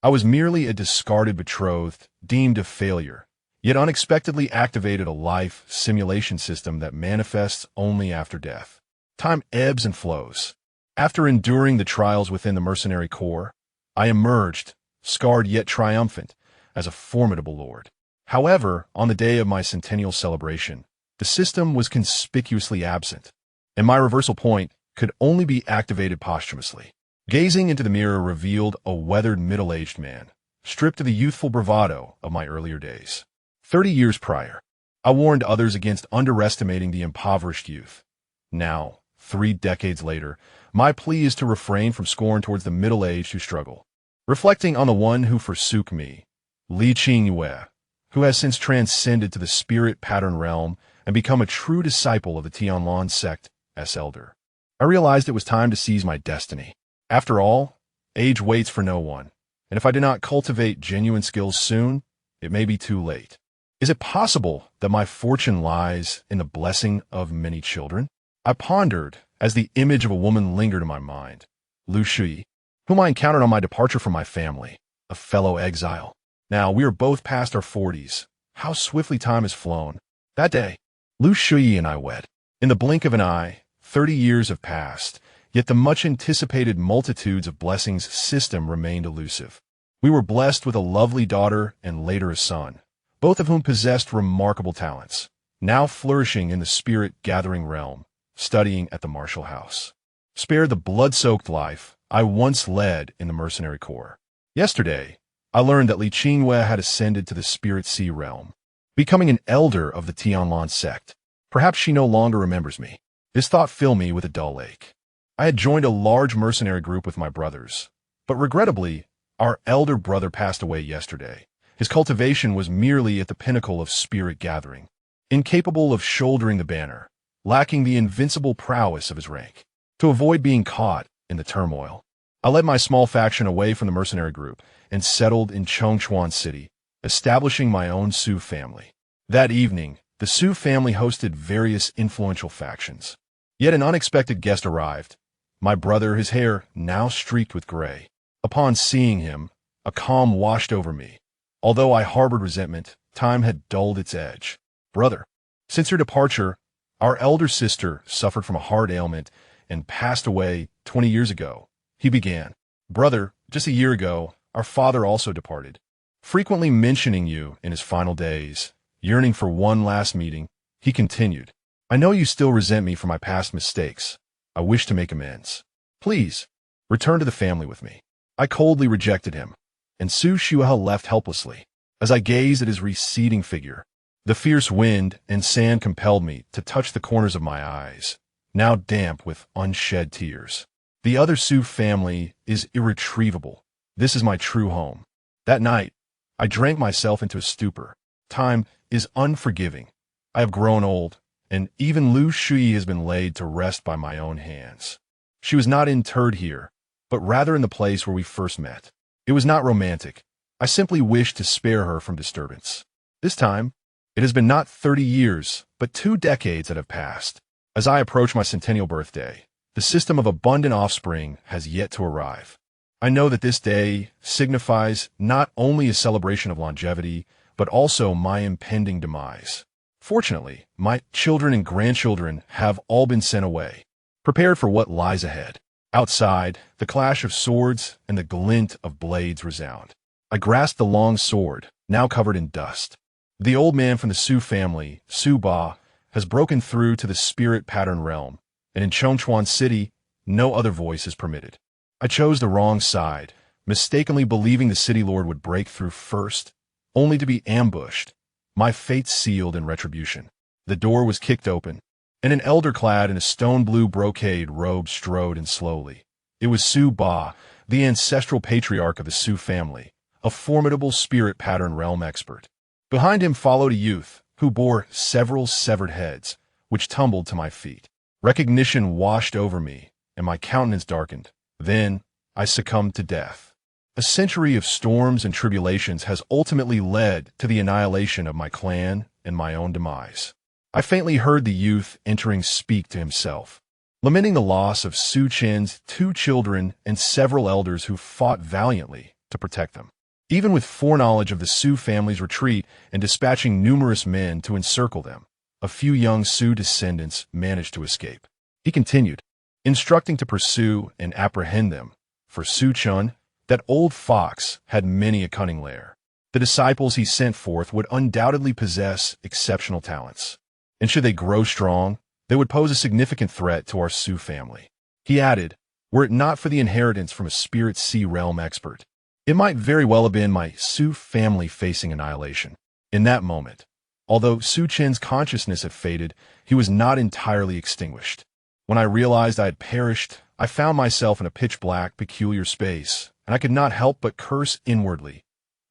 I was merely a discarded betrothed, deemed a failure, yet unexpectedly activated a life simulation system that manifests only after death. Time ebbs and flows. After enduring the trials within the mercenary corps, I emerged, scarred yet triumphant, as a formidable lord. However, on the day of my centennial celebration, the system was conspicuously absent, and my reversal point could only be activated posthumously. Gazing into the mirror revealed a weathered middle-aged man, stripped of the youthful bravado of my earlier days. 30 years prior, I warned others against underestimating the impoverished youth. Now, 3 decades later, my plea is to refrain from scorn towards the middle-aged who struggle. Reflecting on the one who forsook me, Li Qingyue, who has since transcended to the spirit pattern realm and become a true disciple of the Tianlan sect as elder, I realized it was time to seize my destiny. After all, age waits for no one, and if I do not cultivate genuine skills soon, it may be too late. Is it possible that my fortune lies in the blessing of many children? I pondered as the image of a woman lingered in my mind, Lu Shui, whom I encountered on my departure from my family, a fellow exile. Now, we are both past our 40s. How swiftly time has flown. That day, Lu Shui and I wed. In the blink of an eye, 30 years have passed, yet the much-anticipated multitudes of blessings system remained elusive. We were blessed with a lovely daughter and later a son, both of whom possessed remarkable talents, now flourishing in the spirit-gathering realm, studying at the Martial House. Spared the blood-soaked life I once led in the mercenary corps. Yesterday, I learned that Li Qingyue had ascended to the Spirit Sea realm, becoming an elder of the Tianlan sect. Perhaps she no longer remembers me. This thought filled me with a dull ache. I had joined a large mercenary group with my brothers, but regrettably, our elder brother passed away yesterday. His cultivation was merely at the pinnacle of spirit gathering, incapable of shouldering the banner, lacking the invincible prowess of his rank. To avoid being caught in the turmoil, I led my small faction away from the mercenary group and settled in Chongchuan City, establishing my own Su family. That evening, the Su family hosted various influential factions. Yet an unexpected guest arrived. My brother, his hair now streaked with gray. Upon seeing him, a calm washed over me. Although I harbored resentment, time had dulled its edge. Brother, since your departure, our elder sister suffered from a heart ailment and passed away 20 years ago. He began. Brother, just a year ago, our father also departed. Frequently mentioning you in his final days, yearning for one last meeting, he continued. I know you still resent me for my past mistakes. I wish to make amends. Please, return to the family with me. I coldly rejected him, and Su Shuhao left helplessly. As I gazed at his receding figure, the fierce wind and sand compelled me to touch the corners of my eyes, now damp with unshed tears. The other Su family is irretrievable. This is my true home. That night, I drank myself into a stupor. Time is unforgiving. I have grown old, and even Lu Shui has been laid to rest by my own hands. She was not interred here, but rather in the place where we first met. It was not romantic. I simply wished to spare her from disturbance. This time, it has been not 30 years, but 2 decades that have passed. As I approach my centennial birthday, the system of abundant offspring has yet to arrive. I know that this day signifies not only a celebration of longevity, but also my impending demise. Fortunately, my children and grandchildren have all been sent away, prepared for what lies ahead. Outside, the clash of swords and the glint of blades resound. I grasp the long sword, now covered in dust. The old man from the Su family, Su Ba, has broken through to the spirit pattern realm, and in Chongchuan City, no other voice is permitted. I chose the wrong side, mistakenly believing the city lord would break through first, only to be ambushed. My fate sealed in retribution. The door was kicked open, and an elder clad in a stone-blue brocade robe strode in slowly. It was Su Ba, the ancestral patriarch of the Su family, a formidable spirit pattern realm expert. Behind him followed a youth who bore several severed heads, which tumbled to my feet. Recognition washed over me, and my countenance darkened. Then I succumbed to death. A century of storms and tribulations has ultimately led to the annihilation of my clan and my own demise. I faintly heard the youth entering speak to himself, lamenting the loss of Su Chen's 2 children and several elders who fought valiantly to protect them. even with foreknowledge of the Su family's retreat and dispatching numerous men to encircle them. A few young Su descendants managed to escape. He continued, instructing to pursue and apprehend them. For Su Chen, that old fox had many a cunning lair. The disciples he sent forth would undoubtedly possess exceptional talents, and should they grow strong, they would pose a significant threat to our Su family. He added, were it not for the inheritance from a spirit sea realm expert, it might very well have been my Su family facing annihilation. In that moment, although Su Chen's consciousness had faded, he was not entirely extinguished. When I realized I had perished, I found myself in a pitch-black, peculiar space, and I could not help but curse inwardly.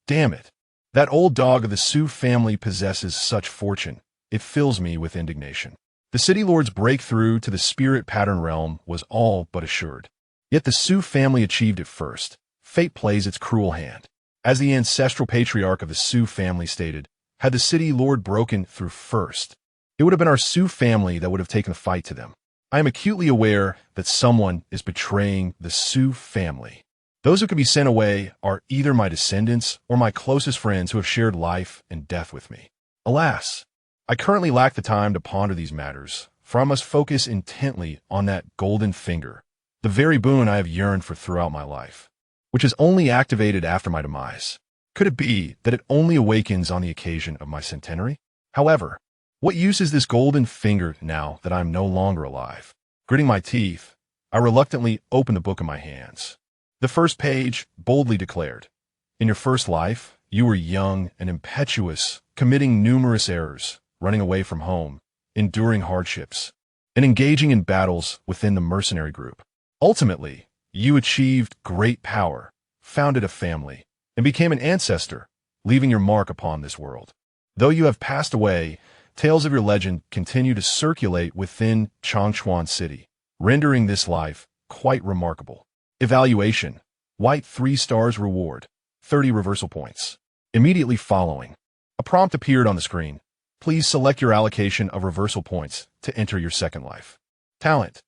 Damn it! That old dog of the Su family possesses such fortune. It fills me with indignation. The City Lord's breakthrough to the spirit pattern realm was all but assured. Yet the Su family achieved it first. Fate plays its cruel hand. As the ancestral patriarch of the Su family stated, had the City Lord broken through first, it would have been our Su family that would have taken the fight to them. I am acutely aware that someone is betraying the Su family. Those who could be sent away are either my descendants or my closest friends who have shared life and death with me. Alas, I currently lack the time to ponder these matters, for I must focus intently on that golden finger, the very boon I have yearned for throughout my life, which is only activated after my demise. Could it be that it only awakens on the occasion of my centenary? However, what use is this golden finger now that I am no longer alive? Gritting my teeth, I reluctantly open the book in my hands. The first page boldly declared, in your first life, you were young and impetuous, committing numerous errors, running away from home, enduring hardships, and engaging in battles within the mercenary group. Ultimately, you achieved great power, founded a family, and became an ancestor, leaving your mark upon this world. Though you have passed away, tales of your legend continue to circulate within Changchuan City, rendering this life quite remarkable. Evaluation. White 3 stars reward. 30 reversal points. Immediately following, a prompt appeared on the screen. Please select your allocation of reversal points to enter your second life. Talent.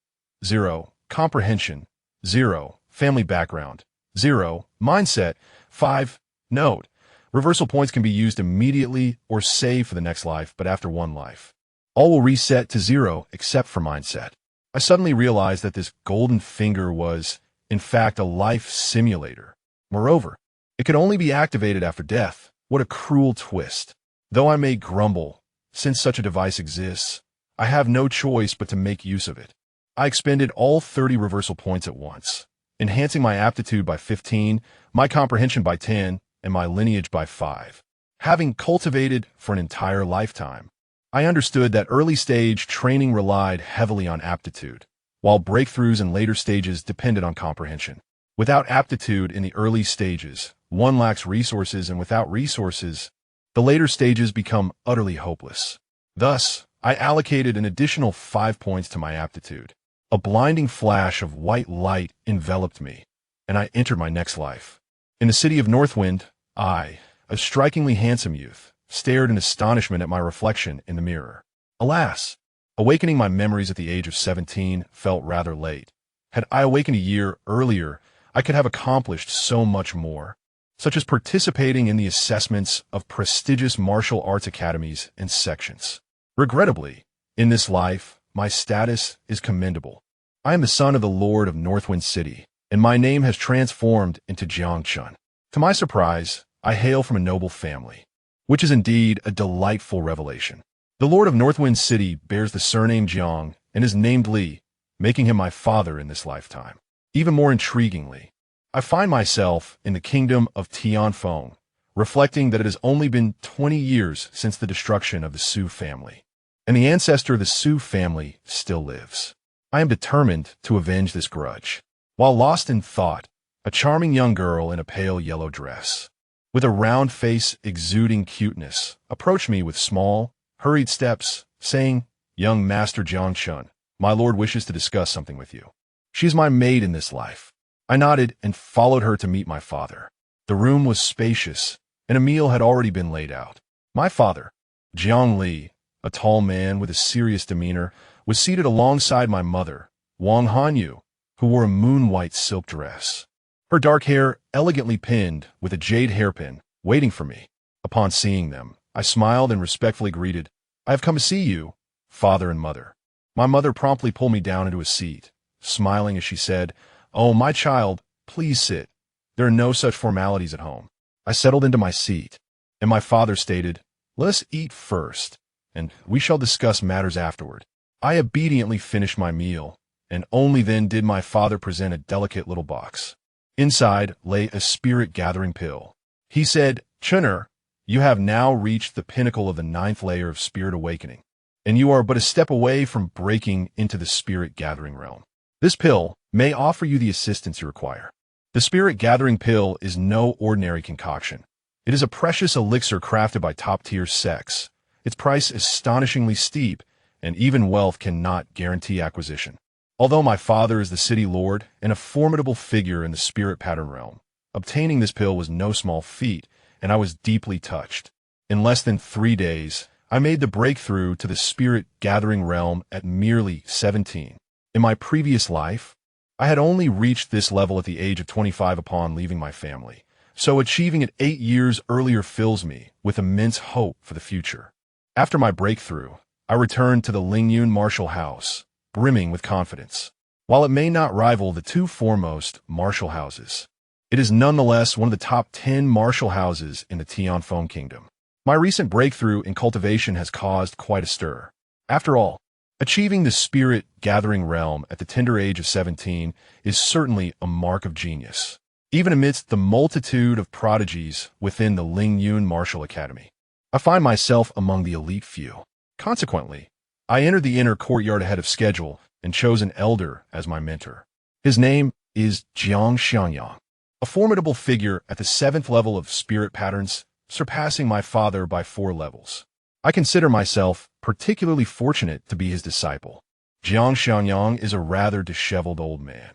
0. Comprehension. 0. Family background. 0. Mindset. 5. Note. Reversal points can be used immediately or saved for the next life, but after one life. All will reset to 0 except for mindset. I suddenly realized that this golden finger was, in fact, a life simulator. Moreover, it could only be activated after death. What a cruel twist. Though I may grumble, since such a device exists, I have no choice but to make use of it. I expended all 30 reversal points at once, enhancing my aptitude by 15, my comprehension by 10, and my lineage by 5. Having cultivated for an entire lifetime, I understood that early stage training relied heavily on aptitude, while breakthroughs in later stages depended on comprehension. Without aptitude in the early stages, one lacks resources, and without resources, the later stages become utterly hopeless. Thus, I allocated an additional 5 points to my aptitude. A blinding flash of white light enveloped me, and I entered my next life. In the city of Northwind, I, a strikingly handsome youth, stared in astonishment at my reflection in the mirror. Alas, awakening my memories at the age of 17 felt rather late. Had I awakened a year earlier, I could have accomplished so much more, such as participating in the assessments of prestigious martial arts academies and sections. Regrettably, in this life, my status is commendable. I am the son of the Lord of Northwind City, and my name has transformed into Jiangchun. To my surprise, I hail from a noble family, which is indeed a delightful revelation. The Lord of Northwind City bears the surname Jiang and is named Li, making him my father in this lifetime. Even more intriguingly, I find myself in the kingdom of Tianfeng, reflecting that it has only been 20 years since the destruction of the Su family, and the ancestor of the Su family still lives. I am determined to avenge this grudge. While lost in thought, a charming young girl in a pale yellow dress, with a round face exuding cuteness, approached me with small, hurried steps, saying, "Young Master Jiangchun, my lord wishes to discuss something with you. She is my maid in this life." I nodded and followed her to meet my father. The room was spacious, and a meal had already been laid out. My father, Jiang Li, a tall man with a serious demeanor, was seated alongside my mother, Wang Hanyu, who wore a moon-white silk dress. her dark hair elegantly pinned with a jade hairpin, waiting for me. Upon seeing them, I smiled and respectfully greeted, "I have come to see you, father and mother." My mother promptly pulled me down into a seat, smiling as she said, "Oh, my child, please sit. There are no such formalities at home." I settled into my seat, and my father stated, "Let us eat first, and we shall discuss matters afterward." I obediently finished my meal, and only then did my father present a delicate little box. Inside lay a spirit-gathering pill. He said, "Chenner, you have now reached the pinnacle of the 9th layer of spirit awakening, and you are but a step away from breaking into the spirit-gathering realm. This pill may offer you the assistance you require." The spirit-gathering pill is no ordinary concoction. It is a precious elixir crafted by top-tier sects. Its price is astonishingly steep, and even wealth cannot guarantee acquisition. Although my father is the city lord and a formidable figure in the spirit pattern realm, obtaining this pill was no small feat, and I was deeply touched. In less than 3 days, I made the breakthrough to the spirit-gathering realm at merely 17. In my previous life, I had only reached this level at the age of 25 upon leaving my family, so achieving it 8 years earlier fills me with immense hope for the future. After my breakthrough, I returned to the Lingyun martial house, brimming with confidence. While it may not rival the 2 foremost martial houses, it is nonetheless one of the top 10 martial houses in the Tianfeng Kingdom. My recent breakthrough in cultivation has caused quite a stir. After all, achieving the spirit-gathering realm at the tender age of 17 is certainly a mark of genius, even amidst the multitude of prodigies within the Lingyun Martial Academy. I find myself among the elite few. Consequently, I entered the inner courtyard ahead of schedule and chose an elder as my mentor. His name is Jiang Xiangyang, a formidable figure at the 7th level of spirit patterns, surpassing my father by 4 levels. I consider myself particularly fortunate to be his disciple. Jiang Xiangyang is a rather disheveled old man.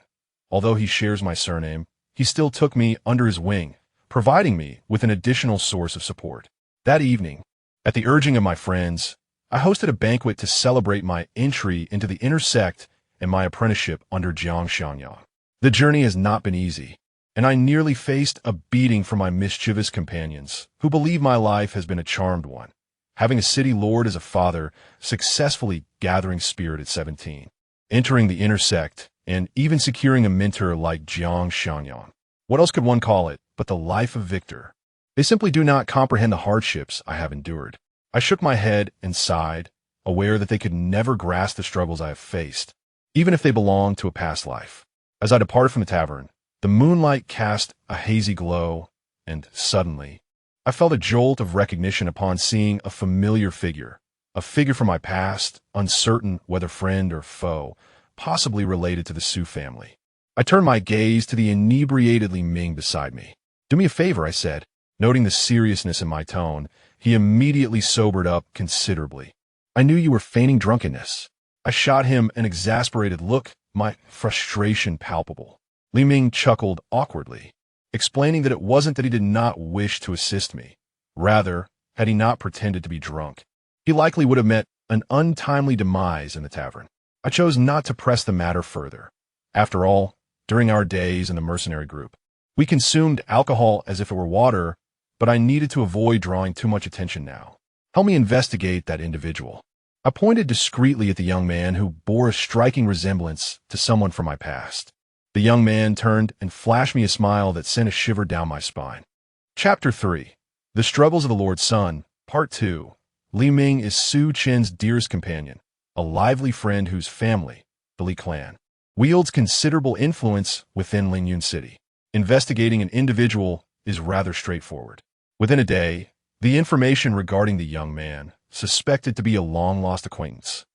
Although he shares my surname, he still took me under his wing, providing me with an additional source of support. That evening, at the urging of my friends, I hosted a banquet to celebrate my entry into the inner sect and my apprenticeship under Jiang Xiangyang. The journey has not been easy, and I nearly faced a beating from my mischievous companions, who believe my life has been a charmed one, having a city lord as a father, successfully gathering spirit at 17, entering the inner sect, and even securing a mentor like Jiang Xiangyang. What else could one call it but the life of victor? They simply do not comprehend the hardships I have endured. I shook my head and sighed, aware that they could never grasp the struggles I have faced, even if they belonged to a past life. As I departed from the tavern, the moonlight cast a hazy glow, and suddenly, I felt a jolt of recognition upon seeing a familiar figure, a figure from my past, uncertain whether friend or foe, possibly related to the Su family. I turned my gaze to the inebriated Li Ming beside me. "Do me a favor," I said. Noting the seriousness in my tone, he immediately sobered up considerably. "I knew you were feigning drunkenness." I shot him an exasperated look, my frustration palpable. Li Ming chuckled awkwardly, explaining that it wasn't that he did not wish to assist me. Rather, had he not pretended to be drunk, he likely would have met an untimely demise in the tavern. I chose not to press the matter further. After all, during our days in the mercenary group, we consumed alcohol as if it were water, but I needed to avoid drawing too much attention now. "Help me investigate that individual." I pointed discreetly at the young man who bore a striking resemblance to someone from my past. The young man turned and flashed me a smile that sent a shiver down my spine. Chapter 3. The Struggles of the Lord's Son, Part 2. Li Ming is Su Chen's dearest companion, a lively friend whose family, the Li clan, wields considerable influence within Lingyun City. Investigating an individual is rather straightforward. Within a day, the information regarding the young man, suspected to be a long-lost acquaintance,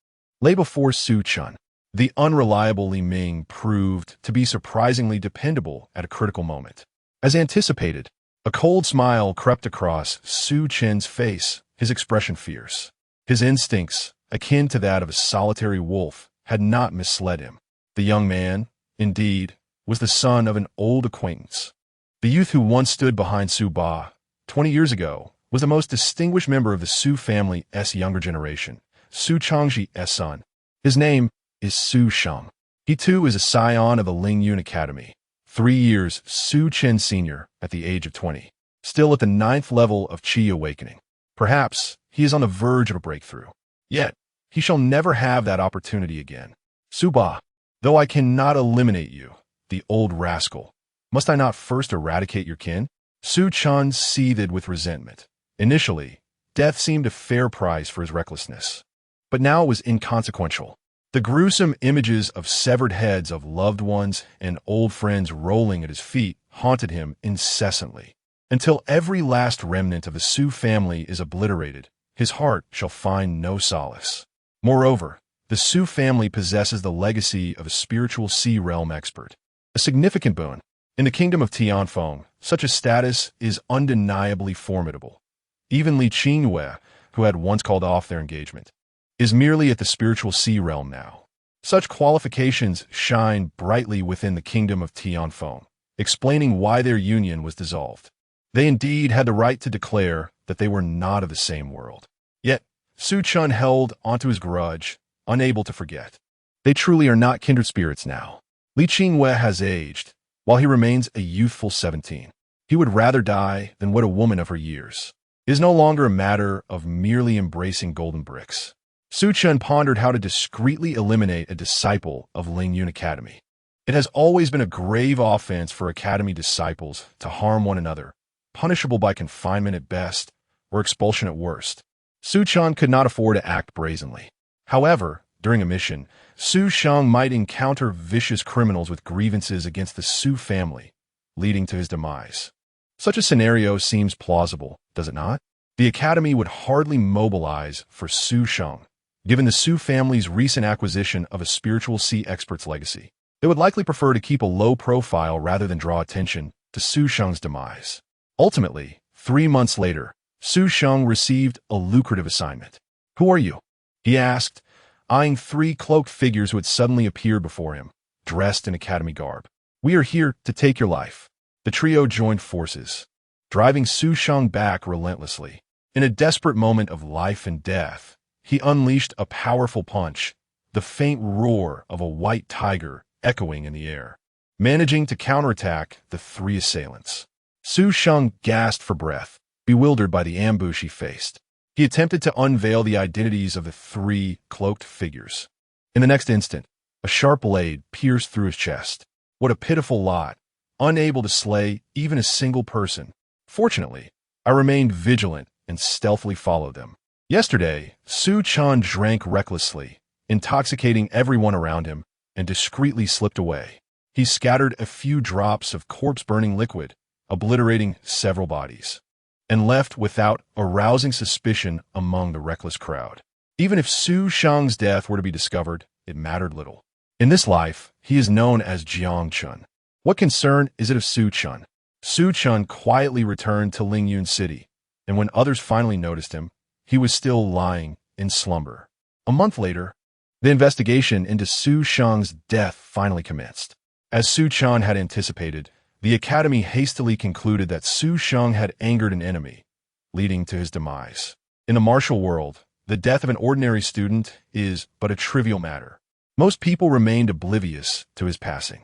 lay before Su Chen. The unreliable Li Ming proved to be surprisingly dependable at a critical moment. As anticipated, a cold smile crept across Su Chen's face, his expression fierce. His instincts, akin to that of a solitary wolf, had not misled him. The young man, indeed, was the son of an old acquaintance. The youth who once stood behind Su Ba, 20 years ago, was the most distinguished member of the Su family's younger generation, Su Changji's son. His name is Su Sheng. He too is a scion of the Lingyun Academy, 3 years Su Chen Sr. at the age of 20, still at the 9th level of Qi awakening. Perhaps he is on the verge of a breakthrough. Yet, he shall never have that opportunity again. Suba, though I cannot eliminate you, the old rascal, must I not first eradicate your kin? Su Chen seethed with resentment. Initially, death seemed a fair price for his recklessness. But now it was inconsequential. The gruesome images of severed heads of loved ones and old friends rolling at his feet haunted him incessantly. Until every last remnant of the Su family is obliterated, his heart shall find no solace. Moreover, the Su family possesses the legacy of a spiritual Sea realm expert, a significant boon. In the kingdom of Tianfeng, such a status is undeniably formidable. Even Li Qingyue, who had once called off their engagement, is merely at the spiritual Sea realm now. Such qualifications shine brightly within the kingdom of Tianfeng, explaining why their union was dissolved. They indeed had the right to declare that they were not of the same world. Yet, Su Chen held onto his grudge, unable to forget. They truly are not kindred spirits now. Li Qingyue has aged, while he remains a youthful 17. He would rather die than wed a woman of her years. It is no longer a matter of merely embracing golden bricks. Su Chen pondered how to discreetly eliminate a disciple of Lingyun Academy. It has always been a grave offense for Academy disciples to harm one another, punishable by confinement at best or expulsion at worst. Su Chen could not afford to act brazenly. However, during a mission, Su Shang might encounter vicious criminals with grievances against the Su family, leading to his demise. Such a scenario seems plausible, does it not? The Academy would hardly mobilize for Su Shang, given the Su family's recent acquisition of a spiritual Sea expert's legacy. They would likely prefer to keep a low profile rather than draw attention to Su Shang's demise. Ultimately, 3 months later, Su Shang received a lucrative assignment. "Who are you?" he asked, eyeing 3 cloaked figures who had suddenly appeared before him, dressed in Academy garb. "We are here to take your life." The trio joined forces, driving Su Shang back relentlessly. In a desperate moment of life and death, he unleashed a powerful punch, the faint roar of a white tiger echoing in the air, managing to counterattack the 3 assailants. Su Shang gasped for breath, bewildered by the ambush he faced. He attempted to unveil the identities of the 3 cloaked figures. In the next instant, a sharp blade pierced through his chest. What a pitiful lot, unable to slay even a single person. Fortunately, I remained vigilant and stealthily followed them. Yesterday, Su Chen drank recklessly, intoxicating everyone around him, and discreetly slipped away. He scattered a few drops of corpse-burning liquid, obliterating several bodies, and left without arousing suspicion among the reckless crowd. Even if Su Shang's death were to be discovered, it mattered little. In this life, he is known as Jiang Chun. What concern is it of Su Chen? Su Chen quietly returned to Lingyun City, and when others finally noticed him, he was still lying in slumber. A month later, the investigation into Su Shang's death finally commenced. As Su Chen had anticipated, the Academy hastily concluded that Su Shang had angered an enemy, leading to his demise. In the martial world, the death of an ordinary student is but a trivial matter. Most people remained oblivious to his passing.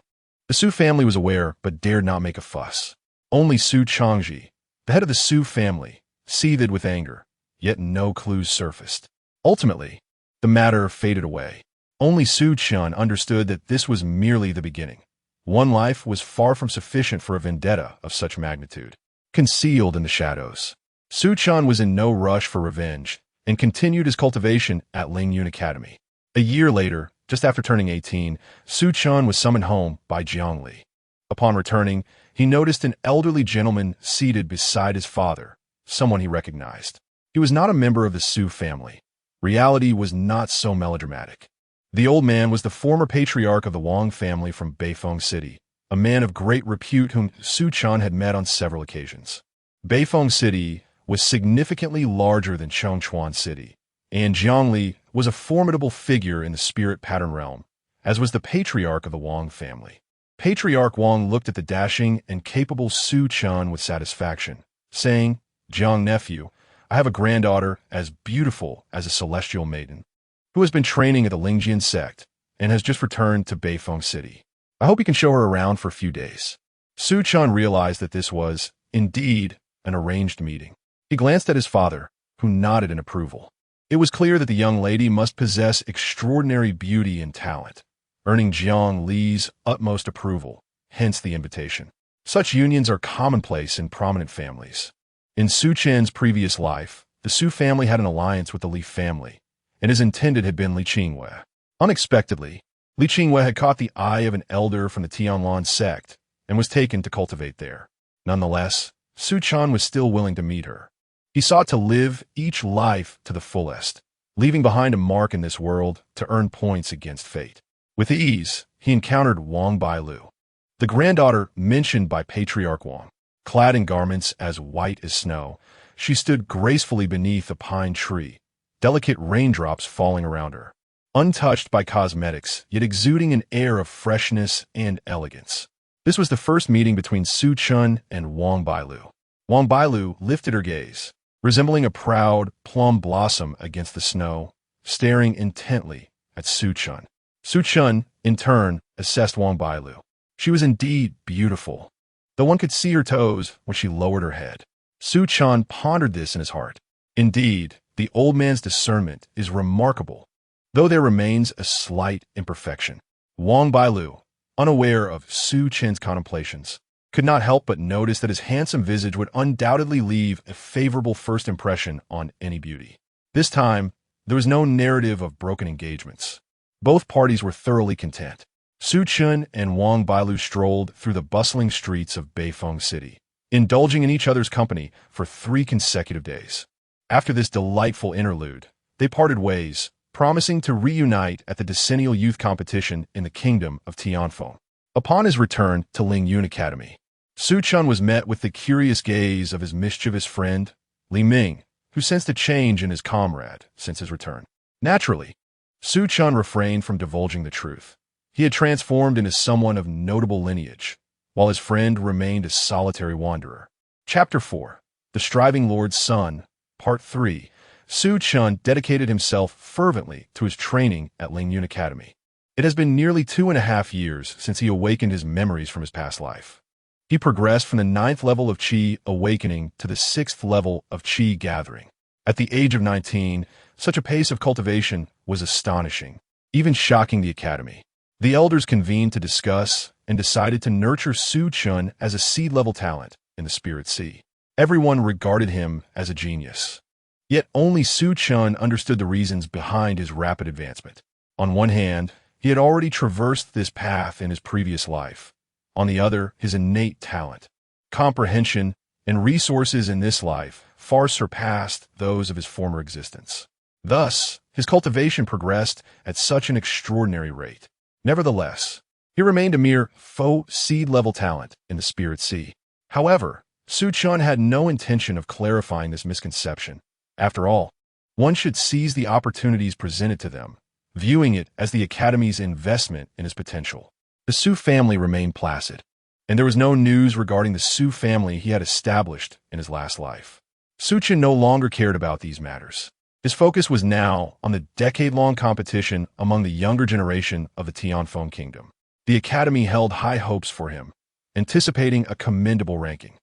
The Su family was aware but dared not make a fuss. Only Su Changji, the head of the Su family, seethed with anger, yet no clues surfaced. Ultimately, the matter faded away. Only Su Chen understood that this was merely the beginning. One life was far from sufficient for a vendetta of such magnitude. Concealed in the shadows, Su Chen was in no rush for revenge and continued his cultivation at Lingyun Academy. A year later, just after turning 18, Su Chen was summoned home by Jiang Li. Upon returning, he noticed an elderly gentleman seated beside his father, someone he recognized. He was not a member of the Su family. Reality was not so melodramatic. The old man was the former patriarch of the Wang family from Beifeng City, a man of great repute whom Su Chen had met on several occasions. Beifeng City was significantly larger than Chongchuan City, and Jiang Li was a formidable figure in the spirit pattern realm, as was the patriarch of the Wang family. Patriarch Wang looked at the dashing and capable Su Chen with satisfaction, saying, "Jiang nephew, I have a granddaughter as beautiful as a celestial maiden, who has been training at the Lingjian sect and has just returned to Beifeng City. I hope you can show her around for a few days." Su Chen realized that this was, indeed, an arranged meeting. He glanced at his father, who nodded in approval. It was clear that the young lady must possess extraordinary beauty and talent, earning Jiang Li's utmost approval, hence the invitation. Such unions are commonplace in prominent families. In Su Chen's previous life, the Su family had an alliance with the Li family, and his intended had been Li Qingwei. Unexpectedly, Li Qingwei had caught the eye of an elder from the Tianlan sect and was taken to cultivate there. Nonetheless, Su Chen was still willing to meet her. He sought to live each life to the fullest, leaving behind a mark in this world to earn points against fate. With ease, he encountered Wang Bailu, the granddaughter mentioned by Patriarch Wang. Clad in garments as white as snow, she stood gracefully beneath a pine tree, delicate raindrops falling around her. Untouched by cosmetics, yet exuding an air of freshness and elegance. This was the first meeting between Su Chen and Wang Bailu. Wang Bailu lifted her gaze, resembling a proud plum blossom against the snow, staring intently at Su Chen. Su Chen, in turn, assessed Wang Bailu. She was indeed beautiful, though one could see her toes when she lowered her head. Su Chen pondered this in his heart. Indeed, the old man's discernment is remarkable, though there remains a slight imperfection. Wang Bailu, unaware of Su Chen's contemplations, could not help but notice that his handsome visage would undoubtedly leave a favorable first impression on any beauty. This time, there was no narrative of broken engagements. Both parties were thoroughly content. Su Chen and Wang Bailu strolled through the bustling streets of Beifeng City, indulging in each other's company for 3 consecutive days. After this delightful interlude, they parted ways, promising to reunite at the decennial youth competition in the kingdom of Tianfeng. Upon his return to Lingyun Academy, Su Chen was met with the curious gaze of his mischievous friend, Li Ming, who sensed a change in his comrade since his return. Naturally, Su Chen refrained from divulging the truth. He had transformed into someone of notable lineage, while his friend remained a solitary wanderer. Chapter 4, The Striving Lord's Son, Part 3. Su Chen dedicated himself fervently to his training at Lingyun Academy. It has been nearly 2.5 years since he awakened his memories from his past life. He progressed from the 9th level of Qi awakening to the 6th level of Qi gathering. At the age of 19, such a pace of cultivation was astonishing, even shocking the academy. The elders convened to discuss and decided to nurture Su Chen as a seed-level talent in the Spirit Sea. Everyone regarded him as a genius. Yet only Su Chen understood the reasons behind his rapid advancement. On one hand, he had already traversed this path in his previous life. On the other, his innate talent, comprehension, and resources in this life far surpassed those of his former existence. Thus, his cultivation progressed at such an extraordinary rate. Nevertheless, he remained a mere faux seed-level talent in the Spirit Sea. However, Su Chen had no intention of clarifying this misconception. After all, one should seize the opportunities presented to them, viewing it as the Academy's investment in his potential. The Su family remained placid, and there was no news regarding the Su family he had established in his last life. Su Chen no longer cared about these matters. His focus was now on the decade-long competition among the younger generation of the Tianfeng Kingdom. The Academy held high hopes for him, anticipating a commendable ranking.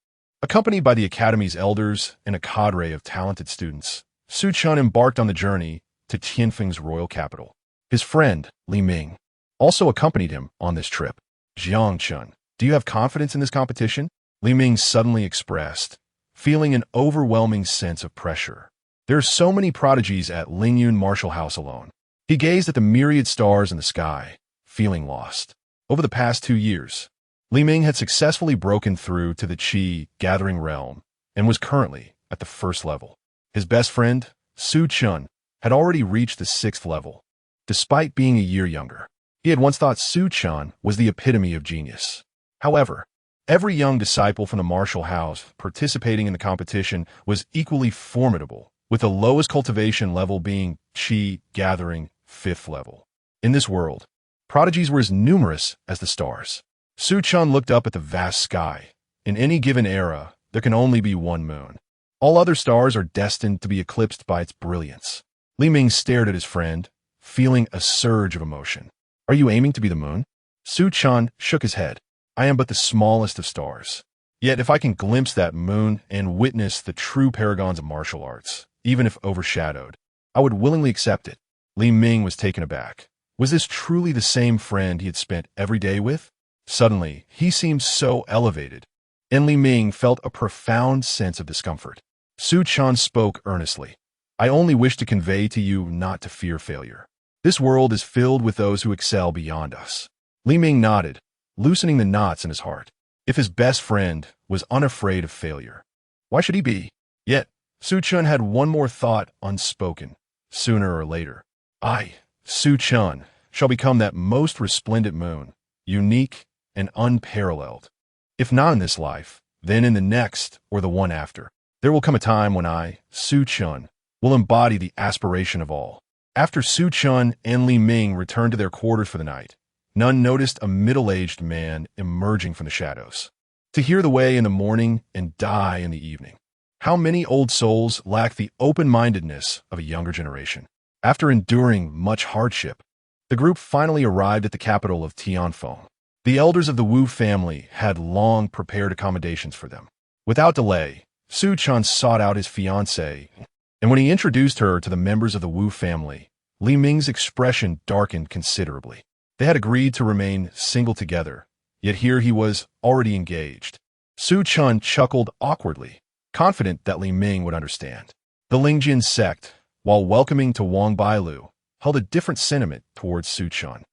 Accompanied by the Academy's elders and a cadre of talented students, Su Chen embarked on the journey to Tianfeng's royal capital. His friend, Li Ming, also accompanied him on this trip. Jiang Chen, do you have confidence in this competition? Li Ming suddenly expressed, feeling an overwhelming sense of pressure. There are so many prodigies at Lingyun Martial House alone. He gazed at the myriad stars in the sky, feeling lost. Over the past 2 years, Li Ming had successfully broken through to the Qi gathering realm and was currently at the 1st level. His best friend, Su Chen, had already reached the 6th level, despite being a year younger. He had once thought Su Chen was the epitome of genius. However, every young disciple from the martial house participating in the competition was equally formidable, with the lowest cultivation level being Qi gathering 5th level. In this world, prodigies were as numerous as the stars. Su Chen looked up at the vast sky. In any given era, there can only be one moon. All other stars are destined to be eclipsed by its brilliance. Li Ming stared at his friend, feeling a surge of emotion. Are you aiming to be the moon? Su Chen shook his head. I am but the smallest of stars. Yet if I can glimpse that moon and witness the true paragons of martial arts, even if overshadowed, I would willingly accept it. Li Ming was taken aback. Was this truly the same friend he had spent every day with? Suddenly, he seemed so elevated, and Li Ming felt a profound sense of discomfort. Su Chen spoke earnestly. I only wish to convey to you not to fear failure. This world is filled with those who excel beyond us. Li Ming nodded, loosening the knots in his heart. If his best friend was unafraid of failure, why should he be? Yet, Su Chen had one more thought unspoken. Sooner or later, I, Su Chen, shall become that most resplendent moon, unique and unparalleled. If not in this life, then in the next or the one after. There will come a time when I, Su Chen, will embody the aspiration of all. After Su Chen and Li Ming returned to their quarters for the night, none noticed a middle-aged man emerging from the shadows, to hear the way in the morning and die in the evening. How many old souls lack the open-mindedness of a younger generation? After enduring much hardship, the group finally arrived at the capital of Tianfeng. The elders of the Wu family had long prepared accommodations for them. Without delay, Su Chen sought out his fiancée, and when he introduced her to the members of the Wu family, Li Ming's expression darkened considerably. They had agreed to remain single together, yet here he was already engaged. Su Chen chuckled awkwardly, confident that Li Ming would understand. The Lingjin sect, while welcoming to Wang Bailu, held a different sentiment towards Su Chen.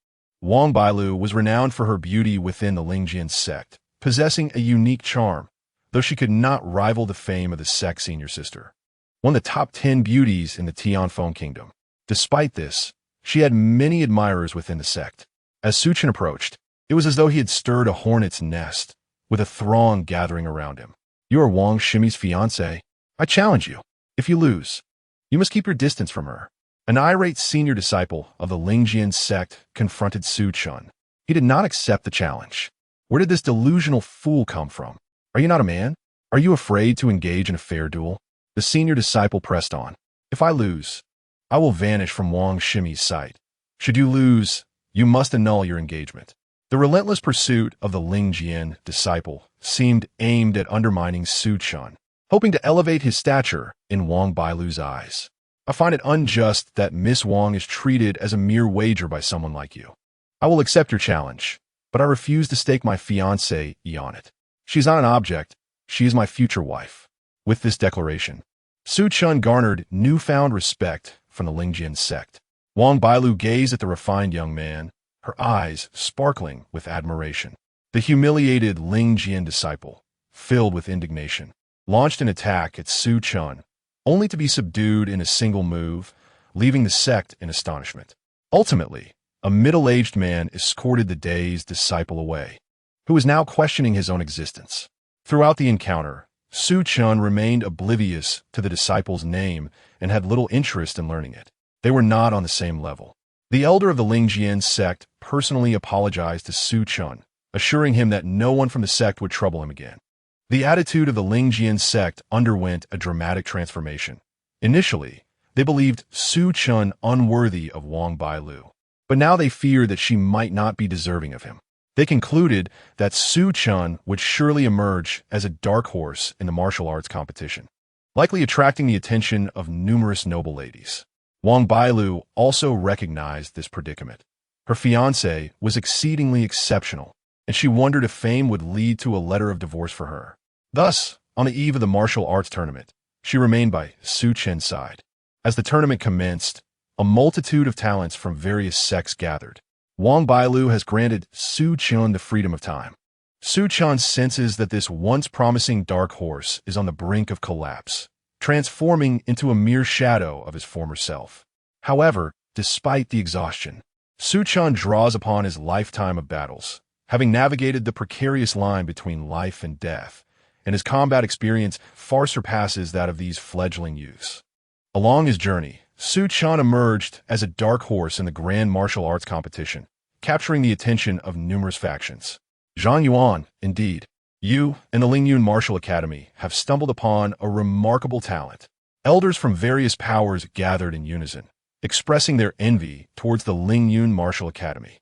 Wang Bailu was renowned for her beauty within the Lingjin sect, possessing a unique charm, though she could not rival the fame of the sect's senior sister, one of the top 10 beauties in the Tianfeng kingdom. Despite this, she had many admirers within the sect. As Su Chen approached, it was as though he had stirred a hornet's nest, with a throng gathering around him. You are Wang Shimi's fiancé. I challenge you. If you lose, you must keep your distance from her. An irate senior disciple of the Lingjin sect confronted Su Chen. He did not accept the challenge. Where did this delusional fool come from? Are you not a man? Are you afraid to engage in a fair duel? The senior disciple pressed on. If I lose, I will vanish from Wang Shimi's sight. Should you lose, you must annul your engagement. The relentless pursuit of the Lingjin disciple seemed aimed at undermining Su Chen, hoping to elevate his stature in Wang Bailu's eyes. I find it unjust that Miss Wang is treated as a mere wager by someone like you. I will accept your challenge, but I refuse to stake my fiancée on it. She is not an object, she is my future wife. With this declaration, Su Chen garnered newfound respect from the Lingjin sect. Wang Bailu gazed at the refined young man, her eyes sparkling with admiration. The humiliated Lingjin disciple, filled with indignation, launched an attack at Su Chen, only to be subdued in a single move, leaving the sect in astonishment. Ultimately, a middle-aged man escorted the dazed disciple away, who was now questioning his own existence. Throughout the encounter, Su Chen remained oblivious to the disciple's name and had little interest in learning it. They were not on the same level. The elder of the Lingjin sect personally apologized to Su Chen, assuring him that no one from the sect would trouble him again. The attitude of the Lingjin sect underwent a dramatic transformation. Initially, they believed Su Chen unworthy of Wang Bailu, but now they feared that she might not be deserving of him. They concluded that Su Chen would surely emerge as a dark horse in the martial arts competition, likely attracting the attention of numerous noble ladies. Wang Bailu also recognized this predicament. Her fiancé was exceedingly exceptional, and she wondered if fame would lead to a letter of divorce for her. Thus, on the eve of the martial arts tournament, she remained by Su Chen's side. As the tournament commenced, a multitude of talents from various sects gathered. Wang Bailu has granted Su Chen the freedom of time. Su Chen senses that this once promising dark horse is on the brink of collapse, transforming into a mere shadow of his former self. However, despite the exhaustion, Su Chen draws upon his lifetime of battles, having navigated the precarious line between life and death, and his combat experience far surpasses that of these fledgling youths. Along his journey, Su Chen emerged as a dark horse in the grand martial arts competition, capturing the attention of numerous factions. Zhang Yuan, indeed. You and the Lingyun Martial Academy have stumbled upon a remarkable talent. Elders from various powers gathered in unison, expressing their envy towards the Lingyun Martial Academy.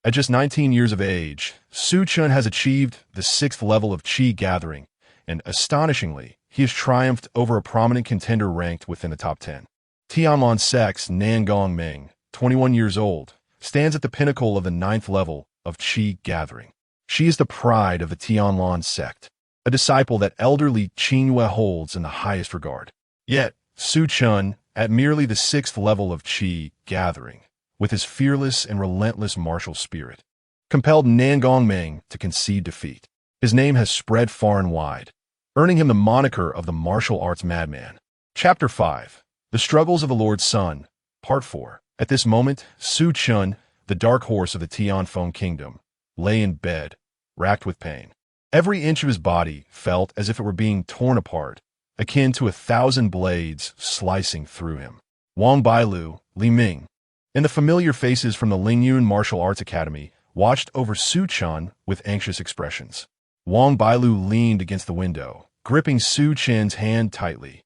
At just 19 years of age, Su Chen has achieved the 6th level of Qi gathering, and astonishingly, he has triumphed over a prominent contender ranked within the top 10. Tianlan sect's Nan Gongming, 21 years old, stands at the pinnacle of the 9th level of Qi gathering. She is the pride of the Tianlan sect, a disciple that elderly Qingyue holds in the highest regard. Yet, Su Chen, at merely the 6th level of Qi gathering, with his fearless and relentless martial spirit, compelled Nan Gongming to concede defeat. His name has spread far and wide, earning him the moniker of the martial arts madman. Chapter 5. The Struggles of the Lord's Son, Part 4. At this moment, Su Chen, the dark horse of the Tianfeng kingdom, lay in bed, racked with pain. Every inch of his body felt as if it were being torn apart, akin to 1,000 blades slicing through him. Wang Bailu, Li Ming, and the familiar faces from the Lingyun Martial Arts Academy watched over Su Chen with anxious expressions. Wang Bailu leaned against the window, gripping Su Chen's hand tightly,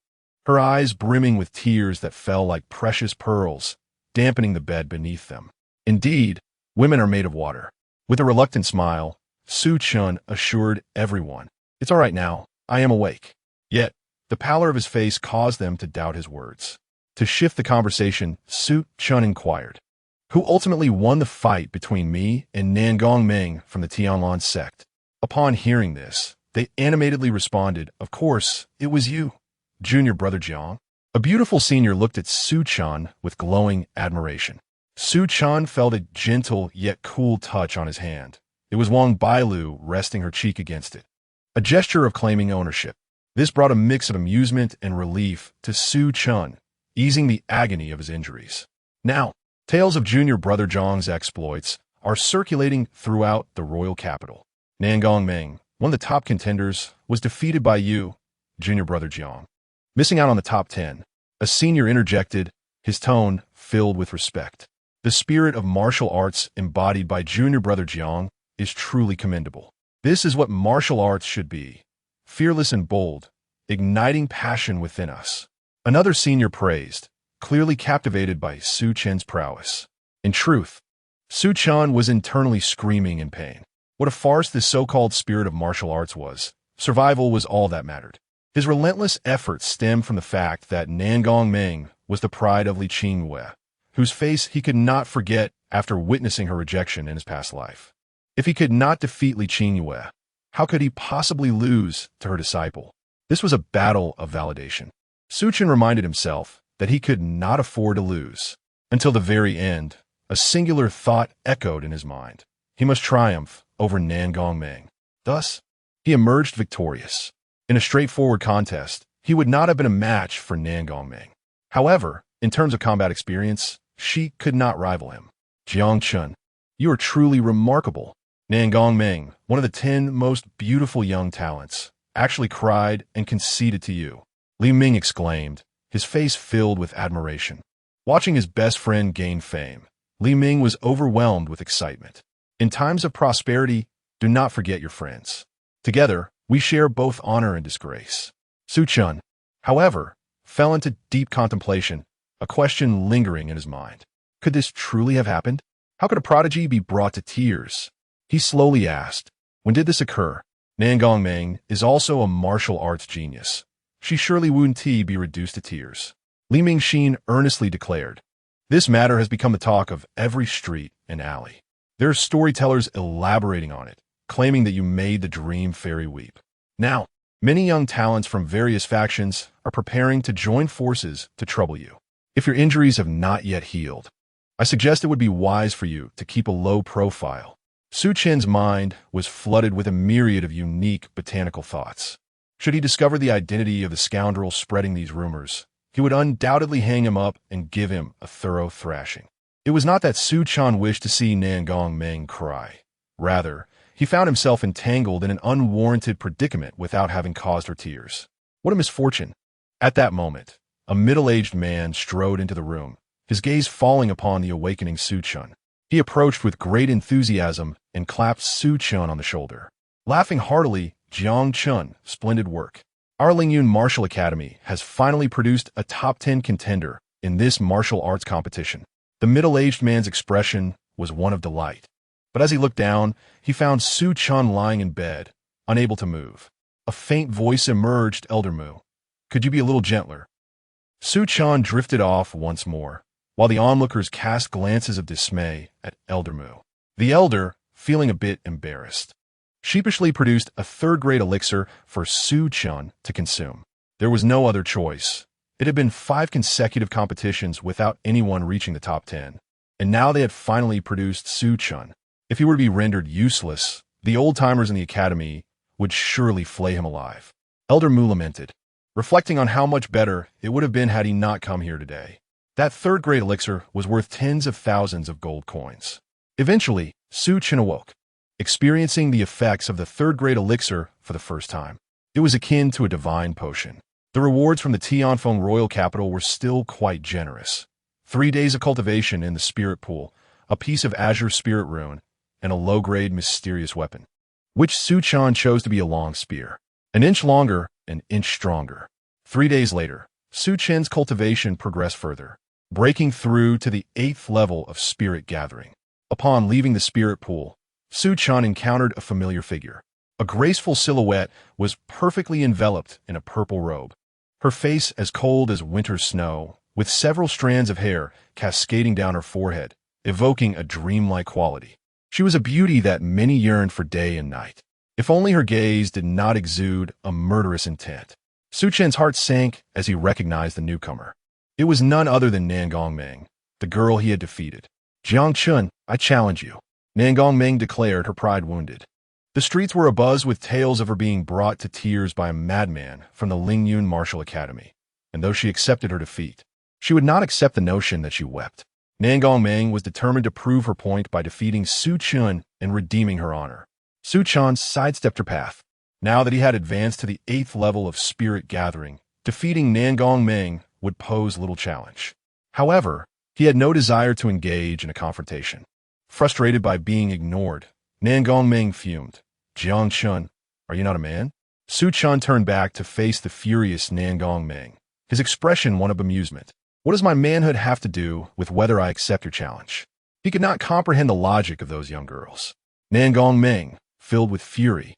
her eyes brimming with tears that fell like precious pearls, dampening the bed beneath them. Indeed, women are made of water. With a reluctant smile, Su Chen assured everyone, "It's all right now, I am awake." Yet, the pallor of his face caused them to doubt his words. To shift the conversation, Su Chen inquired, "Who ultimately won the fight between me and Nan Gongming from the Tianlan sect?" Upon hearing this, they animatedly responded, "Of course, it was you, junior brother Jiang." A beautiful senior looked at Su Chen with glowing admiration. Su Chen felt a gentle yet cool touch on his hand. It was Wang Bailu resting her cheek against it, a gesture of claiming ownership. This brought a mix of amusement and relief to Su Chen, easing the agony of his injuries. Now, tales of junior brother Jiang's exploits are circulating throughout the royal capital. Nan Gongming, one of the top contenders, was defeated by you, junior brother Jiang, missing out on the top 10. A senior interjected, his tone filled with respect. The spirit of martial arts embodied by junior brother Jiang is truly commendable. This is what martial arts should be. Fearless and bold, igniting passion within us. Another senior praised, clearly captivated by Su Chen's prowess. In truth, Su Chen was internally screaming in pain. What a farce this so-called spirit of martial arts was. Survival was all that mattered. His relentless efforts stemmed from the fact that Nan Gongming was the pride of Li Qingyue, whose face he could not forget after witnessing her rejection in his past life. If he could not defeat Li Qingyue, how could he possibly lose to her disciple? This was a battle of validation. Su Chen reminded himself that he could not afford to lose. Until the very end, a singular thought echoed in his mind. He must triumph over Nan Gongming. Thus, he emerged victorious. In a straightforward contest, he would not have been a match for Nan Gongming. However, in terms of combat experience, she could not rival him. Jiang Chen, you are truly remarkable. Nan Gongming, one of the 10 most beautiful young talents, actually cried and conceded to you. Li Ming exclaimed, his face filled with admiration. Watching his best friend gain fame, Li Ming was overwhelmed with excitement. In times of prosperity, do not forget your friends. Together, we share both honor and disgrace. Su Chen, however, fell into deep contemplation, a question lingering in his mind. Could this truly have happened? How could a prodigy be brought to tears? He slowly asked, when did this occur? Nan Gongming is also a martial arts genius. She surely wouldn't be reduced to tears. Li Mingxin earnestly declared, this matter has become the talk of every street and alley. There are storytellers elaborating on it, claiming that you made the dream fairy weep. Now, many young talents from various factions are preparing to join forces to trouble you. If your injuries have not yet healed, I suggest it would be wise for you to keep a low profile. Su Chen's mind was flooded with a myriad of unique botanical thoughts. Should he discover the identity of the scoundrel spreading these rumors, he would undoubtedly hang him up and give him a thorough thrashing. It was not that Su Chen wished to see Nan Gongming cry. Rather, he found himself entangled in an unwarranted predicament without having caused her tears. What a misfortune! At that moment, a middle-aged man strode into the room, his gaze falling upon the awakening Su Chen. He approached with great enthusiasm and clapped Su Chen on the shoulder. Laughing heartily, Jiang Chen, splendid work. Our Lingyun Martial Academy has finally produced a top 10 contender in this martial arts competition. The middle-aged man's expression was one of delight. But as he looked down, he found Su Chen lying in bed, unable to move. A faint voice emerged, "Elder Mu, could you be a little gentler?" Su Chen drifted off once more, while the onlookers cast glances of dismay at Elder Mu. The elder, feeling a bit embarrassed, sheepishly produced a third-grade elixir for Su Chen to consume. There was no other choice. It had been 5 consecutive competitions without anyone reaching the top 10, and now they had finally produced Su Chen. If he were to be rendered useless, the old-timers in the academy would surely flay him alive. Elder Mu lamented, reflecting on how much better it would have been had he not come here today. That third-grade elixir was worth tens of thousands of gold coins. Eventually, Su Chen awoke, experiencing the effects of the third-grade elixir for the first time. It was akin to a divine potion. The rewards from the Tianfeng royal capital were still quite generous. 3 days of cultivation in the spirit pool, a piece of azure spirit rune, and a low-grade mysterious weapon, which Su Chen chose to be a long spear. An inch longer, an inch stronger. 3 days later, Su Chen's cultivation progressed further, breaking through to the 8th level of spirit gathering. Upon leaving the spirit pool, Su Chen encountered a familiar figure. A graceful silhouette was perfectly enveloped in a purple robe, her face as cold as winter snow, with several strands of hair cascading down her forehead, evoking a dreamlike quality. She was a beauty that many yearned for day and night, if only her gaze did not exude a murderous intent. Su Chen's heart sank as he recognized the newcomer. It was none other than Nangong Meng, the girl he had defeated. "Jiang Chun, I challenge you," Nangong Meng declared, her pride wounded. The streets were abuzz with tales of her being brought to tears by a madman from the Lingyun Martial Academy, and though she accepted her defeat, she would not accept the notion that she wept. Nangong Meng was determined to prove her point by defeating Su Chen and redeeming her honor. Su Chen sidestepped her path. Now that he had advanced to the 8th level of spirit gathering, defeating Nangong Meng would pose little challenge. However, he had no desire to engage in a confrontation. Frustrated by being ignored, Nangong Meng fumed. "Jiang Chun, are you not a man?" Su Chen turned back to face the furious Nangong Meng, his expression one of amusement. "What does my manhood have to do with whether I accept your challenge?" He could not comprehend the logic of those young girls. Nangong Meng, filled with fury,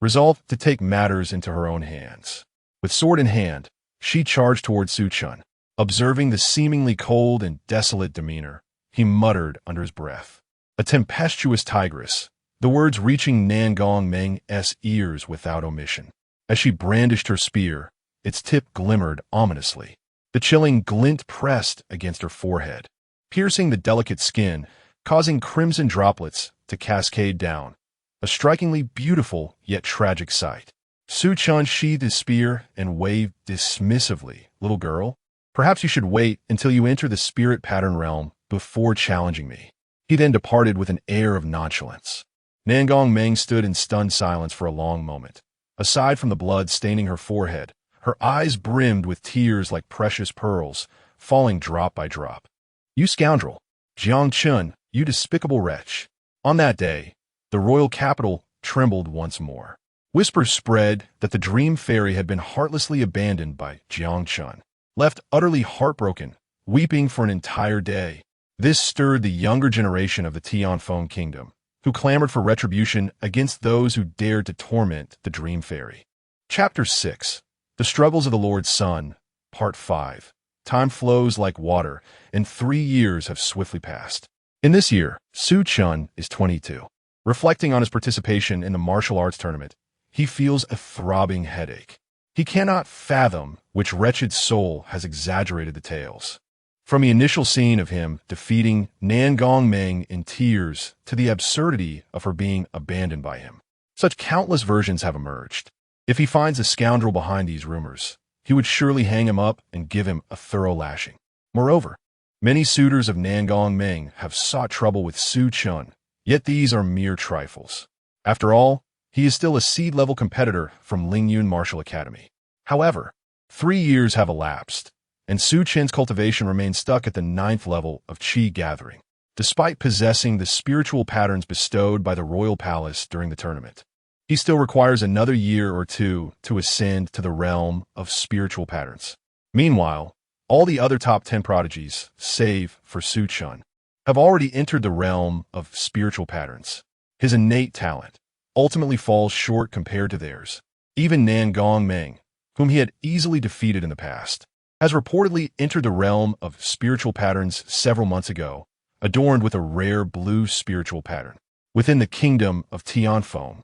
resolved to take matters into her own hands. With sword in hand, she charged toward Su Chen. Observing the seemingly cold and desolate demeanor, he muttered under his breath, "A tempestuous tigress," the words reaching Nangong Meng's ears without omission. As she brandished her spear, its tip glimmered ominously. The chilling glint pressed against her forehead, piercing the delicate skin, causing crimson droplets to cascade down. A strikingly beautiful yet tragic sight. Su Chen sheathed his spear and waved dismissively. "Little girl, perhaps you should wait until you enter the spirit pattern realm before challenging me." He then departed with an air of nonchalance. Nangong Meng stood in stunned silence for a long moment. Aside from the blood staining her forehead, her eyes brimmed with tears like precious pearls, falling drop by drop. "You scoundrel! Jiang Chun, you despicable wretch!" On that day, the royal capital trembled once more. Whispers spread that the dream fairy had been heartlessly abandoned by Jiang Chun, left utterly heartbroken, weeping for an entire day. This stirred the younger generation of the Tianfeng kingdom, who clamored for retribution against those who dared to torment the dream fairy. Chapter 6. The Struggles of the Lord's Son, Part 5. Time flows like water, and 3 years have swiftly passed. In this year, Su Chen is 22. Reflecting on his participation in the martial arts tournament, he feels a throbbing headache. He cannot fathom which wretched soul has exaggerated the tales. From the initial scene of him defeating Nangong Meng in tears to the absurdity of her being abandoned by him, such countless versions have emerged. If he finds the scoundrel behind these rumors, he would surely hang him up and give him a thorough lashing. Moreover, many suitors of Nangong Meng have sought trouble with Su Chen, yet these are mere trifles. After all, he is still a seed-level competitor from Lingyun Martial Academy. However, 3 years have elapsed, and Su Chen's cultivation remains stuck at the 9th level of Qi gathering, despite possessing the spiritual patterns bestowed by the royal palace during the tournament. He still requires another year or two to ascend to the realm of spiritual patterns. Meanwhile, all the other top 10 prodigies, save for Su Chen, have already entered the realm of spiritual patterns. His innate talent ultimately falls short compared to theirs. Even Nan Gongmeng, whom he had easily defeated in the past, has reportedly entered the realm of spiritual patterns several months ago, adorned with a rare blue spiritual pattern. Within the kingdom of Tianfeng,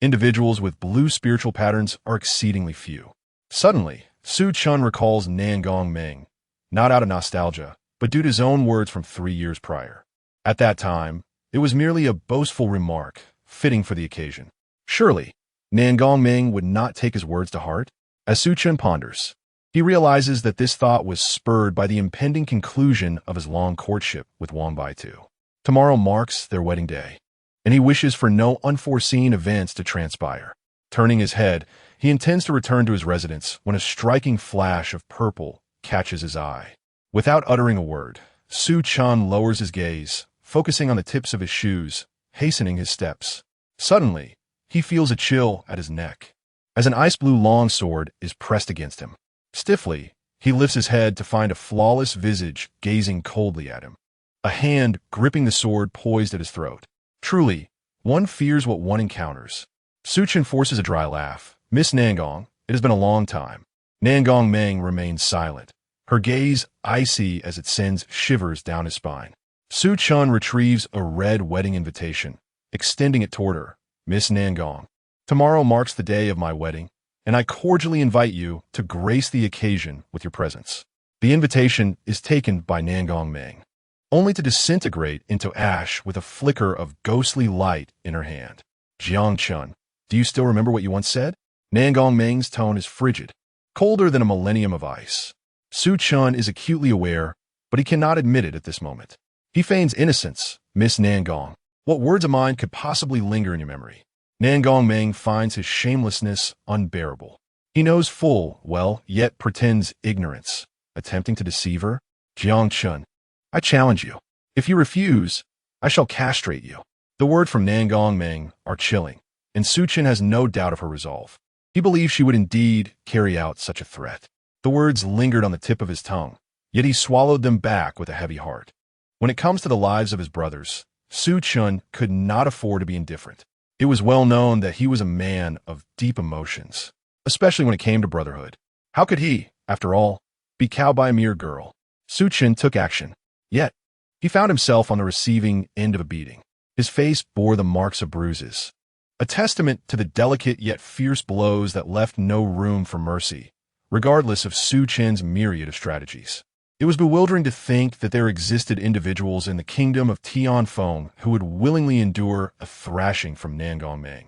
individuals with blue spiritual patterns are exceedingly few. Suddenly, Su Chen recalls Nan Gongmeng, not out of nostalgia, but due to his own words from 3 years prior. At that time, it was merely a boastful remark, fitting for the occasion. Surely, Nan Gongmeng would not take his words to heart? As Su Chen ponders, he realizes that this thought was spurred by the impending conclusion of his long courtship with Wang Baitu. Tomorrow marks their wedding day, and he wishes for no unforeseen events to transpire. Turning his head, he intends to return to his residence when a striking flash of purple catches his eye. Without uttering a word, Su Chen lowers his gaze, focusing on the tips of his shoes, hastening his steps. Suddenly, he feels a chill at his neck, as an ice-blue longsword is pressed against him. Stiffly, he lifts his head to find a flawless visage gazing coldly at him, a hand gripping the sword poised at his throat. Truly, one fears what one encounters. Su Chen forces a dry laugh. Miss Nangong, it has been a long time. Nan Gongmeng remains silent, her gaze icy as it sends shivers down his spine. Su Chen retrieves a red wedding invitation, extending it toward her. Miss Nangong, tomorrow marks the day of my wedding, and I cordially invite you to grace the occasion with your presence. The invitation is taken by Nan Gongmeng, only to disintegrate into ash with a flicker of ghostly light in her hand. Jiang Chun, do you still remember what you once said? Nan Gongmeng's tone is frigid, colder than a millennium of ice. Su Chen is acutely aware, but he cannot admit it at this moment. He feigns innocence. Miss Nangong, what words of mine could possibly linger in your memory? Nan Gongmeng finds his shamelessness unbearable. He knows full well, yet pretends ignorance, attempting to deceive her. Jiang Chun, I challenge you. If you refuse, I shall castrate you. The words from Nan Gongmeng are chilling, and Su Chen has no doubt of her resolve. He believes she would indeed carry out such a threat. The words lingered on the tip of his tongue, yet he swallowed them back with a heavy heart. When it comes to the lives of his brothers, Su Chen could not afford to be indifferent. It was well known that he was a man of deep emotions, especially when it came to brotherhood. How could he, after all, be cowed by a mere girl? Su Chen took action, yet he found himself on the receiving end of a beating. His face bore the marks of bruises, a testament to the delicate yet fierce blows that left no room for mercy, regardless of Su Chen's myriad of strategies. It was bewildering to think that there existed individuals in the kingdom of Tianfeng who would willingly endure a thrashing from Nan Gongmeng,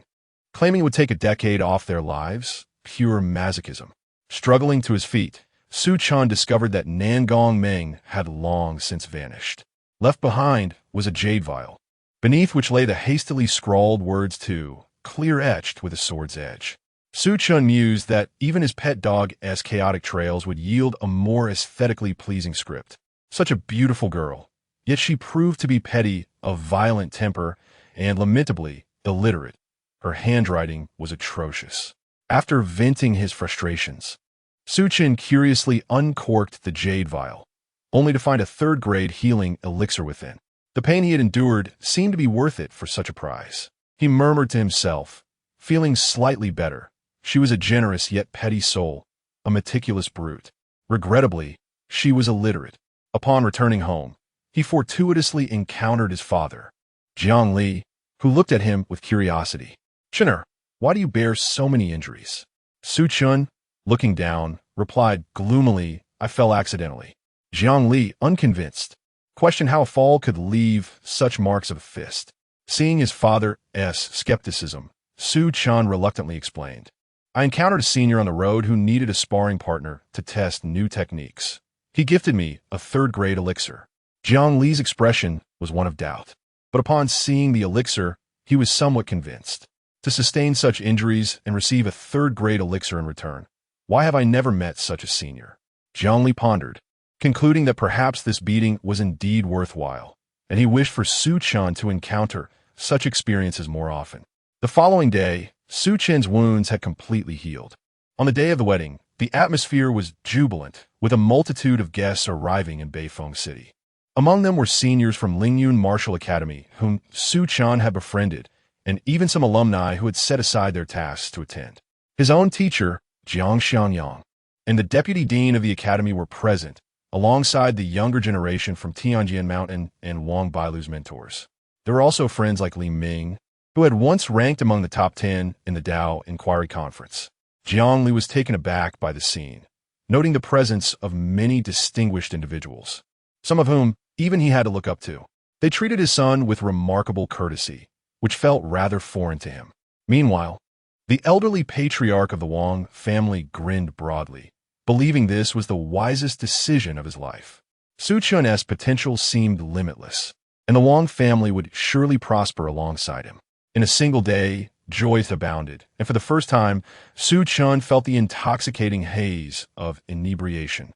claiming it would take a decade off their lives. Pure masochism. Struggling to his feet, Su Chen discovered that Nan Gongmeng had long since vanished. Left behind was a jade vial, beneath which lay the hastily scrawled words to, clear-etched with a sword's edge. Su Chen mused that even his pet dog's chaotic trails would yield a more aesthetically pleasing script. Such a beautiful girl, yet she proved to be petty, of violent temper, and lamentably illiterate. Her handwriting was atrocious. After venting his frustrations, Su Chen curiously uncorked the jade vial, only to find a third-grade healing elixir within. The pain he had endured seemed to be worth it for such a prize. He murmured to himself, feeling slightly better. She was a generous yet petty soul, a meticulous brute. Regrettably, she was illiterate. Upon returning home, he fortuitously encountered his father, Jiang Li, who looked at him with curiosity. "Chener, why do you bear so many injuries?" Su Chen, looking down, replied gloomily, "I fell accidentally." Jiang Li, unconvinced, questioned how a fall could leave such marks of a fist. Seeing his father's skepticism, Su Chen reluctantly explained, "I encountered a senior on the road who needed a sparring partner to test new techniques. He gifted me a third-grade elixir." Jiang Li's expression was one of doubt, but upon seeing the elixir, he was somewhat convinced. To sustain such injuries and receive a third-grade elixir in return, why have I never met such a senior? Jiang Li pondered, concluding that perhaps this beating was indeed worthwhile, and he wished for Su Chen to encounter such experiences more often. The following day, Su Chen's wounds had completely healed. On the day of the wedding, the atmosphere was jubilant, with a multitude of guests arriving in Beifeng City. Among them were seniors from Lingyun Martial Academy, whom Su Chen had befriended, and even some alumni who had set aside their tasks to attend. His own teacher, Jiang Xiangyang, and the deputy dean of the academy were present, alongside the younger generation from Tianjian Mountain and Wang Bailu's mentors. There were also friends like Li Ming, who had once ranked among the top 10 in the Dao Inquiry Conference. Jiang Li was taken aback by the scene, noting the presence of many distinguished individuals, some of whom even he had to look up to. They treated his son with remarkable courtesy, which felt rather foreign to him. Meanwhile, the elderly patriarch of the Wang family grinned broadly, believing this was the wisest decision of his life. Su Chen's potential seemed limitless, and the Wang family would surely prosper alongside him. In a single day, joy abounded, and for the first time, Su Chen felt the intoxicating haze of inebriation.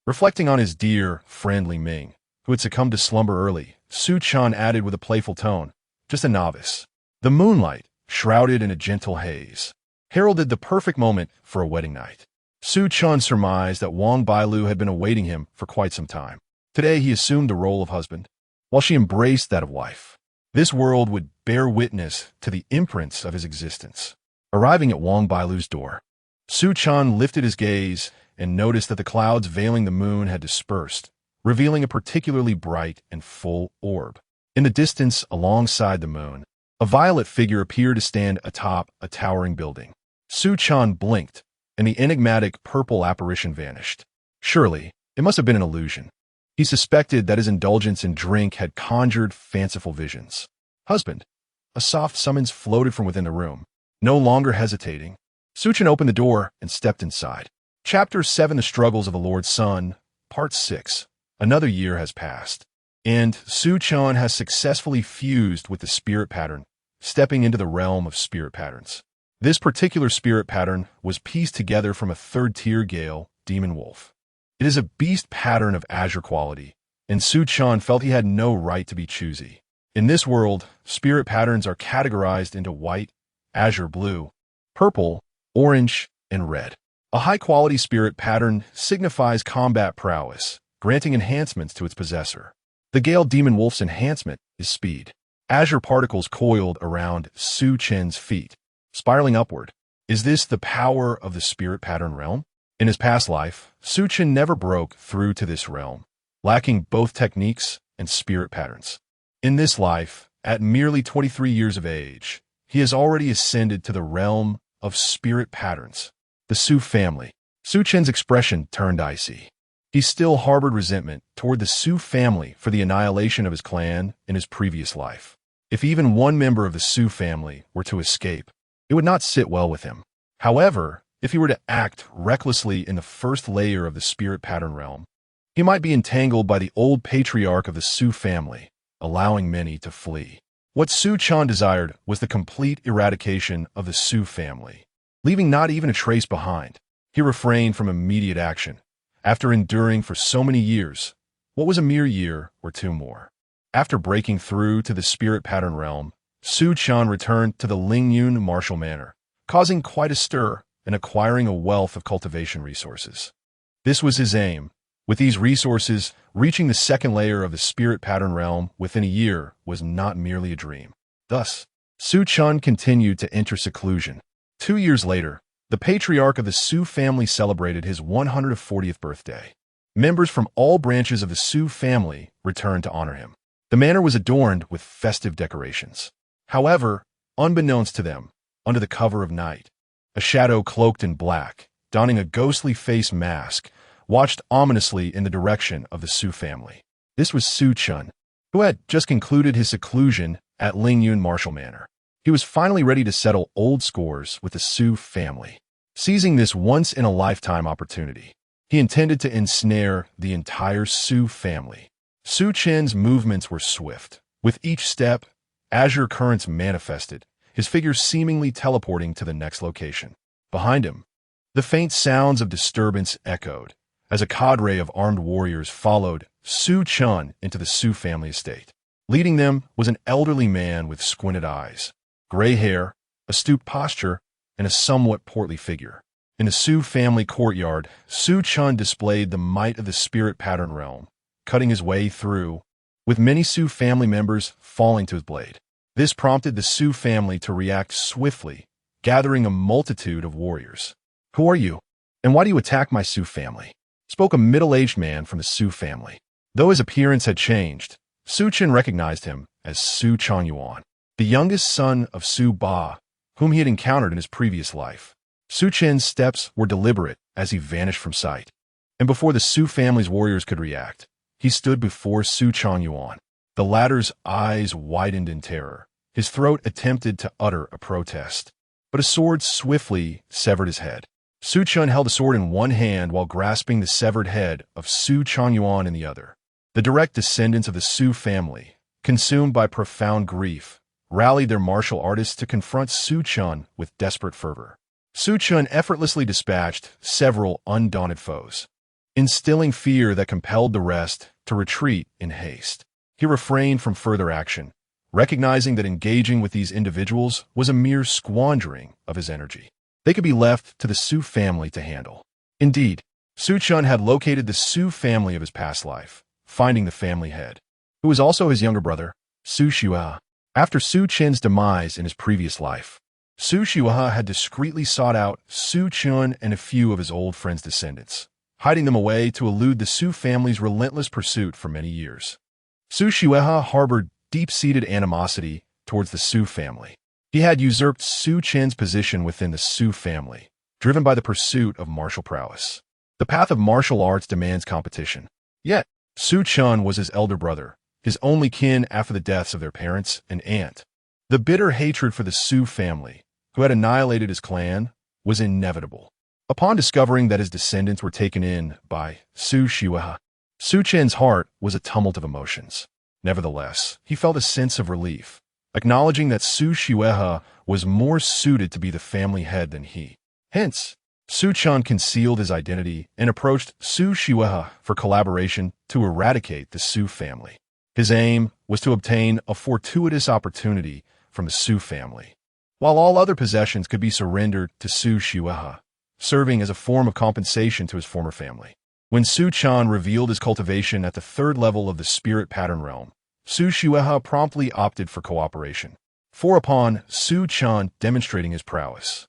Reflecting on his dear, friendly Ming, who had succumbed to slumber early, Su Chen added with a playful tone, "Just a novice." The moonlight, shrouded in a gentle haze, heralded the perfect moment for a wedding night. Su Chen surmised that Wang Bailu had been awaiting him for quite some time. Today he assumed the role of husband, while she embraced that of wife. This world would bear witness to the imprints of his existence. Arriving at Wang Bailu's door, Su Chen lifted his gaze and noticed that the clouds veiling the moon had dispersed, revealing a particularly bright and full orb. In the distance, alongside the moon, a violet figure appeared to stand atop a towering building. Su Chen blinked, and the enigmatic purple apparition vanished. Surely, it must have been an illusion. He suspected that his indulgence in drink had conjured fanciful visions. "Husband," a soft summons floated from within the room. No longer hesitating, Su Chen opened the door and stepped inside. Chapter 7: The Struggles of the Lord's Son, Part 6. Another year has passed, and Su Chen has successfully fused with the spirit pattern, stepping into the realm of spirit patterns. This particular spirit pattern was pieced together from a third-tier Gale, Demon Wolf. It is a beast pattern of azure quality, and Su Chen felt he had no right to be choosy. In this world, spirit patterns are categorized into white, azure blue, purple, orange, and red. A high-quality spirit pattern signifies combat prowess, granting enhancements to its possessor. The Gale Demon Wolf's enhancement is speed. Azure particles coiled around Su Chen's feet, spiraling upward. Is this the power of the spirit pattern realm? In his past life, Su Chen never broke through to this realm, lacking both techniques and spirit patterns. In this life, at merely 23 years of age, he has already ascended to the realm of spirit patterns. The Su family. Su Chen's expression turned icy. He still harbored resentment toward the Su family for the annihilation of his clan in his previous life. If even one member of the Su family were to escape, it would not sit well with him. However, if he were to act recklessly in the first layer of the spirit pattern realm, he might be entangled by the old patriarch of the Su family, allowing many to flee. What Su Chen desired was the complete eradication of the Su family, leaving not even a trace behind. He refrained from immediate action, after enduring for so many years, what was a mere year or two more. After breaking through to the spirit pattern realm, Su Chen returned to the Lingyun Martial Manor, causing quite a stir and acquiring a wealth of cultivation resources. This was his aim. With these resources, reaching the second layer of the spirit pattern realm within a year was not merely a dream. Thus, Su Chen continued to enter seclusion. 2 years later, the patriarch of the Su family celebrated his 140th birthday. Members from all branches of the Su family returned to honor him. The manor was adorned with festive decorations. However, unbeknownst to them, under the cover of night, a shadow cloaked in black, donning a ghostly face mask, watched ominously in the direction of the Su family. This was Su Chen, who had just concluded his seclusion at Lingyun Martial Manor. He was finally ready to settle old scores with the Su family. Seizing this once-in-a-lifetime opportunity, he intended to ensnare the entire Su family. Su Chen's movements were swift. With each step, azure currents manifested, his figure seemingly teleporting to the next location. Behind him, the faint sounds of disturbance echoed, as a cadre of armed warriors followed Su Chen into the Su family estate. Leading them was an elderly man with squinted eyes, gray hair, a stooped posture, and a somewhat portly figure. In the Su family courtyard, Su Chen displayed the might of the spirit pattern realm, cutting his way through with many Su family members falling to his blade. This prompted the Su family to react swiftly, gathering a multitude of warriors. "Who are you? And why do you attack my Su family?" spoke a middle-aged man from the Su family. Though his appearance had changed, Su Chen recognized him as Su Chenyuan, the youngest son of Su Ba, whom he had encountered in his previous life. Su Chen's steps were deliberate as he vanished from sight, and before the Su family's warriors could react, he stood before Su Chenyuan. The latter's eyes widened in terror. His throat attempted to utter a protest, but a sword swiftly severed his head. Su Chen held the sword in one hand while grasping the severed head of Su Chenyuan in the other. The direct descendants of the Su family, consumed by profound grief, rallied their martial artists to confront Su Chen with desperate fervor. Su Chen effortlessly dispatched several undaunted foes, instilling fear that compelled the rest to retreat in haste. He refrained from further action, recognizing that engaging with these individuals was a mere squandering of his energy. They could be left to the Su family to handle. Indeed, Su Chen had located the Su family of his past life, finding the family head, who was also his younger brother, Su Shihua. After Su Chen's demise in his previous life, Su Shihua had discreetly sought out Su Chen and a few of his old friends' descendants, hiding them away to elude the Su family's relentless pursuit for many years. Su Shihua harbored deep-seated animosity towards the Su family. He had usurped Su Chen's position within the Su family, driven by the pursuit of martial prowess. The path of martial arts demands competition. Yet, Su Chen was his elder brother, his only kin after the deaths of their parents and aunt. The bitter hatred for the Su family, who had annihilated his clan, was inevitable. Upon discovering that his descendants were taken in by Su Shihua, Su Chen's heart was a tumult of emotions. Nevertheless, he felt a sense of relief, acknowledging that Su Shihua was more suited to be the family head than he. Hence, Su Chen concealed his identity and approached Su Shihua for collaboration to eradicate the Su family. His aim was to obtain a fortuitous opportunity from the Su family, while all other possessions could be surrendered to Su Shihua, serving as a form of compensation to his former family. When Su Chen revealed his cultivation at the third level of the spirit pattern realm, Su Shihua promptly opted for cooperation. For upon Su Chen demonstrating his prowess,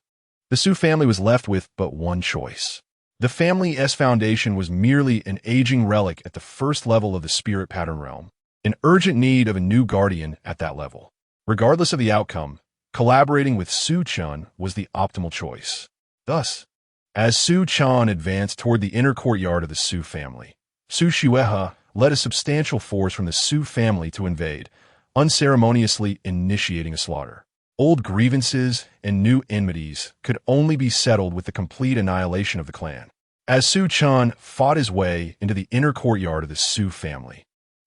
the Su family was left with but one choice. The family's foundation was merely an aging relic at the first level of the spirit pattern realm, in urgent need of a new guardian at that level. Regardless of the outcome, collaborating with Su Chen was the optimal choice. Thus, as Su Chen advanced toward the inner courtyard of the Su family, Su Shihua led a substantial force from the Su family to invade, unceremoniously initiating a slaughter. Old grievances and new enmities could only be settled with the complete annihilation of the clan. As Su Chen fought his way into the inner courtyard of the Su family,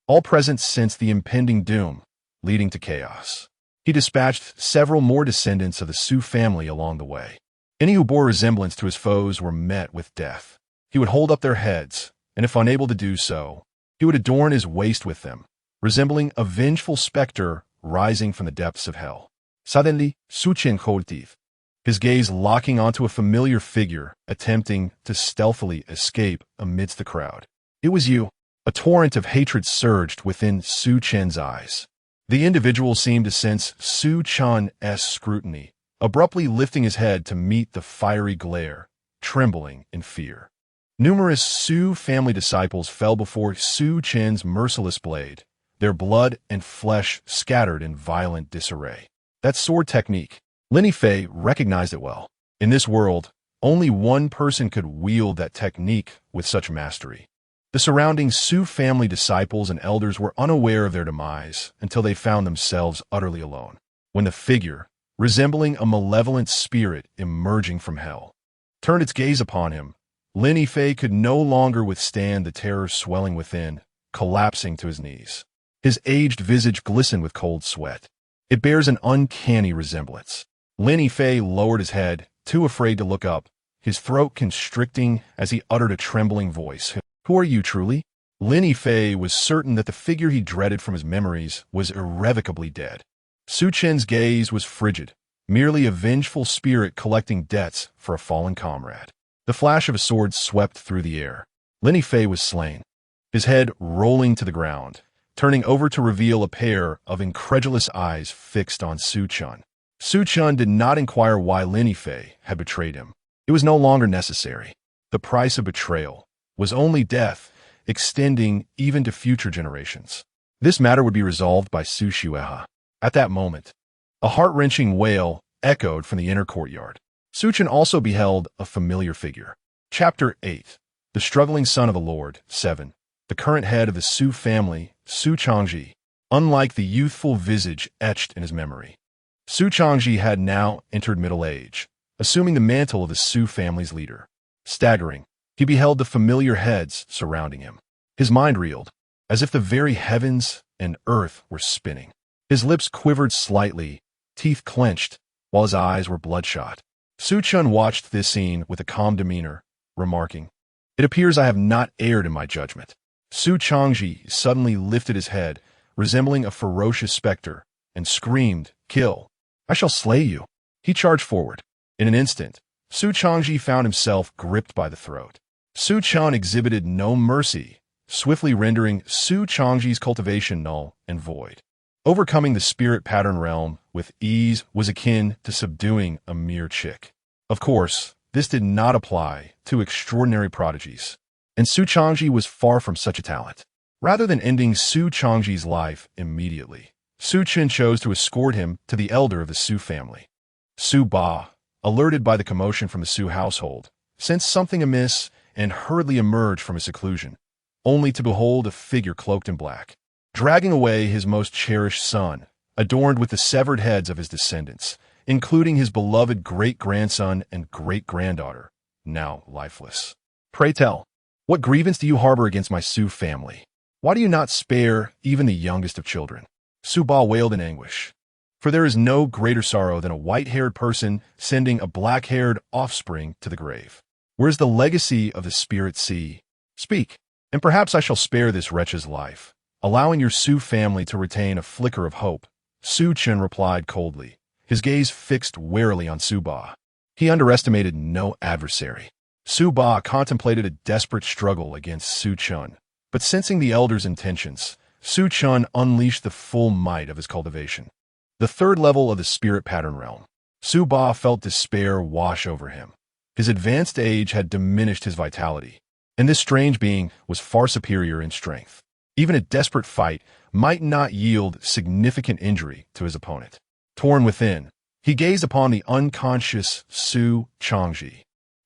all present sensed the impending doom, leading to chaos. He dispatched several more descendants of the Su family along the way. Any who bore resemblance to his foes were met with death. He would hold up their heads, and if unable to do so, he would adorn his waist with them, resembling a vengeful specter rising from the depths of hell. Suddenly, Su Chen cultive, his gaze locking onto a familiar figure attempting to stealthily escape amidst the crowd. It was you. A torrent of hatred surged within Su Chen's eyes. The individual seemed to sense Su Chen's scrutiny, abruptly lifting his head to meet the fiery glare, trembling in fear. Numerous Su family disciples fell before Su Chen's merciless blade, their blood and flesh scattered in violent disarray. That sword technique, Lin Fei recognized it well. In this world, only one person could wield that technique with such mastery. The surrounding Su family disciples and elders were unaware of their demise until they found themselves utterly alone, when the figure, resembling a malevolent spirit emerging from hell, turned its gaze upon him. Lin Fei could no longer withstand the terror swelling within, collapsing to his knees. His aged visage glistened with cold sweat. It bears an uncanny resemblance. Lin Fei lowered his head, too afraid to look up, his throat constricting as he uttered a trembling voice. "Who are you truly?" Lin Fei was certain that the figure he dreaded from his memories was irrevocably dead. Su Chen's gaze was frigid, merely a vengeful spirit collecting debts for a fallen comrade. The flash of a sword swept through the air. Lin Fei was slain, his head rolling to the ground, turning over to reveal a pair of incredulous eyes fixed on Su Chen. Su Chen did not inquire why Lin Fei had betrayed him. It was no longer necessary. The price of betrayal was only death, extending even to future generations. This matter would be resolved by Su Xueha. At that moment, a heart-wrenching wail echoed from the inner courtyard. Su Chen also beheld a familiar figure. Chapter 8. The struggling son of the Lord. 7. The current head of the Su family, Su Changji. Unlike the youthful visage etched in his memory, Su Changji had now entered middle age, assuming the mantle of the Su family's leader. Staggering, he beheld the familiar heads surrounding him. His mind reeled, as if the very heavens and earth were spinning. His lips quivered slightly, teeth clenched, while his eyes were bloodshot. Su Chen watched this scene with a calm demeanor, remarking, "It appears I have not erred in my judgment." Su Changji suddenly lifted his head, resembling a ferocious specter, and screamed, "Kill! I shall slay you!" He charged forward. In an instant, Su Changji found himself gripped by the throat. Su Chen exhibited no mercy, swiftly rendering Su Changji's cultivation null and void. Overcoming the spirit pattern realm with ease was akin to subduing a mere chick. Of course, this did not apply to extraordinary prodigies, and Su Changji was far from such a talent. Rather than ending Su Changji's life immediately, Su Chen chose to escort him to the elder of the Su family. Su Ba, alerted by the commotion from the Su household, sensed something amiss and hurriedly emerged from his seclusion, only to behold a figure cloaked in black, dragging away his most cherished son, adorned with the severed heads of his descendants, including his beloved great-grandson and great-granddaughter, now lifeless. "Pray tell, what grievance do you harbor against my Su family? Why do you not spare even the youngest of children?" Su Ba wailed in anguish. For there is no greater sorrow than a white-haired person sending a black-haired offspring to the grave. Where is the legacy of the spirit sea? Speak, and perhaps I shall spare this wretch's life, allowing your Su family to retain a flicker of hope. Su Chen replied coldly, his gaze fixed warily on Su Ba. He underestimated no adversary. Su Ba contemplated a desperate struggle against Su Chen, but sensing the elder's intentions, Su Chen unleashed the full might of his cultivation. The third level of the spirit pattern realm. Su Ba felt despair wash over him. His advanced age had diminished his vitality, and this strange being was far superior in strength. Even a desperate fight might not yield significant injury to his opponent. Torn within, he gazed upon the unconscious Su Changji,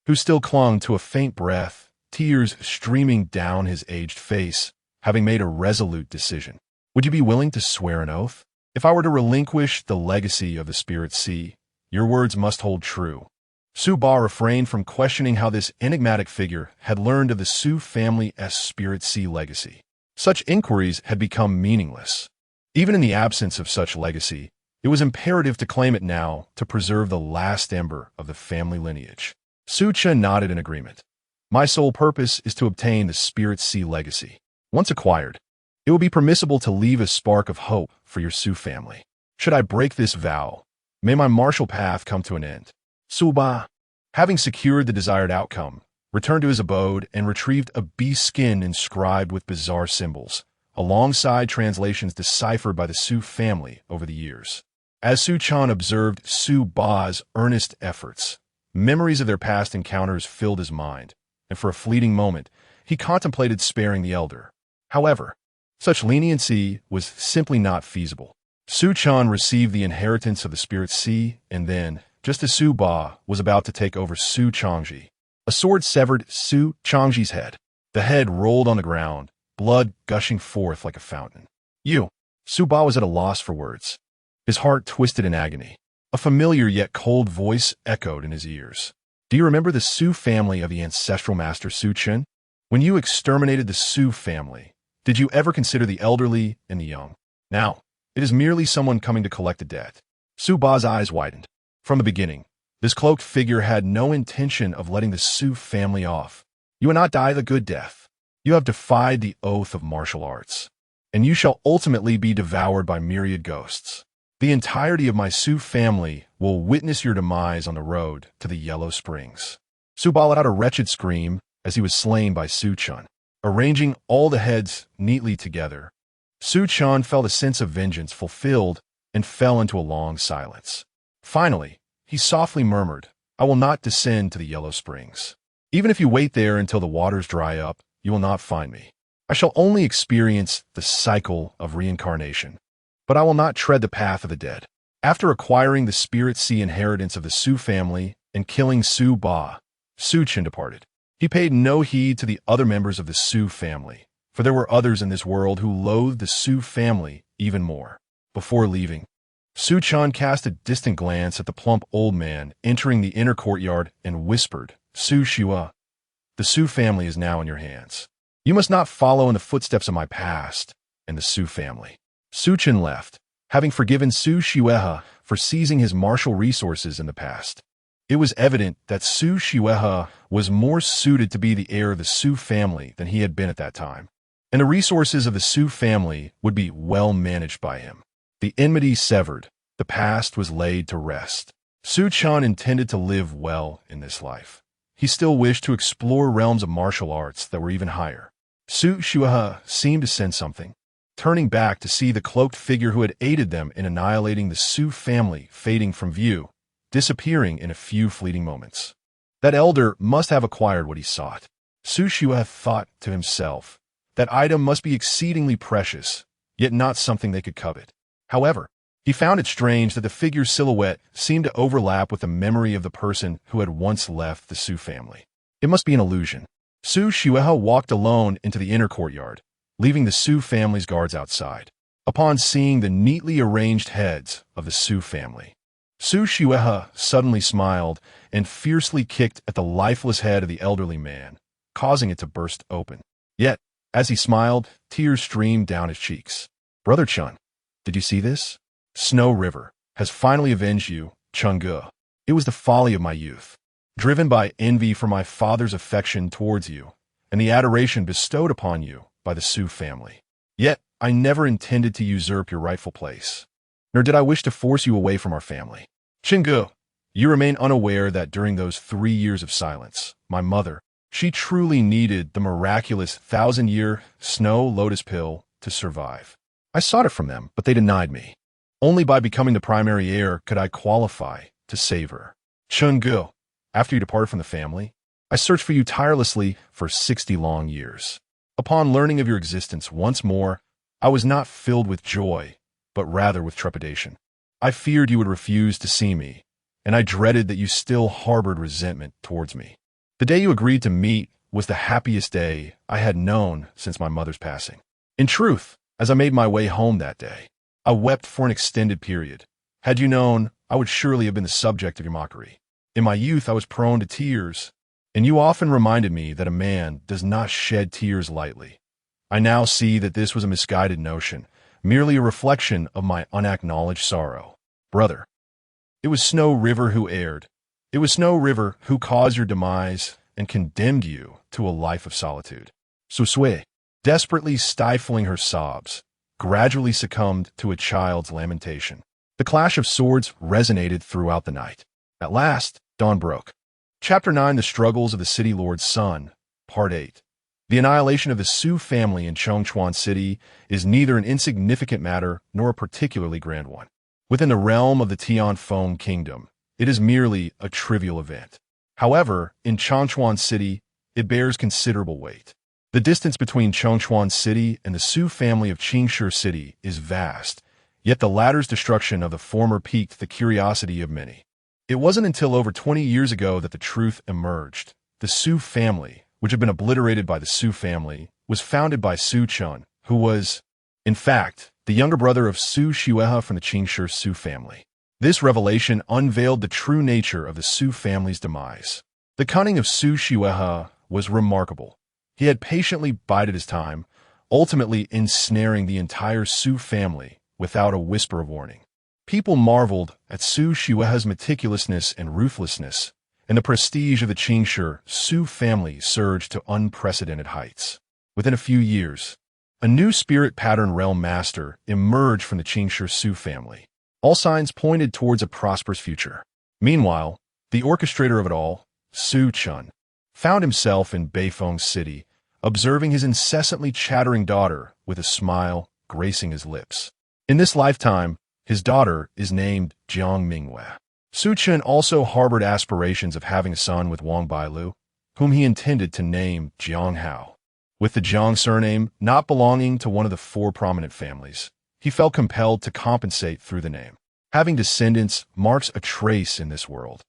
who still clung to a faint breath, tears streaming down his aged face, having made a resolute decision. "Would you be willing to swear an oath? If I were to relinquish the legacy of the spirit sea, your words must hold true." Su Ba refrained from questioning how this enigmatic figure had learned of the Su family's spirit sea legacy. Such inquiries had become meaningless. Even in the absence of such legacy, it was imperative to claim it now to preserve the last ember of the family lineage. Su Chen nodded in agreement. "My sole purpose is to obtain the spirit sea legacy. Once acquired, it will be permissible to leave a spark of hope for your Su family. Should I break this vow, may my martial path come to an end." Su Ba, having secured the desired outcome, returned to his abode and retrieved a beast skin inscribed with bizarre symbols, alongside translations deciphered by the Su family over the years. As Su Chen observed Su Ba's earnest efforts, memories of their past encounters filled his mind, and for a fleeting moment, he contemplated sparing the elder. However, such leniency was simply not feasible. Su Chen received the inheritance of the spirit sea, and then, just as Su Ba was about to take over Su Changji, a sword severed Su Changji's head. The head rolled on the ground, blood gushing forth like a fountain. "You!" Su Ba was at a loss for words. His heart twisted in agony. A familiar yet cold voice echoed in his ears. "Do you remember the Su family of the ancestral master Su Chen? When you exterminated the Su family, did you ever consider the elderly and the young? Now, it is merely someone coming to collect a debt." Su Ba's eyes widened. From the beginning, this cloaked figure had no intention of letting the Su family off. "You will not die the good death. You have defied the oath of martial arts, and you shall ultimately be devoured by myriad ghosts. The entirety of my Su family will witness your demise on the road to the Yellow Springs." Su Ba let out a wretched scream as he was slain by Su Chen. Arranging all the heads neatly together, Su Chen felt a sense of vengeance fulfilled and fell into a long silence. Finally, he softly murmured, "I will not descend to the Yellow Springs. Even if you wait there until the waters dry up, you will not find me. I shall only experience the cycle of reincarnation, but I will not tread the path of the dead." After acquiring the Spirit Sea inheritance of the Su family and killing Su Ba, Su Chen departed. He paid no heed to the other members of the Su family, for there were others in this world who loathed the Su family even more. Before leaving, Su Chen cast a distant glance at the plump old man entering the inner courtyard and whispered, "Su Shua, the Su family is now in your hands. You must not follow in the footsteps of my past and the Su family." Su Chen left, having forgiven Su Shua for seizing his martial resources in the past. It was evident that Su Shua was more suited to be the heir of the Su family than he had been at that time, and the resources of the Su family would be well managed by him. The enmity severed, the past was laid to rest. Su Chen intended to live well in this life. He still wished to explore realms of martial arts that were even higher. Su Shua seemed to sense something, turning back to see the cloaked figure who had aided them in annihilating the Su family fading from view, disappearing in a few fleeting moments. That elder must have acquired what he sought. Su Shua thought to himself, that item must be exceedingly precious, yet not something they could covet. However, he found it strange that the figure's silhouette seemed to overlap with the memory of the person who had once left the Su family. It must be an illusion. Su Shua walked alone into the inner courtyard, leaving the Su family's guards outside. Upon seeing the neatly arranged heads of the Su family, Su Shua suddenly smiled and fiercely kicked at the lifeless head of the elderly man, causing it to burst open. Yet, as he smiled, tears streamed down his cheeks. "Brother Chun, did you see this? Snow River has finally avenged you, Chungu. It was the folly of my youth, driven by envy for my father's affection towards you, and the adoration bestowed upon you by the Su family. Yet, I never intended to usurp your rightful place, nor did I wish to force you away from our family. Chungu, you remain unaware that during those 3 years of silence, my mother, she truly needed the miraculous 1,000-year snow lotus pill to survive. I sought it from them, but they denied me. Only by becoming the primary heir could I qualify to save her. Chungu, after you departed from the family, I searched for you tirelessly for 60 long years. Upon learning of your existence once more, I was not filled with joy, but rather with trepidation. I feared you would refuse to see me, and I dreaded that you still harbored resentment towards me. The day you agreed to meet was the happiest day I had known since my mother's passing. In truth, as I made my way home that day, I wept for an extended period. Had you known, I would surely have been the subject of your mockery. In my youth, I was prone to tears, and you often reminded me that a man does not shed tears lightly. I now see that this was a misguided notion, merely a reflection of my unacknowledged sorrow. Brother, it was Snow River who erred. It was Snow River who caused your demise and condemned you to a life of solitude. Su Sui, desperately stifling her sobs, gradually succumbed to a child's lamentation. The clash of swords resonated throughout the night. At last, dawn broke. Chapter 9, The Struggles of the City Lord's Son, Part 8. The annihilation of the Su family in Chongchuan City is neither an insignificant matter nor a particularly grand one. Within the realm of the Tianfeng Kingdom, it is merely a trivial event. However, in Chongchuan City, it bears considerable weight. The distance between Chongchuan City and the Su family of Qingshi City is vast, yet the latter's destruction of the former piqued the curiosity of many. It wasn't until over 20 years ago that the truth emerged. The Su family, which had been obliterated by the Su family, was founded by Su Chen, who was, in fact, the younger brother of Su Shua from the Qingshi Su family. This revelation unveiled the true nature of the Su family's demise. The cunning of Su Shua was remarkable. He had patiently bided his time, ultimately ensnaring the entire Su family without a whisper of warning. People marveled at Su Shua's meticulousness and ruthlessness, and the prestige of the Qingshi Su family surged to unprecedented heights. Within a few years, a new spirit pattern realm master emerged from the Qingshi Su family. All signs pointed towards a prosperous future. Meanwhile, the orchestrator of it all, Su Chen, found himself in Beifeng City, observing his incessantly chattering daughter with a smile gracing his lips. In this lifetime, his daughter is named Jiang Mingyue. Su Chen also harbored aspirations of having a son with Wang Bailu, whom he intended to name Jiang Hao. With the Jiang surname not belonging to one of the four prominent families, he felt compelled to compensate through the name. Having descendants marks a trace in this world.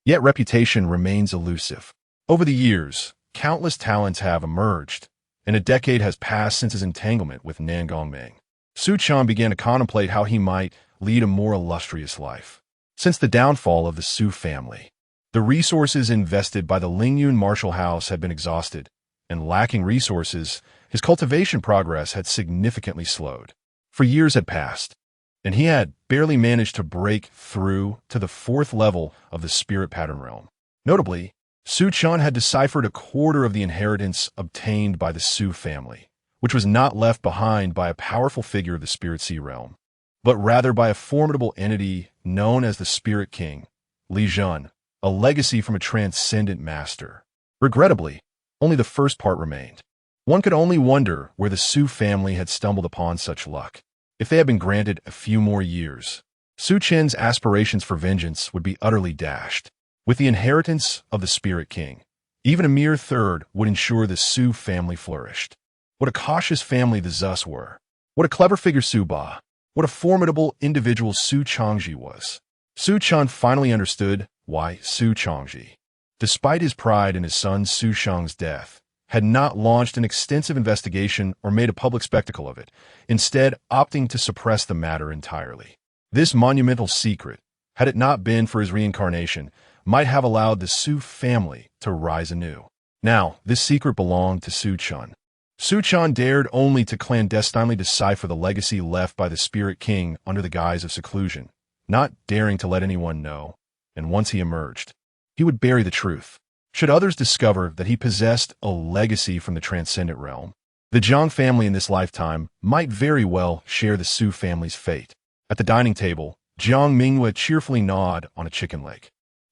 Yet reputation remains elusive. Over the years, countless talents have emerged, and a decade has passed since his entanglement with Nan Gongming. Su Chen began to contemplate how he might lead a more illustrious life. Since the downfall of the Su family, the resources invested by the Lingyun martial house had been exhausted, and lacking resources, his cultivation progress had significantly slowed. For years had passed, and he had barely managed to break through to the fourth level of the spirit pattern realm. Notably, Su Chen had deciphered a quarter of the inheritance obtained by the Su family, which was not left behind by a powerful figure of the spirit sea realm, but rather by a formidable entity known as the Spirit King, Li Jun, a legacy from a transcendent master. Regrettably, only the first part remained. One could only wonder where the Su family had stumbled upon such luck. If they had been granted a few more years, Su Chen's aspirations for vengeance would be utterly dashed. With the inheritance of the Spirit King, even a mere third would ensure the Su family flourished. What a cautious family the Zus were. What a clever figure Su Ba. What a formidable individual Su Changji was. Su Chen finally understood why Su Changji, despite his pride in his son Su Sheng's death, had not launched an extensive investigation or made a public spectacle of it, instead opting to suppress the matter entirely. This monumental secret, had it not been for his reincarnation, might have allowed the Su family to rise anew. Now, this secret belonged to Su Chen. Su Chen dared only to clandestinely decipher the legacy left by the Spirit King under the guise of seclusion, not daring to let anyone know, and once he emerged, he would bury the truth. Should others discover that he possessed a legacy from the transcendent realm, the Jiang family in this lifetime might very well share the Su family's fate. At the dining table, Jiang Mingyue cheerfully gnawed on a chicken leg.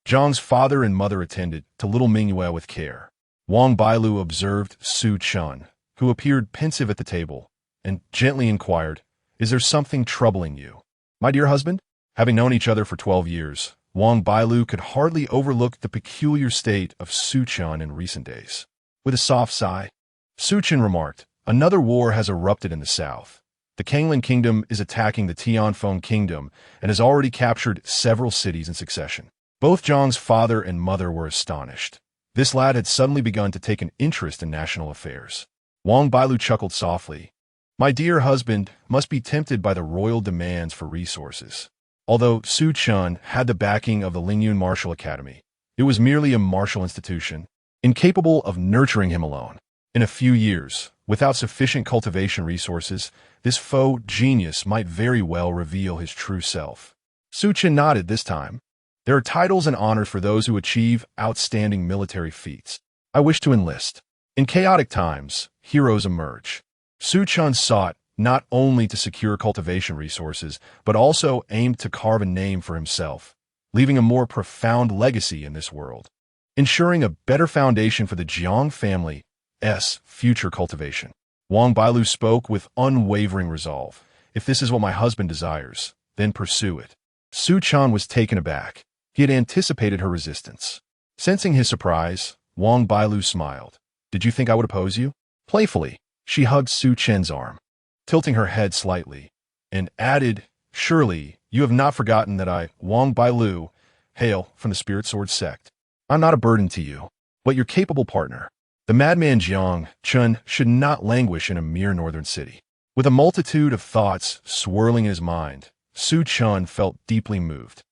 Jiang's father and mother attended to little Mingyue with care. Wang Bailu observed Su Chen, who appeared pensive at the table, and gently inquired, "Is there something troubling you, my dear husband?" Having known each other for 12 years, Wang Bailu could hardly overlook the peculiar state of Su Chen in recent days. With a soft sigh, Su Chen remarked, "Another war has erupted in the south. The Kanglin kingdom is attacking the Tianfeng kingdom and has already captured several cities in succession." Both Zhang's father and mother were astonished. This lad had suddenly begun to take an interest in national affairs. Wang Bailu chuckled softly. "My dear husband must be tempted by the royal demands for resources." Although Su Chen had the backing of the Lingyun Martial Academy, it was merely a martial institution, incapable of nurturing him alone. In a few years, without sufficient cultivation resources, this faux genius might very well reveal his true self. Su Chen nodded this time. "There are titles and honors for those who achieve outstanding military feats. I wish to enlist." In chaotic times, heroes emerge. Su Chen sought not only to secure cultivation resources, but also aimed to carve a name for himself, leaving a more profound legacy in this world, ensuring a better foundation for the Jiang family's future cultivation. Wang Bailu spoke with unwavering resolve. "If this is what my husband desires, then pursue it." Su Chen was taken aback. He had anticipated her resistance. Sensing his surprise, Wang Bailu smiled. "Did you think I would oppose you?" Playfully, she hugged Su Chen's arm, tilting her head slightly, and added, "Surely, you have not forgotten that I, Wang Bailu, hail from the Spirit Sword sect. I'm not a burden to you, but your capable partner." The madman Jiang Chen should not languish in a mere northern city. With a multitude of thoughts swirling in his mind, Su Chen felt deeply moved.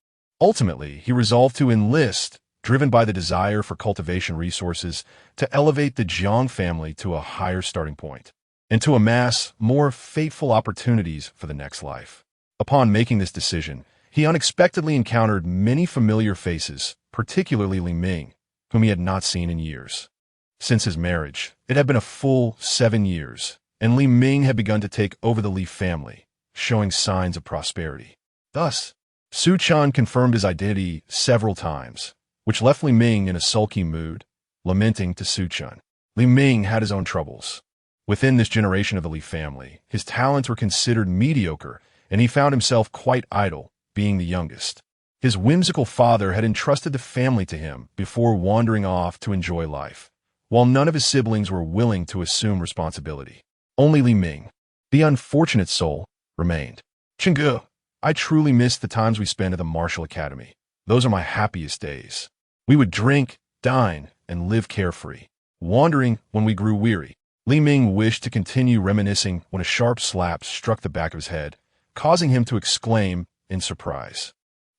Ultimately, he resolved to enlist, driven by the desire for cultivation resources, to elevate the Jiang family to a higher starting point, and to amass more fateful opportunities for the next life. Upon making this decision, he unexpectedly encountered many familiar faces, particularly Li Ming, whom he had not seen in years. Since his marriage, it had been a full 7 years, and Li Ming had begun to take over the Li family, showing signs of prosperity. Thus, Su Chen confirmed his identity several times, which left Li Ming in a sulky mood, lamenting to Su Chen. Li Ming had his own troubles. Within this generation of the Li family, his talents were considered mediocre, and he found himself quite idle, being the youngest. His whimsical father had entrusted the family to him before wandering off to enjoy life, while none of his siblings were willing to assume responsibility. Only Li Ming, the unfortunate soul, remained. Chengge, I truly miss the times we spent at the martial academy. Those are my happiest days. We would drink, dine, and live carefree, wandering when we grew weary. Li Ming wished to continue reminiscing when a sharp slap struck the back of his head, causing him to exclaim in surprise.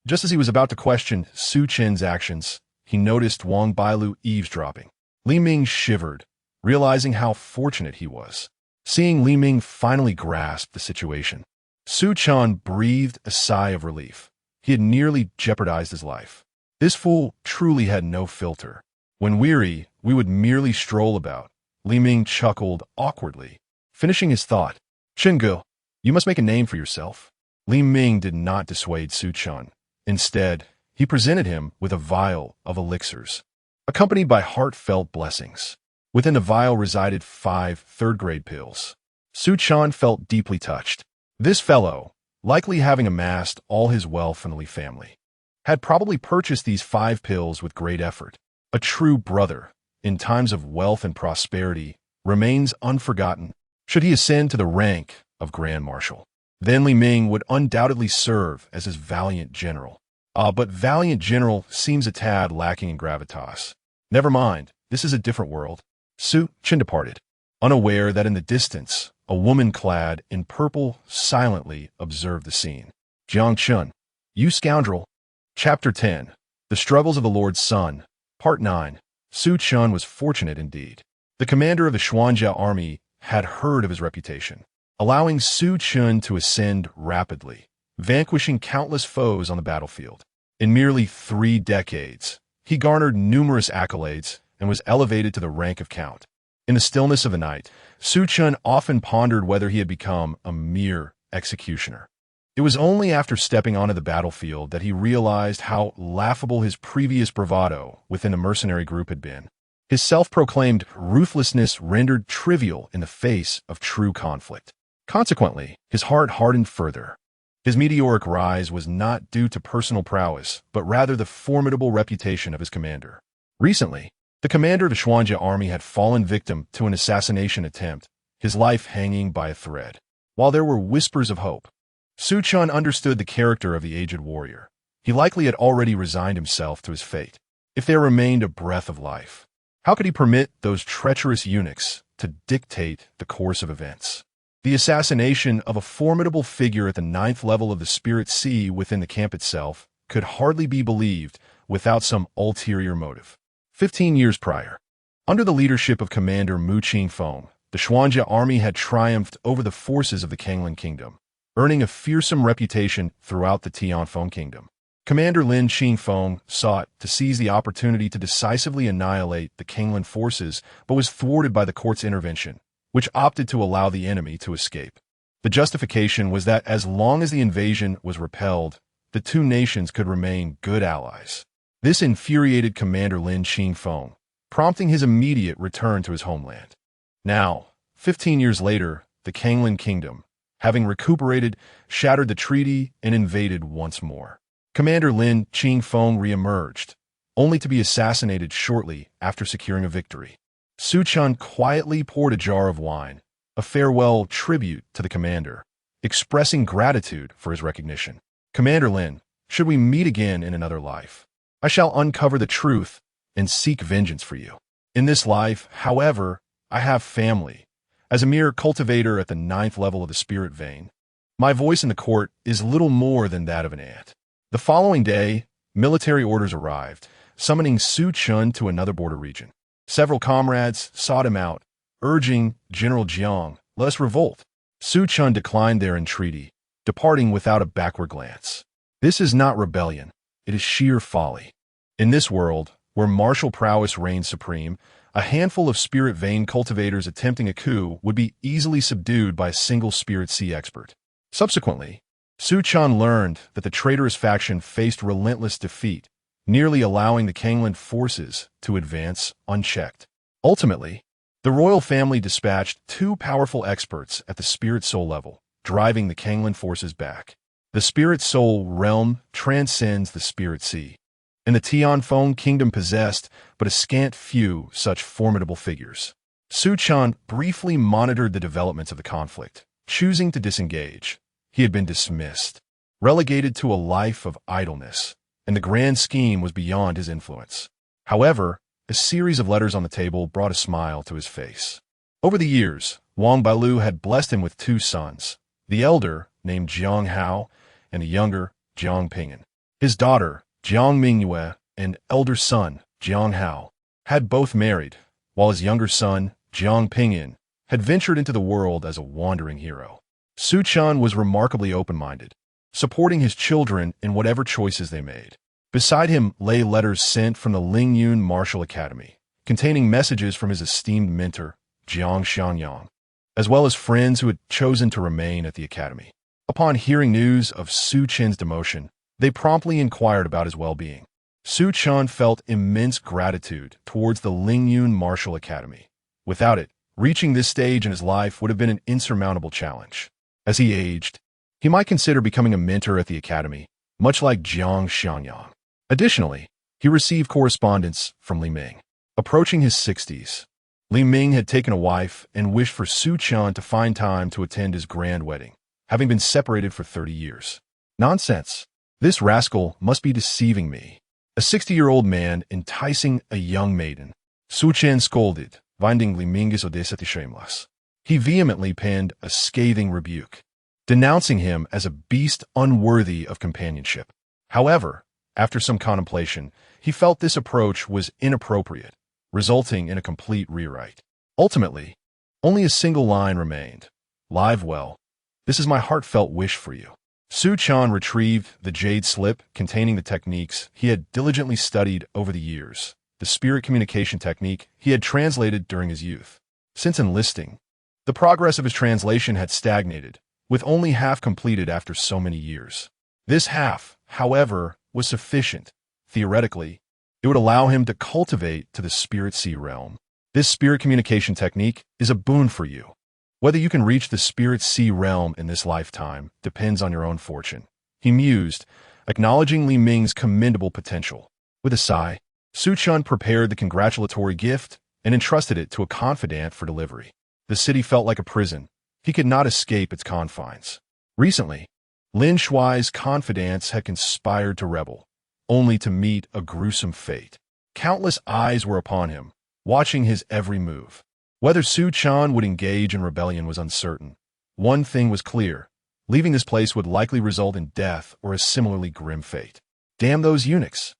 Just as he was about to question Su Chen's actions, he noticed Wang Bailu eavesdropping. Li Ming shivered, realizing how fortunate he was. Seeing Li Ming finally grasp the situation, Su Chen breathed a sigh of relief. He had nearly jeopardized his life. This fool truly had no filter. When weary, we would merely stroll about. Li Ming chuckled awkwardly, finishing his thought. Chengge, you must make a name for yourself. Li Ming did not dissuade Su Chen. Instead, he presented him with a vial of elixirs, accompanied by heartfelt blessings. Within the vial resided 5 third-grade pills. Su Chen felt deeply touched. This fellow, likely having amassed all his wealth from the Li family, had probably purchased these 5 pills with great effort. A true brother, in times of wealth and prosperity, remains unforgotten. Should he ascend to the rank of Grand Marshal, then Li Ming would undoubtedly serve as his valiant general. But valiant general seems a tad lacking in gravitas. Never mind, this is a different world. Su Chen departed, unaware that in the distance, a woman clad in purple silently observed the scene. Jiang Chun, you scoundrel. Chapter 10. The Struggles of the Lord's Son. Part 9. Su Chen was fortunate indeed. The commander of the Xuanjia army had heard of his reputation, allowing Su Chen to ascend rapidly, vanquishing countless foes on the battlefield. In merely 3 decades, he garnered numerous accolades and was elevated to the rank of count. In the stillness of the night, Su Chen often pondered whether he had become a mere executioner. It was only after stepping onto the battlefield that he realized how laughable his previous bravado within the mercenary group had been. His self-proclaimed ruthlessness rendered trivial in the face of true conflict. Consequently, his heart hardened further. His meteoric rise was not due to personal prowess, but rather the formidable reputation of his commander. Recently, the commander of the Xuanjia army had fallen victim to an assassination attempt, his life hanging by a thread. While there were whispers of hope, Su Chen understood the character of the aged warrior. He likely had already resigned himself to his fate. If there remained a breath of life, how could he permit those treacherous eunuchs to dictate the course of events? The assassination of a formidable figure at the 9th level of the Spirit Sea within the camp itself could hardly be believed without some ulterior motive. 15 years prior, under the leadership of Commander Mu Qingfeng, the Xuanjia army had triumphed over the forces of the Kanglan Kingdom, earning a fearsome reputation throughout the Tianfeng Kingdom. Commander Lin Qingfeng sought to seize the opportunity to decisively annihilate the Kanglan forces, but was thwarted by the court's intervention, which opted to allow the enemy to escape. The justification was that as long as the invasion was repelled, the 2 nations could remain good allies. This infuriated Commander Lin Qingfeng, prompting his immediate return to his homeland. Now, 15 years later, the Kanglan Kingdom, having recuperated, shattered the treaty and invaded once more. Commander Lin Qingfeng re-emerged, only to be assassinated shortly after securing a victory. Su Chen quietly poured a jar of wine, a farewell tribute to the commander, expressing gratitude for his recognition. Commander Lin, should we meet again in another life, I shall uncover the truth and seek vengeance for you. In this life, however, I have family. As a mere cultivator at the 9th level of the spirit vein, my voice in the court is little more than that of an ant. The following day, military orders arrived, summoning Su Chen to another border region. Several comrades sought him out, urging General Jiang, let us revolt. Su Chen declined their entreaty, departing without a backward glance. This is not rebellion, it is sheer folly. In this world, where martial prowess reigns supreme, a handful of spirit vein cultivators attempting a coup would be easily subdued by a single spirit sea expert. Subsequently, Su Chen learned that the traitorous faction faced relentless defeat, nearly allowing the Kanglan forces to advance unchecked. Ultimately, The royal family dispatched two powerful experts at the spirit-soul level, driving the Kanglan forces back. The spirit-soul realm transcends the spirit sea, and the Tianfeng kingdom possessed but a scant few such formidable figures. Su Chen briefly monitored the developments of the conflict, choosing to disengage. He had been dismissed, relegated to a life of idleness, and the grand scheme was beyond his influence. However, a series of letters on the table brought a smile to his face. Over the years, Wang Bailu had blessed him with two sons, the elder, named Jiang Hao, and the younger, Jiang Pingyuan. His daughter, Jiang Mingyue, and elder son, Jiang Hao, had both married, while his younger son, Jiang Pingyuan, had ventured into the world as a wandering hero. Su Chen was remarkably open-minded, supporting his children in whatever choices they made. Beside him lay letters sent from the Lingyun Martial Academy, containing messages from his esteemed mentor, Jiang Xianyang, as well as friends who had chosen to remain at the academy. Upon hearing news of Su Chen's demotion, they promptly inquired about his well-being. Su Chen felt immense gratitude towards the Lingyun Martial Academy. Without it, reaching this stage in his life would have been an insurmountable challenge. As he aged, he might consider becoming a mentor at the academy, much like Jiang Xianyang. Additionally, he received correspondence from Li Ming. Approaching his 60s, Li Ming had taken a wife and wished for Su Chen to find time to attend his grand wedding, having been separated for 30 years. Nonsense. This rascal must be deceiving me. A 60-year-old man enticing a young maiden. Su Chen scolded, finding Li Ming audacity shameless. He vehemently penned a scathing rebuke, denouncing him as a beast unworthy of companionship. However, after some contemplation, he felt this approach was inappropriate, resulting in a complete rewrite. Ultimately, only a single line remained. Live well. This is my heartfelt wish for you. Su Chen retrieved the jade slip containing the techniques he had diligently studied over the years, the spirit communication technique he had translated during his youth. Since enlisting, the progress of his translation had stagnated, with only half completed after so many years. This half, however, was sufficient. Theoretically, it would allow him to cultivate to the spirit sea realm. This spirit communication technique is a boon for you. Whether you can reach the spirit sea realm in this lifetime depends on your own fortune. He mused, acknowledging Li Ming's commendable potential. With a sigh, Su Chen prepared the congratulatory gift and entrusted it to a confidant for delivery. The city felt like a prison. He could not escape its confines. Recently, Lin Shuai's confidants had conspired to rebel, only to meet a gruesome fate. Countless eyes were upon him, watching his every move. Whether Su Chen would engage in rebellion was uncertain. One thing was clear: leaving this place would likely result in death or a similarly grim fate. Damn those eunuchs!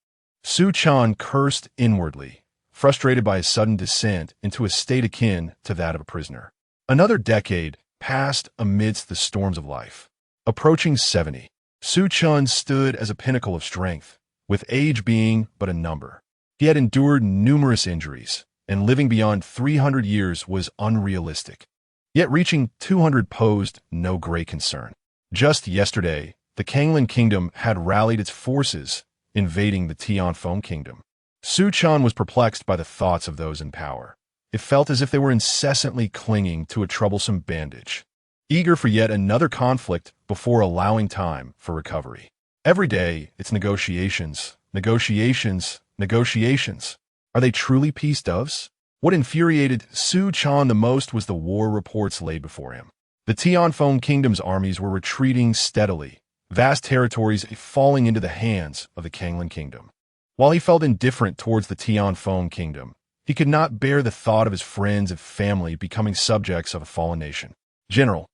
Su Chen cursed inwardly, frustrated by his sudden descent into a state akin to that of a prisoner. Another decade passed amidst the storms of life. Approaching 70, Su Chen stood as a pinnacle of strength, with age being but a number. He had endured numerous injuries, and living beyond 300 years was unrealistic. Yet reaching 200 posed no great concern. Just yesterday, the Kanglan kingdom had rallied its forces, invading the Tianfeng kingdom. Su Chen was perplexed by the thoughts of those in power. It felt as if they were incessantly clinging to a troublesome bandage, eager for yet another conflict before allowing time for recovery. Every day, it's negotiations, negotiations, negotiations. Are they truly peace doves? What infuriated Su Chen the most was the war reports laid before him. The Tianfeng kingdom's armies were retreating steadily, vast territories falling into the hands of the Kanglan kingdom. While he felt indifferent towards the Tianfeng kingdom, he could not bear the thought of his friends and family becoming subjects of a fallen nation. General,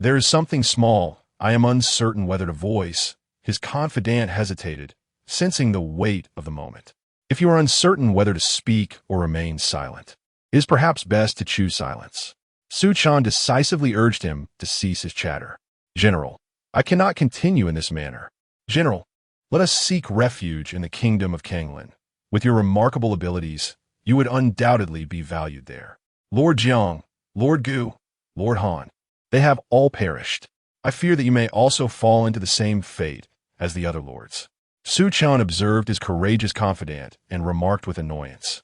there is something small I am uncertain whether to voice. His confidant hesitated, sensing the weight of the moment. If you are uncertain whether to speak or remain silent, it is perhaps best to choose silence. Su Chen decisively urged him to cease his chatter. General, I cannot continue in this manner. General, let us seek refuge in the kingdom of Kanglan. With your remarkable abilities, you would undoubtedly be valued there. Lord Jiang, Lord Gu, Lord Han, they have all perished. I fear that you may also fall into the same fate as the other lords. Su Chen observed his courageous confidant and remarked with annoyance.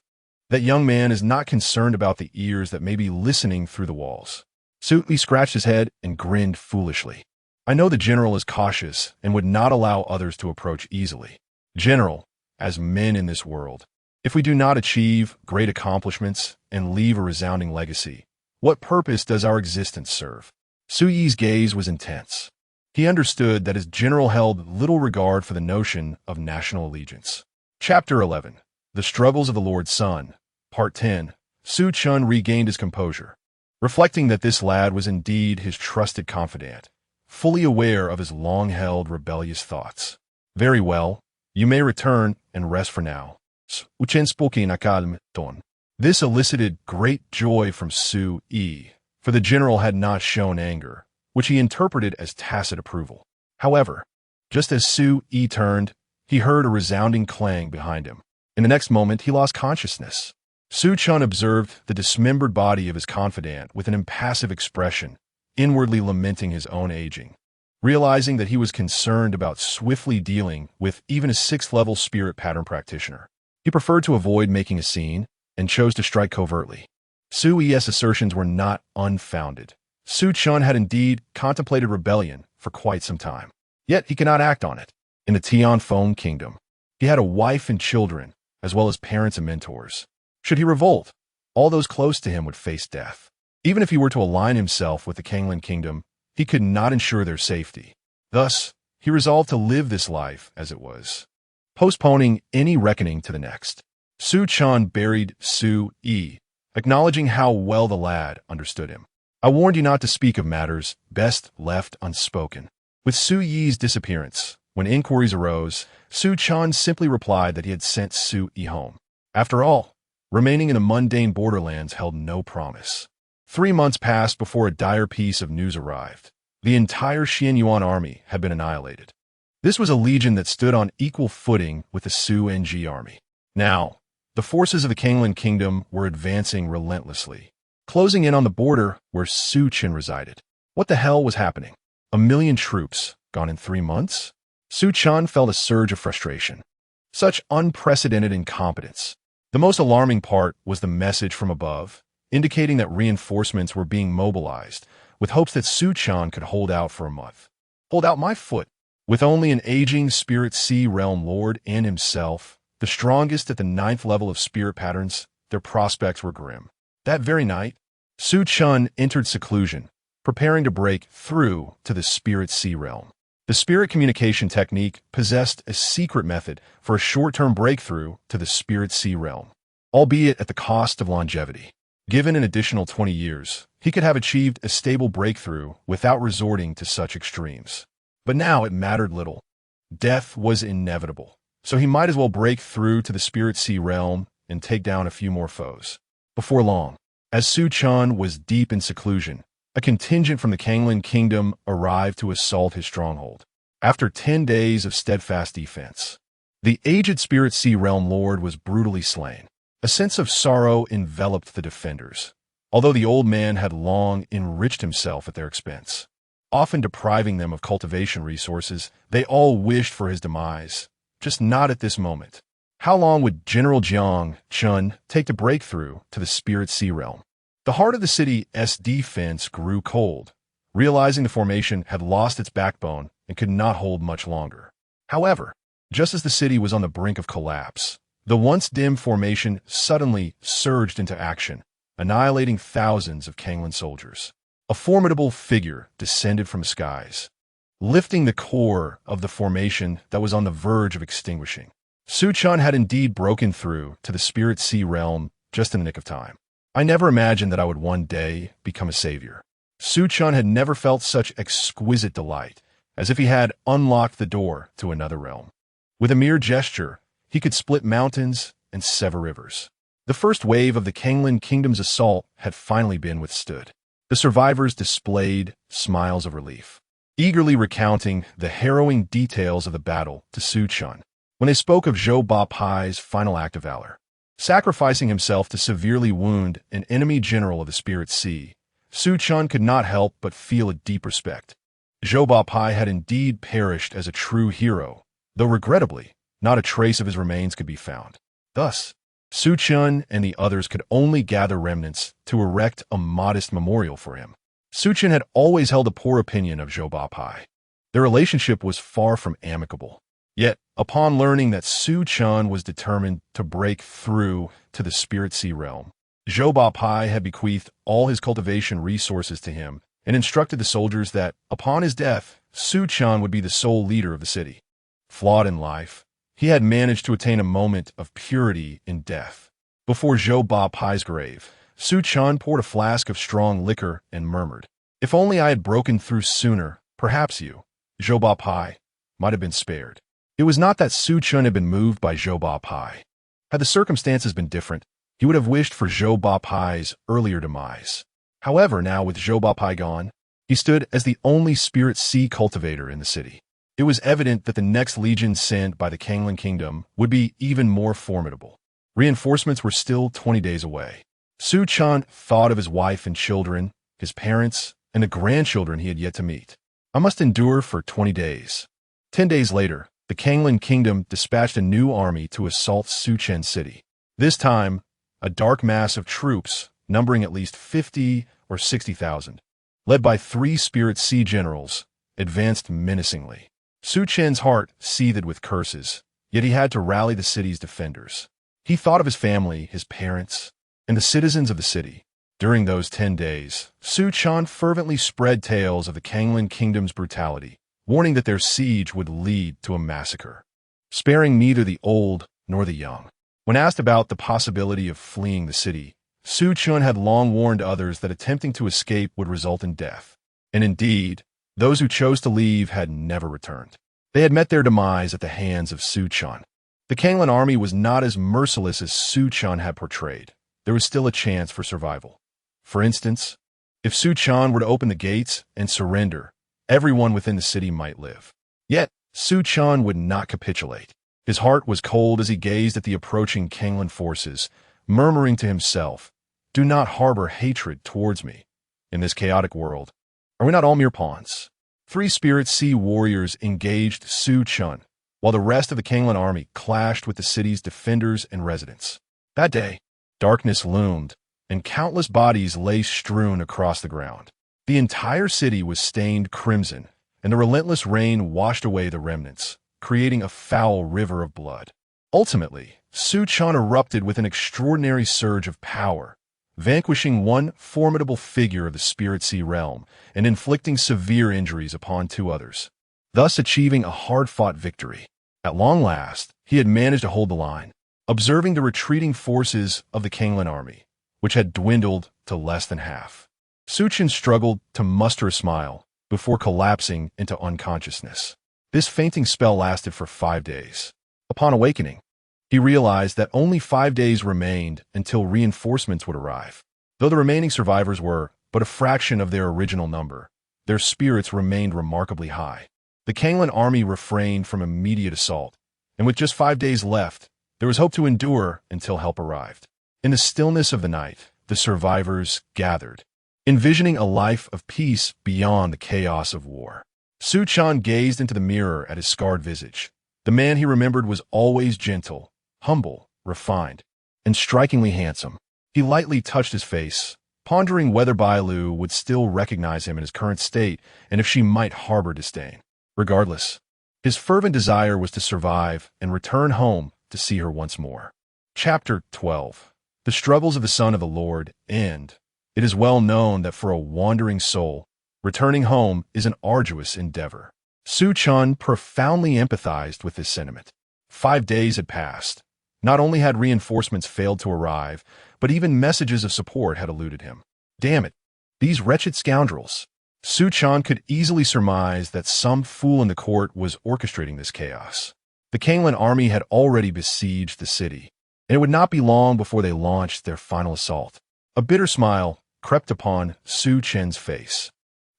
That young man is not concerned about the ears that may be listening through the walls. Su Yi scratched his head and grinned foolishly. I know the general is cautious and would not allow others to approach easily. General, as men in this world, if we do not achieve great accomplishments and leave a resounding legacy, what purpose does our existence serve? Su Yi's gaze was intense. He understood that his general held little regard for the notion of national allegiance. Chapter 11. The Struggles of the Lord's Son. Part 10. Su Chen regained his composure, reflecting that this lad was indeed his trusted confidant, fully aware of his long-held rebellious thoughts. Very well, you may return and rest for now. Su Chen spoke in a calm tone. This elicited great joy from Su Yi, for the general had not shown anger, which he interpreted as tacit approval. However, just as Su Yi turned, he heard a resounding clang behind him. In the next moment, he lost consciousness. Su Chen observed the dismembered body of his confidant with an impassive expression, inwardly lamenting his own aging. Realizing that he was concerned about swiftly dealing with even a 6th-level spirit pattern practitioner, he preferred to avoid making a scene and chose to strike covertly. Su Yi's assertions were not unfounded. Su Chen had indeed contemplated rebellion for quite some time, yet he could not act on it. In the Tianfeng kingdom, he had a wife and children, as well as parents and mentors. Should he revolt, all those close to him would face death. Even if he were to align himself with the Kanglan kingdom, he could not ensure their safety. Thus, he resolved to live this life as it was, postponing any reckoning to the next. Su Chen buried Su Yi, acknowledging how well the lad understood him. I warned you not to speak of matters best left unspoken. With Su Yi's disappearance, when inquiries arose, Su Chen simply replied that he had sent Su Yi home. After all, remaining in the mundane borderlands held no promise. 3 months passed before a dire piece of news arrived. The entire Xianyuan army had been annihilated. This was a legion that stood on equal footing with the Su Ng army. Now, the forces of the Kanglan kingdom were advancing relentlessly, closing in on the border where Su Chen resided. What the hell was happening? 1 million troops, gone in 3 months? Su Chen felt a surge of frustration. Such unprecedented incompetence. The most alarming part was the message from above, indicating that reinforcements were being mobilized, with hopes that Su Chen could hold out for a month. Hold out my foot. With only an aging Spirit Sea Realm Lord and himself, the strongest at the 9th level of spirit patterns, their prospects were grim. That very night, Su Chen entered seclusion, preparing to break through to the Spirit Sea Realm. The spirit communication technique possessed a secret method for a short-term breakthrough to the Spirit Sea Realm, albeit at the cost of longevity. Given an additional 20 years, he could have achieved a stable breakthrough without resorting to such extremes. But now it mattered little. Death was inevitable, so he might as well break through to the Spirit Sea Realm and take down a few more foes. Before long, as Su Chen was deep in seclusion, a contingent from the Kanglan kingdom arrived to assault his stronghold. After 10 days of steadfast defense, the aged Spirit Sea Realm Lord was brutally slain. A sense of sorrow enveloped the defenders, although the old man had long enriched himself at their expense. Often depriving them of cultivation resources, they all wished for his demise, just not at this moment. How long would General Jiang Chun take to break through to the Spirit Sea Realm? The heart of the city's defense grew cold, realizing the formation had lost its backbone and could not hold much longer. However, just as the city was on the brink of collapse, the once dim formation suddenly surged into action, annihilating thousands of Kanglan soldiers. A formidable figure descended from the skies, lifting the core of the formation that was on the verge of extinguishing. Su Chen had indeed broken through to the Spirit Sea Realm just in the nick of time. I never imagined that I would one day become a savior. Su Chen had never felt such exquisite delight, as if he had unlocked the door to another realm. With a mere gesture, he could split mountains and sever rivers. The first wave of the Kanglan kingdom's assault had finally been withstood. The survivors displayed smiles of relief, eagerly recounting the harrowing details of the battle to Su Chen. When they spoke of Zhou Bapai's final act of valor, sacrificing himself to severely wound an enemy general of the Spirit Sea, Su Chen could not help but feel a deep respect. Zhou Bapai had indeed perished as a true hero, though regrettably, not a trace of his remains could be found. Thus, Su Chen and the others could only gather remnants to erect a modest memorial for him. Su Chen had always held a poor opinion of Zhou Bapai. Their relationship was far from amicable. Yet, upon learning that Su Chen was determined to break through to the Spirit Sea realm, Zhou Bapai had bequeathed all his cultivation resources to him and instructed the soldiers that, upon his death, Su Chen would be the sole leader of the city. Flawed in life, he had managed to attain a moment of purity in death. Before Zhou Bapai's grave, Su Chen poured a flask of strong liquor and murmured, "If only I had broken through sooner, perhaps you, Zhou Bapai, might have been spared." It was not that Su Chen had been moved by Zhou Bapai. Had the circumstances been different, he would have wished for Zhou Bapai's earlier demise. However, now with Zhou Bapai gone, he stood as the only Spirit Sea cultivator in the city. It was evident that the next legion sent by the Kanglan Kingdom would be even more formidable. Reinforcements were still 20 days away. Su Chen thought of his wife and children, his parents, and the grandchildren he had yet to meet. I must endure for 20 days. 10 days later, the Kanglan Kingdom dispatched a new army to assault Su Chen City. This time, a dark mass of troops, numbering at least 50 or 60,000, led by 3 Spirit Sea generals, advanced menacingly. Su Chen's heart seethed with curses, yet he had to rally the city's defenders. He thought of his family, his parents, and the citizens of the city. During those 10 days, Su Chen fervently spread tales of the Kanglan Kingdom's brutality, warning that their siege would lead to a massacre, sparing neither the old nor the young. When asked about the possibility of fleeing the city, Su Chen had long warned others that attempting to escape would result in death. And indeed, those who chose to leave had never returned. They had met their demise at the hands of Su Chen. The Kanglan army was not as merciless as Su Chen had portrayed. There was still a chance for survival. For instance, if Su Chen were to open the gates and surrender, everyone within the city might live. Yet, Su Chen would not capitulate. His heart was cold as he gazed at the approaching Kanglan forces, murmuring to himself, "Do not harbor hatred towards me. In this chaotic world, are we not all mere pawns?" 3 Spirit Sea warriors engaged Su Chen, while the rest of the Kanglan army clashed with the city's defenders and residents. That day, darkness loomed, and countless bodies lay strewn across the ground. The entire city was stained crimson, and the relentless rain washed away the remnants, creating a foul river of blood. Ultimately, Su Chen erupted with an extraordinary surge of power, vanquishing one formidable figure of the Spirit Sea realm and inflicting severe injuries upon 2 others, thus achieving a hard-fought victory. At long last, he had managed to hold the line, observing the retreating forces of the Kanglan army, which had dwindled to less than half. Su Chen struggled to muster a smile before collapsing into unconsciousness. This fainting spell lasted for 5 days. Upon awakening, he realized that only 5 days remained until reinforcements would arrive. Though the remaining survivors were but a fraction of their original number, their spirits remained remarkably high. The Kanglan army refrained from immediate assault, and with just 5 days left, there was hope to endure until help arrived. In the stillness of the night, the survivors gathered, envisioning a life of peace beyond the chaos of war. Su Chen gazed into the mirror at his scarred visage. The man he remembered was always gentle, humble, refined, and strikingly handsome. He lightly touched his face, pondering whether Bailu would still recognize him in his current state and if she might harbor disdain. Regardless, his fervent desire was to survive and return home to see her once more. Chapter 12. The struggles of the Son of the Lord end. It is well known that for a wandering soul, returning home is an arduous endeavor. Su Chen profoundly empathized with this sentiment. 5 days had passed. Not only had reinforcements failed to arrive, but even messages of support had eluded him. Damn it, these wretched scoundrels. Su Chen could easily surmise that some fool in the court was orchestrating this chaos. The Kanglan army had already besieged the city, and it would not be long before they launched their final assault. A bitter smile crept upon Su Chen's face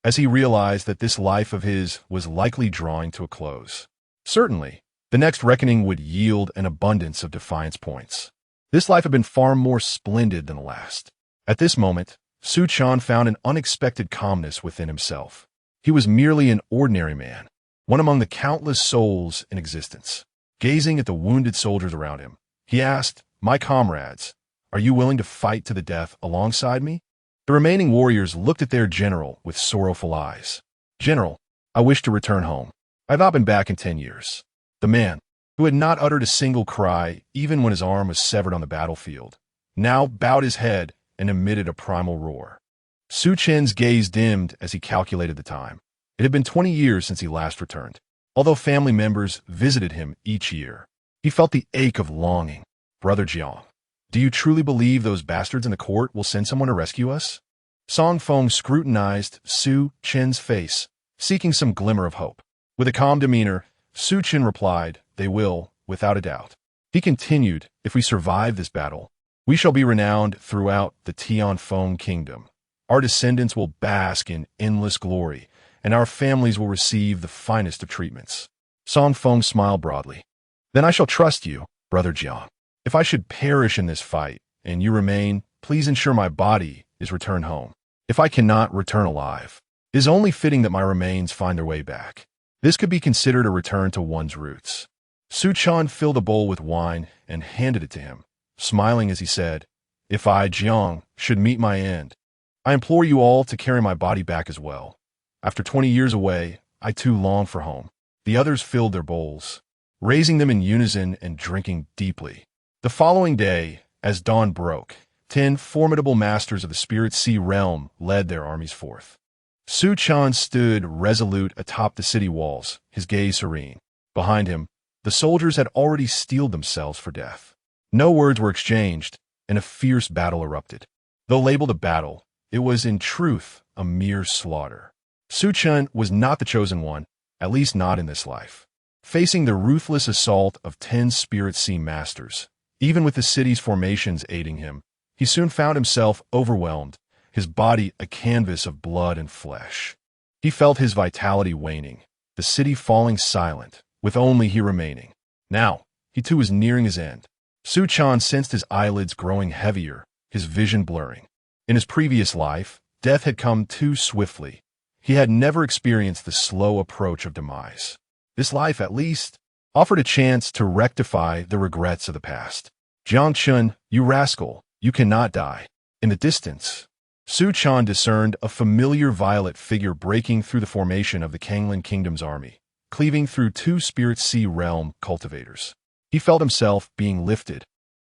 as he realized that this life of his was likely drawing to a close. Certainly, the next reckoning would yield an abundance of defiance points. This life had been far more splendid than the last. At this moment, Su Chen found an unexpected calmness within himself. He was merely an ordinary man, one among the countless souls in existence. Gazing at the wounded soldiers around him, he asked, My comrades, are you willing to fight to the death alongside me? The remaining warriors looked at their general with sorrowful eyes. General, I wish to return home. I have not been back in 10 years. The man, who had not uttered a single cry even when his arm was severed on the battlefield, now bowed his head and emitted a primal roar. Su Chen's gaze dimmed as he calculated the time. It had been 20 years since he last returned. Although family members visited him each year, he felt the ache of longing. Brother Jiang, do you truly believe those bastards in the court will send someone to rescue us? Song Feng scrutinized Su Chen's face, seeking some glimmer of hope. With a calm demeanor, Su Chen replied, they will, without a doubt. He continued, if we survive this battle, we shall be renowned throughout the Tianfeng kingdom. Our descendants will bask in endless glory, and our families will receive the finest of treatments. Song Feng smiled broadly. Then I shall trust you, Brother Jiang. If I should perish in this fight, and you remain, please ensure my body is returned home. If I cannot return alive, it is only fitting that my remains find their way back. This could be considered a return to one's roots. Su Chen filled a bowl with wine and handed it to him, smiling as he said, if I, Jiang, should meet my end, I implore you all to carry my body back as well. After 20 years away, I too long for home. The others filled their bowls, raising them in unison and drinking deeply. The following day, as dawn broke, 10 formidable masters of the Spirit Sea realm led their armies forth. Su Chen stood resolute atop the city walls, his gaze serene. Behind him, the soldiers had already steeled themselves for death. No words were exchanged, and a fierce battle erupted. Though labeled a battle, it was in truth a mere slaughter. Su Chen was not the chosen one, at least not in this life. Facing the ruthless assault of 10 Spirit Sea masters, even with the city's formations aiding him, he soon found himself overwhelmed, his body a canvas of blood and flesh. He felt his vitality waning, the city falling silent, with only he remaining. Now, he too was nearing his end. Su Chen sensed his eyelids growing heavier, his vision blurring. In his previous life, death had come too swiftly. He had never experienced the slow approach of demise. This life, at least, offered a chance to rectify the regrets of the past. Jiang Chun, you rascal, you cannot die. In the distance, Su Chen discerned a familiar violet figure breaking through the formation of the Kanglin Kingdom's army, cleaving through 2 Spirit Sea realm cultivators. He felt himself being lifted,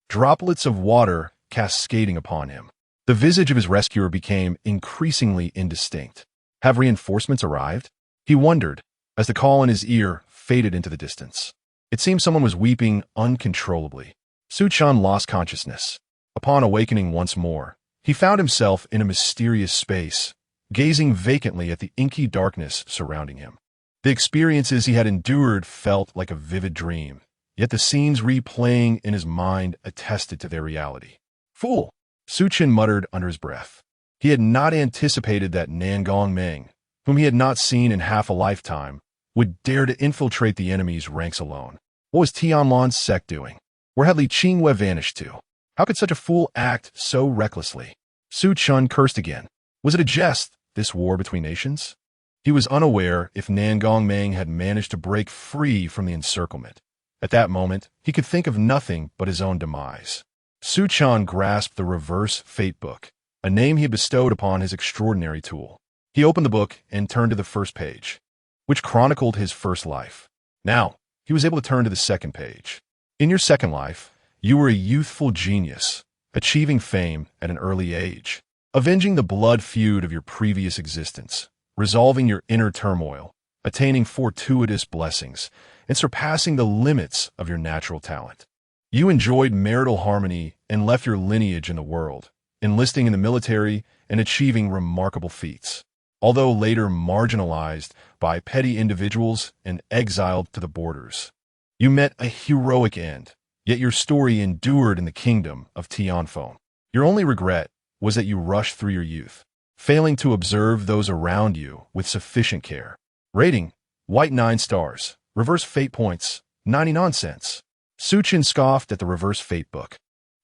droplets of water cascading upon him. The visage of his rescuer became increasingly indistinct. Have reinforcements arrived? He wondered, as the call in his ear faded into the distance. It seemed someone was weeping uncontrollably. Su Chen lost consciousness. Upon awakening once more, he found himself in a mysterious space, gazing vacantly at the inky darkness surrounding him. The experiences he had endured felt like a vivid dream, yet the scenes replaying in his mind attested to their reality. Fool! Su Chen muttered under his breath. He had not anticipated that Nangong Meng, whom he had not seen in half a lifetime, would dare to infiltrate the enemy's ranks alone. What was Tianlan's sect doing? Where had Li Qingwei vanished to? How could such a fool act so recklessly? Su Chen cursed again. Was it a jest, this war between nations? He was unaware if Nangong Meng had managed to break free from the encirclement. At that moment, he could think of nothing but his own demise. Su Chen grasped the reverse fate book, a name he had bestowed upon his extraordinary tool. He opened the book and turned to the first page, which chronicled his first life. Now, he was able to turn to the second page. In your second life, you were a youthful genius, achieving fame at an early age, avenging the blood feud of your previous existence, resolving your inner turmoil, attaining fortuitous blessings, and surpassing the limits of your natural talent. You enjoyed marital harmony and left your lineage in the world, enlisting in the military and achieving remarkable feats. Although later marginalized by petty individuals and exiled to the borders, you met a heroic end, yet your story endured in the kingdom of Tianfeng. Your only regret was that you rushed through your youth, failing to observe those around you with sufficient care. Rating, white 9 stars, reverse fate points, 99 cents. Su Chen scoffed at the reverse fate book.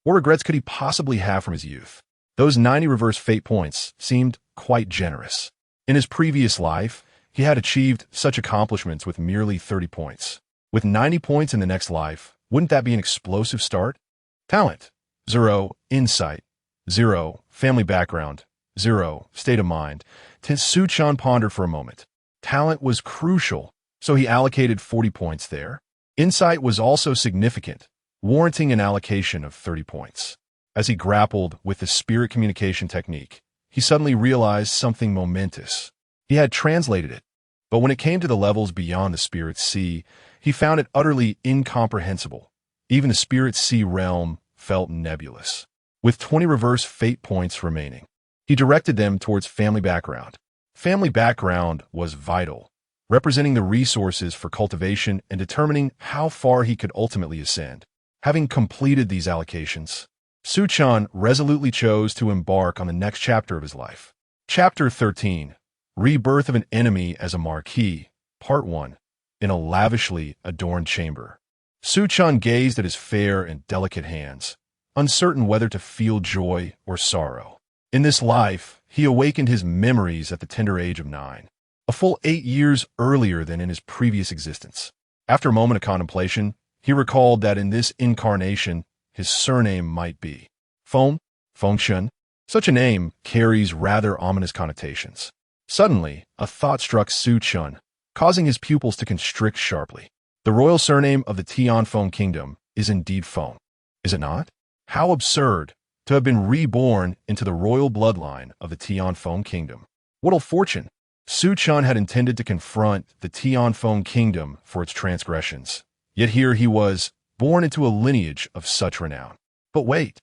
What regrets could he possibly have from his youth? Those 90 reverse fate points seemed quite generous. In his previous life, he had achieved such accomplishments with merely 30 points. With 90 points in the next life, wouldn't that be an explosive start? Talent, 0. Insight, 0. Family background, 0. State of mind. Su Chen pondered for a moment. Talent was crucial, so he allocated 40 points there. Insight was also significant, warranting an allocation of 30 points. As he grappled with the spirit communication technique, he suddenly realized something momentous. He had translated it, but when it came to the levels beyond the spirit sea, he found it utterly incomprehensible. Even the spirit sea realm felt nebulous. With 20 reverse fate points remaining, he directed them towards family background. Family background was vital, representing the resources for cultivation and determining how far he could ultimately ascend. Having completed these allocations, Su Chen resolutely chose to embark on the next chapter of his life. Chapter 13, Rebirth of an Enemy as a Marquis, Part 1, in a lavishly adorned chamber. Su Chen gazed at his fair and delicate hands, uncertain whether to feel joy or sorrow. In this life, he awakened his memories at the tender age of 9, a full 8 years earlier than in his previous existence. After a moment of contemplation, he recalled that in this incarnation, his surname might be Feng Chen. Such a name carries rather ominous connotations. Suddenly, a thought struck Su Chen, causing his pupils to constrict sharply. The royal surname of the Tianfeng kingdom is indeed Feng, is it not? How absurd to have been reborn into the royal bloodline of the Tianfeng kingdom. What ill fortune! Su Chen had intended to confront the Tianfeng kingdom for its transgressions, yet here he was, born into a lineage of such renown. But wait,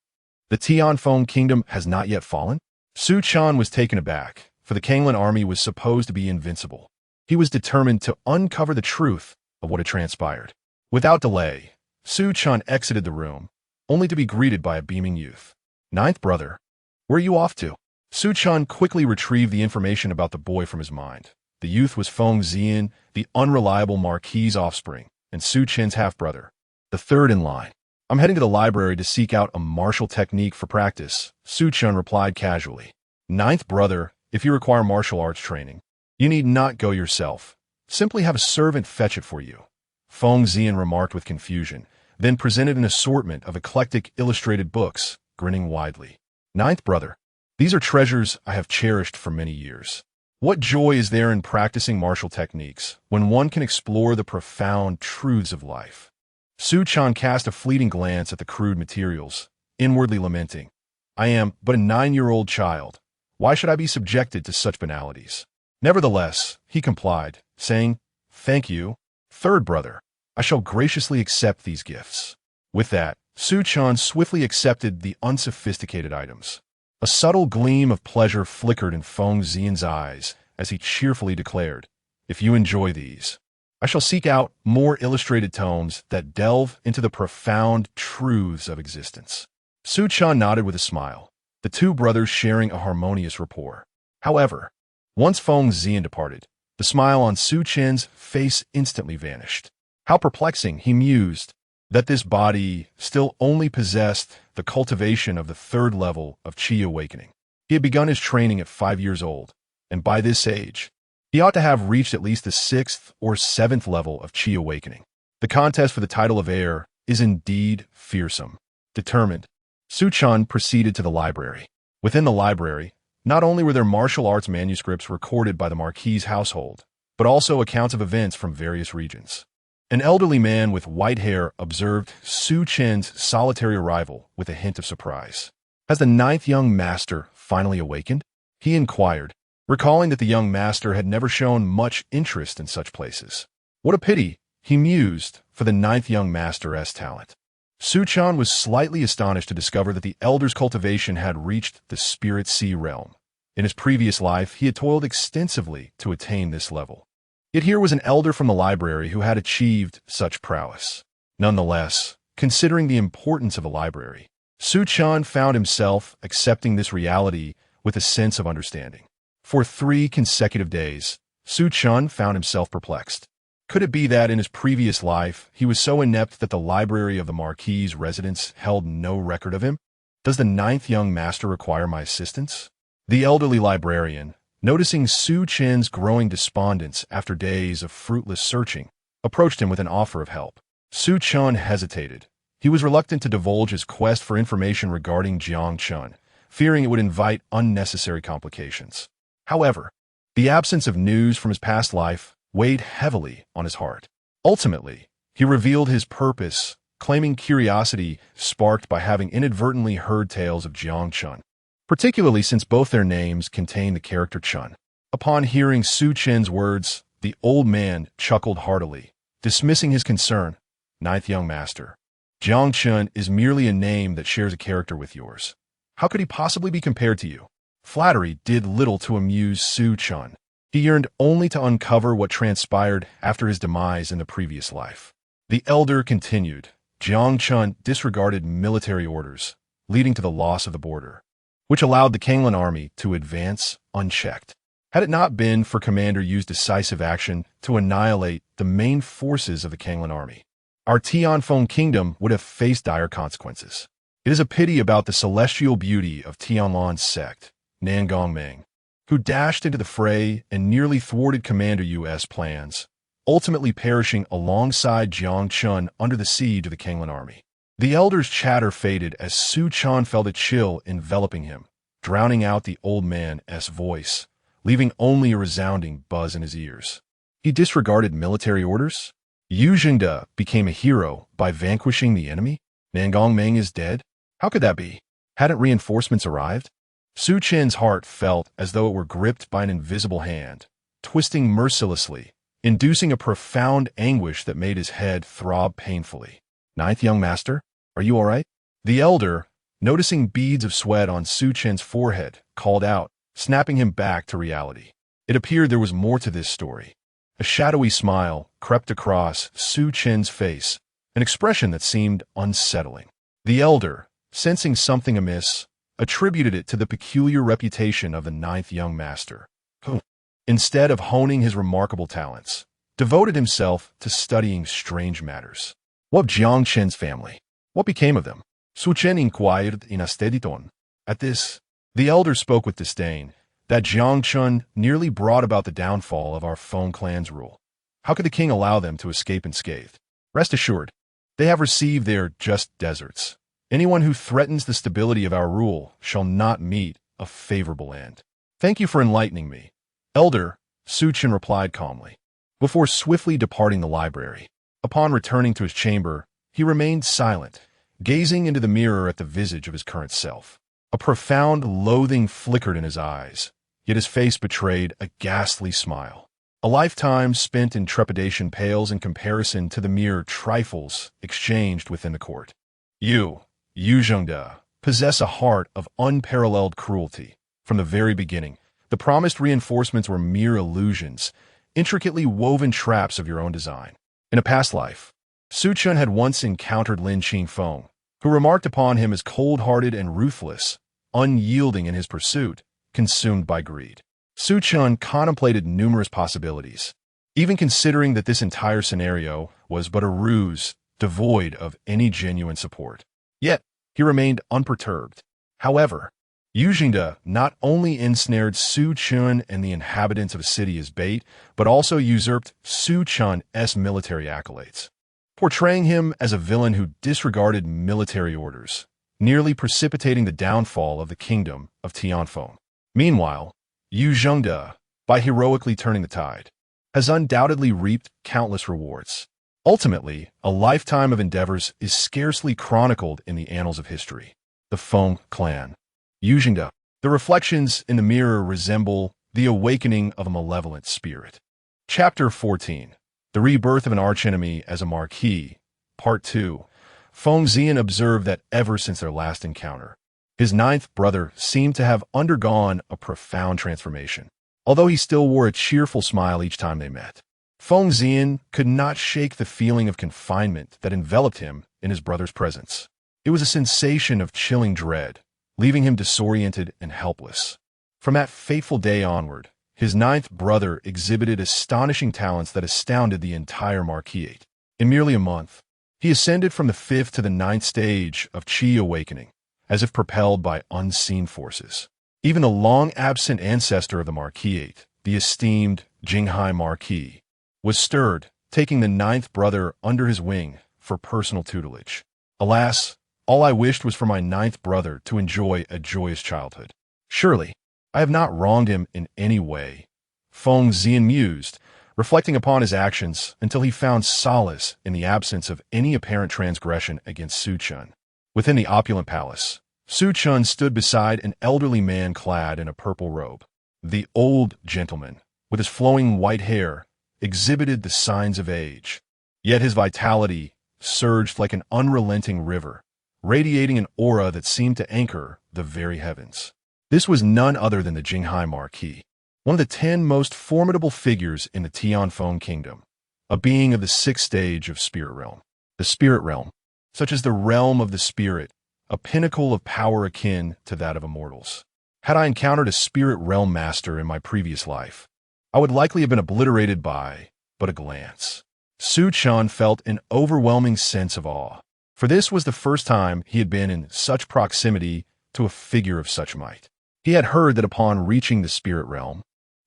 the Tianfeng kingdom has not yet fallen? Su Chen was taken aback, for the Kanglan army was supposed to be invincible. He was determined to uncover the truth of what had transpired. Without delay, Su Chen exited the room, only to be greeted by a beaming youth. Ninth brother, where are you off to? Su Chen quickly retrieved the information about the boy from his mind. The youth was Feng Zian, the unreliable Marquis' offspring, and Su Chen's half-brother, the third in line. I'm heading to the library to seek out a martial technique for practice, Su Chen replied casually. Ninth brother, if you require martial arts training, you need not go yourself. Simply have a servant fetch it for you. Feng Zian remarked with confusion, then presented an assortment of eclectic illustrated books, grinning widely. Ninth brother, these are treasures I have cherished for many years. What joy is there in practicing martial techniques when one can explore the profound truths of life? Su Chen cast a fleeting glance at the crude materials, inwardly lamenting, I am but a 9-year-old child. Why should I be subjected to such banalities? Nevertheless, he complied, saying, Thank you, third brother. I shall graciously accept these gifts. With that, Su Chen swiftly accepted the unsophisticated items. A subtle gleam of pleasure flickered in Feng Zian's eyes as he cheerfully declared, If you enjoy these, I shall seek out more illustrated tomes that delve into the profound truths of existence. Su Chen nodded with a smile, the two brothers sharing a harmonious rapport. However, once Feng Zian departed, the smile on Su Chen's face instantly vanished. How perplexing, he mused, that this body still only possessed the cultivation of the third level of Qi awakening. He had begun his training at 5 years old, and by this age, he ought to have reached at least the 6th or 7th level of Qi awakening. The contest for the title of heir is indeed fearsome. Determined, Su Chen proceeded to the library. Within the library, not only were there martial arts manuscripts recorded by the Marquis' household, but also accounts of events from various regions. An elderly man with white hair observed Su Chen's solitary arrival with a hint of surprise. Has the 9th young master finally awakened? He inquired, recalling that the young master had never shown much interest in such places. What a pity, he mused, for the 9th young master's talent. Su Chen was slightly astonished to discover that the elder's cultivation had reached the spirit sea realm. In his previous life, he had toiled extensively to attain this level. Yet here was an elder from the library who had achieved such prowess. Nonetheless, considering the importance of a library, Su Chen found himself accepting this reality with a sense of understanding. For 3 consecutive days, Su Chen found himself perplexed. Could it be that in his previous life, he was so inept that the library of the Marquis' residence held no record of him? Does the 9th young master require my assistance? The elderly librarian, noticing Su Chen's growing despondence after days of fruitless searching, approached him with an offer of help. Su Chen hesitated. He was reluctant to divulge his quest for information regarding Su Chen, fearing it would invite unnecessary complications. However, the absence of news from his past life weighed heavily on his heart. Ultimately, he revealed his purpose, claiming curiosity sparked by having inadvertently heard tales of Su Chen, particularly since both their names contain the character Chen. Upon hearing Su Chen's words, the old man chuckled heartily, dismissing his concern. Ninth young master, Su Chen is merely a name that shares a character with yours. How could he possibly be compared to you? Flattery did little to amuse Su Chen. He yearned only to uncover what transpired after his demise in the previous life. The elder continued. Su Chen disregarded military orders, leading to the loss of the border, which allowed the Kanglan army to advance unchecked. Had it not been for Commander Yu's decisive action to annihilate the main forces of the Kanglan army, our Tianfeng kingdom would have faced dire consequences. It is a pity about the celestial beauty of Tianlan's sect, Nangongming, who dashed into the fray and nearly thwarted Commander Yu's plans, ultimately perishing alongside Su Chen under the siege of the Kanglan army. The elder's chatter faded as Su Chen felt a chill enveloping him, drowning out the old man's voice, leaving only a resounding buzz in his ears. He disregarded military orders? Yu Jingde became a hero by vanquishing the enemy? Nangongming is dead? How could that be? Hadn't reinforcements arrived? Su Chen's heart felt as though it were gripped by an invisible hand, twisting mercilessly, inducing a profound anguish that made his head throb painfully. Ninth young master, are you all right? The elder, noticing beads of sweat on Su Chen's forehead, called out, snapping him back to reality. It appeared there was more to this story. A shadowy smile crept across Su Chen's face, an expression that seemed unsettling. The elder, sensing something amiss, attributed it to the peculiar reputation of the ninth young master, who, instead of honing his remarkable talents, devoted himself to studying strange matters. What of Su Chen's family? What became of them? Su Chen inquired in astediton. At this, the elder spoke with disdain, that Su Chen nearly brought about the downfall of our Feng clan's rule. How could the king allow them to escape unscathed? Rest assured, they have received their just deserts. Anyone who threatens the stability of our rule shall not meet a favorable end. Thank you for enlightening me. Elder, Su Chen replied calmly, before swiftly departing the library. Upon returning to his chamber, he remained silent, gazing into the mirror at the visage of his current self. A profound loathing flickered in his eyes, yet his face betrayed a ghastly smile. A lifetime spent in trepidation pales in comparison to the mere trifles exchanged within the court. You, Yu Jingde, possess a heart of unparalleled cruelty. From the very beginning, the promised reinforcements were mere illusions, intricately woven traps of your own design. In a past life, Su Chen had once encountered Lin Qingfeng, who remarked upon him as cold-hearted and ruthless, unyielding in his pursuit, consumed by greed. Su Chen contemplated numerous possibilities, even considering that this entire scenario was but a ruse devoid of any genuine support. Yet, he remained unperturbed. However, Yu Jingde not only ensnared Su Chen and the inhabitants of a city as bait, but also usurped Su Chen's military accolades, portraying him as a villain who disregarded military orders, nearly precipitating the downfall of the kingdom of Tianfeng. Meanwhile, Yu Jingde, by heroically turning the tide, has undoubtedly reaped countless rewards. Ultimately, a lifetime of endeavors is scarcely chronicled in the annals of history. The Feng clan. Yu Jingde. The reflections in the mirror resemble the awakening of a malevolent spirit. Chapter 14. The Rebirth of an Archenemy as a Marquis. Part 2. Feng Xian observed that ever since their last encounter, his ninth brother seemed to have undergone a profound transformation, although he still wore a cheerful smile each time they met. Feng Xian could not shake the feeling of confinement that enveloped him in his brother's presence. It was a sensation of chilling dread, leaving him disoriented and helpless. From that fateful day onward, his ninth brother exhibited astonishing talents that astounded the entire Marquis. In merely a month, he ascended from the 5th to the 9th stage of Qi awakening, as if propelled by unseen forces. Even the long-absent ancestor of the Marquis, the esteemed Jinghai Marquis, was stirred, taking the ninth brother under his wing for personal tutelage. Alas, all I wished was for my ninth brother to enjoy a joyous childhood. Surely, I have not wronged him in any way. Feng Xian mused, reflecting upon his actions until he found solace in the absence of any apparent transgression against Su Chen. Within the opulent palace, Su Chen stood beside an elderly man clad in a purple robe. The old gentleman, with his flowing white hair, exhibited the signs of age. Yet his vitality surged like an unrelenting river, radiating an aura that seemed to anchor the very heavens. This was none other than the Jinghai Marquis, one of the 10 most formidable figures in the Tianfeng kingdom, a being of the 6th stage of spirit realm. The spirit realm, such as the realm of the spirit, a pinnacle of power akin to that of immortals. Had I encountered a spirit realm master in my previous life, I would likely have been obliterated by but a glance. Su Chen felt an overwhelming sense of awe, for this was the first time he had been in such proximity to a figure of such might. He had heard that upon reaching the spirit realm,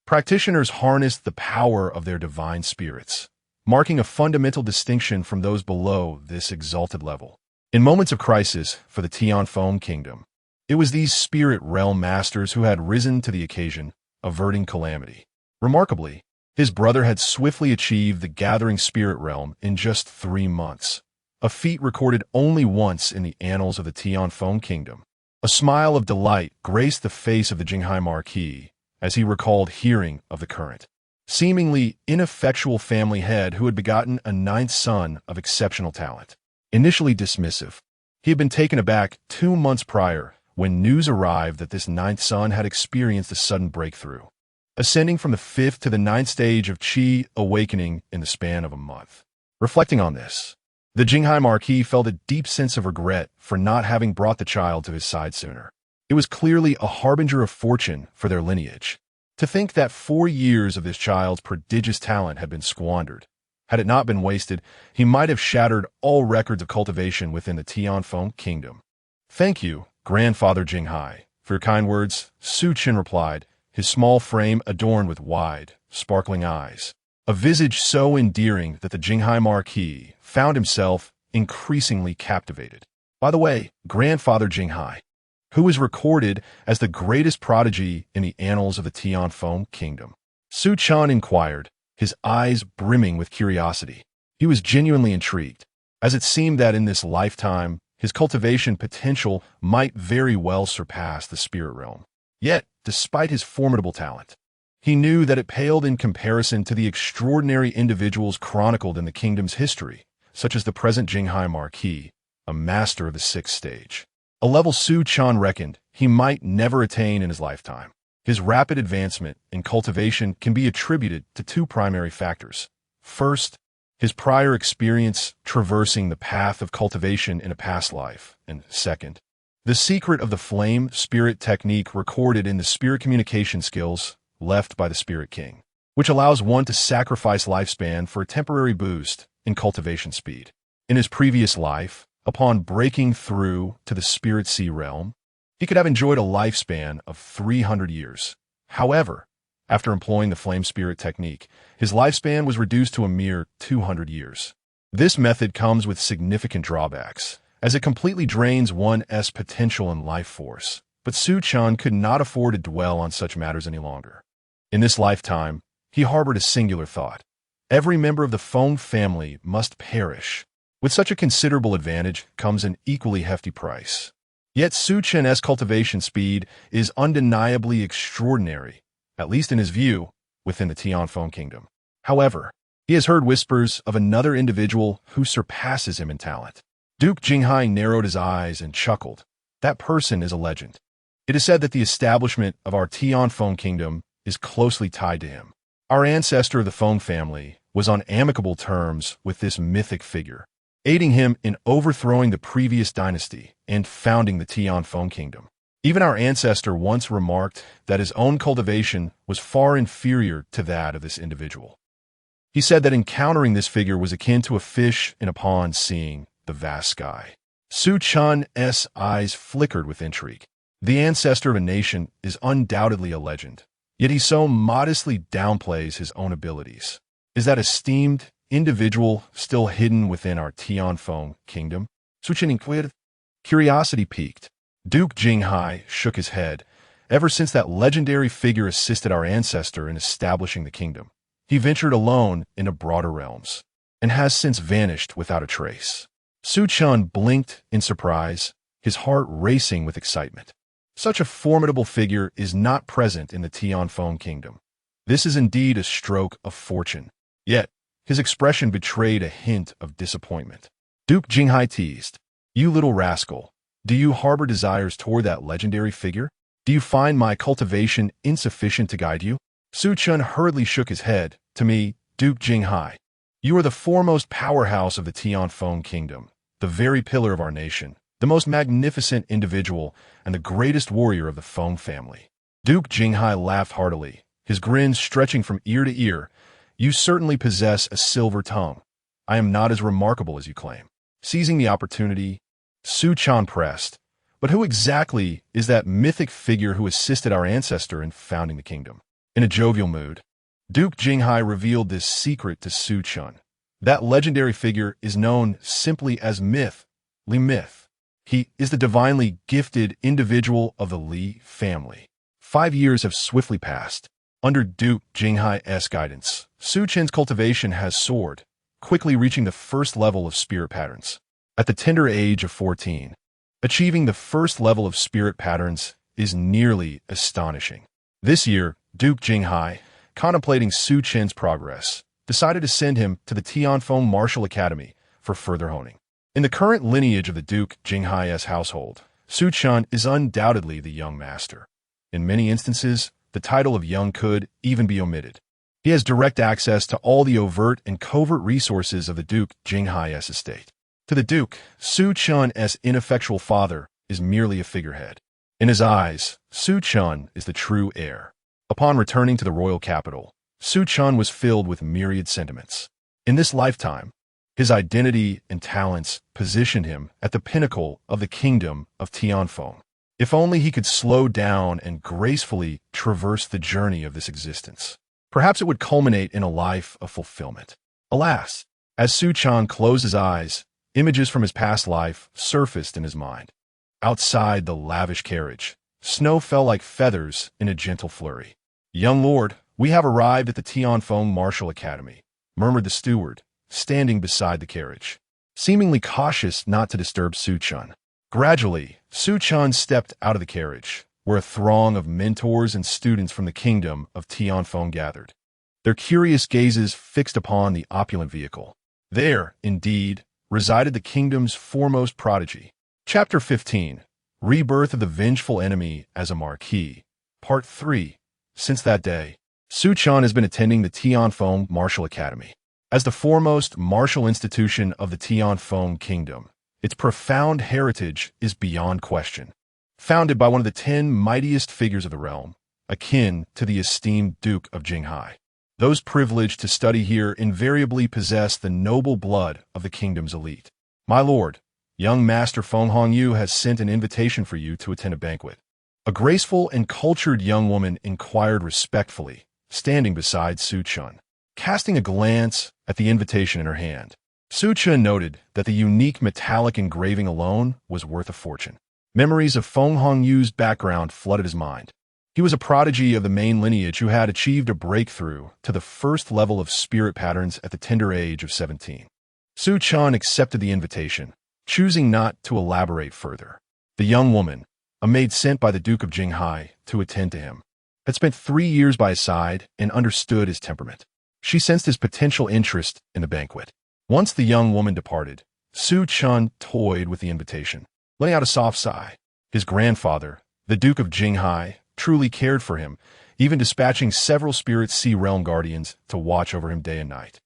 practitioners harnessed the power of their divine spirits, marking a fundamental distinction from those below this exalted level. In moments of crisis for the Tianfeng kingdom, it was these spirit realm masters who had risen to the occasion, averting calamity. Remarkably, his brother had swiftly achieved the gathering spirit realm in just 3 months, a feat recorded only once in the annals of the Tianfeng kingdom. A smile of delight graced the face of the Jinghai Marquis as he recalled hearing of the current, seemingly ineffectual family head who had begotten a 9th son of exceptional talent. Initially dismissive, he had been taken aback 2 months prior when news arrived that this 9th son had experienced a sudden breakthrough, ascending from the 5th to the 9th stage of Qi awakening in the span of a month. Reflecting on this, the Jinghai Marquis felt a deep sense of regret for not having brought the child to his side sooner. It was clearly a harbinger of fortune for their lineage. To think that 4 years of this child's prodigious talent had been squandered. Had it not been wasted, he might have shattered all records of cultivation within the Tianfeng kingdom. "Thank you, Grandfather Jinghai, for your kind words," Su Chen replied, his small frame adorned with wide, sparkling eyes, a visage so endearing that the Jinghai Marquis found himself increasingly captivated. "By the way, Grandfather Jinghai, who is recorded as the greatest prodigy in the annals of the Tianfeng kingdom?" Su Chen inquired, his eyes brimming with curiosity. He was genuinely intrigued, as it seemed that in this lifetime, his cultivation potential might very well surpass the spirit realm. Yet, despite his formidable talent, he knew that it paled in comparison to the extraordinary individuals chronicled in the kingdom's history, such as the present Jinghai Marquis, a master of the 6th stage. A level Su Chen reckoned he might never attain in his lifetime. His rapid advancement in cultivation can be attributed to 2 primary factors. First, his prior experience traversing the path of cultivation in a past life, and second, the secret of the flame spirit technique recorded in the spirit communication skills left by the Spirit King, which allows one to sacrifice lifespan for a temporary boost in cultivation speed. In his previous life, upon breaking through to the Spirit Sea realm, he could have enjoyed a lifespan of 300 years. However, after employing the Flame Spirit technique, his lifespan was reduced to a mere 200 years. This method comes with significant drawbacks, as it completely drains one's potential and life force. But Su Chen could not afford to dwell on such matters any longer. In this lifetime, he harbored a singular thought. Every member of the Feng family must perish. With such a considerable advantage comes an equally hefty price. Yet Su Chen's cultivation speed is undeniably extraordinary, at least in his view, within the Tianfeng kingdom. However, he has heard whispers of another individual who surpasses him in talent. Duke Jinghai narrowed his eyes and chuckled. That person is a legend. It is said that the establishment of our Tianfeng kingdom is closely tied to him. Our ancestor of the Feng family was on amicable terms with this mythic figure, aiding him in overthrowing the previous dynasty and founding the Tianfeng kingdom. Even our ancestor once remarked that his own cultivation was far inferior to that of this individual. He said that encountering this figure was akin to a fish in a pond seeing the vast sky. Su Chen's eyes flickered with intrigue. The ancestor of a nation is undoubtedly a legend, yet he so modestly downplays his own abilities. Is that esteemed individual still hidden within our Tianfeng kingdom? Su Chen inquired. Curiosity piqued. Duke Jinghai shook his head. Ever since that legendary figure assisted our ancestor in establishing the kingdom, he ventured alone into broader realms, and has since vanished without a trace. Su Chen blinked in surprise, his heart racing with excitement. Such a formidable figure is not present in the Tianfeng kingdom. This is indeed a stroke of fortune. Yet, his expression betrayed a hint of disappointment. Duke Jinghai teased, "You little rascal, do you harbor desires toward that legendary figure? Do you find my cultivation insufficient to guide you?" Su Chen hurriedly shook his head. "To me, Duke Jinghai, you are the foremost powerhouse of the Tianfeng kingdom, the very pillar of our nation, the most magnificent individual, and the greatest warrior of the Feng family." Duke Jinghai laughed heartily, his grin stretching from ear to ear. "You certainly possess a silver tongue. I am not as remarkable as you claim." Seizing the opportunity, Su Chen pressed, "But who exactly is that mythic figure who assisted our ancestor in founding the kingdom?" In a jovial mood, Duke Jinghai revealed this secret to Su Chen. That legendary figure is known simply as Li Myth. He is the divinely gifted individual of the Li family. 5 years have swiftly passed. Under Duke Jinghai's guidance, Su Chen's cultivation has soared, quickly reaching the first level of spirit patterns. At the tender age of 14, achieving the first level of spirit patterns is nearly astonishing. This year, Duke Jinghai, contemplating Su Chen's progress, decided to send him to the Tianfeng Martial Academy for further honing. In the current lineage of the Duke Jinghai's household, Su Chen is undoubtedly the young master. In many instances, the title of young could even be omitted. He has direct access to all the overt and covert resources of the Duke Jinghai's estate. To the Duke, Su Chen's ineffectual father is merely a figurehead. In his eyes, Su Chen is the true heir. Upon returning to the royal capital, Su Chen was filled with myriad sentiments. In this lifetime, his identity and talents positioned him at the pinnacle of the kingdom of Tianfeng. If only he could slow down and gracefully traverse the journey of this existence, perhaps it would culminate in a life of fulfillment. Alas, as Su Chen closed his eyes, images from his past life surfaced in his mind. Outside the lavish carriage, snow fell like feathers in a gentle flurry. "Young lord, we have arrived at the Tianfeng Martial Academy," murmured the steward, standing beside the carriage, seemingly cautious not to disturb Su Chen. Gradually, Su Chen stepped out of the carriage, where a throng of mentors and students from the kingdom of Tianfeng gathered, their curious gazes fixed upon the opulent vehicle. There, indeed, resided the kingdom's foremost prodigy. Chapter 15, Rebirth of the Vengeful Enemy as a Marquis, Part 3. Since that day, Su Chen has been attending the Tianfeng Martial Academy. As the foremost martial institution of the Tianfeng kingdom, its profound heritage is beyond question. Founded by one of the 10 mightiest figures of the realm, akin to the esteemed Duke of Jinghai, those privileged to study here invariably possess the noble blood of the kingdom's elite. "My lord, young Master Feng Hongyu has sent an invitation for you to attend a banquet." A graceful and cultured young woman inquired respectfully, standing beside Su Chen. Casting a glance at the invitation in her hand, Su Chen noted that the unique metallic engraving alone was worth a fortune. Memories of Feng Hongyu's background flooded his mind. He was a prodigy of the main lineage who had achieved a breakthrough to the first level of spirit patterns at the tender age of 17. Su Chen accepted the invitation, choosing not to elaborate further. The young woman, a maid sent by the Duke of Jinghai to attend to him, had spent 3 years by his side and understood his temperament. She sensed his potential interest in the banquet. Once the young woman departed, Su Chen toyed with the invitation, letting out a soft sigh. His grandfather, the Duke of Jinghai, truly cared for him, even dispatching several Spirit Sea Realm guardians to watch over him day and night.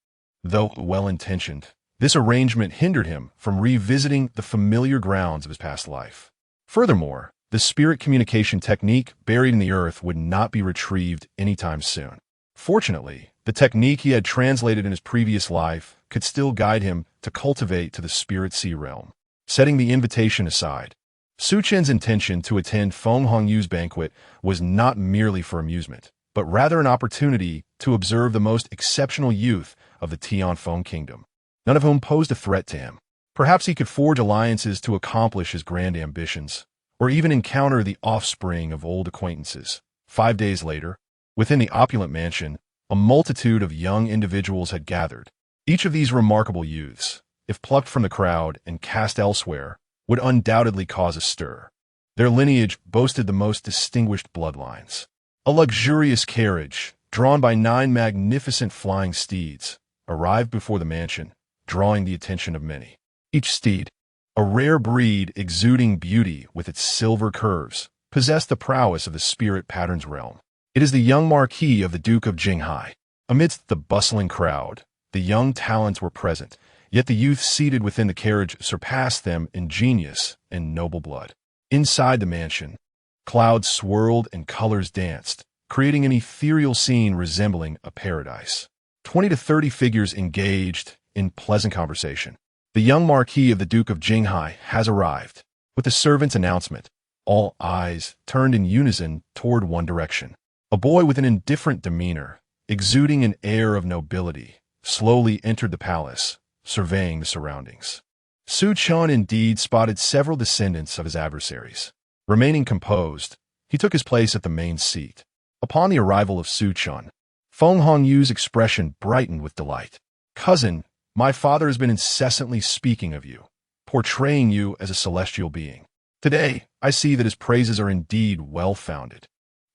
Though well-intentioned, this arrangement hindered him from revisiting the familiar grounds of his past life. Furthermore, the spirit communication technique buried in the earth would not be retrieved anytime soon. Fortunately, the technique he had translated in his previous life could still guide him to cultivate to the Spirit Sea Realm. Setting the invitation aside, Su Chen's intention to attend Feng Hongyu's banquet was not merely for amusement, but rather an opportunity to observe the most exceptional youth of the Tianfeng kingdom, none of whom posed a threat to him. Perhaps he could forge alliances to accomplish his grand ambitions, or even encounter the offspring of old acquaintances. 5 days later, within the opulent mansion, a multitude of young individuals had gathered. Each of these remarkable youths, if plucked from the crowd and cast elsewhere, would undoubtedly cause a stir. Their lineage boasted the most distinguished bloodlines. A luxurious carriage, drawn by 9 magnificent flying steeds, arrived before the mansion, drawing the attention of many. Each steed, a rare breed exuding beauty with its silver curves, possessed the prowess of the spirit pattern's realm. It is the young Marquis of the Duke of Jinghai. Amidst the bustling crowd, the young talents were present, yet the youth seated within the carriage surpassed them in genius and noble blood. Inside the mansion, clouds swirled and colors danced, creating an ethereal scene resembling a paradise. 20 to 30 figures engaged in pleasant conversation. The young Marquis of the Duke of Jinghai has arrived. With the servant's announcement, all eyes turned in unison toward one direction. A boy with an indifferent demeanor, exuding an air of nobility, slowly entered the palace, surveying the surroundings. Su Chen indeed spotted several descendants of his adversaries. Remaining composed, he took his place at the main seat. Upon the arrival of Su Chen, Feng Hongyu's expression brightened with delight. "Cousin, my father has been incessantly speaking of you, portraying you as a celestial being. Today, I see that his praises are indeed well-founded.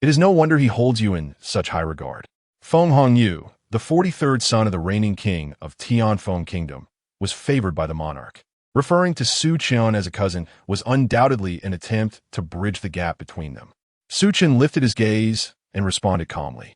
It is no wonder he holds you in such high regard." Feng Hongyu, the 43rd son of the reigning king of Tianfeng Kingdom, was favored by the monarch. Referring to Su Chen as a cousin was undoubtedly an attempt to bridge the gap between them. Su Chen lifted his gaze and responded calmly.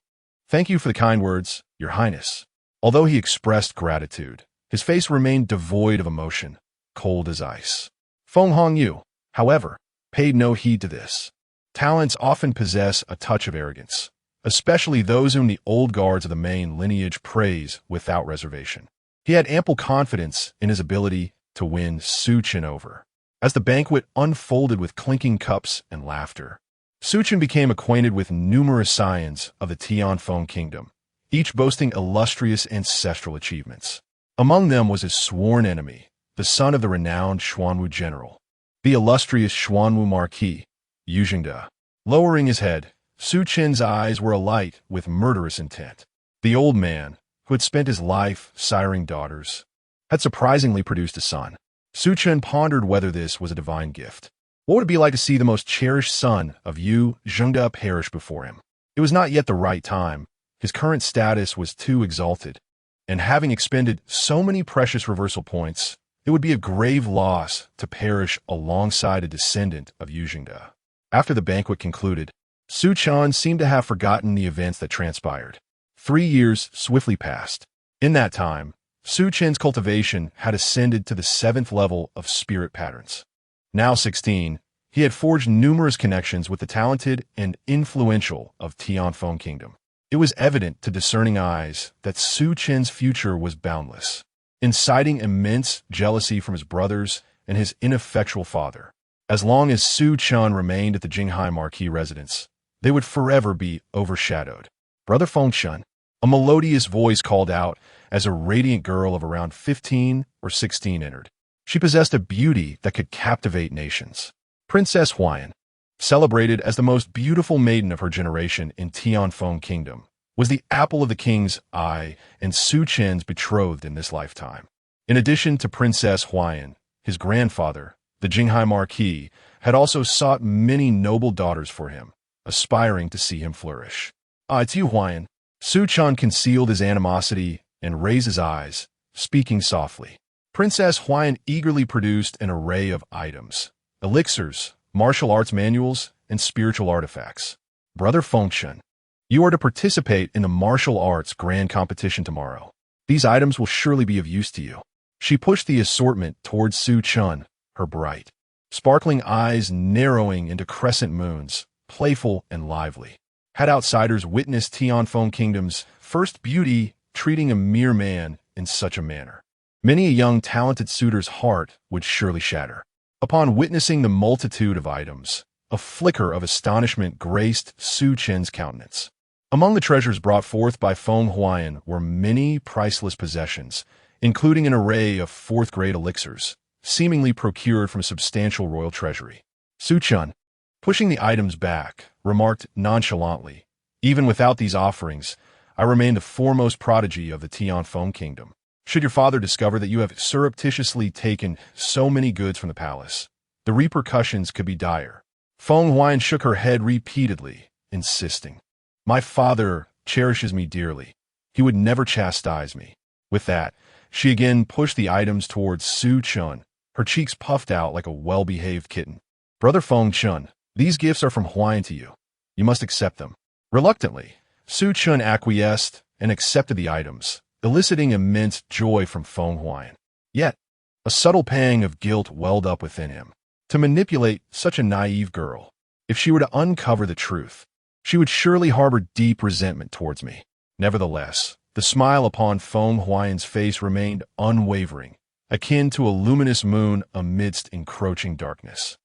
"Thank you for the kind words, Your Highness." Although he expressed gratitude, his face remained devoid of emotion, cold as ice. Feng Hongyu, however, paid no heed to this. Talents often possess a touch of arrogance, especially those whom the old guards of the main lineage praise without reservation. He had ample confidence in his ability to win Su Chen over. As the banquet unfolded with clinking cups and laughter, Su Chen became acquainted with numerous scions of the Tianfeng Kingdom, each boasting illustrious ancestral achievements. Among them was his sworn enemy, the son of the renowned Xuanwu general, the illustrious Xuanwu Marquis, Yu Jingde. Lowering his head, Su Chen's eyes were alight with murderous intent. The old man, who had spent his life siring daughters, had surprisingly produced a son. Su Chen pondered whether this was a divine gift. What would it be like to see the most cherished son of Yu Jingde perish before him? It was not yet the right time. His current status was too exalted, and having expended so many precious reversal points, it would be a grave loss to perish alongside a descendant of Yu Jingde. After the banquet concluded, Su Chen seemed to have forgotten the events that transpired. 3 years swiftly passed. In that time, Su Chen's cultivation had ascended to the 7th level of spirit patterns. Now 16, he had forged numerous connections with the talented and influential of Tianfeng Kingdom. It was evident to discerning eyes that Su Chen's future was boundless, inciting immense jealousy from his brothers and his ineffectual father. As long as Su Chen remained at the Jinghai Marquis residence, they would forever be overshadowed. "Brother Fengshen," a melodious voice called out as a radiant girl of around 15 or 16 entered. She possessed a beauty that could captivate nations. Princess Huayan, celebrated as the most beautiful maiden of her generation in Tianfeng Kingdom, was the apple of the king's eye and Su Chen's betrothed in this lifetime. In addition to Princess Huayan, his grandfather, the Jinghai Marquis, had also sought many noble daughters for him, aspiring to see him flourish. It's you, Huayan." Su Chen concealed his animosity and raised his eyes, speaking softly. Princess Huayan eagerly produced an array of items: elixirs, martial arts manuals, and spiritual artifacts. "Brother Fengshen, you are to participate in the martial arts grand competition tomorrow. These items will surely be of use to you." She pushed the assortment towards Su Chen, her bright, sparkling eyes narrowing into crescent moons, playful and lively. Had outsiders witnessed Tianfeng Kingdom's first beauty treating a mere man in such a manner, many a young talented suitor's heart would surely shatter. Upon witnessing the multitude of items, a flicker of astonishment graced Su Chen's countenance. Among the treasures brought forth by Feng Huayan were many priceless possessions, including an array of 4th-grade elixirs, seemingly procured from a substantial royal treasury. Su Chen, pushing the items back, remarked nonchalantly, "Even without these offerings, I remain the foremost prodigy of the Tianfeng kingdom. Should your father discover that you have surreptitiously taken so many goods from the palace, the repercussions could be dire." Feng Huan shook her head repeatedly, insisting, "My father cherishes me dearly. He would never chastise me." With that, she again pushed the items towards Su Chen, her cheeks puffed out like a well-behaved kitten. "Brother Feng Chen, these gifts are from Huan to you. You must accept them." Reluctantly, Su Chen acquiesced and accepted the items, eliciting immense joy from Feng Huan. Yet, a subtle pang of guilt welled up within him. To manipulate such a naive girl, if she were to uncover the truth, she would surely harbor deep resentment towards me. Nevertheless, the smile upon Feng Huan's face remained unwavering, akin to a luminous moon amidst encroaching darkness.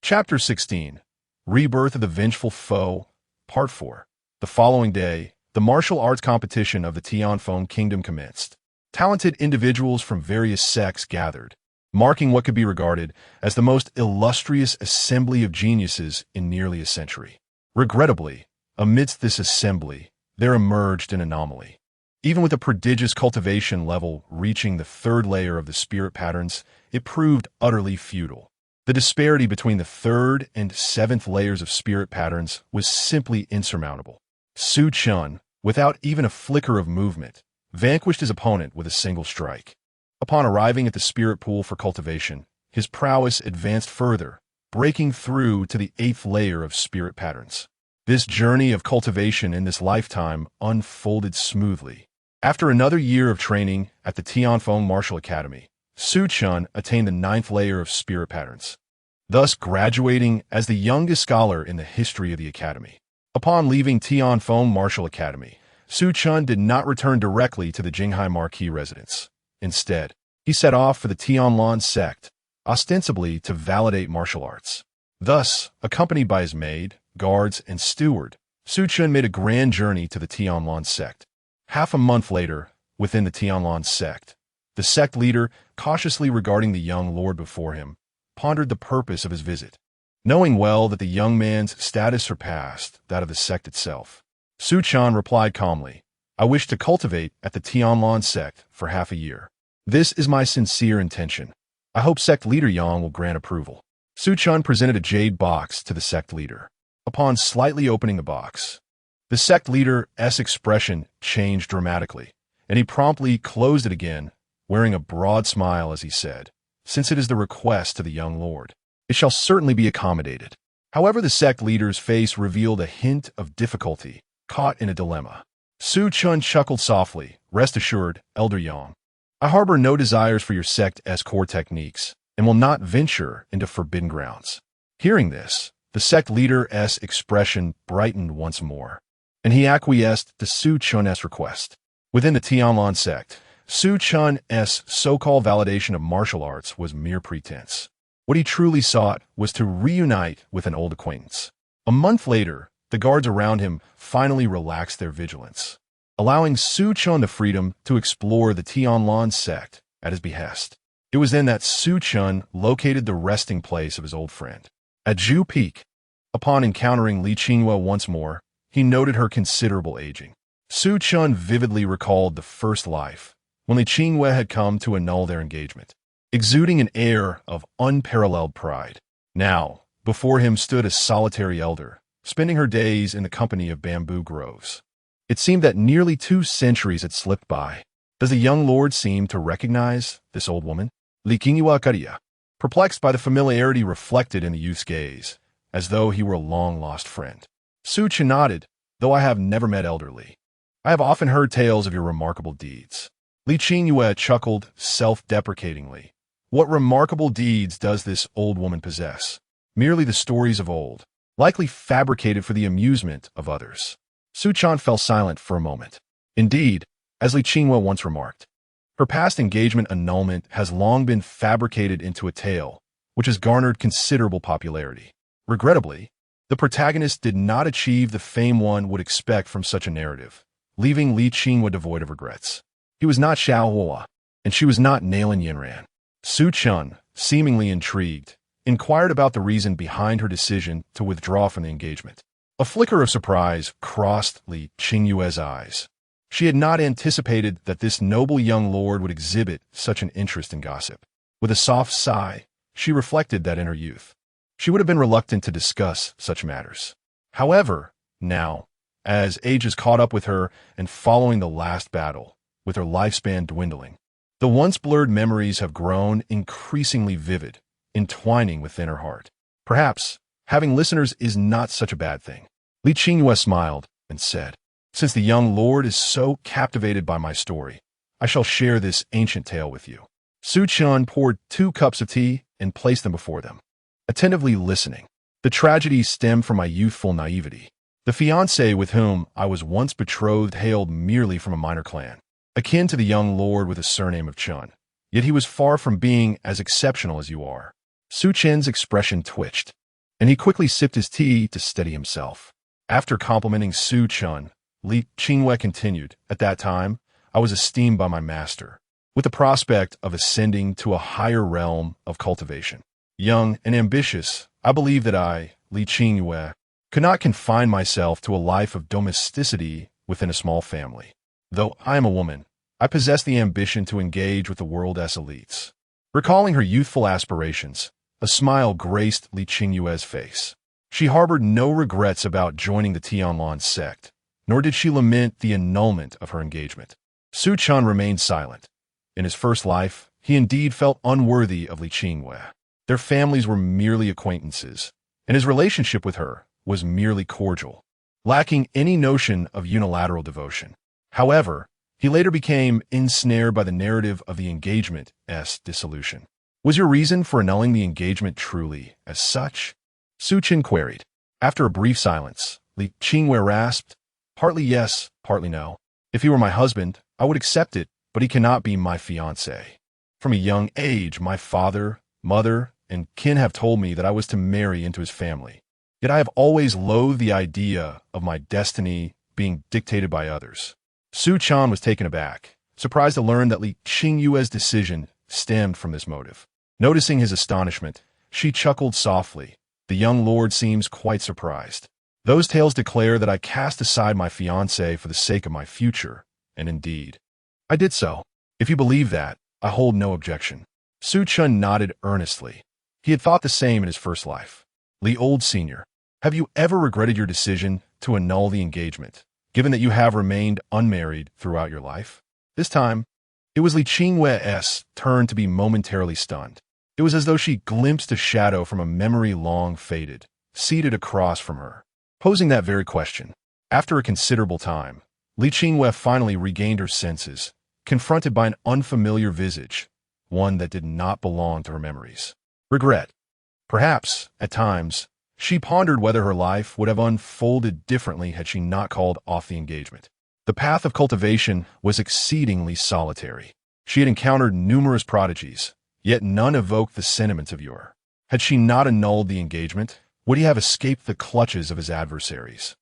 Chapter 16. Rebirth of the Vengeful Foe, Part 4. The following day, the martial arts competition of the Tianfeng kingdom commenced. Talented individuals from various sects gathered, marking what could be regarded as the most illustrious assembly of geniuses in nearly a century. Regrettably, amidst this assembly, there emerged an anomaly. Even with a prodigious cultivation level reaching the third layer of the spirit patterns, it proved utterly futile. The disparity between the third and seventh layers of spirit patterns was simply insurmountable. Su Chen, without even a flicker of movement, vanquished his opponent with a single strike. Upon arriving at the spirit pool for cultivation, his prowess advanced further, breaking through to the eighth layer of spirit patterns. This journey of cultivation in this lifetime unfolded smoothly. After another year of training at the Tianfeng Martial Academy, Su Chen attained the ninth layer of spirit patterns, thus graduating as the youngest scholar in the history of the academy. Upon leaving Tianfeng Martial Academy, Su Chen did not return directly to the Jinghai Marquis residence. Instead, he set off for the Tianlan sect, ostensibly to validate martial arts. Thus, accompanied by his maid, guards, and steward, Su Chen made a grand journey to the Tianlan sect. Half a month later, within the Tianlan sect, the sect leader, cautiously regarding the young lord before him, pondered the purpose of his visit. Knowing well that the young man's status surpassed that of the sect itself, Su Chen replied calmly, "I wish to cultivate at the Tianlan sect for half a year. This is my sincere intention. I hope sect leader Yang will grant approval." Su Chen presented a jade box to the sect leader. Upon slightly opening the box, the sect leader's expression changed dramatically, and he promptly closed it again, wearing a broad smile as he said, "Since it is the request to the young lord, it shall certainly be accommodated." However, the sect leader's face revealed a hint of difficulty, caught in a dilemma. Su Chen chuckled softly, "Rest assured, Elder Yang, I harbor no desires for your sect's core techniques, and will not venture into forbidden grounds." Hearing this, the sect leader's expression brightened once more, and he acquiesced to Su Chen's request. Within the Tianlan sect, Su Chen's so-called validation of martial arts was mere pretense. What he truly sought was to reunite with an old acquaintance. A month later, the guards around him finally relaxed their vigilance, allowing Su Chen the freedom to explore the Tianlan sect at his behest. It was then that Su Chen located the resting place of his old friend. At Zhu Peak, upon encountering Li Qinghua once more, he noted her considerable aging. Su Chen vividly recalled the first life, when Li Qinghua had come to annul their engagement, exuding an air of unparalleled pride. Now, before him stood a solitary elder, spending her days in the company of bamboo groves. It seemed that nearly 2 centuries had slipped by. Does the young lord seem to recognize this old woman? Li Qinghua Kariya, perplexed by the familiarity reflected in the youth's gaze, as though he were a long-lost friend. Su Chen nodded, "Though I have never met Elder Li, I have often heard tales of your remarkable deeds." Li Qinghua chuckled self-deprecatingly. "What remarkable deeds does this old woman possess? Merely the stories of old, likely fabricated for the amusement of others." Su Chen fell silent for a moment. Indeed, as Li Qinghua once remarked, her past engagement annulment has long been fabricated into a tale, which has garnered considerable popularity. Regrettably, the protagonist did not achieve the fame one would expect from such a narrative, leaving Li Qinghua devoid of regrets. He was not Xiao Hua, and she was not Nailin Yinran. Su Chen, seemingly intrigued, inquired about the reason behind her decision to withdraw from the engagement. A flicker of surprise crossed Li Qingyue's eyes. She had not anticipated that this noble young lord would exhibit such an interest in gossip. With a soft sigh, she reflected that in her youth, she would have been reluctant to discuss such matters. However, now, as age has caught up with her and following the last battle, with her lifespan dwindling, the once blurred memories have grown increasingly vivid, entwining within her heart. Perhaps, having listeners is not such a bad thing. Li Qingyue smiled and said, "Since the young lord is so captivated by my story, I shall share this ancient tale with you." Su Chen poured 2 cups of tea and placed them before them. Attentively listening, the tragedy stemmed from my youthful naivety. The fiancé with whom I was once betrothed hailed merely from a minor clan, akin to the young lord with the surname of Chen. Yet he was far from being as exceptional as you are. Su Chen's expression twitched, and he quickly sipped his tea to steady himself. After complimenting Su Chen, Li Qingyue continued, "At that time, I was esteemed by my master, with the prospect of ascending to a higher realm of cultivation. Young and ambitious, I believe that I, Li Qingyue, could not confine myself to a life of domesticity within a small family. Though I am a woman, I possess the ambition to engage with the world as elites." Recalling her youthful aspirations, a smile graced Li Qingyue's face. She harbored no regrets about joining the Tianlan sect, nor did she lament the annulment of her engagement. Su Chen remained silent. In his first life, he indeed felt unworthy of Li Qingyue. Their families were merely acquaintances, and his relationship with her was merely cordial, lacking any notion of unilateral devotion. However, he later became ensnared by the narrative of the engagement's dissolution. "Was your reason for annulling the engagement truly as such?" Su Chen queried. After a brief silence, Li Qingyue rasped, "Partly yes, partly no. If he were my husband, I would accept it, but he cannot be my fiancé. From a young age, my father, mother, and kin have told me that I was to marry into his family. Yet I have always loathed the idea of my destiny being dictated by others." Su Chen was taken aback, surprised to learn that Li Qingyue's decision stemmed from this motive. Noticing his astonishment, she chuckled softly. "The young lord seems quite surprised. Those tales declare that I cast aside my fiancé for the sake of my future, and indeed, I did so. If you believe that, I hold no objection." Su Chen nodded earnestly. He had thought the same in his first life. "Li Old Senior, have you ever regretted your decision to annul the engagement, given that you have remained unmarried throughout your life?" This time, it was Li Qingyue's turn to be momentarily stunned. It was as though she glimpsed a shadow from a memory long faded, seated across from her, posing that very question. After a considerable time, Li Qingyue finally regained her senses, confronted by an unfamiliar visage, one that did not belong to her memories. Regret. Perhaps, at times, she pondered whether her life would have unfolded differently had she not called off the engagement. The path of cultivation was exceedingly solitary. She had encountered numerous prodigies, yet none evoked the sentiments of yore. Had she not annulled the engagement, would he have escaped the clutches of his adversaries,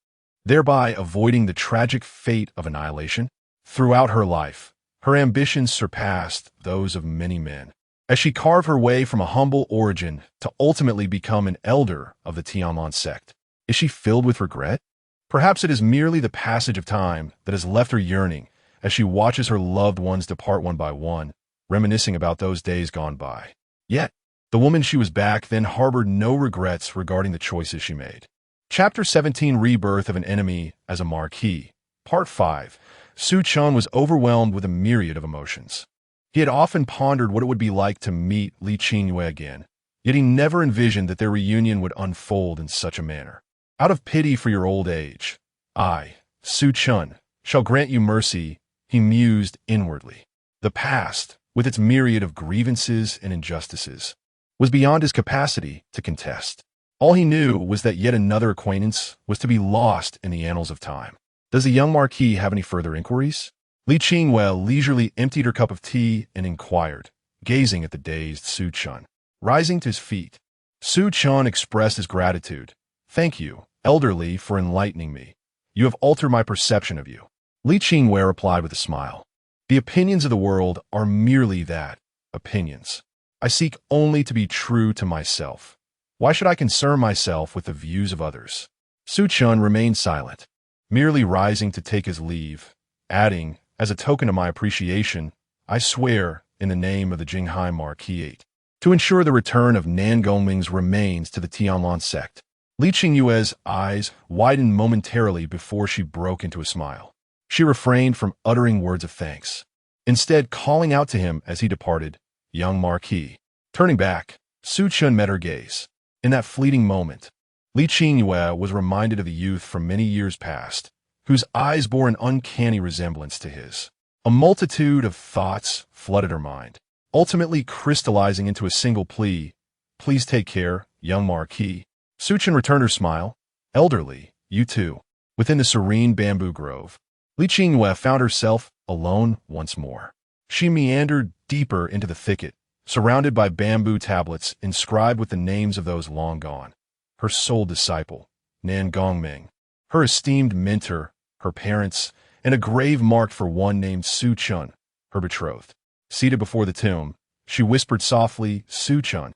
thereby avoiding the tragic fate of annihilation? Throughout her life, her ambitions surpassed those of many men. As she carved her way from a humble origin to ultimately become an elder of the Tianlan sect, is she filled with regret? Perhaps it is merely the passage of time that has left her yearning as she watches her loved ones depart one by one, reminiscing about those days gone by. Yet, the woman she was back then harbored no regrets regarding the choices she made. Chapter 17, Rebirth of an Enemy as a Marquis. Part 5. Su Chen was overwhelmed with a myriad of emotions. He had often pondered what it would be like to meet Li Qingyue again, yet he never envisioned that their reunion would unfold in such a manner. "Out of pity for your old age, I, Su Chen, shall grant you mercy," he mused inwardly. The past, with its myriad of grievances and injustices, was beyond his capacity to contest. All he knew was that yet another acquaintance was to be lost in the annals of time. "Does the young Marquis have any further inquiries?" Li Qingyue leisurely emptied her cup of tea and inquired, gazing at the dazed Su Chen. Rising to his feet, Su Chen expressed his gratitude. "Thank you, elderly, for enlightening me. You have altered my perception of you." Li Qingyue replied with a smile. "The opinions of the world are merely that, opinions. I seek only to be true to myself. Why should I concern myself with the views of others? Su Chen remained silent, merely rising to take his leave, adding, as a token of my appreciation, I swear, in the name of the Jinghai Marquis, to ensure the return of Nan Gongming's remains to the Tianlan sect. Li Qingyue's eyes widened momentarily before she broke into a smile. She refrained from uttering words of thanks, instead calling out to him as he departed, "Young Marquis." Turning back, Su Chen met her gaze. In that fleeting moment, Li Qingyue was reminded of a youth from many years past, whose eyes bore an uncanny resemblance to his. A multitude of thoughts flooded her mind, ultimately crystallizing into a single plea, "Please take care, young Marquis." Su Chen returned her smile. "Elderly, you too." Within the serene bamboo grove, Li Qingyue found herself alone once more. She meandered deeper into the thicket, surrounded by bamboo tablets inscribed with the names of those long gone. Her sole disciple, Nan Gongming, her esteemed mentor, her parents, and a grave marked for one named Su Chen, her betrothed. Seated before the tomb, she whispered softly, "Su Chen,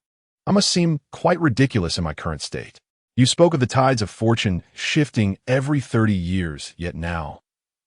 I must seem quite ridiculous in my current state. You spoke of the tides of fortune shifting every 30 years, yet now,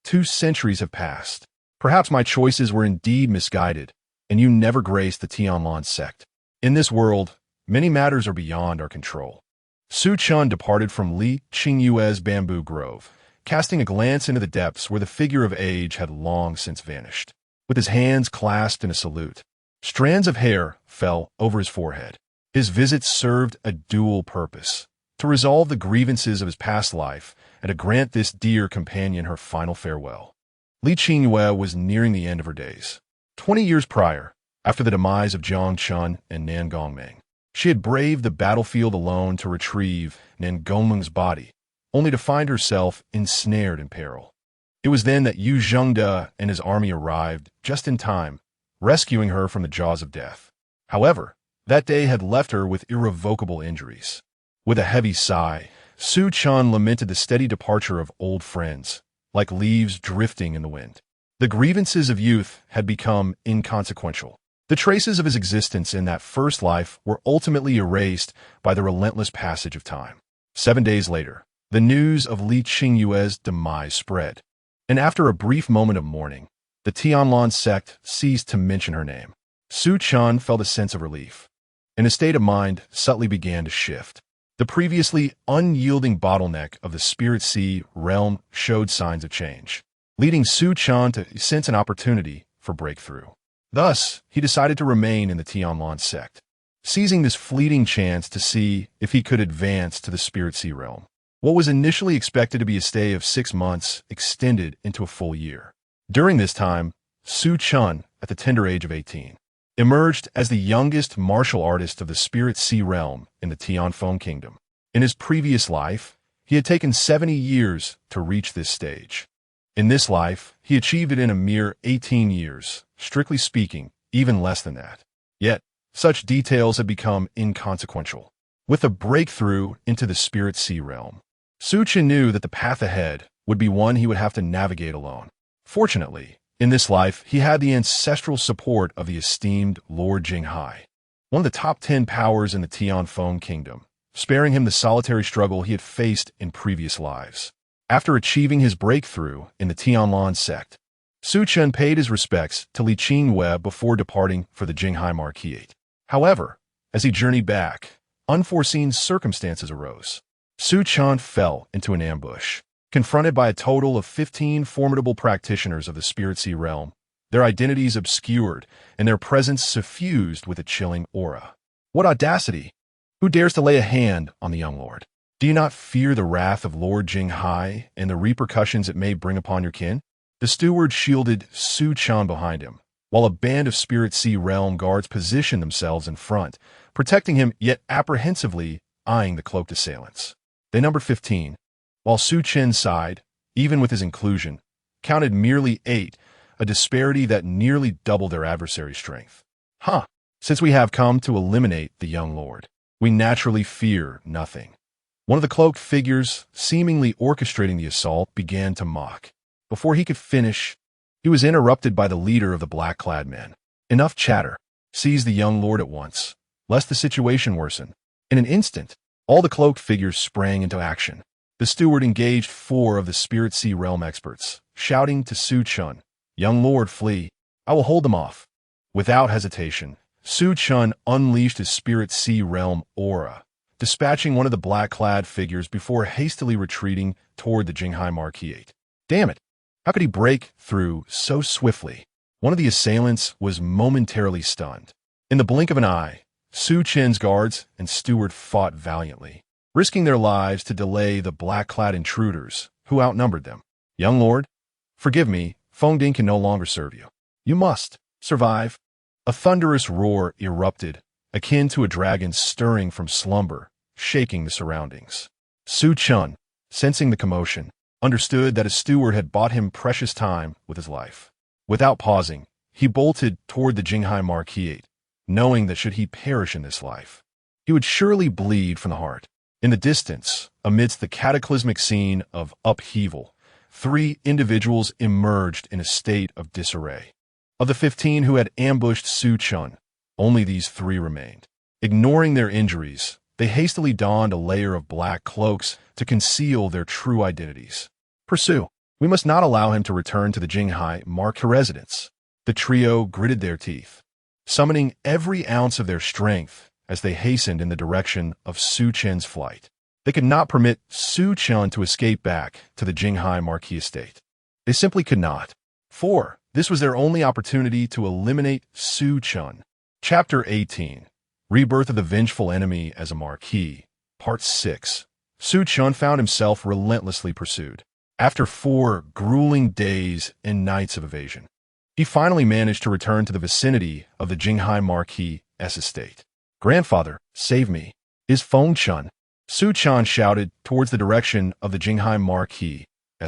2 centuries have passed. Perhaps my choices were indeed misguided, and you never graced the Tianlan sect. In this world, many matters are beyond our control." Su Chen departed from Li Qingyue's bamboo grove, casting a glance into the depths where the figure of age had long since vanished. With his hands clasped in a salute, strands of hair fell over his forehead. His visit served a dual purpose: to resolve the grievances of his past life and to grant this dear companion her final farewell. Li Qingyue was nearing the end of her days. 20 years prior, after the demise of Jiang Chun and Nan Gongming, she had braved the battlefield alone to retrieve Nan Gongming's body, only to find herself ensnared in peril. It was then that Yu Zhengde and his army arrived, just in time, rescuing her from the jaws of death. However, that day had left her with irrevocable injuries. With a heavy sigh, Su Chen lamented the steady departure of old friends, like leaves drifting in the wind. The grievances of youth had become inconsequential. The traces of his existence in that first life were ultimately erased by the relentless passage of time. 7 days later, the news of Li Qingyue's demise spread, and after a brief moment of mourning, the Tianlan sect ceased to mention her name. Su Chen felt a sense of relief, and his state of mind subtly began to shift. The previously unyielding bottleneck of the Spirit Sea realm showed signs of change, leading Su Chen to sense an opportunity for breakthrough. Thus, he decided to remain in the Tianlan sect, seizing this fleeting chance to see if he could advance to the Spirit Sea realm. What was initially expected to be a stay of 6 months extended into a full year. During this time, Su Chen, at the tender age of 18, emerged as the youngest martial artist of the Spirit Sea realm in the Tianfeng Kingdom. In his previous life, he had taken 70 years to reach this stage. In this life, he achieved it in a mere 18 years, strictly speaking, even less than that. Yet, such details had become inconsequential. With a breakthrough into the Spirit Sea realm, Su Chen knew that the path ahead would be one he would have to navigate alone. Fortunately, in this life, he had the ancestral support of the esteemed Lord Jinghai, one of the top 10 powers in the Tianfeng Kingdom, sparing him the solitary struggle he had faced in previous lives. After achieving his breakthrough in the Tianlan sect, Su Chen paid his respects to Li Qingyue before departing for the Jinghai Marquis. However, as he journeyed back, unforeseen circumstances arose. Su Chen fell into an ambush. Confronted by a total of 15 formidable practitioners of the Spirit Sea realm, their identities obscured and their presence suffused with a chilling aura. What audacity! Who dares to lay a hand on the young lord? Do you not fear the wrath of Lord Jinghai and the repercussions it may bring upon your kin? The steward shielded Su Chen behind him, while a band of Spirit Sea realm guards positioned themselves in front, protecting him yet apprehensively eyeing the cloaked assailants. They numbered 15, while Su Chen side, even with his inclusion, counted merely 8, a disparity that nearly doubled their adversary's strength. Since we have come to eliminate the young lord, we naturally fear nothing. One of the cloaked figures, seemingly orchestrating the assault, began to mock. Before he could finish, he was interrupted by the leader of the black-clad men. Enough chatter. Seize the young lord at once, lest the situation worsen. In an instant, all the cloaked figures sprang into action. The steward engaged 4 of the Spirit Sea Realm experts, shouting to Su Chen, "Young lord, flee. I will hold them off." Without hesitation, Su Chen unleashed his Spirit Sea Realm aura, dispatching one of the black-clad figures before hastily retreating toward the Jinghai Marquis. Damn it! How could he break through so swiftly? One of the assailants was momentarily stunned. In the blink of an eye, Su Chen's guards and steward fought valiantly, risking their lives to delay the black-clad intruders, who outnumbered them. "Young lord, forgive me, Fengding can no longer serve you. You must survive." A thunderous roar erupted, akin to a dragon stirring from slumber, shaking the surroundings. Su Chen, sensing the commotion, understood that a steward had bought him precious time with his life. Without pausing, he bolted toward the Jinghai Marquis, knowing that should he perish in this life, he would surely bleed from the heart. In the distance, amidst the cataclysmic scene of upheaval, 3 individuals emerged in a state of disarray. Of the 15 who had ambushed Su Chen, only these 3 remained. Ignoring their injuries, they hastily donned a layer of black cloaks to conceal their true identities. "Pursue. We must not allow him to return to the Jinghai Marquis residence." The trio gritted their teeth, summoning every ounce of their strength as they hastened in the direction of Su Chen's flight. They could not permit Su Chen to escape back to the Jinghai Marquis estate. They simply could not. For this was their only opportunity to eliminate Su Chen. Chapter 18. Rebirth of the Vengeful Enemy as a Marquis. Part 6. Su Chen found himself relentlessly pursued. After 4 grueling days and nights of evasion, he finally managed to return to the vicinity of the Jinghai Marquis' estate. "Grandfather, save me. Is Feng Chen?" Su Chen shouted towards the direction of the Jinghai Marquis'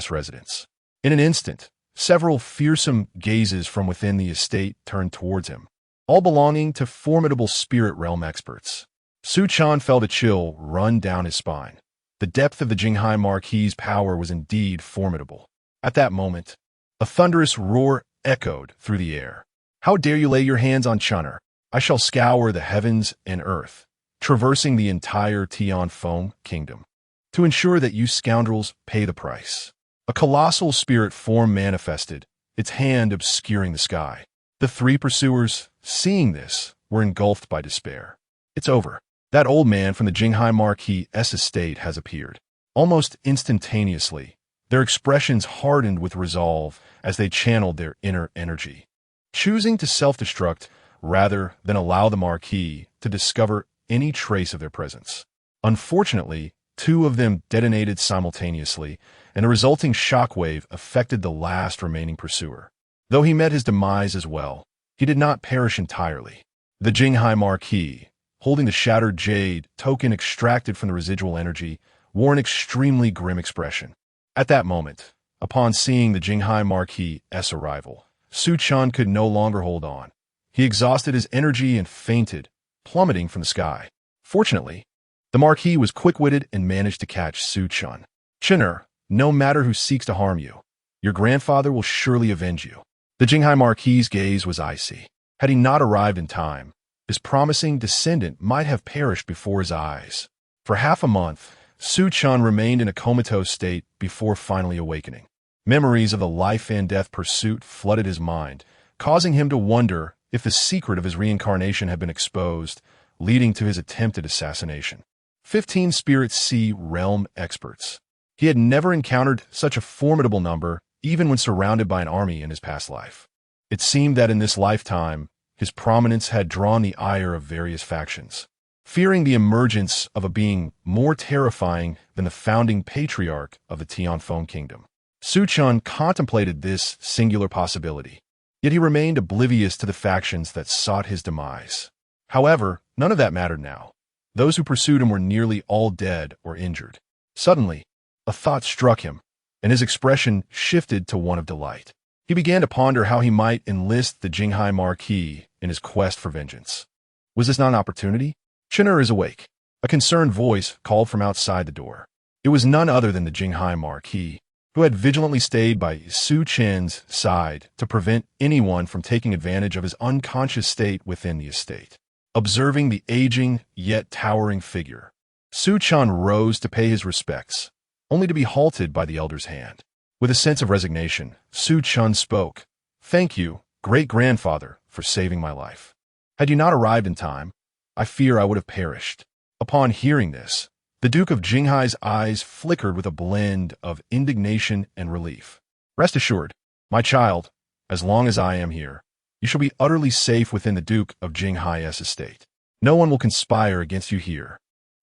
residence. In an instant, several fearsome gazes from within the estate turned towards him, all belonging to formidable spirit realm experts. Su Chen felt a chill run down his spine. The depth of the Jinghai Marquis' power was indeed formidable. At that moment, a thunderous roar echoed through the air. "How dare you lay your hands on Chener? I shall scour the heavens and earth, traversing the entire Tianfeng kingdom, to ensure that you scoundrels pay the price." A colossal spirit form manifested, its hand obscuring the sky. The 3 pursuers, seeing this, were engulfed by despair. "It's over. That old man from the Jinghai Marquis' estate has appeared." Almost instantaneously, their expressions hardened with resolve as they channeled their inner energy, choosing to self-destruct rather than allow the Marquis to discover any trace of their presence. Unfortunately, 2 of them detonated simultaneously, and a resulting shockwave affected the last remaining pursuer. Though he met his demise as well, he did not perish entirely. The Jinghai Marquis, holding the shattered jade token extracted from the residual energy, wore an extremely grim expression. At that moment, upon seeing the Jinghai Marquis' arrival, Su Chen could no longer hold on. He exhausted his energy and fainted, plummeting from the sky. Fortunately, the Marquis was quick-witted and managed to catch Su Chen. "Chener, no matter who seeks to harm you, your grandfather will surely avenge you." The Jinghai Marquis' gaze was icy. Had he not arrived in time, his promising descendant might have perished before his eyes. For half a month, Su Chen remained in a comatose state before finally awakening. Memories of the life and death pursuit flooded his mind, causing him to wonder if the secret of his reincarnation had been exposed, leading to his attempted assassination. 15 Spirit Sea Realm experts. He had never encountered such a formidable number, even when surrounded by an army in his past life. It seemed that in this lifetime, his prominence had drawn the ire of various factions. Fearing the emergence of a being more terrifying than the founding patriarch of the Tianfeng kingdom, Su Chen contemplated this singular possibility. Yet he remained oblivious to the factions that sought his demise. However, none of that mattered now. Those who pursued him were nearly all dead or injured. Suddenly, a thought struck him, and his expression shifted to one of delight. He began to ponder how he might enlist the Jinghai Marquis in his quest for vengeance. Was this not an opportunity? "Chener is awake," a concerned voice called from outside the door. It was none other than the Jinghai Marquis. who had vigilantly stayed by Su Chen's side to prevent anyone from taking advantage of his unconscious state within the estate. Observing the aging yet towering figure, Su Chen rose to pay his respects, only to be halted by the elder's hand. With a sense of resignation, Su Chen spoke, "Thank you, great-grandfather, for saving my life. Had you not arrived in time, I fear I would have perished." Upon hearing this, the Duke of Jinghai's eyes flickered with a blend of indignation and relief. "Rest assured, my child, as long as I am here, you shall be utterly safe within the Duke of Jinghai's estate. No one will conspire against you here.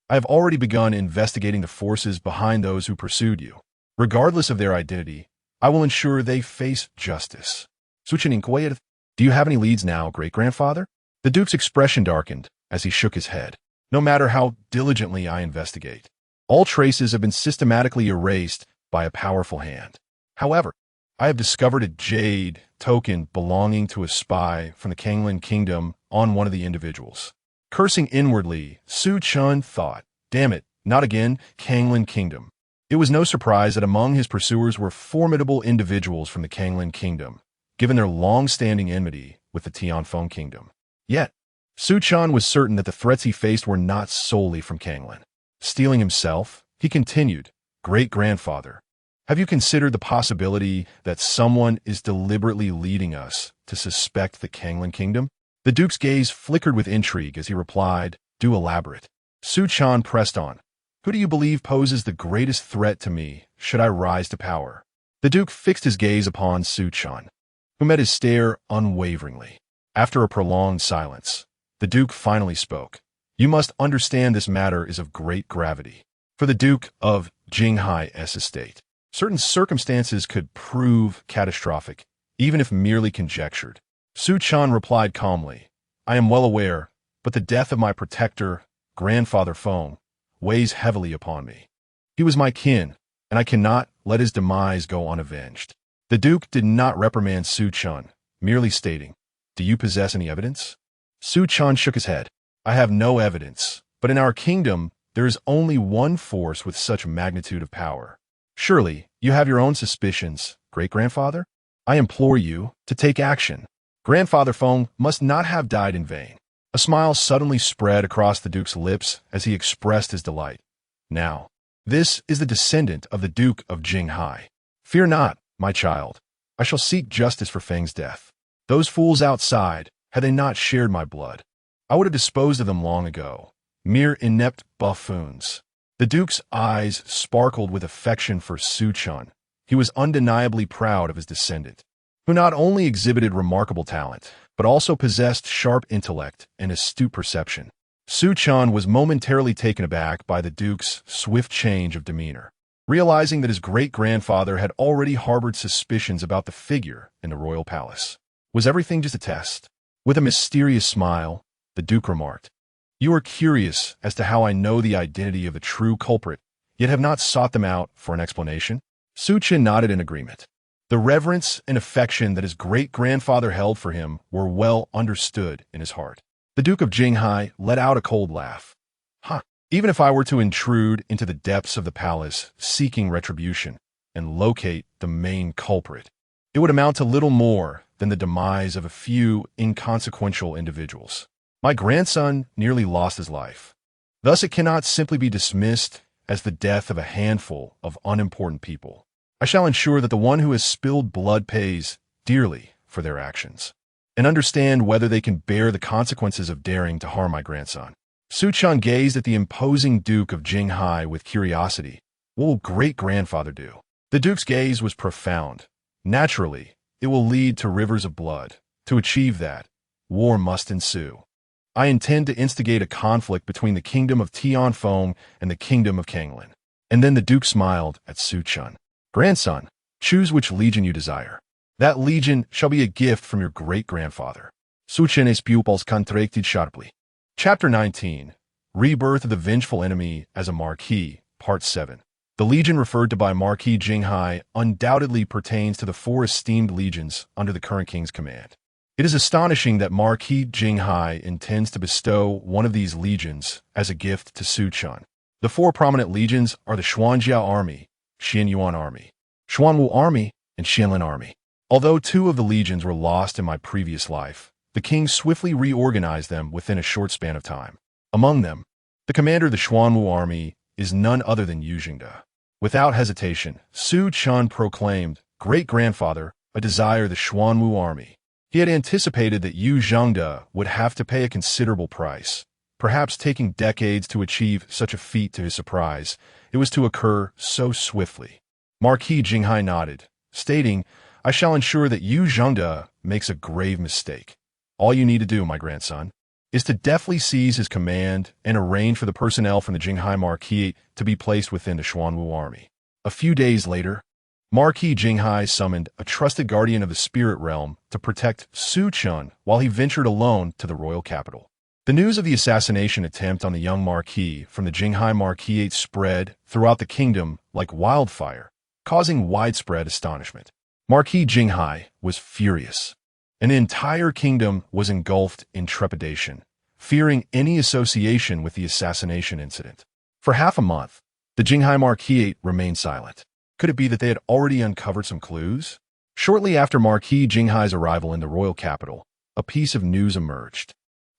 I have already begun investigating the forces behind those who pursued you. Regardless of their identity, I will ensure they face justice." Su Chen inquired, "Do you have any leads now, great-grandfather?" The Duke's expression darkened as he shook his head. "No matter how diligently I investigate, all traces have been systematically erased by a powerful hand. However, I have discovered a jade token belonging to a spy from the Kanglan Kingdom on one of the individuals." Cursing inwardly, Su Chen thought, "Damn it, not again, Kanglan Kingdom." It was no surprise that among his pursuers were formidable individuals from the Kanglan Kingdom, given their long-standing enmity with the Tianfeng Kingdom. Yet, Su Chen was certain that the threats he faced were not solely from Kanglan. Steeling himself, he continued, "Great-grandfather, have you considered the possibility that someone is deliberately leading us to suspect the Kanglan Kingdom?" The Duke's gaze flickered with intrigue as he replied, "Do elaborate." Su Chen pressed on, "Who do you believe poses the greatest threat to me should I rise to power?" The Duke fixed his gaze upon Su Chen, who met his stare unwaveringly. After a prolonged silence, the Duke finally spoke. "You must understand this matter is of great gravity. For the Duke of Jinghai's estate, certain circumstances could prove catastrophic, even if merely conjectured." Su Chen replied calmly, "I am well aware, but the death of my protector, Grandfather Feng, weighs heavily upon me. He was my kin, and I cannot let his demise go unavenged." The Duke did not reprimand Su Chen, merely stating, "Do you possess any evidence?" Su Chen shook his head. "I have no evidence, but in our kingdom, there is only one force with such magnitude of power. Surely, you have your own suspicions, great-grandfather? I implore you to take action. Grandfather Feng must not have died in vain." A smile suddenly spread across the Duke's lips as he expressed his delight. "Now, this is the descendant of the Duke of Jinghai. Fear not, my child. I shall seek justice for Feng's death. Those fools outside, had they not shared my blood, I would have disposed of them long ago. Mere inept buffoons." The Duke's eyes sparkled with affection for Su Chen. He was undeniably proud of his descendant, who not only exhibited remarkable talent, but also possessed sharp intellect and astute perception. Su Chen was momentarily taken aback by the Duke's swift change of demeanor, realizing that his great-grandfather had already harbored suspicions about the figure in the royal palace. Was everything just a test? With a mysterious smile, the Duke remarked, "You are curious as to how I know the identity of the true culprit, yet have not sought them out for an explanation?" Su Chen nodded in agreement. The reverence and affection that his great-grandfather held for him were well understood in his heart. The Duke of Jinghai let out a cold laugh. Even if I were to intrude into the depths of the palace seeking retribution and locate the main culprit, it would amount to little more than the demise of a few inconsequential individuals. My grandson nearly lost his life. Thus it cannot simply be dismissed as the death of a handful of unimportant people. I shall ensure that the one who has spilled blood pays dearly for their actions, and understand whether they can bear the consequences of daring to harm my grandson." Su Chen gazed at the imposing Duke of Jinghai with curiosity. What will great-grandfather do? The Duke's gaze was profound. Naturally, it will lead to rivers of blood. To achieve that, war must ensue. I intend to instigate a conflict between the kingdom of Tianfeng and the kingdom of Kanglan. And then the Duke smiled at Su Chen. "Grandson, choose which legion you desire. That legion shall be a gift from your great-grandfather." Su Chen's pupils contracted sharply. Chapter 19, Rebirth of the Vengeful Enemy as a Marquis, Part 7. The legion referred to by Marquis Jinghai undoubtedly pertains to the four esteemed legions under the current king's command. It is astonishing that Marquis Jinghai intends to bestow one of these legions as a gift to Su Chen. The four prominent legions are the Xuanjia Army, Xianyuan Army, Xuanwu Army, and Xianlin Army. Although two of the legions were lost in my previous life, the king swiftly reorganized them within a short span of time. Among them, the commander of the Xuanwu Army is none other than Yu Jingde. Without hesitation, Su Chen proclaimed, great-grandfather, a desire the Xuanwu Army. He had anticipated that Yu Jingde would have to pay a considerable price, perhaps taking decades to achieve such a feat. To his surprise, it was to occur so swiftly. Marquis Jinghai nodded, stating, I shall ensure that Yu Jingde makes a grave mistake. All you need to do, my grandson, is to deftly seize his command and arrange for the personnel from the Jinghai Marquis to be placed within the Xuanwu Army. A few days later, Marquis Jinghai summoned a trusted guardian of the spirit realm to protect Su Chen while he ventured alone to the royal capital. The news of the assassination attempt on the young Marquis from the Jinghai Marquis spread throughout the kingdom like wildfire, causing widespread astonishment. Marquis Jinghai was furious. An entire kingdom was engulfed in trepidation, fearing any association with the assassination incident. For half a month, the Jinghai Marquis remained silent. Could it be that they had already uncovered some clues? Shortly after Marquis Jinghai's arrival in the royal capital, a piece of news emerged.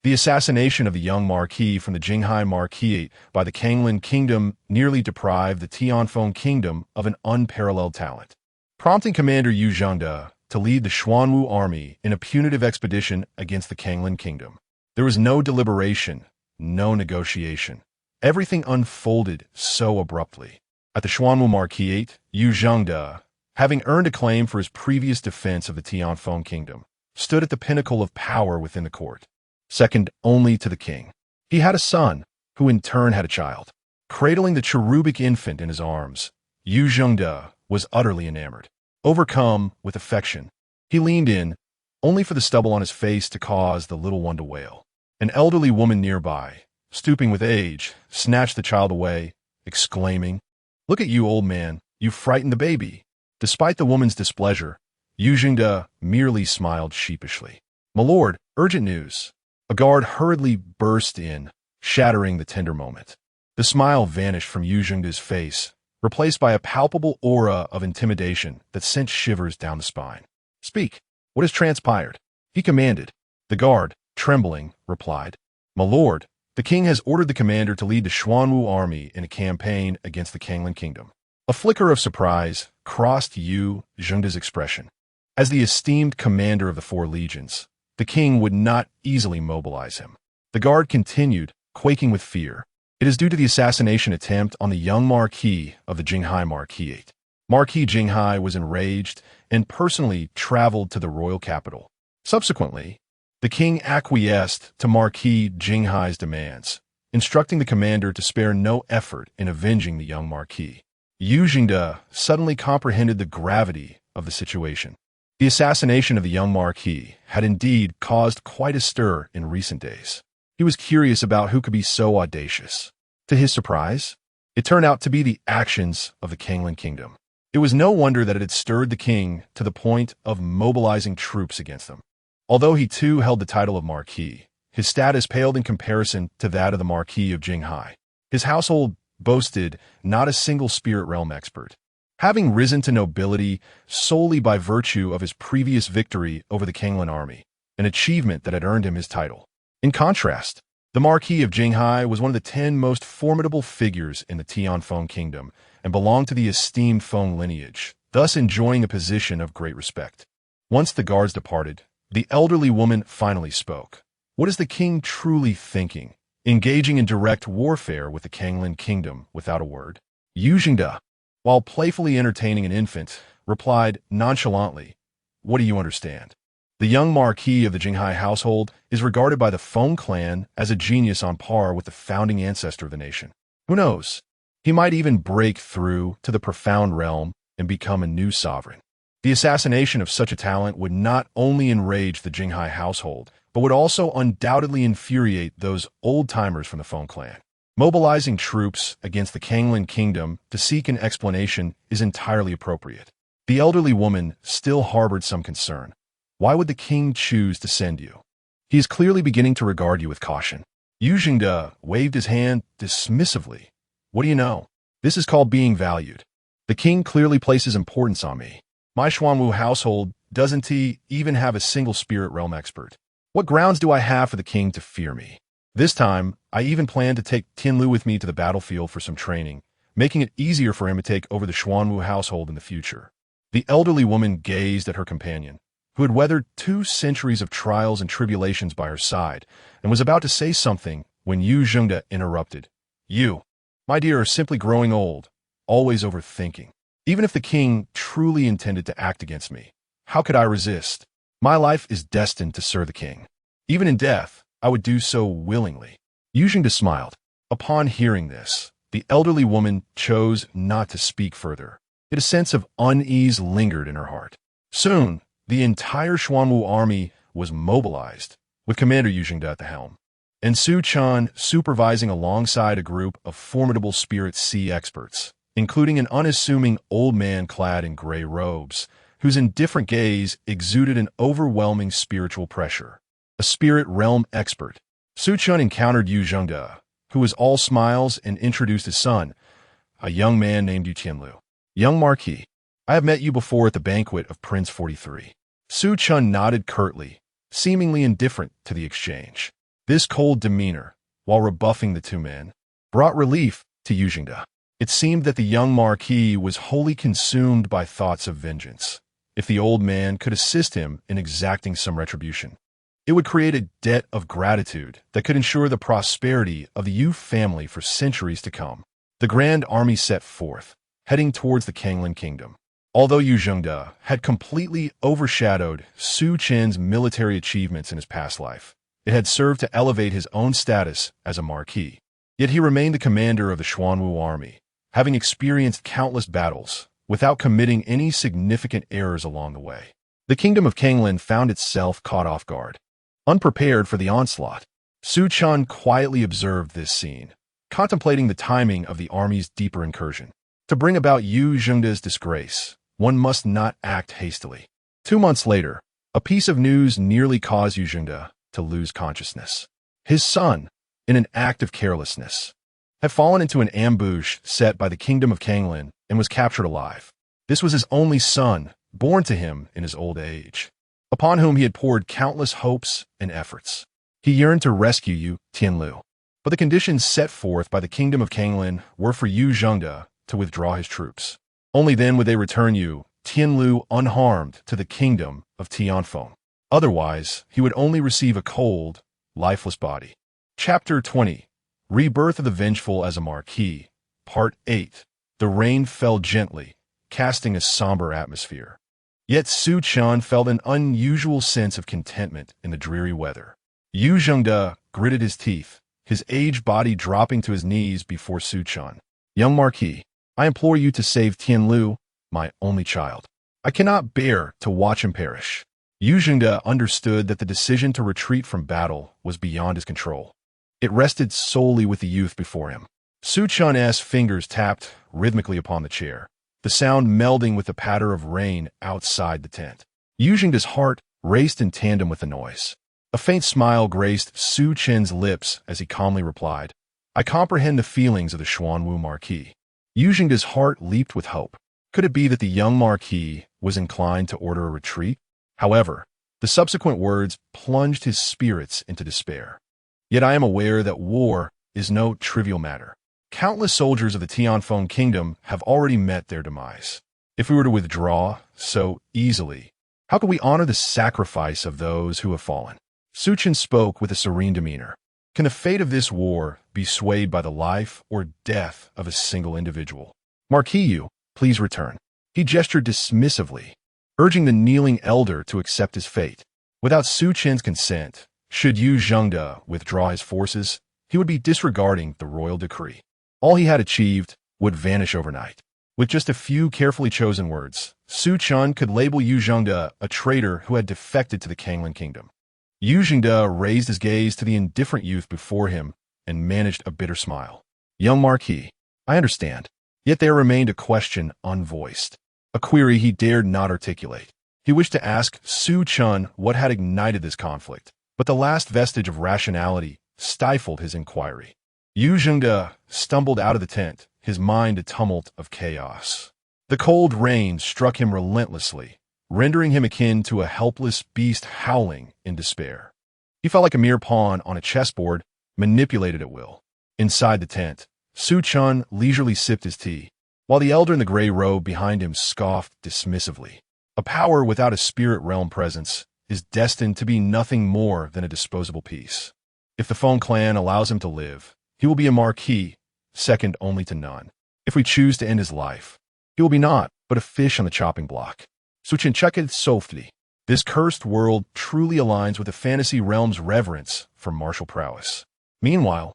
The assassination of the young Marquis from the Jinghai Marquis by the Kanglin Kingdom nearly deprived the Tianfeng Kingdom of an unparalleled talent, prompting Commander Yu Jingde to lead the Xuanwu Army in a punitive expedition against the Kanglin Kingdom. There was no deliberation, no negotiation. Everything unfolded so abruptly. At the Xuanwu Marquis, Yu Jingde, having earned a claim for his previous defense of the Tianfeng Kingdom, stood at the pinnacle of power within the court, second only to the king. He had a son, who in turn had a child. Cradling the cherubic infant in his arms, Yu Jingde was utterly enamored. Overcome with affection, he leaned in, only for the stubble on his face to cause the little one to wail. An elderly woman nearby, stooping with age, snatched the child away, exclaiming, Look at you, old man, you frightened the baby. Despite the woman's displeasure, Yu Jingde merely smiled sheepishly. My lord, urgent news. A guard hurriedly burst in, shattering the tender moment. The smile vanished from Yu Jingde's face, replaced by a palpable aura of intimidation that sent shivers down the spine. Speak. What has transpired? He commanded. The guard, trembling, replied, My lord, the king has ordered the commander to lead the Xuanwu Army in a campaign against the Kanglin Kingdom. A flicker of surprise crossed Yu Jingde's expression. As the esteemed commander of the four legions, the king would not easily mobilize him. The guard continued, quaking with fear. It is due to the assassination attempt on the young Marquis of the Jinghai Marquis. Marquis Jinghai was enraged and personally traveled to the royal capital. Subsequently, the king acquiesced to Marquis Jinghai's demands, instructing the commander to spare no effort in avenging the young Marquis. Yu Jingde suddenly comprehended the gravity of the situation. The assassination of the young Marquis had indeed caused quite a stir in recent days. He was curious about who could be so audacious. To his surprise, it turned out to be the actions of the Kanglin Kingdom. It was no wonder that it had stirred the king to the point of mobilizing troops against them. Although he too held the title of Marquis, his status paled in comparison to that of the Marquis of Jinghai. His household boasted not a single spirit realm expert, having risen to nobility solely by virtue of his previous victory over the Kanglin army, an achievement that had earned him his title. In contrast, the Marquis of Jinghai was one of the 10 most formidable figures in the Tianfeng Kingdom and belonged to the esteemed Feng lineage, thus enjoying a position of great respect. Once the guards departed, the elderly woman finally spoke. What is the king truly thinking, engaging in direct warfare with the Kanglin Kingdom without a word? Yu Jingde, while playfully entertaining an infant, replied nonchalantly, What do you understand? The young Marquis of the Jinghai household is regarded by the Feng clan as a genius on par with the founding ancestor of the nation. Who knows? He might even break through to the profound realm and become a new sovereign. The assassination of such a talent would not only enrage the Jinghai household, but would also undoubtedly infuriate those old-timers from the Feng clan. Mobilizing troops against the Kanglin Kingdom to seek an explanation is entirely appropriate. The elderly woman still harbored some concern. Why would the king choose to send you? He is clearly beginning to regard you with caution. Yu Jingde waved his hand dismissively. What do you know? This is called being valued. The The king clearly places importance on me. My Xuanwu household doesn't even have a single spirit realm expert. What grounds do I have for the king to fear me? This time, I even plan to take Tianlu with me to the battlefield for some training, making it easier for him to take over the Xuanwu household in the future. The elderly woman gazed at her companion, who had weathered 2 centuries of trials and tribulations by her side, and was about to say something when Yu Zhengde interrupted. You, my dear, are simply growing old, always overthinking. Even if the king truly intended to act against me, how could I resist? My life is destined to serve the king. Even in death, I would do so willingly. Yu Zhengde smiled. Upon hearing this, the elderly woman chose not to speak further. Yet a sense of unease lingered in her heart. Soon, the entire Xuanwu army was mobilized, with Commander Yu Zhengde at the helm, and Su Chen supervising alongside a group of formidable Spirit Sea experts, including an unassuming old man clad in gray robes, whose indifferent gaze exuded an overwhelming spiritual pressure. A spirit realm expert. Su Chen encountered Yu Zhengde, who was all smiles, and introduced his son, a young man named Yu Tianlu. Young Marquis, I have met you before at the banquet of Prince 43. Su Chen nodded curtly, seemingly indifferent to the exchange. This cold demeanor, while rebuffing the 2 men, brought relief to Yu Zhengde. It seemed that the young Marquis was wholly consumed by thoughts of vengeance. If the old man could assist him in exacting some retribution, it would create a debt of gratitude that could ensure the prosperity of the Yu family for centuries to come. The grand army set forth, heading towards the Kanglin kingdom. Although Yu Zhengde had completely overshadowed Su Chen's military achievements in his past life, it had served to elevate his own status as a marquis. Yet he remained the commander of the Xuanwu army, having experienced countless battles without committing any significant errors along the way. The kingdom of Kanglin found itself caught off guard. Unprepared for the onslaught, Su Chen quietly observed this scene, contemplating the timing of the army's deeper incursion. To bring about Yu Zhengde's disgrace, one must not act hastily. 2 months later, a piece of news nearly caused Yu Zhengde to lose consciousness. His son, in an act of carelessness, had fallen into an ambush set by the kingdom of Kanglin and was captured alive. This was his only son, born to him in his old age, upon whom he had poured countless hopes and efforts. He yearned to rescue Yu Tianlu, but the conditions set forth by the kingdom of Kanglin were for Yu Zhengde to withdraw his troops. Only then would they return Yu Tianlu unharmed to the kingdom of Tianfeng. Otherwise, he would only receive a cold, lifeless body. Chapter 20. Rebirth of the Vengeful as a Marquis. Part 8. The rain fell gently, casting a somber atmosphere. Yet Su Chen felt an unusual sense of contentment in the dreary weather. Yu Zhengde gritted his teeth, his aged body dropping to his knees before Su Chen. Young Marquis, I implore you to save Tianlu, my only child. I cannot bear to watch him perish. Yu Zhengde understood that the decision to retreat from battle was beyond his control. It rested solely with the youth before him. Su Chen's fingers tapped rhythmically upon the chair, the sound melding with the patter of rain outside the tent. Yu Zhengde's heart raced in tandem with the noise. A faint smile graced Su Chen's lips as he calmly replied, I comprehend the feelings of the Xuanwu Marquis. Yu Zhengde's heart leaped with hope. Could it be that the young Marquis was inclined to order a retreat? However, the subsequent words plunged his spirits into despair. Yet I am aware that war is no trivial matter. Countless soldiers of the Tianfeng kingdom have already met their demise. If we were to withdraw so easily, how could we honor the sacrifice of those who have fallen? Su Chen spoke with a serene demeanor. Can the fate of this war be swayed by the life or death of a single individual? Marquis Yu, please return. He gestured dismissively, urging the kneeling elder to accept his fate. Without Su Chen's consent, should Yu Zhengde withdraw his forces, he would be disregarding the royal decree. All he had achieved would vanish overnight. With just a few carefully chosen words, Su Chen could label Yu Zhengde a traitor who had defected to the Kanglin kingdom. Yu Zhengde raised his gaze to the indifferent youth before him and managed a bitter smile. Young Marquis, I understand. Yet there remained a question unvoiced, a query he dared not articulate. He wished to ask Su Chen what had ignited this conflict, but the last vestige of rationality stifled his inquiry. Yu Zhengde stumbled out of the tent, his mind a tumult of chaos. The cold rain struck him relentlessly, rendering him akin to a helpless beast howling in despair. He felt like a mere pawn on a chessboard, manipulated at will. Inside the tent, Su Chen leisurely sipped his tea, while the elder in the gray robe behind him scoffed dismissively. A power without a spirit realm presence is destined to be nothing more than a disposable piece. If the Feng clan allows him to live, he will be a marquis, second only to none. If we choose to end his life, he will be naught but a fish on the chopping block. Su Chen chuckled softly. This cursed world truly aligns with the fantasy realm's reverence for martial prowess. Meanwhile,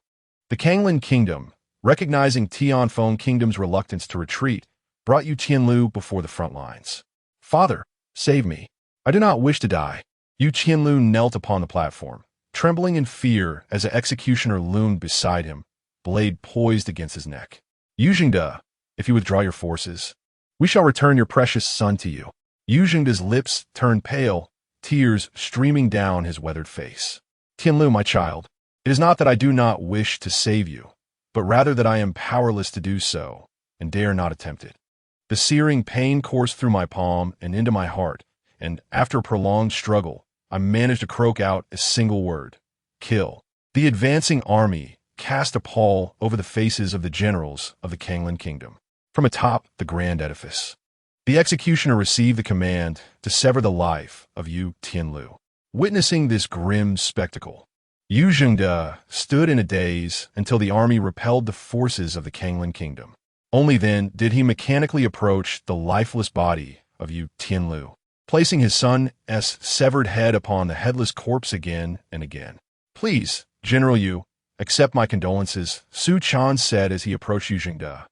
the Kanglin Kingdom, recognizing Tianfeng Kingdom's reluctance to retreat, brought Yu Qianlu before the front lines. Father, save me. I do not wish to die. Yu Qianlu knelt upon the platform, trembling in fear as the executioner loomed beside him, blade poised against his neck. Yu Jingde, if you withdraw your forces, we shall return your precious son to you. Yu Jingde's lips turned pale, tears streaming down his weathered face. Qianlu, my child, it is not that I do not wish to save you, but rather that I am powerless to do so, and dare not attempt it. The searing pain coursed through my palm and into my heart, and after a prolonged struggle, I managed to croak out a single word: kill. The advancing army cast a pall over the faces of the generals of the Kanglin Kingdom. From atop the grand edifice, the executioner received the command to sever the life of Yu Qianlu. Witnessing this grim spectacle, Yu Jingde stood in a daze until the army repelled the forces of the Kanglin Kingdom. Only then did he mechanically approach the lifeless body of Yu Qianlu, placing his son's severed head upon the headless corpse again and again. Please, General Yu, accept my condolences, Su Chen said as he approached Yu Jingde,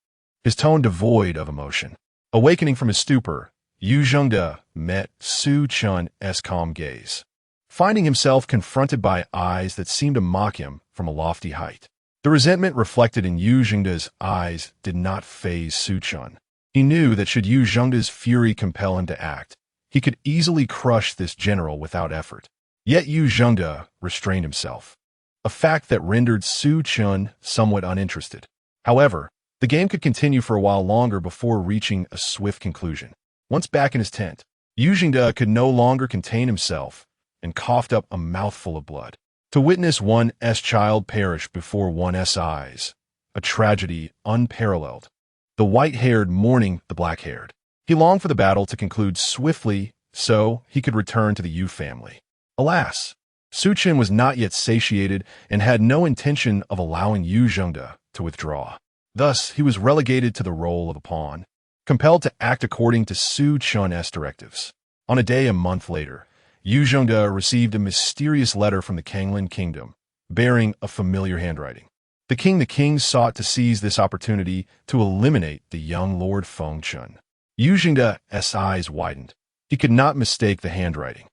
his tone devoid of emotion. Awakening from his stupor, Yu Jingde met Su Chen's calm gaze, finding himself confronted by eyes that seemed to mock him from a lofty height. The resentment reflected in Yu Jingde's eyes did not faze Su Chen. He knew that should Yu Jingde's fury compel him to act, he could easily crush this general without effort. Yet Yu Jingde restrained himself, a fact that rendered Su Chen somewhat uninterested. However, the game could continue for a while longer before reaching a swift conclusion. Once back in his tent, Yu Jingde could no longer contain himself and coughed up a mouthful of blood. To witness one's child perish before one's eyes, a tragedy unparalleled. The white-haired mourning the black-haired. He longed for the battle to conclude swiftly so he could return to the Yu family. Alas, Su Chen was not yet satiated and had no intention of allowing Yu Jingde to withdraw. Thus, he was relegated to the role of a pawn, compelled to act according to Su Chen's directives. On a day a month later, Yu Jingde received a mysterious letter from the Kanglin Kingdom, bearing a familiar handwriting. The king sought to seize this opportunity to eliminate the young Lord Feng Chen. Yu Jingde's eyes widened. He could not mistake the handwriting.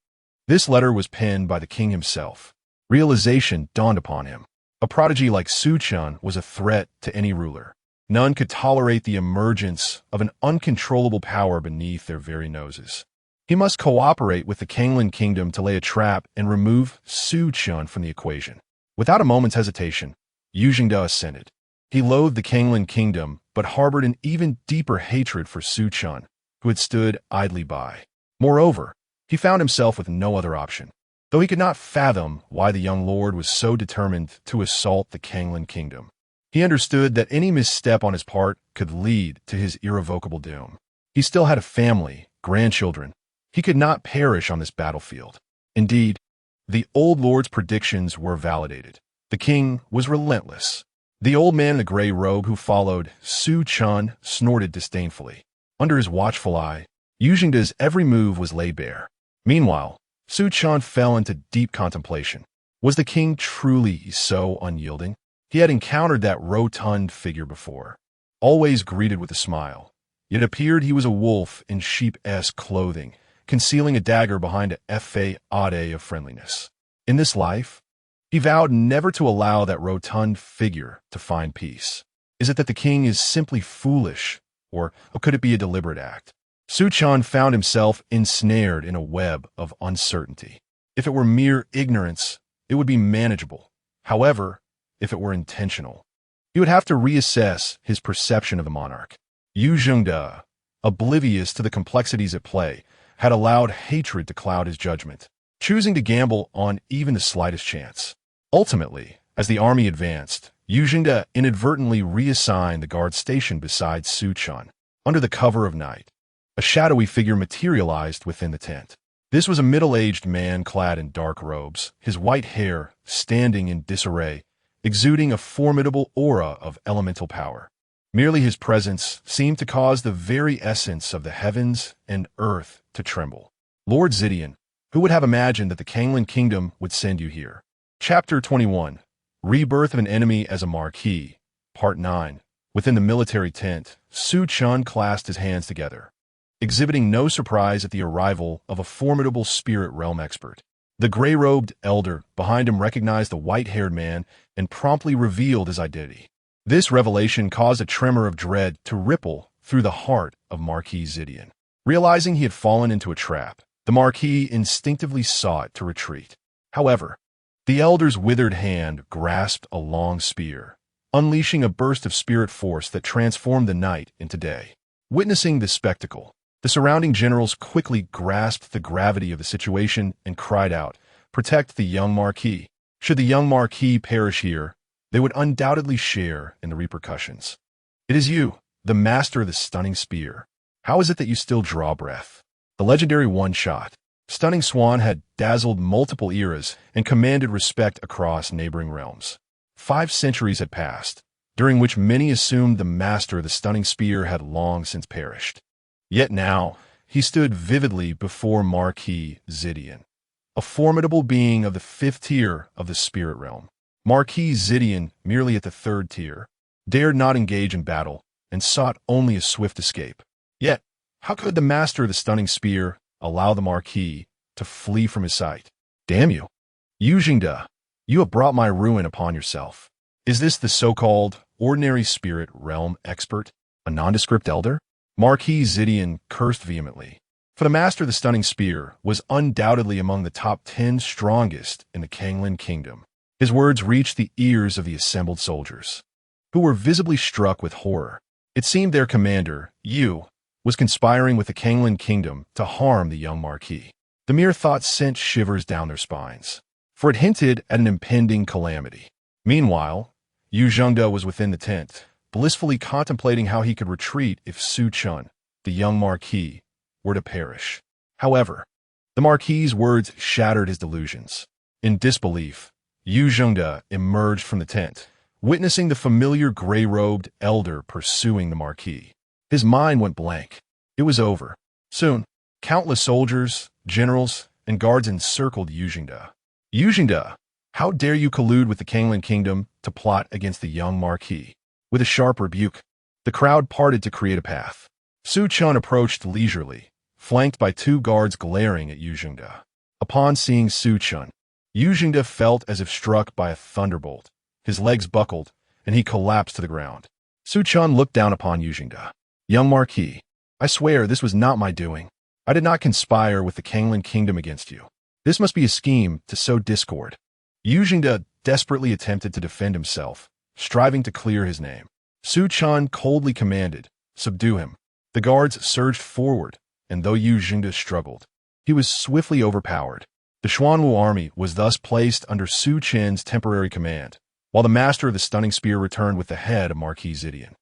This letter was penned by the king himself. Realization dawned upon him. A prodigy like Su Chen was a threat to any ruler. None could tolerate the emergence of an uncontrollable power beneath their very noses. He must cooperate with the Kanglin Kingdom to lay a trap and remove Su Chen from the equation. Without a moment's hesitation, Yu Jingde assented. He loathed the Kanglin Kingdom, but harbored an even deeper hatred for Su Chen, who had stood idly by. Moreover, he found himself with no other option. Though he could not fathom why the young lord was so determined to assault the Kanglin Kingdom, he understood that any misstep on his part could lead to his irrevocable doom. He still had a family, grandchildren. He could not perish on this battlefield. Indeed, the old lord's predictions were validated. The king was relentless. The old man in the gray robe who followed Su Chen snorted disdainfully. Under his watchful eye, Yu Jingde's every move was laid bare. Meanwhile, Su Chen fell into deep contemplation. Was the king truly so unyielding? He had encountered that rotund figure before, always greeted with a smile. It appeared he was a wolf in sheep-esque clothing, concealing a dagger behind a facade of friendliness. In this life, he vowed never to allow that rotund figure to find peace. Is it that the king is simply foolish, or could it be a deliberate act? Su Chen found himself ensnared in a web of uncertainty. If it were mere ignorance, it would be manageable. However, if it were intentional, he would have to reassess his perception of the monarch. Yu Jingde, oblivious to the complexities at play, had allowed hatred to cloud his judgment, choosing to gamble on even the slightest chance. Ultimately, as the army advanced, Yu Jingde inadvertently reassigned the guard station beside Su Chen. Under the cover of night, a shadowy figure materialized within the tent. This was a middle-aged man clad in dark robes, his white hair standing in disarray, exuding a formidable aura of elemental power. Merely his presence seemed to cause the very essence of the heavens and earth to tremble. Lord Zidian, who would have imagined that the Kanglan Kingdom would send you here? Chapter 21. Rebirth of an Enemy as a Marquis. Part 9. Within the military tent, Su Chen clasped his hands together, exhibiting no surprise at the arrival of a formidable spirit realm expert. The gray-robed elder behind him recognized the white-haired man and promptly revealed his identity. This revelation caused a tremor of dread to ripple through the heart of Marquis Zidian. Realizing he had fallen into a trap, the Marquis instinctively sought to retreat. However, the elder's withered hand grasped a long spear, unleashing a burst of spirit force that transformed the night into day. Witnessing this spectacle, the surrounding generals quickly grasped the gravity of the situation and cried out, "Protect the young Marquis." Should the young Marquis perish here, they would undoubtedly share in the repercussions. "It is you, the master of the stunning spear. How is it that you still draw breath?" The legendary one-shot, Stunning Swan had dazzled multiple eras and commanded respect across neighboring realms. 5 centuries had passed, during which many assumed the master of the stunning spear had long since perished. Yet now, he stood vividly before Marquis Zidian, a formidable being of the 5th tier of the spirit realm. Marquis Zidian, merely at the 3rd tier, dared not engage in battle and sought only a swift escape. Yet, how could the master of the stunning spear allow the Marquis to flee from his sight? Damn you! Yu Jingde, you have brought my ruin upon yourself. Is this the so-called ordinary spirit realm expert, a nondescript elder? Marquis Zidian cursed vehemently, for the master of the stunning spear was undoubtedly among the top 10 strongest in the Kanglan Kingdom. His words reached the ears of the assembled soldiers, who were visibly struck with horror. It seemed their commander, Yu, was conspiring with the Kanglan Kingdom to harm the young Marquis. The mere thought sent shivers down their spines, for it hinted at an impending calamity. Meanwhile, Yu Jingde was within the tent, blissfully contemplating how he could retreat if Su Chen, the young Marquis, were to perish. However, the Marquis's words shattered his delusions. In disbelief, Yu Jingde emerged from the tent, witnessing the familiar gray-robed elder pursuing the Marquis. His mind went blank. It was over. Soon, countless soldiers, generals, and guards encircled Yu Jingde. Yu Jingde, how dare you collude with the Kanglan Kingdom to plot against the young Marquis? With a sharp rebuke, the crowd parted to create a path. Su Chen approached leisurely, flanked by 2 guards glaring at Yu Jingde. Upon seeing Su Chen, Yu Jingde felt as if struck by a thunderbolt. His legs buckled, and he collapsed to the ground. Su Chen looked down upon Yu Jingde. "Young Marquis, I swear this was not my doing. I did not conspire with the Kanglan Kingdom against you. This must be a scheme to sow discord." Yu Jingde desperately attempted to defend himself, striving to clear his name. Su Chen coldly commanded, "Subdue him." The guards surged forward, and though Yu Jingde struggled, he was swiftly overpowered. The Xuanwu army was thus placed under Su Chen's temporary command, while the master of the stunning spear returned with the head of Marquis Zidian.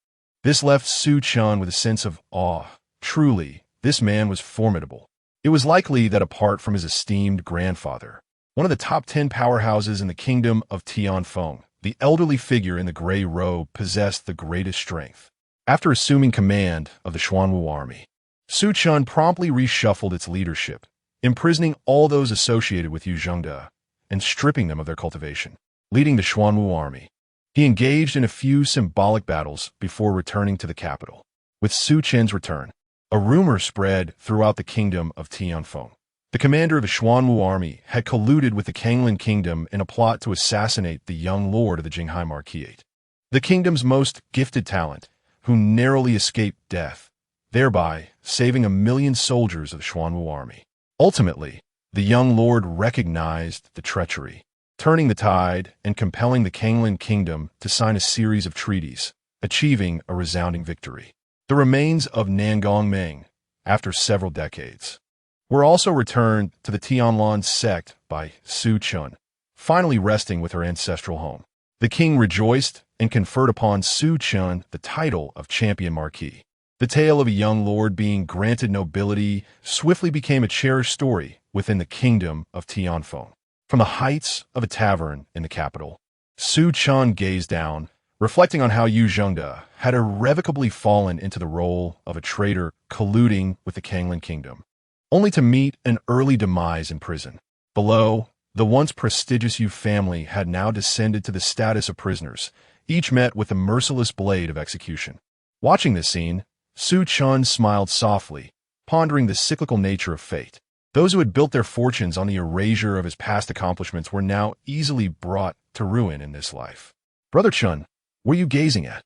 This left Su Chen with a sense of awe. Truly, this man was formidable. It was likely that apart from his esteemed grandfather, one of the top 10 powerhouses in the kingdom of Tianfeng, the elderly figure in the gray robe possessed the greatest strength. After assuming command of the Xuanwu army, Su Chen promptly reshuffled its leadership, imprisoning all those associated with Yu Jingde and stripping them of their cultivation. Leading the Xuanwu army, he engaged in a few symbolic battles before returning to the capital. With Su Chen's return, a rumor spread throughout the kingdom of Tianfeng. The commander of the Xuanwu army had colluded with the Kanglan Kingdom in a plot to assassinate the young lord of the Jinghai Marquisate, the kingdom's most gifted talent, who narrowly escaped death, thereby saving 1 million soldiers of the Xuanwu army. Ultimately, the young lord recognized the treachery, turning the tide and compelling the Kanglan Kingdom to sign a series of treaties, achieving a resounding victory. the remains of Nangong Ming, after several decades, were also returned to the Tianlan sect by Su Chen, finally resting with her ancestral home. The king rejoiced and conferred upon Su Chen the title of Champion Marquis. The tale of a young lord being granted nobility swiftly became a cherished story within the kingdom of Tianfeng. From the heights of a tavern in the capital, Su Chen gazed down, reflecting on how Yu Zhengde had irrevocably fallen into the role of a traitor colluding with the Kanglan kingdom, only to meet an early demise in prison. Below, the once prestigious Yu family had now descended to the status of prisoners, each met with the merciless blade of execution. Watching this scene, Su Chen smiled softly, pondering the cyclical nature of fate. Those who had built their fortunes on the erasure of his past accomplishments were now easily brought to ruin in this life. Brother Chen, what are you gazing at?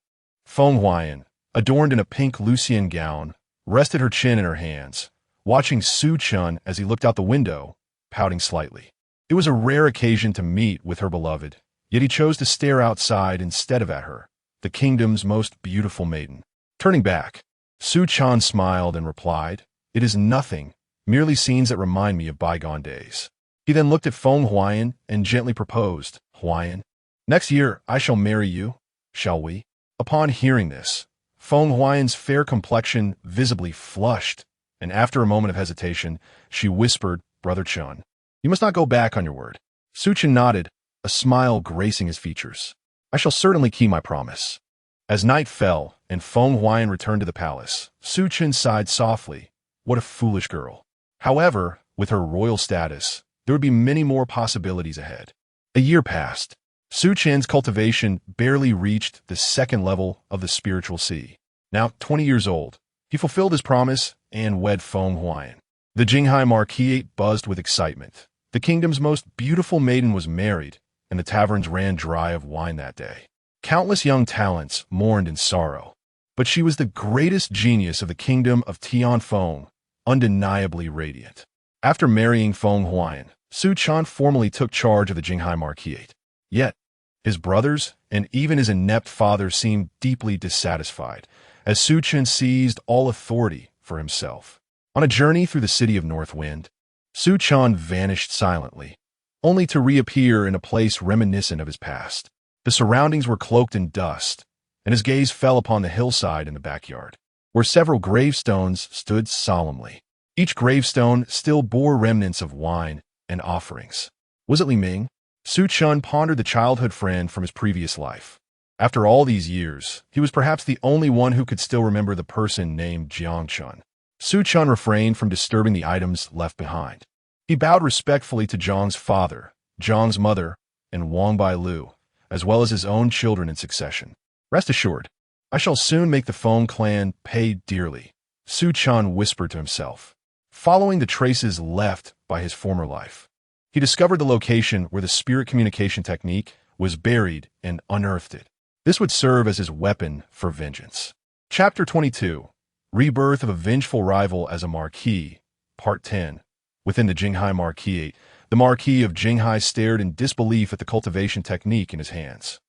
Feng Huayan, adorned in a pink Lucian gown, rested her chin in her hands, watching Su Chen as he looked out the window, pouting slightly. It was a rare occasion to meet with her beloved, yet he chose to stare outside instead of at her, the kingdom's most beautiful maiden. Turning back, Su Chen smiled and replied, "It is nothing, merely scenes that remind me of bygone days." He then looked at Feng Huayan and gently proposed, "Huayan, next year I shall marry you, shall we?" Upon hearing this, Feng Huayan's fair complexion visibly flushed, and after a moment of hesitation, she whispered, "Brother Chen, you must not go back on your word." Su Chen nodded, a smile gracing his features. "I shall certainly keep my promise." As night fell and Feng Huayan returned to the palace, Su Chen sighed softly. What a foolish girl. However, with her royal status, there would be many more possibilities ahead. A year passed. Su Chen's cultivation barely reached the second level of the spiritual sea. Now 20 years old, he fulfilled his promise and wed Feng Huayan. The Jinghai Marquis buzzed with excitement. The kingdom's most beautiful maiden was married, and the taverns ran dry of wine that day. Countless young talents mourned in sorrow, but she was the greatest genius of the kingdom of Tianfeng, undeniably radiant. After marrying Feng Huayan, Su Chen formally took charge of the Jinghai Marquis. Yet, his brothers and even his inept father seemed deeply dissatisfied, as Su Chen seized all authority for himself. On a journey through the city of North Wind, Su Chen vanished silently, only to reappear in a place reminiscent of his past. The surroundings were cloaked in dust, and his gaze fell upon the hillside in the backyard, where several gravestones stood solemnly. Each gravestone still bore remnants of wine and offerings. Was it Li Ming? Su Chen pondered the childhood friend from his previous life. After all these years, he was perhaps the only one who could still remember the person named Jiang Chen. Su Chen refrained from disturbing the items left behind. He bowed respectfully to Zhang's father, Zhang's mother, and Wang Bailu, as well as his own children in succession. "Rest assured, I shall soon make the Feng clan pay dearly," Su Chen whispered to himself. Following the traces left by his former life, he discovered the location where the spirit communication technique was buried and unearthed it. This would serve as his weapon for vengeance. Chapter 22, Rebirth of a Vengeful Rival as a Marquis, Part 10. Within the Jinghai Marquis, the Marquis of Jinghai stared in disbelief at the cultivation technique in his hands.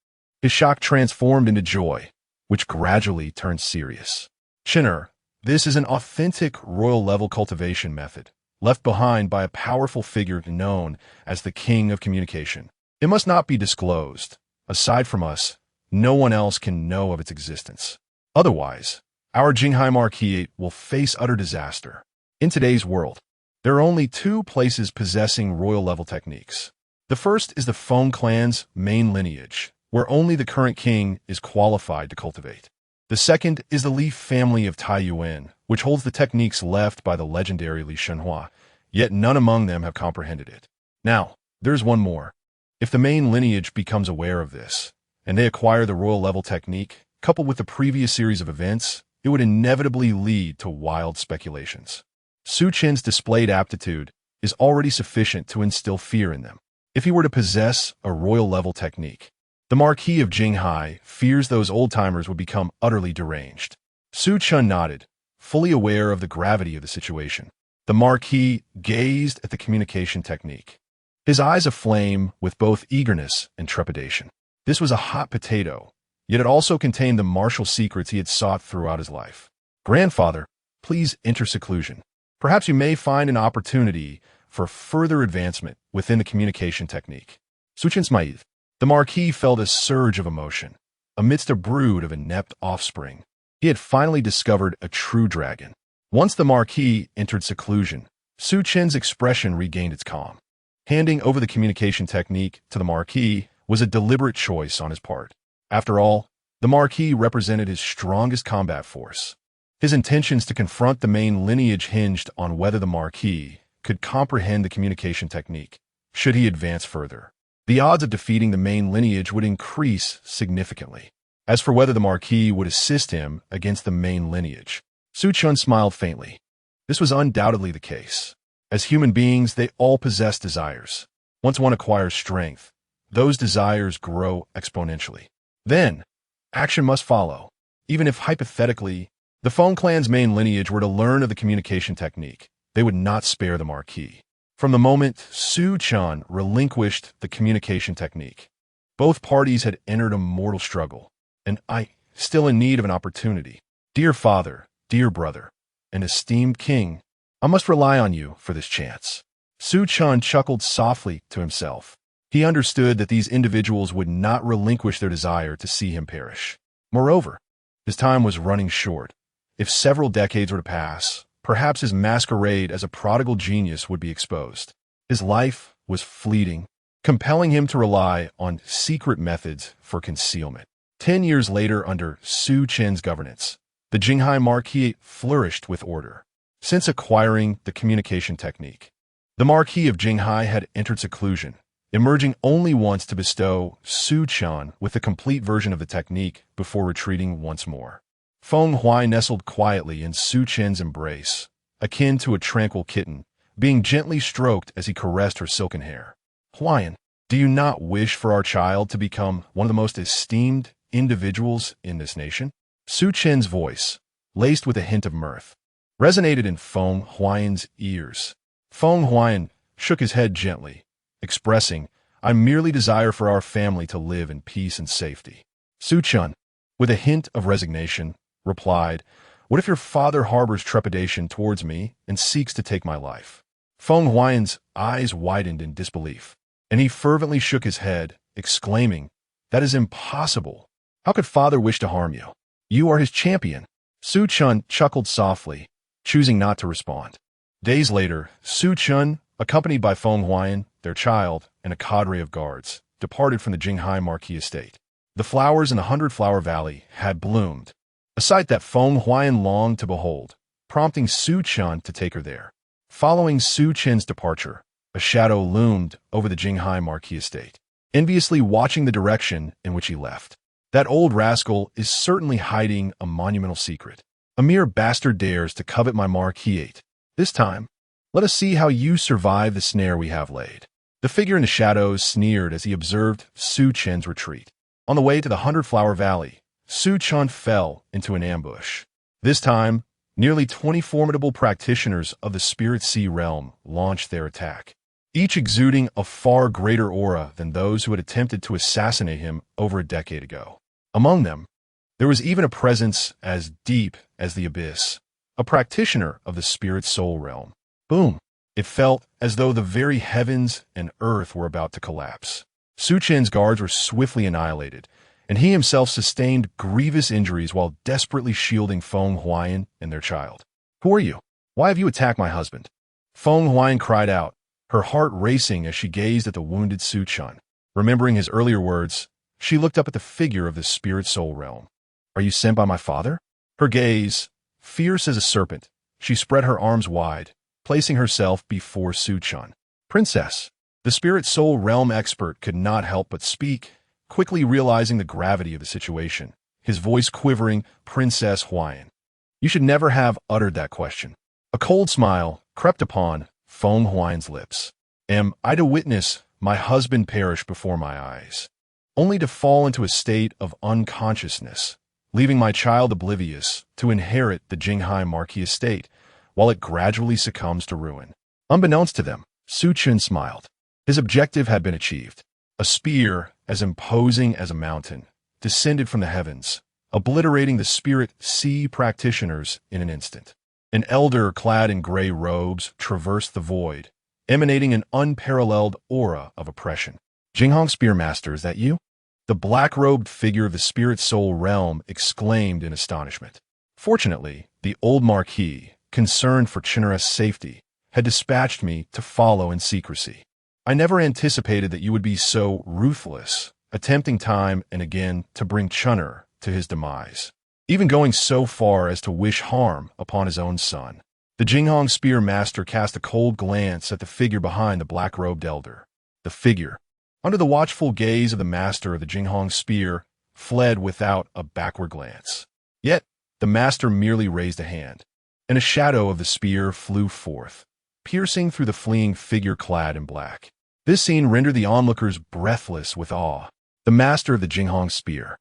His shock transformed into joy, which gradually turned serious. "Chinner, this is an authentic royal-level cultivation method, left behind by a powerful figure known as the King of Communication. It must not be disclosed. Aside from us, no one else can know of its existence. Otherwise, our Jinghai Marquis will face utter disaster. In today's world, there are only two places possessing royal-level techniques. The first is the Feng clan's main lineage, where only the current king is qualified to cultivate. The second is the Li family of Taiyuan, which holds the techniques left by the legendary Li Shenhua, yet none among them have comprehended it. Now, there's one more. If the main lineage becomes aware of this, and they acquire the royal-level technique, coupled with the previous series of events, it would inevitably lead to wild speculations. Su Chen's displayed aptitude is already sufficient to instill fear in them. If he were to possess a royal-level technique, the Marquis of Jinghai fears those old-timers would become utterly deranged. Su Chen nodded, fully aware of the gravity of the situation. The Marquis gazed at the communication technique, his eyes aflame with both eagerness and trepidation. This was a hot potato, yet it also contained the martial secrets he had sought throughout his life. Grandfather, please enter seclusion. Perhaps you may find an opportunity for further advancement within the communication technique. Su Chen smiled. The Marquis felt a surge of emotion. Amidst a brood of inept offspring, he had finally discovered a true dragon. Once the Marquis entered seclusion, Su Chen's expression regained its calm. Handing over the communication technique to the Marquis was a deliberate choice on his part. After all, the Marquis represented his strongest combat force. His intentions to confront the main lineage hinged on whether the Marquis could comprehend the communication technique. Should he advance further, the odds of defeating the main lineage would increase significantly. As for whether the Marquis would assist him against the main lineage, Su Chen smiled faintly. This was undoubtedly the case. As human beings, they all possess desires. Once one acquires strength, those desires grow exponentially. Then, action must follow. Even if hypothetically, the Feng clan's main lineage were to learn of the communication technique, they would not spare the Marquis. From the moment Su Chen relinquished the communication technique, both parties had entered a mortal struggle, and still in need of an opportunity. Dear father, dear brother, and esteemed king, I must rely on you for this chance. Su Chen chuckled softly to himself. He understood that these individuals would not relinquish their desire to see him perish. Moreover, his time was running short. If several decades were to pass, perhaps his masquerade as a prodigal genius would be exposed. His life was fleeting, compelling him to rely on secret methods for concealment. 10 years later, under Su Chen's governance, the Jinghai Marquis flourished with order. Since acquiring the communication technique, the Marquis of Jinghai had entered seclusion, emerging only once to bestow Su Chen with a complete version of the technique before retreating once more. Feng Huai nestled quietly in Su Chen's embrace, akin to a tranquil kitten, being gently stroked as he caressed her silken hair. Huaiyan, do you not wish for our child to become one of the most esteemed individuals in this nation? Su Chen's voice, laced with a hint of mirth, resonated in Feng Huaiyan's ears. Feng Huaiyan shook his head gently, expressing, I merely desire for our family to live in peace and safety. Su Chen, with a hint of resignation, replied, What if your father harbors trepidation towards me and seeks to take my life? Feng Huaiyan's eyes widened in disbelief, and he fervently shook his head, exclaiming, That is impossible. How could father wish to harm you? You are his champion. Su Chen chuckled softly, choosing not to respond. Days later, Su Chen, accompanied by Feng Huaiyan, their child, and a cadre of guards, departed from the Jinghai Marquis estate. The flowers in the 100-Flower Valley had bloomed, a sight that Feng Huaiyan longed to behold, prompting Su Chen to take her there. Following Su Chen's departure, a shadow loomed over the Jinghai Marquis estate, enviously watching the direction in which he left. That old rascal is certainly hiding a monumental secret. A mere bastard dares to covet my Marquisate. This time, let us see how you survive the snare we have laid. The figure in the shadows sneered as he observed Su Chen's retreat. On the way to the 100-Flower Valley, Su Chen fell into an ambush. This time, nearly 20 formidable practitioners of the Spirit Sea realm launched their attack, each exuding a far greater aura than those who had attempted to assassinate him over a decade ago. Among them, there was even a presence as deep as the abyss, a practitioner of the Spirit Soul realm. Boom! It felt as though the very heavens and earth were about to collapse. Su Chen's guards were swiftly annihilated, and he himself sustained grievous injuries while desperately shielding Feng Huaiyan and their child. Who are you? Why have you attacked my husband? Feng Huaiyan cried out, her heart racing as she gazed at the wounded Su Chen. Remembering his earlier words, she looked up at the figure of the Spirit Soul realm. Are you sent by my father? Her gaze, fierce as a serpent, she spread her arms wide, placing herself before Su Chen. Princess, the Spirit Soul realm expert could not help but speak, quickly realizing the gravity of the situation, his voice quivering, Princess Huaiyan. You should never have uttered that question. A cold smile crept upon Feng Huaiyan's lips. Am I to witness my husband perish before my eyes, only to fall into a state of unconsciousness, leaving my child oblivious to inherit the Jinghai Marquis estate, while it gradually succumbs to ruin? Unbeknownst to them, Su Chen smiled. His objective had been achieved. A spear, as imposing as a mountain, descended from the heavens, obliterating the spirit sea practitioners in an instant. An elder clad in gray robes traversed the void, emanating an unparalleled aura of oppression. "Jinghong Spearmaster, is that you?" The black-robed figure of the spirit soul realm exclaimed in astonishment. Fortunately, the old Marquis, concerned for Chinera's safety, had dispatched me to follow in secrecy. "I never anticipated that you would be so ruthless, attempting time and again to bring Chun'er to his demise, even going so far as to wish harm upon his own son." The Jinghong Spear Master cast a cold glance at the figure behind the black-robed elder. The figure, under the watchful gaze of the master of the Jinghong Spear, fled without a backward glance. Yet, the master merely raised a hand, and a shadow of the spear flew forth, piercing through the fleeing figure clad in black. This scene rendered the onlookers breathless with awe. The master of the Jinghong Spear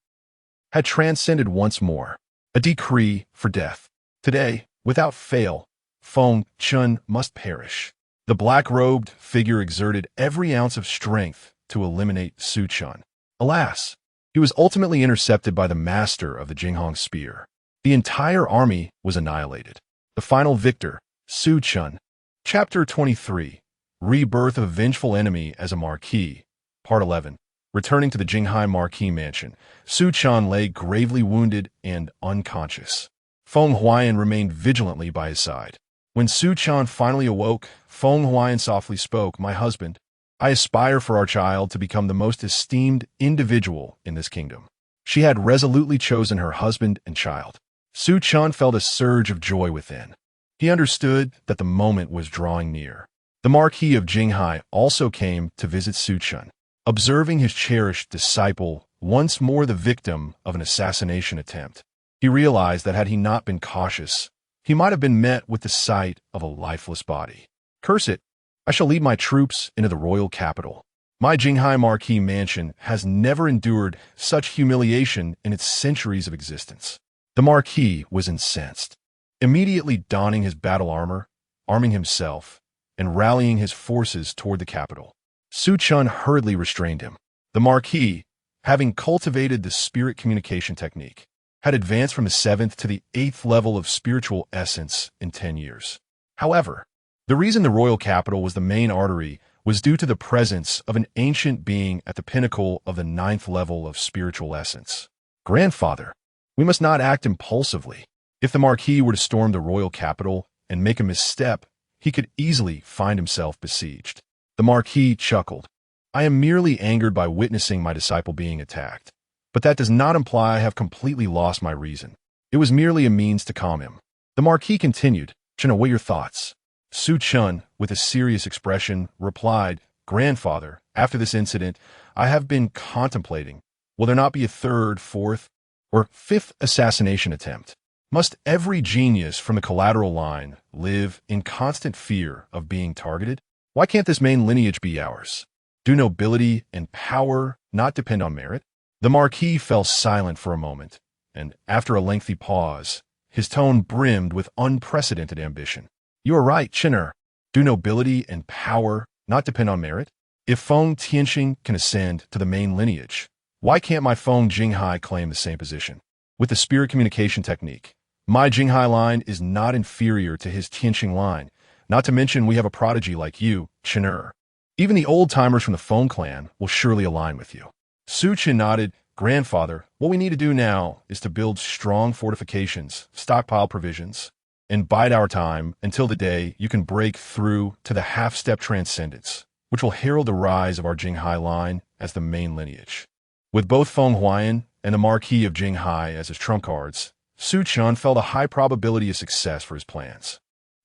had transcended once more, a decree for death. Today, without fail, Feng Chun must perish. The black-robed figure exerted every ounce of strength to eliminate Su Chen. Alas, he was ultimately intercepted by the master of the Jinghong Spear. The entire army was annihilated. The final victor, Su Chen. Chapter 23, Rebirth of a Vengeful Enemy as a Marquis, Part 11. Returning to the Jinghai Marquis mansion, Su Chen lay gravely wounded and unconscious. Feng Huayan remained vigilantly by his side. When Su Chen finally awoke, Feng Huayan softly spoke, "My husband, I aspire for our child to become the most esteemed individual in this kingdom." She had resolutely chosen her husband and child. Su Chen felt a surge of joy within. He understood that the moment was drawing near. The Marquis of Jinghai also came to visit Su Chen. Observing his cherished disciple once more the victim of an assassination attempt, he realized that had he not been cautious, he might have been met with the sight of a lifeless body. "Curse it! I shall lead my troops into the royal capital. My Jinghai Marquis mansion has never endured such humiliation in its centuries of existence." The Marquis was incensed. Immediately donning his battle armor, arming himself, and rallying his forces toward the capital, Su Chen hurriedly restrained him. The Marquis, having cultivated the spirit communication technique, had advanced from the 7th to the 8th level of spiritual essence in 10 years. However, the reason the royal capital was the main artery was due to the presence of an ancient being at the pinnacle of the 9th level of spiritual essence. "Grandfather, we must not act impulsively. If the Marquis were to storm the royal capital and make a misstep, he could easily find himself besieged." The Marquis chuckled. "I am merely angered by witnessing my disciple being attacked. But that does not imply I have completely lost my reason. It was merely a means to calm him." The Marquis continued, "Chen, what are your thoughts?" Su Chen, with a serious expression, replied, "Grandfather, after this incident, I have been contemplating, will there not be a 3rd, 4th, or 5th assassination attempt? Must every genius from the collateral line live in constant fear of being targeted? Why can't this main lineage be ours? Do nobility and power not depend on merit?" The Marquis fell silent for a moment, and after a lengthy pause, his tone brimmed with unprecedented ambition. "You are right, Chin'er. Do nobility and power not depend on merit? If Feng Tianxing can ascend to the main lineage, why can't my Feng Jinghai claim the same position? With the spirit communication technique, my Jinghai line is not inferior to his Tianxing line, not to mention we have a prodigy like you, Chin'er. Even the old-timers from the Feng clan will surely align with you." Su Chen nodded. "Grandfather, what we need to do now is to build strong fortifications, stockpile provisions, and bide our time until the day you can break through to the half-step transcendence, which will herald the rise of our Jinghai line as the main lineage." With both Feng Huayan and the Marquis of Jinghai as his trump cards, Su Chen felt a high probability of success for his plans.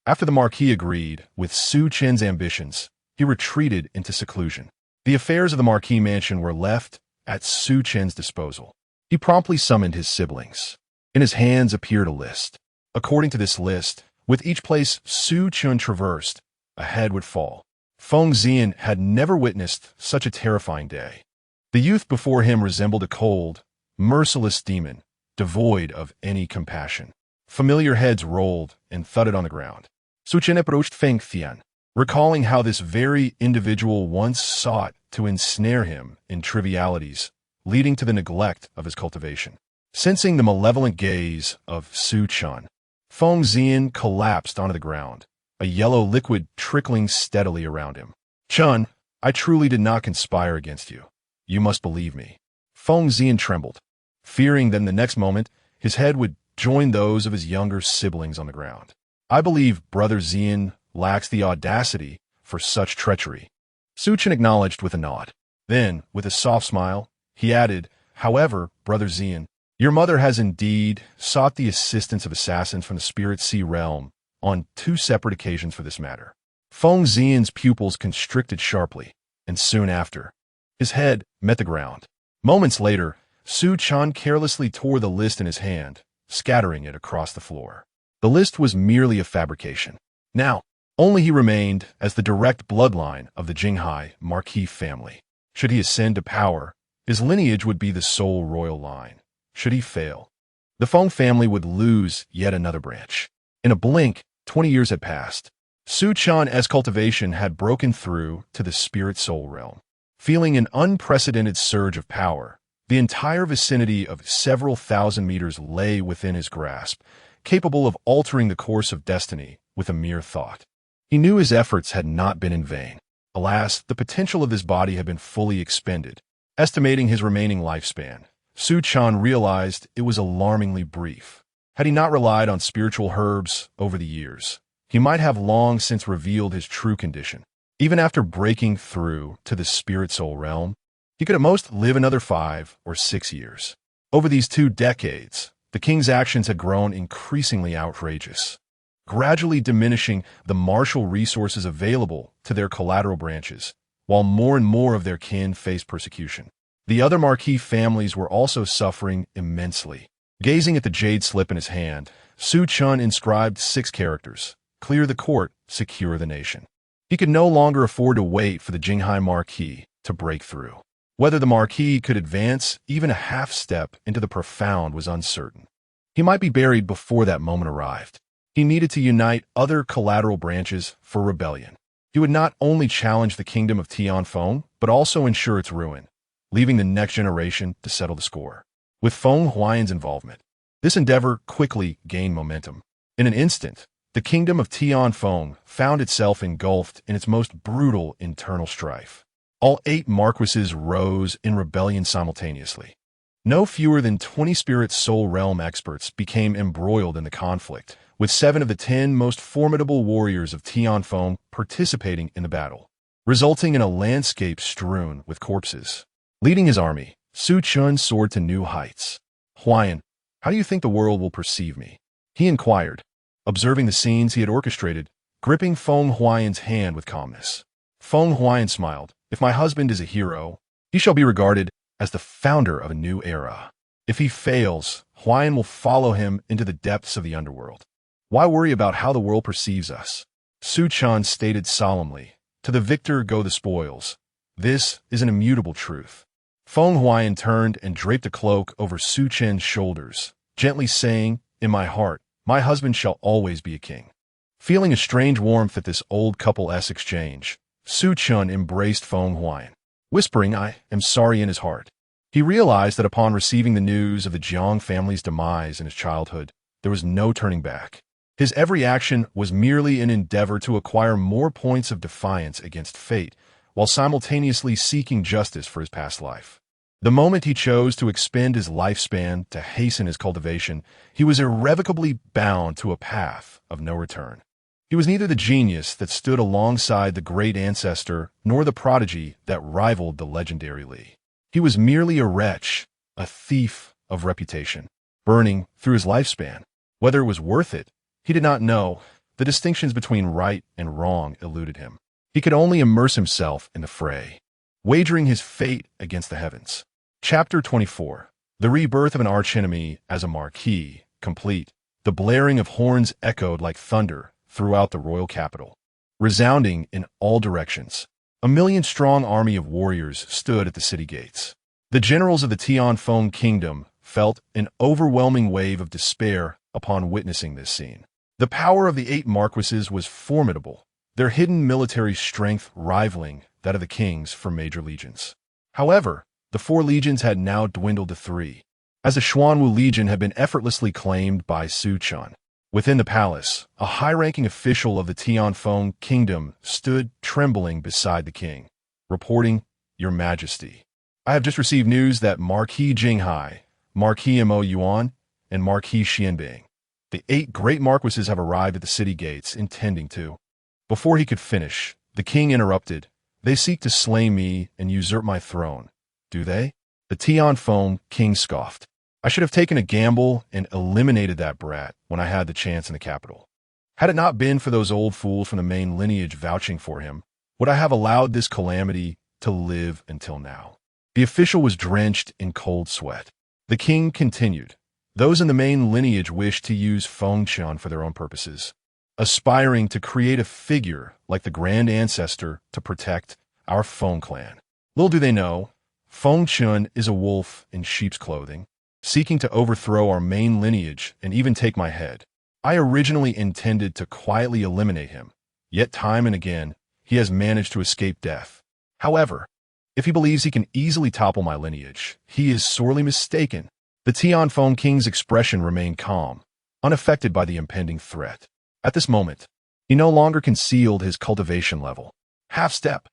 After the Marquis agreed with Su Chen's ambitions, he retreated into seclusion. The affairs of the Marquis mansion were left at Su Chen's disposal. He promptly summoned his siblings. In his hands appeared a list. According to this list, with each place Su Chen traversed, a head would fall. Feng Xian had never witnessed such a terrifying day. The youth before him resembled a cold, merciless demon, devoid of any compassion. Familiar heads rolled and thudded on the ground. Su Chen approached Feng Xian, recalling how this very individual once sought to ensnare him in trivialities, leading to the neglect of his cultivation. Sensing the malevolent gaze of Su Chen, Feng Xian collapsed onto the ground, a yellow liquid trickling steadily around him. Chen, I truly did not conspire against you. You must believe me. Feng Xian trembled, fearing that in the next moment his head would join those of his younger siblings on the ground. I believe Brother Xian lacks the audacity for such treachery. Su Chen acknowledged with a nod. Then, with a soft smile, he added, However, Brother Xian, your mother has indeed sought the assistance of assassins from the Spirit Sea realm on 2 separate occasions for this matter. Feng Xian's pupils constricted sharply, and soon after, his head met the ground. Moments later, Su Chen carelessly tore the list in his hand, scattering it across the floor. The list was merely a fabrication. Now, only he remained as the direct bloodline of the Jinghai Marquis family. Should he ascend to power, his lineage would be the sole royal line. Should he fail, the Feng family would lose yet another branch. In a blink, 20 years had passed. Su Chen's cultivation had broken through to the spirit soul realm. Feeling an unprecedented surge of power, the entire vicinity of several thousand meters lay within his grasp, capable of altering the course of destiny with a mere thought. He knew his efforts had not been in vain. Alas, the potential of his body had been fully expended. Estimating his remaining lifespan, Su Chen realized it was alarmingly brief. Had he not relied on spiritual herbs over the years, he might have long since revealed his true condition. Even after breaking through to the spirit soul realm, he could at most live another 5 or 6 years. Over these 2 decades, the king's actions had grown increasingly outrageous, gradually diminishing the martial resources available to their collateral branches, while more and more of their kin faced persecution. The other Marquis families were also suffering immensely. Gazing at the jade slip in his hand, Su Chen inscribed 6 characters: clear the court, secure the nation. He could no longer afford to wait for the Jinghai Marquis to break through. Whether the Marquis could advance even a half step into the profound was uncertain. He might be buried before that moment arrived. He needed to unite other collateral branches for rebellion. He would not only challenge the kingdom of Tianfeng, but also ensure its ruin, leaving the next generation to settle the score. With Feng Huayan's involvement, this endeavor quickly gained momentum. In an instant, the kingdom of Tianfeng found itself engulfed in its most brutal internal strife. All 8 marquises rose in rebellion simultaneously. No fewer than 20 spirit soul realm experts became embroiled in the conflict, with 7 of the 10 most formidable warriors of Tianfeng participating in the battle, resulting in a landscape strewn with corpses. Leading his army, Su Chen soared to new heights. Huayan, how do you think the world will perceive me? He inquired, observing the scenes he had orchestrated, gripping Feng Huayan's hand with calmness. Feng Huayan smiled. If my husband is a hero, he shall be regarded as the founder of a new era. If he fails, Huayan will follow him into the depths of the underworld. Why worry about how the world perceives us? Su Chen stated solemnly, to the victor go the spoils. This is an immutable truth. Feng Huayan turned and draped a cloak over Su Chen's shoulders, gently saying, in my heart, my husband shall always be a king. Feeling a strange warmth at this old couple-esque exchange, Su Chen embraced Feng Huayan, whispering, I am sorry in his heart. He realized that upon receiving the news of the Jiang family's demise in his childhood, there was no turning back. His every action was merely an endeavor to acquire more points of defiance against fate, while simultaneously seeking justice for his past life. The moment he chose to expend his lifespan to hasten his cultivation, he was irrevocably bound to a path of no return. He was neither the genius that stood alongside the great ancestor, nor the prodigy that rivaled the legendary Li. He was merely a wretch, a thief of reputation, burning through his lifespan. Whether it was worth it, he did not know. The distinctions between right and wrong eluded him. He could only immerse himself in the fray, wagering his fate against the heavens. Chapter 24. The rebirth of an archenemy as a marquis, complete. The blaring of horns echoed like thunder throughout the royal capital, resounding in all directions. A 1,000,000-strong army of warriors stood at the city gates. The generals of the Tianfeng kingdom felt an overwhelming wave of despair upon witnessing this scene. The power of the 8 marquises was formidable, their hidden military strength rivaling that of the kings for major legions. However, the 4 legions had now dwindled to 3. as the Xuanwu Legion had been effortlessly claimed by Su Chen. Within the palace, a high-ranking official of the Tianfeng kingdom stood trembling beside the king, reporting, "Your Majesty, I have just received news that Marquis Jinghai, Marquis Mo Yuan, and Marquis Xianbing, the 8 great marquises have arrived at the city gates intending to." Before he could finish, the king interrupted, "They seek to slay me and usurp my throne, do they?" The Tianfeng king scoffed. "I should have taken a gamble and eliminated that brat when I had the chance in the capital. Had it not been for those old fools from the main lineage vouching for him, would I have allowed this calamity to live until now?" The official was drenched in cold sweat. The king continued, "Those in the main lineage wish to use Feng Chen for their own purposes, aspiring to create a figure like the grand ancestor to protect our Feng clan. Little do they know, Feng Chen is a wolf in sheep's clothing, seeking to overthrow our main lineage and even take my head. I originally intended to quietly eliminate him, yet time and again, he has managed to escape death. However, if he believes he can easily topple my lineage, he is sorely mistaken." The Tianfeng king's expression remained calm, unaffected by the impending threat. At this moment, he no longer concealed his cultivation level. Half-step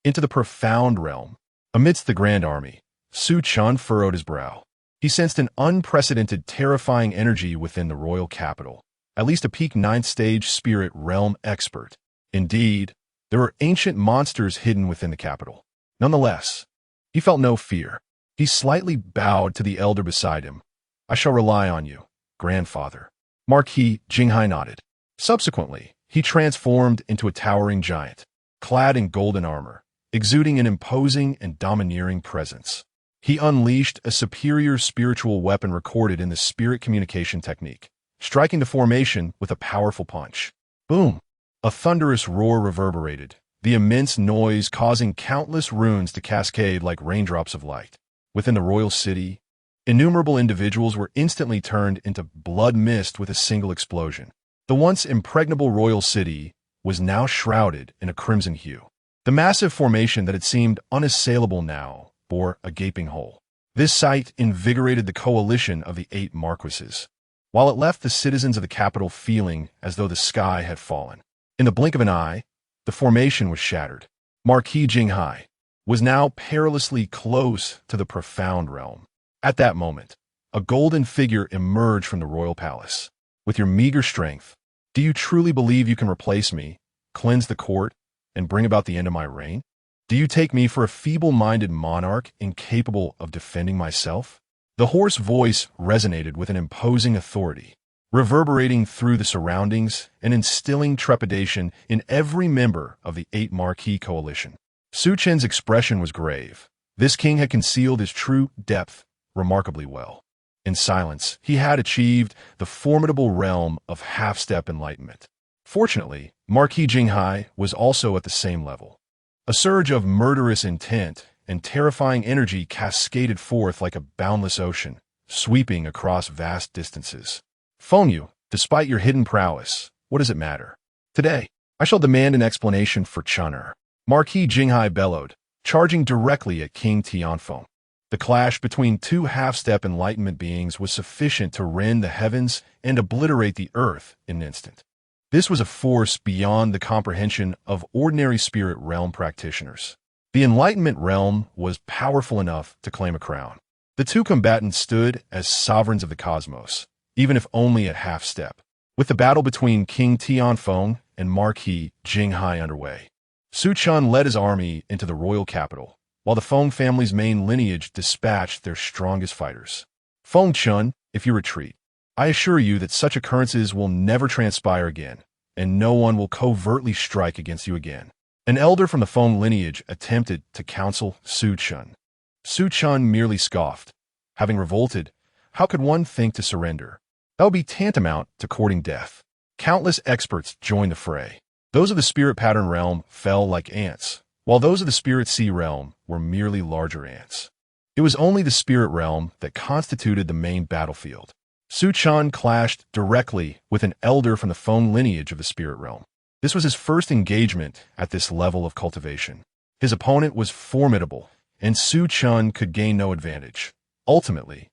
into the profound realm. Amidst the grand army, Su Chen furrowed his brow. He sensed an unprecedented, terrifying energy within the royal capital, at least a peak 9th stage spirit realm expert. Indeed, there were ancient monsters hidden within the capital. Nonetheless, he felt no fear. He slightly bowed to the elder beside him. "I shall rely on you, grandfather." Marquis Jinghai nodded. Subsequently, he transformed into a towering giant, clad in golden armor, exuding an imposing and domineering presence. He unleashed a superior spiritual weapon recorded in the spirit communication technique, striking the formation with a powerful punch. Boom! A thunderous roar reverberated, the immense noise causing countless runes to cascade like raindrops of light. Within the royal city, innumerable individuals were instantly turned into blood mist with a single explosion. The once impregnable royal city was now shrouded in a crimson hue. The massive formation that had seemed unassailable now bore a gaping hole. This sight invigorated the coalition of the 8 marquises, while it left the citizens of the capital feeling as though the sky had fallen. In the blink of an eye, the formation was shattered. Marquis Jinghai was now perilously close to the profound realm. At that moment, a golden figure emerged from the royal palace. "With your meager strength, do you truly believe you can replace me, cleanse the court, and bring about the end of my reign? Do you take me for a feeble-minded monarch incapable of defending myself?" The hoarse voice resonated with an imposing authority, reverberating through the surroundings and instilling trepidation in every member of the 8 Marquis coalition. Su Chen's expression was grave. This king had concealed his true depth remarkably well. In silence, he had achieved the formidable realm of half-step enlightenment. Fortunately, Marquis Jinghai was also at the same level. A surge of murderous intent and terrifying energy cascaded forth like a boundless ocean, sweeping across vast distances. "Phone you, despite your hidden prowess, what does it matter? Today, I shall demand an explanation for Chun'er." Marquis Jinghai bellowed, charging directly at King Tianfeng. The clash between 2 half-step enlightenment beings was sufficient to rend the heavens and obliterate the earth in an instant. This was a force beyond the comprehension of ordinary spirit realm practitioners. The enlightenment realm was powerful enough to claim a crown. The 2 combatants stood as sovereigns of the cosmos, even if only at half-step. With the battle between King Tianfeng and Marquis Jinghai underway, Su Chen led his army into the royal capital, while the Feng family's main lineage dispatched their strongest fighters. "Feng Chen, if you retreat, I assure you that such occurrences will never transpire again, and no one will covertly strike against you again." An elder from the Feng lineage attempted to counsel Su Chen. Su Chen merely scoffed. Having revolted, how could one think to surrender? That would be tantamount to courting death. Countless experts joined the fray. Those of the spirit pattern realm fell like ants, while those of the spirit sea realm were merely larger ants. It was only the spirit realm that constituted the main battlefield. Su Chen clashed directly with an elder from the Feng lineage of the spirit realm. This was his first engagement at this level of cultivation. His opponent was formidable, and Su Chen could gain no advantage. Ultimately,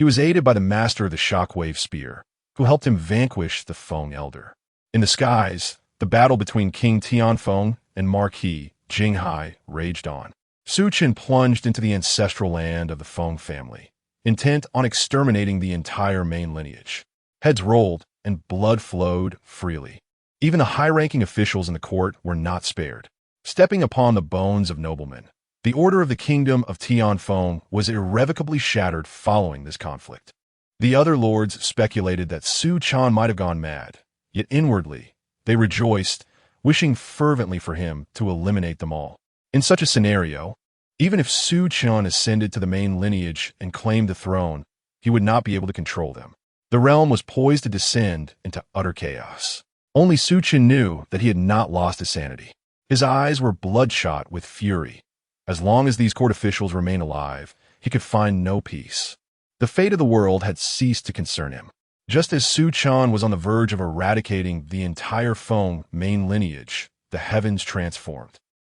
He was aided by the master of the shockwave spear, who helped him vanquish the Feng Elder. In the skies, the battle between King Tianfeng and Marquis Jinghai raged on. Su Chen plunged into the ancestral land of the Feng family, intent on exterminating the entire main lineage. Heads rolled and blood flowed freely. Even the high-ranking officials in the court were not spared, stepping upon the bones of noblemen. The order of the kingdom of Tianfeng was irrevocably shattered following this conflict. The other lords speculated that Su Chen might have gone mad, yet inwardly, they rejoiced, wishing fervently for him to eliminate them all. In such a scenario, even if Su Chen ascended to the main lineage and claimed the throne, he would not be able to control them. The realm was poised to descend into utter chaos. Only Su Chen knew that he had not lost his sanity. His eyes were bloodshot with fury. As long as these court officials remained alive, he could find no peace. The fate of the world had ceased to concern him. Just as Su Chen was on the verge of eradicating the entire Feng main lineage, the heavens transformed.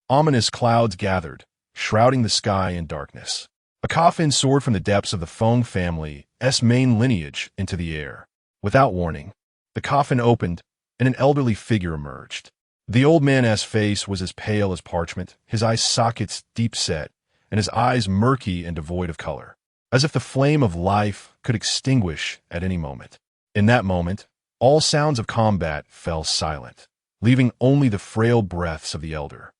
Ominous clouds gathered, shrouding the sky in darkness. A coffin soared from the depths of the Feng family's main lineage into the air. Without warning, the coffin opened, and an elderly figure emerged. The old man's face was as pale as parchment, his eye sockets deep set, and his eyes murky and devoid of color, as if the flame of life could extinguish at any moment. In that moment, all sounds of combat fell silent, leaving only the frail breaths of the elder.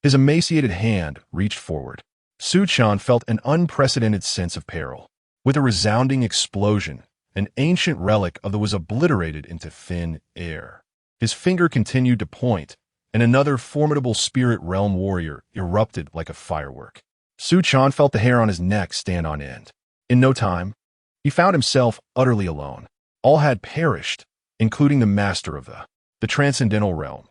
His emaciated hand reached forward. Su Chen felt an unprecedented sense of peril. With a resounding explosion, an ancient relic of the was obliterated into thin air. His finger continued to point, and another formidable spirit realm warrior erupted like a firework. Su Chen felt the hair on his neck stand on end. In no time, he found himself utterly alone. All had perished, including the master of the transcendental realm.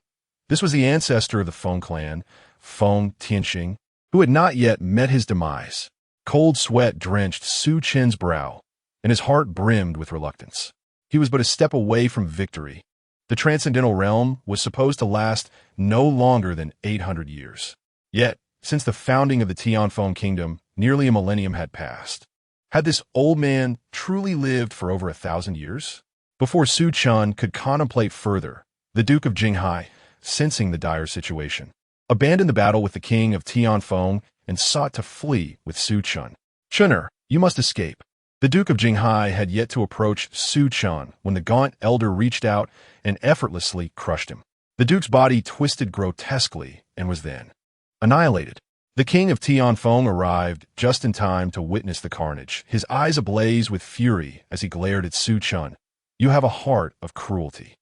This was the ancestor of the Feng clan, Feng Tianxing, who had not yet met his demise. Cold sweat drenched Su Chen's brow, and his heart brimmed with reluctance. He was but a step away from victory. The transcendental realm was supposed to last no longer than 800 years. Yet, since the founding of the Tianfeng kingdom, nearly a millennium had passed. Had this old man truly lived for over 1,000 years? Before Su Chen could contemplate further, the Duke of Jinghai, sensing the dire situation, abandoned the battle with the king of Tianfeng and sought to flee with Su Chen. "Chener, you must escape." The Duke of Jinghai had yet to approach Su Chen when the gaunt elder reached out and effortlessly crushed him. The Duke's body twisted grotesquely and was then annihilated. The king of Tianfeng arrived just in time to witness the carnage, his eyes ablaze with fury as he glared at Su Chen. "You have a heart of cruelty.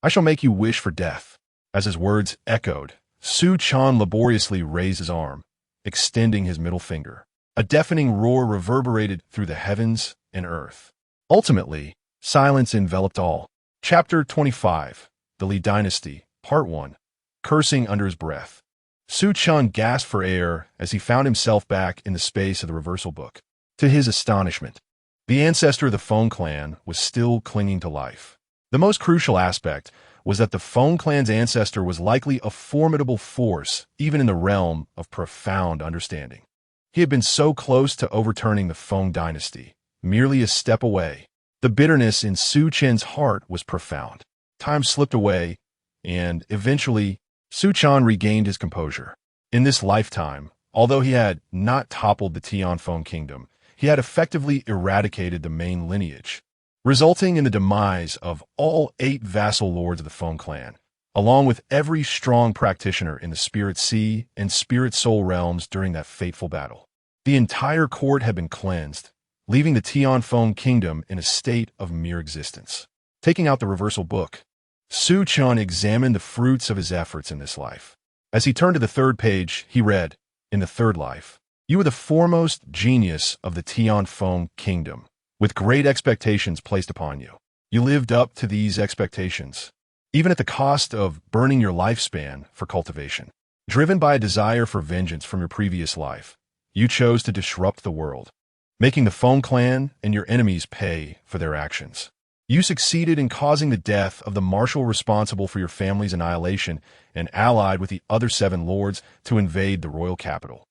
I shall make you wish for death." As his words echoed, Su Chen laboriously raised his arm, extending his middle finger. A deafening roar reverberated through the heavens and earth. Ultimately, silence enveloped all. Chapter 25, The Li Dynasty, Part 1, Cursing Under His Breath. Su Chen gasped for air as he found himself back in the space of the reversal book. To his astonishment, the ancestor of the Feng clan was still clinging to life. The most crucial aspect was that the Feng clan's ancestor was likely a formidable force, even in the realm of profound understanding. He had been so close to overturning the Feng dynasty, merely a step away. The bitterness in Su Chen's heart was profound. Time slipped away, and eventually, Su Chen regained his composure. In this lifetime, although he had not toppled the Tianfeng kingdom, he had effectively eradicated the main lineage, resulting in the demise of all 8 vassal lords of the Feng clan, along with every strong practitioner in the Spirit Sea and Spirit Soul realms during that fateful battle. The entire court had been cleansed, leaving the Tianfeng kingdom in a state of mere existence. Taking out the reversal book, Su Chen examined the fruits of his efforts in this life. As he turned to the 3rd page, he read, "In the 3rd life, you were the foremost genius of the Tianfeng kingdom, with great expectations placed upon you. You lived up to these expectations, even at the cost of burning your lifespan for cultivation. Driven by a desire for vengeance from your previous life, you chose to disrupt the world, making the Feng clan and your enemies pay for their actions. You succeeded in causing the death of the marshal responsible for your family's annihilation and allied with the other 7 lords to invade the royal capital,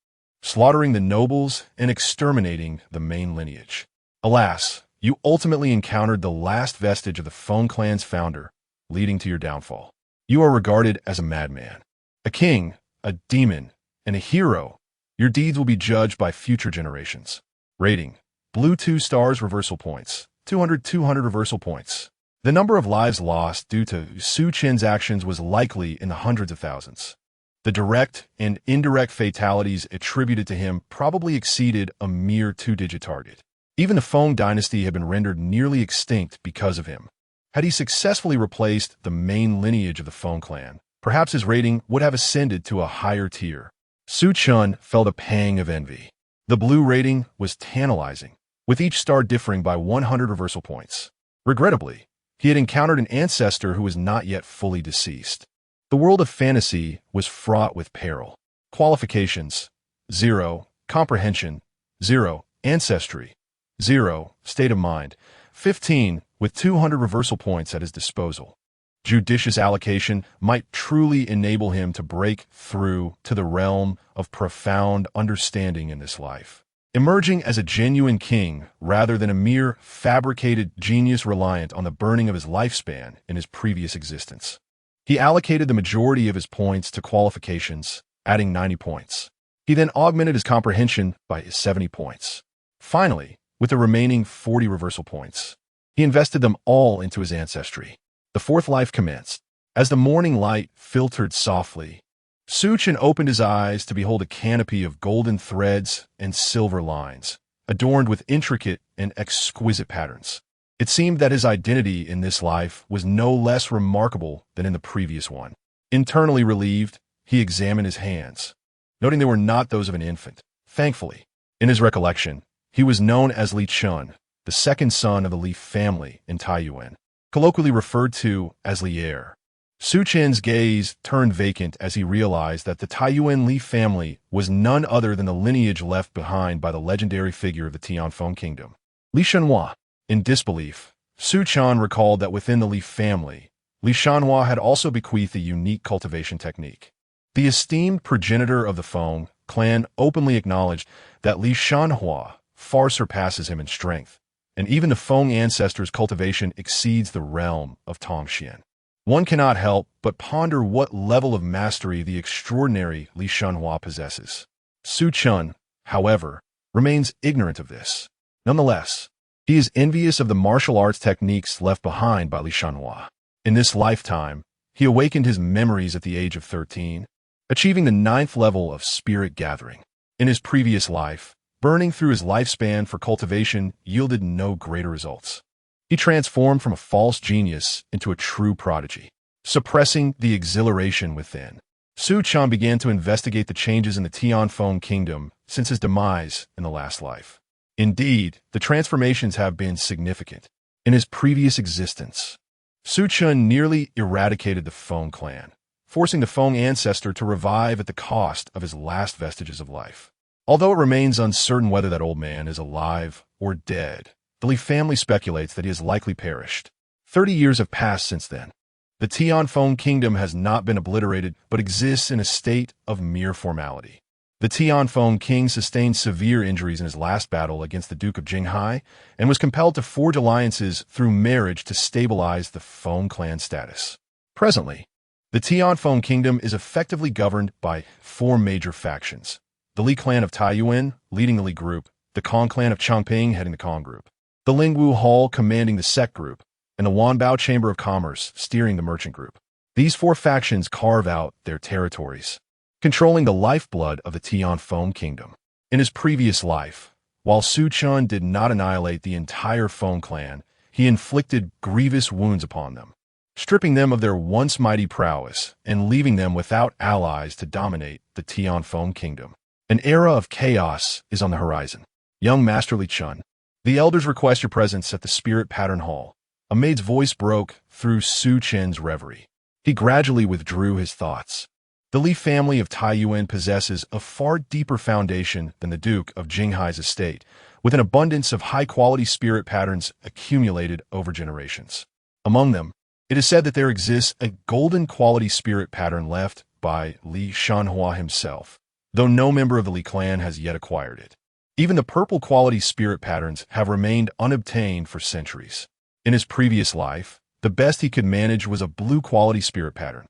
slaughtering the nobles and exterminating the main lineage. Alas, you ultimately encountered the last vestige of the Feng clan's founder, leading to your downfall. You are regarded as a madman, a king, a demon, and a hero. Your deeds will be judged by future generations. Rating: Blue 2 stars reversal points, 200 reversal points. The number of lives lost due to Su Chen's actions was likely in the hundreds of thousands. The direct and indirect fatalities attributed to him probably exceeded a mere two-digit target. Even the Feng dynasty had been rendered nearly extinct because of him. Had he successfully replaced the main lineage of the Feng clan, perhaps his rating would have ascended to a higher tier. Su Chen felt a pang of envy. The blue rating was tantalizing, with each star differing by 100 reversal points. Regrettably, he had encountered an ancestor who was not yet fully deceased. The world of fantasy was fraught with peril. Qualifications: 0. Comprehension: 0. Ancestry: 0. State of mind: 15, with 200 reversal points at his disposal. Judicious allocation might truly enable him to break through to the realm of profound understanding in this life, emerging as a genuine king rather than a mere fabricated genius reliant on the burning of his lifespan in his previous existence. He allocated the majority of his points to qualifications, adding 90 points. He then augmented his comprehension by 70 points. Finally, with the remaining 40 reversal points, he invested them all into his ancestry. The fourth life commenced. As the morning light filtered softly, Su Chen opened his eyes to behold a canopy of golden threads and silver lines, adorned with intricate and exquisite patterns. It seemed that his identity in this life was no less remarkable than in the previous one. Internally relieved, he examined his hands, noting they were not those of an infant. Thankfully, in his recollection, he was known as Li Chun, the second son of the Li family in Taiyuan, colloquially referred to as Li heir. Su Chen's gaze turned vacant as he realized that the Taiyuan Li family was none other than the lineage left behind by the legendary figure of the Tianfeng kingdom, Li Shanhua. In disbelief, Su Chen recalled that within the Li family, Li Shanhua had also bequeathed a unique cultivation technique. The esteemed progenitor of the Feng clan openly acknowledged that Li Shanhua far surpasses him in strength, and even the Feng ancestors' cultivation exceeds the realm of Tongxian. One cannot help but ponder what level of mastery the extraordinary Li Shanhua possesses. Su Chen, however, remains ignorant of this. Nonetheless, he is envious of the martial arts techniques left behind by Li Shanhua. In this lifetime, he awakened his memories at the age of 13, achieving the 9th level of spirit gathering. In his previous life, burning through his lifespan for cultivation yielded no greater results. He transformed from a false genius into a true prodigy, suppressing the exhilaration within. Su Chen began to investigate the changes in the Tianfeng kingdom since his demise in the last life. Indeed, the transformations have been significant. In his previous existence, Su Chen nearly eradicated the Feng clan, forcing the Feng ancestor to revive at the cost of his last vestiges of life. Although it remains uncertain whether that old man is alive or dead, the Li family speculates that he has likely perished. 30 years have passed since then. The Tianfeng kingdom has not been obliterated, but exists in a state of mere formality. The Tianfeng king sustained severe injuries in his last battle against the Duke of Jinghai and was compelled to forge alliances through marriage to stabilize the Feng clan status. Presently, the Tianfeng kingdom is effectively governed by 4 major factions: the Li clan of Taiyuan, leading the Li group, the Kong clan of Chongping heading the Kong group, the Lingwu Hall commanding the Sect group, and the Wanbao Chamber of Commerce steering the Merchant group. These 4 factions carve out their territories, controlling the lifeblood of the Tianfeng kingdom. In his previous life, while Su Chen did not annihilate the entire Feng clan, he inflicted grievous wounds upon them, stripping them of their once mighty prowess and leaving them without allies to dominate the Tianfeng kingdom. An era of chaos is on the horizon. Young Master Li Chun, the elders request your presence at the Spirit Pattern Hall. A maid's voice broke through Su Chen's reverie. He gradually withdrew his thoughts. The Li family of Taiyuan possesses a far deeper foundation than the Duke of Jinghai's estate, with an abundance of high-quality spirit patterns accumulated over generations. Among them, it is said that there exists a golden quality spirit pattern left by Li Shanhua himself, though no member of the Li clan has yet acquired it. Even the purple quality spirit patterns have remained unobtained for centuries. In his previous life, the best he could manage was a blue quality spirit pattern.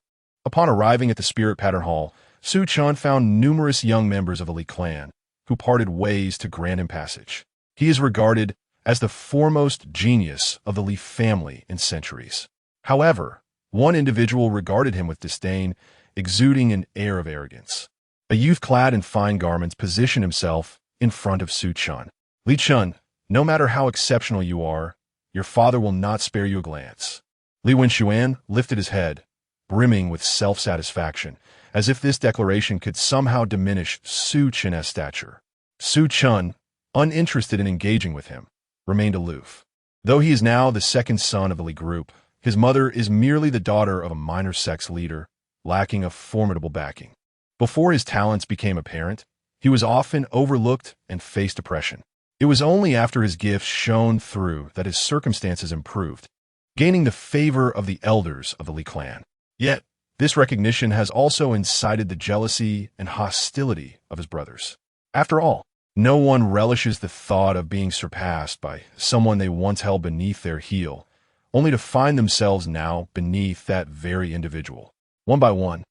Upon arriving at the spirit pattern hall, Su Chen found numerous young members of the Li clan, who parted ways to grant him passage. He is regarded as the foremost genius of the Li family in centuries. However, one individual regarded him with disdain, exuding an air of arrogance. A youth clad in fine garments positioned himself in front of Su Chen. "Li Chen, no matter how exceptional you are, your father will not spare you a glance." Li Wenxuan lifted his head, brimming with self-satisfaction, as if this declaration could somehow diminish Su Chen's stature. Su Chen, uninterested in engaging with him, remained aloof. Though he is now the second son of the Li group, his mother is merely the daughter of a minor sex leader, lacking a formidable backing. Before his talents became apparent, he was often overlooked and faced oppression. It was only after his gifts shone through that his circumstances improved, gaining the favor of the elders of the Li clan. Yet, this recognition has also incited the jealousy and hostility of his brothers. After all, no one relishes the thought of being surpassed by someone they once held beneath their heel, only to find themselves now beneath that very individual. One by one,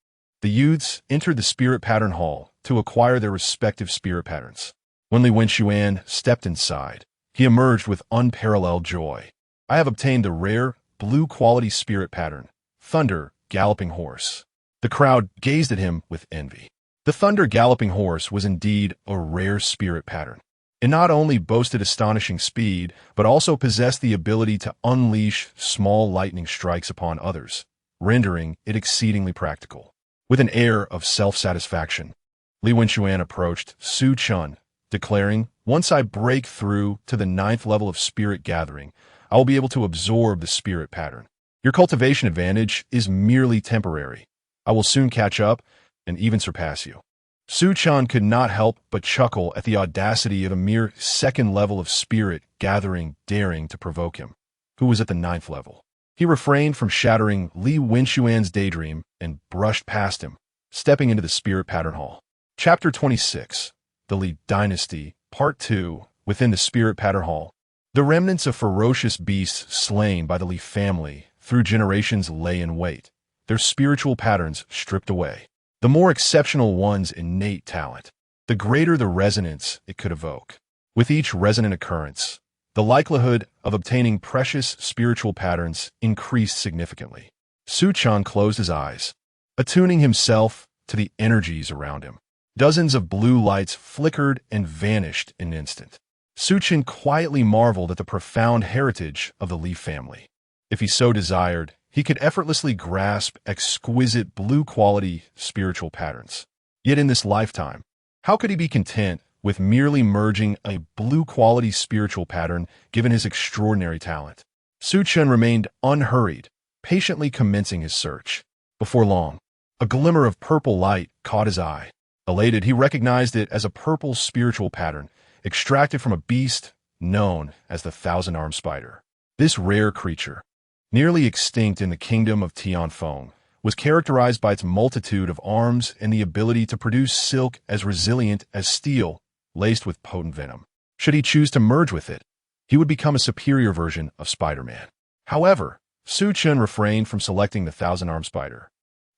the youths entered the spirit pattern hall to acquire their respective spirit patterns. When Li Wenxuan stepped inside, he emerged with unparalleled joy. "I have obtained the rare, blue-quality spirit pattern, Thunder Galloping Horse." The crowd gazed at him with envy. The Thunder Galloping Horse was indeed a rare spirit pattern. It not only boasted astonishing speed, but also possessed the ability to unleash small lightning strikes upon others, rendering it exceedingly practical. With an air of self-satisfaction, Li Wenxuan approached Su Chen, declaring, "Once I break through to the 9th level of spirit gathering, I will be able to absorb the spirit pattern. Your cultivation advantage is merely temporary. I will soon catch up and even surpass you." Su Chen could not help but chuckle at the audacity of a mere 2nd level of spirit gathering daring to provoke him, who was at the 9th level. He refrained from shattering Li Wenxuan's daydream and brushed past him, stepping into the spirit pattern hall. Chapter 26, The Li Dynasty, Part 2, Within the Spirit Pattern Hall. The remnants of ferocious beasts slain by the Li family through generations lay in wait, their spiritual patterns stripped away. The more exceptional one's innate talent, the greater the resonance it could evoke. With each resonant occurrence, the likelihood of obtaining precious spiritual patterns increased significantly. Su Chen closed his eyes, attuning himself to the energies around him. Dozens of blue lights flickered and vanished in an instant. Su Chen quietly marveled at the profound heritage of the Li family. If he so desired, he could effortlessly grasp exquisite blue-quality spiritual patterns. Yet in this lifetime, how could he be content with merely merging a blue-quality spiritual pattern given his extraordinary talent? Su Chen remained unhurried, patiently commencing his search. Before long, a glimmer of purple light caught his eye. Elated, he recognized it as a purple spiritual pattern extracted from a beast known as the Thousand-Armed Spider. This rare creature, nearly extinct in the kingdom of Tianfeng, was characterized by its multitude of arms and the ability to produce silk as resilient as steel, laced with potent venom. Should he choose to merge with it, he would become a superior version of Spider-Man. However, Su Chen refrained from selecting the Thousand-Armed Spider,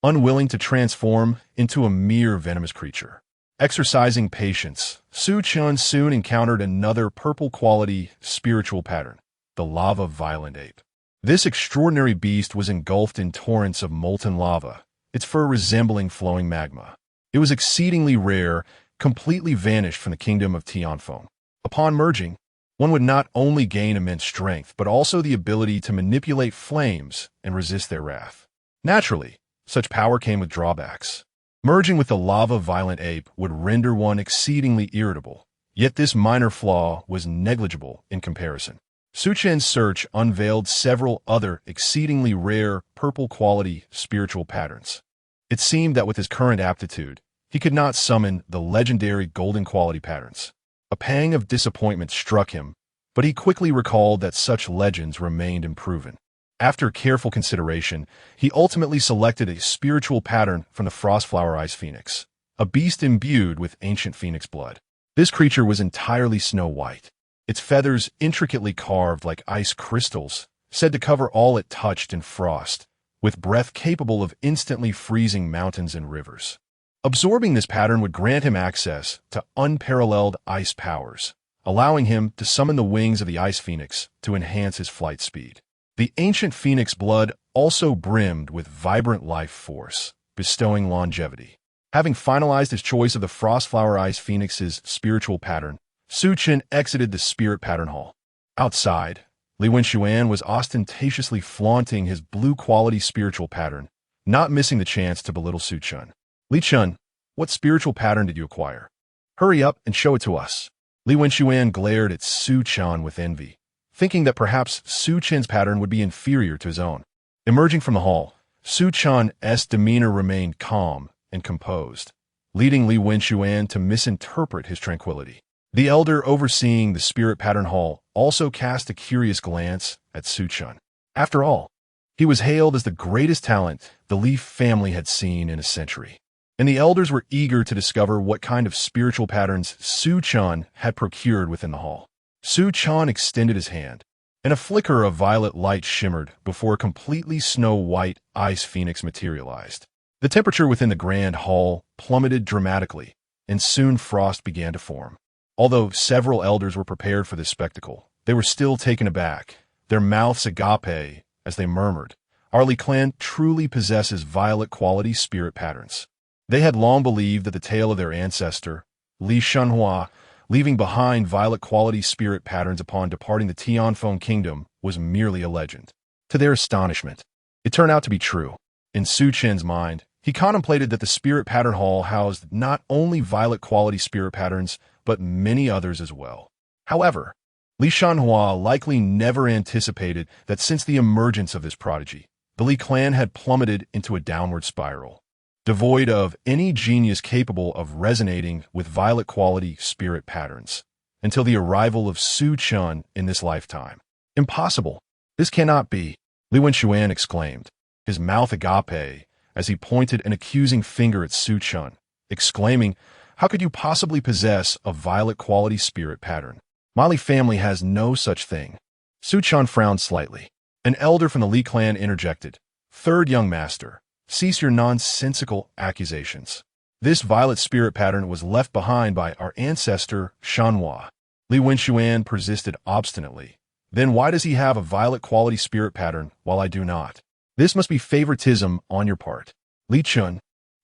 unwilling to transform into a mere venomous creature. Exercising patience, Su Chen soon encountered another purple-quality spiritual pattern, the Lava Violent Ape. This extraordinary beast was engulfed in torrents of molten lava, its fur resembling flowing magma. It was exceedingly rare, completely vanished from the kingdom of Tianfeng. Upon merging, one would not only gain immense strength, but also the ability to manipulate flames and resist their wrath. Naturally, such power came with drawbacks. Merging with the Lava Violent Ape would render one exceedingly irritable, yet this minor flaw was negligible in comparison. Su Chen's search unveiled several other exceedingly rare purple-quality spiritual patterns. It seemed that with his current aptitude, he could not summon the legendary golden-quality patterns. A pang of disappointment struck him, but he quickly recalled that such legends remained unproven. After careful consideration, he ultimately selected a spiritual pattern from the Frostflower Ice Phoenix, a beast imbued with ancient phoenix blood. This creature was entirely snow white, its feathers intricately carved like ice crystals, said to cover all it touched in frost, with breath capable of instantly freezing mountains and rivers. Absorbing this pattern would grant him access to unparalleled ice powers, allowing him to summon the wings of the ice phoenix to enhance his flight speed. The ancient phoenix blood also brimmed with vibrant life force, bestowing longevity. Having finalized his choice of the Frostflower Ice Phoenix's spiritual pattern, Su Chen exited the Spirit Pattern Hall. Outside, Li Wenxuan was ostentatiously flaunting his blue-quality spiritual pattern, not missing the chance to belittle Su Chen. Li Chen, what spiritual pattern did you acquire? Hurry up and show it to us. Li Wenxuan glared at Su Chen with envy, thinking that perhaps Su Chen's pattern would be inferior to his own. Emerging from the hall, Su Chen's demeanor remained calm and composed, leading Li Wenxuan to misinterpret his tranquility. The elder overseeing the Spirit Pattern Hall also cast a curious glance at Su Chen. After all, he was hailed as the greatest talent the Li family had seen in a century, and the elders were eager to discover what kind of spiritual patterns Su Chen had procured within the hall. Su Chen extended his hand, and a flicker of violet light shimmered before a completely snow-white ice phoenix materialized. The temperature within the grand hall plummeted dramatically, and soon frost began to form. Although several elders were prepared for this spectacle, they were still taken aback, their mouths agape as they murmured, "Our Li clan truly possesses violet-quality spirit patterns." They had long believed that the tale of their ancestor, Li Shenhua, leaving behind violet-quality spirit patterns upon departing the Tianfeng kingdom, was merely a legend. To their astonishment, it turned out to be true. In Su Chen's mind, he contemplated that the Spirit Pattern Hall housed not only violet-quality spirit patterns, but many others as well. However, Li Shenhua likely never anticipated that since the emergence of this prodigy, the Li clan had plummeted into a downward spiral, devoid of any genius capable of resonating with violet-quality spirit patterns, until the arrival of Su Chen in this lifetime. Impossible! This cannot be, Li Wenxuan exclaimed, his mouth agape as he pointed an accusing finger at Su Chen, exclaiming, "How could you possibly possess a violet-quality spirit pattern? My Li family has no such thing." Su Chen frowned slightly. An elder from the Li clan interjected, "Third young master, cease your nonsensical accusations. This violet spirit pattern was left behind by our ancestor, Shenhua." Li Wenxuan persisted obstinately. "Then why does he have a violet-quality spirit pattern while I do not? This must be favoritism on your part. Li Chen,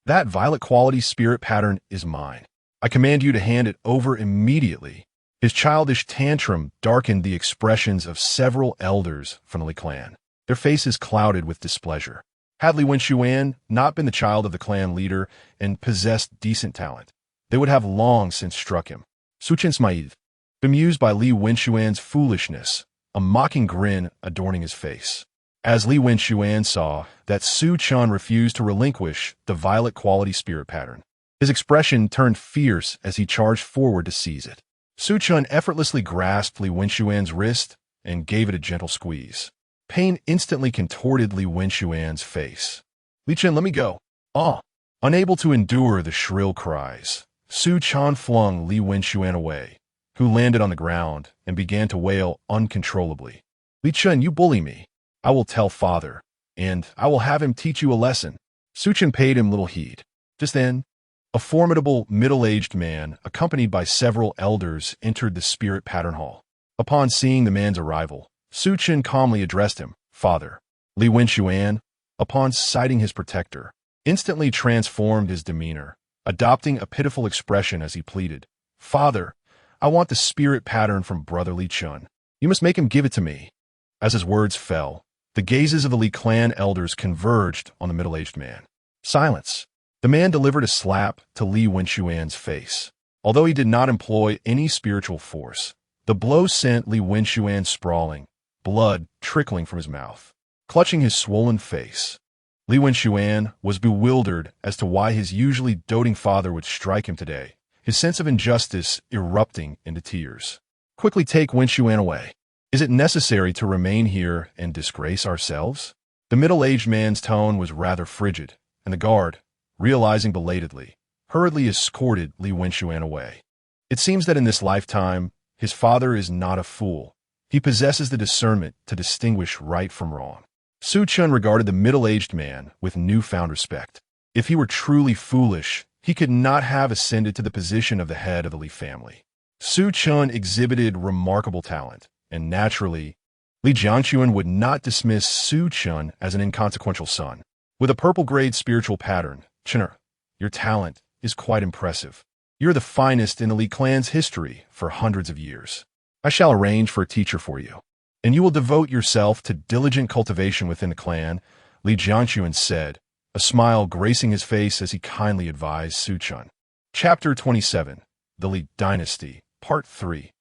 that violet-quality spirit pattern is mine. I command you to hand it over immediately." His childish tantrum darkened the expressions of several elders from the Li clan, their faces clouded with displeasure. Had Li Wenxuan not been the child of the clan leader and possessed decent talent, they would have long since struck him. Su Chen smiled, bemused by Li Wenxuan's foolishness, a mocking grin adorning his face. As Li Wenxuan saw that Su Chen refused to relinquish the violet-quality spirit pattern, his expression turned fierce as he charged forward to seize it. Su Chen effortlessly grasped Li Wenxuan's wrist and gave it a gentle squeeze. Pain instantly contorted Li Wenxuan's face. "Li Chen, let me go." "Ah!" Unable to endure the shrill cries, Su Chen flung Li Wenxuan away, who landed on the ground and began to wail uncontrollably. "Li Chen, you bully me. I will tell father, and I will have him teach you a lesson." Su Chen paid him little heed. Just then, a formidable middle-aged man, accompanied by several elders, entered the Spirit Pattern Hall. Upon seeing the man's arrival, Su Chen calmly addressed him, "Father." Li Wenxuan, upon sighting his protector, instantly transformed his demeanor, adopting a pitiful expression as he pleaded, "Father, I want the spirit pattern from Brother Li Chen. You must make him give it to me." As his words fell, the gazes of the Li clan elders converged on the middle-aged man. Silence. The man delivered a slap to Li Wenxuan's face. Although he did not employ any spiritual force, the blow sent Li Wenxuan sprawling, blood trickling from his mouth. Clutching his swollen face, Li Wenxuan was bewildered as to why his usually doting father would strike him today, his sense of injustice erupting into tears. "Quickly take Wenxuan away. Is it necessary to remain here and disgrace ourselves?" The middle-aged man's tone was rather frigid, and the guard, realizing belatedly, hurriedly escorted Li Wenxuan away. It seems that in this lifetime, his father is not a fool. He possesses the discernment to distinguish right from wrong. Su Chen regarded the middle-aged man with newfound respect. If he were truly foolish, he could not have ascended to the position of the head of the Li family. Su Chen exhibited remarkable talent, and naturally, Li Jianquan would not dismiss Su Chen as an inconsequential son. With a purple-grade spiritual pattern, Chener, your talent is quite impressive. You're the finest in the Li clan's history for hundreds of years. I shall arrange for a teacher for you, and you will devote yourself to diligent cultivation within the clan, Li Jianquan said, a smile gracing his face as he kindly advised Su Chen. Chapter 27, The Li Dynasty, Part 3.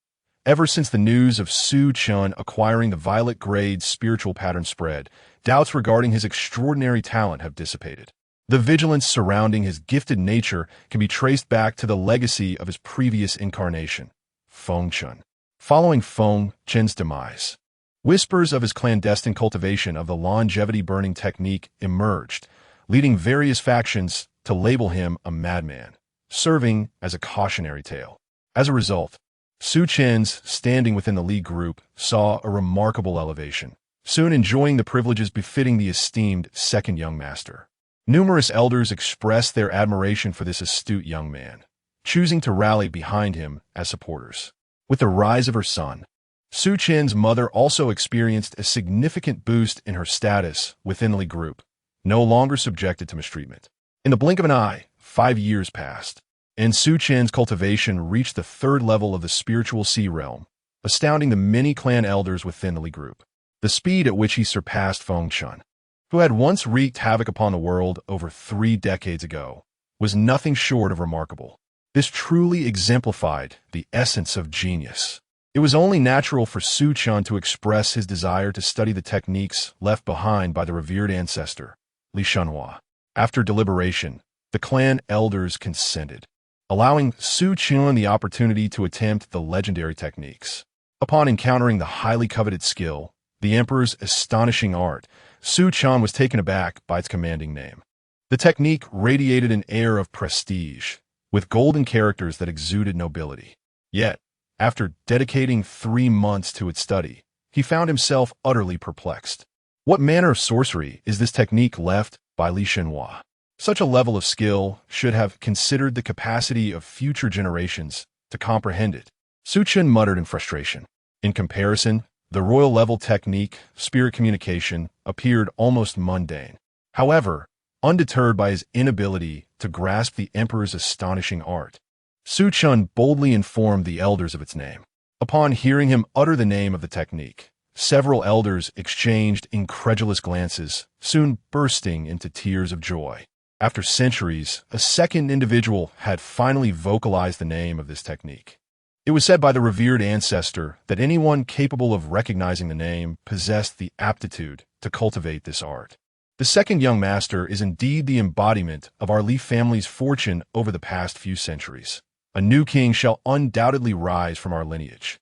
Ever since the news of Su Chen acquiring the violet-grade spiritual pattern spread, doubts regarding his extraordinary talent have dissipated. The vigilance surrounding his gifted nature can be traced back to the legacy of his previous incarnation, Feng Chen. Following Feng Chen's demise, whispers of his clandestine cultivation of the longevity-burning technique emerged, leading various factions to label him a madman, serving as a cautionary tale. As a result, Su Chen's standing within the Li group saw a remarkable elevation, soon enjoying the privileges befitting the esteemed second young master. Numerous elders expressed their admiration for this astute young man, choosing to rally behind him as supporters. With the rise of her son, Su Chen's mother also experienced a significant boost in her status within the Li group, no longer subjected to mistreatment. In the blink of an eye, 5 years passed, and Su Chen's cultivation reached the 3rd level of the spiritual sea realm, astounding the many clan elders within the Li group. The speed at which he surpassed Feng Chen, who had once wreaked havoc upon the world over 3 decades ago, was nothing short of remarkable. This truly exemplified the essence of genius. It was only natural for Su Chen to express his desire to study the techniques left behind by the revered ancestor, Li Shenhua. After deliberation, the clan elders consented, allowing Su Chen the opportunity to attempt the legendary techniques. Upon encountering the highly coveted skill, the Emperor's astonishing art, Su Chen was taken aback by its commanding name. The technique radiated an air of prestige, with golden characters that exuded nobility. Yet, after dedicating 3 months to its study, he found himself utterly perplexed. What manner of sorcery is this technique left by Li Shenhua? Such a level of skill should have considered the capacity of future generations to comprehend it. Su Chen muttered in frustration. In comparison, the royal-level technique, spirit communication, appeared almost mundane. However, undeterred by his inability to grasp the Emperor's astonishing art, Su Chen boldly informed the elders of its name. Upon hearing him utter the name of the technique, several elders exchanged incredulous glances, soon bursting into tears of joy. After centuries, a second individual had finally vocalized the name of this technique. It was said by the revered ancestor that anyone capable of recognizing the name possessed the aptitude to cultivate this art. The second young master is indeed the embodiment of our Li family's fortune over the past few centuries. A new king shall undoubtedly rise from our lineage.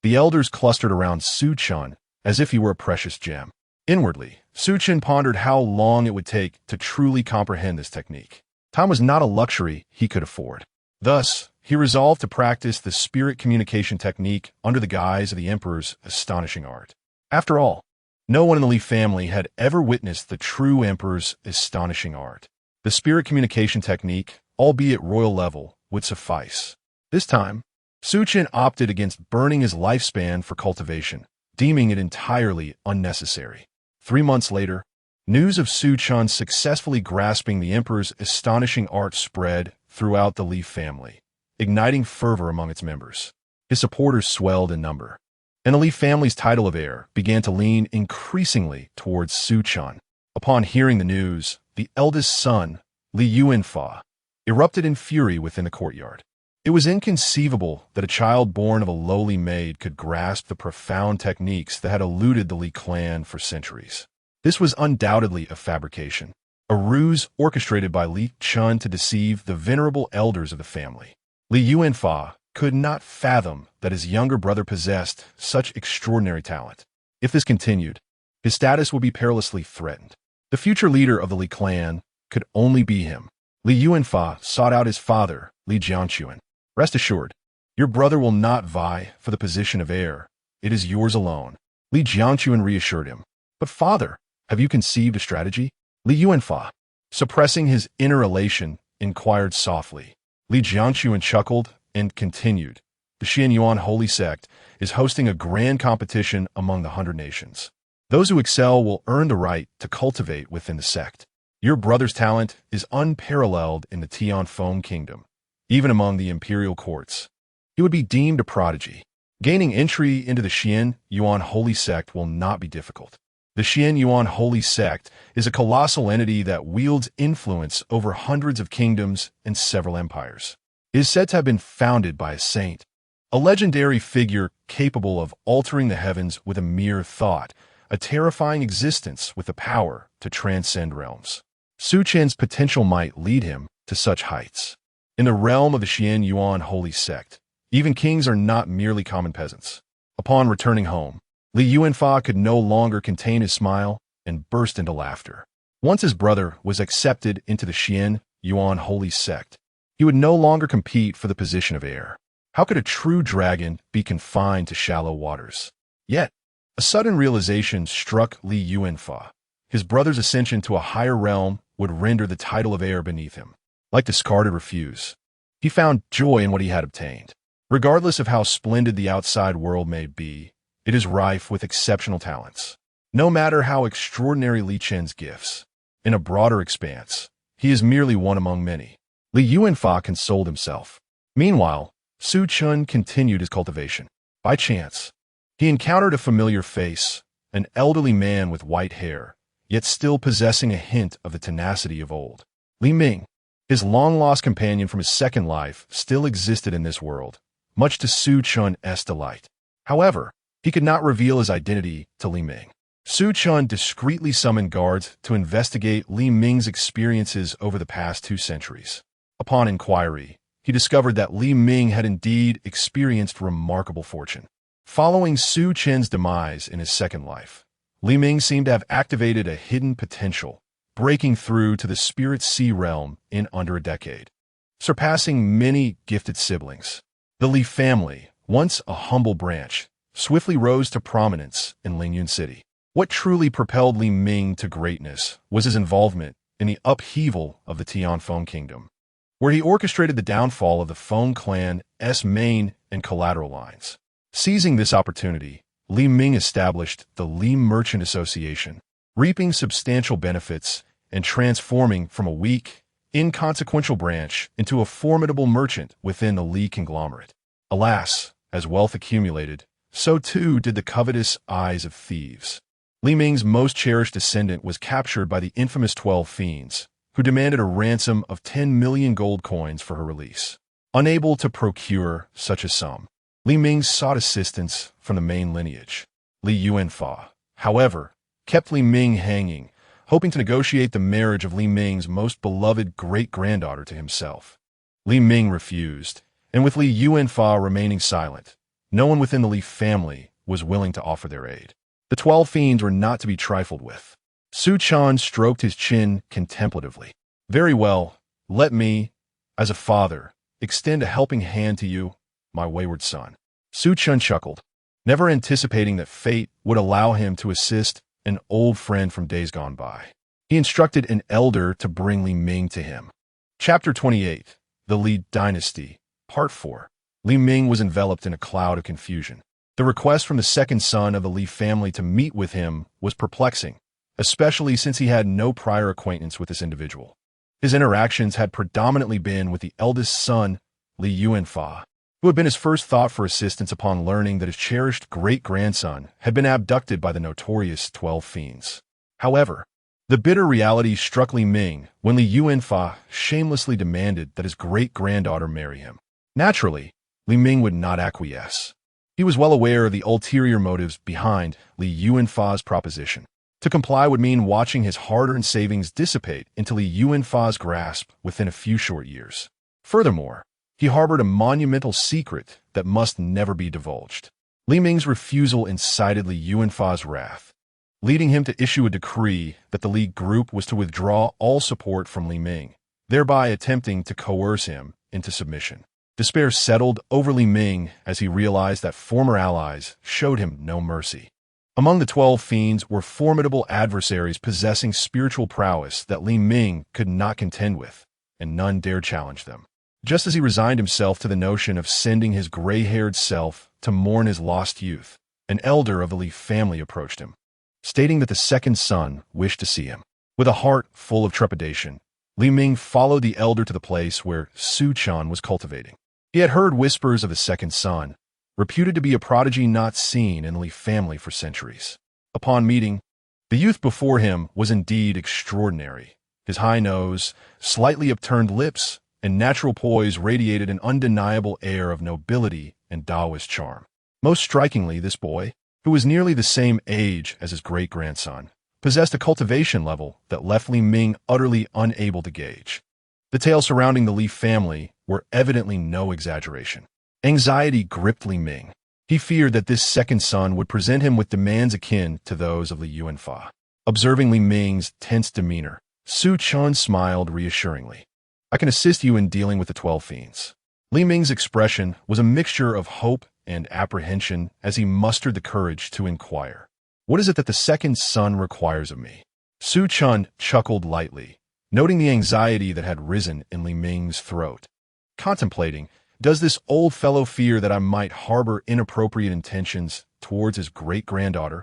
The elders clustered around Su Chen as if he were a precious gem. Inwardly, Su Chen pondered how long it would take to truly comprehend this technique. Time was not a luxury he could afford. Thus, he resolved to practice the spirit communication technique under the guise of the Emperor's astonishing art. After all, no one in the Li family had ever witnessed the true Emperor's astonishing art. The spirit communication technique, albeit royal level, would suffice. This time, Su Chen opted against burning his lifespan for cultivation, deeming it entirely unnecessary. 3 months later, news of Su Chen successfully grasping the Emperor's astonishing art spread throughout the Li family, igniting fervor among its members. His supporters swelled in number, and the Li family's title of heir began to lean increasingly towards Su Chen. Upon hearing the news, the eldest son, Li Yuanfa, erupted in fury within the courtyard. It was inconceivable that a child born of a lowly maid could grasp the profound techniques that had eluded the Li clan for centuries. This was undoubtedly a fabrication, a ruse orchestrated by Li Chen to deceive the venerable elders of the family. Li Yuanfa could not fathom that his younger brother possessed such extraordinary talent. If this continued, his status would be perilously threatened. The future leader of the Li clan could only be him. Li Yuanfa sought out his father, Li Jianquan. Rest assured, Your brother will not vie for the position of heir. It is yours alone. Li Jiangquan reassured him. But father, have you conceived a strategy? Li Yuanfa, suppressing his inner elation, inquired softly. Li Jiangquan chuckled and continued. The Xian Yuan Holy Sect is hosting a grand competition among the 100 nations. Those who excel will earn the right to cultivate within the sect. Your brother's talent is unparalleled in the Tianfeng kingdom, even among the imperial courts. He would be deemed a prodigy. Gaining entry into the Xian Yuan Holy Sect will not be difficult. The Xian Yuan Holy Sect is a colossal entity that wields influence over hundreds of kingdoms and several empires. It is said to have been founded by a saint, a legendary figure capable of altering the heavens with a mere thought, a terrifying existence with the power to transcend realms. Su Chen's potential might lead him to such heights. In the realm of the Xian Yuan Holy Sect, even kings are not merely common peasants. Upon returning home, Li Yuanfa could no longer contain his smile and burst into laughter. Once his brother was accepted into the Xian Yuan Holy Sect, he would no longer compete for the position of heir. How could a true dragon be confined to shallow waters? Yet, a sudden realization struck Li Yuanfa. His brother's ascension to a higher realm would render the title of heir beneath him. Like discarded refuse, he found joy in what he had obtained. Regardless of how splendid the outside world may be, it is rife with exceptional talents. No matter how extraordinary Li Chen's gifts, in a broader expanse, he is merely one among many. Li Yuanfa consoled himself. Meanwhile, Su Chen continued his cultivation. By chance, he encountered a familiar face, an elderly man with white hair, yet still possessing a hint of the tenacity of old. Li Ming, his long-lost companion from his second life, still existed in this world, much to Su Chen's delight. However, he could not reveal his identity to Li Ming. Su Chen discreetly summoned guards to investigate Li Ming's experiences over the past 2 centuries. Upon inquiry, he discovered that Li Ming had indeed experienced remarkable fortune. Following Su Chen's demise in his second life, Li Ming seemed to have activated a hidden potential, breaking through to the spirit sea realm in under a decade, surpassing many gifted siblings. The Li family, once a humble branch, swiftly rose to prominence in Lingyun City. What truly propelled Li Ming to greatness was his involvement in the upheaval of the Tianfeng kingdom, where he orchestrated the downfall of the Feng clan's main and collateral lines. Seizing this opportunity, Li Ming established the Li Merchant Association, reaping substantial benefits and transforming from a weak, inconsequential branch into a formidable merchant within the Li conglomerate. Alas, as wealth accumulated, so too did the covetous eyes of thieves. Li Ming's most cherished descendant was captured by the infamous 12 Fiends, who demanded a ransom of 10 million gold coins for her release. Unable to procure such a sum, Li Ming sought assistance from the main lineage. Li Yuanfa, however, kept Li Ming hanging, hoping to negotiate the marriage of Li Ming's most beloved great-granddaughter to himself. Li Ming refused, and with Li Yuanfa remaining silent, no one within the Li family was willing to offer their aid. The 12 Fiends were not to be trifled with. Su Chen stroked his chin contemplatively. Very well, let me, as a father, extend a helping hand to you, my wayward son. Su Chen chuckled, never anticipating that fate would allow him to assist an old friend from days gone by. He instructed an elder to bring Li Ming to him. Chapter 28, The Li Dynasty, Part 4. Li Ming was enveloped in a cloud of confusion. The request from the second son of the Li family to meet with him was perplexing, especially since he had no prior acquaintance with this individual. His interactions had predominantly been with the eldest son, Li Yuanfa, who had been his first thought for assistance upon learning that his cherished great-grandson had been abducted by the notorious 12 Fiends. However, the bitter reality struck Li Ming when Li Yuanfa shamelessly demanded that his great-granddaughter marry him. Naturally, Li Ming would not acquiesce. He was well aware of the ulterior motives behind Li Yuanfa's proposition. To comply would mean watching his hard-earned savings dissipate into Li Yuanfa's grasp within a few short years. Furthermore, he harbored a monumental secret that must never be divulged. Li Ming's refusal incited Li Yuanfa's wrath, leading him to issue a decree that the Li group was to withdraw all support from Li Ming, thereby attempting to coerce him into submission. Despair settled over Li Ming as he realized that former allies showed him no mercy. Among the 12 fiends were formidable adversaries possessing spiritual prowess that Li Ming could not contend with, and none dared challenge them. Just as he resigned himself to the notion of sending his gray-haired self to mourn his lost youth, an elder of the Li family approached him, stating that the second son wished to see him. With a heart full of trepidation, Li Ming followed the elder to the place where Su Chen was cultivating. He had heard whispers of the second son, reputed to be a prodigy not seen in the Li family for centuries. Upon meeting, the youth before him was indeed extraordinary. His high nose, slightly upturned lips, and natural poise radiated an undeniable air of nobility and Taoist charm. Most strikingly, this boy, who was nearly the same age as his great-grandson, possessed a cultivation level that left Li Ming utterly unable to gauge. The tales surrounding the Li family were evidently no exaggeration. Anxiety gripped Li Ming. He feared that this second son would present him with demands akin to those of Li Yuanfa. Observing Li Ming's tense demeanor, Su Chen smiled reassuringly. I can assist you in dealing with the 12 fiends. Li Ming's expression was a mixture of hope and apprehension as he mustered the courage to inquire. What is it that the second son requires of me? Su Chen chuckled lightly, noting the anxiety that had risen in Li Ming's throat. Contemplating, does this old fellow fear that I might harbor inappropriate intentions towards his great-granddaughter?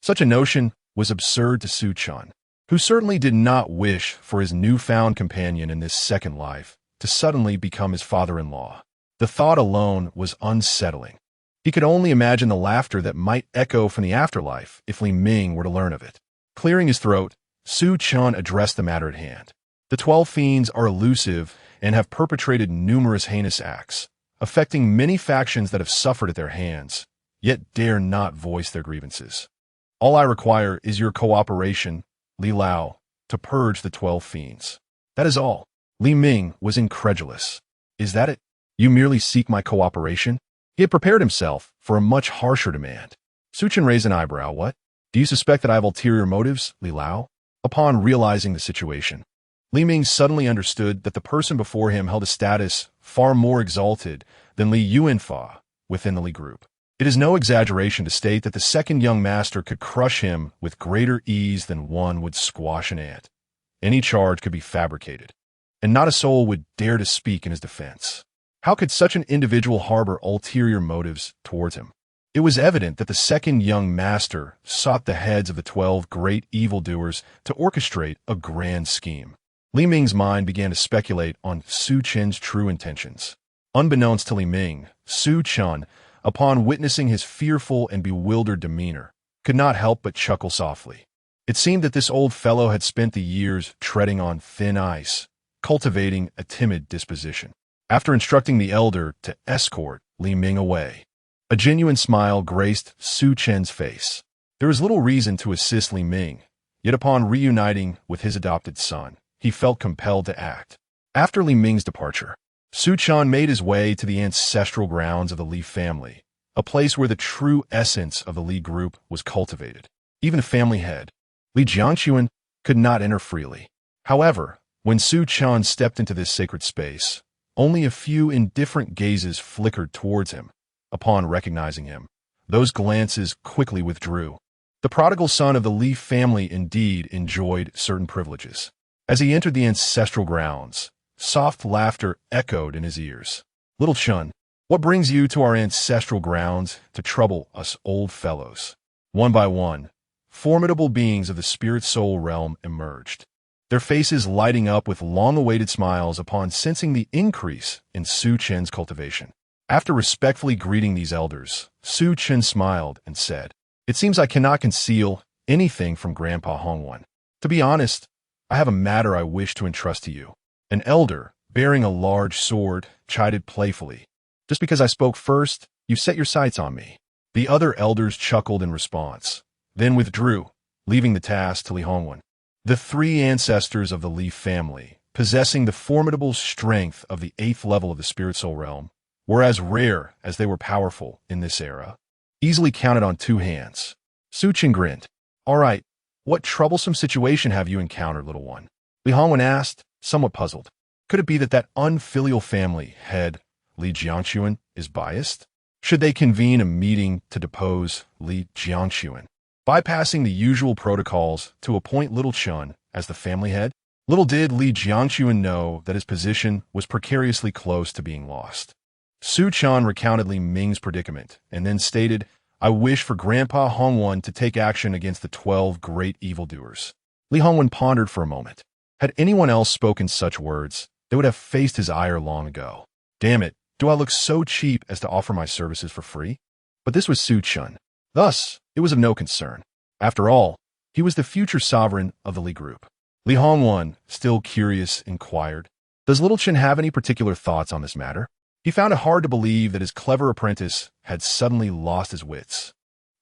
Such a notion was absurd to Su Chen, who certainly did not wish for his newfound companion in this second life to suddenly become his father-in-law. The thought alone was unsettling. He could only imagine the laughter that might echo from the afterlife if Li Ming were to learn of it. Clearing his throat, Su Chen addressed the matter at hand. The 12 fiends are elusive and have perpetrated numerous heinous acts, affecting many factions that have suffered at their hands, yet dare not voice their grievances. All I require is your cooperation, Li Lao, to purge the 12 fiends. That is all. Li Ming was incredulous. Is that it? You merely seek my cooperation? He had prepared himself for a much harsher demand. Su Chen raised an eyebrow. What? Do you suspect that I have ulterior motives, Li Lao? Upon realizing the situation, Li Ming suddenly understood that the person before him held a status far more exalted than Li Yuanfa within the Li group. It is no exaggeration to state that the second young master could crush him with greater ease than one would squash an ant. Any charge could be fabricated, and not a soul would dare to speak in his defense. How could such an individual harbor ulterior motives towards him? It was evident that the second young master sought the heads of the 12 great evildoers to orchestrate a grand scheme. Li Ming's mind began to speculate on Su Chen's true intentions. Unbeknownst to Li Ming, Su Chen, upon witnessing his fearful and bewildered demeanor, could not help but chuckle softly. It seemed that this old fellow had spent the years treading on thin ice, cultivating a timid disposition. After instructing the elder to escort Li Ming away, a genuine smile graced Su Chen's face. There was little reason to assist Li Ming, yet upon reuniting with his adopted son, he felt compelled to act. After Li Ming's departure, Su Chen made his way to the ancestral grounds of the Li family, a place where the true essence of the Li group was cultivated. Even the family head, Li Jiangquan, could not enter freely. However, when Su Chen stepped into this sacred space, only a few indifferent gazes flickered towards him. Upon recognizing him, those glances quickly withdrew. The prodigal son of the Li family indeed enjoyed certain privileges. As he entered the ancestral grounds, soft laughter echoed in his ears. Little Chen, what brings you to our ancestral grounds to trouble us old fellows? One by one, formidable beings of the spirit-soul realm emerged, their faces lighting up with long-awaited smiles upon sensing the increase in Su Chen's cultivation. After respectfully greeting these elders, Su Chen smiled and said, "It seems I cannot conceal anything from Grandpa Hongwan. To be honest, I have a matter I wish to entrust to you." An elder, bearing a large sword, chided playfully, "Just because I spoke first, you set your sights on me." The other elders chuckled in response, then withdrew, leaving the task to Li Hongwan. The 3 ancestors of the Li family, possessing the formidable strength of the 8th level of the spirit soul realm, were as rare as they were powerful in this era, easily counted on 2 hands. Su Chen grinned. "All right, what troublesome situation have you encountered, little one?" Li Hongwan asked, somewhat puzzled. Could it be that unfilial family head, Li Jiangquan is biased? Should they convene a meeting to depose Li Jiangquan, bypassing the usual protocols to appoint Little Chen as the family head? Little did Li Jiangquan know that his position was precariously close to being lost. Su Chen recounted Li Ming's predicament and then stated, "I wish for Grandpa Hongwen to take action against the 12 great evildoers." Li Hongwen pondered for a moment. Had anyone else spoken such words, they would have faced his ire long ago. Damn it, do I look so cheap as to offer my services for free? But this was Su Chen. Thus, it was of no concern. After all, he was the future sovereign of the Li group. Li Hongwen, still curious, inquired, "Does Little Chen have any particular thoughts on this matter?" He found it hard to believe that his clever apprentice had suddenly lost his wits.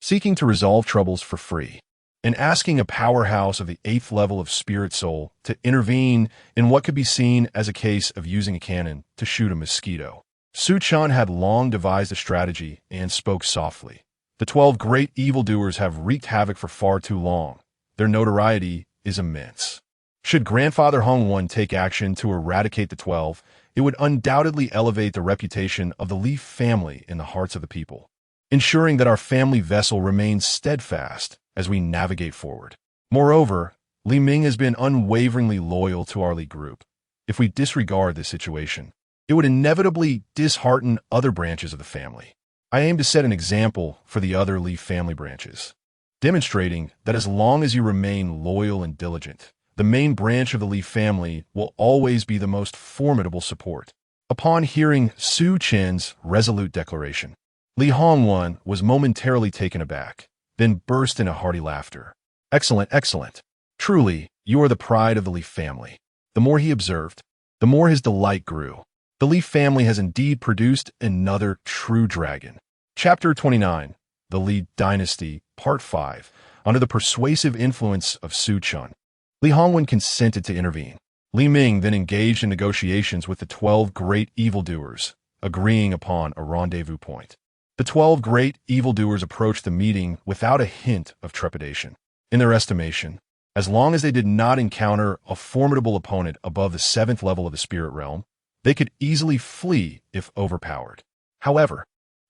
Seeking to resolve troubles for free, and asking a powerhouse of the 8th level of spirit soul to intervene in what could be seen as a case of using a cannon to shoot a mosquito. Su Chen had long devised a strategy and spoke softly. The 12 great evildoers have wreaked havoc for far too long. Their notoriety is immense. Should Grandfather Hongwen take action to eradicate the 12, it would undoubtedly elevate the reputation of the Li family in the hearts of the people, ensuring that our family vessel remains steadfast as we navigate forward. Moreover, Li Ming has been unwaveringly loyal to our Li group. If we disregard this situation, it would inevitably dishearten other branches of the family. I aim to set an example for the other Li family branches, demonstrating that as long as you remain loyal and diligent, the main branch of the Li family will always be the most formidable support. Upon hearing Su Chen's resolute declaration, Li Hongwen was momentarily taken aback, then burst into hearty laughter. "Excellent, excellent. Truly, you are the pride of the Li family." The more he observed, the more his delight grew. The Li family has indeed produced another true dragon. Chapter 29, The Li Dynasty, Part 5. Under the persuasive influence of Su Chen, Li Hongwen consented to intervene. Li Ming then engaged in negotiations with the 12 great evildoers, agreeing upon a rendezvous point. The 12 great evildoers approached the meeting without a hint of trepidation. In their estimation, as long as they did not encounter a formidable opponent above the 7th level of the spirit realm, they could easily flee if overpowered. However,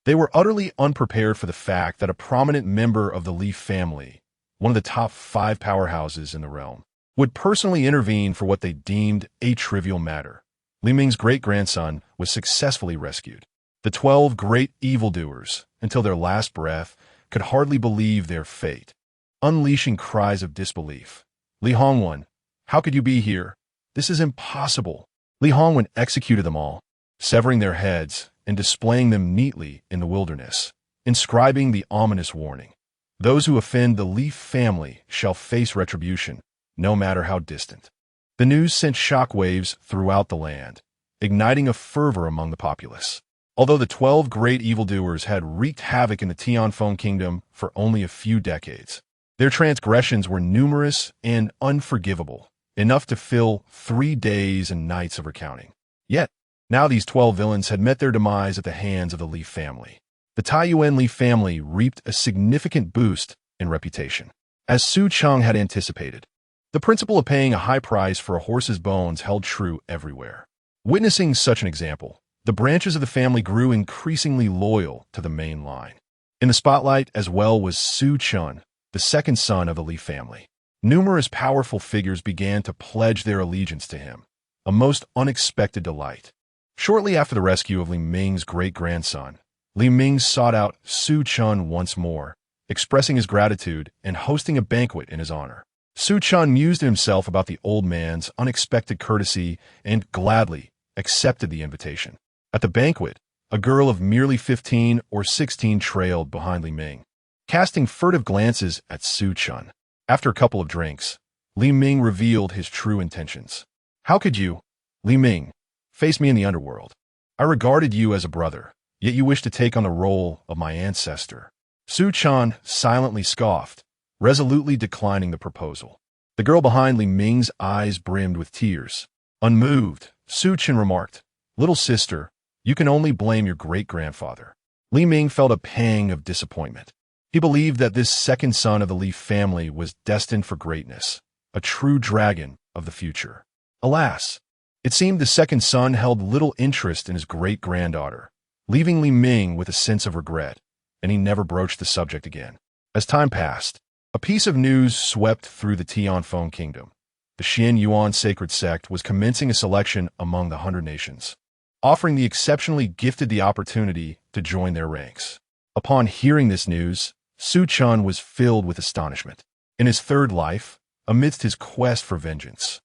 they were utterly unprepared for the fact that a prominent member of the Li family, one of the top 5 powerhouses in the realm, would personally intervene for what they deemed a trivial matter. Li Ming's great-grandson was successfully rescued. The 12 great evildoers, until their last breath, could hardly believe their fate, unleashing cries of disbelief. "Li Hongwen, how could you be here? This is impossible." Li Hongwen executed them all, severing their heads and displaying them neatly in the wilderness, inscribing the ominous warning, "Those who offend the Li family shall face retribution, no matter how distant." The news sent shockwaves throughout the land, igniting a fervor among the populace. Although the 12 great evildoers had wreaked havoc in the Tianfeng kingdom for only a few decades, their transgressions were numerous and unforgivable, enough to fill 3 days and nights of recounting. Yet, now these 12 villains had met their demise at the hands of the Li family. The Taiyuan Li family reaped a significant boost in reputation. As Su Chen had anticipated, the principle of paying a high price for a horse's bones held true everywhere. Witnessing such an example, the branches of the family grew increasingly loyal to the main line. In the spotlight as well was Su Chen, the second son of the Li family. Numerous powerful figures began to pledge their allegiance to him, a most unexpected delight. Shortly after the rescue of Li Ming's great-grandson, Li Ming sought out Su Chen once more, expressing his gratitude and hosting a banquet in his honor. Su Chen mused to himself about the old man's unexpected courtesy and gladly accepted the invitation. At the banquet, a girl of merely 15 or 16 trailed behind Li Ming, casting furtive glances at Su Chen. After a couple of drinks, Li Ming revealed his true intentions. "How could you, Li Ming, face me in the underworld? I regarded you as a brother, yet you wish to take on the role of my ancestor." Su Chen silently scoffed, resolutely declining the proposal. The girl behind Li Ming's eyes brimmed with tears. Unmoved, Su Chen remarked, "Little sister, you can only blame your great-grandfather." Li Ming felt a pang of disappointment. He believed that this second son of the Li family was destined for greatness, a true dragon of the future. Alas, It seemed the second son held little interest in his great-granddaughter, leaving Li Ming with a sense of regret, and he never broached the subject again. As time passed, a piece of news swept through the Tianfeng kingdom. The Xian Yuan sacred sect was commencing a selection among the 100 nations, offering the exceptionally gifted the opportunity to join their ranks. Upon hearing this news, Su Chen was filled with astonishment. In his third life, amidst his quest for vengeance,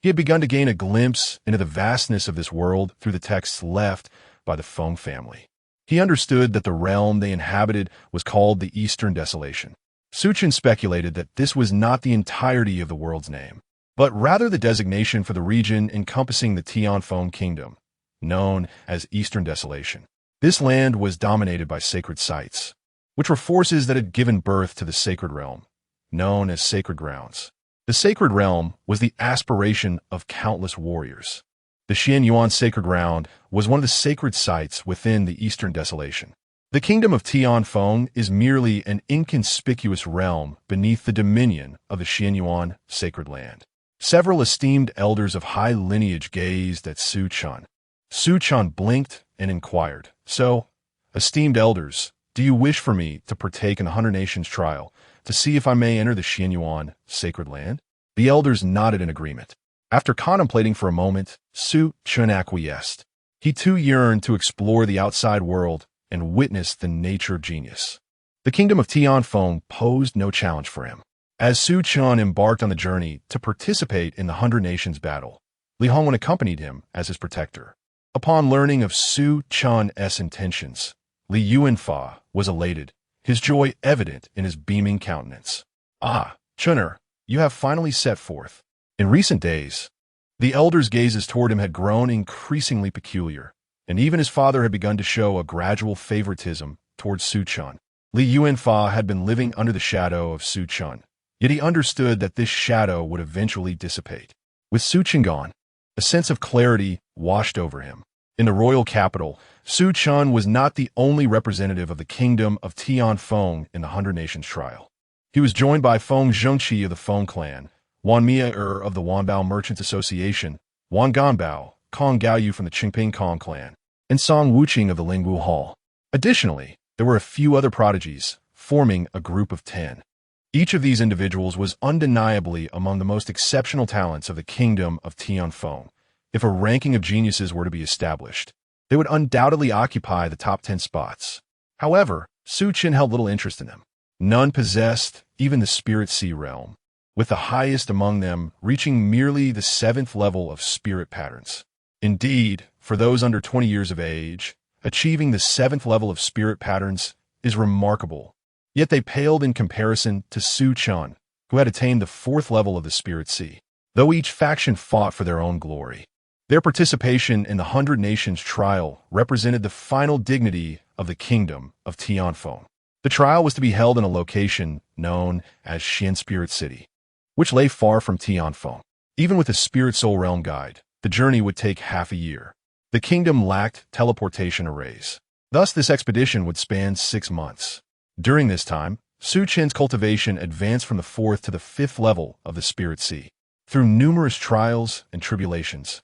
he had begun to gain a glimpse into the vastness of this world through the texts left by the Feng family. He understood that the realm they inhabited was called the Eastern Desolation. Su Chen speculated that this was not the entirety of the world's name, but rather the designation for the region encompassing the Tianfeng kingdom, known as Eastern Desolation. This land was dominated by sacred sites, which were forces that had given birth to the sacred realm, known as sacred grounds. The sacred realm was the aspiration of countless warriors. The Xian Yuan sacred ground was one of the sacred sites within the Eastern Desolation. The kingdom of Tianfeng is merely an inconspicuous realm beneath the dominion of the Xian Yuan sacred land. Several esteemed elders of high lineage gazed at Su Chen. Su Chen blinked and inquired, "So, esteemed elders, do you wish for me to partake in the 100 Nations trial to see if I may enter the Xian Yuan sacred land?" The elders nodded in agreement. After contemplating for a moment, Su Chen acquiesced. He too yearned to explore the outside world and witness the nature of genius. The kingdom of Tianfeng posed no challenge for him. As Su Chen embarked on the journey to participate in the 100 Nations battle, Li Hongwen accompanied him as his protector. Upon learning of Su Chen's intentions, Li Yuanfa was elated, his joy evident in his beaming countenance. "Ah, Chener, you have finally set forth." In recent days, the elders' gazes toward him had grown increasingly peculiar, and even his father had begun to show a gradual favoritism towards Su Chen. Li Yuanfa had been living under the shadow of Su Chen, yet he understood that this shadow would eventually dissipate. With Su Chen gone, a sense of clarity washed over him. In the royal capital, Su Chen was not the only representative of the kingdom of Tianfeng in the 100 Nations trial. He was joined by Feng Zhengqi of the Feng clan, Wan Mia of the Wanbao Merchants Association, Wan Ganbao, Kong Gaoyu from the Qingping Kong clan, and Song Wuqing of the Lingwu Hall. Additionally, there were a few other prodigies, forming a group of 10. Each of these individuals was undeniably among the most exceptional talents of the kingdom of Tianfeng. If a ranking of geniuses were to be established, they would undoubtedly occupy the top 10 spots. However, Su Chen held little interest in them. None possessed even the Spirit Sea realm, with the highest among them reaching merely the 7th level of spirit patterns. Indeed, for those under 20 years of age, achieving the 7th level of spirit patterns is remarkable. Yet they paled in comparison to Su Chen, who had attained the 4th level of the Spirit Sea. Though each faction fought for their own glory, their participation in the 100 Nations trial represented the final dignity of the kingdom of Tianfeng. The trial was to be held in a location known as Xian Spirit City, which lay far from Tianfeng. Even with a Spirit Soul Realm guide, the journey would take half a year. The kingdom lacked teleportation arrays. Thus, this expedition would span 6 months. During this time, Su Chen's cultivation advanced from the 4th to the 5th level of the Spirit Sea. Through numerous trials and tribulations,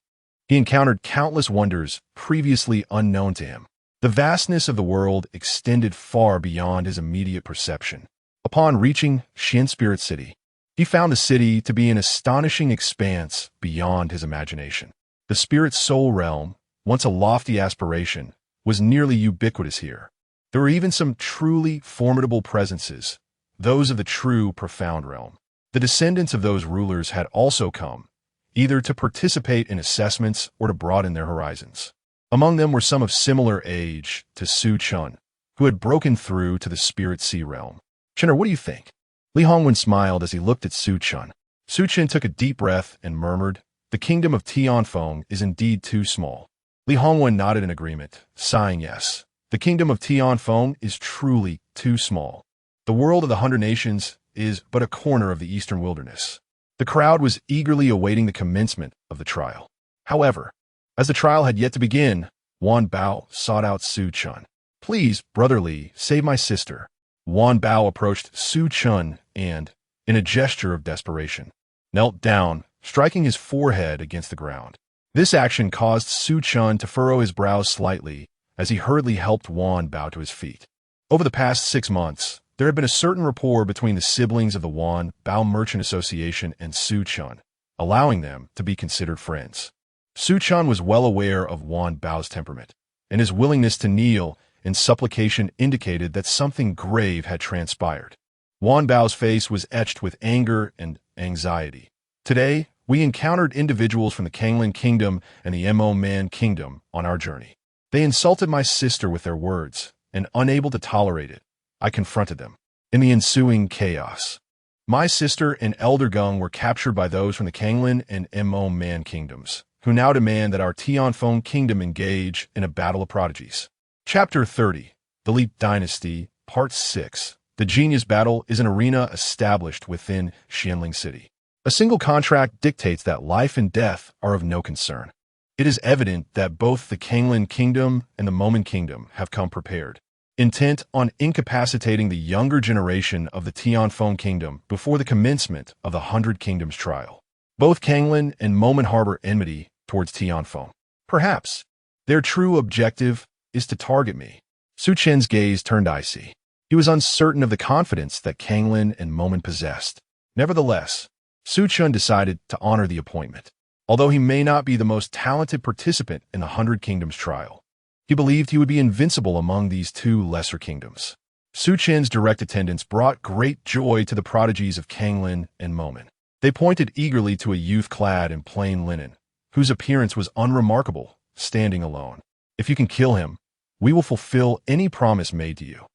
he encountered countless wonders previously unknown to him. The vastness of the world extended far beyond his immediate perception. Upon reaching Xian Spirit City, he found the city to be an astonishing expanse beyond his imagination. The Spirit Soul Realm, once a lofty aspiration, was nearly ubiquitous here. There were even some truly formidable presences, those of the true profound realm. The descendants of those rulers had also come, either to participate in assessments or to broaden their horizons. Among them were some of similar age to Su Chen, who had broken through to the Spirit Sea realm. "Chener, what do you think?" Li Hongwen smiled as he looked at Su Chen. Su Chen took a deep breath and murmured, "The kingdom of Tianfeng is indeed too small." Li Hongwen nodded in agreement, sighing yes. The kingdom of Tianfeng is truly too small. The world of the 100 Nations is but a corner of the eastern wilderness. The crowd was eagerly awaiting the commencement of the trial. However, as the trial had yet to begin, Wan Bao sought out Su Chen. "Please, Brother Li, save my sister." Wan Bao approached Su Chen and, in a gesture of desperation, knelt down, striking his forehead against the ground. This action caused Su Chen to furrow his brows slightly as he hurriedly helped Wan bow to his feet. Over the past 6 months, there had been a certain rapport between the siblings of the Wan Bao Merchant Association and Su Chen, allowing them to be considered friends. Su Chen was well aware of Wan Bao's temperament, and his willingness to kneel in supplication indicated that something grave had transpired. Wan Bao's face was etched with anger and anxiety. Today, we encountered individuals from the Kanglin Kingdom and the Mo Man Kingdom on our journey. They insulted my sister with their words, and unable to tolerate it, I confronted them. In the ensuing chaos, my sister and Elder Gung were captured by those from the Kanglin and Mo Man Kingdoms, who now demand that our Tianfeng Kingdom engage in a battle of prodigies. Chapter 30, The Li Dynasty, Part 6. The Genius Battle is an arena established within Xianling City. A single contract dictates that life and death are of no concern. It is evident that both the Kanglin Kingdom and the Momen Kingdom have come prepared, intent on incapacitating the younger generation of the Tianfeng Kingdom before the commencement of the 100 Kingdoms trial. Both Kanglin and Momen harbor enmity towards Tianfeng. Perhaps their true objective is to target me. Su Chen's gaze turned icy. He was uncertain of the confidence that Kanglin and Momen possessed. Nevertheless, Su Chen decided to honor the appointment. Although he may not be the most talented participant in the 100 Kingdoms trial, he believed he would be invincible among these two lesser kingdoms. Su Chen's direct attendance brought great joy to the prodigies of Kanglin and Momen. They pointed eagerly to a youth clad in plain linen, whose appearance was unremarkable, standing alone. If you can kill him, we will fulfill any promise made to you.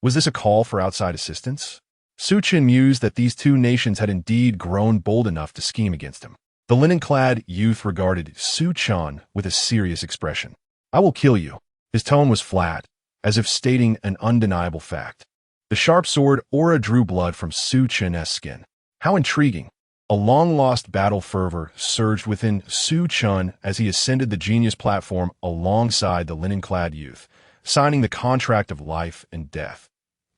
Was this a call for outside assistance? Su Chen mused that these two nations had indeed grown bold enough to scheme against him. The linen-clad youth regarded Su Chen with a serious expression. I will kill you. His tone was flat, as if stating an undeniable fact. The sharp sword aura drew blood from Su Chen's skin. How intriguing. A long-lost battle fervor surged within Su Chen as he ascended the genius platform alongside the linen-clad youth, signing the contract of life and death,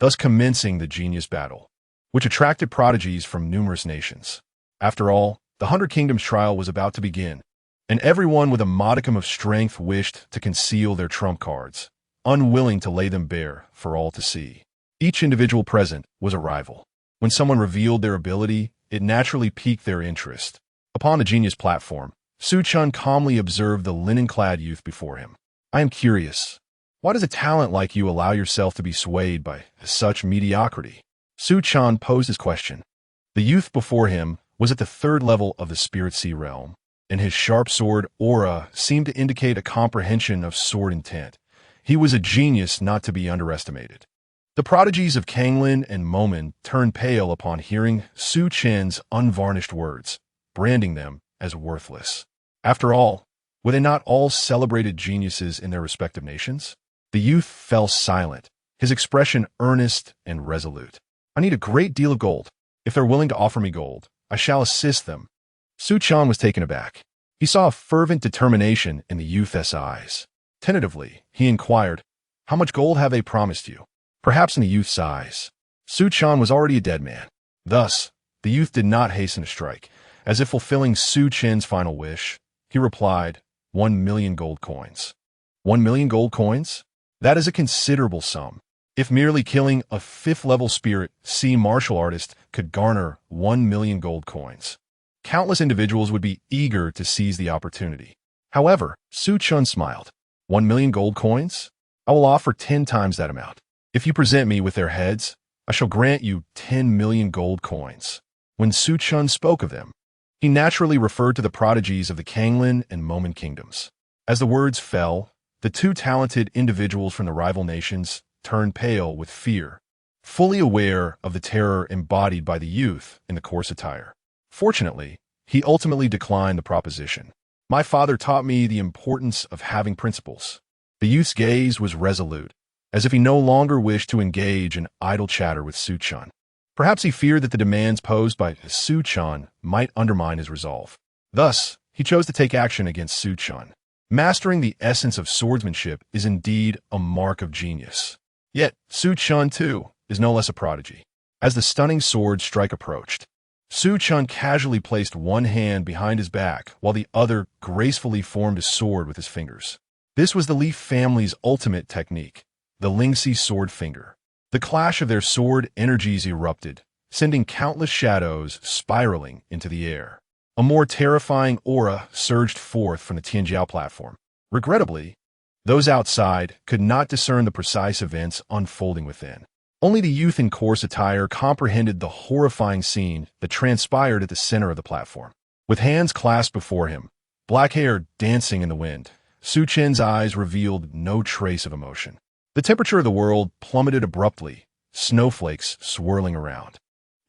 thus commencing the genius battle, which attracted prodigies from numerous nations. After all, the 100 Kingdoms trial was about to begin, and everyone with a modicum of strength wished to conceal their trump cards, unwilling to lay them bare for all to see. Each individual present was a rival. When someone revealed their ability, it naturally piqued their interest. Upon the genius platform, Su Chen calmly observed the linen-clad youth before him. I am curious. Why does a talent like you allow yourself to be swayed by such mediocrity? Su Chen posed his question. The youth before him was at the 3rd level of the Spirit Sea realm, and his sharp sword aura seemed to indicate a comprehension of sword intent. He was a genius not to be underestimated. The prodigies of Kanglin and Momen turned pale upon hearing Su Chen's unvarnished words, branding them as worthless. After all, were they not all celebrated geniuses in their respective nations? The youth fell silent, his expression earnest and resolute. I need a great deal of gold. If they're willing to offer me gold, I shall assist them. Su Chen was taken aback. He saw a fervent determination in the youth's eyes. Tentatively, he inquired, how much gold have they promised you? Perhaps in the youth's eyes, Su Chen was already a dead man. Thus, the youth did not hasten to strike. As if fulfilling Su Chen's final wish, he replied, 1 million gold coins. 1 million gold coins? That is a considerable sum. If merely killing a 5th-level Spirit Sea martial artist could garner 1 million gold coins, countless individuals would be eager to seize the opportunity. However, Su Chen smiled. 1 million gold coins? I will offer 10 times that amount. If you present me with their heads, I shall grant you 10 million gold coins. When Su Chen spoke of them, he naturally referred to the prodigies of the Kanglin and Momen kingdoms. As the words fell, the two talented individuals from the rival nations turned pale with fear, fully aware of the terror embodied by the youth in the coarse attire. Fortunately, he ultimately declined the proposition. My father taught me the importance of having principles. The youth's gaze was resolute, as if he no longer wished to engage in idle chatter with Su Chen. Perhaps he feared that the demands posed by Su Chen might undermine his resolve. Thus, he chose to take action against Su Chen. Mastering the essence of swordsmanship is indeed a mark of genius. Yet, Su Chen, too, is no less a prodigy. As the stunning sword strike approached, Su Chen casually placed one hand behind his back while the other gracefully formed a sword with his fingers. This was the Li family's ultimate technique, the Lingxi sword finger. The clash of their sword energies erupted, sending countless shadows spiraling into the air. A more terrifying aura surged forth from the Tianjiao platform. Regrettably, those outside could not discern the precise events unfolding within. Only the youth in coarse attire comprehended the horrifying scene that transpired at the center of the platform. With hands clasped before him, black hair dancing in the wind, Su Chen's eyes revealed no trace of emotion. The temperature of the world plummeted abruptly, snowflakes swirling around.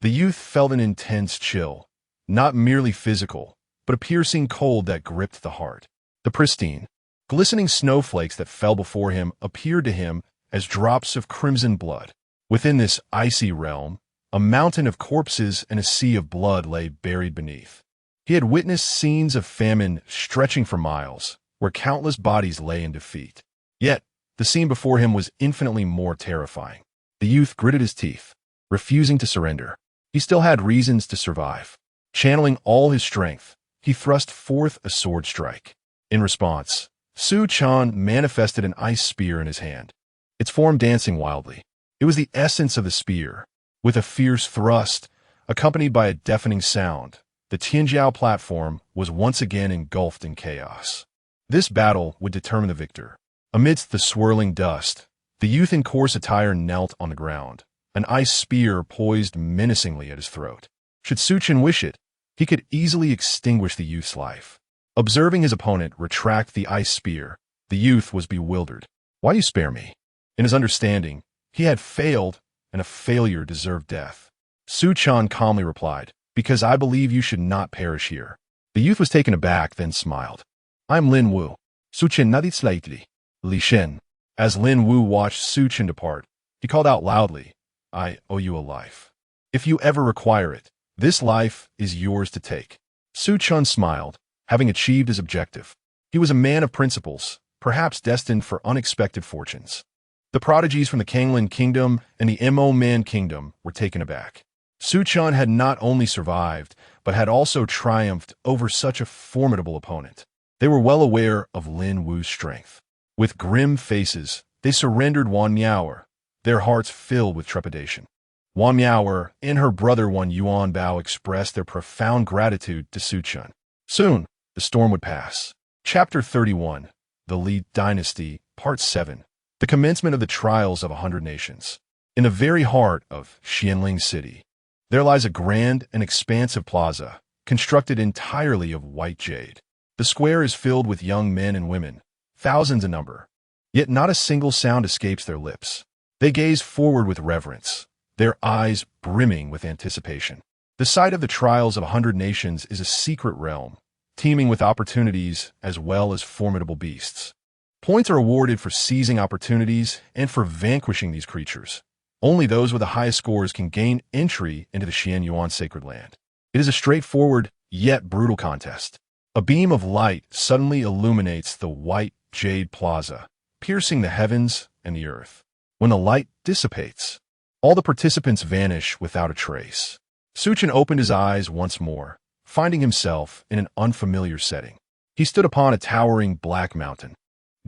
The youth felt an intense chill, not merely physical, but a piercing cold that gripped the heart. The pristine, glistening snowflakes that fell before him appeared to him as drops of crimson blood. Within this icy realm, a mountain of corpses and a sea of blood lay buried beneath. He had witnessed scenes of famine stretching for miles, where countless bodies lay in defeat. Yet, the scene before him was infinitely more terrifying. The youth gritted his teeth, refusing to surrender. He still had reasons to survive. Channeling all his strength, he thrust forth a sword strike. In response, Su Chen manifested an ice spear in his hand, its form dancing wildly. It was the essence of the spear. With a fierce thrust, accompanied by a deafening sound, the Tianjiao platform was once again engulfed in chaos. This battle would determine the victor. Amidst the swirling dust, the youth in coarse attire knelt on the ground, an ice spear poised menacingly at his throat. Should Su Chen wish it, he could easily extinguish the youth's life. Observing his opponent retract the ice spear, the youth was bewildered. "Why you spare me?" In his understanding, he had failed, and a failure deserved death. Su Chen calmly replied, "Because I believe you should not perish here." The youth was taken aback, then smiled. "I am Lin Wu. Su Chen not slightly. Li Shen." As Lin Wu watched Su Chen depart, he called out loudly, "I owe you a life. If you ever require it, this life is yours to take." Su Chen smiled, having achieved his objective. He was a man of principles, perhaps destined for unexpected fortunes. The prodigies from the Kanglin Kingdom and the Mo Man Kingdom were taken aback. Su Chen had not only survived, but had also triumphed over such a formidable opponent. They were well aware of Lin Wu's strength. With grim faces, they surrendered Wan Miaoer, their hearts filled with trepidation. Wan Miaoer and her brother Wan Yuan Bao expressed their profound gratitude to Su Chen. Soon, the storm would pass. Chapter 31, The Li Dynasty, Part 7. The commencement of the trials of 100 nations. In the very heart of Xianling City, there lies a grand and expansive plaza, constructed entirely of white jade. The square is filled with young men and women, thousands in number, yet not a single sound escapes their lips. They gaze forward with reverence, their eyes brimming with anticipation. The site of the trials of 100 nations is a secret realm, teeming with opportunities as well as formidable beasts. Points are awarded for seizing opportunities and for vanquishing these creatures. Only those with the highest scores can gain entry into the Xian Yuan sacred land. It is a straightforward, yet brutal contest. A beam of light suddenly illuminates the white jade plaza, piercing the heavens and the earth. When the light dissipates, all the participants vanish without a trace. Su Chen opened his eyes once more, finding himself in an unfamiliar setting. He stood upon a towering black mountain,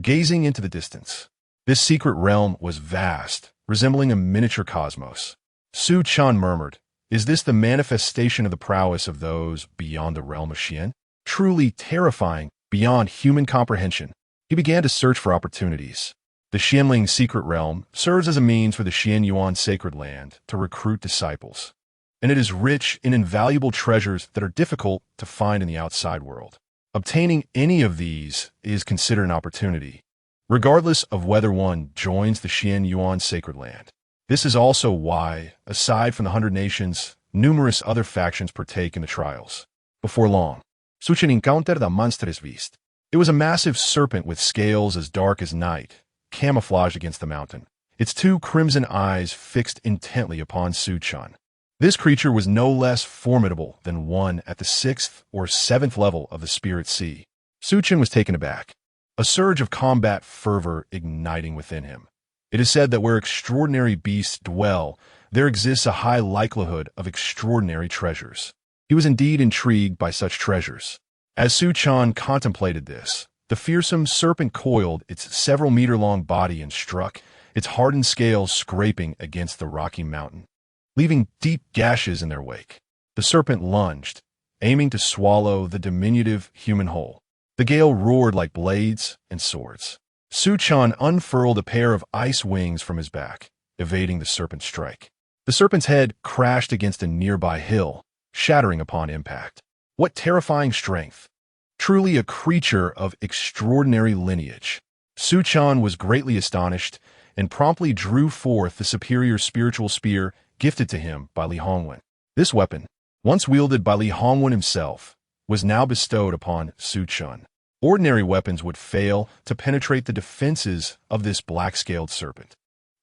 gazing into the distance. This secret realm was vast, resembling a miniature cosmos. Su Chen murmured, "Is this the manifestation of the prowess of those beyond the realm of Xian?" Truly terrifying, beyond human comprehension. He began to search for opportunities. The Xianling secret realm serves as a means for the Xian Yuan sacred land to recruit disciples, and it is rich in invaluable treasures that are difficult to find in the outside world. Obtaining any of these is considered an opportunity, regardless of whether one joins the Xian Yuan sacred land. This is also why, aside from the 100 nations, numerous other factions partake in the trials. Before long, Su Chen encountered a monstrous beast. It was a massive serpent with scales as dark as night, camouflaged against the mountain, its two crimson eyes fixed intently upon Su Chen. This creature was no less formidable than one at the 6th or 7th level of the Spirit Sea. Su Chen was taken aback, a surge of combat fervor igniting within him. It is said that where extraordinary beasts dwell, there exists a high likelihood of extraordinary treasures. He was indeed intrigued by such treasures. As Su Chen contemplated this, the fearsome serpent coiled its several-meter-long body and struck, its hardened scales scraping against the rocky mountain, leaving deep gashes in their wake. The serpent lunged, aiming to swallow the diminutive human whole. The gale roared like blades and swords. Su Chen unfurled a pair of ice wings from his back, evading the serpent's strike. The serpent's head crashed against a nearby hill, shattering upon impact. What terrifying strength! Truly a creature of extraordinary lineage. Su Chen was greatly astonished and promptly drew forth the superior spiritual spear gifted to him by Li Hongwen. This weapon, once wielded by Li Hongwen himself, was now bestowed upon Su Chen. Ordinary weapons would fail to penetrate the defenses of this black-scaled serpent.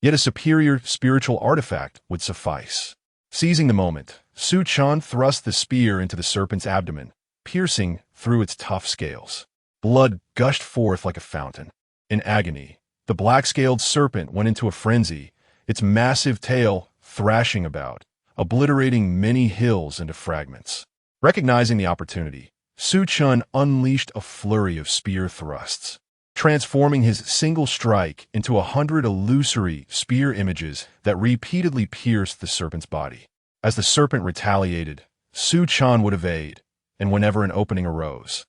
Yet a superior spiritual artifact would suffice. Seizing the moment, Su Chen thrust the spear into the serpent's abdomen, piercing through its tough scales. Blood gushed forth like a fountain. In agony, the black-scaled serpent went into a frenzy, its massive tail thrashing about, obliterating many hills into fragments. Recognizing the opportunity, Su Chen unleashed a flurry of spear thrusts, transforming his single strike into 100 illusory spear images that repeatedly pierced the serpent's body. As the serpent retaliated, Su Chen would evade, and whenever an opening arose,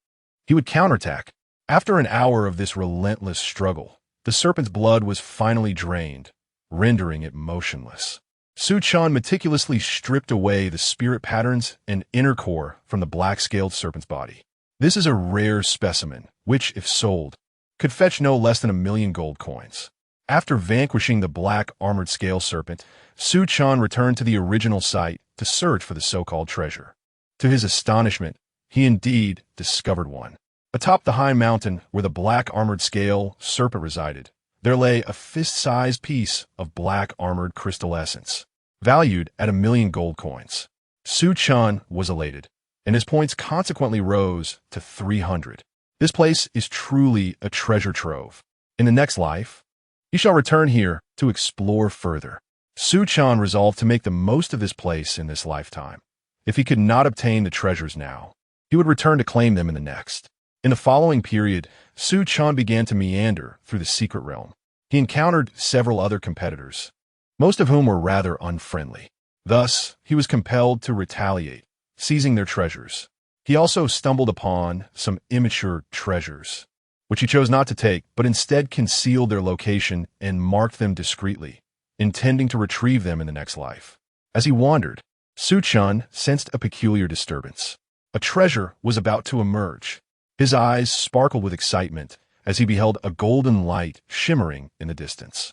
he would counterattack. After an hour of this relentless struggle, the serpent's blood was finally drained, rendering it motionless. Su Chen meticulously stripped away the spirit patterns and inner core from the black-scaled serpent's body. This is a rare specimen, which, if sold, could fetch no less than 1,000,000 gold coins. After vanquishing the black armored scale serpent, Su Chen returned to the original site to search for the so-called treasure. To his astonishment, he indeed discovered one. Atop the high mountain where the black armored scale serpent resided, there lay a fist-sized piece of black armored crystal essence, valued at 1,000,000 gold coins. Su Chen was elated, and his points consequently rose to 300. This place is truly a treasure trove. In the next life, he shall return here to explore further. Su Chen resolved to make the most of this place in this lifetime. If he could not obtain the treasures now, he would return to claim them in the next. In the following period, Su Chen began to meander through the secret realm. He encountered several other competitors, most of whom were rather unfriendly. Thus, he was compelled to retaliate, seizing their treasures. He also stumbled upon some immature treasures, which he chose not to take, but instead concealed their location and marked them discreetly, intending to retrieve them in the next life. As he wandered, Su Chen sensed a peculiar disturbance. A treasure was about to emerge. His eyes sparkled with excitement as he beheld a golden light shimmering in the distance.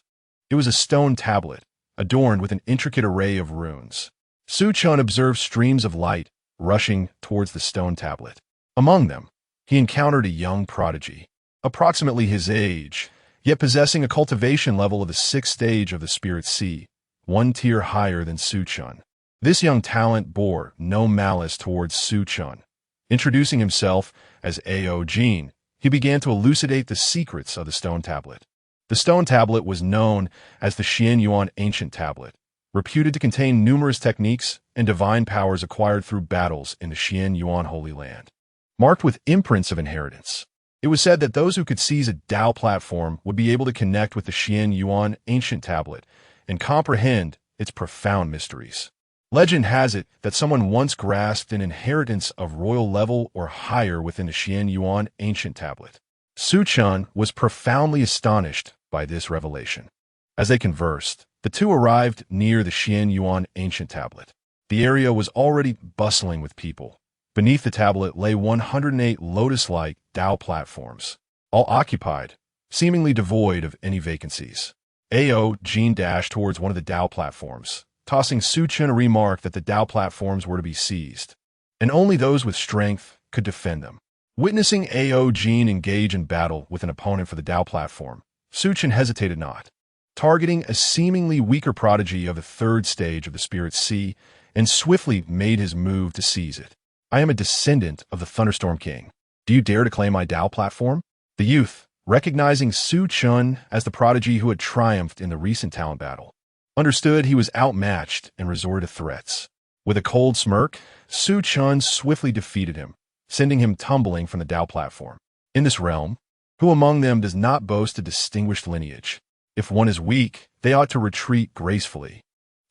It was a stone tablet, adorned with an intricate array of runes. Su Chen observed streams of light rushing towards the stone tablet. Among them, he encountered a young prodigy, approximately his age, yet possessing a cultivation level of the 6th stage of the Spirit Sea, one tier higher than Su Chen. This young talent bore no malice towards Su Chen. Introducing himself as A.O. Jin, he began to elucidate the secrets of the stone tablet. The stone tablet was known as the Xian Yuan Ancient Tablet, reputed to contain numerous techniques and divine powers acquired through battles in the Xian Yuan Holy Land. Marked with imprints of inheritance, it was said that those who could seize a Dao platform would be able to connect with the Xian Yuan Ancient Tablet and comprehend its profound mysteries. Legend has it that someone once grasped an inheritance of royal level or higher within the Xian Yuan Ancient Tablet. Su Chen was profoundly astonished by this revelation. As they conversed, the two arrived near the Xian Yuan Ancient Tablet. The area was already bustling with people. Beneath the tablet lay 108 lotus-like Dao platforms, all occupied, seemingly devoid of any vacancies. A.O. Jin dashed towards one of the Dao platforms, tossing Su Chen a remark that the Dao platforms were to be seized, and only those with strength could defend them. Witnessing A.O. Jin engage in battle with an opponent for the Dao platform, Su Chen hesitated not, targeting a seemingly weaker prodigy of the 3rd stage of the Spirit Sea, and swiftly made his move to seize it. "I am a descendant of the Thunderstorm King. Do you dare to claim my Dao platform?" The youth, recognizing Su Chen as the prodigy who had triumphed in the recent talent battle, understood he was outmatched and resorted to threats. With a cold smirk, Su Chen swiftly defeated him, sending him tumbling from the Tao platform. In this realm, who among them does not boast a distinguished lineage? If one is weak, they ought to retreat gracefully.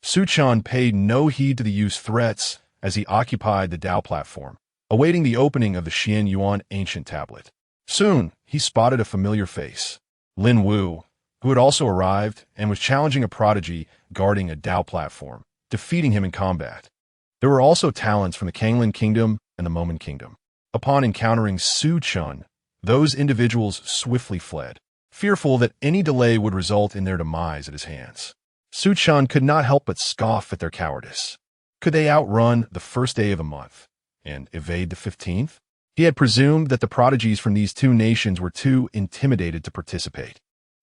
Su Chen paid no heed to the youth's threats as he occupied the Tao platform, awaiting the opening of the Xian Yuan ancient tablet. Soon, he spotted a familiar face. Lin Wu, who had also arrived and was challenging a prodigy guarding a Tao platform, defeating him in combat. There were also talents from the Kanglin Kingdom and the Momen Kingdom. Upon encountering Su Chen, those individuals swiftly fled, fearful that any delay would result in their demise at his hands. Su Chen could not help but scoff at their cowardice. Could they outrun the first day of the month and evade the 15th? He had presumed that the prodigies from these two nations were too intimidated to participate.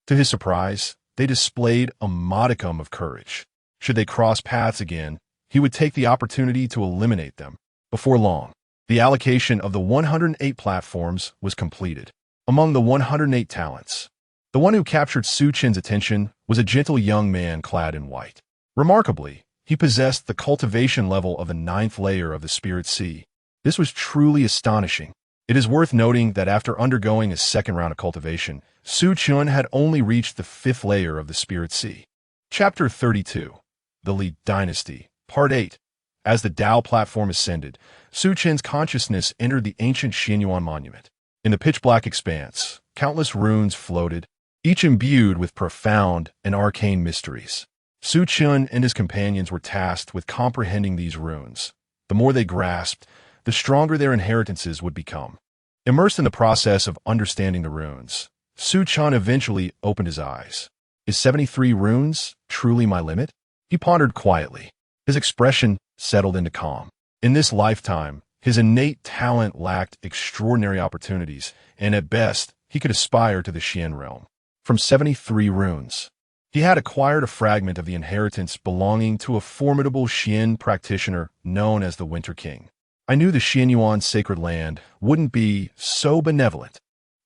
To his surprise, they displayed a modicum of courage. Should they cross paths again, he would take the opportunity to eliminate them. Before long, the allocation of the 108 platforms was completed. Among the 108 talents, the one who captured Su Chen's attention was a gentle young man clad in white. Remarkably, he possessed the cultivation level of the 9th layer of the Spirit Sea. This was truly astonishing. It is worth noting that after undergoing a second round of cultivation, Su Chen had only reached the 5th layer of the Spirit Sea. Chapter 32. The Li Dynasty, Part 8. As the Tao platform ascended, Su Chen's consciousness entered the ancient Xianyuan monument. In the pitch-black expanse, countless runes floated, each imbued with profound and arcane mysteries. Su Chen and his companions were tasked with comprehending these runes. The more they grasped, the stronger their inheritances would become. Immersed in the process of understanding the runes, Su Chen eventually opened his eyes. Is 73 runes truly my limit? He pondered quietly. His expression settled into calm. In this lifetime, his innate talent lacked extraordinary opportunities, and at best, he could aspire to the Xian realm. From 73 runes, he had acquired a fragment of the inheritance belonging to a formidable Xian practitioner known as the Winter King. I knew the Xianyuan sacred land wouldn't be so benevolent.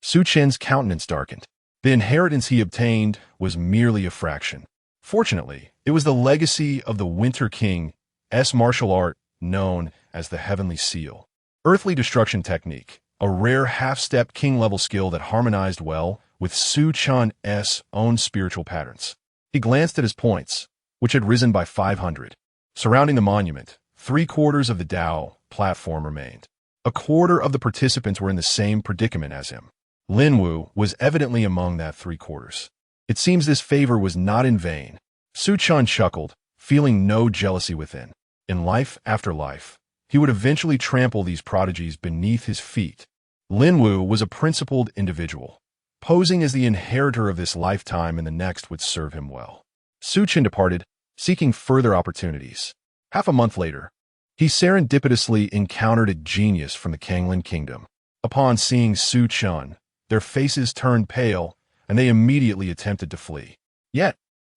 Su Chen's countenance darkened. The inheritance he obtained was merely a fraction. Fortunately, it was the legacy of the Winter King's martial art known as the Heavenly Seal. Earthly Destruction Technique, a rare half-step king-level skill that harmonized well with Su Chen's own spiritual patterns. He glanced at his points, which had risen by 500. Surrounding the monument, 3/4 of the Tao platform remained. A quarter of the participants were in the same predicament as him. Lin Wu was evidently among that 3/4. It seems this favor was not in vain. Su Chen chuckled, feeling no jealousy within. In life after life, he would eventually trample these prodigies beneath his feet. Lin Wu was a principled individual. Posing as the inheritor of this lifetime and the next would serve him well. Su Chen departed, seeking further opportunities. Half a month later, he serendipitously encountered a genius from the Kanglin Kingdom. Upon seeing Su Chen, their faces turned pale, and they immediately attempted to flee. Yet,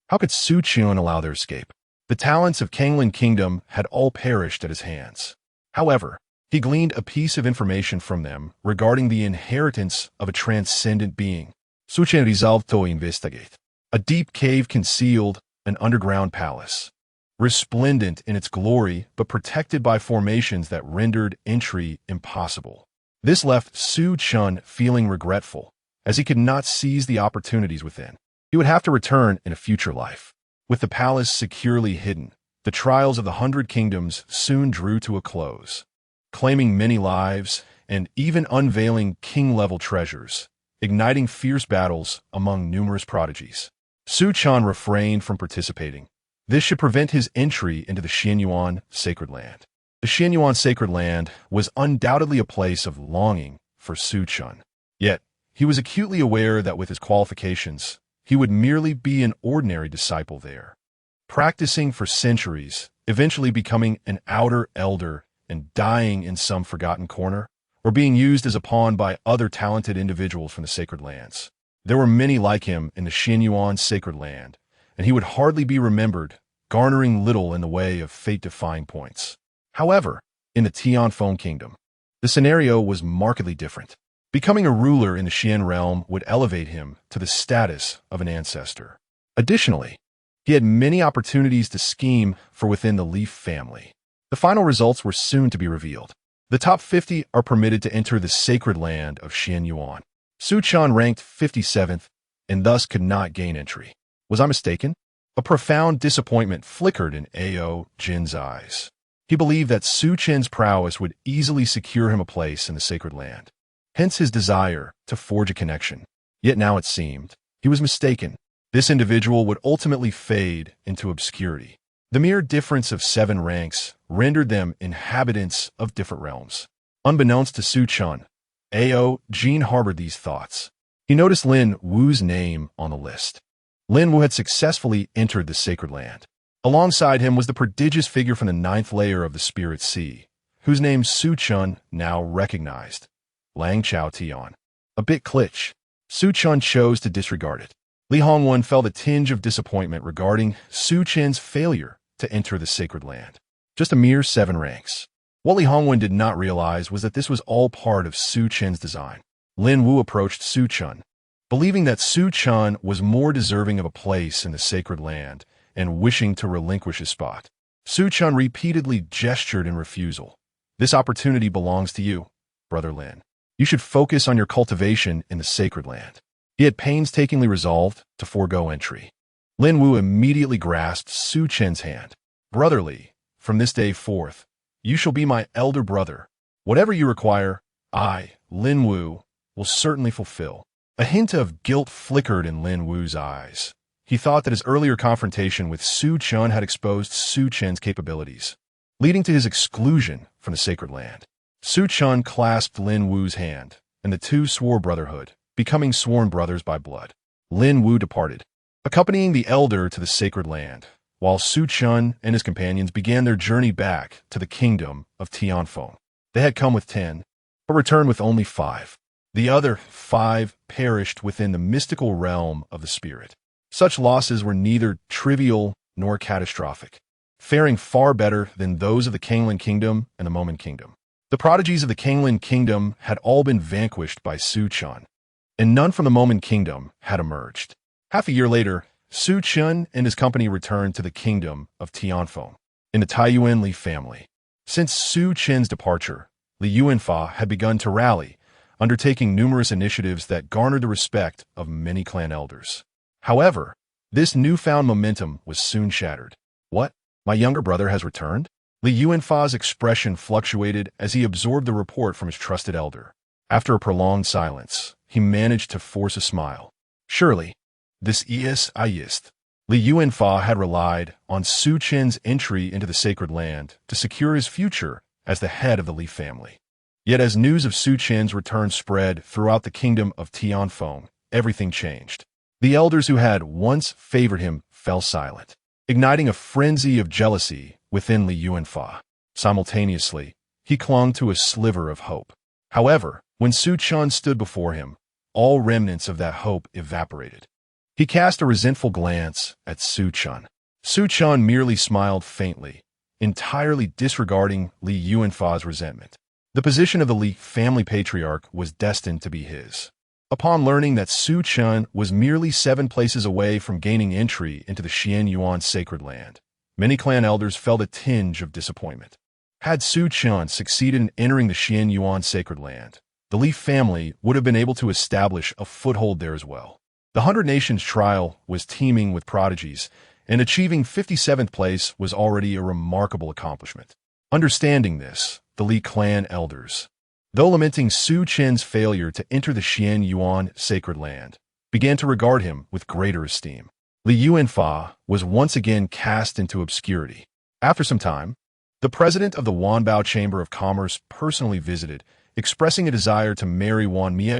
how could Su Chen allow their escape? The talents of Kanglin Kingdom had all perished at his hands. However, he gleaned a piece of information from them regarding the inheritance of a transcendent being. Su Chen resolved to investigate. A deep cave concealed an underground palace, resplendent in its glory but protected by formations that rendered entry impossible. This left Su Chen feeling regretful, as he could not seize the opportunities within. He would have to return in a future life. With the palace securely hidden, the trials of the 100 Kingdoms soon drew to a close, claiming many lives and even unveiling king-level treasures, igniting fierce battles among numerous prodigies. Su Chen refrained from participating. This should prevent his entry into the Xianyuan sacred land. The Xianyuan sacred land was undoubtedly a place of longing for Su Chen. Yet, he was acutely aware that with his qualifications, he would merely be an ordinary disciple there. Practicing for centuries, eventually becoming an outer elder and dying in some forgotten corner, or being used as a pawn by other talented individuals from the sacred lands. There were many like him in the Xianyuan sacred land, and he would hardly be remembered, garnering little in the way of fate-defying points. However, in the Tianfeng Kingdom, the scenario was markedly different. Becoming a ruler in the Xian realm would elevate him to the status of an ancestor. Additionally, he had many opportunities to scheme for within the Leaf family. The final results were soon to be revealed. The top 50 are permitted to enter the sacred land of Xianyuan. Su Chen ranked 57th and thus could not gain entry. Was I mistaken? A profound disappointment flickered in Ao Jin's eyes. He believed that Su Chen's prowess would easily secure him a place in the sacred land. Hence his desire to forge a connection. Yet now it seemed he was mistaken. This individual would ultimately fade into obscurity. The mere difference of 7 ranks rendered them inhabitants of different realms. Unbeknownst to Su Chen, Ao Jin harbored these thoughts. He noticed Lin Wu's name on the list. Lin Wu had successfully entered the sacred land. Alongside him was the prodigious figure from the 9th layer of the Spirit Sea, whose name Su Chen now recognized, Lang Chao Tian. A bit glitch. Su Chen chose to disregard it. Li Hongwen felt a tinge of disappointment regarding Su Chen's failure to enter the sacred land. Just a mere 7 ranks. What Li Hongwen did not realize was that this was all part of Su Chen's design. Lin Wu approached Su Chen, believing that Su Chen was more deserving of a place in the sacred land and wishing to relinquish his spot. Su Chen repeatedly gestured in refusal. This opportunity belongs to you, Brother Lin. You should focus on your cultivation in the sacred land. He had painstakingly resolved to forego entry. Lin Wu immediately grasped Su Chen's hand. Brotherly, from this day forth, you shall be my elder brother. Whatever you require, I, Lin Wu, will certainly fulfill. A hint of guilt flickered in Lin Wu's eyes. He thought that his earlier confrontation with Su Chen had exposed Su Chen's capabilities, leading to his exclusion from the sacred land. Su Chen clasped Lin Wu's hand, and the two swore brotherhood, becoming sworn brothers by blood. Lin Wu departed, accompanying the elder to the sacred land, while Su Chen and his companions began their journey back to the kingdom of Tianfeng. They had come with 10, but returned with only 5. The other 5 perished within the mystical realm of the spirit. Such losses were neither trivial nor catastrophic, faring far better than those of the Kanglin Kingdom and the Momen Kingdom. The prodigies of the Kanglin Kingdom had all been vanquished by Su Chen, and none from the Momen Kingdom had emerged. Half a year later, Su Chen and his company returned to the kingdom of Tianfeng in the Taiyuan Li family. Since Su Chen's departure, Li Yuanfa had begun to rally, undertaking numerous initiatives that garnered the respect of many clan elders. However, this newfound momentum was soon shattered. What? My younger brother has returned? Li Yuanfa's expression fluctuated as he absorbed the report from his trusted elder. After a prolonged silence, he managed to force a smile. Surely, this is Ayist. Li Yuanfa had relied on Su Chen's entry into the sacred land to secure his future as the head of the Li family. Yet as news of Su Chen's return spread throughout the kingdom of Tianfeng, everything changed. The elders who had once favored him fell silent, igniting a frenzy of jealousy within Li Yuanfa. Simultaneously, he clung to a sliver of hope. However, when Su Chen stood before him, all remnants of that hope evaporated. He cast a resentful glance at Su Chen. Su Chen merely smiled faintly, entirely disregarding Li Yuanfa's resentment. The position of the Li family patriarch was destined to be his. Upon learning that Su Chen was merely 7 places away from gaining entry into the Xianyuan sacred land, many clan elders felt a tinge of disappointment. Had Su Chen succeeded in entering the Xianyuan sacred land, the Li family would have been able to establish a foothold there as well. The 100 Nations trial was teeming with prodigies, and achieving 57th place was already a remarkable accomplishment. Understanding this, the Li clan elders, though lamenting Su Chen's failure to enter the Xianyuan sacred land, began to regard him with greater esteem. Li Yuanfa was once again cast into obscurity. After some time, the president of the Wanbao Chamber of Commerce personally visited, expressing a desire to marry Wan Mie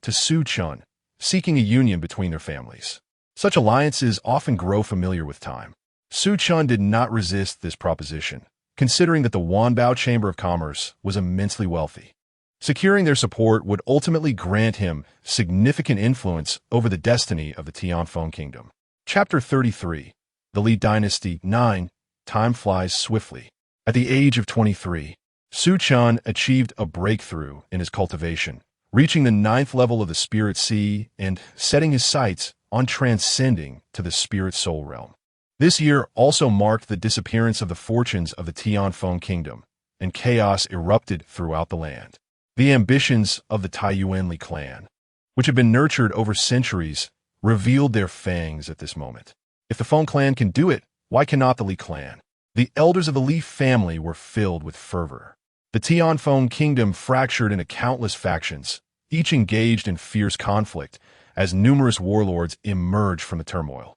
to Su Chen, seeking a union between their families. Such alliances often grow familiar with time. Su Chen did not resist this proposition, considering that the Wanbao Chamber of Commerce was immensely wealthy. Securing their support would ultimately grant him significant influence over the destiny of the Tianfeng Kingdom. Chapter 33. The Li Dynasty 9. Time flies swiftly. At the age of 23, Su Chen achieved a breakthrough in his cultivation, reaching the 9th level of the Spirit Sea and setting his sights on transcending to the Spirit Soul realm. This year also marked the disappearance of the fortunes of the Tianfeng kingdom, and chaos erupted throughout the land. The ambitions of the Taiyuanli clan, which had been nurtured over centuries, revealed their fangs at this moment. If the Feng clan can do it, why cannot the Li clan? The elders of the Li family were filled with fervor. The Tianfeng kingdom fractured into countless factions, each engaged in fierce conflict, as numerous warlords emerged from the turmoil.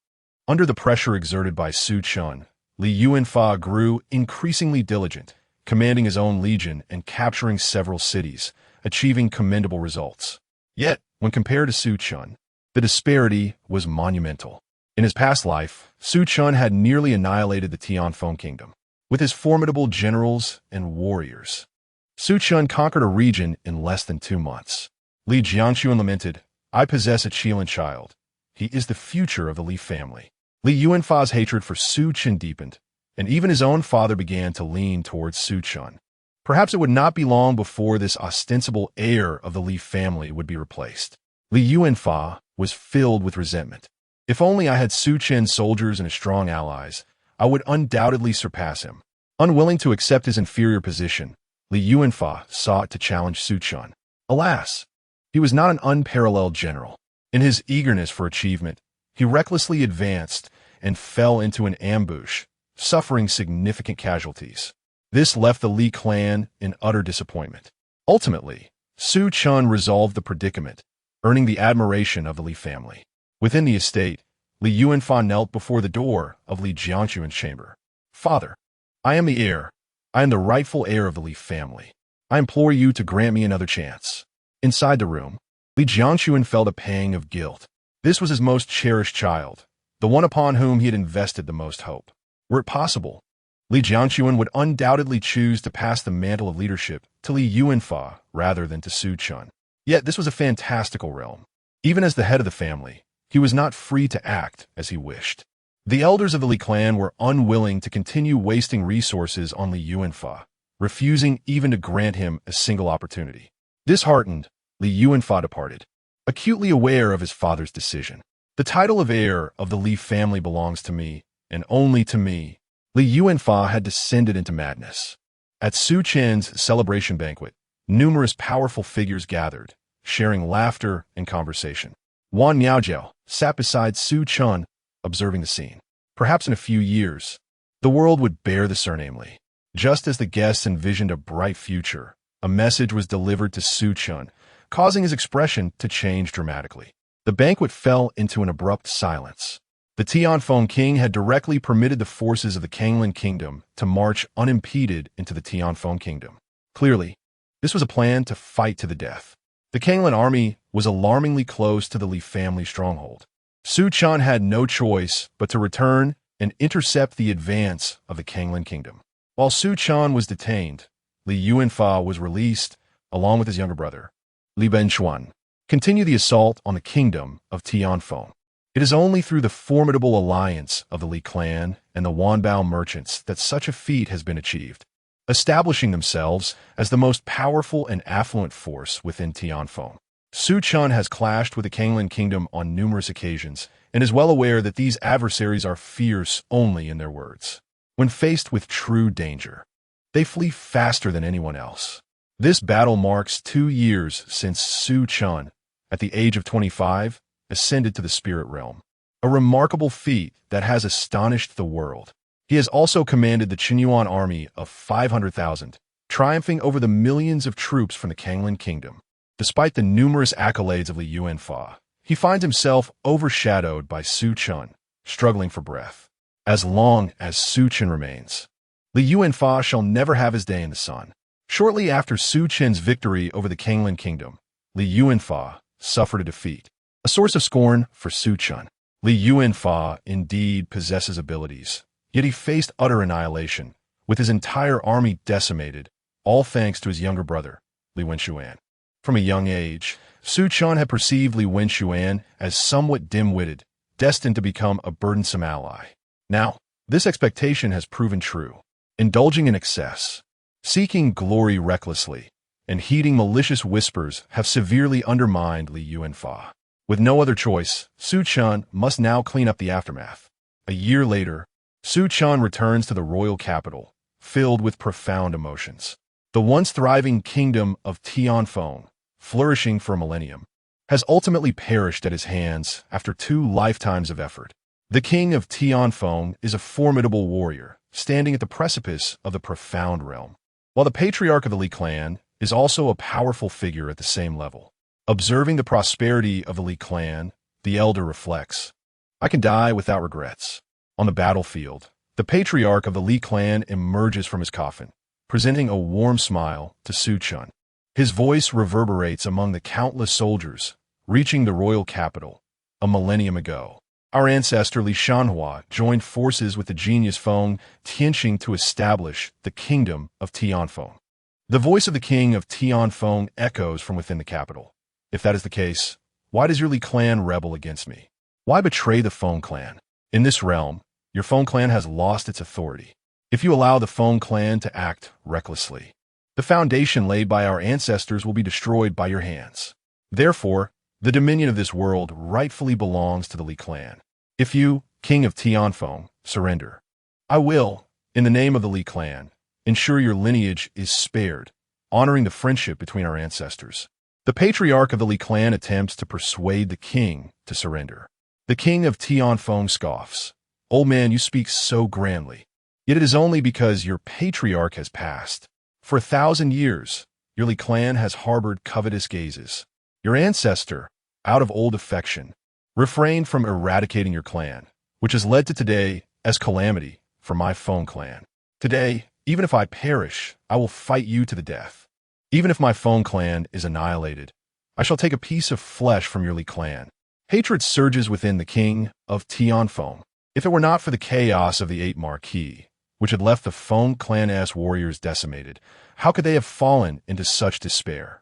Under the pressure exerted by Su Chen, Li Yuanfa grew increasingly diligent, commanding his own legion and capturing several cities, achieving commendable results. Yet, when compared to Su Chen, the disparity was monumental. In his past life, Su Chen had nearly annihilated the Tianfeng kingdom. With his formidable generals and warriors, Su Chen conquered a region in less than 2 months. Li Jiangxuan lamented, "I possess a Qilin child. He is the future of the Li family." Li Yuanfa's hatred for Su Chen deepened, and even his own father began to lean towards Su Chen. Perhaps it would not be long before this ostensible heir of the Li family would be replaced. Li Yuanfa was filled with resentment. If only I had Su Chen's soldiers and his strong allies, I would undoubtedly surpass him. Unwilling to accept his inferior position, Li Yuanfa sought to challenge Su Chen. Alas, he was not an unparalleled general. In his eagerness for achievement, he recklessly advanced and fell into an ambush, suffering significant casualties. This left the Li clan in utter disappointment. Ultimately, Su Chen resolved the predicament, earning the admiration of the Li family. Within the estate, Li Yuanfa knelt before the door of Li Jiangxuan's chamber. "Father, I am the heir. I am the rightful heir of the Li family. I implore you to grant me another chance." Inside the room, Li Jiangxuan felt a pang of guilt. This was his most cherished child, the one upon whom he had invested the most hope. Were it possible, Li Jiangxuan would undoubtedly choose to pass the mantle of leadership to Li Yuanfa rather than to Su Chen. Yet this was a fantastical realm. Even as the head of the family, he was not free to act as he wished. The elders of the Li clan were unwilling to continue wasting resources on Li Yuanfa, refusing even to grant him a single opportunity. Disheartened, Li Yuanfa departed, acutely aware of his father's decision. "The title of heir of the Li family belongs to me, and only to me." Li Yuanfa had descended into madness. At Su Chen's celebration banquet, numerous powerful figures gathered, sharing laughter and conversation. Wan Niaojiao sat beside Su Chen, observing the scene. Perhaps in a few years, the world would bear the surname Li. Just as the guests envisioned a bright future, a message was delivered to Su Chen, causing his expression to change dramatically. The banquet fell into an abrupt silence. The Tianfeng king had directly permitted the forces of the Kanglin kingdom to march unimpeded into the Tianfeng kingdom. Clearly, this was a plan to fight to the death. The Kanglin army was alarmingly close to the Li family stronghold. Su Chen had no choice but to return and intercept the advance of the Kanglin kingdom. While Su Chen was detained, Li Yuanfa was released, along with his younger brother, Li Benchuan, continue the assault on the kingdom of Tianfeng. It is only through the formidable alliance of the Li clan and the Wanbao merchants that such a feat has been achieved, establishing themselves as the most powerful and affluent force within Tianfeng. Su Chen has clashed with the Kanglin kingdom on numerous occasions and is well aware that these adversaries are fierce only in their words. When faced with true danger, they flee faster than anyone else. This battle marks 2 years since Su Chen, at the age of 25, ascended to the spirit realm, a remarkable feat that has astonished the world. He has also commanded the Qinyuan army of 500,000, triumphing over the millions of troops from the Kanglin kingdom. Despite the numerous accolades of Li Yuanfa, he finds himself overshadowed by Su Chen, struggling for breath. As long as Su Chen remains, Li Yuanfa shall never have his day in the sun. Shortly after Su Chen's victory over the Kanglin kingdom, Li Yuanfa suffered a defeat, a source of scorn for Su Chen. Li Yuanfa indeed possesses abilities, yet he faced utter annihilation, with his entire army decimated, all thanks to his younger brother, Li Wenxuan. From a young age, Su Chen had perceived Li Wenxuan as somewhat dim-witted, destined to become a burdensome ally. Now, this expectation has proven true. Indulging in excess, seeking glory recklessly, and heeding malicious whispers have severely undermined Li Yuanfa. With no other choice, Su Chen must now clean up the aftermath. A year later, Su Chen returns to the royal capital, filled with profound emotions. The once thriving kingdom of Tianfeng, flourishing for a millennium, has ultimately perished at his hands after 2 lifetimes of effort. The king of Tianfeng is a formidable warrior, standing at the precipice of the profound realm, while the patriarch of the Li clan is also a powerful figure at the same level. Observing the prosperity of the Li clan, the elder reflects, "I can die without regrets." On the battlefield, the patriarch of the Li clan emerges from his coffin, presenting a warm smile to Su Chen. His voice reverberates among the countless soldiers, reaching the royal capital a millennium ago. Our ancestor Li Shanhua joined forces with the genius Feng Tianxing to establish the kingdom of Tianfeng. The voice of the king of Tianfeng echoes from within the capital. "If that is the case, why does your Li clan rebel against me? Why betray the Feng clan? In this realm, your Feng clan has lost its authority. If you allow the Feng clan to act recklessly, the foundation laid by our ancestors will be destroyed by your hands. Therefore, the dominion of this world rightfully belongs to the Li clan. If you, king of Tianfeng, surrender, I will, in the name of the Li clan, ensure your lineage is spared, honoring the friendship between our ancestors." The patriarch of the Li clan attempts to persuade the king to surrender. The king of Tianfeng scoffs, "Old man, you speak so grandly. Yet it is only because your patriarch has passed. For 1,000 years, your Li clan has harbored covetous gazes. Your ancestor, out of old affection, refrained from eradicating your clan, which has led to today as calamity for my Feng clan. Today, even if I perish, I will fight you to the death. Even if my Feng clan is annihilated, I shall take a piece of flesh from your Li clan." Hatred surges within the king of Tianfeng. If it were not for the chaos of the 8 Marquis, which had left the Feng clan-ass warriors decimated, how could they have fallen into such despair?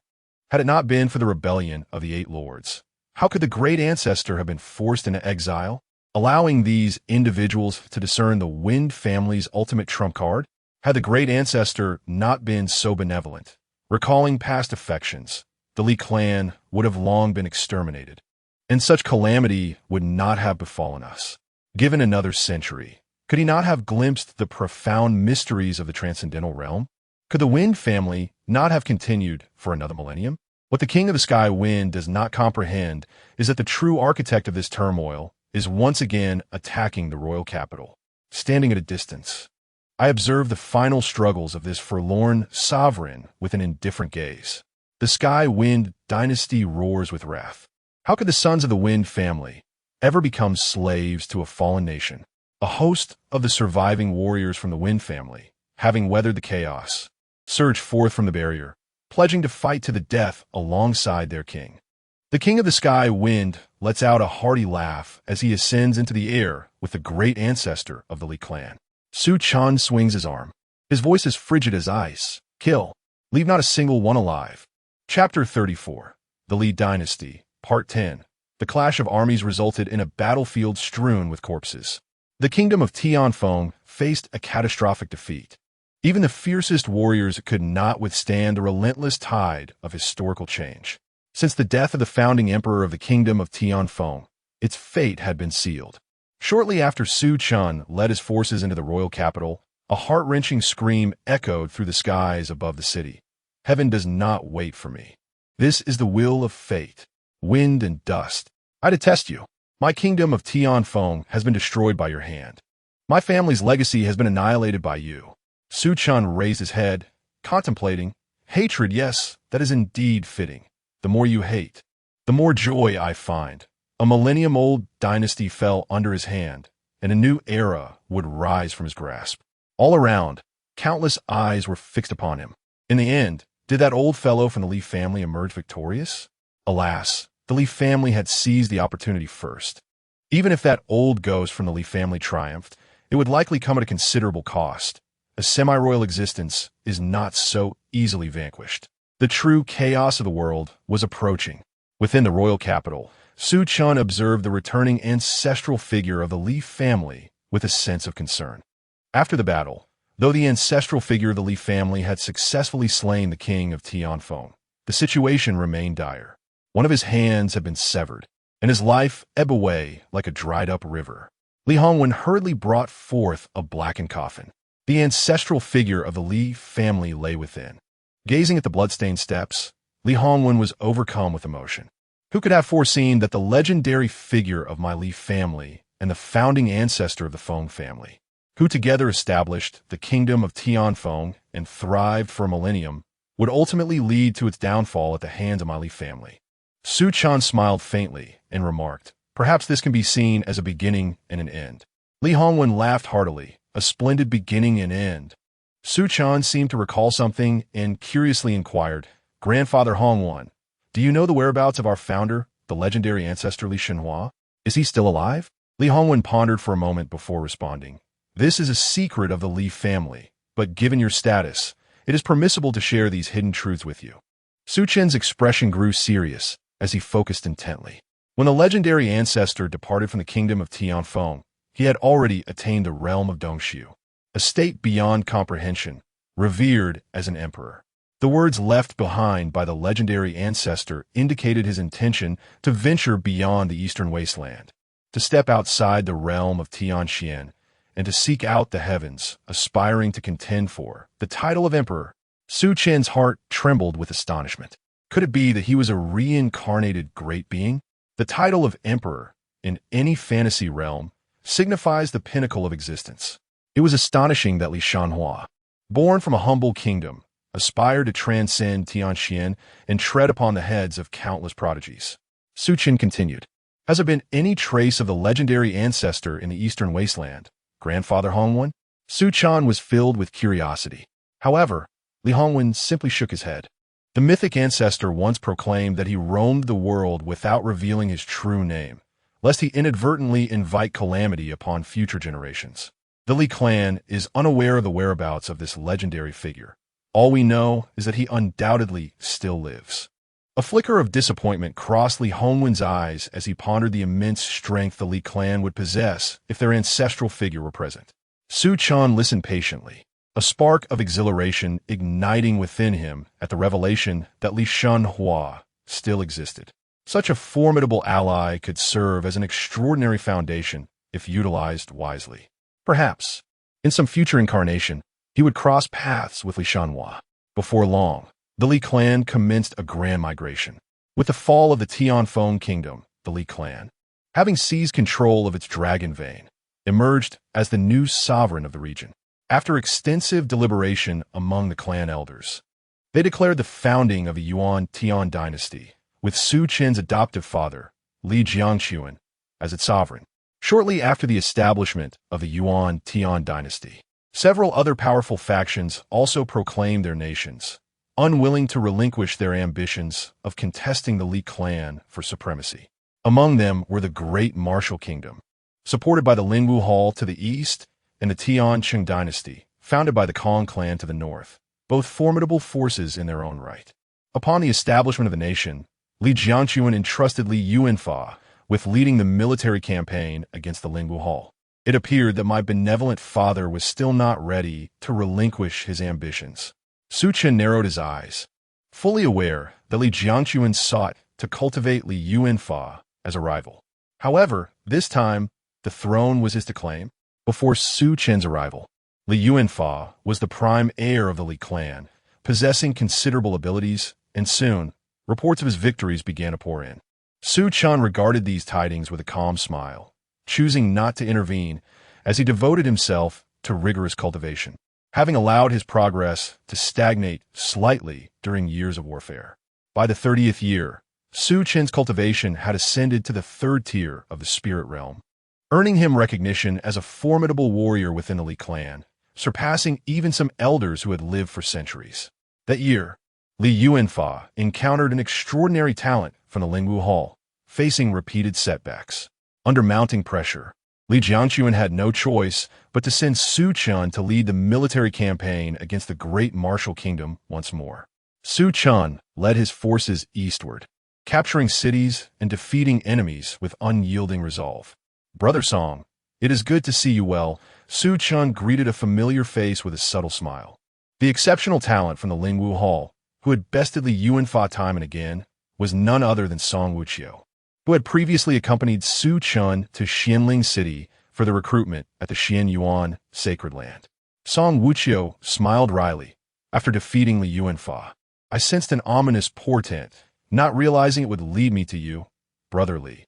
Had it not been for the rebellion of the 8 lords, how could the great ancestor have been forced into exile, allowing these individuals to discern the Wind family's ultimate trump card? Had the great ancestor not been so benevolent, recalling past affections, the Li clan would have long been exterminated, and such calamity would not have befallen us. Given another century, could he not have glimpsed the profound mysteries of the transcendental realm? Could the Wind family not have continued for another millennium? What the King of the Sky Wind does not comprehend is that the true architect of this turmoil is once again attacking the royal capital. Standing at a distance, I observe the final struggles of this forlorn sovereign with an indifferent gaze. The Sky Wind dynasty roars with wrath. How could the sons of the Wind family ever become slaves to a fallen nation? A host of the surviving warriors from the Wind family, having weathered the chaos, surge forth from the barrier, pledging to fight to the death alongside their king. The King of the Sky Wind lets out a hearty laugh as he ascends into the air with the great ancestor of the Li clan. Su Chen swings his arm. His voice is frigid as ice. "Kill. Leave not a single one alive." Chapter 34. The Li Dynasty, Part 10. The clash of armies resulted in a battlefield strewn with corpses. The kingdom of Tianfeng faced a catastrophic defeat. Even the fiercest warriors could not withstand the relentless tide of historical change. Since the death of the founding emperor of the kingdom of Tianfeng, its fate had been sealed. Shortly after Su Chen led his forces into the royal capital, a heart-wrenching scream echoed through the skies above the city. "Heaven does not wait for me. This is the will of fate. Wind and dust, I detest you. My kingdom of Tianfeng has been destroyed by your hand. My family's legacy has been annihilated by you." Su Chen raised his head, contemplating. "Hatred, yes, that is indeed fitting. The more you hate, the more joy I find." A millennium-old dynasty fell under his hand, and a new era would rise from his grasp. All around, countless eyes were fixed upon him. In the end, did that old fellow from the Li family emerge victorious? Alas, the Li family had seized the opportunity first. Even if that old ghost from the Li family triumphed, it would likely come at a considerable cost. A semi-royal existence is not so easily vanquished. The true chaos of the world was approaching. Within the royal capital, Su Chen observed the returning ancestral figure of the Li family with a sense of concern. After the battle, though the ancestral figure of the Li family had successfully slain the king of Tianfeng, the situation remained dire. One of his hands had been severed, and his life ebbed away like a dried-up river. Li Hongwen hurriedly brought forth a blackened coffin. The ancestral figure of the Li family lay within. Gazing at the bloodstained steps, Li Hongwen was overcome with emotion. Who could have foreseen that the legendary figure of my Li family and the founding ancestor of the Feng family, who together established the kingdom of Tianfeng and thrived for a millennium, would ultimately lead to its downfall at the hands of my Li family? Su Chen smiled faintly and remarked, "Perhaps this can be seen as a beginning and an end." Li Hongwen laughed heartily. "A splendid beginning and end." Su Chen seemed to recall something and curiously inquired, "Grandfather Hongwen, do you know the whereabouts of our founder, the legendary ancestor Li Shenhua? Is he still alive?" Li Hongwen pondered for a moment before responding. "This is a secret of the Li family, but given your status, it is permissible to share these hidden truths with you." Su Chen's expression grew serious as he focused intently. When the legendary ancestor departed from the kingdom of Tianfeng, he had already attained the realm of Dongxiu, a state beyond comprehension, revered as an emperor. The words left behind by the legendary ancestor indicated his intention to venture beyond the eastern wasteland, to step outside the realm of Tianxian, and to seek out the heavens, aspiring to contend for the title of emperor. Su Chen's heart trembled with astonishment. Could it be that he was a reincarnated great being? The title of emperor, in any fantasy realm, signifies the pinnacle of existence. It was astonishing that Li Shenhua, born from a humble kingdom, aspired to transcend Tianxian and tread upon the heads of countless prodigies. Su Chen continued, "Has there been any trace of the legendary ancestor in the eastern wasteland, Grandfather Hongwen?" Su Chen was filled with curiosity. However, Li Hongwen simply shook his head. The mythic ancestor once proclaimed that he roamed the world without revealing his true name, lest he inadvertently invite calamity upon future generations. The Li clan is unaware of the whereabouts of this legendary figure. All we know is that he undoubtedly still lives. A flicker of disappointment crossed Li Hongwen's eyes as he pondered the immense strength the Li clan would possess if their ancestral figure were present. Su Chen listened patiently, a spark of exhilaration igniting within him at the revelation that Li Shenhua still existed. Such a formidable ally could serve as an extraordinary foundation if utilized wisely. Perhaps, in some future incarnation, he would cross paths with Li Shenhua. Before long, the Li clan commenced a grand migration. With the fall of the Tianfeng kingdom, the Li clan, having seized control of its dragon vein, emerged as the new sovereign of the region. After extensive deliberation among the clan elders, they declared the founding of the Yuan-Tian dynasty, with Su Chen's adoptive father, Li Jiangquan, as its sovereign. Shortly after the establishment of the Yuan-Tian dynasty, several other powerful factions also proclaimed their nations, unwilling to relinquish their ambitions of contesting the Li clan for supremacy. Among them were the Great Martial Kingdom, supported by the Lingwu Hall to the east and the Tian Qing dynasty, founded by the Kong clan to the north, both formidable forces in their own right. Upon the establishment of the nation, Li Jiangquan entrusted Li Yuanfa with leading the military campaign against the Lingwu Hall. It appeared that my benevolent father was still not ready to relinquish his ambitions. Su Chen narrowed his eyes, fully aware that Li Jiangquan sought to cultivate Li Yuanfa as a rival. However, this time, the throne was his to claim. Before Su Chen's arrival, Li Yuanfa was the prime heir of the Li clan, possessing considerable abilities, and soon, reports of his victories began to pour in. Su Chen regarded these tidings with a calm smile, choosing not to intervene as he devoted himself to rigorous cultivation, having allowed his progress to stagnate slightly during years of warfare. By the 30th year, Su Chen's cultivation had ascended to the third tier of the spirit realm, earning him recognition as a formidable warrior within the Li clan, surpassing even some elders who had lived for centuries. That year, Li Yuanfa encountered an extraordinary talent from the Lingwu Hall, facing repeated setbacks. Under mounting pressure, Li Jiangquan had no choice but to send Su Chen to lead the military campaign against the Great Martial Kingdom once more. Su Chen led his forces eastward, capturing cities and defeating enemies with unyielding resolve. "Brother Song, it is good to see you well." Su Chen greeted a familiar face with a subtle smile. The exceptional talent from the Lingwu Hall, who had bested Li Yuanfa time and again, was none other than Song Wuqiu, who had previously accompanied Su Chen to Xianling City for the recruitment at the Xianyuan sacred land. Song Wuqiu smiled wryly after defeating Li Yuanfa. I sensed an ominous portent, not realizing it would lead me to you, Brother Li.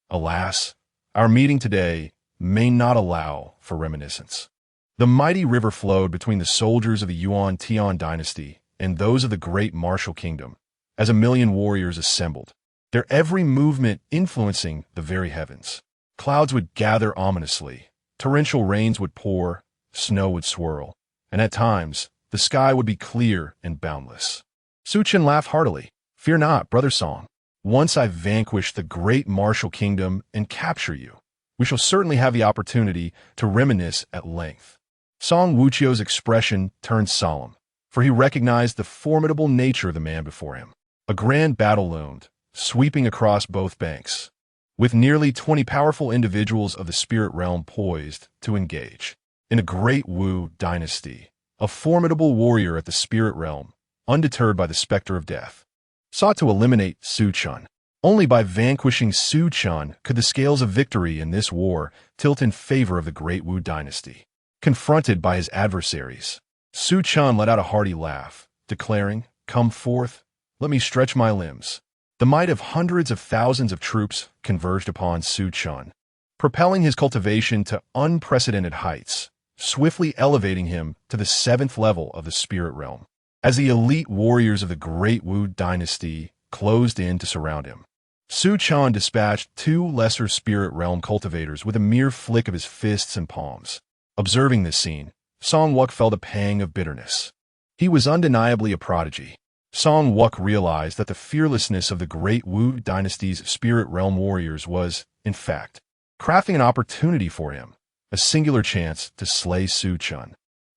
Alas, our meeting today may not allow for reminiscence. The mighty river flowed between the soldiers of the Yuan Tian dynasty and those of the great martial kingdom, as a million warriors assembled, their every movement influencing the very heavens. Clouds would gather ominously, torrential rains would pour, snow would swirl, and at times, the sky would be clear and boundless. Su Chen laughed heartily. Fear not, Brother Song. Once I vanquish the great martial kingdom and capture you, we shall certainly have the opportunity to reminisce at length. Song Wuqiu's expression turned solemn, for he recognized the formidable nature of the man before him. A grand battle loomed, sweeping across both banks, with nearly 20 powerful individuals of the spirit realm poised to engage. In a great Wu dynasty, a formidable warrior at the spirit realm, undeterred by the specter of death, sought to eliminate Su Chen. Only by vanquishing Su Chen could the scales of victory in this war tilt in favor of the great Wu dynasty. Confronted by his adversaries, Su Chen let out a hearty laugh, declaring, "Come forth, let me stretch my limbs." The might of hundreds of thousands of troops converged upon Su Chen, propelling his cultivation to unprecedented heights, swiftly elevating him to the 7th level of the spirit realm. As the elite warriors of the great Wu dynasty closed in to surround him, Su Chen dispatched 2 lesser spirit realm cultivators with a mere flick of his fists and palms. Observing this scene, Song Wuk felt a pang of bitterness. He was undeniably a prodigy. Song Wuk realized that the fearlessness of the great Wu dynasty's spirit realm warriors was, in fact, crafting an opportunity for him, a singular chance to slay Su Chen.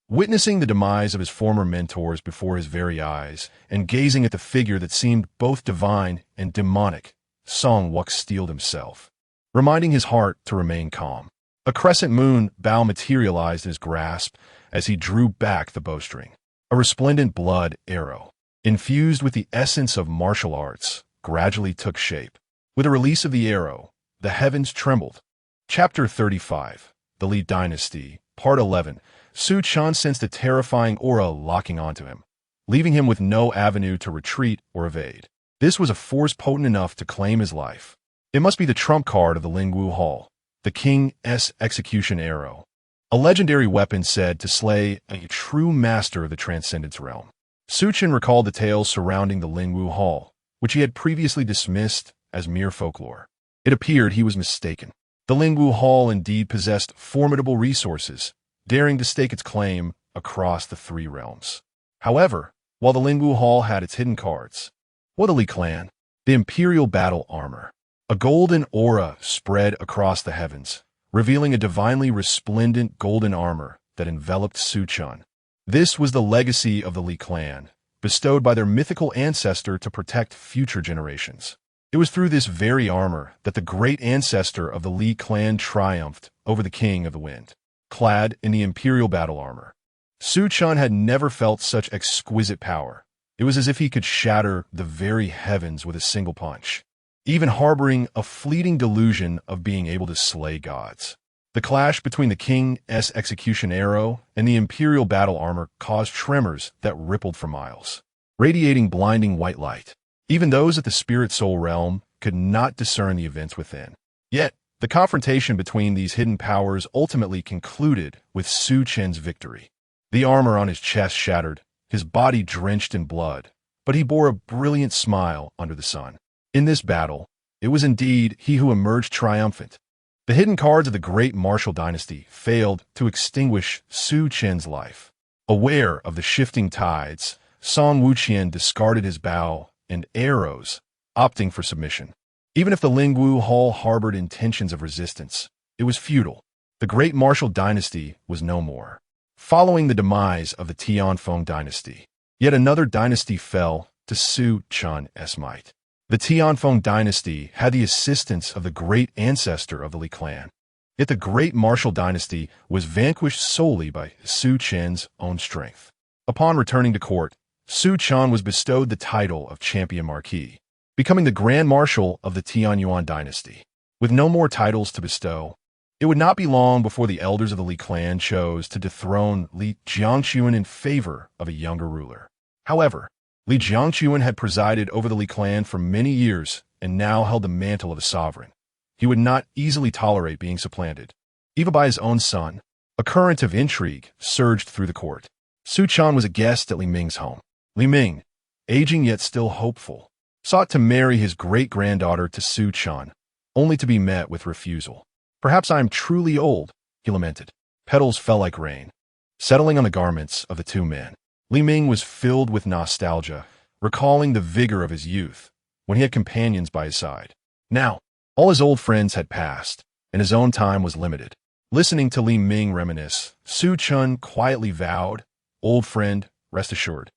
Witnessing the demise of his former mentors before his very eyes, and gazing at the figure that seemed both divine and demonic, Song Wuk steeled himself, reminding his heart to remain calm. A crescent moon bow materialized in his grasp as he drew back the bowstring. A resplendent blood arrow, infused with the essence of martial arts, gradually took shape. With the release of the arrow, the heavens trembled. Chapter 35, The Li Dynasty, Part 11. Su Chen sensed a terrifying aura locking onto him, leaving him with no avenue to retreat or evade. This was a force potent enough to claim his life. It must be the trump card of the Lingwu Hall, the King's execution arrow, a legendary weapon said to slay a true master of the Transcendence realm. Su Chen recalled the tales surrounding the Lingwu Hall, which he had previously dismissed as mere folklore. It appeared he was mistaken. The Lingwu Hall indeed possessed formidable resources, daring to stake its claim across the 3 realms. However, while the Lingwu Hall had its hidden cards, what the Li clan? The Imperial Battle Armor. A golden aura spread across the heavens, revealing a divinely resplendent golden armor that enveloped Su Chen. This was the legacy of the Li clan, bestowed by their mythical ancestor to protect future generations. It was through this very armor that the great ancestor of the Li clan triumphed over the King of the Wind. Clad in the Imperial Battle Armor, Su Chen had never felt such exquisite power. It was as if he could shatter the very heavens with a single punch, even harboring a fleeting delusion of being able to slay gods. The clash between the King's execution arrow and the Imperial Battle Armor caused tremors that rippled for miles, radiating blinding white light. Even those at the Spirit Soul realm could not discern the events within. Yet, the confrontation between these hidden powers ultimately concluded with Su Chen's victory. The armor on his chest shattered, his body drenched in blood, but he bore a brilliant smile under the sun. In this battle, it was indeed he who emerged triumphant. The hidden cards of the great martial dynasty failed to extinguish Su Chen's life. Aware of the shifting tides, Song Wuqian discarded his bow and arrows, opting for submission. Even if the Lingwu Hall harbored intentions of resistance, it was futile. The great martial dynasty was no more. Following the demise of the Tianfeng dynasty, yet another dynasty fell to Su Chen's might. The Tianfeng dynasty had the assistance of the great ancestor of the Li clan. Yet the great martial dynasty was vanquished solely by Su Chen's own strength. Upon returning to court, Su Chen was bestowed the title of Champion Marquis, becoming the Grand Marshal of the Tianyuan dynasty. With no more titles to bestow, It would not be long before the elders of the Li clan chose to dethrone Li Jiangquan in favor of a younger ruler. However, Li Jiangquan had presided over the Li clan for many years and now held the mantle of a sovereign. He would not easily tolerate being supplanted, even by his own son. A current of intrigue surged through the court. Su Chen was a guest at Li Ming's home. Li Ming, aging yet still hopeful, sought to marry his great-granddaughter to Su Chen, only to be met with refusal. "Perhaps I am truly old," he lamented. Petals fell like rain, settling on the garments of the two men. Li Ming was filled with nostalgia, recalling the vigor of his youth, when he had companions by his side. Now, all his old friends had passed, and his own time was limited. Listening to Li Ming reminisce, Su Chen quietly vowed, "Old friend, rest assured.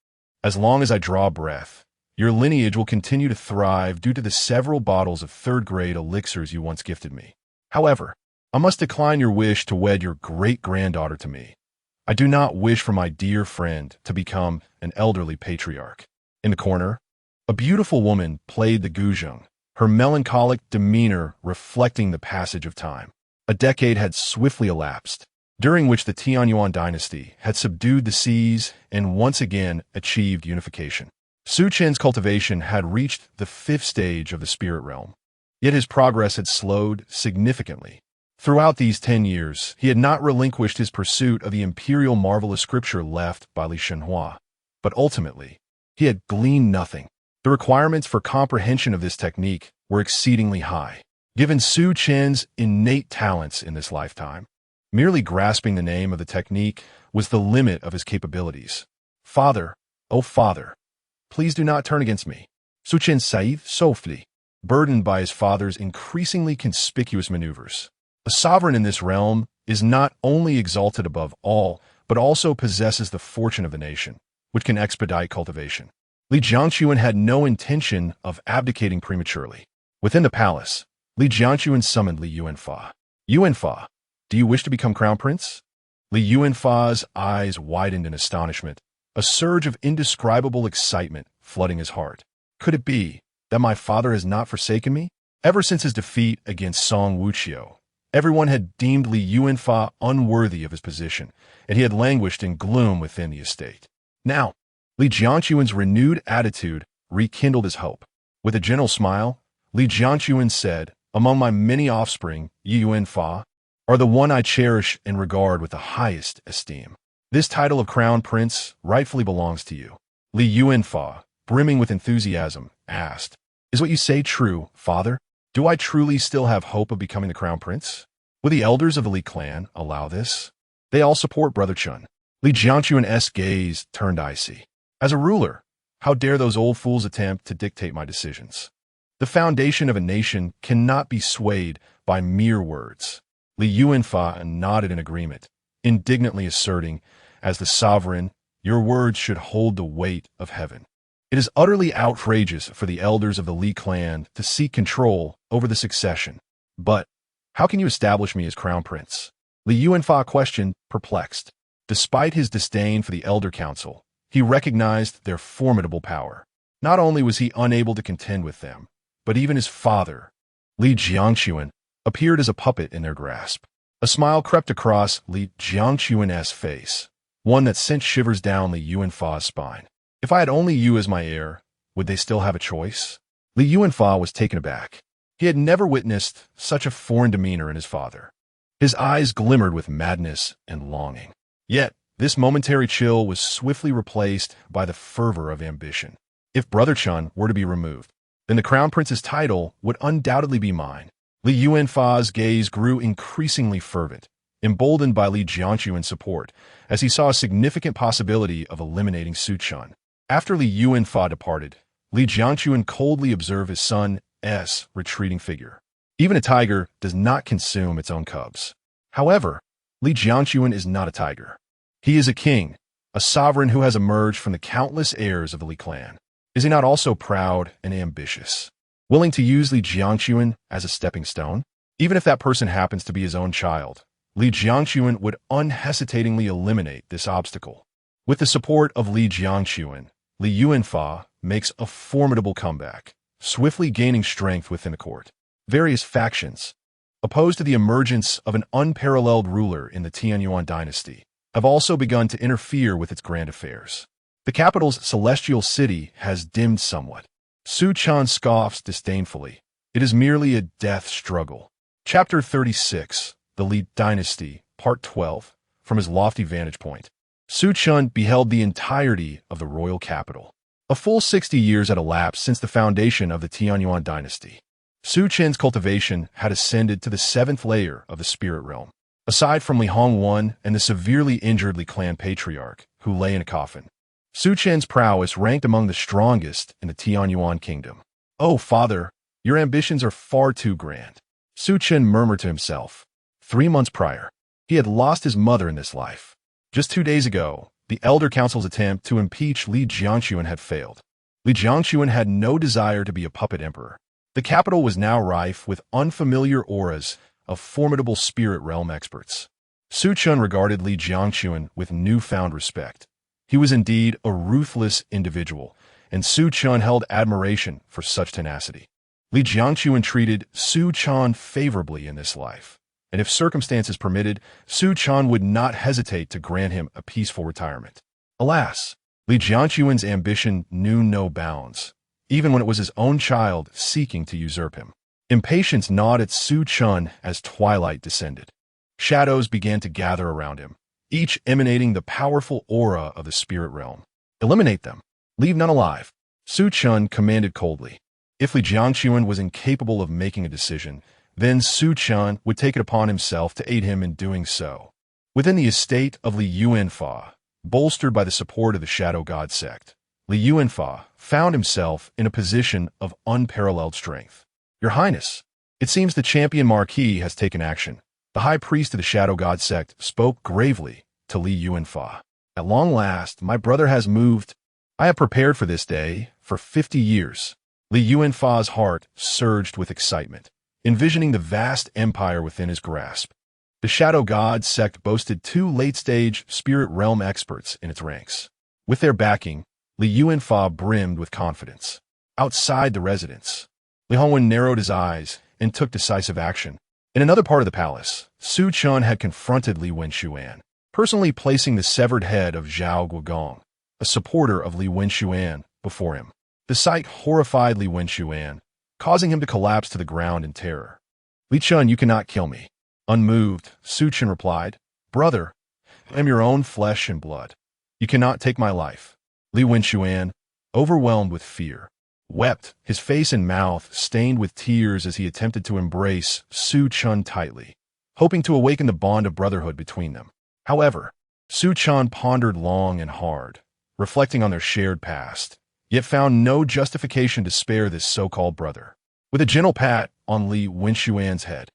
As long as I draw breath, your lineage will continue to thrive due to the several bottles of third-grade elixirs you once gifted me. However, I must decline your wish to wed your great-granddaughter to me. I do not wish for my dear friend to become an elderly patriarch." In the corner, a beautiful woman played the guzheng, her melancholic demeanor reflecting the passage of time. A decade had swiftly elapsed, during which the Tianyuan dynasty had subdued the seas and once again achieved unification. Su Chen's cultivation had reached the 5th stage of the spirit realm, yet his progress had slowed significantly. Throughout these 10 years, he had not relinquished his pursuit of the imperial marvelous scripture left by Li Shenhua, but ultimately, he had gleaned nothing. The requirements for comprehension of this technique were exceedingly high. Given Su Chen's innate talents in this lifetime, merely grasping the name of the technique was the limit of his capabilities. "Father, oh father, please do not turn against me." Su Chen sighed softly, burdened by his father's increasingly conspicuous maneuvers. A sovereign in this realm is not only exalted above all, but also possesses the fortune of the nation, which can expedite cultivation. Li Jiangquan had no intention of abdicating prematurely. Within the palace, Li Jiangquan summoned Li Yuanfa. "Yuanfa, do you wish to become crown prince?" Li Yuanfa's eyes widened in astonishment, a surge of indescribable excitement flooding his heart. Could it be that my father has not forsaken me? Ever since his defeat against Song Wuqiu, everyone had deemed Li Yuanfa unworthy of his position, and he had languished in gloom within the estate. Now, Li Jiangquan's renewed attitude rekindled his hope. With a gentle smile, Li Jiangquan said, "Among my many offspring, Yi Yuanfa are the one I cherish and regard with the highest esteem. This title of crown prince rightfully belongs to you." Li Yuanfa, brimming with enthusiasm, asked, "Is what you say true, father? Do I truly still have hope of becoming the crown prince? Will the elders of the Li clan allow this? They all support Brother Chen." Li Jiangquan's gaze turned icy. "As a ruler, how dare those old fools attempt to dictate my decisions? The foundation of a nation cannot be swayed by mere words." Li Yuanfa nodded in agreement, indignantly asserting, "As the sovereign, your words should hold the weight of heaven. It is utterly outrageous for the elders of the Li clan to seek control over the succession. But how can you establish me as crown prince?" Li Yuanfa questioned, perplexed. Despite his disdain for the elder council, he recognized their formidable power. Not only was he unable to contend with them, but even his father, Li Jiangquan, appeared as a puppet in their grasp. A smile crept across Li Jiangquan's face, one that sent shivers down Li Yuanfa's spine. "If I had only you as my heir, would they still have a choice?" Li Yuanfa was taken aback. He had never witnessed such a foreign demeanor in his father. His eyes glimmered with madness and longing. Yet, this momentary chill was swiftly replaced by the fervor of ambition. If Brother Chen were to be removed, then the crown prince's title would undoubtedly be mine. Li Yuanfa's gaze grew increasingly fervent, emboldened by Li Jiangquan's support, as he saw a significant possibility of eliminating Su Chen. After Li Yuanfa departed, Li Jiangquan coldly observed his son's retreating figure. Even a tiger does not consume its own cubs. However, Li Jiangquan is not a tiger. He is a king, a sovereign who has emerged from the countless heirs of the Li clan. Is he not also proud and ambitious, willing to use Li Jiangquan as a stepping stone? Even if that person happens to be his own child, Li Jiangquan would unhesitatingly eliminate this obstacle. With the support of Li Jiangquan, Li Yuanfa makes a formidable comeback, swiftly gaining strength within the court. Various factions, opposed to the emergence of an unparalleled ruler in the Tianyuan dynasty, have also begun to interfere with its grand affairs. The capital's celestial city has dimmed somewhat. Su Chen scoffs disdainfully. It is merely a death struggle. Chapter 36, The Li Dynasty, Part 12, from his lofty vantage point. Su Chen beheld the entirety of the royal capital. A full 60 years had elapsed since the foundation of the Tianyuan dynasty. Su Chen's cultivation had ascended to the 7th layer of the spirit realm. Aside from Li Hongwan and the severely injured Li clan patriarch, who lay in a coffin, Su Chen's prowess ranked among the strongest in the Tianyuan kingdom. "Oh, father, your ambitions are far too grand," Su Chen murmured to himself. 3 months prior, he had lost his mother in this life. Just 2 days ago, the Elder Council's attempt to impeach Li Jiangxuan had failed. Li Jiangxuan had no desire to be a puppet emperor. The capital was now rife with unfamiliar auras of formidable spirit realm experts. Su Chen regarded Li Jiangxuan with newfound respect. He was indeed a ruthless individual, and Su Chen held admiration for such tenacity. Li Jiangxuan treated Su Chen favorably in this life, and if circumstances permitted, Su Chen would not hesitate to grant him a peaceful retirement. Alas, Li Jiangxuan's ambition knew no bounds, even when it was his own child seeking to usurp him. Impatience gnawed at Su Chen as twilight descended. Shadows began to gather around him, each emanating the powerful aura of the spirit realm. "Eliminate them. Leave none alive," Su Chen commanded coldly. If Li Jiangxuan was incapable of making a decision, then Su Chen would take it upon himself to aid him in doing so. Within the estate of Li Yuanfa, bolstered by the support of the Shadow God sect, Li Yuanfa found himself in a position of unparalleled strength. "Your Highness, it seems the champion Marquis has taken action." The high priest of the Shadow God sect spoke gravely to Li Yuanfa. "At long last, my brother has moved. I have prepared for this day for 50 years. Li Yuanfa's heart surged with excitement, envisioning the vast empire within his grasp. The Shadow God sect boasted 2 late-stage spirit realm experts in its ranks. With their backing, Li Yuanfa brimmed with confidence. Outside the residence, Li Hongwan narrowed his eyes and took decisive action. In another part of the palace, Su Chen had confronted Li Wenxuan, personally placing the severed head of Zhao Guogong, a supporter of Li Wenxuan, before him. The sight horrified Li Wenxuan, causing him to collapse to the ground in terror. "Li Chen, you cannot kill me." Unmoved, Su Chen replied, "Brother, I am your own flesh and blood. You cannot take my life." Li Wenxuan, overwhelmed with fear, wept, his face and mouth stained with tears as he attempted to embrace Su Chen tightly, hoping to awaken the bond of brotherhood between them. However, Su Chen pondered long and hard, reflecting on their shared past, yet found no justification to spare this so-called brother. With a gentle pat on Li Wenxuan's head,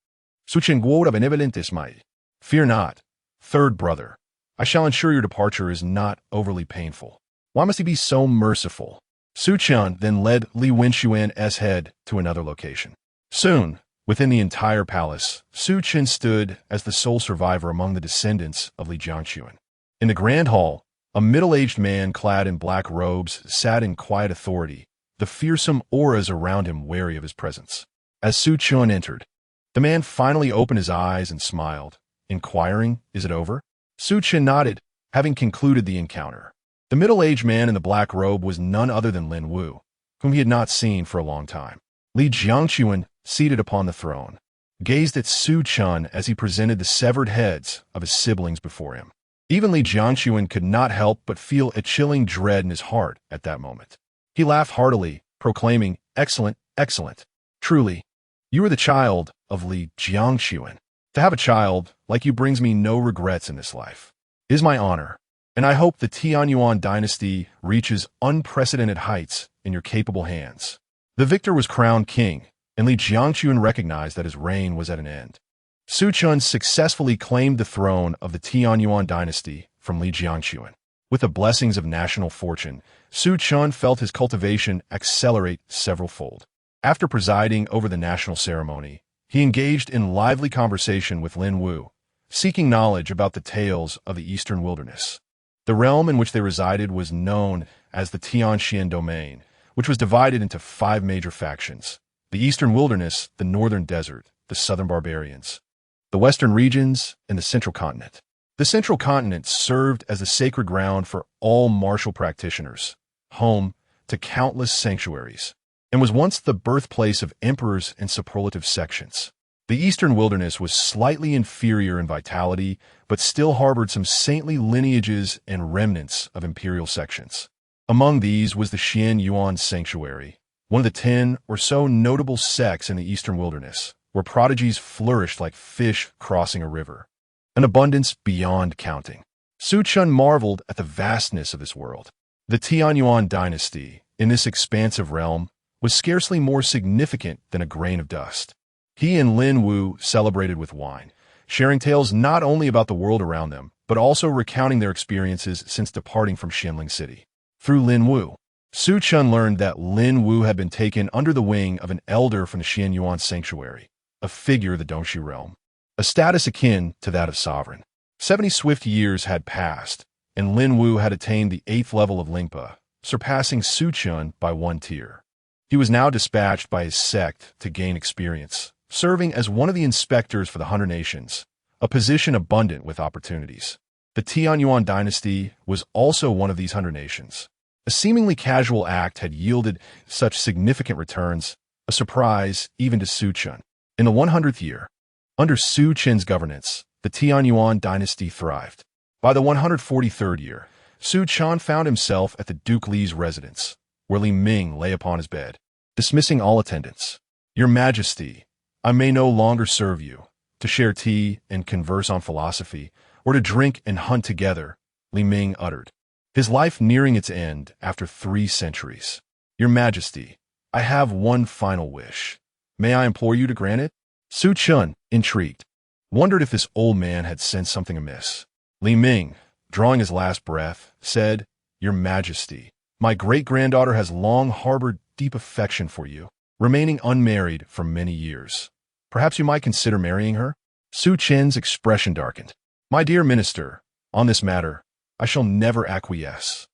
"Su Chen guoda benevolentes mai." "Fear not, third brother. I shall ensure your departure is not overly painful." Why must he be so merciful? Su Chen then led Li Wenxuan's head to another location. Soon, within the entire palace, Su Chen stood as the sole survivor among the descendants of Li Jiangxuan. In the grand hall, a middle-aged man clad in black robes sat in quiet authority, the fearsome auras around him wary of his presence. As Su Chen entered, the man finally opened his eyes and smiled, inquiring, "Is it over?" Su Chen nodded, having concluded the encounter. The middle-aged man in the black robe was none other than Lin Wu, whom he had not seen for a long time. Li Jiangxuan, seated upon the throne, gazed at Su Chen as he presented the severed heads of his siblings before him. Even Li Jiangxuan could not help but feel a chilling dread in his heart at that moment. He laughed heartily, proclaiming, "Excellent, excellent. Truly, you are the child of Li Jiangxuan. To have a child like you brings me no regrets in this life. It is my honor, and I hope the Tianyuan dynasty reaches unprecedented heights in your capable hands." The victor was crowned king, and Li Jiangxuan recognized that his reign was at an end. Su Chen successfully claimed the throne of the Tianyuan dynasty from Li Jiangxuan. With the blessings of national fortune, Su Chen felt his cultivation accelerate several-fold. After presiding over the national ceremony, he engaged in lively conversation with Lin Wu, seeking knowledge about the tales of the Eastern Wilderness. The realm in which they resided was known as the Tianxian Domain, which was divided into 5 major factions: the Eastern Wilderness, the Northern Desert, the southern barbarians, the western regions, and the central continent. The central continent served as the sacred ground for all martial practitioners, home to countless sanctuaries, and was once the birthplace of emperors and superlative sections. The eastern wilderness was slightly inferior in vitality, but still harbored some saintly lineages and remnants of imperial sections. Among these was the Xian Yuan Sanctuary, one of the 10 or so notable sects in the eastern wilderness, where prodigies flourished like fish crossing a river, an abundance beyond counting. Su Chen marveled at the vastness of this world. The Tianyuan dynasty, in this expansive realm, was scarcely more significant than a grain of dust. He and Lin Wu celebrated with wine, sharing tales not only about the world around them, but also recounting their experiences since departing from Xianling City. Through Lin Wu, Su Chen learned that Lin Wu had been taken under the wing of an elder from the Xian Yuan Sanctuary, a figure of the Dongxi realm, a status akin to that of sovereign. 70 swift years had passed, and Lin Wu had attained the 8th level of Lingpa, surpassing Su Chen by 1 tier. He was now dispatched by his sect to gain experience, serving as one of the inspectors for the 100 nations, a position abundant with opportunities. The Tianyuan dynasty was also one of these 100 nations. A seemingly casual act had yielded such significant returns, a surprise even to Su Chen. In the 100th year, under Su Chen's governance, the Tianyuan dynasty thrived. By the 143rd year, Su Chen found himself at the Duke Li's residence, where Li Ming lay upon his bed, dismissing all attendants. "Your Majesty, I may no longer serve you, to share tea and converse on philosophy, or to drink and hunt together," Li Ming uttered, his life nearing its end after 3 centuries. "Your Majesty, I have one final wish. May I implore you to grant it?" Su Chen, intrigued, wondered if this old man had sensed something amiss. Li Ming, drawing his last breath, said, "Your Majesty, my great-granddaughter has long harbored deep affection for you, remaining unmarried for many years. Perhaps you might consider marrying her?" Su Chen's expression darkened. "My dear minister, on this matter, I shall never acquiesce."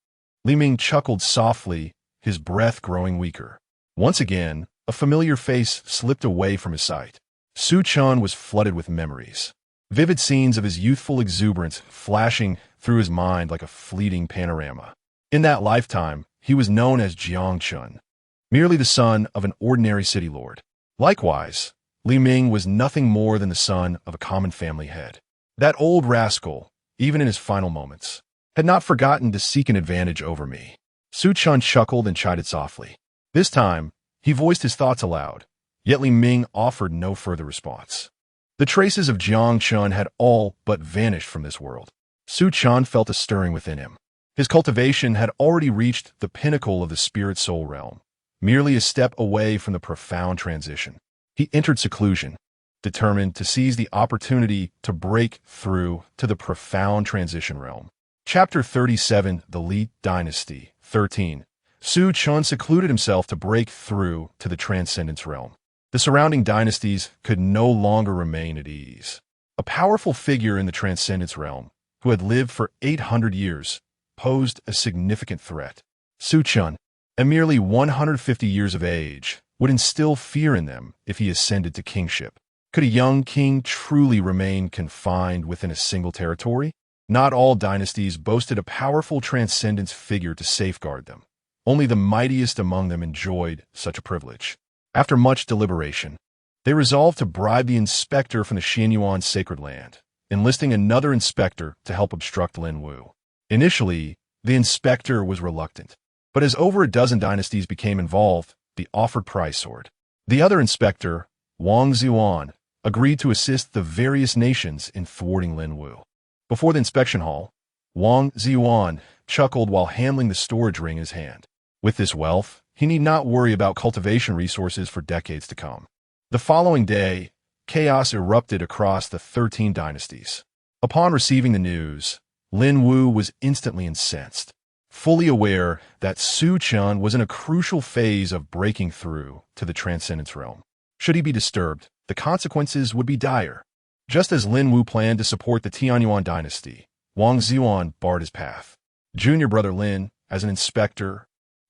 Li Ming chuckled softly, his breath growing weaker. Once again, a familiar face slipped away from his sight. Su Chen was flooded with memories, vivid scenes of his youthful exuberance flashing through his mind like a fleeting panorama. In that lifetime, he was known as Jiang Chun, merely the son of an ordinary city lord. Likewise, Li Ming was nothing more than the son of a common family head. That old rascal, even in his final moments, had not forgotten to seek an advantage over me. Su Chen chuckled and chided softly. This time, he voiced his thoughts aloud, yet Li Ming offered no further response. The traces of Jiang Chun had all but vanished from this world. Su Chen felt a stirring within him. His cultivation had already reached the pinnacle of the spirit-soul realm, merely a step away from the profound transition. He entered seclusion, determined to seize the opportunity to break through to the profound transition realm. Chapter 37, The Li Dynasty, 13. Su Chen secluded himself to break through to the transcendence realm. The surrounding dynasties could no longer remain at ease. A powerful figure in the transcendence realm, who had lived for 800 years, posed a significant threat. Su Chen, at merely 150 years of age, would instill fear in them if he ascended to kingship. Could a young king truly remain confined within a single territory? Not all dynasties boasted a powerful transcendence figure to safeguard them. Only the mightiest among them enjoyed such a privilege. After much deliberation, they resolved to bribe the inspector from the Xianyuan sacred land, enlisting another inspector to help obstruct Lin Wu. Initially, the inspector was reluctant, but as over a dozen dynasties became involved, the offered price soared. The other inspector, Wang Zuan, agreed to assist the various nations in thwarting Lin Wu. Before the inspection hall, Wang Zuan chuckled while handling the storage ring in his hand. With this wealth, he need not worry about cultivation resources for decades to come. The following day, chaos erupted across the 13 dynasties. Upon receiving the news, Lin Wu was instantly incensed, fully aware that Su Chen was in a crucial phase of breaking through to the transcendence realm. Should he be disturbed, the consequences would be dire. Just as Lin Wu planned to support the Tianyuan dynasty, Wang Zuan barred his path. "Junior brother Lin, as an inspector,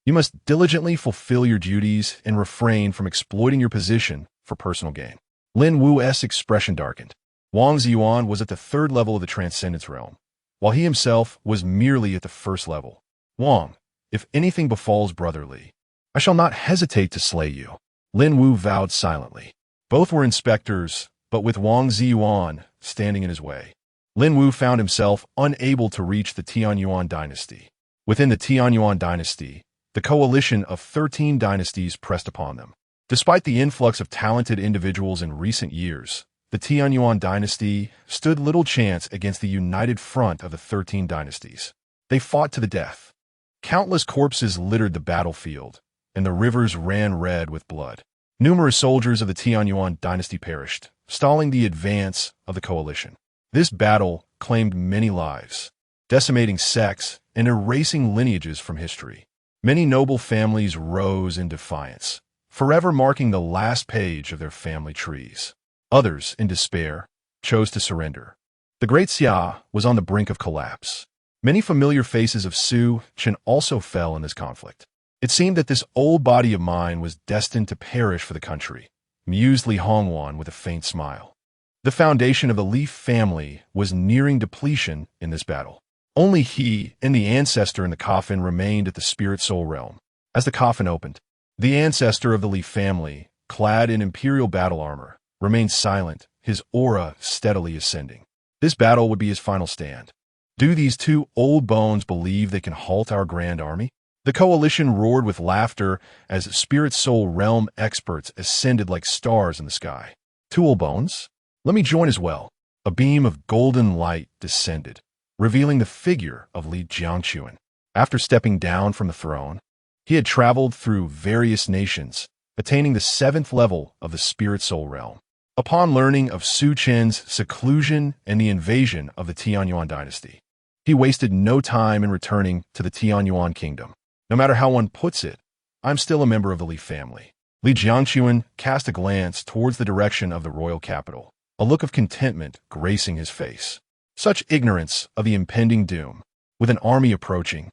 you must diligently fulfill your duties and refrain from exploiting your position for personal gain." Lin Wu's expression darkened. Wang Ziyuan was at the third level of the Transcendence Realm, while he himself was merely at the first level. Wang, if anything befalls Brother Li, I shall not hesitate to slay you. Lin Wu vowed silently. Both were inspectors, but with Wang Ziyuan standing in his way, Lin Wu found himself unable to reach the Tianyuan dynasty. Within the Tianyuan dynasty, the coalition of 13 dynasties pressed upon them. Despite the influx of talented individuals in recent years, the Tianyuan dynasty stood little chance against the united front of the 13 dynasties. They fought to the death. Countless corpses littered the battlefield, and the rivers ran red with blood. Numerous soldiers of the Tianyuan dynasty perished, stalling the advance of the coalition. This battle claimed many lives, decimating sects and erasing lineages from history. Many noble families rose in defiance, forever marking the last page of their family trees. Others, in despair, chose to surrender. The Great Xia was on the brink of collapse. Many familiar faces of Su Chen also fell in this conflict. It seemed that this old body of mine was destined to perish for the country, mused Li Hongwan with a faint smile. The foundation of the Li family was nearing depletion in this battle. Only he and the ancestor in the coffin remained at the spirit soul realm. As the coffin opened, the ancestor of the Li family, clad in imperial battle armor, remained silent, his aura steadily ascending. This battle would be his final stand. Do these two old bones believe they can halt our grand army? The coalition roared with laughter as spirit soul realm experts ascended like stars in the sky. Two old bones? Let me join as well. A beam of golden light descended, revealing the figure of Li Jiangquan. After stepping down from the throne, he had traveled through various nations, attaining the 7th level of the spirit soul realm. Upon learning of Su Chen's seclusion and the invasion of the Tianyuan dynasty, he wasted no time in returning to the Tianyuan kingdom. No matter how one puts it, I'm still a member of the Li family. Li Jiangquan cast a glance towards the direction of the royal capital, a look of contentment gracing his face. Such ignorance of the impending doom, with an army approaching,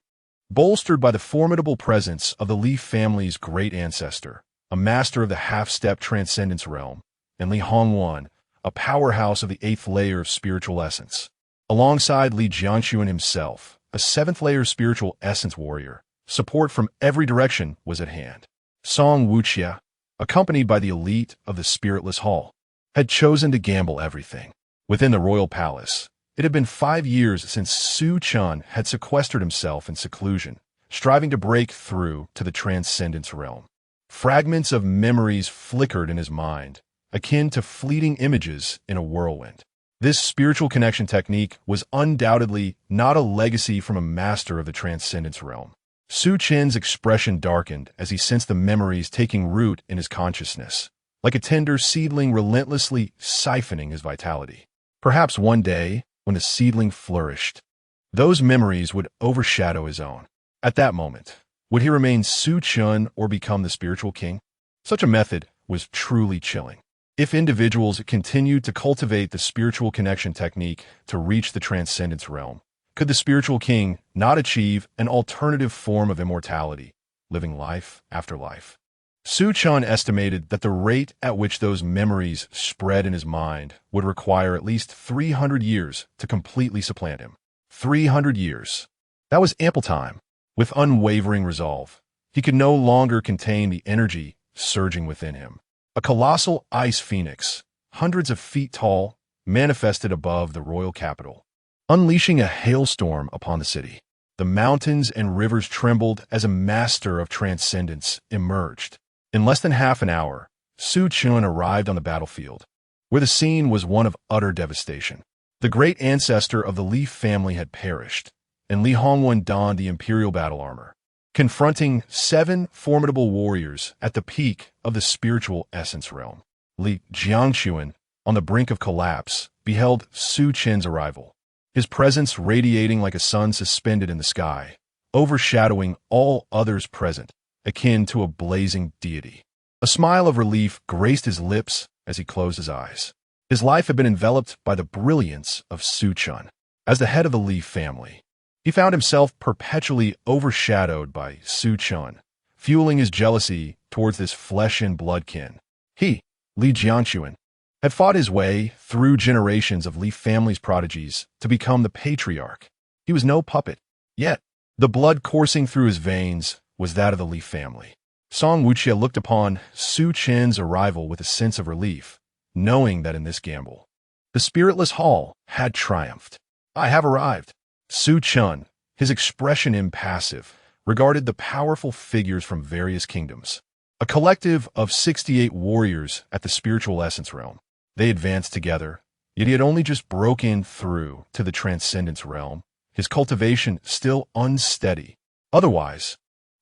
bolstered by the formidable presence of the Li family's great ancestor, a master of the half-step transcendence realm, and Li Hongwan, a powerhouse of the 8th layer of spiritual essence. Alongside Li Jiangquan himself, a 7th layer spiritual essence warrior, support from every direction was at hand. Song Wuxia, accompanied by the elite of the Spiritless Hall, had chosen to gamble everything. Within the royal palace, it had been 5 years since Su Chen had sequestered himself in seclusion, striving to break through to the transcendence realm. Fragments of memories flickered in his mind, akin to fleeting images in a whirlwind. This spiritual connection technique was undoubtedly not a legacy from a master of the transcendence realm. Su Chen's expression darkened as he sensed the memories taking root in his consciousness, like a tender seedling relentlessly siphoning his vitality. Perhaps one day, when the seedling flourished, those memories would overshadow his own. At that moment, would he remain Su Chen or become the spiritual king? Such a method was truly chilling. If individuals continued to cultivate the spiritual connection technique to reach the transcendence realm, could the spiritual king not achieve an alternative form of immortality, living life after life? Su Chen estimated that the rate at which those memories spread in his mind would require at least 300 years to completely supplant him. 300 years. That was ample time. With unwavering resolve, he could no longer contain the energy surging within him. A colossal ice phoenix, hundreds of feet tall, manifested above the royal capital, unleashing a hailstorm upon the city. The mountains and rivers trembled as a master of transcendence emerged. In less than half an hour, Su Chen arrived on the battlefield, where the scene was one of utter devastation. The great ancestor of the Li family had perished, and Li Hongwan donned the imperial battle armor, confronting 7 formidable warriors at the peak of the spiritual essence realm. Li Jiangquan, on the brink of collapse, beheld Su Chen's arrival, his presence radiating like a sun suspended in the sky, overshadowing all others present, akin to a blazing deity. A smile of relief graced his lips as he closed his eyes. His life had been enveloped by the brilliance of Su Chen. As the head of the Li family, he found himself perpetually overshadowed by Su Chen, fueling his jealousy towards this flesh and blood kin. He, Li Jiangquan, had fought his way through generations of Li family's prodigies to become the patriarch. He was no puppet. Yet, the blood coursing through his veins was that of the Li family. Song Wuchie looked upon Su Chen's arrival with a sense of relief, knowing that in this gamble, the spiritless Hall had triumphed. "I have arrived." Su Chen, his expression impassive, regarded the powerful figures from various kingdoms. A collective of 68 warriors at the spiritual essence realm. They advanced together, yet he had only just broken through to the transcendence realm, his cultivation still unsteady. Otherwise,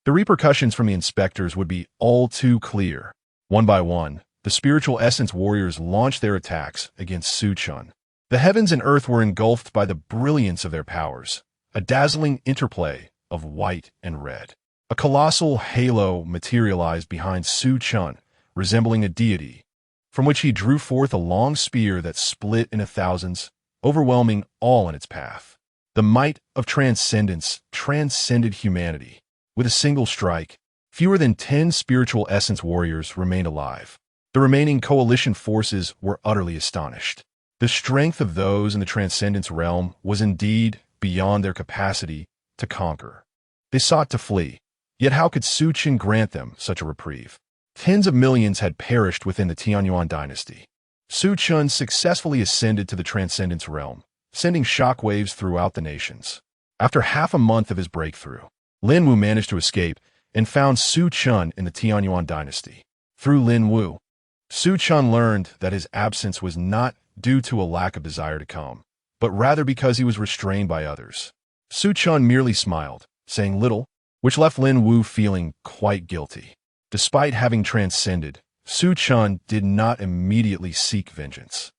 the repercussions from the inspectors would be all too clear. One by one, the spiritual essence warriors launched their attacks against Su Chen. The heavens and earth were engulfed by the brilliance of their powers, a dazzling interplay of white and red. A colossal halo materialized behind Su Chen, resembling a deity, from which he drew forth a long spear that split into thousands, overwhelming all in its path. The might of transcendence transcended humanity. With a single strike, fewer than 10 spiritual essence warriors remained alive. The remaining coalition forces were utterly astonished. The strength of those in the transcendence realm was indeed beyond their capacity to conquer. They sought to flee. Yet how could Su Chen grant them such a reprieve? Tens of millions had perished within the Tianyuan dynasty. Su Chen successfully ascended to the transcendence realm, sending shockwaves throughout the nations. After half a month of his breakthrough, Lin Wu managed to escape and found Su Chen in the Tianyuan dynasty. Through Lin Wu, Su Chen learned that his absence was not due to a lack of desire to come, but rather because he was restrained by others. Su Chen merely smiled, saying little, which left Lin Wu feeling quite guilty. Despite having transcended, Su Chen did not immediately seek vengeance.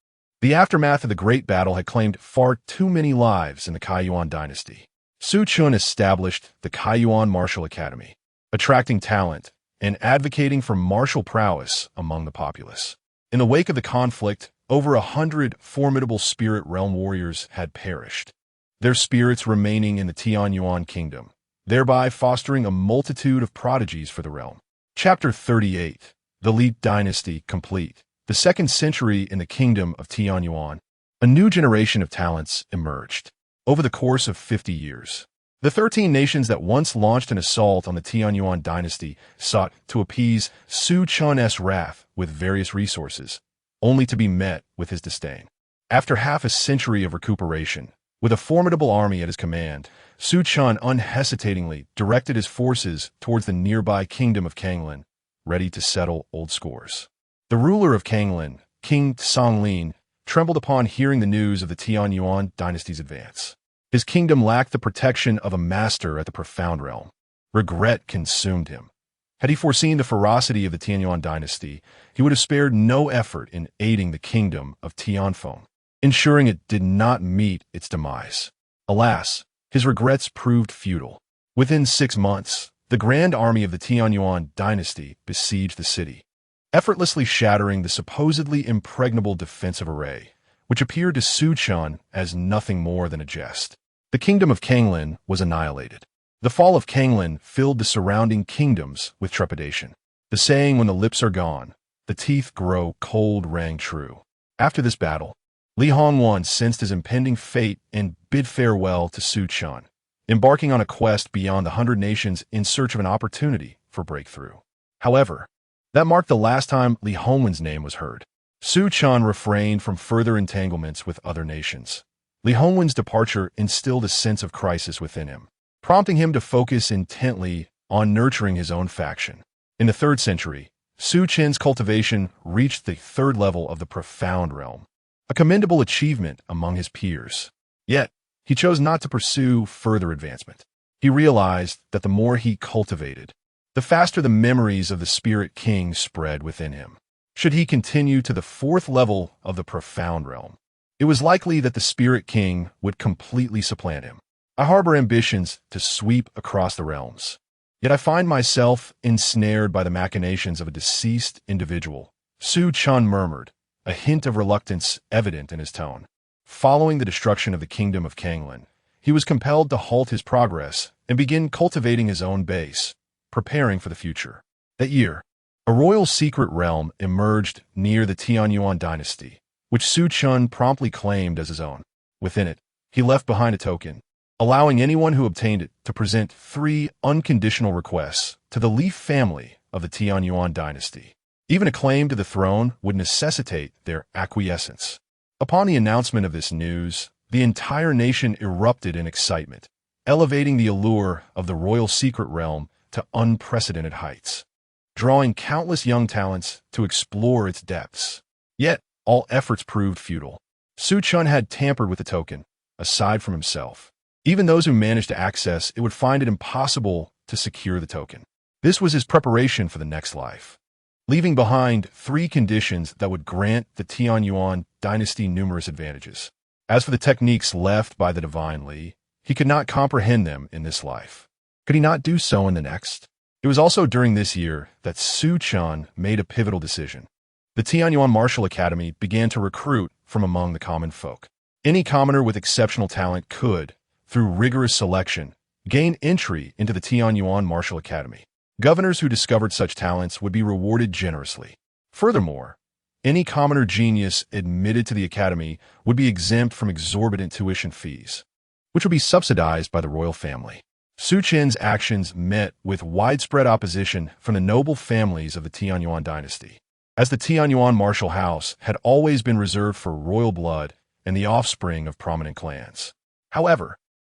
The aftermath of the Great Battle had claimed far too many lives in the Kaiyuan dynasty. Su Chen established the Kaiyuan Martial Academy, attracting talent and advocating for martial prowess among the populace. In the wake of the conflict, over 100 formidable spirit realm warriors had perished, their spirits remaining in the Tianyuan kingdom, thereby fostering a multitude of prodigies for the realm. Chapter 38. The Li Dynasty complete. The 2nd century in the kingdom of Tianyuan. A new generation of talents emerged. Over the course of 50 years, the 13 nations that once launched an assault on the Tianyuan dynasty sought to appease Su Chen's wrath with various resources, only to be met with his disdain. After half a century of recuperation, with a formidable army at his command, Su Chen unhesitatingly directed his forces towards the nearby kingdom of Kanglin, ready to settle old scores. The ruler of Kanglin, King Songlin, trembled upon hearing the news of the Tianyuan dynasty's advance. His kingdom lacked the protection of a master at the profound realm. Regret consumed him. Had he foreseen the ferocity of the Tianyuan dynasty, he would have spared no effort in aiding the kingdom of Tianfeng, ensuring it did not meet its demise. Alas, his regrets proved futile. Within 6 months, the grand army of the Tianyuan dynasty besieged the city, effortlessly shattering the supposedly impregnable defensive array, which appeared to Su Chen as nothing more than a jest. The kingdom of Kanglin was annihilated. The fall of Kanglin filled the surrounding kingdoms with trepidation. The saying, "when the lips are gone, the teeth grow cold," rang true. After this battle, Li Hongwan sensed his impending fate and bid farewell to Su Chen, embarking on a quest beyond the 100 nations in search of an opportunity for breakthrough. However, that marked the last time Li Hongwan's name was heard. Su Chen refrained from further entanglements with other nations. Li Hongwan's departure instilled a sense of crisis within him, prompting him to focus intently on nurturing his own faction. In the 3rd century, Su Chen's cultivation reached the 3rd level of the profound realm, a commendable achievement among his peers. Yet, he chose not to pursue further advancement. He realized that the more he cultivated, the faster the memories of the Spirit King spread within him. Should he continue to the 4th level of the profound realm, it was likely that the Spirit King would completely supplant him. I harbor ambitions to sweep across the realms, yet I find myself ensnared by the machinations of a deceased individual, Su Chen murmured, a hint of reluctance evident in his tone. Following the destruction of the kingdom of Kanglin, he was compelled to halt his progress and begin cultivating his own base, preparing for the future. That year, A royal secret realm emerged near the Tianyuan dynasty, which Su Chen promptly claimed as his own. Within it, he left behind a token, allowing anyone who obtained it to present 3 unconditional requests to the Li family of the Tianyuan dynasty. Even a claim to the throne would necessitate their acquiescence. Upon the announcement of this news, the entire nation erupted in excitement, elevating the allure of the royal secret realm to unprecedented heights, drawing countless young talents to explore its depths. Yet, all efforts proved futile. Su Chen had tampered with the token, aside from himself. Even those who managed to access it would find it impossible to secure the token. This was his preparation for the next life, leaving behind 3 conditions that would grant the Tianyuan dynasty numerous advantages. As for the techniques left by the divine Li, he could not comprehend them in this life. Could he not do so in the next? It was also during this year that Su Chen made a pivotal decision. The Tianyuan Martial Academy began to recruit from among the common folk. Any commoner with exceptional talent could, through rigorous selection, gain entry into the Tianyuan Martial Academy. Governors who discovered such talents would be rewarded generously. Furthermore, any commoner genius admitted to the academy would be exempt from exorbitant tuition fees, which would be subsidized by the royal family. Su Chen's actions met with widespread opposition from the noble families of the Tianyuan dynasty, as the Tianyuan martial house had always been reserved for royal blood and the offspring of prominent clans. However,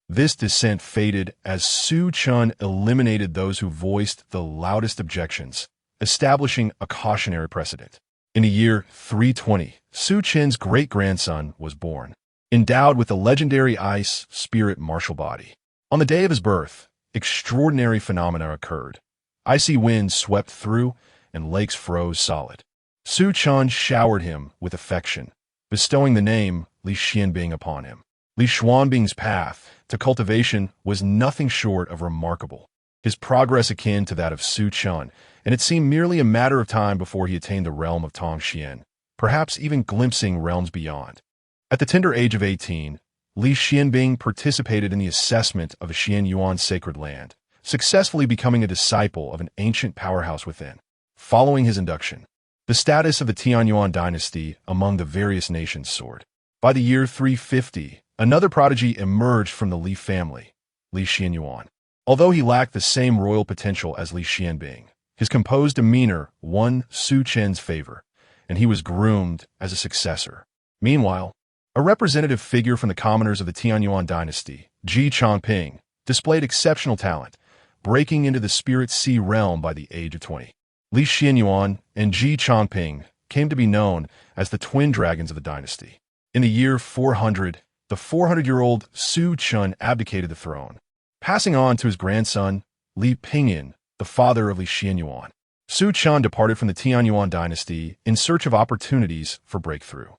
this dissent faded as Su Chen eliminated those who voiced the loudest objections, establishing a cautionary precedent. In the year 320, Su Chen's great-grandson was born, endowed with the legendary ice spirit martial body. On the day of his birth, extraordinary phenomena occurred. Icy winds swept through, and lakes froze solid. Su Chen showered him with affection, bestowing the name Li Xianbing upon him. Li Xuanbing's path to cultivation was nothing short of remarkable, his progress akin to that of Su Chen, and it seemed merely a matter of time before he attained the realm of Tongxian, perhaps even glimpsing realms beyond. At the tender age of 18, Li Xianbing participated in the assessment of a Xianyuan sacred land, successfully becoming a disciple of an ancient powerhouse within. Following his induction, the status of the Tianyuan dynasty among the various nations soared. By the year 350, another prodigy emerged from the Li family, Li Xianyuan. Although he lacked the same royal potential as Li Xianbing, his composed demeanor won Su Chen's favor, and he was groomed as a successor. Meanwhile, a representative figure from the commoners of the Tianyuan dynasty, Ji Changping, displayed exceptional talent, breaking into the Spirit Sea realm by the age of 20. Li Xianyuan and Ji Changping came to be known as the twin dragons of the dynasty. In the year 400, the 400-year-old Su Chen abdicated the throne, passing on to his grandson, Li Pingyan, the father of Li Xianyuan. Su Chen departed from the Tianyuan dynasty in search of opportunities for breakthrough.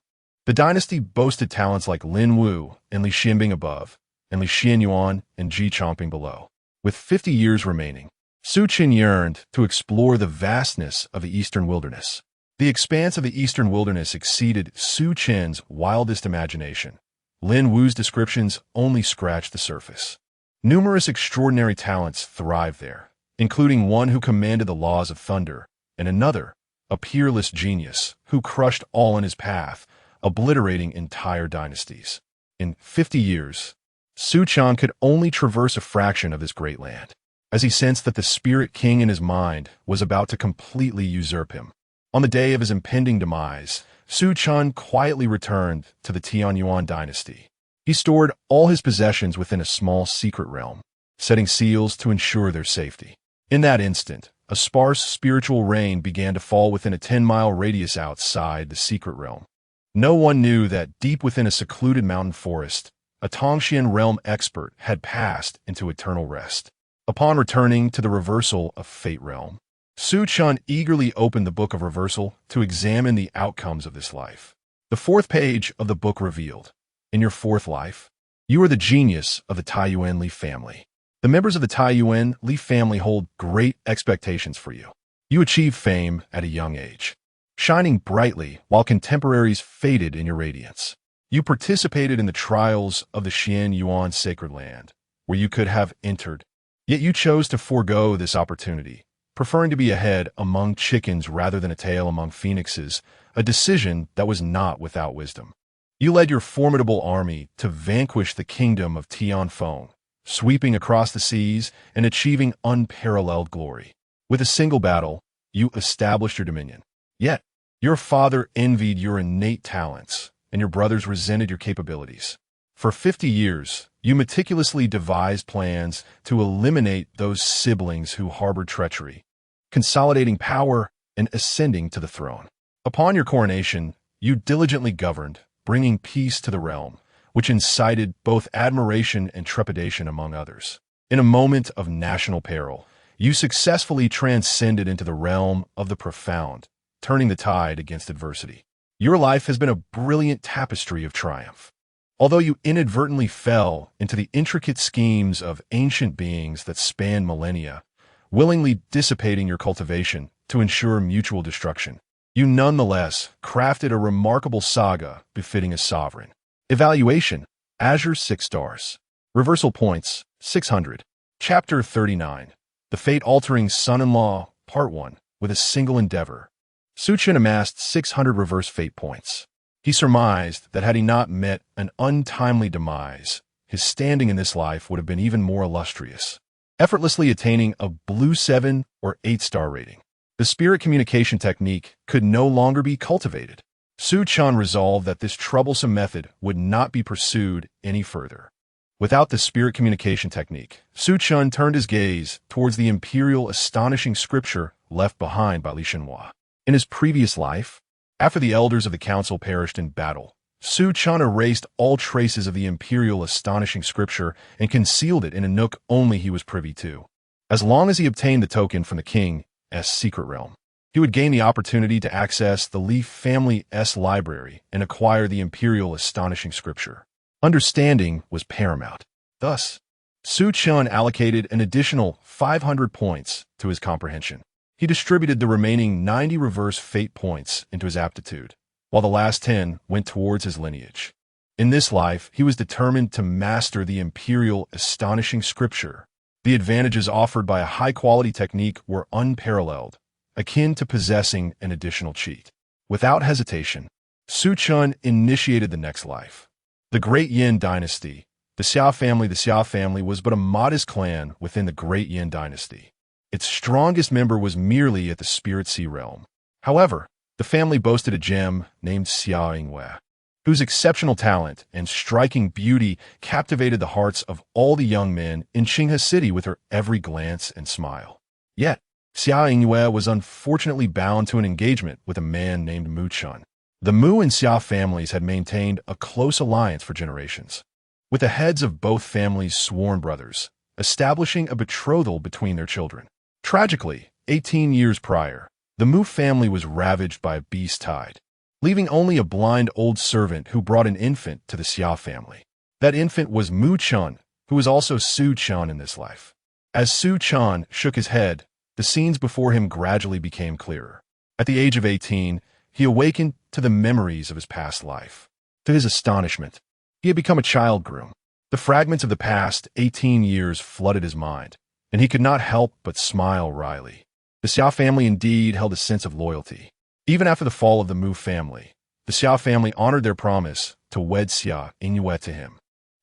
The dynasty boasted talents like Lin Wu and Li Xianbing above, and Li Xianyuan and Ji Changping below. With 50 years remaining, Su Chen yearned to explore the vastness of the eastern wilderness. The expanse of the eastern wilderness exceeded Su Chen's wildest imagination. Lin Wu's descriptions only scratched the surface. Numerous extraordinary talents thrived there, including one who commanded the laws of thunder, and another, a peerless genius, who crushed all in his path, obliterating entire dynasties. In 50 years, Su Chen could only traverse a fraction of this great land, as he sensed that the spirit king in his mind was about to completely usurp him. On the day of his impending demise, Su Chen quietly returned to the Tianyuan dynasty. He stored all his possessions within a small secret realm, setting seals to ensure their safety. In that instant, a sparse spiritual rain began to fall within a 10-mile radius outside the secret realm. No one knew that deep within a secluded mountain forest, a Tongxian realm expert had passed into eternal rest. Upon returning to the reversal of Fate Realm, Su Chen eagerly opened the Book of Reversal to examine the outcomes of this life. The 4th page of the book revealed, in your 4th life, you are the genius of the Taiyuan Li family. The members of the Taiyuan Li family hold great expectations for you. You achieved fame at a young age, shining brightly while contemporaries faded in your radiance. You participated in the trials of the Xianyuan sacred land, where you could have entered, yet you chose to forego this opportunity, preferring to be a head among chickens rather than a tail among phoenixes, a decision that was not without wisdom. You led your formidable army to vanquish the kingdom of Tianfeng, sweeping across the seas and achieving unparalleled glory. With a single battle, you established your dominion. Yet, your father envied your innate talents, and your brothers resented your capabilities. For 50 years, you meticulously devised plans to eliminate those siblings who harbored treachery, consolidating power and ascending to the throne. Upon your coronation, you diligently governed, bringing peace to the realm, which incited both admiration and trepidation among others. In a moment of national peril, you successfully transcended into the realm of the profound, turning the tide against adversity. Your life has been a brilliant tapestry of triumph. Although you inadvertently fell into the intricate schemes of ancient beings that span millennia, willingly dissipating your cultivation to ensure mutual destruction, you nonetheless crafted a remarkable saga befitting a sovereign. Evaluation: Azure 6 stars. Reversal points: 600. Chapter 39. The Fate-Altering Son-in-Law, Part 1. With a single endeavor, Su Chen amassed 600 reverse fate points. He surmised that had he not met an untimely demise, his standing in this life would have been even more illustrious, effortlessly attaining a blue 7 or 8-star rating. The spirit communication technique could no longer be cultivated. Su Chen resolved that this troublesome method would not be pursued any further. Without the spirit communication technique, Su Chen turned his gaze towards the imperial astonishing scripture left behind by Li Shenhua. In his previous life, after the elders of the council perished in battle, Su Chen erased all traces of the imperial astonishing scripture and concealed it in a nook only he was privy to. As long as he obtained the token from the king's secret realm, he would gain the opportunity to access the Li family's library and acquire the imperial astonishing scripture. Understanding was paramount. Thus, Su Chen allocated an additional 500 points to his comprehension. He distributed the remaining 90 reverse fate points into his aptitude, while the last 10 went towards his lineage. In this life, he was determined to master the imperial astonishing scripture. The advantages offered by a high-quality technique were unparalleled, akin to possessing an additional cheat. Without hesitation, Su Chen initiated the next life. The Great Yin Dynasty. The Xia family was but a modest clan within the Great Yin Dynasty. Its strongest member was merely at the Spirit Sea realm. However, the family boasted a gem named Xia Yingwei, whose exceptional talent and striking beauty captivated the hearts of all the young men in Qinghe City with her every glance and smile. Yet, Xia Yingwei was unfortunately bound to an engagement with a man named Mu Chun. The Mu and Xia families had maintained a close alliance for generations, with the heads of both families sworn brothers, establishing a betrothal between their children. Tragically, 18 years prior, the Mu family was ravaged by a beast tide, leaving only a blind old servant who brought an infant to the Xia family. That infant was Mu Chun, who was also Su Chen in this life. As Su Chen shook his head, the scenes before him gradually became clearer. At the age of 18, he awakened to the memories of his past life. To his astonishment, he had become a child groom. The fragments of the past 18 years flooded his mind, and he could not help but smile wryly. The Xia family indeed held a sense of loyalty. Even after the fall of the Mu family, the Xia family honored their promise to wed Xia Yingwei to him.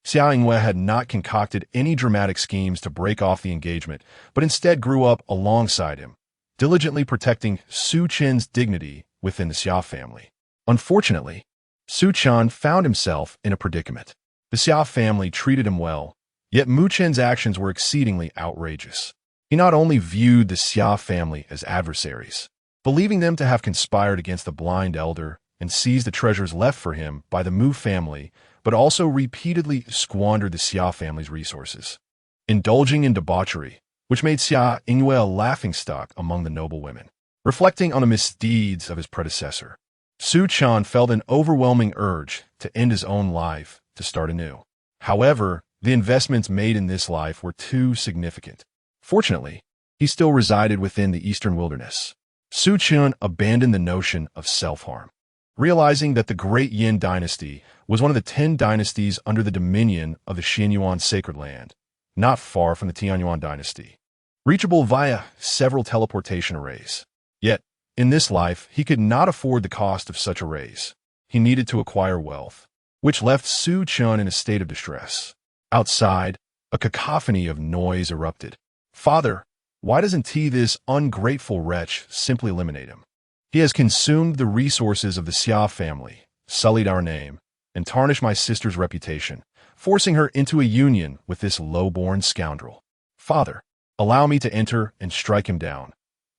Xia Yingwei had not concocted any dramatic schemes to break off the engagement, but instead grew up alongside him, diligently protecting Su Chen's dignity within the Xia family. Unfortunately, Su Chen found himself in a predicament. The Xia family treated him well, yet Mu Chen's actions were exceedingly outrageous. He not only viewed the Xia family as adversaries, believing them to have conspired against the blind elder and seized the treasures left for him by the Mu family, but also repeatedly squandered the Xia family's resources, indulging in debauchery, which made Xia Yingwei a laughingstock among the noble women. Reflecting on the misdeeds of his predecessor, Su Chen felt an overwhelming urge to end his own life to start anew. However, the investments made in this life were too significant. Fortunately, he still resided within the eastern wilderness. Su Chen abandoned the notion of self-harm, realizing that the Great Yin Dynasty was one of the 10 dynasties under the dominion of the Xianyuan Sacred Land, not far from the Tianyuan Dynasty. reachable via several teleportation arrays. Yet, in this life, he could not afford the cost of such arrays. He needed to acquire wealth, which left Su Chen in a state of distress. Outside, a cacophony of noise erupted. "Father, why doesn't this ungrateful wretch simply eliminate him? He has consumed the resources of the Xia family, sullied our name, and tarnished my sister's reputation, forcing her into a union with this low-born scoundrel. Father, allow me to enter and strike him down.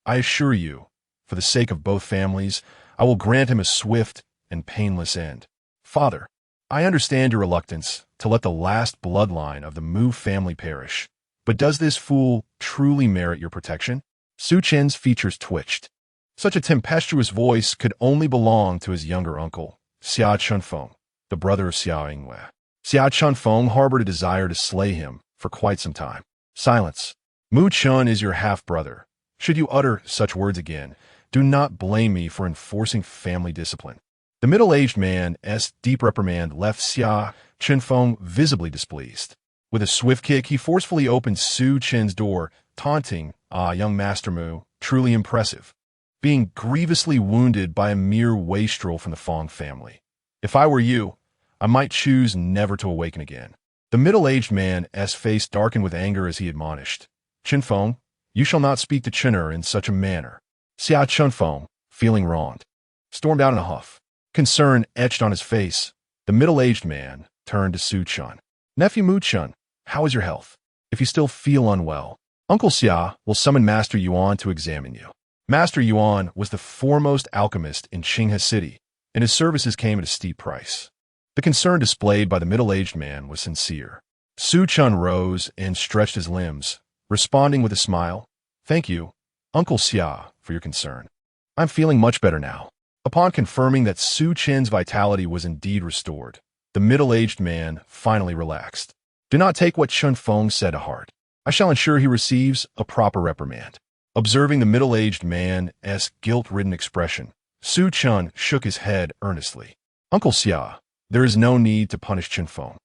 I assure you, for the sake of both families, I will grant him a swift and painless end. Father, I understand your reluctance to let the last bloodline of the Mu family perish, but does this fool truly merit your protection?" Su Chen's features twitched. Such a tempestuous voice could only belong to his younger uncle, Xia Chunfeng, the brother of Xia Yingwei. Xia Chunfeng harbored a desire to slay him for quite some time. "Silence. Mu Chun is your half-brother. Should you utter such words again, do not blame me for enforcing family discipline." The middle-aged man's deep reprimand left Xia Chunfeng visibly displeased. With a swift kick, he forcefully opened Su Chen's door, taunting, "Ah, young Master Mu, truly impressive. Being grievously wounded by a mere wastrel from the Fong family. If I were you, I might choose never to awaken again." The middle-aged man's face darkened with anger as he admonished, "Chunfeng, you shall not speak to Chun'er in such a manner." Xia Chunfeng, feeling wronged, stormed out in a huff. Concern etched on his face. The middle-aged man turned to Su Chen. "Nephew Mu Chun, how is your health? If you still feel unwell, Uncle Xia will summon Master Yuan to examine you." Master Yuan was the foremost alchemist in Qinghe City, and his services came at a steep price. The concern displayed by the middle-aged man was sincere. Su Chen rose and stretched his limbs, responding with a smile, "Thank you, Uncle Xia, for your concern. I'm feeling much better now." Upon confirming that Su Chen's vitality was indeed restored, the middle-aged man finally relaxed. "Do not take what Chunfeng said to heart. I shall ensure he receives a proper reprimand." Observing the middle-aged man's guilt-ridden expression, Su Chen shook his head earnestly. "Uncle Xia, there is no need to punish Chunfeng.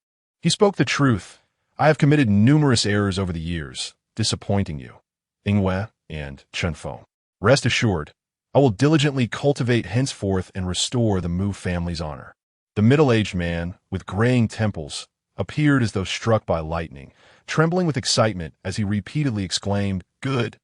He spoke the truth. I have committed numerous errors over the years, disappointing you, Yingwei and Chunfeng. Rest assured, I will diligently cultivate henceforth and restore the Mu family's honor." The middle-aged man, with graying temples, appeared as though struck by lightning, trembling with excitement as he repeatedly exclaimed, "Good,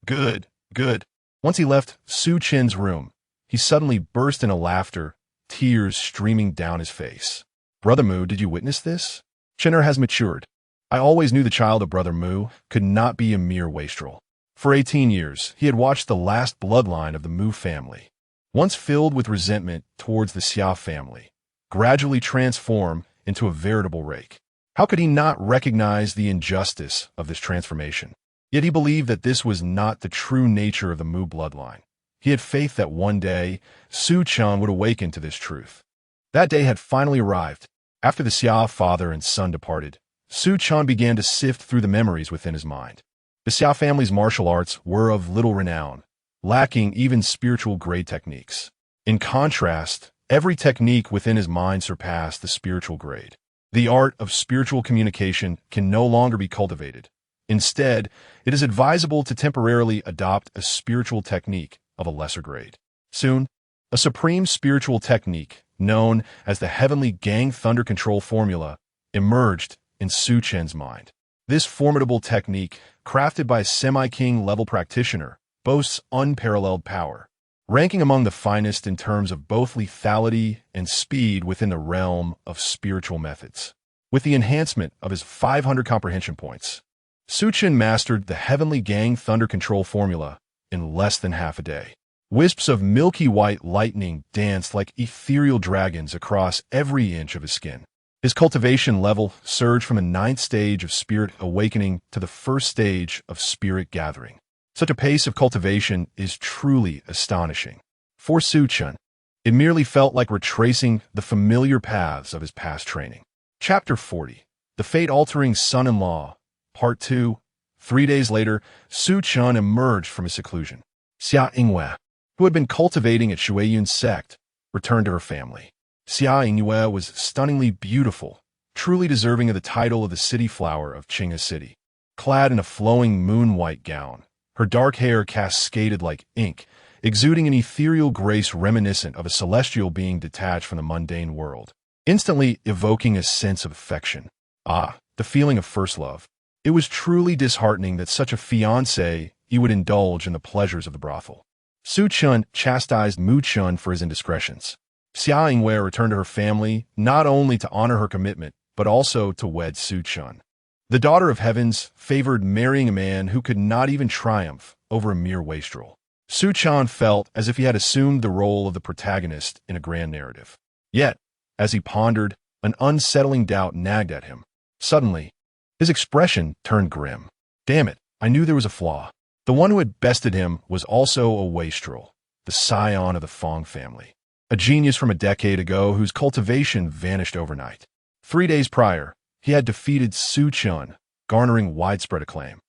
good, good." Once he left Su Chen's room, he suddenly burst into laughter, tears streaming down his face. "Brother Mu, did you witness this? Chun'er has matured. I always knew the child of Brother Mu could not be a mere wastrel." For 18 years, he had watched the last bloodline of the Mu family, once filled with resentment towards the Xia family, gradually transform into a veritable rake. How could he not recognize the injustice of this transformation? Yet he believed that this was not the true nature of the Mu bloodline. He had faith that one day, Su Chen would awaken to this truth. That day had finally arrived. After the Xia father and son departed, Su Chen began to sift through the memories within his mind. The Xia family's martial arts were of little renown, lacking even spiritual grade techniques. In contrast, every technique within his mind surpassed the spiritual grade. The art of spiritual communication can no longer be cultivated. Instead, it is advisable to temporarily adopt a spiritual technique of a lesser grade. Soon, a supreme spiritual technique, known as the Heavenly Gang Thunder Control Formula, emerged in Su Chen's mind. This formidable technique, crafted by a semi-king level practitioner, boasts unparalleled power, ranking among the finest in terms of both lethality and speed within the realm of spiritual methods. With the enhancement of his 500 comprehension points, Su Chen mastered the Heavenly Gang Thunder Control Formula in less than half a day. Wisps of milky white lightning danced like ethereal dragons across every inch of his skin. His cultivation level surged from the 9th stage of spirit awakening to the 1st stage of spirit gathering. Such a pace of cultivation is truly astonishing. For Su Chen, it merely felt like retracing the familiar paths of his past training. Chapter 40. The Fate-Altering Son-in-Law, Part 2. 3 days later, Su Chen emerged from his seclusion. Xia Yingwei, who had been cultivating at Shuiyun's sect, returned to her family. Xia Yingwei was stunningly beautiful, truly deserving of the title of the city flower of Qinghe City. clad in a flowing moon-white gown. Her dark hair cascaded like ink, exuding an ethereal grace reminiscent of a celestial being detached from the mundane world, instantly evoking a sense of affection. Ah, the feeling of first love. It was truly disheartening that such a fiancé would indulge in the pleasures of the brothel. Su Chen chastised Mu Chen for his indiscretions. Xia Yingwei returned to her family not only to honor her commitment, but also to wed Su Chen. The daughter of heavens favored marrying a man who could not even triumph over a mere wastrel. Su Chen felt as if he had assumed the role of the protagonist in a grand narrative. Yet, as he pondered, an unsettling doubt nagged at him. Suddenly, his expression turned grim. Damn it, I knew there was a flaw. The one who had bested him was also a wastrel, the scion of the Fong family. A genius from a decade ago whose cultivation vanished overnight. 3 days prior, he had defeated Su Chen, garnering widespread acclaim,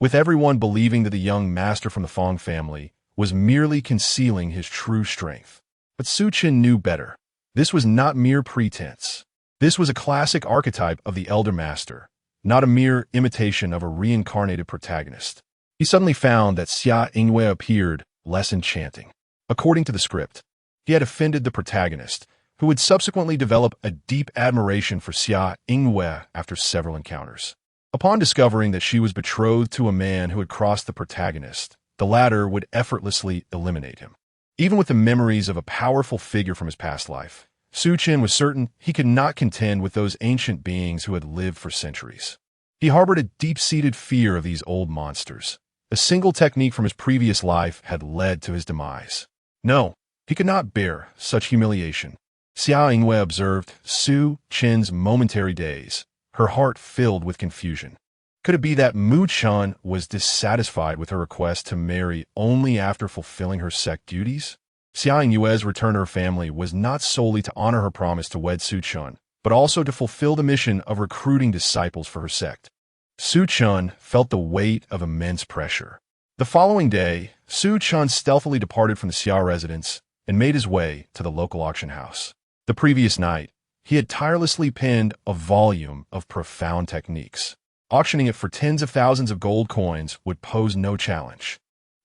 with everyone believing that the young master from the Fong family was merely concealing his true strength. But Su Chen knew better. This was not mere pretense. This was a classic archetype of the elder master, not a mere imitation of a reincarnated protagonist. He suddenly found that Xia Yingwei appeared less enchanting. According to the script, he had offended the protagonist, who would subsequently develop a deep admiration for Xia Yingwei after several encounters. Upon discovering that she was betrothed to a man who had crossed the protagonist, the latter would effortlessly eliminate him. Even with the memories of a powerful figure from his past life, Su Chen was certain he could not contend with those ancient beings who had lived for centuries. He harbored a deep-seated fear of these old monsters. A single technique from his previous life had led to his demise. No, he could not bear such humiliation. Xia Yingwei observed Su Chen's momentary daze, her heart filled with confusion. Could it be that Mu Chen was dissatisfied with her request to marry only after fulfilling her sect duties? Xia Yingwei's return to her family was not solely to honor her promise to wed Su Chen, but also to fulfill the mission of recruiting disciples for her sect. Su Chen felt the weight of immense pressure. The following day, Su Chen stealthily departed from the Xia residence and made his way to the local auction house. The previous night, he had tirelessly penned a volume of profound techniques. Auctioning it for tens of thousands of gold coins would pose no challenge.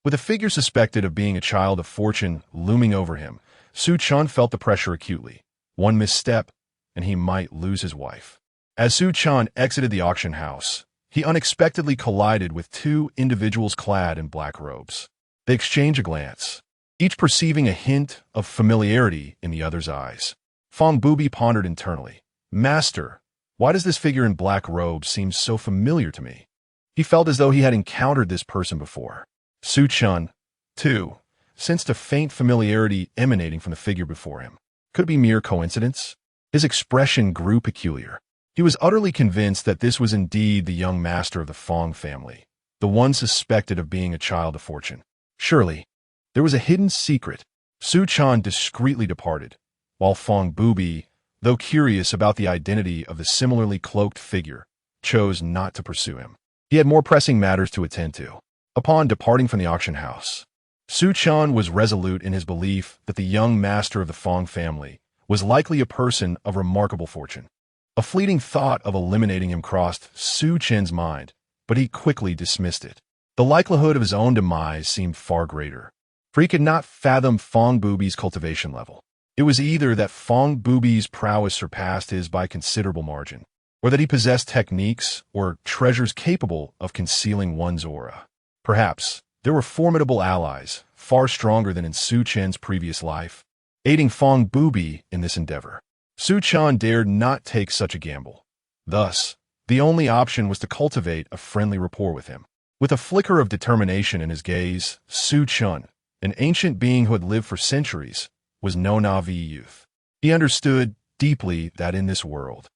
With a figure suspected of being a child of fortune looming over him, Su Chen felt the pressure acutely. One misstep, and he might lose his wife. As Su Chen exited the auction house, he unexpectedly collided with 2 individuals clad in black robes. They exchanged a glance, each perceiving a hint of familiarity in the other's eyes. Fong Bubi pondered internally. Master, why does this figure in black robes seem so familiar to me? He felt as though he had encountered this person before. Su Chen, too, sensed a faint familiarity emanating from the figure before him. Could it be mere coincidence? His expression grew peculiar. He was utterly convinced that this was indeed the young master of the Fong family, the one suspected of being a child of fortune. Surely, there was a hidden secret. Su Chen discreetly departed, while Fong Bubi, though curious about the identity of the similarly cloaked figure, chose not to pursue him. He had more pressing matters to attend to. Upon departing from the auction house, Su Chen was resolute in his belief that the young master of the Fong family was likely a person of remarkable fortune. A fleeting thought of eliminating him crossed Su Chen's mind, but he quickly dismissed it. The likelihood of his own demise seemed far greater, for he could not fathom Fong Bubi's cultivation level. It was either that Fong Bubi's prowess surpassed his by considerable margin, or that he possessed techniques or treasures capable of concealing one's aura. Perhaps there were formidable allies, far stronger than in Su Chen's previous life, aiding Fong Bubi in this endeavor. Su Chen dared not take such a gamble. Thus, the only option was to cultivate a friendly rapport with him. With a flicker of determination in his gaze, Su Chen, an ancient being who had lived for centuries, was no Navi youth. He understood deeply that in this world,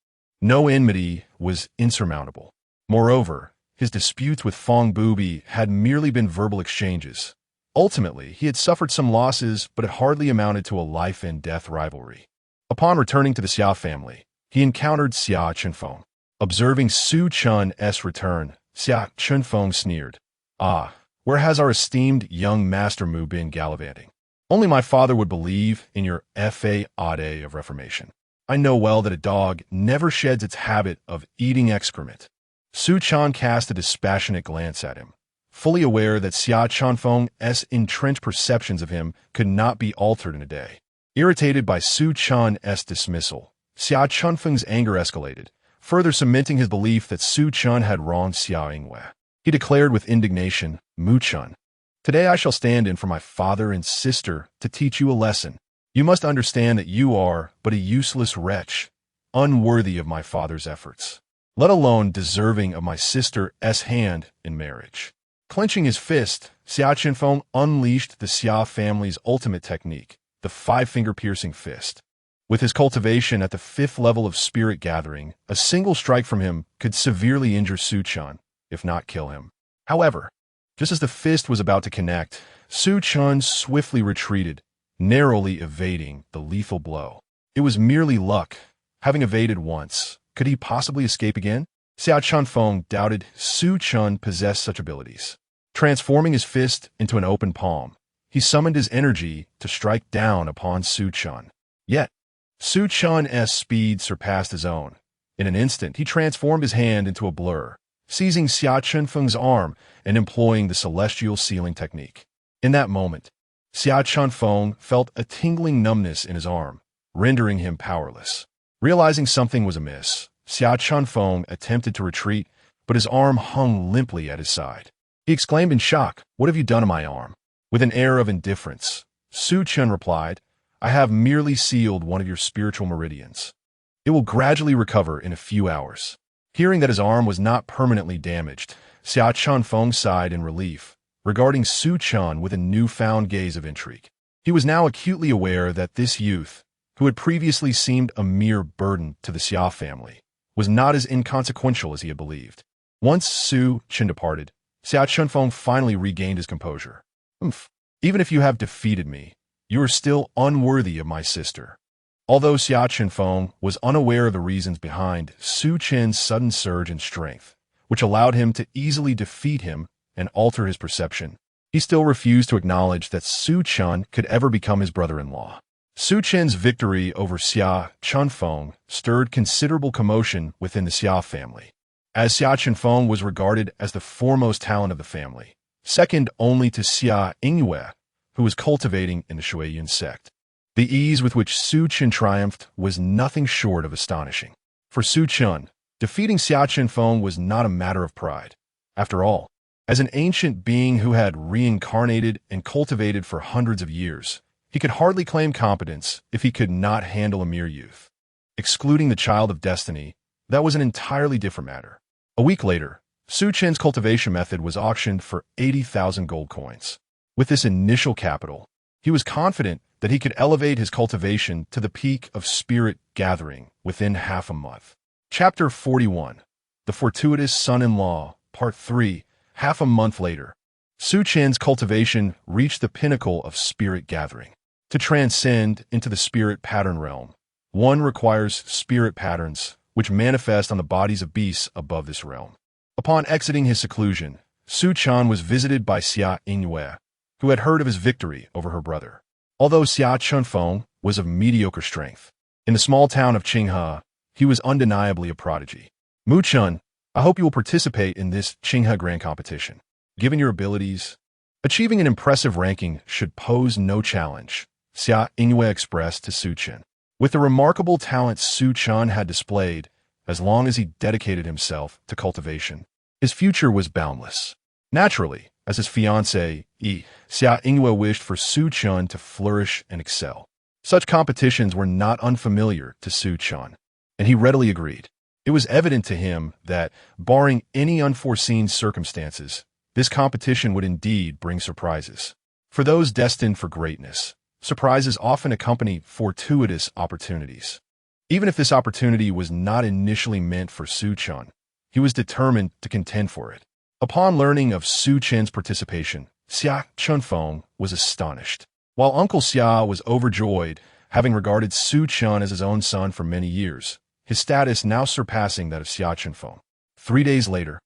no enmity was insurmountable. Moreover, his disputes with Fong Bubi had merely been verbal exchanges. Ultimately, he had suffered some losses, but it hardly amounted to a life-and-death rivalry. Upon returning to the Xia family, he encountered Xia Chenfeng. Observing Su Chen's return, Xia Chenfeng sneered. Ah, where has our esteemed young master Mu been gallivanting? Only my father would believe in your fade of reformation. I know well that a dog never sheds its habit of eating excrement. Su Chen cast a dispassionate glance at him, fully aware that Xia Chanfeng's entrenched perceptions of him could not be altered in a day. Irritated by Su Chen's dismissal, Xia Chanfeng's anger escalated, further cementing his belief that Su Chen had wronged Xia Yingwei. He declared with indignation, "Mu Chen, today I shall stand in for my father and sister to teach you a lesson. You must understand that you are but a useless wretch, unworthy of my father's efforts, let alone deserving of my sister's hand in marriage." Clenching his fist, Xia Chenfeng unleashed the Xia family's ultimate technique, the five-finger-piercing fist. With his cultivation at the 5th level of spirit gathering, a single strike from him could severely injure Su Chen, if not kill him. However, just as the fist was about to connect, Su Chen swiftly retreated, narrowly evading the lethal blow. It was merely luck. Having evaded once, could he possibly escape again? Xia Chanfeng doubted Su Chen possessed such abilities. Transforming his fist into an open palm, he summoned his energy to strike down upon Su Chen. Yet, Su Chen's speed surpassed his own. In an instant, he transformed his hand into a blur, seizing Xia Chenfeng's arm and employing the celestial sealing technique. In that moment, Xia Chenfeng felt a tingling numbness in his arm, rendering him powerless. Realizing something was amiss, Xia Chenfeng attempted to retreat, but his arm hung limply at his side. He exclaimed in shock, "What have you done to my arm?" With an air of indifference, Su Chen replied, "I have merely sealed one of your spiritual meridians. It will gradually recover in a few hours." Hearing that his arm was not permanently damaged, Xia Chenfeng sighed in relief, regarding Su Chen with a newfound gaze of intrigue. He was now acutely aware that this youth, who had previously seemed a mere burden to the Xia family, was not as inconsequential as he had believed. Once Su Chen departed, Xia Chenfeng finally regained his composure. Even if you have defeated me, you are still unworthy of my sister." Although Xia Chenfeng was unaware of the reasons behind Su Chen's sudden surge in strength, which allowed him to easily defeat him and alter his perception, he still refused to acknowledge that Su Chen could ever become his brother-in-law. Su Chen's victory over Xia Chenfeng stirred considerable commotion within the Xia family, as Xia Chenfeng was regarded as the foremost talent of the family, second only to Xia Yingwei, who was cultivating in the Shuoyuan sect. The ease with which Su Chen triumphed was nothing short of astonishing. For Su Chen, defeating Xia Chenfeng was not a matter of pride. After all, as an ancient being who had reincarnated and cultivated for hundreds of years, he could hardly claim competence if he could not handle a mere youth. Excluding the child of destiny, that was an entirely different matter. A week later, Su Chen's cultivation method was auctioned for 80,000 gold coins. With this initial capital, he was confident that he could elevate his cultivation to the peak of spirit gathering within half a month. Chapter 41, The Fortuitous Son-in-Law, Part 3. Half a month later, Su Chen's cultivation reached the pinnacle of spirit gathering. To transcend into the spirit pattern realm, one requires spirit patterns which manifest on the bodies of beasts above this realm. Upon exiting his seclusion, Su Chen was visited by Xia Yingwei, who had heard of his victory over her brother. Although Xia Chenfeng was of mediocre strength, in the small town of Qinghe, he was undeniably a prodigy. "Mu Chen, I hope you will participate in this Qinghe Grand Competition. Given your abilities, achieving an impressive ranking should pose no challenge," Xia Yingwei expressed to Su Chen. With the remarkable talent Su Chen had displayed, as long as he dedicated himself to cultivation, his future was boundless. Naturally, as his fiancée, Xia Yingwei wished for Su Chen to flourish and excel. Such competitions were not unfamiliar to Su Chen, and he readily agreed. It was evident to him that, barring any unforeseen circumstances, this competition would indeed bring surprises. For those destined for greatness, surprises often accompany fortuitous opportunities. Even if this opportunity was not initially meant for Su Chen, he was determined to contend for it. Upon learning of Su Chen's participation, Xia Chenfeng was astonished. While Uncle Xia was overjoyed, having regarded Su Chen as his own son for many years, his status now surpassing that of Xia Chenfeng. 3 days later,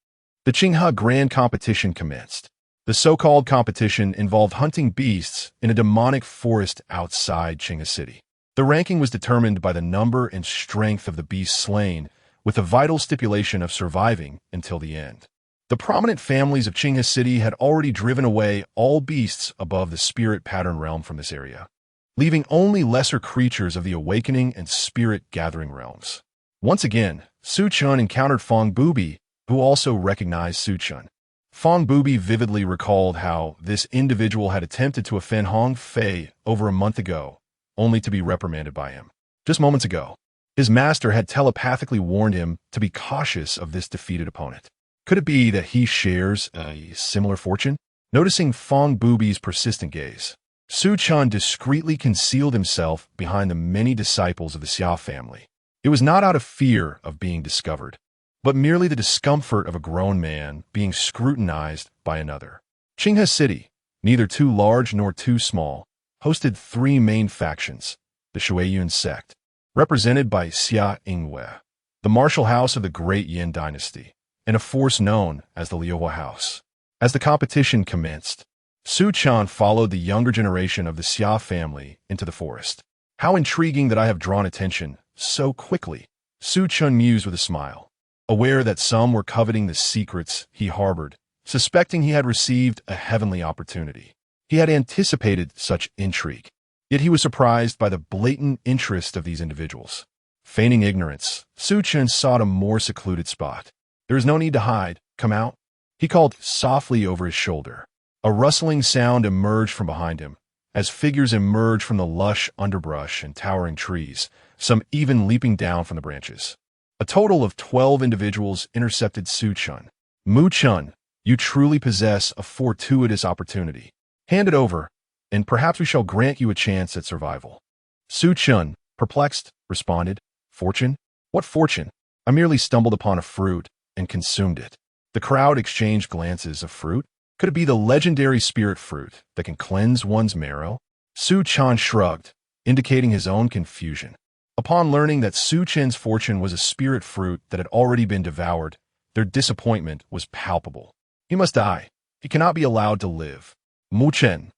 the Qinghe Grand Competition commenced. The so-called competition involved hunting beasts in a demonic forest outside Qinghe City. The ranking was determined by the number and strength of the beasts slain, with the vital stipulation of surviving until the end. The prominent families of Qinghe City had already driven away all beasts above the spirit pattern realm from this area, leaving only lesser creatures of the awakening and spirit-gathering realms. Once again, Su Chen encountered Feng Bubi, who also recognized Su Chen. Feng Bubi vividly recalled how this individual had attempted to offend Hong Fei over a month ago, only to be reprimanded by him. Just moments ago, his master had telepathically warned him to be cautious of this defeated opponent. Could it be that he shares a similar fortune? Noticing Feng Bubi's persistent gaze, Su Chen discreetly concealed himself behind the many disciples of the Xia family. It was not out of fear of being discovered, but merely the discomfort of a grown man being scrutinized by another. Qinghe City, neither too large nor too small, hosted three main factions: the Shuiyun sect, represented by Xia Yingwei, the martial house of the Great Yin dynasty, and a force known as the Liuhua House. As the competition commenced, Su Chen followed the younger generation of the Xia family into the forest. How intriguing that I have drawn attention so quickly, Su Chen mused with a smile, aware that some were coveting the secrets he harbored, suspecting he had received a heavenly opportunity. He had anticipated such intrigue, yet he was surprised by the blatant interest of these individuals. Feigning ignorance, Su Chen sought a more secluded spot. "There is no need to hide. Come out," he called softly over his shoulder. A rustling sound emerged from behind him, as figures emerged from the lush underbrush and towering trees, some even leaping down from the branches. A total of 12 individuals intercepted Su Chen. "Mu Chen, you truly possess a fortuitous opportunity. Hand it over, and perhaps we shall grant you a chance at survival." Su Chen, perplexed, responded, "Fortune? What fortune? I merely stumbled upon a fruit and consumed it." The crowd exchanged glances. Of fruit? Could it be the legendary spirit fruit that can cleanse one's marrow? Su Chen shrugged, indicating his own confusion. Upon learning that Su Chen's fortune was a spirit fruit that had already been devoured, their disappointment was palpable. He must die. He cannot be allowed to live. "Mu Chen,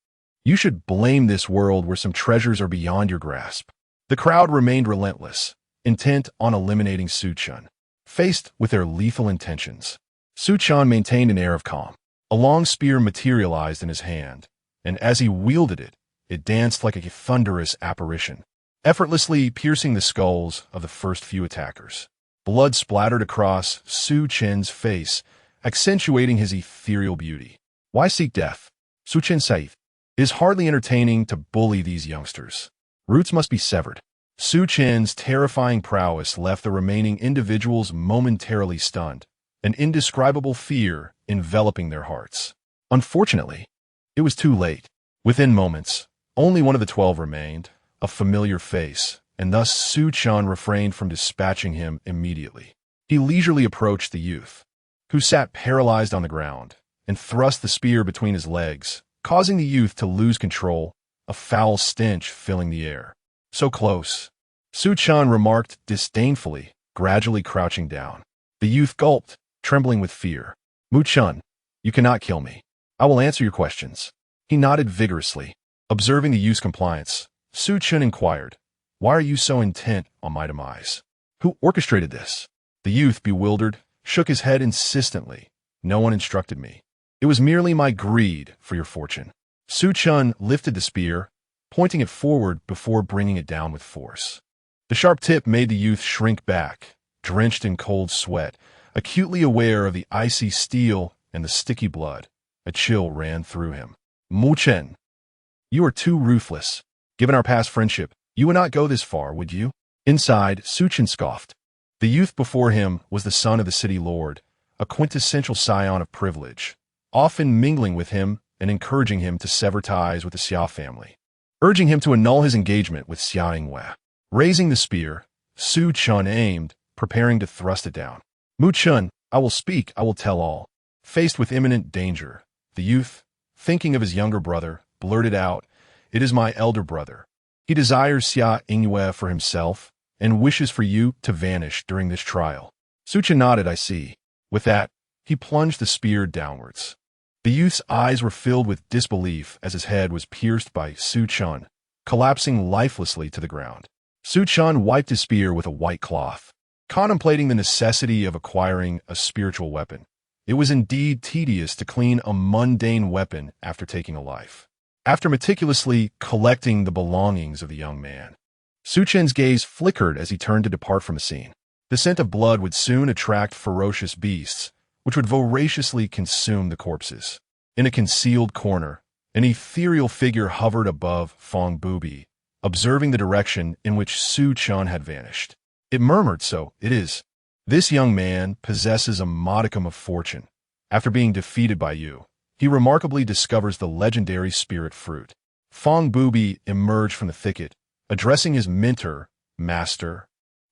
you should blame this world where some treasures are beyond your grasp." The crowd remained relentless, intent on eliminating Su Chen. Faced with their lethal intentions, Su Chen maintained an air of calm. A long spear materialized in his hand, and as he wielded it, it danced like a thunderous apparition, effortlessly piercing the skulls of the first few attackers. Blood splattered across Su Chen's face, accentuating his ethereal beauty. Why seek death? Su Chen saith, "It is hardly entertaining to bully these youngsters. Roots must be severed." Su Chen's terrifying prowess left the remaining individuals momentarily stunned, an indescribable fear enveloping their hearts. Unfortunately, it was too late. Within moments, only one of the 12 remained, a familiar face, and thus Su Chen refrained from dispatching him immediately. He leisurely approached the youth, who sat paralyzed on the ground, and thrust the spear between his legs, causing the youth to lose control, a foul stench filling the air. "So close," Su Chen remarked disdainfully, gradually crouching down. The youth gulped, trembling with fear. "Mu Chen, you cannot kill me. I will answer your questions." He nodded vigorously. Observing the youth's compliance, Su Chen inquired, "Why are you so intent on my demise? Who orchestrated this?" The youth, bewildered, shook his head insistently. "No one instructed me. It was merely my greed for your fortune." Su Chen lifted the spear, pointing it forward before bringing it down with force. The sharp tip made the youth shrink back, drenched in cold sweat, acutely aware of the icy steel and the sticky blood. A chill ran through him. "Mu Chen, you are too ruthless. Given our past friendship, you would not go this far, would you?" Inside, Su Chen scoffed. The youth before him was the son of the city lord, a quintessential scion of privilege, often mingling with him and encouraging him to sever ties with the Xia family, urging him to annul his engagement with Xia Yingwei. Raising the spear, Su Chen aimed, preparing to thrust it down. "Mu Chen, I will speak, I will tell all." Faced with imminent danger, the youth, thinking of his younger brother, blurted out, "It is my elder brother. He desires Xia Yingwei for himself and wishes for you to vanish during this trial." Su Chen nodded, "I see." With that, he plunged the spear downwards. The youth's eyes were filled with disbelief as his head was pierced by Su Chen, collapsing lifelessly to the ground. Su Chen wiped his spear with a white cloth. contemplating the necessity of acquiring a spiritual weapon. It was indeed tedious to clean a mundane weapon after taking a life. After meticulously collecting the belongings of the young man, Su Chen's gaze flickered as he turned to depart from the scene. The scent of blood would soon attract ferocious beasts, which would voraciously consume the corpses. In a concealed corner, an ethereal figure hovered above Fong Bubi, observing the direction in which Su Chen had vanished. It murmured, "So it is. This young man possesses a modicum of fortune. After being defeated by you, he remarkably discovers the legendary spirit fruit." Fong Bubi emerged from the thicket, addressing his mentor, "Master,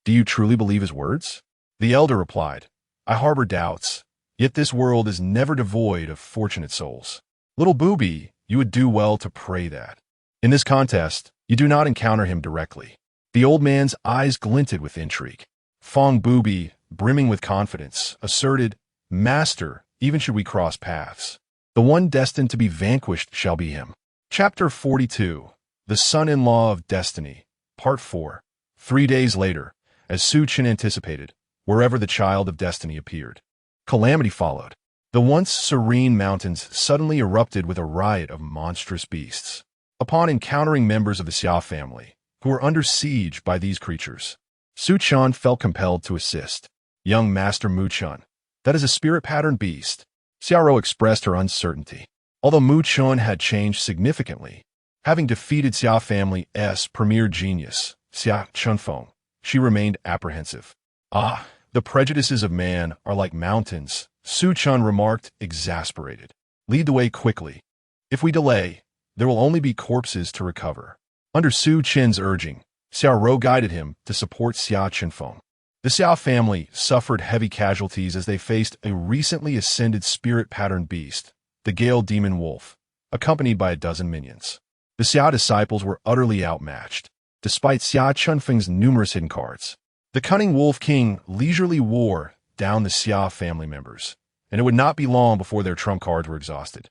do you truly believe his words?" The elder replied, "I harbor doubts, yet this world is never devoid of fortunate souls. Little Bubi, you would do well to pray that. In this contest, you do not encounter him directly." The old man's eyes glinted with intrigue. Fong Bubi, brimming with confidence, asserted, "Master, even should we cross paths, the one destined to be vanquished shall be him." Chapter 42. The Son-in-Law of Destiny, Part 4. 3 days later, as Su Chen anticipated, wherever the child of destiny appeared, calamity followed. The once serene mountains suddenly erupted with a riot of monstrous beasts. Upon encountering members of the Xia family, who were under siege by these creatures, Su Chen felt compelled to assist. "Young Master Mu Chen, that is a spirit-patterned beast." Xiaoro expressed her uncertainty. Although Mu Chen had changed significantly, having defeated Xia family's premier genius, Xia Chunfeng, she remained apprehensive. "Ah, the prejudices of man are like mountains," Su Chen remarked, exasperated. "Lead the way quickly. If we delay, there will only be corpses to recover." Under Su Chen's urging, Xiaoro guided him to support Xia Chunfeng. The Xia family suffered heavy casualties as they faced a recently ascended spirit-patterned beast, the Gale Demon Wolf, accompanied by a dozen minions. The Xia disciples were utterly outmatched, despite Xia Chunfeng's numerous hidden cards. The cunning Wolf King leisurely wore down the Xia family members, and it would not be long before their trump cards were exhausted,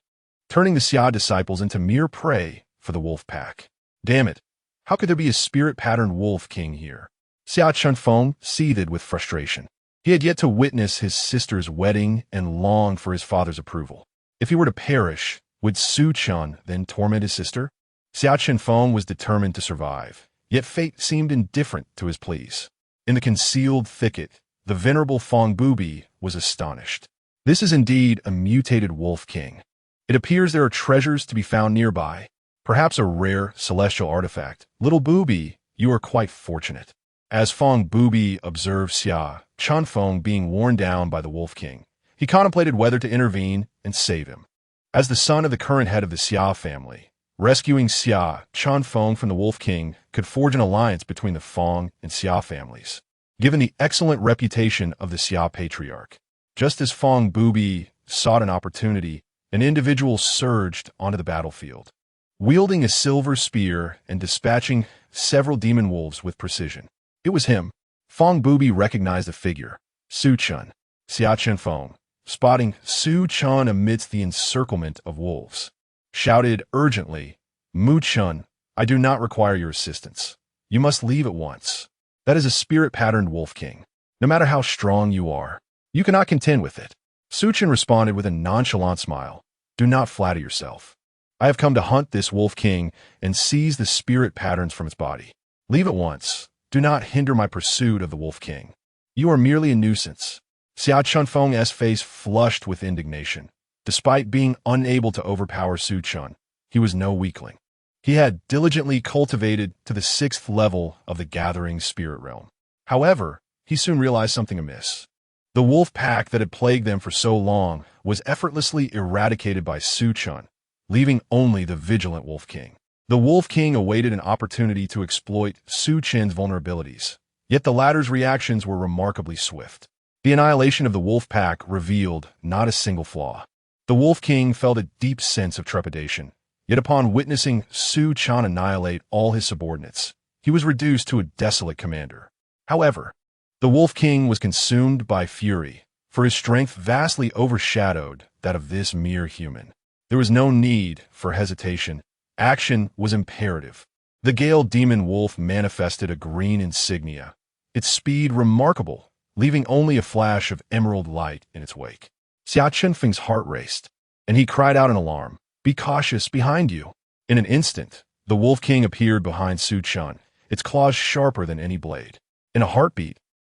turning the Xia disciples into mere prey for the wolf pack. Damn it, how could there be a spirit-patterned Wolf King here? Xia Chunfeng seethed with frustration. He had yet to witness his sister's wedding and longed for his father's approval. If he were to perish, would Su Chen then torment his sister? Xia Chunfeng was determined to survive, yet fate seemed indifferent to his pleas. In the concealed thicket, the venerable Fong Bubi was astonished. "This is indeed a mutated Wolf King. It appears there are treasures to be found nearby, perhaps a rare celestial artifact. Little Bubi, you are quite fortunate." As Fong Bubi observed Xia Chunfeng being worn down by the Wolf King, he contemplated whether to intervene and save him. As the son of the current head of the Xia family, rescuing Xia Chunfeng from the Wolf King could forge an alliance between the Fong and Xia families, given the excellent reputation of the Xia patriarch. Just as Fong Bubi sought an opportunity, an individual surged onto the battlefield, wielding a silver spear and dispatching several demon wolves with precision. It was him. Fong Bubi recognized the figure, Su Chen. Xia Chunfeng, spotting Su Chen amidst the encirclement of wolves, shouted urgently, "Mu Chen, I do not require your assistance. You must leave at once. That is a spirit-patterned Wolf King. No matter how strong you are, you cannot contend with it." Su Chen responded with a nonchalant smile, "Do not flatter yourself. I have come to hunt this Wolf King and seize the spirit patterns from its body. Leave at once. Do not hinder my pursuit of the Wolf King. You are merely a nuisance." Xia Chunfeng's face flushed with indignation. Despite being unable to overpower Su Chen, he was no weakling. He had diligently cultivated to the 6th level of the gathering spirit realm. However, he soon realized something amiss. The wolf pack that had plagued them for so long was effortlessly eradicated by Su Chen, leaving only the vigilant Wolf King. The Wolf King awaited an opportunity to exploit Su Chen's vulnerabilities, yet the latter's reactions were remarkably swift. The annihilation of the wolf pack revealed not a single flaw. The Wolf King felt a deep sense of trepidation, yet upon witnessing Su Chen annihilate all his subordinates, he was reduced to a desolate commander. However, the Wolf King was consumed by fury, for his strength vastly overshadowed that of this mere human. There was no need for hesitation. Action was imperative. The Gale Demon Wolf manifested a green insignia, its speed remarkable leaving only a flash of emerald light in its wake. Su Chen's heart raced, and he cried out in alarm, "Be cautious, behind you!" In an instant, the Wolf King appeared behind Su Chen, its claws sharper than any blade. In a heartbeat,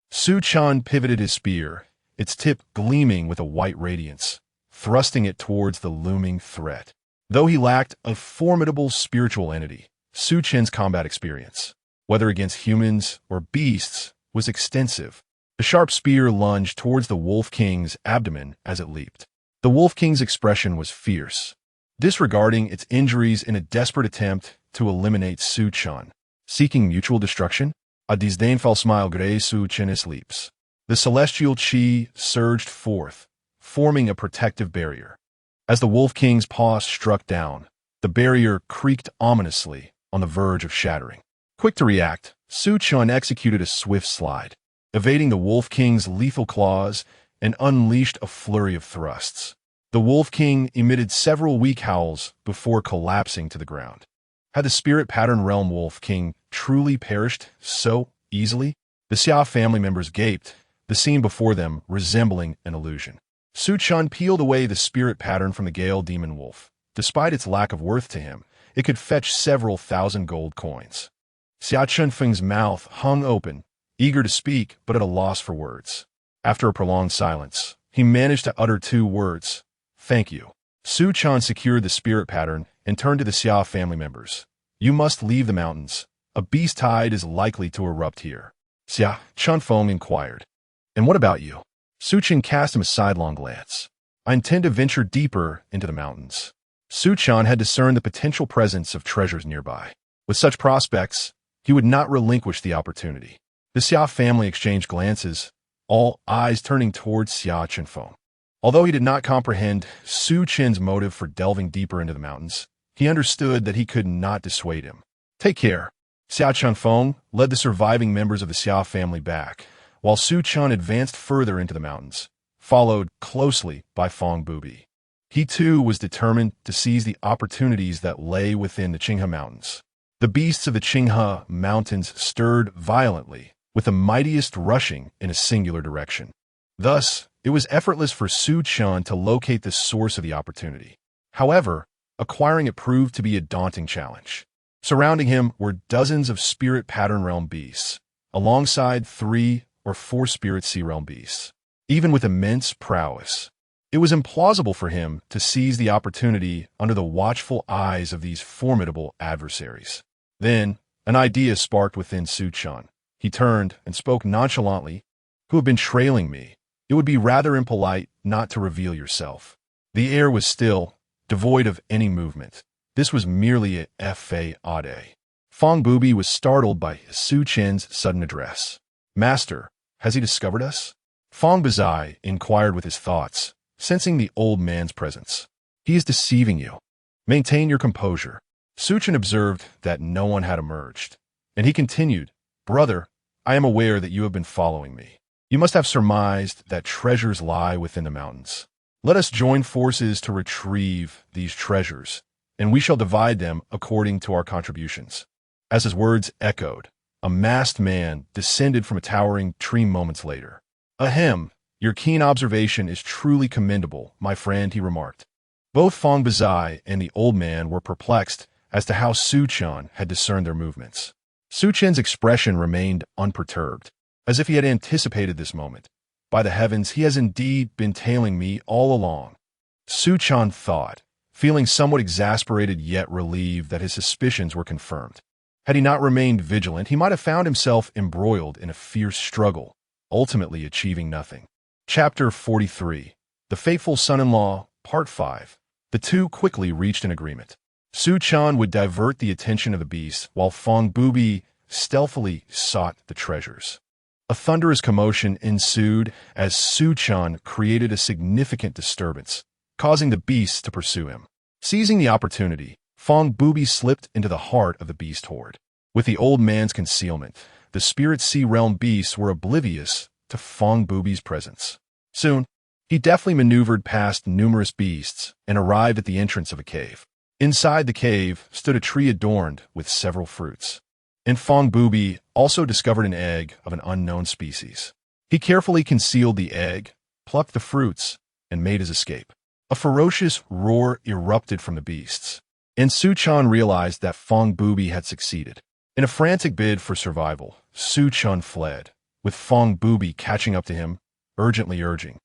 Su Chen pivoted his spear, its tip gleaming with a white radiance, thrusting it towards the looming threat. Though he lacked a formidable spiritual entity, Su Chen's combat experience, whether against humans or beasts, was extensive. The sharp spear lunged towards the Wolf King's abdomen as it leaped. The Wolf King's expression was fierce, disregarding its injuries in a desperate attempt to eliminate Su Chen. Seeking mutual destruction? A disdainful smile graced Su Chen's lips. The celestial chi surged forth, forming a protective barrier. As the Wolf King's paw struck down, the barrier creaked ominously on the verge of shattering. Quick to react, Su Chen executed a swift slide, evading the Wolf King's lethal claws and unleashed a flurry of thrusts. The Wolf King emitted several weak howls before collapsing to the ground. Had the spirit pattern realm Wolf King truly perished so easily? The Xia family members gaped, the scene before them resembling an illusion. Su Chen peeled away the spirit pattern from the Gale Demon Wolf. Despite its lack of worth to him, it could fetch several thousand gold coins. Su Chen's mouth hung open, eager to speak but at a loss for words. After a prolonged silence, he managed to utter two words, "Thank you." Su Chen secured the spirit pattern and turned to the Xia family members. "You must leave the mountains. A beast tide is likely to erupt here." Xia Chunfeng inquired. "And what about you?" Su Chen cast him a sidelong glance. "I intend to venture deeper into the mountains." Su Chen had discerned the potential presence of treasures nearby. With such prospects, he would not relinquish the opportunity. The Xia family exchanged glances, all eyes turning towards Xia Chunfeng. Although he did not comprehend Su Chen's motive for delving deeper into the mountains, he understood that he could not dissuade him. "Take care." Xia Chunfeng led the surviving members of the Xia family back, while Su Chen advanced further into the mountains, followed closely by Fong Bubi. He too was determined to seize the opportunities that lay within the Qinghe Mountains. The beasts of the Qinghe Mountains stirred violently, with the mightiest rushing in a singular direction. Thus, it was effortless for Su Chen to locate the source of the opportunity. However, acquiring it proved to be a daunting challenge. Surrounding him were dozens of spirit pattern realm beasts, alongside 3 or 4 spirit sea realm beasts. Even with immense prowess, it was implausible for him to seize the opportunity under the watchful eyes of these formidable adversaries. Then, an idea sparked within Su Chen. He turned and spoke nonchalantly. "Who have been trailing me? It would be rather impolite not to reveal yourself." The air was still, devoid of any movement. This was merely a fade. Fong Bubi was startled by Su Chen's sudden address. "Master, has he discovered us?" Fong Bazai inquired with his thoughts, sensing the old man's presence. "He is deceiving you. Maintain your composure." Su Chen observed that no one had emerged, and he continued, "Brother, I am aware that you have been following me. You must have surmised that treasures lie within the mountains. Let us join forces to retrieve these treasures, and we shall divide them according to our contributions." As his words echoed, a masked man descended from a towering tree moments later. "Ahem, your keen observation is truly commendable, my friend," he remarked. Both Fong Bazai and the old man were perplexed as to how Su Chen had discerned their movements. Su Chen's expression remained unperturbed, as if he had anticipated this moment. "By the heavens, he has indeed been tailing me all along," Su Chen thought, feeling somewhat exasperated yet relieved that his suspicions were confirmed. Had he not remained vigilant, he might have found himself embroiled in a fierce struggle, ultimately achieving nothing. Chapter 43. The Fateful Son-in-Law, Part 5. The two quickly reached an agreement. Su Chen would divert the attention of the beasts, while Fong Bubi stealthily sought the treasures. A thunderous commotion ensued as Su Chen created a significant disturbance, causing the beasts to pursue him. Seizing the opportunity, Fong Bubi slipped into the heart of the beast horde. With the old man's concealment, the spirit sea realm beasts were oblivious to Fong Bubi's presence. Soon, he deftly maneuvered past numerous beasts and arrived at the entrance of a cave. Inside the cave stood a tree adorned with several fruits. And Fong Bubi also discovered an egg of an unknown species. He carefully concealed the egg, plucked the fruits, and made his escape. A ferocious roar erupted from the beasts, and Su Chen realized that Fong Bubi had succeeded. In a frantic bid for survival, Su Chen fled, with Fong Bubi catching up to him, urgently urging,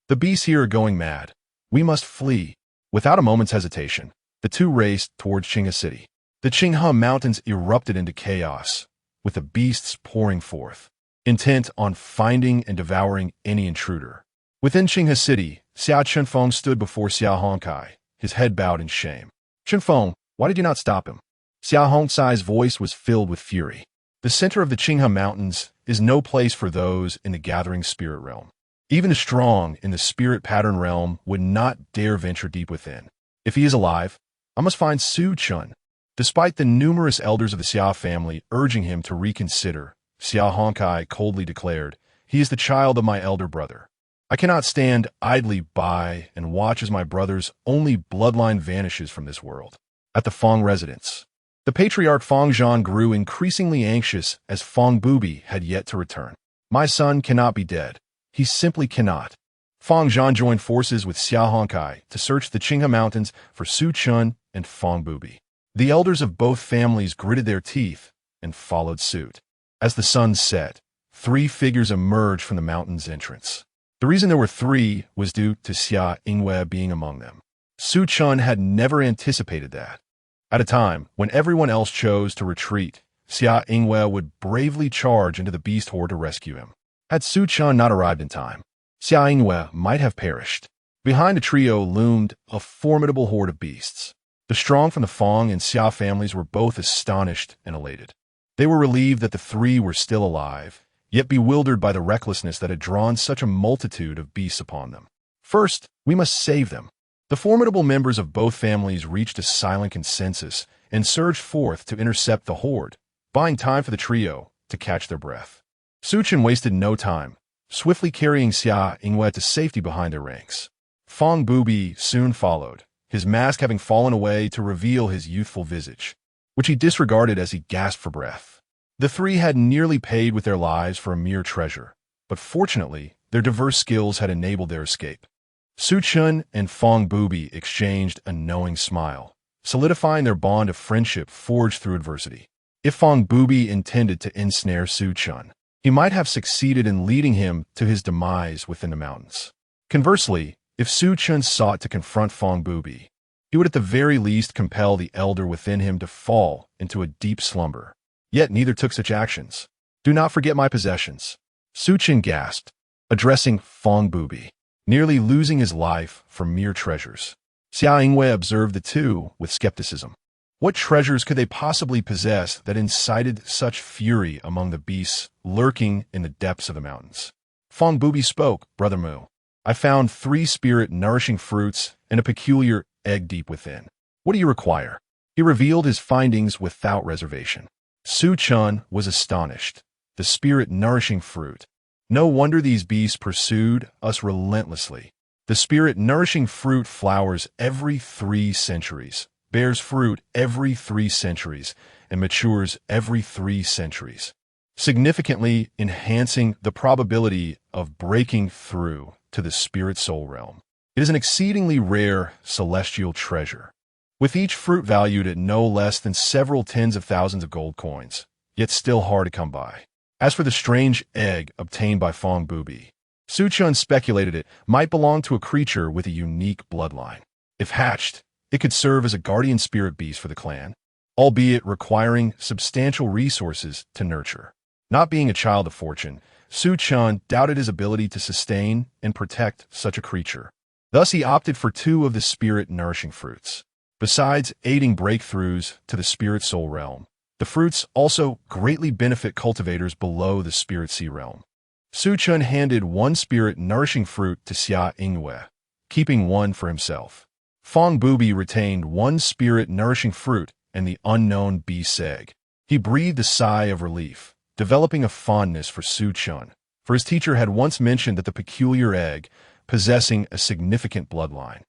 "The beasts here are going mad. We must flee." Without a moment's hesitation, the two raced towards Qinghe City. The Qinghe Mountains erupted into chaos, with the beasts pouring forth, intent on finding and devouring any intruder. Within Qinghe City, Xiao Chenfeng stood before Xiao Hongkai, his head bowed in shame. "Chenfeng, why did you not stop him?" Xiao Hongkai's voice was filled with fury. The center of the Qinghe Mountains is no place for those in the gathering spirit realm. Even the strong in the spirit pattern realm would not dare venture deep within. If he is alive, I must find Su Chen. Despite the numerous elders of the Xiao family urging him to reconsider, Xiao Hongkai coldly declared, "He is the child of my elder brother. I cannot stand idly by and watch as my brother's only bloodline vanishes from this world." At the Fong residence, the patriarch Fong Zhan grew increasingly anxious as Fong Bubi had yet to return. "My son cannot be dead. He simply cannot." Fong Zhan joined forces with Xiao Hongkai to search the Qinghe Mountains for Su Chen and Fong Bubi. The elders of both families gritted their teeth and followed suit. As the sun set, 3 figures emerged from the mountain's entrance. The reason there were 3 was due to Xia Yingwei being among them. Su Chen had never anticipated that. At a time when everyone else chose to retreat, Xia Yingwei would bravely charge into the beast horde to rescue him. Had Su Chen not arrived in time, Xia Yingwei might have perished. Behind the trio loomed a formidable horde of beasts. The strong from the Fong and Xia families were both astonished and elated. They were relieved that the 3 were still alive, yet bewildered by the recklessness that had drawn such a multitude of beasts upon them. "First, we must save them." The formidable members of both families reached a silent consensus and surged forth to intercept the horde, buying time for the trio to catch their breath. Su Chen wasted no time, swiftly carrying Xia Yingwei to safety behind their ranks. Fong Bubi soon followed, his mask having fallen away to reveal his youthful visage, which he disregarded as he gasped for breath. The 3 had nearly paid with their lives for a mere treasure, but fortunately, their diverse skills had enabled their escape. Su Chen and Fong Bubi exchanged a knowing smile, solidifying their bond of friendship forged through adversity. If Fong Bubi intended to ensnare Su Chen, he might have succeeded in leading him to his demise within the mountains. Conversely, if Su Chen sought to confront Fong Bubi, he would at the very least compel the elder within him to fall into a deep slumber. Yet neither took such actions. "Do not forget my possessions," Su Chen gasped, addressing Fong Bubi, nearly losing his life for mere treasures. Xia Yingwei observed the two with skepticism. What treasures could they possibly possess that incited such fury among the beasts lurking in the depths of the mountains? Fong Bubi spoke, "Brother Mu, I found 3 spirit-nourishing fruits and a peculiar egg deep within. What do you require?" He revealed his findings without reservation. Su Chen was astonished. The spirit-nourishing fruit. No wonder these beasts pursued us relentlessly. The spirit-nourishing fruit flowers every 3 centuries, bears fruit every 3 centuries, and matures every 3 centuries, significantly enhancing the probability of breaking through to the spirit soul realm. It is an exceedingly rare celestial treasure, with each fruit valued at no less than several tens of thousands of gold coins, yet still hard to come by. As for the strange egg obtained by Fong Bubi, Su Chen speculated it might belong to a creature with a unique bloodline. If hatched, it could serve as a guardian spirit beast for the clan, albeit requiring substantial resources to nurture. Not being a child of fortune, Su Chen doubted his ability to sustain and protect such a creature. Thus he opted for 2 of the spirit-nourishing fruits. Besides aiding breakthroughs to the spirit soul realm, the fruits also greatly benefit cultivators below the spirit sea realm. Su Chen handed 1 spirit-nourishing fruit to Xia Yingwei, keeping 1 for himself. Fong Bubi retained 1 spirit-nourishing fruit and the unknown beast's egg. He breathed a sigh of relief, developing a fondness for Su Chen, for his teacher had once mentioned that the peculiar egg, possessing a significant bloodline,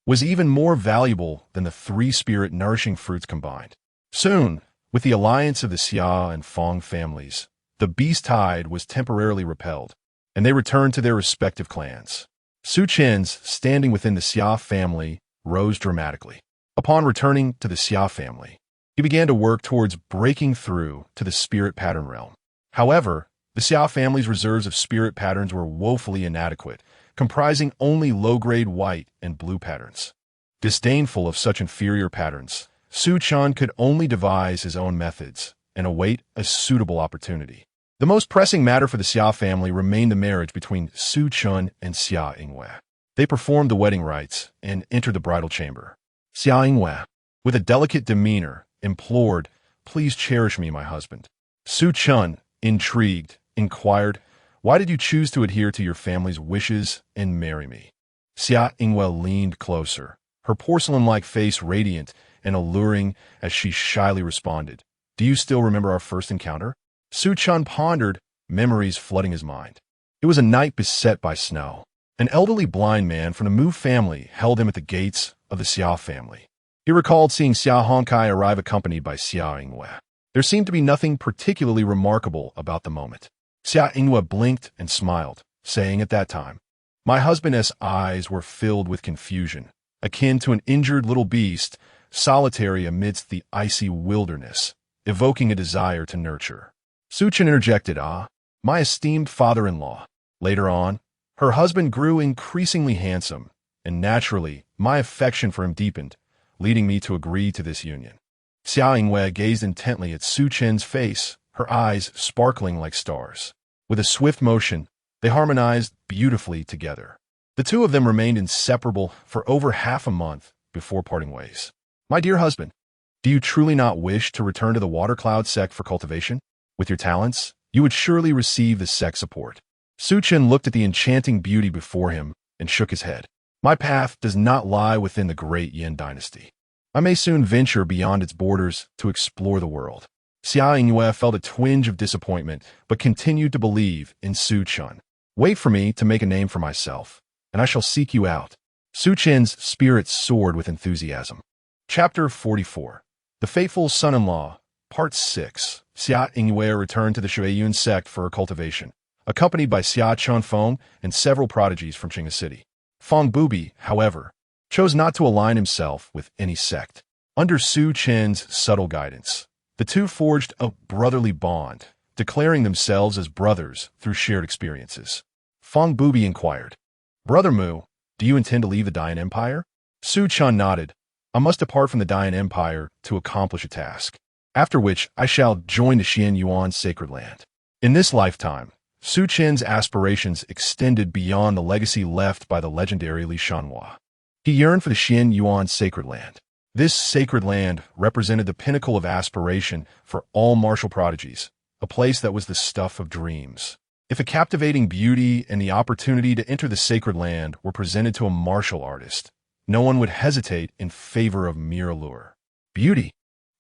was even more valuable than the 3 spirit-nourishing fruits combined. Soon, with the alliance of the Xia and Fong families, the beast tide was temporarily repelled, and they returned to their respective clans. Su Chen's standing within the Xia family rose dramatically. Upon returning to the Xia family, he began to work towards breaking through to the spirit pattern realm. However, the Xia family's reserves of spirit patterns were woefully inadequate, comprising only low-grade white and blue patterns. Disdainful of such inferior patterns, Su Chen could only devise his own methods and await a suitable opportunity. The most pressing matter for the Xia family remained the marriage between Su Chen and Xia Yingwei. They performed the wedding rites and entered the bridal chamber. Xia Yingwei, with a delicate demeanor, implored, "Please cherish me, my husband." Su Chen, intrigued, inquired, "Why did you choose to adhere to your family's wishes and marry me?" Xia Yingwei leaned closer, her porcelain-like face radiant and alluring as she shyly responded, "Do you still remember our first encounter?" Su Chen pondered, memories flooding his mind. It was a night beset by snow. An elderly blind man from the Mu family held him at the gates of the Xia family. He recalled seeing Xia Hongkai arrive accompanied by Xia Yingwei. There seemed to be nothing particularly remarkable about the moment. Xia Yingwei blinked and smiled, saying at that time, "My husband's eyes were filled with confusion, akin to an injured little beast, solitary amidst the icy wilderness, evoking a desire to nurture." Su Chen interjected, "My esteemed father-in-law." Later on, her husband grew increasingly handsome, and naturally, my affection for him deepened, leading me to agree to this union. Xia Yingwei gazed intently at Su Chen's face, her eyes sparkling like stars. With a swift motion, they harmonized beautifully together. The two of them remained inseparable for over half a month before parting ways. "My dear husband, do you truly not wish to return to the Water Cloud sect for cultivation? With your talents, you would surely receive the sect support." Su Chen looked at the enchanting beauty before him and shook his head. "My path does not lie within the great Yin dynasty. I may soon venture beyond its borders to explore the world." Xia Yingwei felt a twinge of disappointment, but continued to believe in Su Chen. "Wait for me to make a name for myself, and I shall seek you out." Su Chen's spirit soared with enthusiasm. Chapter 44. The Faithful Son-in-Law, Part 6. Xia Yingwei returned to the Shuiyun sect for her cultivation, accompanied by Xia Chunfeng and several prodigies from Qinghe City. Feng Bubi, however, chose not to align himself with any sect. Under Su Chen's subtle guidance, the two forged a brotherly bond, declaring themselves as brothers through shared experiences. Feng Bubi inquired, "Brother Mu, do you intend to leave the Dayan Empire?" Su Chen nodded, "I must depart from the Dayan Empire to accomplish a task, after which I shall join the Xian Yuan sacred land." In this lifetime, Su Chen's aspirations extended beyond the legacy left by the legendary Li Shanhua. He yearned for the Xian Yuan sacred land. This sacred land represented the pinnacle of aspiration for all martial prodigies, a place that was the stuff of dreams. If a captivating beauty and the opportunity to enter the sacred land were presented to a martial artist, no one would hesitate in favor of mere allure. Beauty,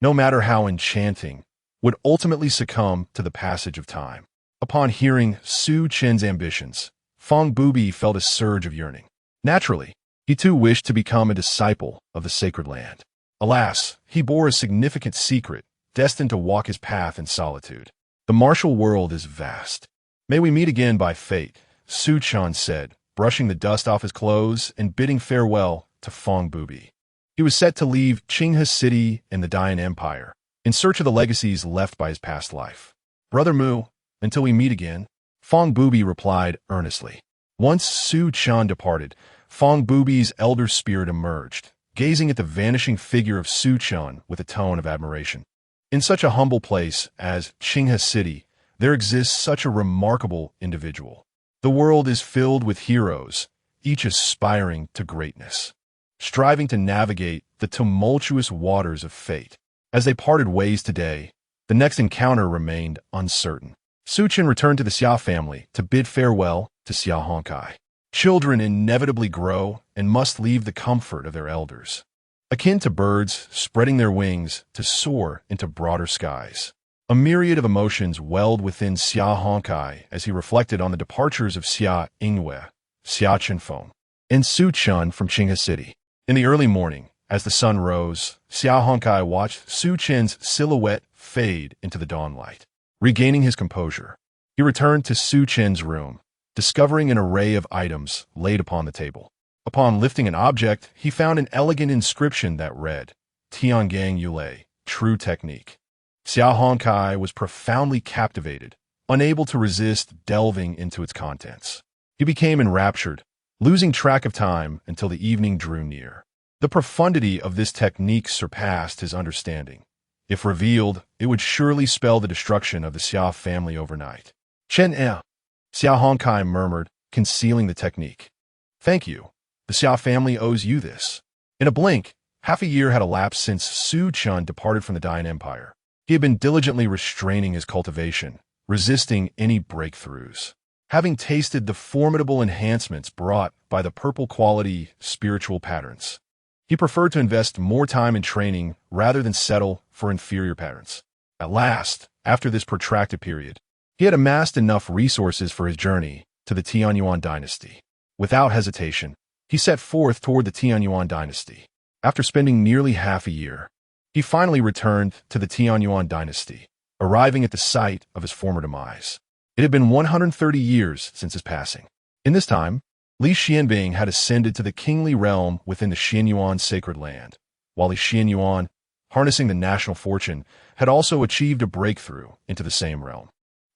no matter how enchanting, would ultimately succumb to the passage of time. Upon hearing Su Chen's ambitions, Feng Bubi felt a surge of yearning. Naturally, he too wished to become a disciple of the sacred land. Alas, he bore a significant secret, destined to walk his path in solitude. "The martial world is vast. May we meet again by fate," Su Chen said, brushing the dust off his clothes and bidding farewell to Feng Bubi. He was set to leave Qinghe City and the Dayan Empire, in search of the legacies left by his past life. "Brother Mu, until we meet again," Feng Bubi replied earnestly. Once Su Chen departed, Feng Bubi's elder spirit emerged, gazing at the vanishing figure of Su Chen with a tone of admiration. In such a humble place as Qinghe City, there exists such a remarkable individual. The world is filled with heroes, each aspiring to greatness, striving to navigate the tumultuous waters of fate. As they parted ways today, the next encounter remained uncertain. Su Chen returned to the Xia family to bid farewell to Xia Hongkai. Children inevitably grow and must leave the comfort of their elders. Akin to birds spreading their wings to soar into broader skies. A myriad of emotions welled within Xia Hongkai as he reflected on the departures of Xia Yingwei, Xia Chunfeng, and Su Chen from Qinghe City. In the early morning, as the sun rose, Xia Hongkai watched Su Chen's silhouette fade into the dawnlight. Regaining his composure, he returned to Su Chen's room, discovering an array of items laid upon the table. Upon lifting an object, he found an elegant inscription that read, Tiangang Yulei, True Technique. Xiao Hongkai was profoundly captivated, unable to resist delving into its contents. He became enraptured, losing track of time until the evening drew near. The profundity of this technique surpassed his understanding. If revealed, it would surely spell the destruction of the Xiao family overnight. Chen Xiao Hongkai murmured, concealing the technique. Thank you. The Xiao family owes you this. In a blink, half a year had elapsed since Su Chen departed from the Dian Empire. He had been diligently restraining his cultivation, resisting any breakthroughs. Having tasted the formidable enhancements brought by the purple-quality spiritual patterns, he preferred to invest more time in training rather than settle for inferior patterns. At last, after this protracted period, he had amassed enough resources for his journey to the Tianyuan dynasty. Without hesitation, he set forth toward the Tianyuan dynasty. After spending nearly half a year, he finally returned to the Tianyuan dynasty, arriving at the site of his former demise. It had been 130 years since his passing. In this time, Li Xianbing had ascended to the kingly realm within the Xianyuan sacred land, while Li Xianyuan, harnessing the national fortune, had also achieved a breakthrough into the same realm.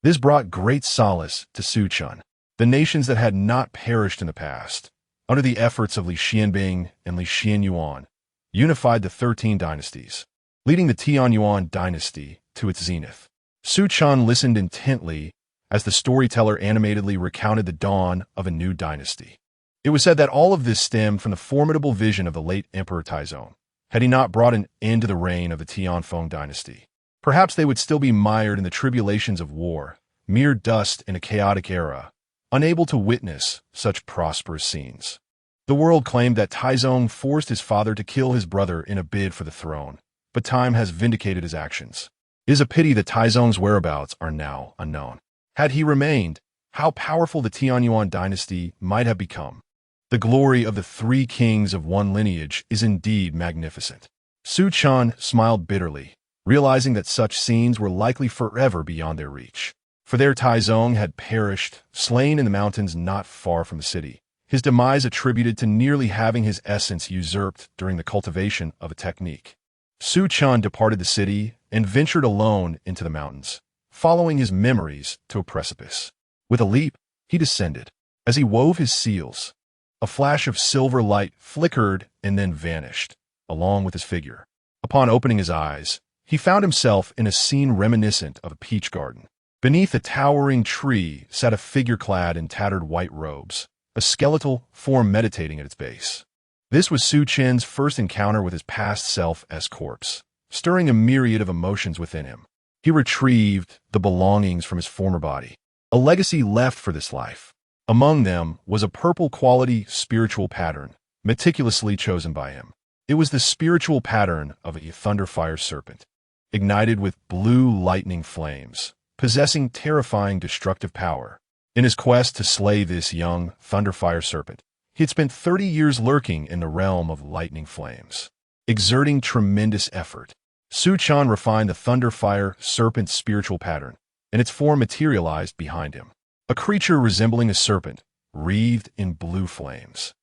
This brought great solace to Su Chen. The nations that had not perished in the past, under the efforts of Li Xianbing and Li Xianyuan, unified the 13 dynasties, leading the Tianyuan dynasty to its zenith. Su Chen listened intently as the storyteller animatedly recounted the dawn of a new dynasty. It was said that all of this stemmed from the formidable vision of the late Emperor Taizong. Had he not brought an end to the reign of the Tianfeng dynasty, perhaps they would still be mired in the tribulations of war, mere dust in a chaotic era, unable to witness such prosperous scenes. The world claimed that Taizong forced his father to kill his brother in a bid for the throne, but time has vindicated his actions. It is a pity that Taizong's whereabouts are now unknown. Had he remained, how powerful the Tianyuan dynasty might have become. The glory of the 3 kings of one lineage is indeed magnificent. Su Chen smiled bitterly, realizing that such scenes were likely forever beyond their reach. For their Taizong had perished, slain in the mountains not far from the city, his demise attributed to nearly having his essence usurped during the cultivation of a technique. Su Chen departed the city and ventured alone into the mountains, following his memories to a precipice. With a leap, he descended. As he wove his seals, a flash of silver light flickered and then vanished, along with his figure. Upon opening his eyes, he found himself in a scene reminiscent of a peach garden. Beneath a towering tree sat a figure clad in tattered white robes, a skeletal form meditating at its base. This was Su Chen's first encounter with his past self as corpse, stirring a myriad of emotions within him. He retrieved the belongings from his former body, a legacy left for this life. Among them was a purple-quality spiritual pattern, meticulously chosen by him. It was the spiritual pattern of a thunderfire serpent, ignited with blue lightning flames, possessing terrifying destructive power. In his quest to slay this young thunderfire serpent, he had spent 30 years lurking in the realm of lightning flames, exerting tremendous effort. Su Chen refined the thunderfire serpent's spiritual pattern, and its form materialized behind him. A creature resembling a serpent, wreathed in blue flames,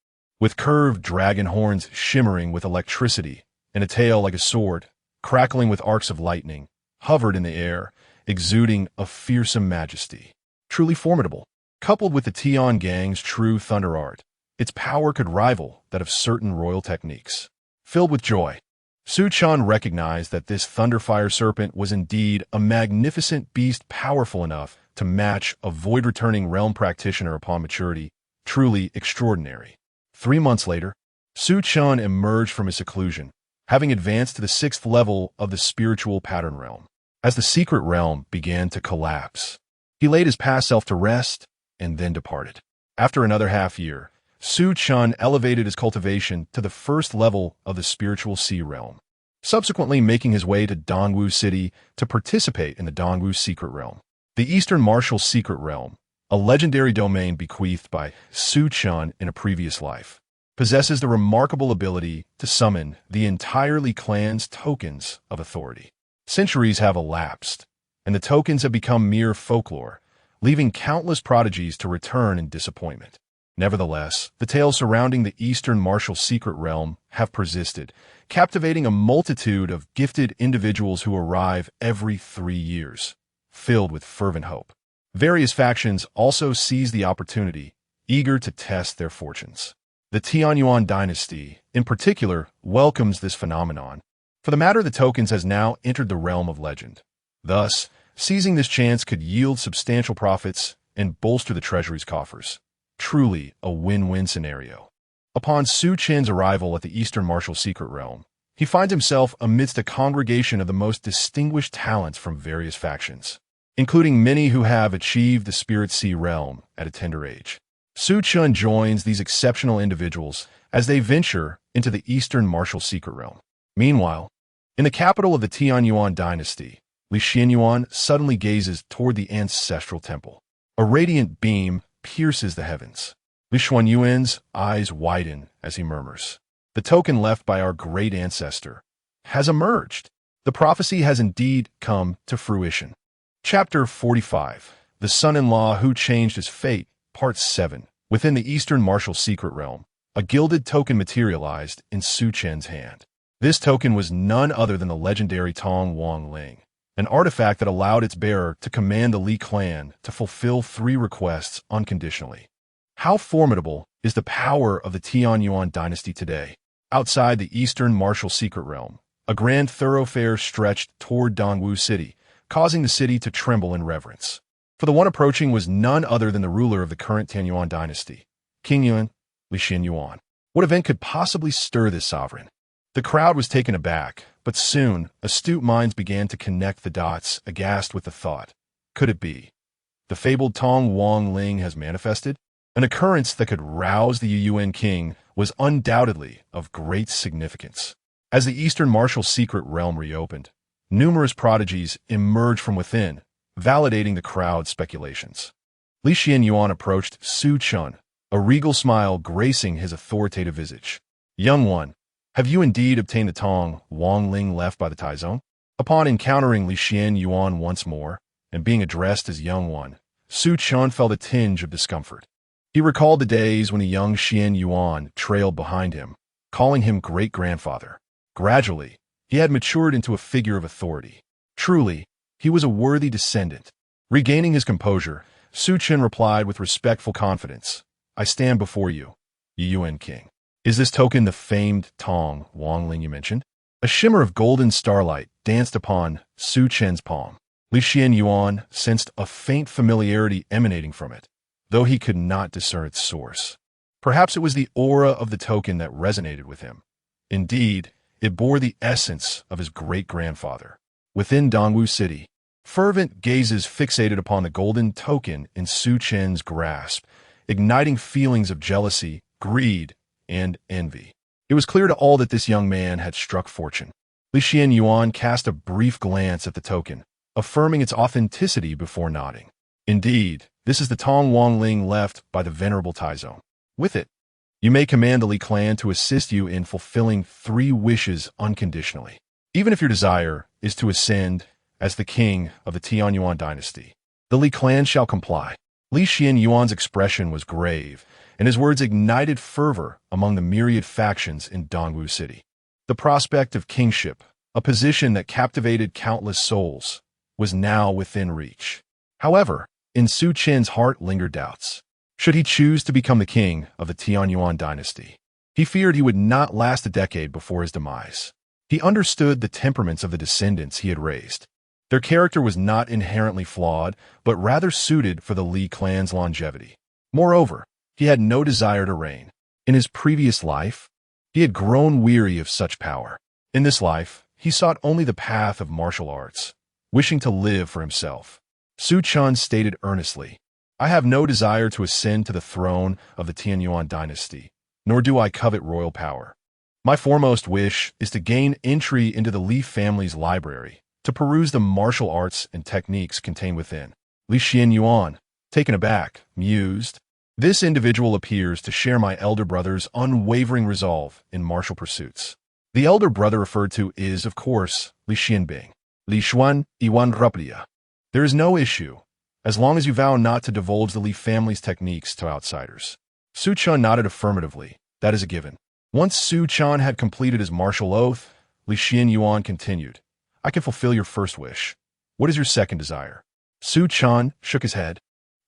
with curved dragon horns shimmering with electricity, and a tail like a sword, crackling with arcs of lightning, hovered in the air, exuding a fearsome majesty. Truly formidable. Coupled with the Tiangang's true thunder art, its power could rival that of certain royal techniques. Filled with joy, Su Chen recognized that this thunderfire serpent was indeed a magnificent beast powerful enough to match a void-returning realm practitioner upon maturity, truly extraordinary. 3 months later, Su Chen emerged from his seclusion, having advanced to the 6th level of the spiritual pattern realm. As the secret realm began to collapse, he laid his past self to rest and then departed. After another half year, Su Chen elevated his cultivation to the 1st level of the spiritual sea realm, subsequently making his way to Dongwu City to participate in the Dongwu Secret Realm. The Eastern Martial Secret Realm, a legendary domain bequeathed by Su Chen in a previous life, possesses the remarkable ability to summon the entirely clan's tokens of authority. Centuries have elapsed, and the tokens have become mere folklore, leaving countless prodigies to return in disappointment. Nevertheless, the tales surrounding the Eastern martial secret realm have persisted, captivating a multitude of gifted individuals who arrive every 3 years, filled with fervent hope. Various factions also seize the opportunity, eager to test their fortunes. The Tianyuan dynasty, in particular, welcomes this phenomenon. For the matter, the tokens has now entered the realm of legend. Thus, seizing this chance could yield substantial profits and bolster the treasury's coffers. Truly a win-win scenario. Upon Su Chen's arrival at the Eastern martial secret realm, he finds himself amidst a congregation of the most distinguished talents from various factions, including many who have achieved the Spirit Sea realm at a tender age. Su Chen joins these exceptional individuals as they venture into the Eastern martial secret realm. Meanwhile, in the capital of the Tianyuan dynasty, Li Xianyuan suddenly gazes toward the ancestral temple. A radiant beam pierces the heavens. Li Xianyuan's eyes widen as he murmurs, "The token left by our great ancestor has emerged. The prophecy has indeed come to fruition." Chapter 45. The Son-in-Law Who Changed His Fate, Part 7. Within the Eastern martial secret realm, a gilded token materialized in Su Chen's hand. This token was none other than the legendary Tong Wang Ling, an artifact that allowed its bearer to command the Li clan to fulfill 3 requests unconditionally. How formidable is the power of the Tianyuan dynasty today? Outside the Eastern martial secret realm, a grand thoroughfare stretched toward Dongwu City, causing the city to tremble in reverence. For the one approaching was none other than the ruler of the current Tianyuan dynasty, King Yuan, Li Xianyuan. What event could possibly stir this sovereign? The crowd was taken aback, but soon astute minds began to connect the dots, aghast with the thought, could it be? The fabled Tong Wang Ling has manifested? An occurrence that could rouse the Yuan king was undoubtedly of great significance. As the Eastern martial secret realm reopened, numerous prodigies emerged from within, validating the crowd's speculations. Li Xianyuan approached Su Chen, a regal smile gracing his authoritative visage. "Young one, have you indeed obtained the Tong Wang Ling left by the Taizong?" Upon encountering Li Xianyuan once more, and being addressed as young one, Su Chen felt a tinge of discomfort. He recalled the days when the young Xianyuan trailed behind him, calling him great-grandfather. Gradually, he had matured into a figure of authority. Truly, he was a worthy descendant. Regaining his composure, Su Chen replied with respectful confidence, "I stand before you, Yuan king. Is this token the famed Tong Wang Ling you mentioned?" A shimmer of golden starlight danced upon Su Chen's palm. Li Xianyuan sensed a faint familiarity emanating from it, though he could not discern its source. Perhaps it was the aura of the token that resonated with him. Indeed, it bore the essence of his great-grandfather. Within Dongwu City, fervent gazes fixated upon the golden token in Su Chen's grasp, igniting feelings of jealousy, greed, and envy. It was clear to all that this young man had struck fortune. Li Xianyuan cast a brief glance at the token, affirming its authenticity before nodding. Indeed, this is the Tong Wang Ling left by the venerable Taizong. With it, you may command the Li clan to assist you in fulfilling 3 wishes unconditionally, even if your desire is to ascend as the king of the Tianyuan dynasty. The Li clan shall comply. Li Xianyuan's expression was grave, and his words ignited fervor among the myriad factions in Dongwu City. The prospect of kingship, a position that captivated countless souls, was now within reach. However, in Su Chen's heart lingered doubts. Should he choose to become the king of the Tianyuan dynasty, he feared he would not last a decade before his demise. He understood the temperaments of the descendants he had raised. Their character was not inherently flawed, but rather suited for the Li clan's longevity. Moreover, he had no desire to reign. In his previous life, he had grown weary of such power. In this life, he sought only the path of martial arts, wishing to live for himself. Su Chen stated earnestly, "I have no desire to ascend to the throne of the Tianyuan dynasty, nor do I covet royal power. My foremost wish is to gain entry into the Li family's library, to peruse the martial arts and techniques contained within." Li Xianyuan, taken aback, mused, "This individual appears to share my elder brother's unwavering resolve in martial pursuits." The elder brother referred to is, of course, Li Xianbing. Li Xuan Iwan Rupia. There is no issue. as long as you vow not to divulge the Li family's techniques to outsiders. Su Chen nodded affirmatively. That is a given. Once Su Chen had completed his martial oath, Li Xianyuan continued. I can fulfill your first wish. What is your second desire? Su Chen shook his head.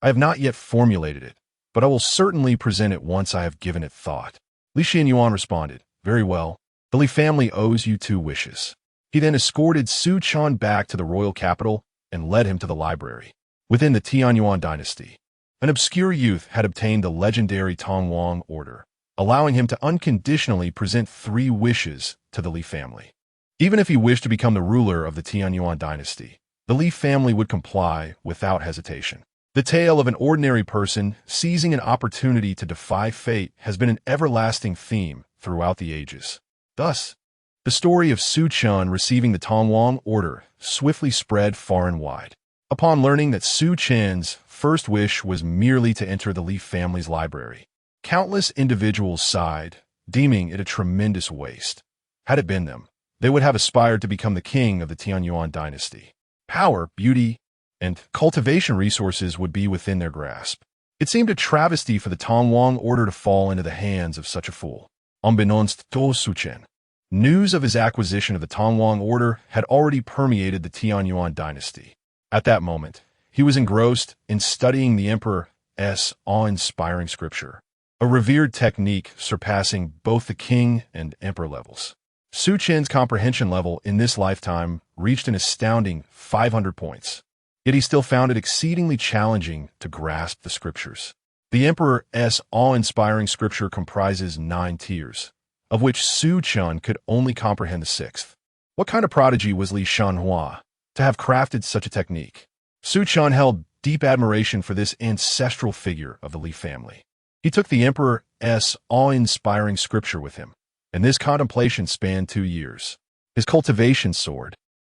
I have not yet formulated it, but I will certainly present it once I have given it thought. Li Xianyuan responded. Very well. The Li family owes you 2 wishes. He then escorted Su Chen back to the royal capital and led him to the library. Within the Tianyuan dynasty, an obscure youth had obtained the legendary Tongwang order, allowing him to unconditionally present 3 wishes to the Li family. Even if he wished to become the ruler of the Tianyuan dynasty, the Li family would comply without hesitation. The tale of an ordinary person seizing an opportunity to defy fate has been an everlasting theme throughout the ages. Thus, the story of Su Chen receiving the Tongwang order swiftly spread far and wide. Upon learning that Su Chen's first wish was merely to enter the Li family's library, countless individuals sighed, deeming it a tremendous waste. Had it been them, they would have aspired to become the king of the Tianyuan dynasty. Power, beauty, and cultivation resources would be within their grasp. It seemed a travesty for the Tongwang order to fall into the hands of such a fool. Unbeknownst to Su Chen, news of his acquisition of the Tongwang order had already permeated the Tianyuan dynasty. At that moment, he was engrossed in studying the emperor's awe-inspiring scripture, a revered technique surpassing both the king and emperor levels. Su Chen's comprehension level in this lifetime reached an astounding 500 points, yet he still found it exceedingly challenging to grasp the scriptures. The emperor's awe-inspiring scripture comprises 9 tiers, of which Su Chen could only comprehend the 6th. What kind of prodigy was Li Shanhua to have crafted such a technique? Su Chen held deep admiration for this ancestral figure of the Li family. He took the emperor's awe-inspiring scripture with him, and this contemplation spanned 2 years. His cultivation soared,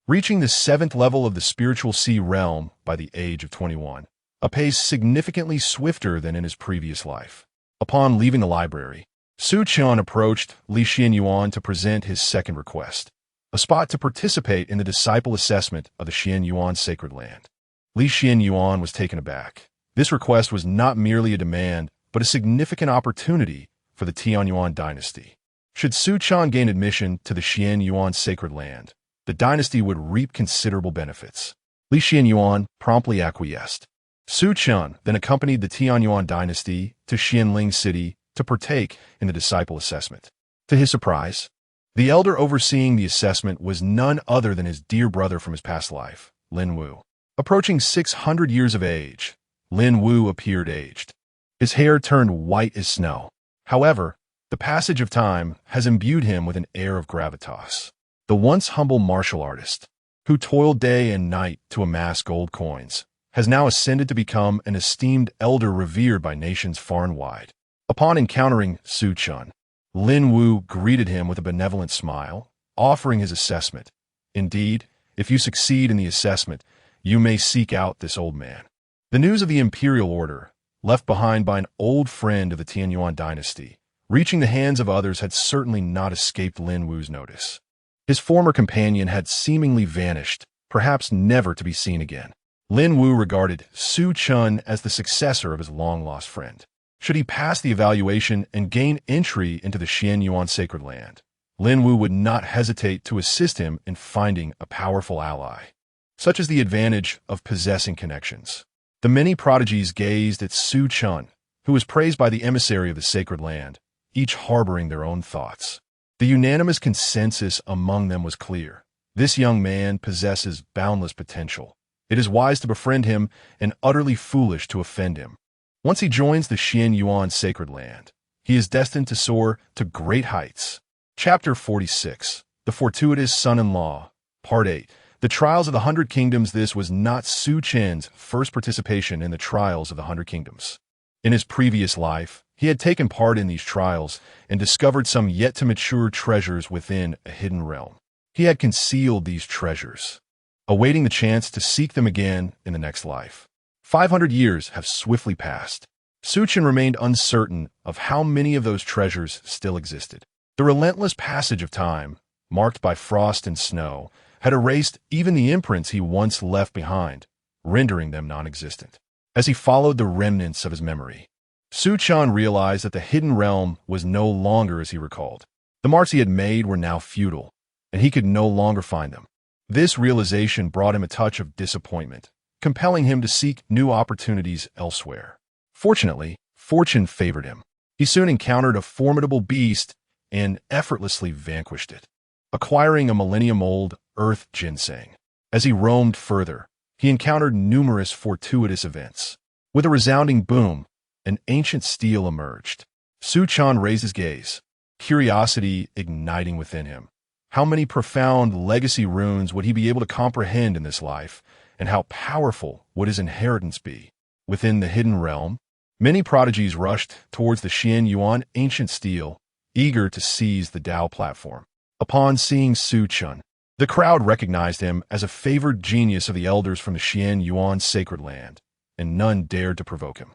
reaching the 7th level of the spiritual sea realm by the age of 21, a pace significantly swifter than in his previous life. Upon leaving the library, Su Chen approached Li Xianyuan to present his second request, a spot to participate in the disciple assessment of the Xianyuan sacred land. Li Xianyuan was taken aback. This request was not merely a demand, but a significant opportunity for the Tianyuan dynasty. Should Su Chen gain admission to the Xianyuan sacred land, the dynasty would reap considerable benefits. Li Xianyuan promptly acquiesced. Su Chen then accompanied the Tianyuan dynasty to Xianling City to partake in the disciple assessment. To his surprise, the elder overseeing the assessment was none other than his dear brother from his past life, Lin Wu. Approaching 600 years of age, Lin Wu appeared aged. His hair turned white as snow. However, the passage of time has imbued him with an air of gravitas. The once humble martial artist, who toiled day and night to amass gold coins, has now ascended to become an esteemed elder revered by nations far and wide. Upon encountering Su Chen, Lin Wu greeted him with a benevolent smile, offering his assessment. Indeed, if you succeed in the assessment, you may seek out this old man. The news of the imperial order, left behind by an old friend of the Tianyuan dynasty, reaching the hands of others had certainly not escaped Lin Wu's notice. His former companion had seemingly vanished, perhaps never to be seen again. Lin Wu regarded Su Chen as the successor of his long-lost friend. Should he pass the evaluation and gain entry into the Xianyuan sacred land, Lin Wu would not hesitate to assist him in finding a powerful ally. Such is the advantage of possessing connections. The many prodigies gazed at Su Chen, who was praised by the emissary of the sacred land, each harboring their own thoughts. The unanimous consensus among them was clear. This young man possesses boundless potential. It is wise to befriend him and utterly foolish to offend him. Once he joins the Xianyuan sacred land, he is destined to soar to great heights. Chapter 46, The Fortuitous Son-in-Law, Part 8. The Trials of the 100 Kingdoms. This was not Su Chen's first participation in the Trials of the 100 Kingdoms. In his previous life, he had taken part in these trials and discovered some yet-to-mature treasures within a hidden realm. He had concealed these treasures, awaiting the chance to seek them again in the next life. 500 years have swiftly passed. Su Chen remained uncertain of how many of those treasures still existed. The relentless passage of time, marked by frost and snow, had erased even the imprints he once left behind, rendering them non-existent. As he followed the remnants of his memory, Su Chen realized that the hidden realm was no longer as he recalled. The marks he had made were now futile, and he could no longer find them. This realization brought him a touch of disappointment, compelling him to seek new opportunities elsewhere. Fortunately, fortune favored him. He soon encountered a formidable beast and effortlessly vanquished it, acquiring a millennium-old earth ginseng. As he roamed further, he encountered numerous fortuitous events. With a resounding boom, an ancient stele emerged. Su Chen raised his gaze, curiosity igniting within him. How many profound legacy runes would he be able to comprehend in this life, and how powerful would his inheritance be? Within the hidden realm, many prodigies rushed towards the Xian Yuan ancient stele, eager to seize the Dao platform. Upon seeing Su Chen, the crowd recognized him as a favored genius of the elders from the Xian Yuan sacred land, and none dared to provoke him.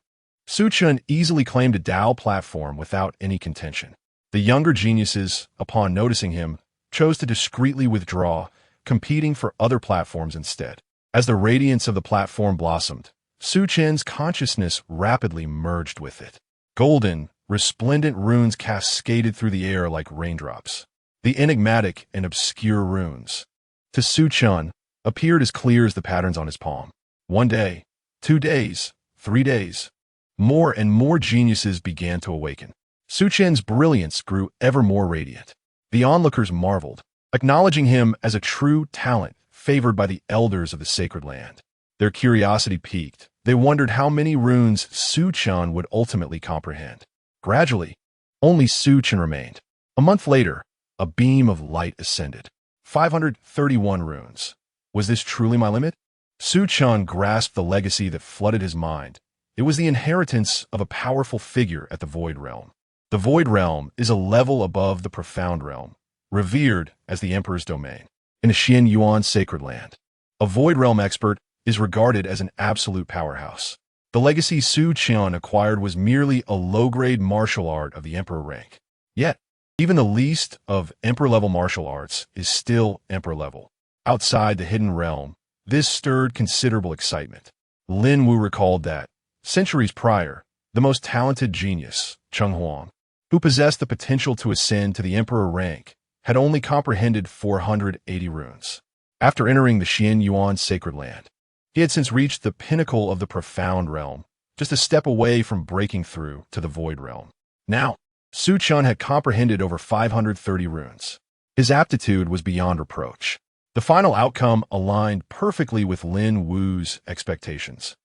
Su Chen easily claimed a Dao platform without any contention. The younger geniuses, upon noticing him, chose to discreetly withdraw, competing for other platforms instead. As the radiance of the platform blossomed, Su Chen's consciousness rapidly merged with it. Golden, resplendent runes cascaded through the air like raindrops. The enigmatic and obscure runes, to Su Chen, appeared as clear as the patterns on his palm. 1 day, 2 days, 3 days. More and more geniuses began to awaken. Su Chen's brilliance grew ever more radiant. The onlookers marveled, acknowledging him as a true talent favored by the elders of the sacred land. Their curiosity piqued. They wondered how many runes Su Chen would ultimately comprehend. Gradually, only Su Chen remained. A month later, a beam of light ascended. 531 runes. Was this truly my limit? Su Chen grasped the legacy that flooded his mind. It was the inheritance of a powerful figure at the Void Realm. The Void Realm is a level above the Profound Realm, revered as the Emperor's domain. In the Xian Yuan sacred land, a Void Realm expert is regarded as an absolute powerhouse. The legacy Su Chen acquired was merely a low-grade martial art of the Emperor rank. Yet, even the least of Emperor-level martial arts is still Emperor-level. Outside the hidden realm, this stirred considerable excitement. Lin Wu recalled that, centuries prior, the most talented genius, Cheng Huang, who possessed the potential to ascend to the Emperor rank, had only comprehended 480 runes. After entering the Xian Yuan sacred land, he had since reached the pinnacle of the Profound Realm, just a step away from breaking through to the Void Realm. Now, Su Chen had comprehended over 530 runes. His aptitude was beyond reproach. The final outcome aligned perfectly with Lin Wu's expectations.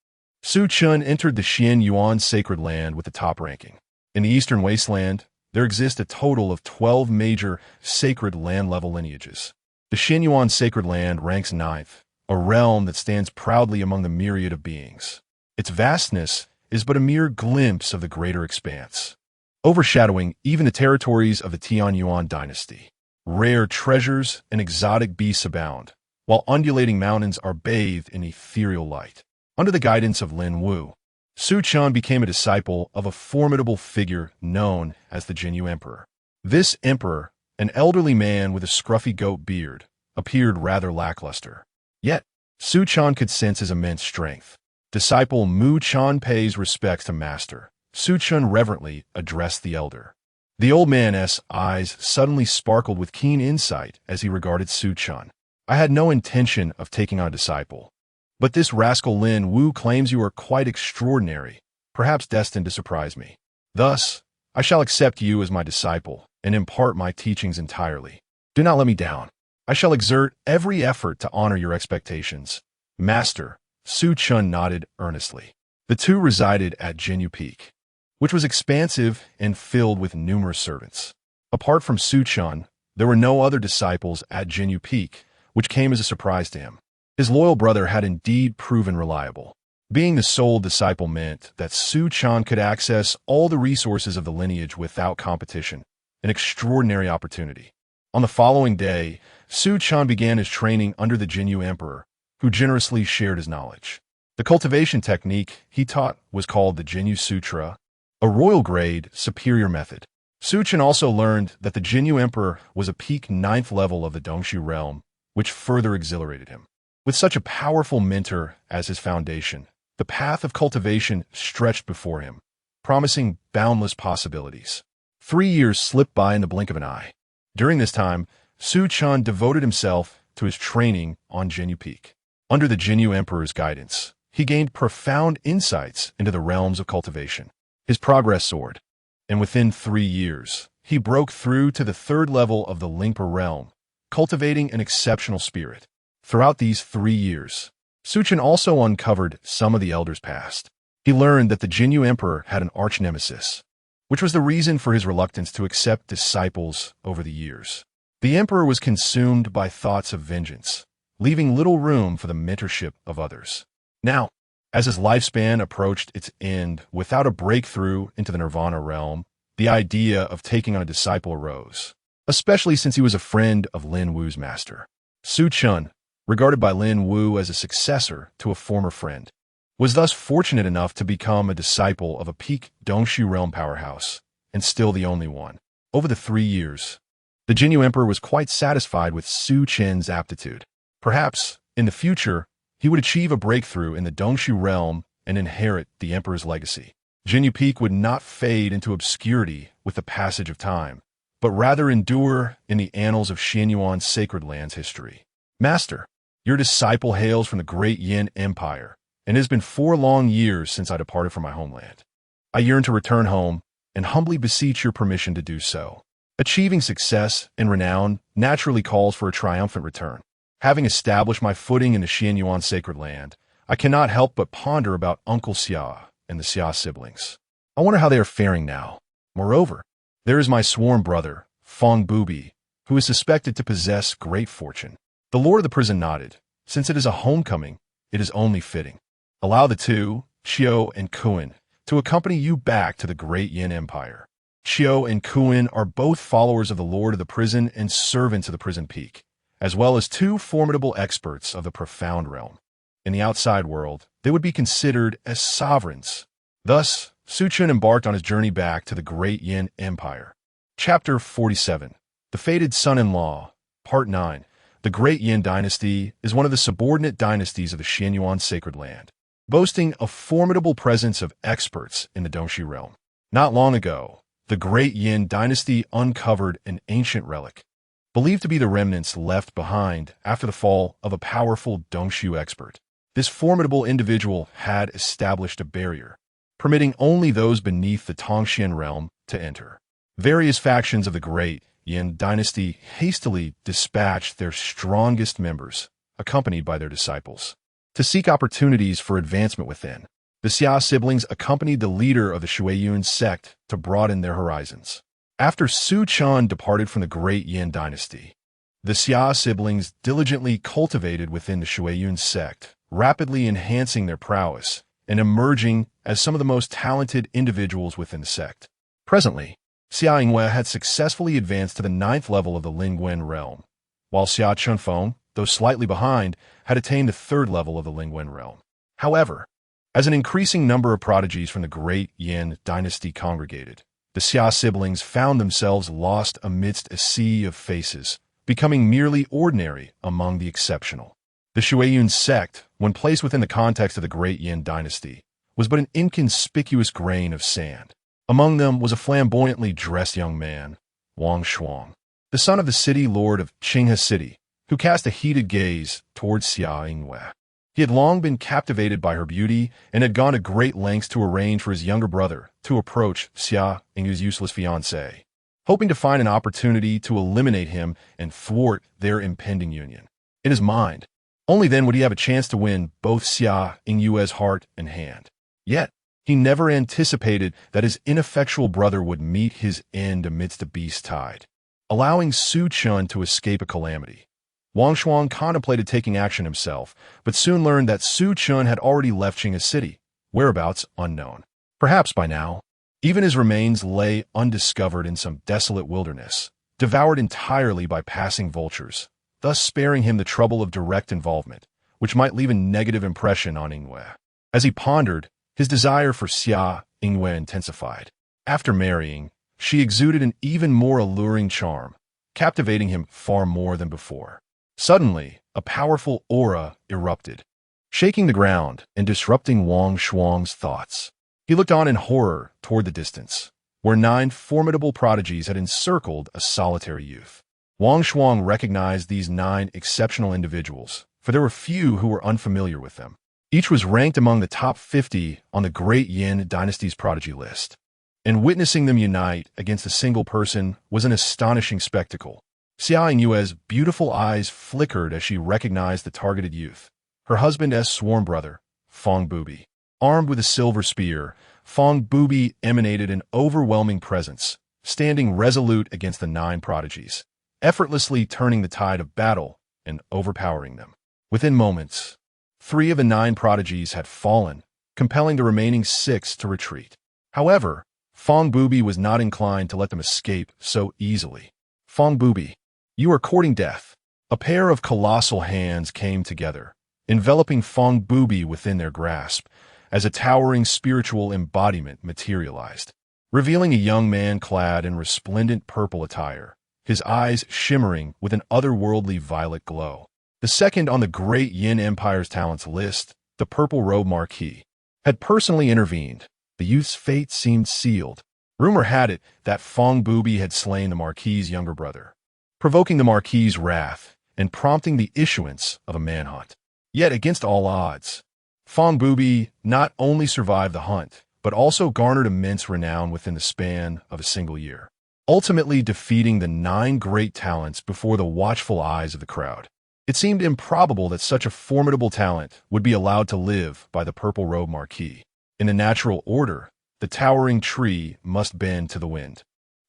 Su Chen entered the Xian Yuan sacred land with the top ranking. In the Eastern Wasteland, there exist a total of 12 major sacred land-level lineages. The Xian Yuan sacred land ranks 9th, a realm that stands proudly among the myriad of beings. Its vastness is but a mere glimpse of the greater expanse, overshadowing even the territories of the Tianyuan dynasty. Rare treasures and exotic beasts abound, while undulating mountains are bathed in ethereal light. Under the guidance of Lin Wu, Su Chen became a disciple of a formidable figure known as the Jinyu Emperor. This emperor, an elderly man with a scruffy goat beard, appeared rather lackluster. Yet, Su Chen could sense his immense strength. Disciple Mu Chen pays respects to master. Su Chen reverently addressed the elder. The old man's eyes suddenly sparkled with keen insight as he regarded Su Chen. I had no intention of taking on a disciple, but this rascal Lin Wu claims you are quite extraordinary, perhaps destined to surprise me. Thus, I shall accept you as my disciple and impart my teachings entirely. Do not let me down. I shall exert every effort to honor your expectations. Master, Su Chen nodded earnestly. The two resided at Jinyu Peak, which was expansive and filled with numerous servants. Apart from Su Chen, there were no other disciples at Jinyu Peak, which came as a surprise to him. His loyal brother had indeed proven reliable. Being the sole disciple meant that Su Chen could access all the resources of the lineage without competition, an extraordinary opportunity. On the following day, Su Chen began his training under the Jinyu Emperor, who generously shared his knowledge. The cultivation technique he taught was called the Jinyu Sutra, a royal-grade, superior method. Su Chen also learned that the Jinyu Emperor was a peak 9th level of the Dongshu realm, which further exhilarated him. With such a powerful mentor as his foundation, the path of cultivation stretched before him, promising boundless possibilities. 3 years slipped by in the blink of an eye. During this time, Su Chen devoted himself to his training on Jinyu Peak. Under the Jinyu Emperor's guidance, he gained profound insights into the realms of cultivation. His progress soared, and within 3 years, he broke through to the 3rd level of the Lingpa realm, cultivating an exceptional spirit. Throughout these 3 years, Su Chen also uncovered some of the elders' past. He learned that the Jinyu Emperor had an arch-nemesis, which was the reason for his reluctance to accept disciples over the years. The emperor was consumed by thoughts of vengeance, leaving little room for the mentorship of others. Now, as his lifespan approached its end without a breakthrough into the Nirvana realm, the idea of taking on a disciple arose, especially since he was a friend of Lin Wu's master. Su Chen, regarded by Lin Wu as a successor to a former friend, was thus fortunate enough to become a disciple of a peak Dongshu realm powerhouse, and still the only one. Over the 3 years, the Jinyu Emperor was quite satisfied with Su Chen's aptitude. Perhaps, in the future, he would achieve a breakthrough in the Dongshu realm and inherit the Emperor's legacy. Jinyu Peak would not fade into obscurity with the passage of time, but rather endure in the annals of Xianyuan's sacred land's history. Master, your disciple hails from the great Yin Empire, and it has been 4 long years since I departed from my homeland. I yearn to return home and humbly beseech your permission to do so. Achieving success and renown naturally calls for a triumphant return. Having established my footing in the Xianyuan sacred land, I cannot help but ponder about Uncle Xia and the Xia siblings. I wonder how they are faring now. Moreover, there is my sworn brother, Feng Bubi, who is suspected to possess great fortune. The lord of the prison nodded. Since it is a homecoming, it is only fitting. Allow the two, Qiu and Kuan, to accompany you back to the great Yin Empire. Qiu and Kuan are both followers of the lord of the prison and servants of the prison peak, as well as 2 formidable experts of the profound realm. In the outside world, they would be considered as sovereigns. Thus, Su Chen embarked on his journey back to the great Yin Empire. Chapter 47. The Fated Son-in-Law, Part 9. The Great Yin Dynasty is one of the subordinate dynasties of the Xianyuan sacred land, boasting a formidable presence of experts in the Dongshu realm. Not long ago, the Great Yin Dynasty uncovered an ancient relic, believed to be the remnants left behind after the fall of a powerful Dongshu expert. This formidable individual had established a barrier, permitting only those beneath the Tongxian realm to enter. Various factions of the Great Yin Dynasty hastily dispatched their strongest members, accompanied by their disciples, to seek opportunities for advancement within. The Xia siblings accompanied the leader of the Shuiyun sect to broaden their horizons. After Su Chen departed from the Great Yin Dynasty, the Xia siblings diligently cultivated within the Shuiyun sect, rapidly enhancing their prowess and emerging as some of the most talented individuals within the sect. Presently, Xia Yingwei had successfully advanced to the 9th level of the Lingwen realm, while Xia Chunfeng, though slightly behind, had attained the 3rd level of the Lingwen realm. However, as an increasing number of prodigies from the Great Yin Dynasty congregated, the Xia siblings found themselves lost amidst a sea of faces, becoming merely ordinary among the exceptional. The Shuiyun sect, when placed within the context of the Great Yin Dynasty, was but an inconspicuous grain of sand. Among them was a flamboyantly dressed young man, Wang Shuang, the son of the city lord of Qinghe City, who cast a heated gaze towards Xia Yingwei. He had long been captivated by her beauty and had gone to great lengths to arrange for his younger brother to approach Xia Yingwei's useless fiancée, hoping to find an opportunity to eliminate him and thwart their impending union. In his mind, only then would he have a chance to win both Xia Yingwei's heart and hand. Yet, he never anticipated that his ineffectual brother would meet his end amidst a beast tide, allowing Su Chen to escape a calamity. Wang Shuang contemplated taking action himself, but soon learned that Su Chen had already left Qinghe City, whereabouts unknown. Perhaps by now, even his remains lay undiscovered in some desolate wilderness, devoured entirely by passing vultures, thus sparing him the trouble of direct involvement, which might leave a negative impression on Yingwei. As he pondered, his desire for Xia Yingwei intensified. After marrying, she exuded an even more alluring charm, captivating him far more than before. Suddenly, a powerful aura erupted, shaking the ground and disrupting Wang Shuang's thoughts. He looked on in horror toward the distance, where 9 formidable prodigies had encircled a solitary youth. Wang Shuang recognized these 9 exceptional individuals, for there were few who were unfamiliar with them. Each was ranked among the top 50 on the Great Yin Dynasty's prodigy list. And witnessing them unite against a single person was an astonishing spectacle. Xia Yingyue's beautiful eyes flickered as she recognized the targeted youth, her husband's sworn brother, Fong Bubi. Armed with a silver spear, Fong Bubi emanated an overwhelming presence, standing resolute against the 9 prodigies, effortlessly turning the tide of battle and overpowering them. Within moments, 3 of the 9 prodigies had fallen, compelling the remaining 6 to retreat. However, Fong Bubi was not inclined to let them escape so easily. Fong Bubi, you are courting death. A pair of colossal hands came together, enveloping Fong Bubi within their grasp, as a towering spiritual embodiment materialized, revealing a young man clad in resplendent purple attire, his eyes shimmering with an otherworldly violet glow. The second on the Great Yin Empire's talents list, the Purple Robe Marquis, had personally intervened. The youth's fate seemed sealed. Rumor had it that Fong Bubi had slain the Marquis's younger brother, provoking the Marquis's wrath and prompting the issuance of a manhunt. Yet against all odds, Fong Bubi not only survived the hunt, but also garnered immense renown within the span of a single year, ultimately defeating the 9 great talents before the watchful eyes of the crowd. It seemed improbable that such a formidable talent would be allowed to live by the Purple Robe Marquis. In the natural order, the towering tree must bend to the wind.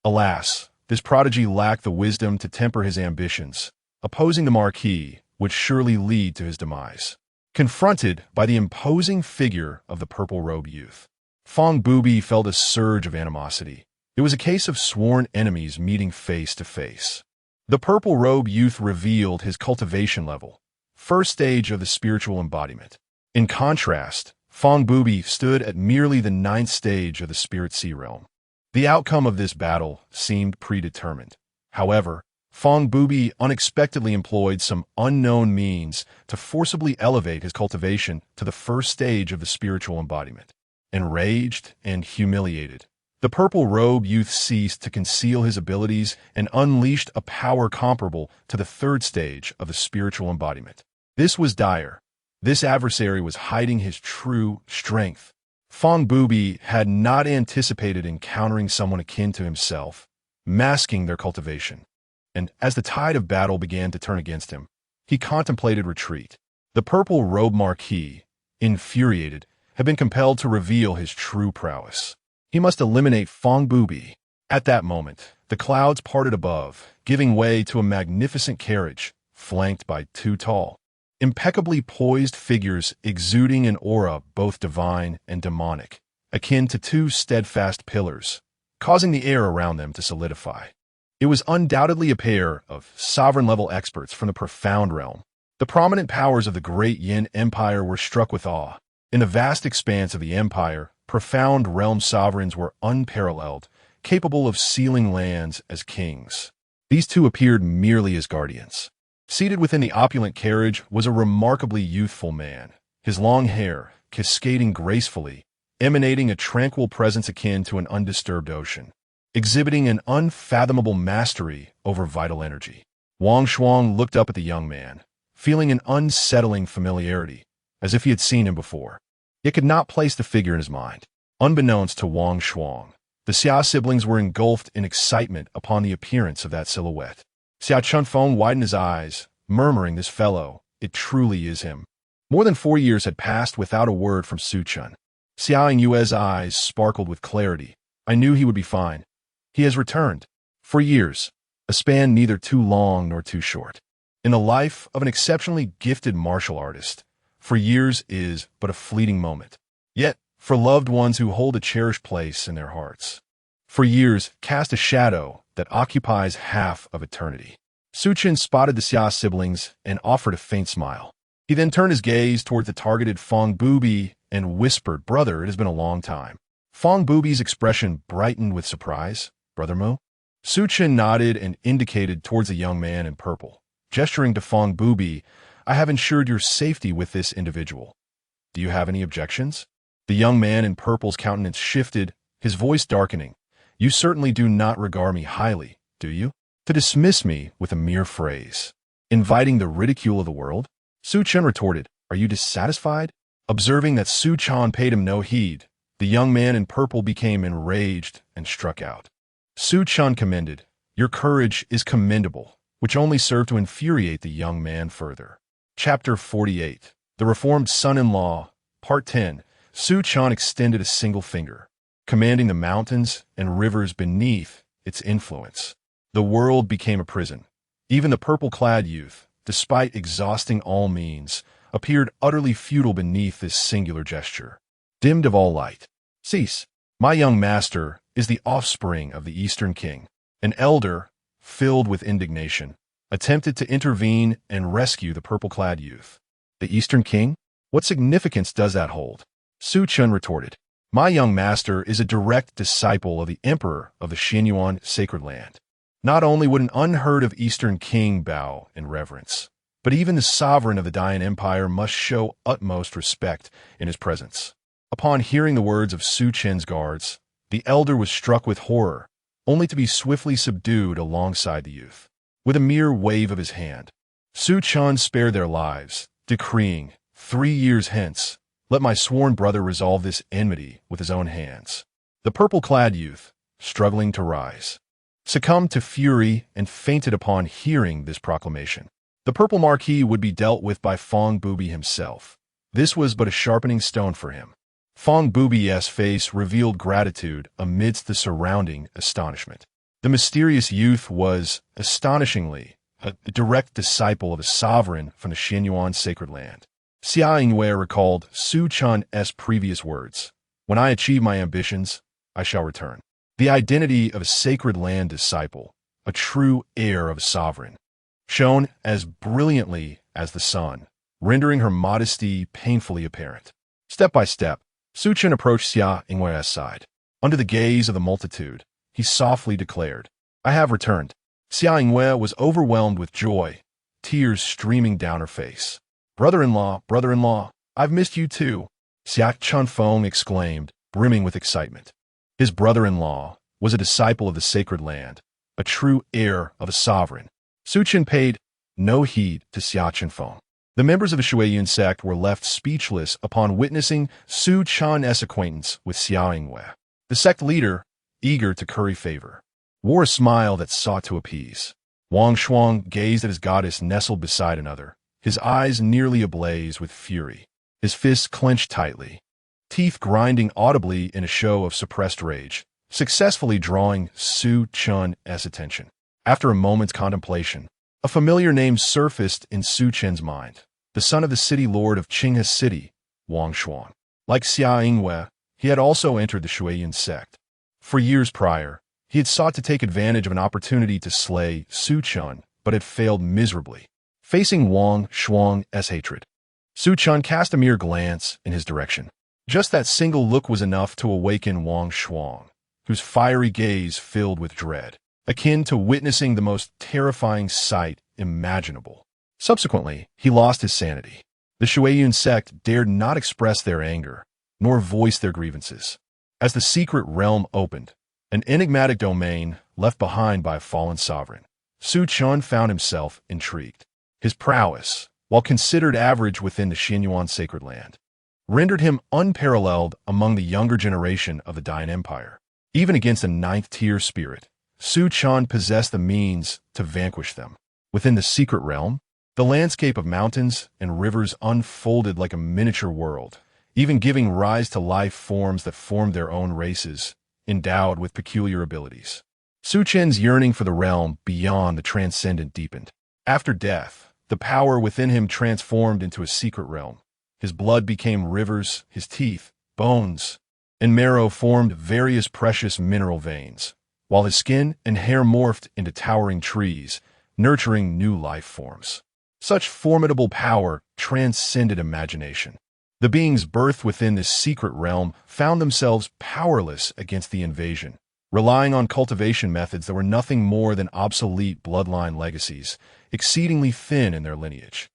Alas, this prodigy lacked the wisdom to temper his ambitions. Opposing the Marquis would surely lead to his demise. Confronted by the imposing figure of the purple-robed youth, Fong Bubi felt a surge of animosity. It was a case of sworn enemies meeting face to face. The purple-robed youth revealed his cultivation level, first stage of the spiritual embodiment. In contrast, Fong Bubi stood at merely the 9th stage of the Spirit Sea realm. The outcome of this battle seemed predetermined. However, Fong Bubi unexpectedly employed some unknown means to forcibly elevate his cultivation to the first stage of the spiritual embodiment. Enraged and humiliated, the purple-robed youth ceased to conceal his abilities and unleashed a power comparable to the 3rd stage of the spiritual embodiment. This was dire. This adversary was hiding his true strength. Fong Bubi had not anticipated encountering someone akin to himself, masking their cultivation. And as the tide of battle began to turn against him, he contemplated retreat. The Purple Robe Marquis, infuriated, had been compelled to reveal his true prowess. He must eliminate Fong Bubi. At that moment, the clouds parted above, giving way to a magnificent carriage, flanked by 2 tall, impeccably poised figures exuding an aura both divine and demonic, akin to 2 steadfast pillars, causing the air around them to solidify. It was undoubtedly a pair of sovereign-level experts from the profound realm. The prominent powers of the Great Yin Empire were struck with awe. In the vast expanse of the empire, profound realm sovereigns were unparalleled, capable of sealing lands as kings. These 2 appeared merely as guardians. Seated within the opulent carriage was a remarkably youthful man, his long hair cascading gracefully, emanating a tranquil presence akin to an undisturbed ocean, exhibiting an unfathomable mastery over vital energy. Wang Shuang looked up at the young man, feeling an unsettling familiarity, as if he had seen him before, yet could not place the figure in his mind. Unbeknownst to Wang Shuang, the Xia siblings were engulfed in excitement upon the appearance of that silhouette. Xia Chunfeng widened his eyes, murmuring, "This fellow, it truly is him." More than 4 years had passed without a word from Su Chen. Xia Yingyue's eyes sparkled with clarity. "I knew he would be fine. He has returned. For years, a span neither too long nor too short. In the life of an exceptionally gifted martial artist, for years is but a fleeting moment. Yet, for loved ones who hold a cherished place in their hearts, for years cast a shadow that occupies half of eternity." Su Chen spotted the Xia siblings and offered a faint smile. He then turned his gaze toward the targeted Fong Bubi and whispered, "Brother, it has been a long time." Fong Bubi's expression brightened with surprise. "Brother Mo?" Su Chen nodded and indicated towards the young man in purple. Gesturing to Fong Bubi, I have ensured your safety with this individual. Do you have any objections? The young man in purple's countenance shifted, his voice darkening. You certainly do not regard me highly, do you? To dismiss me with a mere phrase, inviting the ridicule of the world? Su Chen retorted, are you dissatisfied? Observing that Su Chen paid him no heed, the young man in purple became enraged and struck out. Su Chen commended, your courage is commendable, which only served to infuriate the young man further. Chapter 48. The Reformed Son-in-Law, Part 10. Su Chen extended a single finger, commanding the mountains and rivers beneath its influence. The world became a prison. Even the purple-clad youth, despite exhausting all means, appeared utterly futile beneath this singular gesture. Dimmed of all light. Cease. My young master is the offspring of the Eastern King. An elder, filled with indignation, attempted to intervene and rescue the purple-clad youth. The Eastern King? What significance does that hold? Su Chen retorted, my young master is a direct disciple of the Emperor of the Xinyuan Sacred Land. Not only would an unheard-of Eastern King bow in reverence, but even the sovereign of the Dian Empire must show utmost respect in his presence. Upon hearing the words of Su Chen's guards, the elder was struck with horror, only to be swiftly subdued alongside the youth. With a mere wave of his hand, Su Chen spared their lives, decreeing, 3 years hence, let my sworn brother resolve this enmity with his own hands. The purple-clad youth, struggling to rise, succumbed to fury and fainted upon hearing this proclamation. The purple marquis would be dealt with by Fong Bubi himself. This was but a sharpening stone for him. Fong Bubi's face revealed gratitude amidst the surrounding astonishment. The mysterious youth was, astonishingly, a direct disciple of a sovereign from the Xinyuan Sacred Land. Xia Yingwei recalled Su Chen's previous words, when I achieve my ambitions, I shall return. The identity of a sacred land disciple, a true heir of a sovereign, shone as brilliantly as the sun, rendering her modesty painfully apparent. Step by step, Su Chen approached Xia Yingwei's side. Under the gaze of the multitude, he softly declared, I have returned. Xia Yingwei was overwhelmed with joy, tears streaming down her face. Brother-in-law, I've missed you too, Xia Chunfeng exclaimed, brimming with excitement. His brother-in-law was a disciple of the sacred land, a true heir of a sovereign. Su Chen paid no heed to Xia Chunfeng. The members of the Shuiyun sect were left speechless upon witnessing Su Chen's acquaintance with Xia Yingwei. The sect leader, eager to curry favor, wore a smile that sought to appease. Wang Shuang gazed at his goddess nestled beside another, his eyes nearly ablaze with fury, his fists clenched tightly, teeth grinding audibly in a show of suppressed rage, successfully drawing Su Chen's attention. After a moment's contemplation, a familiar name surfaced in Su Chen's mind, the son of the city lord of Qinghe City, Wang Shuang. Like Xia Yingwei, he had also entered the Shuiyun sect. For years prior, he had sought to take advantage of an opportunity to slay Su Chen, but had failed miserably. Facing Wang Shuang's hatred, Su Chen cast a mere glance in his direction. Just that single look was enough to awaken Wang Shuang, whose fiery gaze filled with dread, akin to witnessing the most terrifying sight imaginable. Subsequently, he lost his sanity. The Shuiyun sect dared not express their anger, nor voice their grievances. As the secret realm opened, an enigmatic domain left behind by a fallen sovereign, Su Chen found himself intrigued. His prowess, while considered average within the Xinyuan Sacred Land, rendered him unparalleled among the younger generation of the Dian Empire. Even against a ninth-tier spirit, Su Chen possessed the means to vanquish them. Within the secret realm, the landscape of mountains and rivers unfolded like a miniature world, even giving rise to life forms that formed their own races, endowed with peculiar abilities. Su Chen's yearning for the realm beyond the transcendent deepened. After death, the power within him transformed into a secret realm. His blood became rivers, his teeth, bones, and marrow formed various precious mineral veins, while his skin and hair morphed into towering trees, nurturing new life forms. Such formidable power transcended imagination. The beings birthed within this secret realm found themselves powerless against the invasion, relying on cultivation methods that were nothing more than obsolete bloodline legacies, exceedingly thin in their lineage.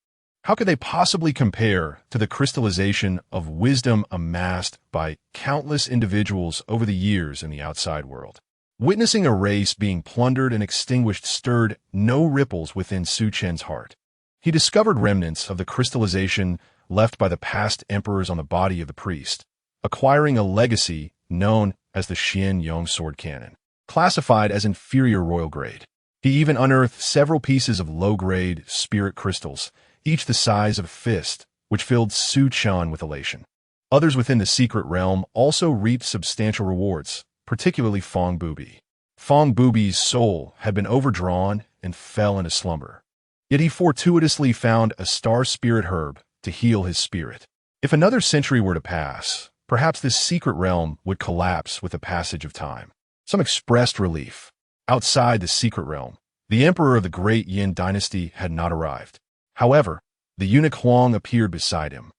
How could they possibly compare to the crystallization of wisdom amassed by countless individuals over the years in the outside world? Witnessing a race being plundered and extinguished stirred no ripples within Su Chen's heart. He discovered remnants of the crystallization left by the past emperors on the body of the priest, acquiring a legacy known as the Xian Yong sword cannon, classified as inferior royal grade. He even unearthed several pieces of low-grade spirit crystals, each the size of a fist, which filled Su Chen with elation. Others within the secret realm also reaped substantial rewards, particularly Fong Bubi. Fong Bubi's soul had been overdrawn and fell into slumber. Yet he fortuitously found a star spirit herb to heal his spirit. If another century were to pass, perhaps this secret realm would collapse with the passage of time. Some expressed relief. Outside the secret realm, the emperor of the great Yin dynasty had not arrived. However, the eunuch Huang appeared beside him.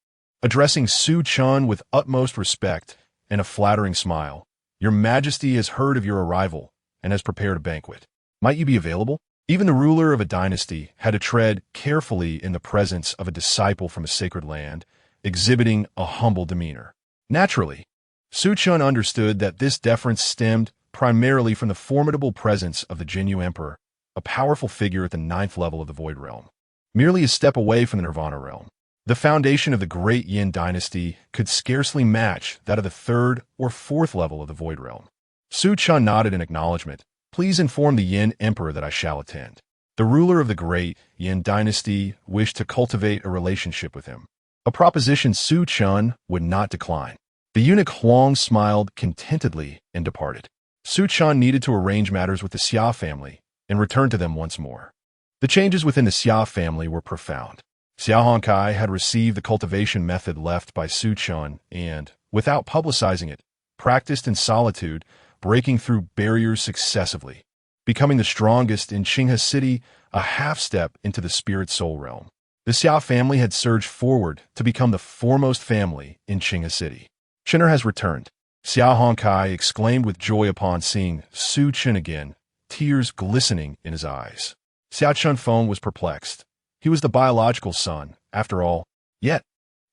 Addressing Su Chen with utmost respect and a flattering smile, "Your Majesty has heard of your arrival and has prepared a banquet. Might you be available?" Even the ruler of a dynasty had to tread carefully in the presence of a disciple from a sacred land, exhibiting a humble demeanor. Naturally, Su Chen understood that this deference stemmed primarily from the formidable presence of the Jinyu Emperor, a powerful figure at the 9th level of the Void Realm. Merely a step away from the Nirvana Realm, the foundation of the great Yin dynasty could scarcely match that of the 3rd or 4th level of the Void Realm. Su Chen nodded in acknowledgement. "Please inform the Yin Emperor that I shall attend." The ruler of the great Yin dynasty wished to cultivate a relationship with him, a proposition Su Chen would not decline. The eunuch Huang smiled contentedly and departed. Su Chen needed to arrange matters with the Xia family and return to them once more. The changes within the Xia family were profound. Xia Honkai had received the cultivation method left by Su Chen and, without publicizing it, practiced in solitude, breaking through barriers successively, becoming the strongest in Qinghe City, a half-step into the spirit-soul realm. The Xia family had surged forward to become the foremost family in Qinghe City. "Chen'er has returned," Xia Honkai exclaimed with joy upon seeing Su Chen again, tears glistening in his eyes. Xiao Chunfeng was perplexed. He was the biological son, after all. Yet,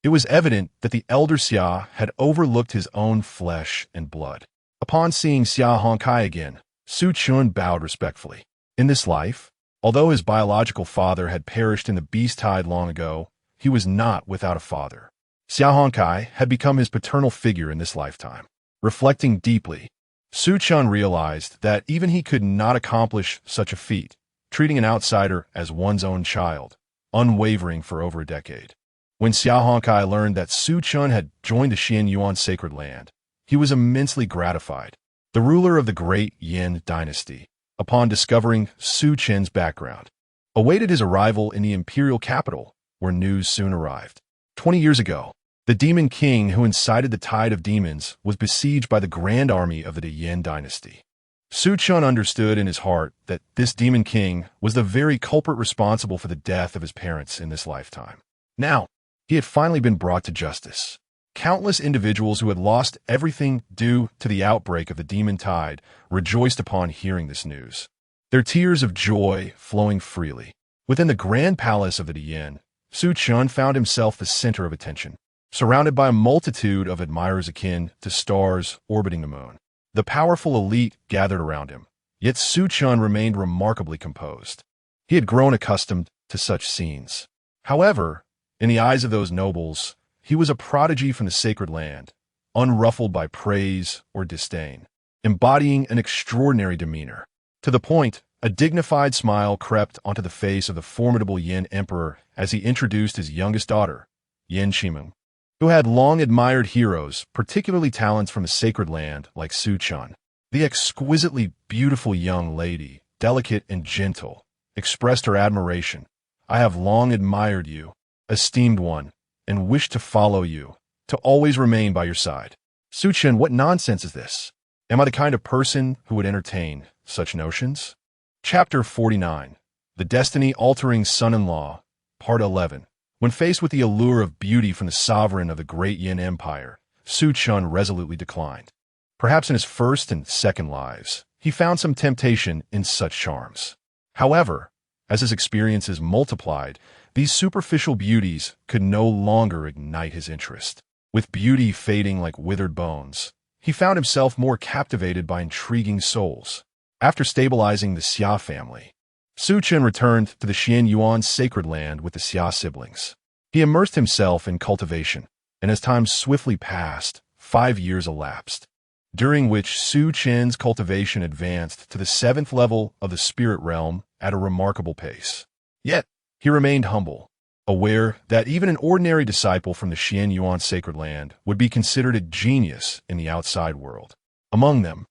it was evident that the elder Xia had overlooked his own flesh and blood. Upon seeing Xia Honkai again, Su Chen bowed respectfully. In this life, although his biological father had perished in the beast tide long ago, he was not without a father. Xia Honkai had become his paternal figure in this lifetime. Reflecting deeply, Su Chen realized that even he could not accomplish such a feat, treating an outsider as one's own child, unwavering for over a decade. When Xia Honkai learned that Su Chen had joined the Xian Yuan sacred land, he was immensely gratified. The ruler of the great Yin dynasty, upon discovering Su Chen's background, awaited his arrival in the imperial capital, where news soon arrived. 20 years ago, the demon king who incited the tide of demons was besieged by the grand army of the Yin dynasty. Su Chen understood in his heart that this demon king was the very culprit responsible for the death of his parents in this lifetime. Now, he had finally been brought to justice. Countless individuals who had lost everything due to the outbreak of the demon tide rejoiced upon hearing this news, their tears of joy flowing freely. Within the grand palace of the Yin, Su Chen found himself the center of attention, surrounded by a multitude of admirers akin to stars orbiting the moon. The powerful elite gathered around him, yet Su Chen remained remarkably composed. He had grown accustomed to such scenes. However, in the eyes of those nobles, he was a prodigy from the sacred land, unruffled by praise or disdain, embodying an extraordinary demeanor. To the point, a dignified smile crept onto the face of the formidable Yin Emperor as he introduced his youngest daughter, Yin Shimeng, who had long admired heroes, particularly talents from the sacred land like Su Chen. The exquisitely beautiful young lady, delicate and gentle, expressed her admiration. "I have long admired you, esteemed one, and wish to follow you, to always remain by your side." "Su Chen, what nonsense is this? Am I the kind of person who would entertain such notions?" Chapter 49, The Destiny-Altering Son-in-Law, Part 11. When faced with the allure of beauty from the sovereign of the great Yin Empire, Su Chen resolutely declined. Perhaps in his first and second lives, he found some temptation in such charms. However, as his experiences multiplied, These superficial beauties could no longer ignite his interest. With beauty fading like withered bones, he found himself more captivated by intriguing souls. After stabilizing the Xia family, Su Chen returned to the Xianyuan sacred land with the Xia siblings. He immersed himself in cultivation, and as time swiftly passed, 5 years elapsed, during which Su Chen's cultivation advanced to the 7th level of the spirit realm at a remarkable pace. Yet, he remained humble, aware that even an ordinary disciple from the Xianyuan sacred land would be considered a genius in the outside world. Among them,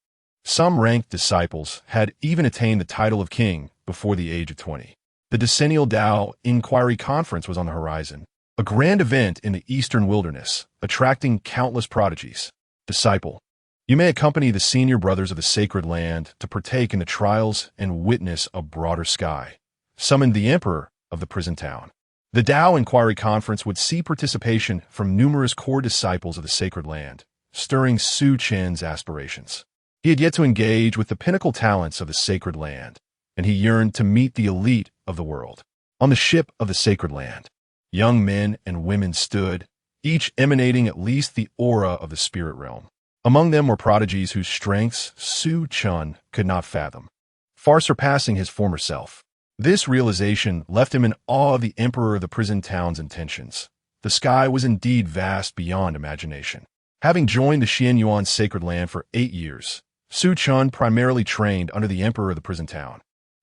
some ranked disciples had even attained the title of king before the age of 20. The decennial Tao Inquiry Conference was on the horizon, a grand event in the eastern wilderness, attracting countless prodigies. Disciple, you may accompany the senior brothers of the sacred land to partake in the trials and witness a broader sky, summoned the emperor of the prison town. The Tao Inquiry Conference would see participation from numerous core disciples of the sacred land, stirring Su Chen's aspirations. He had yet to engage with the pinnacle talents of the sacred land, and he yearned to meet the elite of the world. On the ship of the sacred land, young men and women stood, each emanating at least the aura of the spirit realm. Among them were prodigies whose strengths Su Chen could not fathom, far surpassing his former self. This realization left him in awe of the emperor of the prison town's intentions. The sky was indeed vast beyond imagination. Having joined the Xianyuan sacred land for 8 years, Su Chen primarily trained under the emperor of the prison town.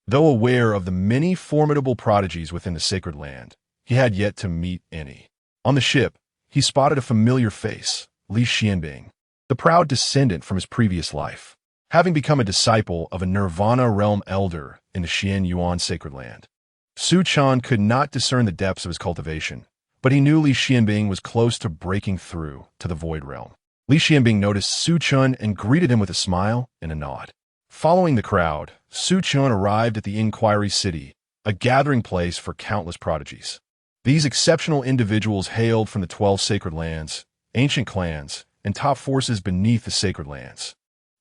Though aware of the many formidable prodigies within the sacred land, he had yet to meet any. On the ship, he spotted a familiar face, Li Xianbing, the proud descendant from his previous life, having become a disciple of a Nirvana realm elder in the Xianyuan sacred land. Su Chen could not discern the depths of his cultivation, but he knew Li Xianbing was close to breaking through to the void realm. Li Xianbing noticed Su Chen and greeted him with a smile and a nod. Following the crowd, Su Chen arrived at the Inquiry City, a gathering place for countless prodigies. These exceptional individuals hailed from the 12 sacred lands, ancient clans, and top forces beneath the sacred lands.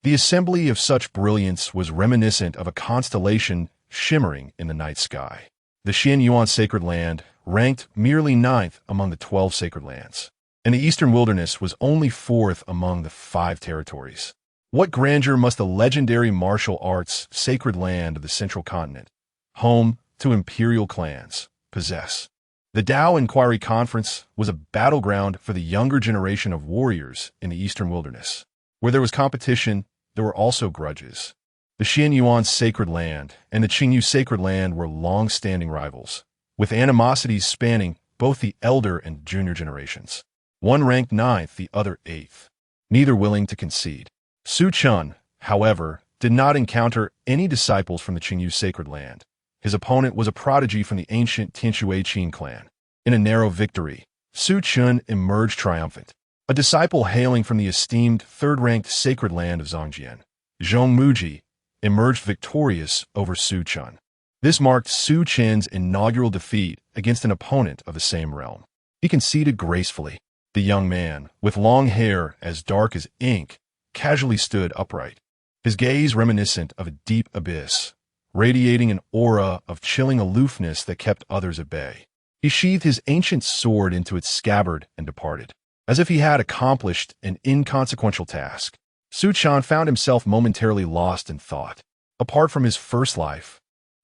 The assembly of such brilliance was reminiscent of a constellation shimmering in the night sky. The Xianyuan sacred land ranked merely 9th among the 12 sacred lands, and the eastern wilderness was only 4th among the 5 territories. What grandeur must the legendary martial arts sacred land of the central continent, home to imperial clans, possess? The Tao Inquiry Conference was a battleground for the younger generation of warriors in the eastern wilderness. Where there was competition, there were also grudges. The Xianyuan sacred land and the Qingyu sacred land were long-standing rivals, with animosities spanning both the elder and junior generations. One ranked 9th, the other 8th, neither willing to concede. Su Chen, however, did not encounter any disciples from the Qingyu sacred land. His opponent was a prodigy from the ancient Tianshui Qin clan. In a narrow victory, Su Chen emerged triumphant. A disciple hailing from the esteemed 3rd-ranked sacred land of Zhongjian, Zhong Muji, emerged victorious over Su Chen. This marked Su Chen's inaugural defeat against an opponent of the same realm. He conceded gracefully. The young man, with long hair as dark as ink, casually stood upright, his gaze reminiscent of a deep abyss, radiating an aura of chilling aloofness that kept others at bay. He sheathed his ancient sword into its scabbard and departed. As if he had accomplished an inconsequential task, Su Chen found himself momentarily lost in thought. Apart from his first life,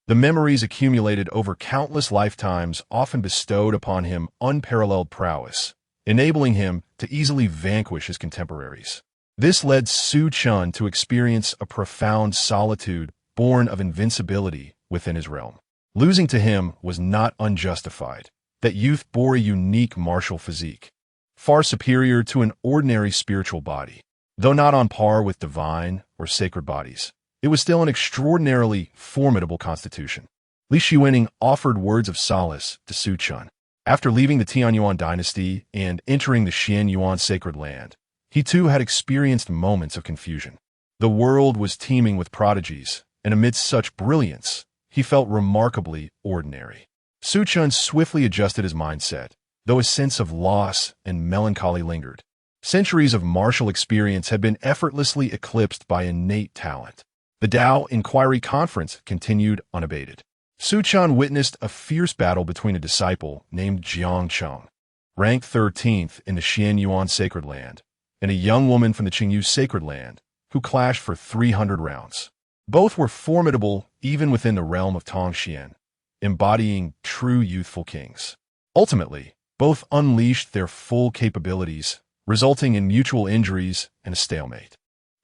the memories accumulated over countless lifetimes often bestowed upon him unparalleled prowess, enabling him to easily vanquish his contemporaries. This led Su Chen to experience a profound solitude born of invincibility within his realm. Losing to him was not unjustified. That youth bore a unique martial physique, far superior to an ordinary spiritual body. Though not on par with divine or sacred bodies, it was still an extraordinarily formidable constitution. Li Xianbing offered words of solace to Su Chen. After leaving the Tianyuan dynasty and entering the Xianyuan sacred land, he too had experienced moments of confusion. The world was teeming with prodigies, and amidst such brilliance, he felt remarkably ordinary. Su Chen swiftly adjusted his mindset, though a sense of loss and melancholy lingered. Centuries of martial experience had been effortlessly eclipsed by innate talent. The Tao Inquiry Conference continued unabated. Su Chen witnessed a fierce battle between a disciple named Jiang Cheng, ranked 13th in the Xian Yuan Sacred Land, and a young woman from the Qingyu Sacred Land, who clashed for 300 rounds. Both were formidable even within the realm of Tongxian, embodying true youthful kings. Ultimately, both unleashed their full capabilities, resulting in mutual injuries and a stalemate.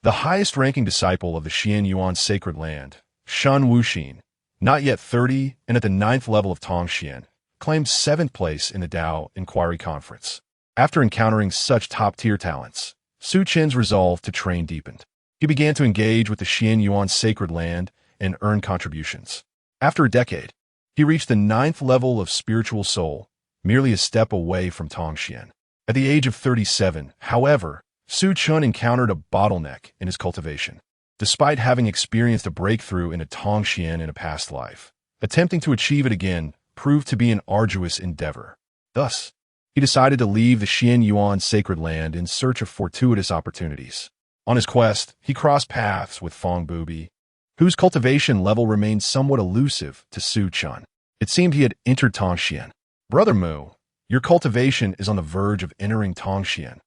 The highest-ranking disciple of the Xian Yuan Sacred Land, Shan Wuxin, not yet 30 and at the 9th level of Tongxian, claimed 7th place in the Dao Inquiry Conference. After encountering such top-tier talents, Su Chen's resolve to train deepened. He began to engage with the Xian Yuan Sacred Land and earn contributions. After a decade, he reached the 9th level of spiritual soul, merely a step away from Tongxian. At the age of 37, however, Su Chen encountered a bottleneck in his cultivation. Despite having experienced a breakthrough in a Tongxian in a past life, attempting to achieve it again proved to be an arduous endeavor. Thus, he decided to leave the Xian Yuan Sacred Land in search of fortuitous opportunities. On his quest, he crossed paths with Feng Bubi, whose cultivation level remained somewhat elusive to Su Chen. It seemed he had entered Tongxian. "Brother Mu, your cultivation is on the verge of entering Tongxian.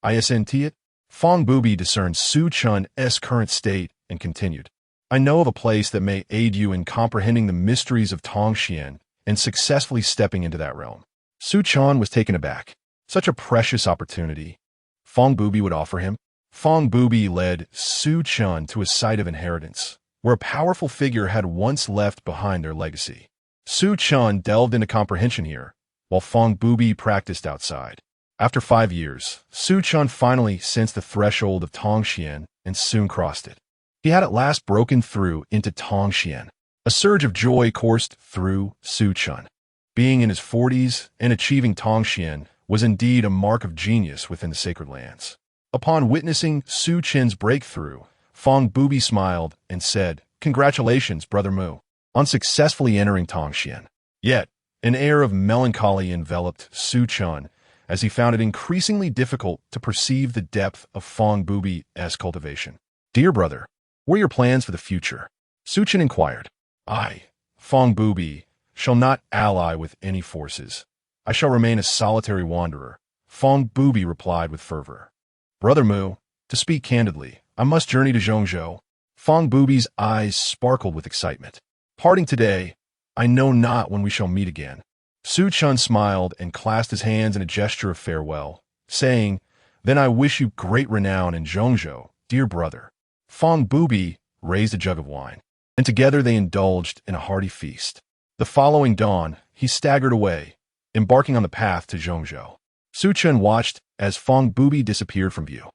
Isn't it?" Feng Bubi discerned Su Chen's current state and continued, "I know of a place that may aid you in comprehending the mysteries of Tongxian and successfully stepping into that realm." Su Chen was taken aback. Such a precious opportunity Feng Bubi would offer him. Feng Bubi led Su Chen to a site of inheritance, where a powerful figure had once left behind their legacy. Su Chen delved into comprehension here, while Feng Bubi practiced outside. After 5 years, Su Chen finally sensed the threshold of Tongxian and soon crossed it. He had at last broken through into Tongxian. A surge of joy coursed through Su Chen. Being in his 40s and achieving Tongxian was indeed a mark of genius within the Sacred Lands. Upon witnessing Su Chen's breakthrough, Feng Bubi smiled and said, "Congratulations, Brother Mu, on successfully entering Tongxian." Yet, an air of melancholy enveloped Su Chen as he found it increasingly difficult to perceive the depth of Feng Bubi's cultivation. "Dear brother, what are your plans for the future?" Su Chen inquired. "I, Feng Bubi, shall not ally with any forces. I shall remain a solitary wanderer," Feng Bubi replied with fervor. "Brother Mu, to speak candidly, I must journey to Zhongzhou." Feng Bubi's eyes sparkled with excitement. "Parting today, I know not when we shall meet again." Su Chen smiled and clasped his hands in a gesture of farewell, saying, "Then I wish you great renown in Zhongzhou, dear brother." Feng Bubi raised a jug of wine, and together they indulged in a hearty feast. The following dawn, he staggered away, embarking on the path to Zhongzhou. Su Chen watched as Feng Bubi disappeared from view.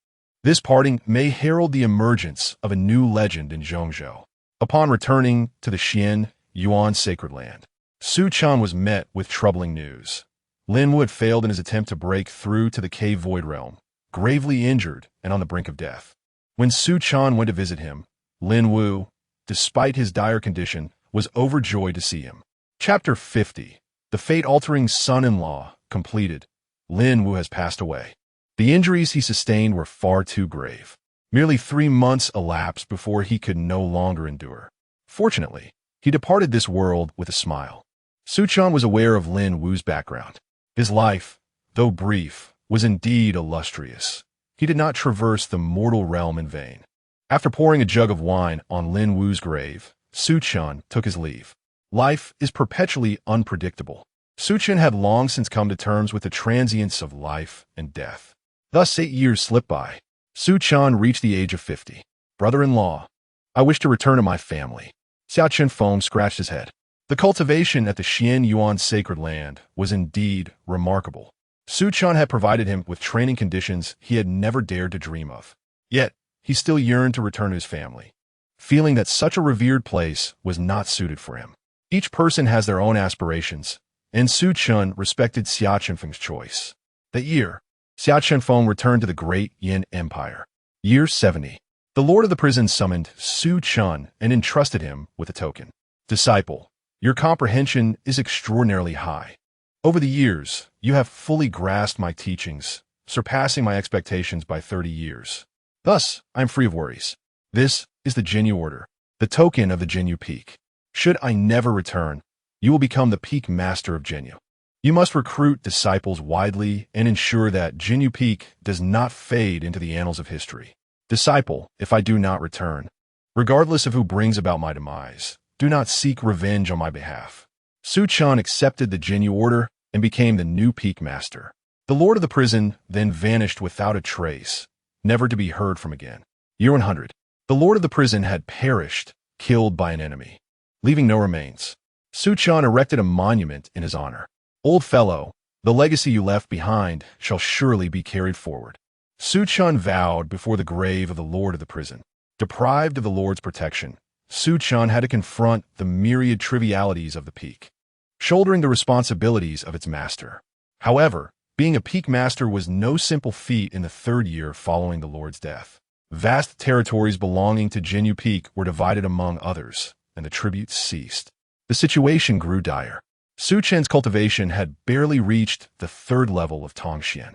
This parting may herald the emergence of a new legend in Zhongzhou. Upon returning to the Xian Yuan Sacred Land, Su Chen was met with troubling news. Lin Wu had failed in his attempt to break through to the Cave Void Realm, gravely injured and on the brink of death. When Su Chen went to visit him, Lin Wu, despite his dire condition, was overjoyed to see him. Chapter 50. The fate-altering son-in-law completed. Lin Wu has passed away. The injuries he sustained were far too grave. Merely 3 months elapsed before he could no longer endure. Fortunately, he departed this world with a smile. Su Chen was aware of Lin Wu's background. His life, though brief, was indeed illustrious. He did not traverse the mortal realm in vain. After pouring a jug of wine on Lin Wu's grave, Su Chen took his leave. Life is perpetually unpredictable. Su Chen had long since come to terms with the transience of life and death. Thus 8 years slipped by. Su Chen reached the age of 50. "Brother-in-law, I wish to return to my family." Xiao Chen Feng scratched his head. The cultivation at the Xian Yuan Sacred Land was indeed remarkable. Su Chen had provided him with training conditions he had never dared to dream of. Yet, he still yearned to return to his family, feeling that such a revered place was not suited for him. Each person has their own aspirations, and Su Chen respected Xiao Chenfeng's choice. That year, Xiao Chenfeng returned to the great Yin Empire. Year 70. The lord of the prison summoned Su Chen and entrusted him with a token. "Disciple, your comprehension is extraordinarily high. Over the years, you have fully grasped my teachings, surpassing my expectations by 30 years. Thus, I am free of worries. This is the Jinyu Order, the token of the Jinyu Peak. Should I never return, you will become the peak master of Jinyu. You must recruit disciples widely and ensure that Jinyu Peak does not fade into the annals of history. Disciple, if I do not return, regardless of who brings about my demise, do not seek revenge on my behalf. Su Chen accepted the Jinyu order and became the new peak master. The lord of the prison then vanished without a trace, never to be heard from again. Year 100. The lord of the prison had perished, killed by an enemy, leaving no remains. Su Chen erected a monument in his honor. Old fellow, the legacy you left behind shall surely be carried forward. Su Chen vowed before the grave of the lord of the prison. Deprived of the lord's protection, Su Chen had to confront the myriad trivialities of the peak, shouldering the responsibilities of its master. However, being a peak master was no simple feat in the third year following the lord's death. Vast territories belonging to Jinyu Peak were divided among others, and the tributes ceased. The situation grew dire. Su Chen's cultivation had barely reached the third level of Tongxian.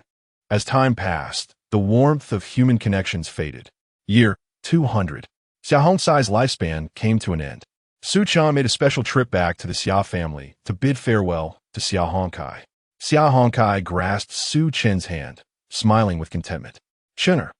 As time passed, the warmth of human connections faded. Year 200. Xia Hongcai's lifespan came to an end. Su Chen made a special trip back to the Xia family to bid farewell to Xia Hongcai. Xia Hongcai grasped Su Chen's hand, smiling with contentment. Chener,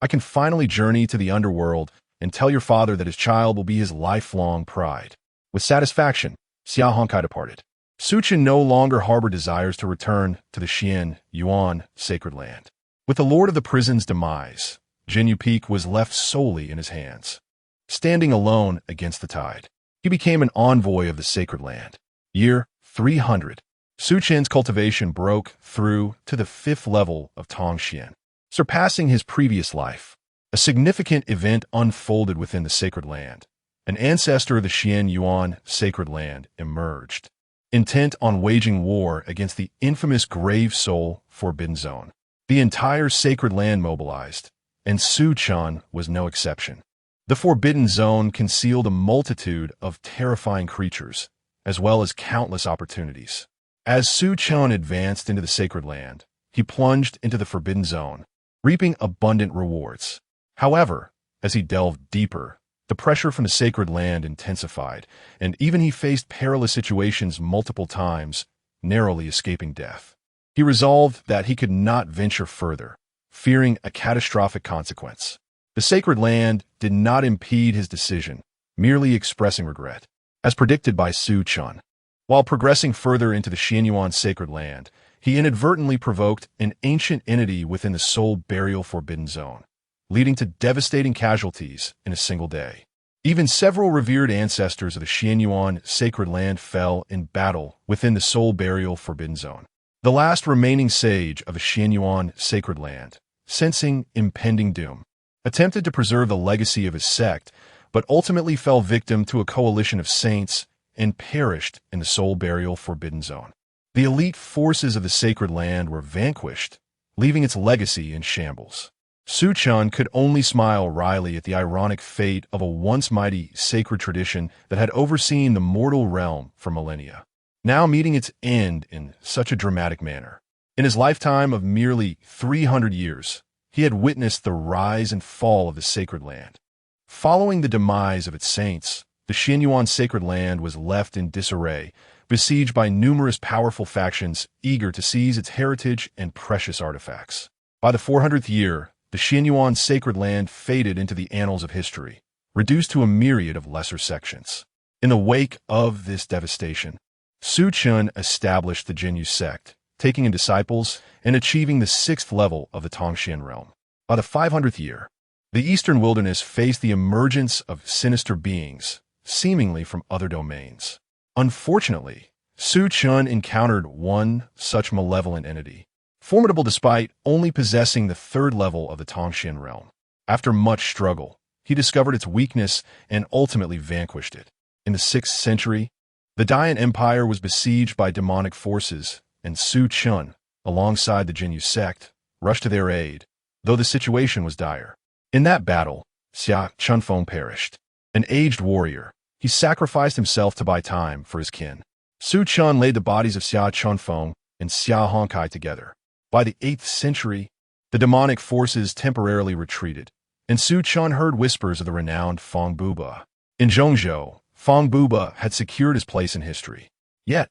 I can finally journey to the underworld and tell your father that his child will be his lifelong pride. With satisfaction, Xia Hongcai departed. Su Chen no longer harbored desires to return to the Xian Yuan sacred land. With the lord of the prison's demise, Jinyu Peak was left solely in his hands. Standing alone against the tide, he became an envoy of the sacred land. Year 300. Su Chen's cultivation broke through to the 5th level of Tongxian, surpassing his previous life. A significant event unfolded within the sacred land. An ancestor of the Xian Yuan sacred land emerged, intent on waging war against the infamous Grave Soul Forbidden Zone. The entire sacred land mobilized, and Su Chen was no exception. The Forbidden Zone concealed a multitude of terrifying creatures, as well as countless opportunities. As Su Chen advanced into the sacred land, he plunged into the Forbidden Zone, reaping abundant rewards. However, as he delved deeper, the pressure from the sacred land intensified, and even he faced perilous situations multiple times, narrowly escaping death. He resolved that he could not venture further, fearing a catastrophic consequence. The sacred land did not impede his decision, merely expressing regret, as predicted by Su Chen. While progressing further into the Xianyuan sacred land, he inadvertently provoked an ancient entity within the soul burial forbidden zone, leading to devastating casualties in a single day. Even several revered ancestors of the Xianyuan sacred land fell in battle within the soul burial forbidden zone. The last remaining sage of the Xianyuan sacred land, sensing impending doom, attempted to preserve the legacy of his sect, but ultimately fell victim to a coalition of saints and perished in the soul burial forbidden zone. The elite forces of the sacred land were vanquished, leaving its legacy in shambles. Su Chen could only smile wryly at the ironic fate of a once mighty sacred tradition that had overseen the mortal realm for millennia, now meeting its end in such a dramatic manner. In his lifetime of merely 300 years, he had witnessed the rise and fall of the sacred land. Following the demise of its saints, the Xianyuan sacred land was left in disarray, besieged by numerous powerful factions eager to seize its heritage and precious artifacts. By the 400th year, the Xianyuan sacred land faded into the annals of history, reduced to a myriad of lesser sections. In the wake of this devastation, Su Chen established the Jinyu sect, taking in disciples and achieving the 6th level of the Tongxian realm. By the 500th year, the eastern wilderness faced the emergence of sinister beings, seemingly from other domains. Unfortunately, Su Chen encountered one such malevolent entity, formidable despite only possessing the 3rd level of the Tongxian realm. After much struggle, he discovered its weakness and ultimately vanquished it. In the 6th century, the Dian Empire was besieged by demonic forces, and Su Chen, alongside the Jinyu sect, rushed to their aid, though the situation was dire. In that battle, Xia Chunfeng perished. An aged warrior, he sacrificed himself to buy time for his kin. Su Chen laid the bodies of Xia Chunfeng and Xia Hongcai together. By the 8th century, the demonic forces temporarily retreated, and Su Chen heard whispers of the renowned Feng Buba. In Zhongzhou, Fang Buba had secured his place in history. Yet,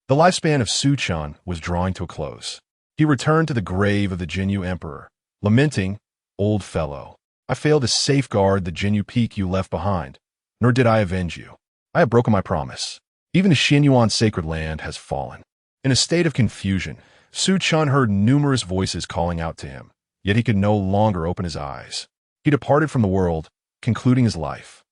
the lifespan of Su Chen was drawing to a close. He returned to the grave of the Jinyu Emperor, lamenting, "Old fellow, I failed to safeguard the Jinyu peak you left behind, nor did I avenge you. I have broken my promise. Even the Xianyuan sacred land has fallen." In a state of confusion, Su Chen heard numerous voices calling out to him, yet he could no longer open his eyes. He departed from the world, concluding his life.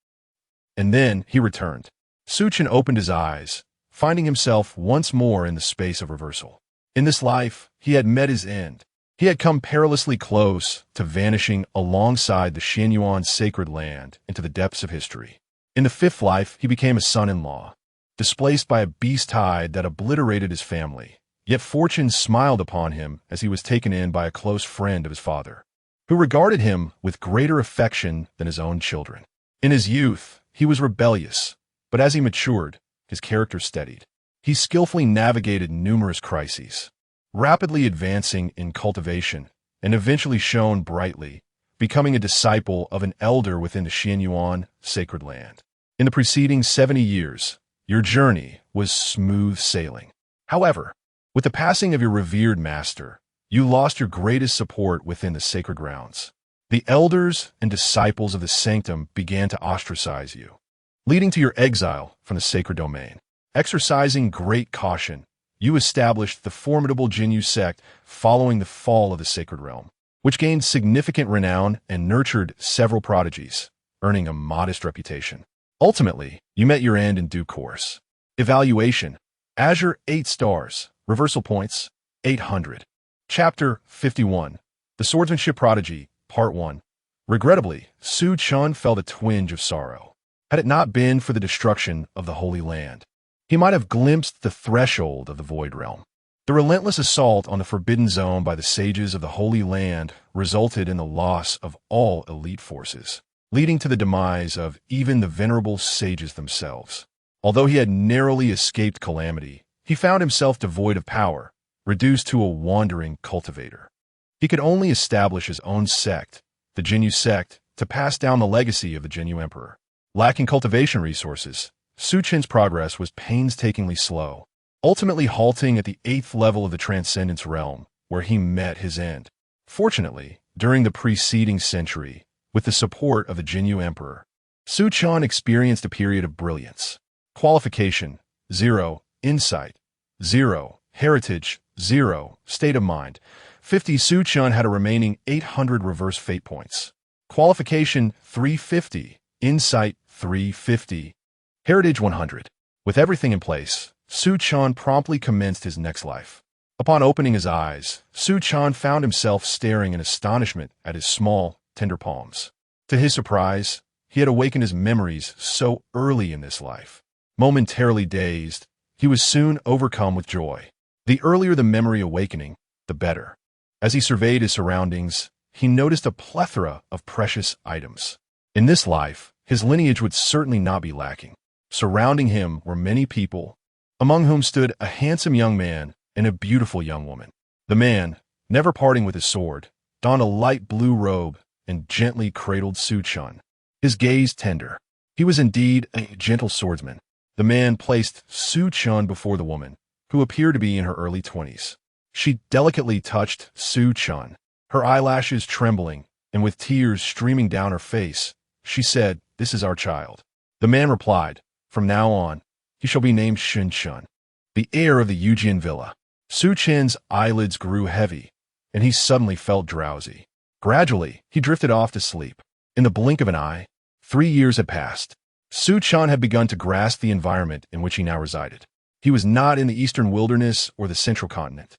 And then he returned. Su Chen opened his eyes, finding himself once more in the space of reversal. In this life, he had met his end. He had come perilously close to vanishing alongside the Xianyuan sacred land into the depths of history. In the fifth life, he became a son-in-law, displaced by a beast tide that obliterated his family. Yet fortune smiled upon him as he was taken in by a close friend of his father, who regarded him with greater affection than his own children. In his youth, he was rebellious, but as he matured, his character steadied. He skillfully navigated numerous crises, rapidly advancing in cultivation, and eventually shone brightly, becoming a disciple of an elder within the Xianyuan sacred land. In the preceding 70 years, your journey was smooth sailing. However, with the passing of your revered master, you lost your greatest support within the sacred grounds. The elders and disciples of the sanctum began to ostracize you, leading to your exile from the sacred domain. Exercising great caution, you established the formidable Jinyu sect following the fall of the sacred realm, which gained significant renown and nurtured several prodigies, earning a modest reputation. Ultimately, you met your end in due course. Evaluation: Azure 8 stars, reversal points 800. Chapter 51, The Swordsmanship Prodigy, Part 1. Regrettably, Su Chen felt a twinge of sorrow. Had it not been for the destruction of the Holy Land, he might have glimpsed the threshold of the Void Realm. The relentless assault on the Forbidden Zone by the sages of the Holy Land resulted in the loss of all elite forces, leading to the demise of even the venerable sages themselves. Although he had narrowly escaped calamity, he found himself devoid of power, reduced to a wandering cultivator. He could only establish his own sect, the Jinyu sect, to pass down the legacy of the Jinyu Emperor. Lacking cultivation resources, Su Chen's progress was painstakingly slow, ultimately halting at the 8th level of the Transcendence Realm, where he met his end. Fortunately, during the preceding century, with the support of the Jinyu Emperor, Su Chen experienced a period of brilliance. Qualification: 0, Insight: 0, Heritage: 0, State of Mind: 50. Su Chen had a remaining 800 reverse fate points. Qualification: 350, Insight: 350, Heritage: 100. With everything in place, Su Chen promptly commenced his next life. Upon opening his eyes, Su Chen found himself staring in astonishment at his small, tender palms. To his surprise, he had awakened his memories so early in this life. Momentarily dazed, he was soon overcome with joy. The earlier the memory awakening, the better. As he surveyed his surroundings, he noticed a plethora of precious items. In this life, his lineage would certainly not be lacking. Surrounding him were many people, among whom stood a handsome young man and a beautiful young woman. The man, never parting with his sword, donned a light blue robe and gently cradled Su Chen, his gaze tender. He was indeed a gentle swordsman. The man placed Su Chen before the woman, who appeared to be in her early 20s. She delicately touched Su Chen, her eyelashes trembling, and with tears streaming down her face, she said, "This is our child." The man replied, "From now on, he shall be named Su Chen, the heir of the Yujian villa." Su Chen's eyelids grew heavy, and he suddenly felt drowsy. Gradually, he drifted off to sleep. In the blink of an eye, 3 years had passed. Su Chen had begun to grasp the environment in which he now resided. He was not in the eastern wilderness or the central continent,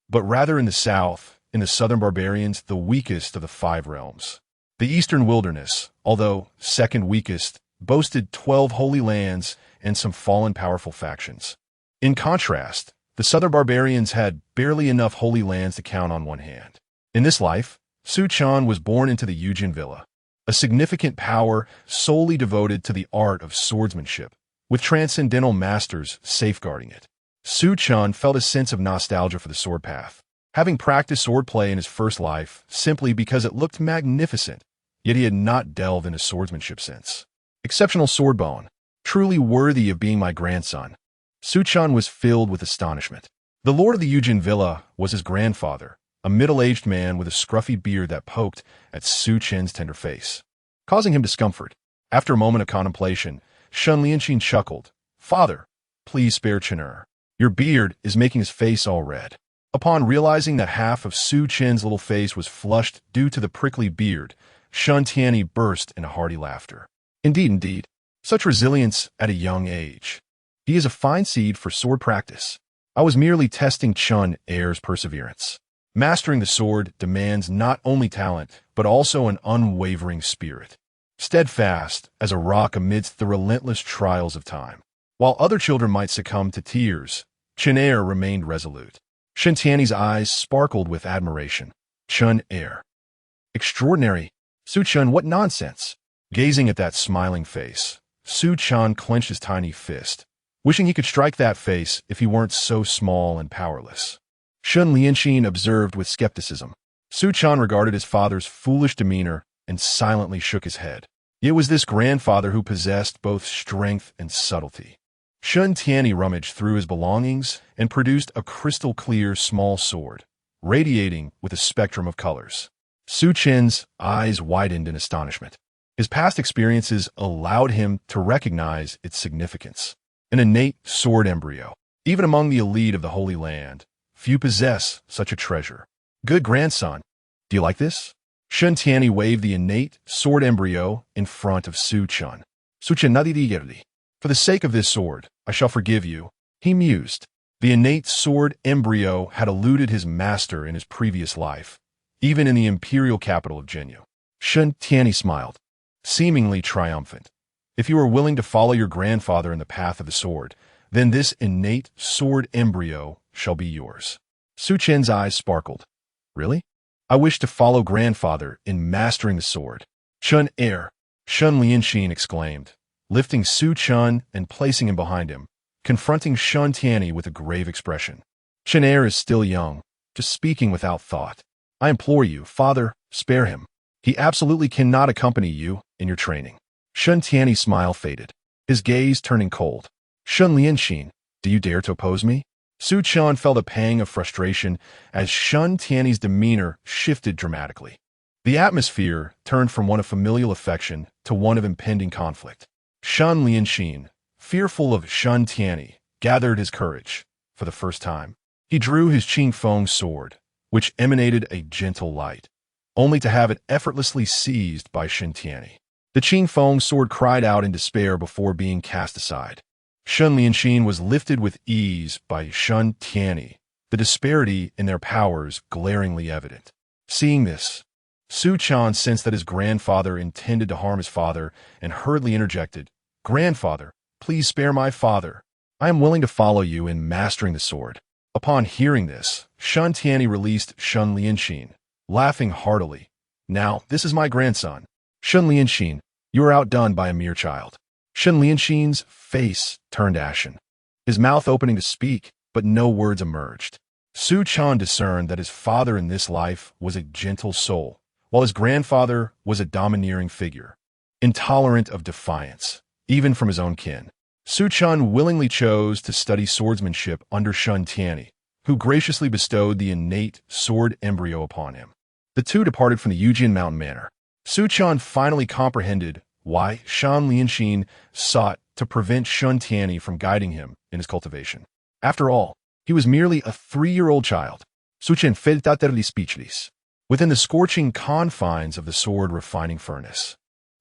but rather in the south, in the southern barbarians, the weakest of the 5 realms. The eastern wilderness, although second weakest, boasted 12 holy lands and some fallen powerful factions. In contrast, the southern barbarians had barely enough holy lands to count on one hand. In this life, Su Chen was born into the Yujian villa, a significant power solely devoted to the art of swordsmanship, with transcendental masters safeguarding it. Su Chen felt a sense of nostalgia for the sword path, having practiced swordplay in his first life simply because it looked magnificent, yet he had not delved into swordsmanship since. Exceptional sword bone, truly worthy of being my grandson. Su Chen was filled with astonishment. The lord of the Yujin villa was his grandfather, a middle-aged man with a scruffy beard that poked at Su Chen's tender face, causing him discomfort. After a moment of contemplation, Shen Lianxin chuckled. "Father, please spare Chener. Your beard is making his face all red." Upon realizing that half of Su Chen's little face was flushed due to the prickly beard, Shen Tianyi burst into hearty laughter. Indeed, such resilience at a young age. He is a fine seed for sword practice. I was merely testing Chen Heir's perseverance. Mastering the sword demands not only talent, but also an unwavering spirit, steadfast as a rock amidst the relentless trials of time. While other children might succumb to tears, Chen Heir remained resolute. Shen Tianyi's eyes sparkled with admiration. Chen Heir. Extraordinary. Su Chen, what nonsense. Gazing at that smiling face, Su Chen clenched his tiny fist, wishing he could strike that face if he weren't so small and powerless. Shen Lianxin observed with skepticism. Su Chen regarded his father's foolish demeanor and silently shook his head. It was this grandfather who possessed both strength and subtlety. Shen Tianyi rummaged through his belongings and produced a crystal-clear small sword, radiating with a spectrum of colors. Su Chen's eyes widened in astonishment. His past experiences allowed him to recognize its significance. An innate sword embryo. Even among the elite of the Holy Land, few possess such a treasure. Good grandson. Do you like this? Shen Tianyi waved the innate sword embryo in front of Su Chen. Su Chen, for the sake of this sword, I shall forgive you, he mused. The innate sword embryo had eluded his master in his previous life, even in the imperial capital of Jinyu. Shen Tianyi smiled, seemingly triumphant. If you are willing to follow your grandfather in the path of the sword, then this innate sword embryo shall be yours. Su Chen's eyes sparkled. Really? I wish to follow grandfather in mastering the sword. Chen Heir, Shen Lianxin exclaimed, lifting Su Chen and placing him behind him, confronting Shen Tianyi with a grave expression. Chen Heir is still young, just speaking without thought. I implore you, father, spare him. He absolutely cannot accompany you in your training. Shen Tianyi's smile faded, his gaze turning cold. Shen Lianxin, do you dare to oppose me? Su Chen felt a pang of frustration as Shen Tianyi's demeanor shifted dramatically. The atmosphere turned from one of familial affection to one of impending conflict. Shen Lianxin, fearful of Shen Tianyi, gathered his courage. For the first time, he drew his Qingfeng sword, which emanated a gentle light, only to have it effortlessly seized by Shen Tianyi. The Qingfeng sword cried out in despair before being cast aside. Shen Lianxin was lifted with ease by Shen Tianyi, the disparity in their powers glaringly evident. Seeing this, Su Chen sensed that his grandfather intended to harm his father and hurriedly interjected, "Grandfather, please spare my father. I am willing to follow you in mastering the sword." Upon hearing this, Shen Tianyi released Shen Lianxin, laughing heartily. "Now, this is my grandson. Shen Lianxin, you are outdone by a mere child." Shen Lianxin's face turned ashen, his mouth opening to speak, but no words emerged. Su Chen discerned that his father in this life was a gentle soul, while his grandfather was a domineering figure, intolerant of defiance, even from his own kin. Su Chen willingly chose to study swordsmanship under Shen Tianyi, who graciously bestowed the innate sword embryo upon him. The two departed from the Yujin Mountain Manor. Su Chen finally comprehended why Shen Lianxin sought to prevent Shen Tianyi from guiding him in his cultivation. After all, he was merely a 3-year-old child. Su Chen felt utterly speechless. Within the scorching confines of the sword refining furnace,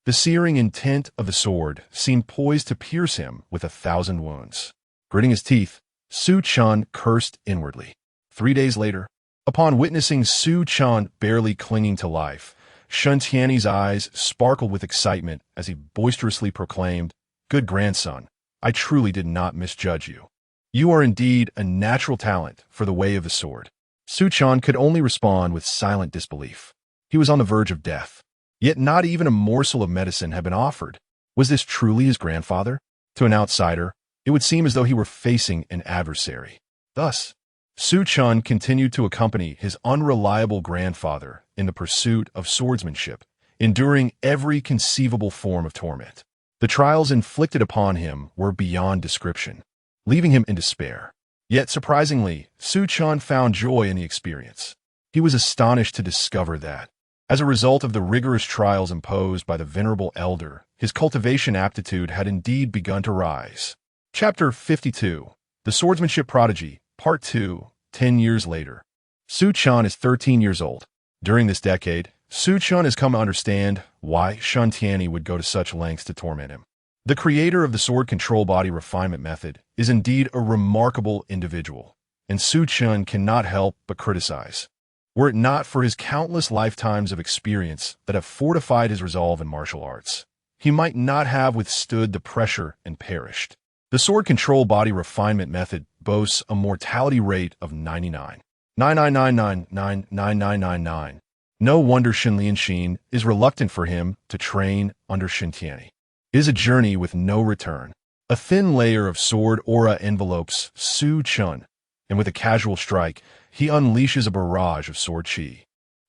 the searing intent of the sword seemed poised to pierce him with 1,000 wounds. Gritting his teeth, Su Chen cursed inwardly. 3 days later, upon witnessing Su Chen barely clinging to life, Shen Tianyi's eyes sparkled with excitement as he boisterously proclaimed, "Good grandson, I truly did not misjudge you. You are indeed a natural talent for the way of the sword." Su Chen could only respond with silent disbelief. He was on the verge of death, yet not even a morsel of medicine had been offered. Was this truly his grandfather? To an outsider, it would seem as though he were facing an adversary. Thus, Su Chen continued to accompany his unreliable grandfather in the pursuit of swordsmanship, enduring every conceivable form of torment. The trials inflicted upon him were beyond description, leaving him in despair. Yet, surprisingly, Su Chen found joy in the experience. He was astonished to discover that, as a result of the rigorous trials imposed by the venerable elder, his cultivation aptitude had indeed begun to rise. Chapter 52. The Swordsmanship Prodigy, Part 2, 10 years later. Su Chen is 13 years old. During this decade, Su Chen has come to understand why Sun Tianyi would go to such lengths to torment him. The creator of the sword control body refinement method is indeed a remarkable individual, and Su Chen cannot help but criticize. Were it not for his countless lifetimes of experience that have fortified his resolve in martial arts, he might not have withstood the pressure and perished. The sword control body refinement method boasts a mortality rate of 99.99999999. No wonder Sun Lianxin is reluctant for him to train under Sun Tianyi. It is a journey with no return. A thin layer of sword aura envelopes Su Chen, and with a casual strike, he unleashes a barrage of sword chi.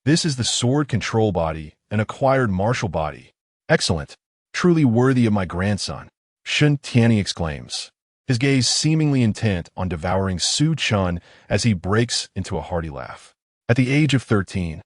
This is the sword control body, an acquired martial body. Excellent. Truly worthy of my grandson, Sun Tianyi exclaims, his gaze seemingly intent on devouring Su Chen as he breaks into a hearty laugh. At the age of 13,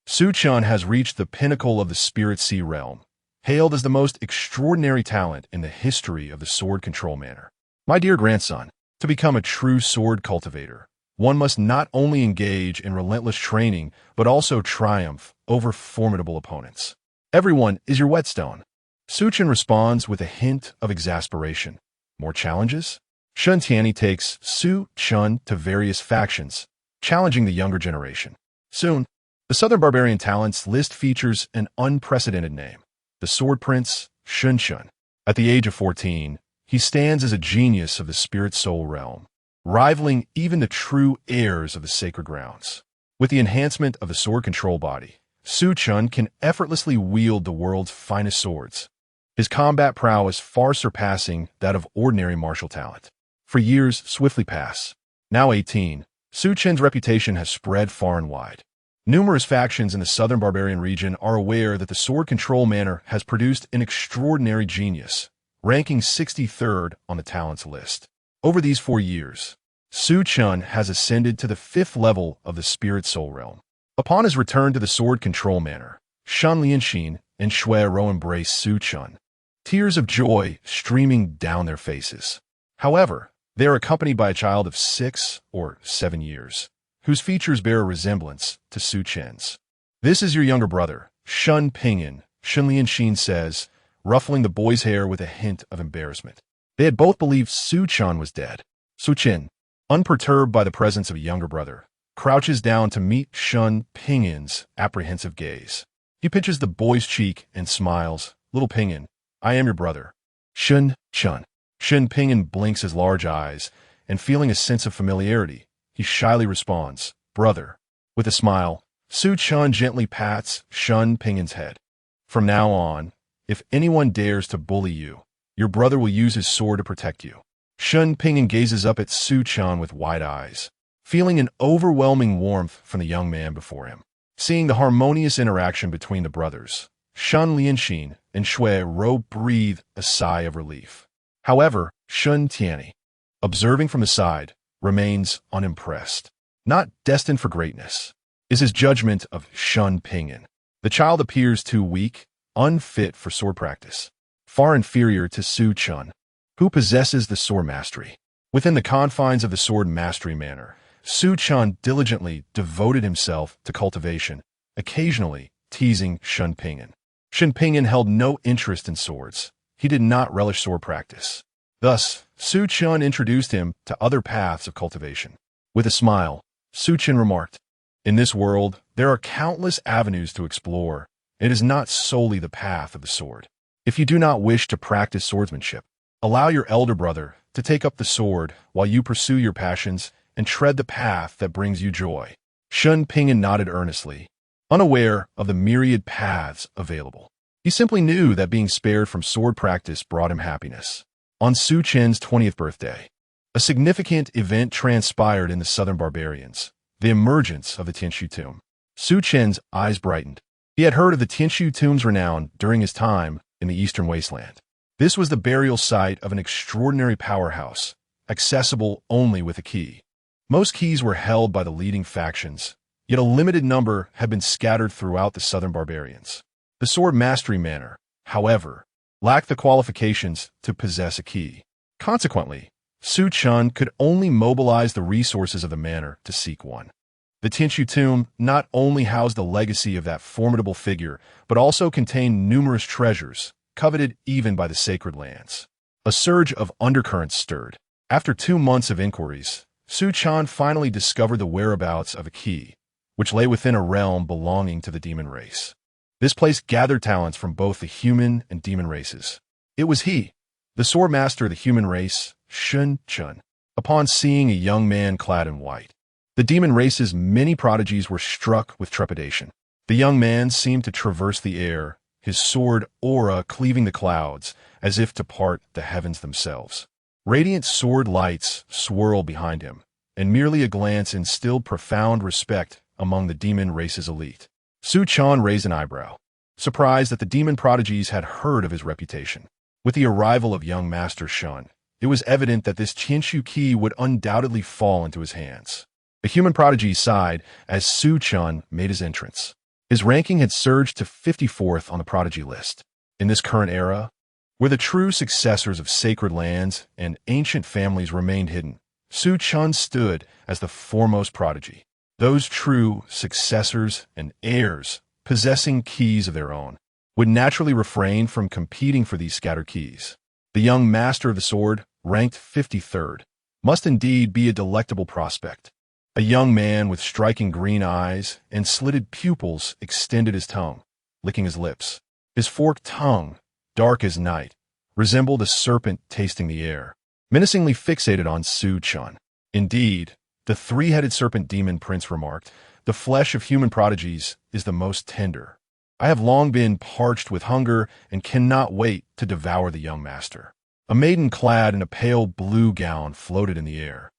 Su Chen has reached the pinnacle of the Spirit Sea realm, hailed as the most extraordinary talent in the history of the sword control manner. My dear grandson, to become a true sword cultivator, one must not only engage in relentless training, but also triumph over formidable opponents. Everyone is your whetstone. Su Chen responds with a hint of exasperation. More challenges? Sun Tianyi takes Su Chen to various factions, challenging the younger generation. Soon, the Southern Barbarian Talents list features an unprecedented name, the Sword Prince, Su Chen. At the age of 14, he stands as a genius of the Spirit Soul realm, rivaling even the true heirs of the sacred grounds. With the enhancement of the sword control body, Su Chen can effortlessly wield the world's finest swords, his combat prowess far surpassing that of ordinary martial talent. For years swiftly pass. Now 18, Su Chen's reputation has spread far and wide. Numerous factions in the Southern Barbarian region are aware that the sword control manner has produced an extraordinary genius, ranking 63rd on the talents list. Over these 4 years, Su Chen has ascended to the 5th level of the Spirit Soul realm. Upon his return to the sword control manner, Sun Lianxin and Shui Rou embrace Su Chen, tears of joy streaming down their faces. However, they are accompanied by a child of 6 or 7 years, whose features bear a resemblance to Su Chen's. This is your younger brother, Shun Pingyan, Sun Lianxin says, ruffling the boy's hair with a hint of embarrassment. They had both believed Su Chen was dead. Su Chen, unperturbed by the presence of a younger brother, crouches down to meet Shun Pingyan's apprehensive gaze. He pinches the boy's cheek and smiles. Little Pingyan, I am your brother. Sun Chen. Shun Pingyan blinks his large eyes, and feeling a sense of familiarity, he shyly responds, brother. With a smile, Su Chen gently pats Shun Pingyan's head. From now on, if anyone dares to bully you, your brother will use his sword to protect you. Shun Pingyan gazes up at Su Chen with wide eyes, feeling an overwhelming warmth from the young man before him. Seeing the harmonious interaction between the brothers, Sun Lianxin and Shui Rou breathe a sigh of relief. However, Sun Tianyi, observing from the side, remains unimpressed. Not destined for greatness is his judgment of Shun Pingyan. The child appears too weak, unfit for sword practice, far inferior to Su Chen, who possesses the sword mastery. Within the confines of the sword mastery manner, Su Chen diligently devoted himself to cultivation, occasionally teasing Shun Pingyan. Shun Pingyan held no interest in swords. He did not relish sword practice. Thus, Su Chen introduced him to other paths of cultivation. With a smile, Su Chen remarked, in this world, there are countless avenues to explore. It is not solely the path of the sword. If you do not wish to practice swordsmanship, allow your elder brother to take up the sword while you pursue your passions and tread the path that brings you joy. Shun Pingyan nodded earnestly, unaware of the myriad paths available. He simply knew that being spared from sword practice brought him happiness. On Su Chen's 20th birthday, a significant event transpired in the Southern Barbarians, the emergence of the Tianshu tomb. Su Chen's eyes brightened. He had heard of the Tianshu tomb's renown during his time in the Eastern Wasteland. This was the burial site of an extraordinary powerhouse, accessible only with a key. Most keys were held by the leading factions, yet a limited number had been scattered throughout the southern barbarians. The sword mastery manor, however, lacked the qualifications to possess a key. Consequently, Su Chen could only mobilize the resources of the manor to seek one. The Tianshu tomb not only housed the legacy of that formidable figure, but also contained numerous treasures, coveted even by the sacred lands. A surge of undercurrents stirred. After 2 months of inquiries, Su Chen finally discovered the whereabouts of a key, which lay within a realm belonging to the demon race. This place gathered talents from both the human and demon races. It was he, the sword master of the human race, Su Chen. Upon seeing a young man clad in white, the demon race's many prodigies were struck with trepidation. The young man seemed to traverse the air, his sword aura cleaving the clouds, as if to part the heavens themselves. Radiant sword lights swirled behind him, and merely a glance instilled profound respect among the demon race's elite. Su Chen raised an eyebrow, surprised that the demon prodigies had heard of his reputation. With the arrival of young Master Shun, it was evident that this Tianshu key would undoubtedly fall into his hands. The human prodigy sighed as Su Chen made his entrance. His ranking had surged to 54th on the prodigy list. In this current era, where the true successors of sacred lands and ancient families remained hidden, Su Chen stood as the foremost prodigy. Those true successors and heirs, possessing keys of their own, would naturally refrain from competing for these scattered keys. The young master of the sword, ranked 53rd, must indeed be a delectable prospect. A young man with striking green eyes and slitted pupils extended his tongue, licking his lips. His forked tongue, dark as night, resembled a serpent tasting the air, menacingly fixated on Su Chen. Indeed, the three-headed serpent demon prince remarked, "The flesh of human prodigies is the most tender. I have long been parched with hunger and cannot wait to devour the young master." A maiden clad in a pale blue gown floated in the air,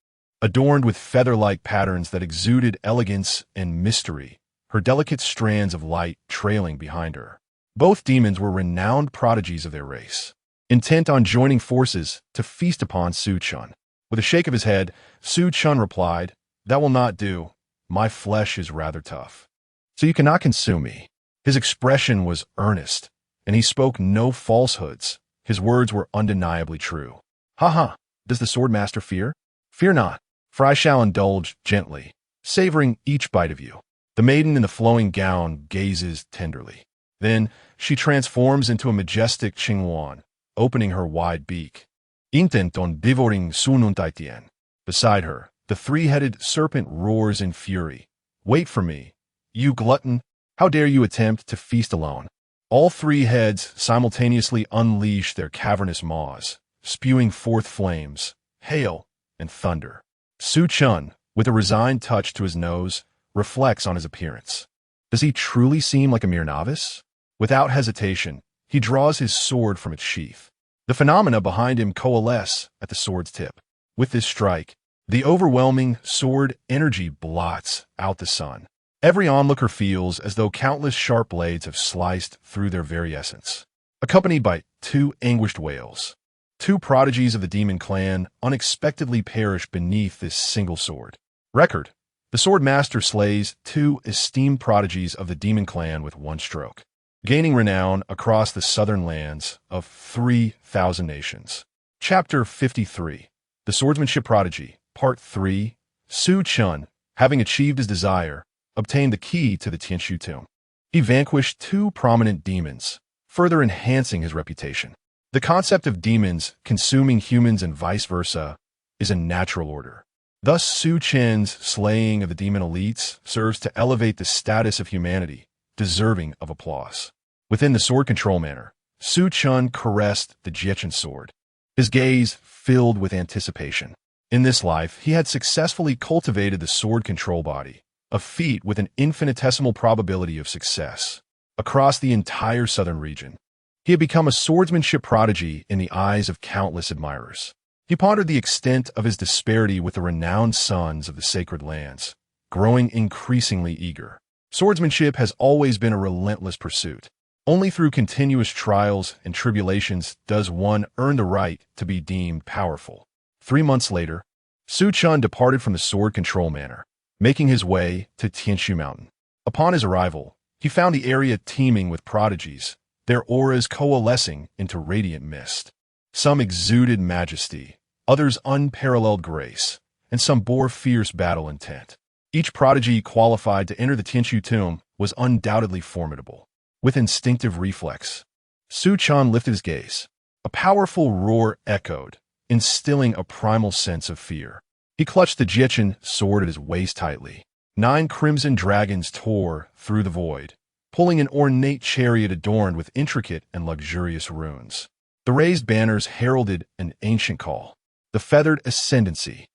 adorned with feather-like patterns that exuded elegance and mystery, her delicate strands of light trailing behind her. Both demons were renowned prodigies of their race, intent on joining forces to feast upon Su Chen. With a shake of his head, Su Chen replied, "That will not do. My flesh is rather tough, so you cannot consume me." His expression was earnest, and he spoke no falsehoods. His words were undeniably true. "Ha ha, does the sword master fear? Fear not, for I shall indulge gently, savoring each bite of you." The maiden in the flowing gown gazes tenderly. Then she transforms into a majestic Qinghuan, opening her wide beak. "Intent on devouring Sununtaitian." Beside her, the three-headed serpent roars in fury. "Wait for me, you glutton! How dare you attempt to feast alone?" All three heads simultaneously unleash their cavernous maws, spewing forth flames, hail, and thunder. Su Chen, with a resigned touch to his nose, reflects on his appearance. Does he truly seem like a mere novice? Without hesitation, he draws his sword from its sheath. The phenomena behind him coalesce at the sword's tip. With this strike, the overwhelming sword energy blots out the sun. Every onlooker feels as though countless sharp blades have sliced through their very essence. Accompanied by 2 anguished wails, 2 prodigies of the demon clan unexpectedly perish beneath this single sword. Record: the sword master slays 2 esteemed prodigies of the demon clan with 1 stroke, gaining renown across the southern lands of 3,000 nations. Chapter 53. The Swordsmanship Prodigy, Part 3. Su Chen, having achieved his desire, obtained the key to the Tianshu tomb. He vanquished 2 prominent demons, further enhancing his reputation. The concept of demons consuming humans and vice versa is a natural order. Thus, Su Chen's slaying of the demon elites serves to elevate the status of humanity, deserving of applause. Within the sword control manor, Su Chen caressed the Jiechen sword, his gaze filled with anticipation. In this life, he had successfully cultivated the sword control body, a feat with an infinitesimal probability of success. Across the entire southern region, he had become a swordsmanship prodigy in the eyes of countless admirers. He pondered the extent of his disparity with the renowned sons of the sacred lands, growing increasingly eager. Swordsmanship has always been a relentless pursuit, Only through continuous trials and tribulations does one earn the right to be deemed powerful. 3 months later, Su Chen departed from the Sword Control Manor, making his way to Tianshu Mountain. Upon his arrival, he found the area teeming with prodigies, their auras coalescing into radiant mist. Some exuded majesty, others unparalleled grace, and some bore fierce battle intent. Each prodigy qualified to enter the Tianshu tomb was undoubtedly formidable. With instinctive reflex, Su Chen lifted his gaze. A powerful roar echoed, instilling a primal sense of fear. He clutched the Jiechen sword at his waist tightly. 9 crimson dragons tore through the void, pulling an ornate chariot adorned with intricate and luxurious runes. The raised banners heralded an ancient call, the Feathered Ascendancy,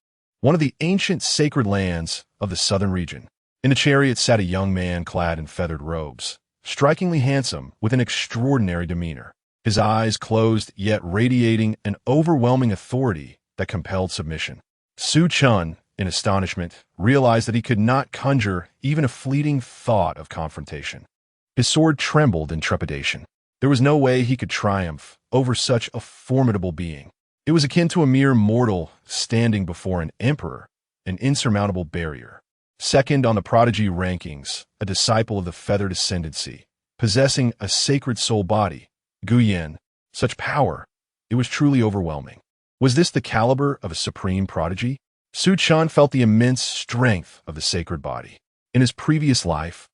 one of the ancient sacred lands of the southern region. In the chariot sat a young man clad in feathered robes, strikingly handsome with an extraordinary demeanor. His eyes closed, yet radiating an overwhelming authority that compelled submission. Su Chen, in astonishment, realized that he could not conjure even a fleeting thought of confrontation. His sword trembled in trepidation. There was no way he could triumph over such a formidable being. It was akin to a mere mortal standing before an emperor, an insurmountable barrier. Second on the prodigy rankings, a disciple of the Feathered Ascendancy, possessing a sacred soul body, Guyan, such power, it was truly overwhelming. Was this the caliber of a supreme prodigy? Su Chen felt the immense strength of the sacred body. In his previous life,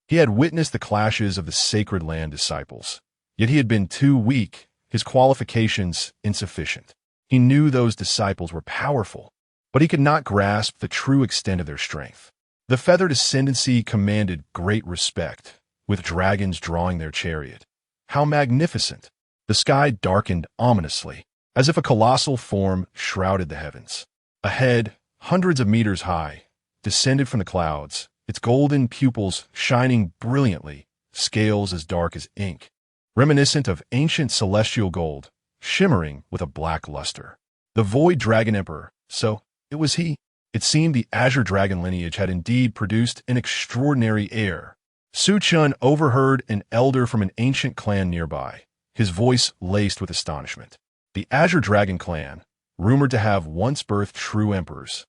he had witnessed the clashes of the Sacred Land disciples, yet he had been too weak, his qualifications insufficient. He knew those disciples were powerful, but he could not grasp the true extent of their strength. The Feathered Ascendancy commanded great respect, with dragons drawing their chariot. How magnificent! The sky darkened ominously, as if a colossal form shrouded the heavens. A head, hundreds of meters high, descended from the clouds, its golden pupils shining brilliantly, scales as dark as ink, reminiscent of ancient celestial gold, shimmering with a black luster. The Void Dragon Emperor, so it was he. It seemed the Azure Dragon lineage had indeed produced an extraordinary heir. Su Chen overheard an elder from an ancient clan nearby, his voice laced with astonishment. The Azure Dragon clan, rumored to have once birthed true emperors,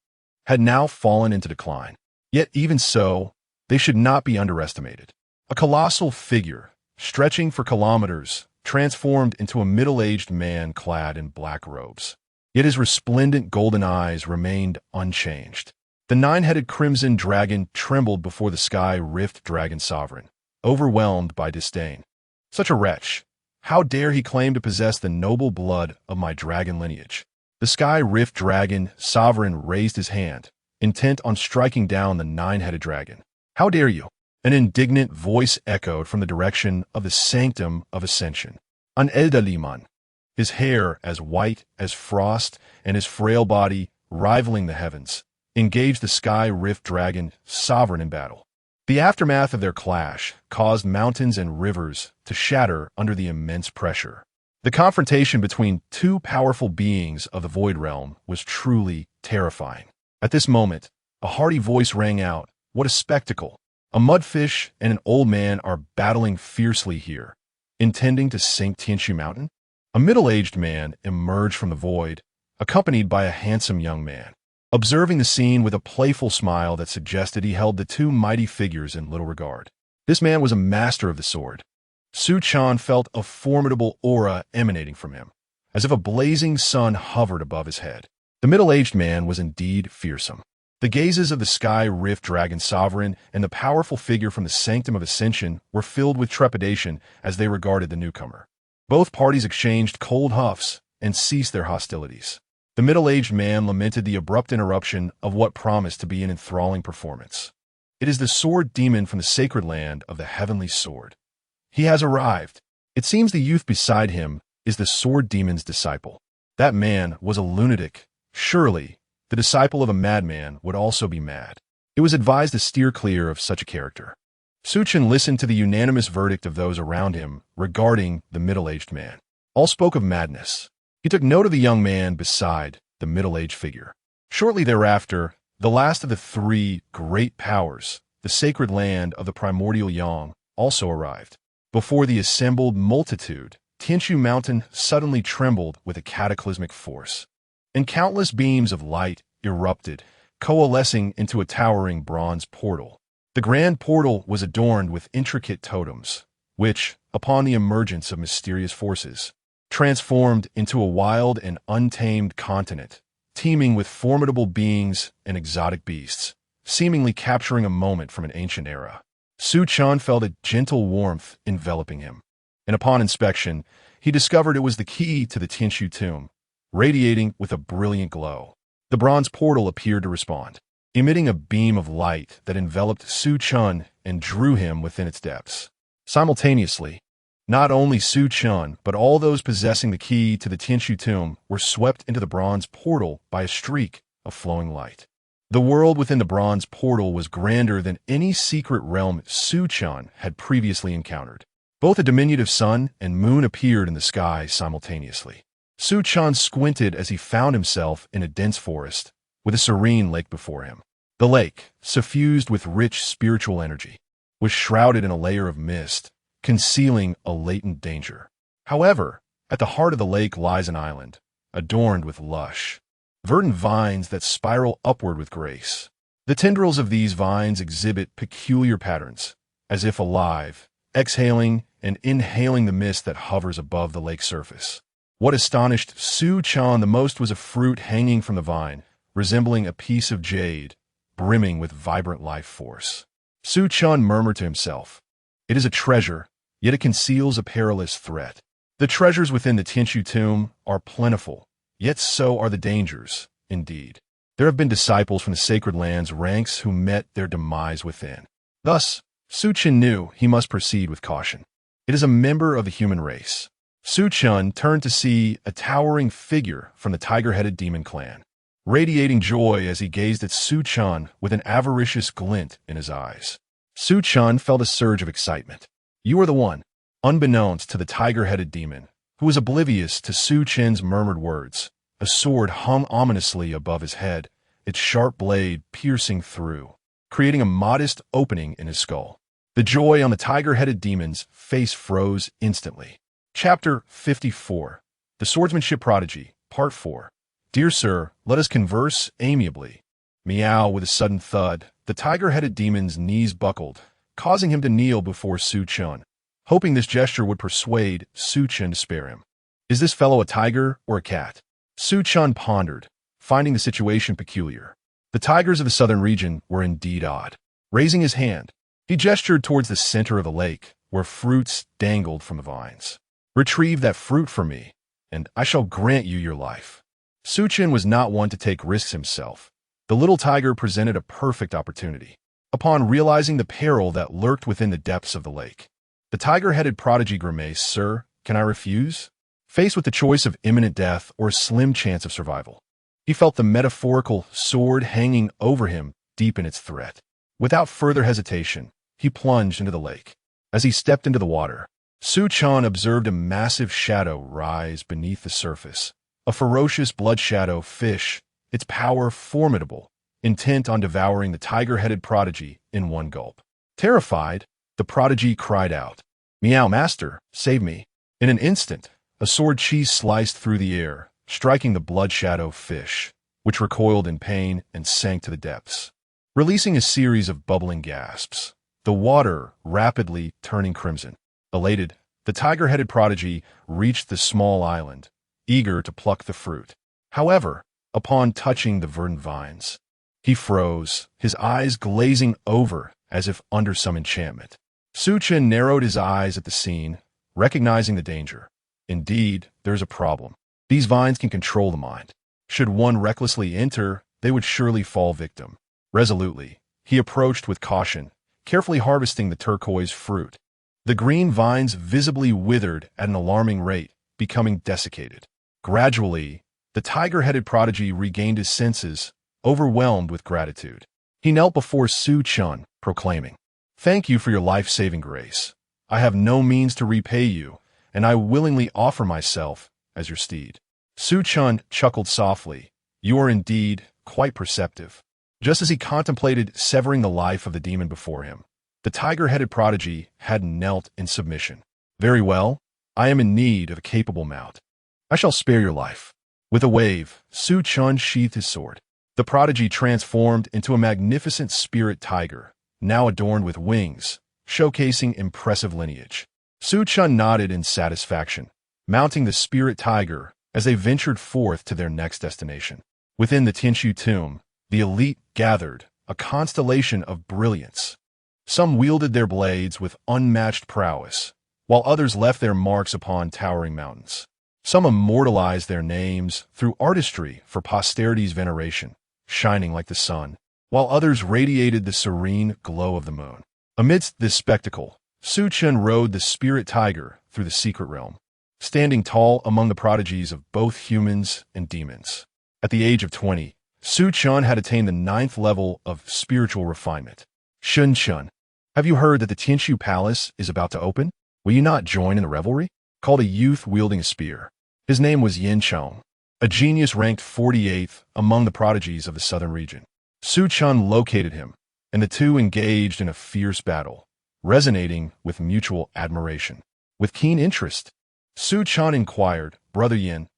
had now fallen into decline. Yet even so, they should not be underestimated. A colossal figure, stretching for kilometers, transformed into a middle-aged man clad in black robes. Yet his resplendent golden eyes remained unchanged. The 9-headed crimson dragon trembled before the Sky Rift Dragon Sovereign, overwhelmed by disdain. Such a wretch! How dare he claim to possess the noble blood of my dragon lineage? The Sky Rift Dragon Sovereign raised his hand, intent on striking down the 9-headed dragon. How dare you? An indignant voice echoed from the direction of the Sanctum of Ascension. An Eldaliman, his hair as white as frost and his frail body rivaling the heavens, engaged the Sky Rift Dragon Sovereign in battle. The aftermath of their clash caused mountains and rivers to shatter under the immense pressure. The confrontation between two powerful beings of the Void Realm was truly terrifying. At this moment, a hearty voice rang out, "What a spectacle! A mudfish and an old man are battling fiercely here, intending to sink Tianshu Mountain?" A middle-aged man emerged from the void, accompanied by a handsome young man, observing the scene with a playful smile that suggested he held the two mighty figures in little regard. This man was a master of the sword. Su Chen felt a formidable aura emanating from him, as if a blazing sun hovered above his head. The middle-aged man was indeed fearsome. The gazes of the Sky Rift Dragon Sovereign and the powerful figure from the Sanctum of Ascension were filled with trepidation as they regarded the newcomer. Both parties exchanged cold huffs and ceased their hostilities. The middle-aged man lamented the abrupt interruption of what promised to be an enthralling performance. "It is the sword demon from the sacred land of the heavenly sword. He has arrived." It seems the youth beside him is the sword demon's disciple. That man was a lunatic. Surely, the disciple of a madman would also be mad. It was advised to steer clear of such a character. Su Chen listened to the unanimous verdict of those around him regarding the middle-aged man. All spoke of madness. He took note of the young man beside the middle-aged figure. Shortly thereafter, the last of the 3 great powers, the sacred land of the primordial Yang, also arrived. Before the assembled multitude, Tianshu Mountain suddenly trembled with a cataclysmic force, and countless beams of light erupted, coalescing into a towering bronze portal. The grand portal was adorned with intricate totems, which, upon the emergence of mysterious forces, transformed into a wild and untamed continent, teeming with formidable beings and exotic beasts, seemingly capturing a moment from an ancient era. Su Chen felt a gentle warmth enveloping him, and upon inspection, he discovered it was the key to the Tianshu tomb, radiating with a brilliant glow. The bronze portal appeared to respond, emitting a beam of light that enveloped Su Chen and drew him within its depths. Simultaneously, not only Su Chen, but all those possessing the key to the Tianshu tomb were swept into the bronze portal by a streak of flowing light. The world within the bronze portal was grander than any secret realm Su Chen had previously encountered. Both a diminutive sun and moon appeared in the sky simultaneously. Su Chen squinted as he found himself in a dense forest, with a serene lake before him. The lake, suffused with rich spiritual energy, was shrouded in a layer of mist, concealing a latent danger. However, at the heart of the lake lies an island, adorned with lush, verdant vines that spiral upward with grace. The tendrils of these vines exhibit peculiar patterns, as if alive, exhaling and inhaling the mist that hovers above the lake surface. What astonished Su Chen the most was a fruit hanging from the vine, resembling a piece of jade, brimming with vibrant life force. Su Chen murmured to himself, "It is a treasure, yet it conceals a perilous threat." The treasures within the Tianshu tomb are plentiful, yet so are the dangers, indeed. There have been disciples from the sacred land's ranks who met their demise within. Thus, Su Chen knew he must proceed with caution. It is a member of the human race. Su Chen turned to see a towering figure from the tiger-headed demon clan, radiating joy as he gazed at Su Chen with an avaricious glint in his eyes. Su Chen felt a surge of excitement. "You are the one," unbeknownst to the tiger-headed demon, who was oblivious to Su Chen's murmured words. A sword hung ominously above his head, its sharp blade piercing through, creating a modest opening in his skull. The joy on the tiger-headed demon's face froze instantly. Chapter 54. The Swordsmanship Prodigy, Part 4. "Dear sir, let us converse amiably." Meow. With a sudden thud, the tiger-headed demon's knees buckled, causing him to kneel before Su Chen, hoping this gesture would persuade Su Chen to spare him. "Is this fellow a tiger or a cat?" Su Chen pondered, finding the situation peculiar. The tigers of the southern region were indeed odd. Raising his hand, he gestured towards the center of the lake, where fruits dangled from the vines. "Retrieve that fruit for me, and I shall grant you your life." Su Chen was not one to take risks himself. The little tiger presented a perfect opportunity. Upon realizing the peril that lurked within the depths of the lake, the tiger-headed prodigy grimaced, "Sir, can I refuse?" Faced with the choice of imminent death or a slim chance of survival, he felt the metaphorical sword hanging over him deepen its threat. Without further hesitation, he plunged into the lake. As he stepped into the water, Su Chen observed a massive shadow rise beneath the surface, a ferocious blood shadow fish, its power formidable, intent on devouring the tiger-headed prodigy in one gulp. Terrified, the prodigy cried out, "Meow, master, save me." In an instant, a sword cheese sliced through the air, striking the blood shadow fish, which recoiled in pain and sank to the depths, releasing a series of bubbling gasps, the water rapidly turning crimson. Elated, the tiger-headed prodigy reached the small island, eager to pluck the fruit. However, upon touching the verdant vines, he froze, his eyes glazing over as if under some enchantment. Su Chen narrowed his eyes at the scene, recognizing the danger. Indeed, there's a problem. These vines can control the mind. Should one recklessly enter, they would surely fall victim. Resolutely, he approached with caution, carefully harvesting the turquoise fruit. The green vines visibly withered at an alarming rate, becoming desiccated. Gradually, the tiger-headed prodigy regained his senses, overwhelmed with gratitude. He knelt before Su Chen, proclaiming, "Thank you for your life-saving grace. I have no means to repay you, and I willingly offer myself as your steed." Su Chen chuckled softly. "You are indeed quite perceptive." Just as he contemplated severing the life of the demon before him, The tiger-headed prodigy had knelt in submission. "Very well, I am in need of a capable mount. I shall spare your life." With a wave, Su Chen sheathed his sword. The prodigy transformed into a magnificent spirit tiger, now adorned with wings, showcasing impressive lineage. Su Chen nodded in satisfaction, mounting the spirit tiger as they ventured forth to their next destination. Within the Tianshu tomb, the elite gathered, a constellation of brilliance. Some wielded their blades with unmatched prowess, while others left their marks upon towering mountains. Some immortalized their names through artistry for posterity's veneration, shining like the sun, while others radiated the serene glow of the moon. Amidst this spectacle, Su Chen rode the spirit tiger through the secret realm, standing tall among the prodigies of both humans and demons. At the age of 20, Su Chen had attained the 9th level of spiritual refinement. "Sun Chen, have you heard that the Tianshu Palace is about to open? Will you not join in the revelry?" called a youth wielding a spear. His name was Yin Chong, a genius ranked 48th among the prodigies of the southern region. Su Chen located him, and the two engaged in a fierce battle, resonating with mutual admiration. With keen interest, Su Chen inquired, "Brother Yin,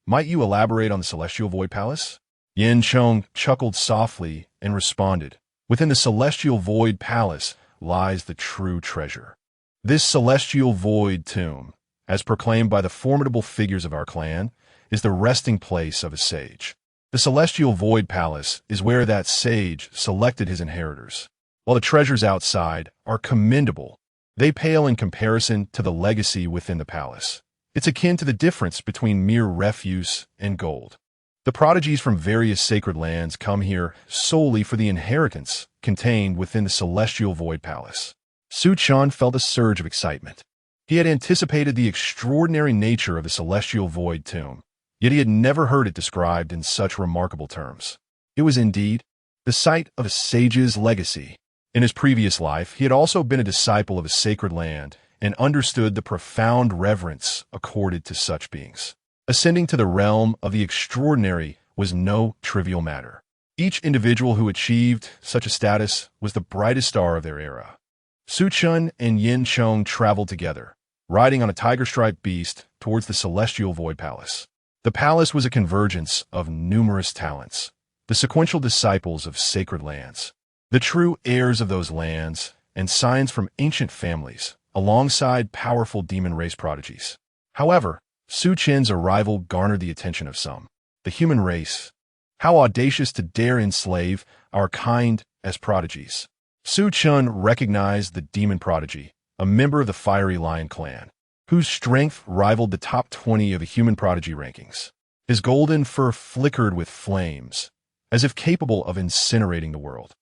might you elaborate on the Celestial Void Palace?" Yin Chong chuckled softly and responded, "Within the Celestial Void Palace lies the true treasure. This Celestial Void tomb, as proclaimed by the formidable figures of our clan, is the resting place of a sage. The Celestial Void Palace is where that sage selected his inheritors. While the treasures outside are commendable, they pale in comparison to the legacy within the palace. It's akin to the difference between mere refuse and gold. The prodigies from various sacred lands come here solely for the inheritance contained within the Celestial Void Palace." Su Chen felt a surge of excitement. He had anticipated the extraordinary nature of the Celestial Void tomb, yet he had never heard it described in such remarkable terms. It was indeed the site of a sage's legacy. In his previous life, he had also been a disciple of a sacred land and understood the profound reverence accorded to such beings. Ascending to the realm of the extraordinary was no trivial matter. Each individual who achieved such a status was the brightest star of their era. Su Chen and Yin Chong traveled together, riding on a tiger-striped beast towards the Celestial Void Palace. The palace was a convergence of numerous talents, the sequential disciples of sacred lands, the true heirs of those lands, and scions from ancient families, alongside powerful demon race prodigies. However, Su Chen's arrival garnered the attention of some. The human race. How audacious to dare enslave our kind as prodigies. Su Chen recognized the demon prodigy, a member of the Fiery Lion clan, whose strength rivaled the top 20 of the human prodigy rankings. His golden fur flickered with flames, as if capable of incinerating the world.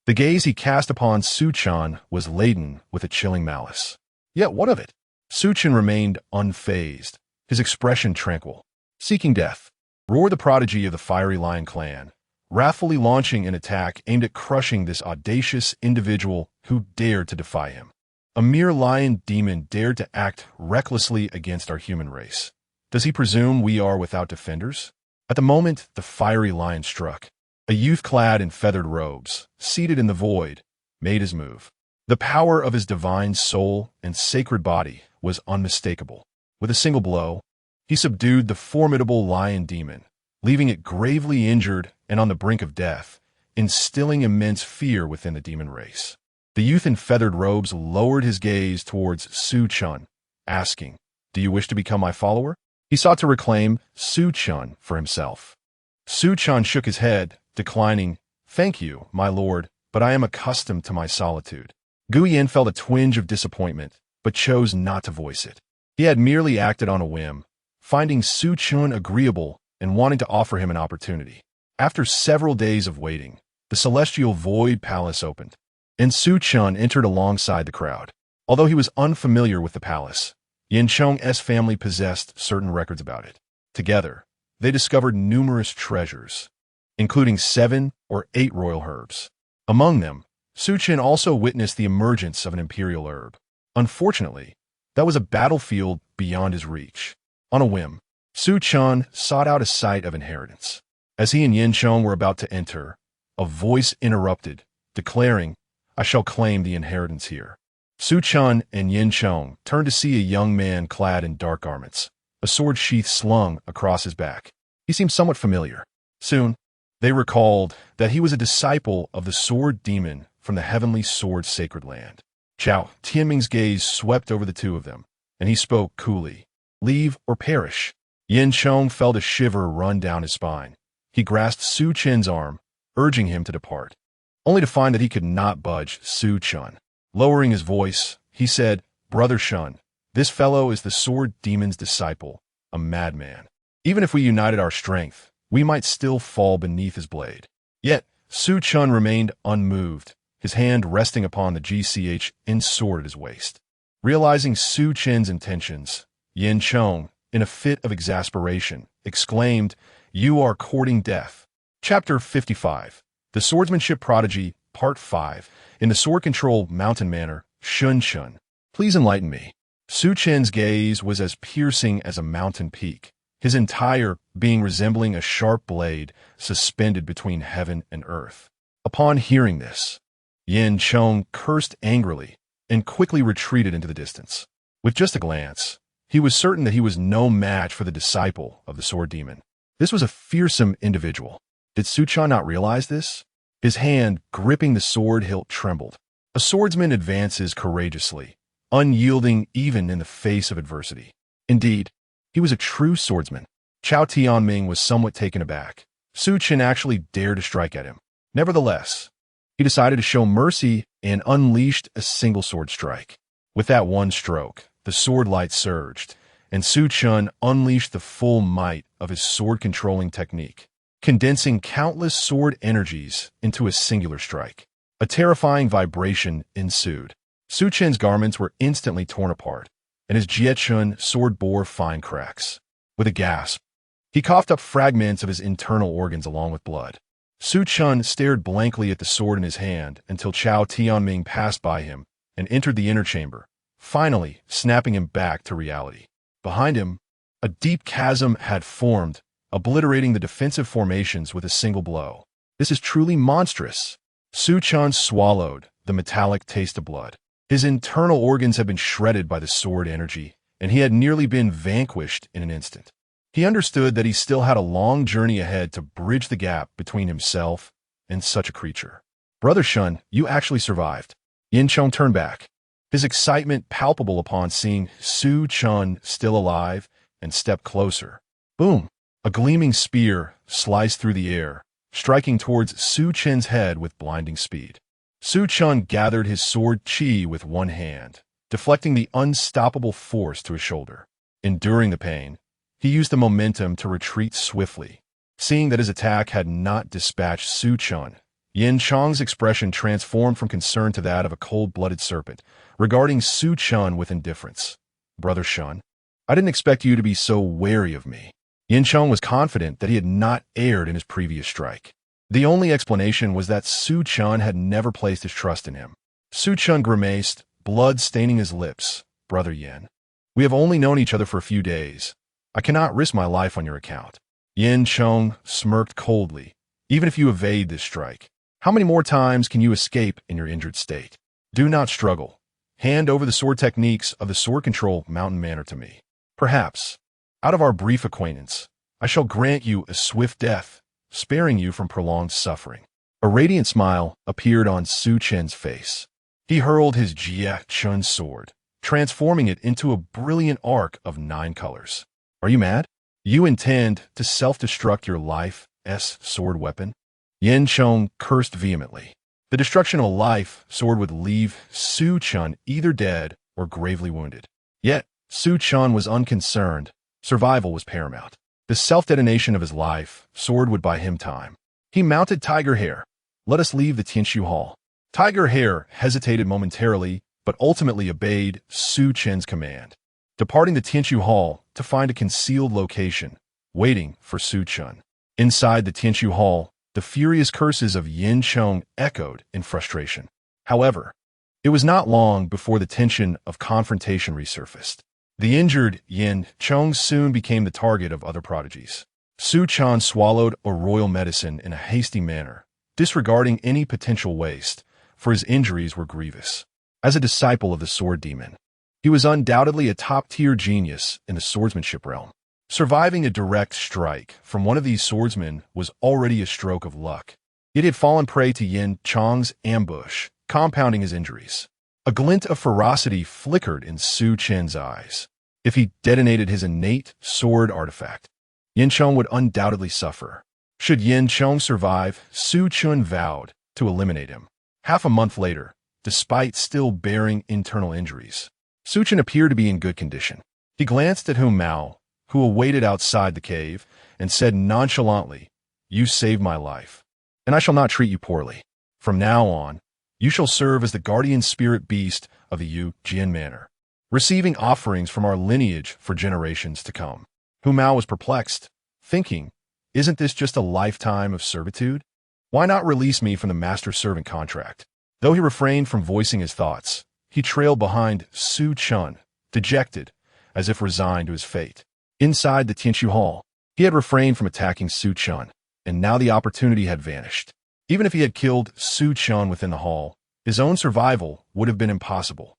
The gaze he cast upon Su Chen was laden with a chilling malice. Yet what of it? Su Chen remained unfazed, his expression tranquil. "Seeking death," roared the prodigy of the Fiery Lion clan, wrathfully launching an attack aimed at crushing this audacious individual who dared to defy him. A mere lion demon dared to act recklessly against our human race. Does he presume we are without defenders? At the moment the Fiery Lion struck, a youth clad in feathered robes, seated in the void, made his move. The power of his divine soul and sacred body was unmistakable. With a single blow, he subdued the formidable lion demon, leaving it gravely injured and on the brink of death, instilling immense fear within the demon race. The youth in feathered robes lowered his gaze towards Su Chen, asking, "Do you wish to become my follower?" He sought to reclaim Su Chen for himself. Su Chen shook his head, declining, "Thank you, my lord, but I am accustomed to my solitude." Gu Yin felt a twinge of disappointment, but chose not to voice it. He had merely acted on a whim, finding Su Chen agreeable and wanting to offer him an opportunity. After several days of waiting, the Celestial Void Palace opened, and Su Chen entered alongside the crowd. Although he was unfamiliar with the palace, Yin Chong's family possessed certain records about it. Together, they discovered numerous treasures, including 7 or 8 royal herbs. Among them, Su Chen also witnessed the emergence of an imperial herb. Unfortunately, that was a battlefield beyond his reach. On a whim, Su Chen sought out a site of inheritance. As he and Yin Chong were about to enter, a voice interrupted, declaring, I shall claim the inheritance here. Su Chen and Yin Chong turned to see a young man clad in dark garments, a sword sheath slung across his back. He seemed somewhat familiar. Soon, they recalled that he was a disciple of the sword demon from the heavenly sword sacred land. Chao Tianming's gaze swept over the two of them, and he spoke coolly. Leave or perish. Yin Chong felt a shiver run down his spine. He grasped Su Chen's arm, urging him to depart, only to find that he could not budge Su Chen. Lowering his voice, he said, Brother Shun, this fellow is the sword demon's disciple, a madman. Even if we united our strength, we might still fall beneath his blade. Yet, Su Chen remained unmoved, his hand resting upon the GCHN sword at his waist. Realizing Su Chen's intentions, Yin Chong, in a fit of exasperation, exclaimed, You are courting death. Chapter 55. The Swordsmanship Prodigy, Part 5. In the Sword Control Mountain Manor, Shun Shun. Please enlighten me. Su Chen's gaze was as piercing as a mountain peak, his entire being resembling a sharp blade suspended between heaven and earth. Upon hearing this, Yin Chong cursed angrily and quickly retreated into the distance. With just a glance, he was certain that he was no match for the disciple of the sword demon. This was a fearsome individual. Did Su Chen not realize this? His hand, gripping the sword hilt, trembled. A swordsman advances courageously, unyielding even in the face of adversity. Indeed, he was a true swordsman. Chao Tianming was somewhat taken aback. Su Chen actually dared to strike at him. Nevertheless, he decided to show mercy and unleashed a single sword strike. With that one stroke, the sword light surged, and Su Chen unleashed the full might of his sword-controlling technique, condensing countless sword energies into a singular strike. A terrifying vibration ensued. Su Chen's garments were instantly torn apart, and his Jiechun sword bore fine cracks. With a gasp, he coughed up fragments of his internal organs along with blood. Su Chen stared blankly at the sword in his hand until Chao Tianming passed by him and entered the inner chamber, finally snapping him back to reality. Behind him, a deep chasm had formed, obliterating the defensive formations with a single blow. This is truly monstrous. Su Chen swallowed the metallic taste of blood. His internal organs had been shredded by the sword energy, and he had nearly been vanquished in an instant. He understood that he still had a long journey ahead to bridge the gap between himself and such a creature. Brother Shun, you actually survived. Yin Chong turned back, his excitement palpable upon seeing Su Chen still alive, and stepped closer. Boom! A gleaming spear sliced through the air, striking towards Su Chen's head with blinding speed. Su Chen gathered his sword chi with one hand, deflecting the unstoppable force to his shoulder. Enduring the pain, he used the momentum to retreat swiftly. Seeing that his attack had not dispatched Su Chen, Yin Chong's expression transformed from concern to that of a cold-blooded serpent, regarding Su Chen with indifference. Brother Shun, I didn't expect you to be so wary of me. Yin Chong was confident that he had not erred in his previous strike. The only explanation was that Su Chen had never placed his trust in him. Su Chen grimaced, blood staining his lips. Brother Yin, we have only known each other for a few days. I cannot risk my life on your account. Yin Chong smirked coldly. Even if you evade this strike, how many more times can you escape in your injured state? Do not struggle. Hand over the sword techniques of the Sword Control Mountain Manor to me. Perhaps, out of our brief acquaintance, I shall grant you a swift death, sparing you from prolonged suffering. A radiant smile appeared on Su Chen's face. He hurled his Jie Chun sword, transforming it into a brilliant arc of 9 colors. Are you mad? You intend to self-destruct your life's sword weapon? Yin Chong cursed vehemently. The destruction of a life sword would leave Su Chen either dead or gravely wounded. Yet, Su Chen was unconcerned. Survival was paramount. The self-detonation of his life sword would buy him time. He mounted Tiger Hair. Let us leave the Tianshu Hall. Tiger Hair hesitated momentarily, but ultimately obeyed Su Chen's command, departing the Tianshu Hall to find a concealed location, waiting for Su Chen. Inside the Tianshu Hall, the furious curses of Yin Chong echoed in frustration. However, it was not long before the tension of confrontation resurfaced. The injured Yin Chong soon became the target of other prodigies. Su Chen swallowed a royal medicine in a hasty manner, disregarding any potential waste, for his injuries were grievous. As a disciple of the sword demon, he was undoubtedly a top-tier genius in the swordsmanship realm. Surviving a direct strike from one of these swordsmen was already a stroke of luck. Yet he had fallen prey to Yin Chong's ambush, compounding his injuries. A glint of ferocity flickered in Su Chen's eyes. If he detonated his innate sword artifact, Yin Chong would undoubtedly suffer. Should Yin Chong survive, Su Chen vowed to eliminate him. Half a month later, despite still bearing internal injuries, Su Chen appeared to be in good condition. He glanced at Hu Mao, who awaited outside the cave, and said nonchalantly, "You saved my life, and I shall not treat you poorly. From now on, you shall serve as the guardian spirit beast of the Yu Jian Manor, receiving offerings from our lineage for generations to come." Hu Mao was perplexed, thinking, isn't this just a lifetime of servitude? Why not release me from the master-servant contract? Though he refrained from voicing his thoughts, he trailed behind Su Chen, dejected, as if resigned to his fate. Inside the Tianshu Hall, he had refrained from attacking Su Chen, and now the opportunity had vanished. Even if he had killed Su Chen within the hall, his own survival would have been impossible.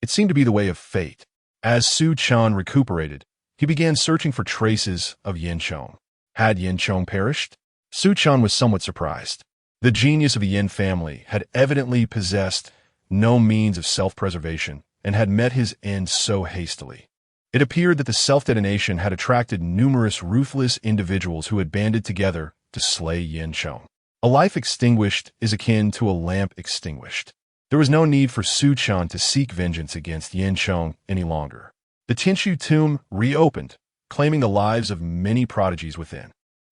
It seemed to be the way of fate. As Su Chen recuperated, he began searching for traces of Yin Chong. Had Yin Chong perished? Su Chen was somewhat surprised. The genius of the Yin family had evidently possessed no means of self-preservation and had met his end so hastily. It appeared that the self-detonation had attracted numerous ruthless individuals who had banded together to slay Yin Chong. A life extinguished is akin to a lamp extinguished. There was no need for Su Chen to seek vengeance against Yin Chong any longer. The Tianshu tomb reopened, claiming the lives of many prodigies within.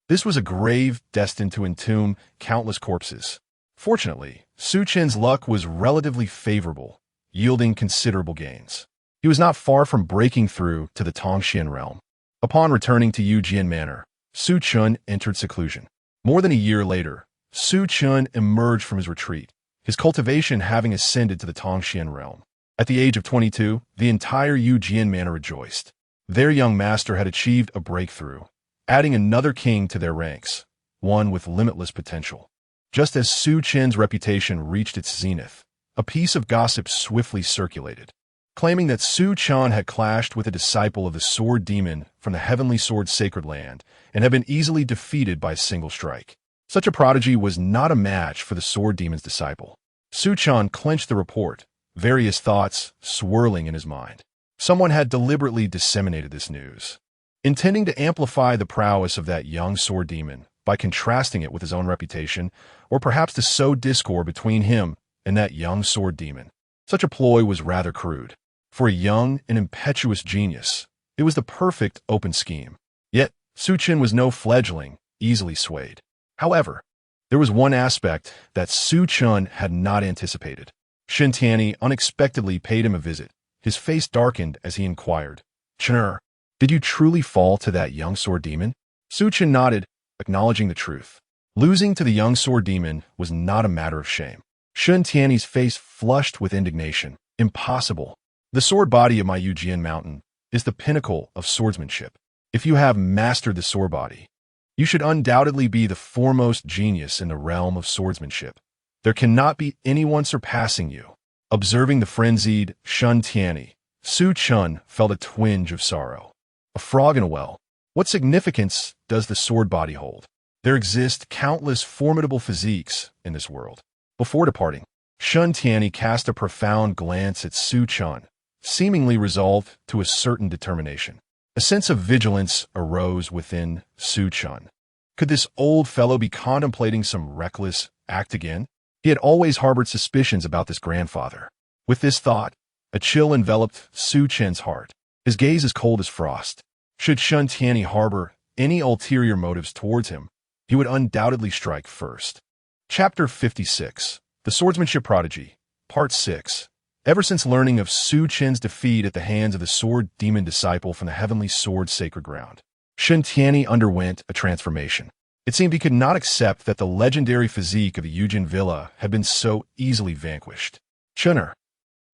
This was a grave destined to entomb countless corpses. Fortunately, Su Chen's luck was relatively favorable, yielding considerable gains. He was not far from breaking through to the Tongxian realm. Upon returning to Yu Jian Manor, Su Chen entered seclusion. More than a year later, Su Chen emerged from his retreat, his cultivation having ascended to the Tongxian realm. At the age of 22, the entire Yu Jian Manor rejoiced. Their young master had achieved a breakthrough, adding another king to their ranks, one with limitless potential. Just as Su Chen's reputation reached its zenith, a piece of gossip swiftly circulated, claiming that Su Chen had clashed with a disciple of the sword demon from the heavenly sword sacred land and had been easily defeated by a single strike. Such a prodigy was not a match for the sword demon's disciple. Su Chen clenched the report, various thoughts swirling in his mind. Someone had deliberately disseminated this news, intending to amplify the prowess of that young sword demon by contrasting it with his own reputation, or perhaps to sow discord between him and that young sword demon. Such a ploy was rather crude. For a young and impetuous genius, it was the perfect open scheme. Yet, Su Chen was no fledgling, easily swayed. However, there was one aspect that Su Chen had not anticipated. Shen Tianyi unexpectedly paid him a visit. His face darkened as he inquired, "Chener, did you truly fall to that young sword demon?" Su Chen nodded, acknowledging the truth. Losing to the young sword demon was not a matter of shame. Shen Tianyi's face flushed with indignation. Impossible. The sword body of my Yujian mountain is the pinnacle of swordsmanship. If you have mastered the sword body, you should undoubtedly be the foremost genius in the realm of swordsmanship. There cannot be anyone surpassing you. Observing the frenzied Shen Tianyi, Su Chen felt a twinge of sorrow. A frog in a well. What significance does the sword body hold? There exist countless formidable physiques in this world. Before departing, Shen Tianyi cast a profound glance at Su Chen, seemingly resolved to a certain determination. A sense of vigilance arose within Su Chen. Could this old fellow be contemplating some reckless act again? He had always harbored suspicions about this grandfather. With this thought, a chill enveloped Su Chen's heart. His gaze as cold as frost. Should Shen Tianyi harbor any ulterior motives towards him, he would undoubtedly strike first. Chapter 56. The Swordsmanship Prodigy. Part 6. Ever since learning of Su Chen's defeat at the hands of the sword demon disciple from the heavenly sword sacred ground, Shen Tianyi underwent a transformation. It seemed he could not accept that the legendary physique of the Yujin Villa had been so easily vanquished. "Chener,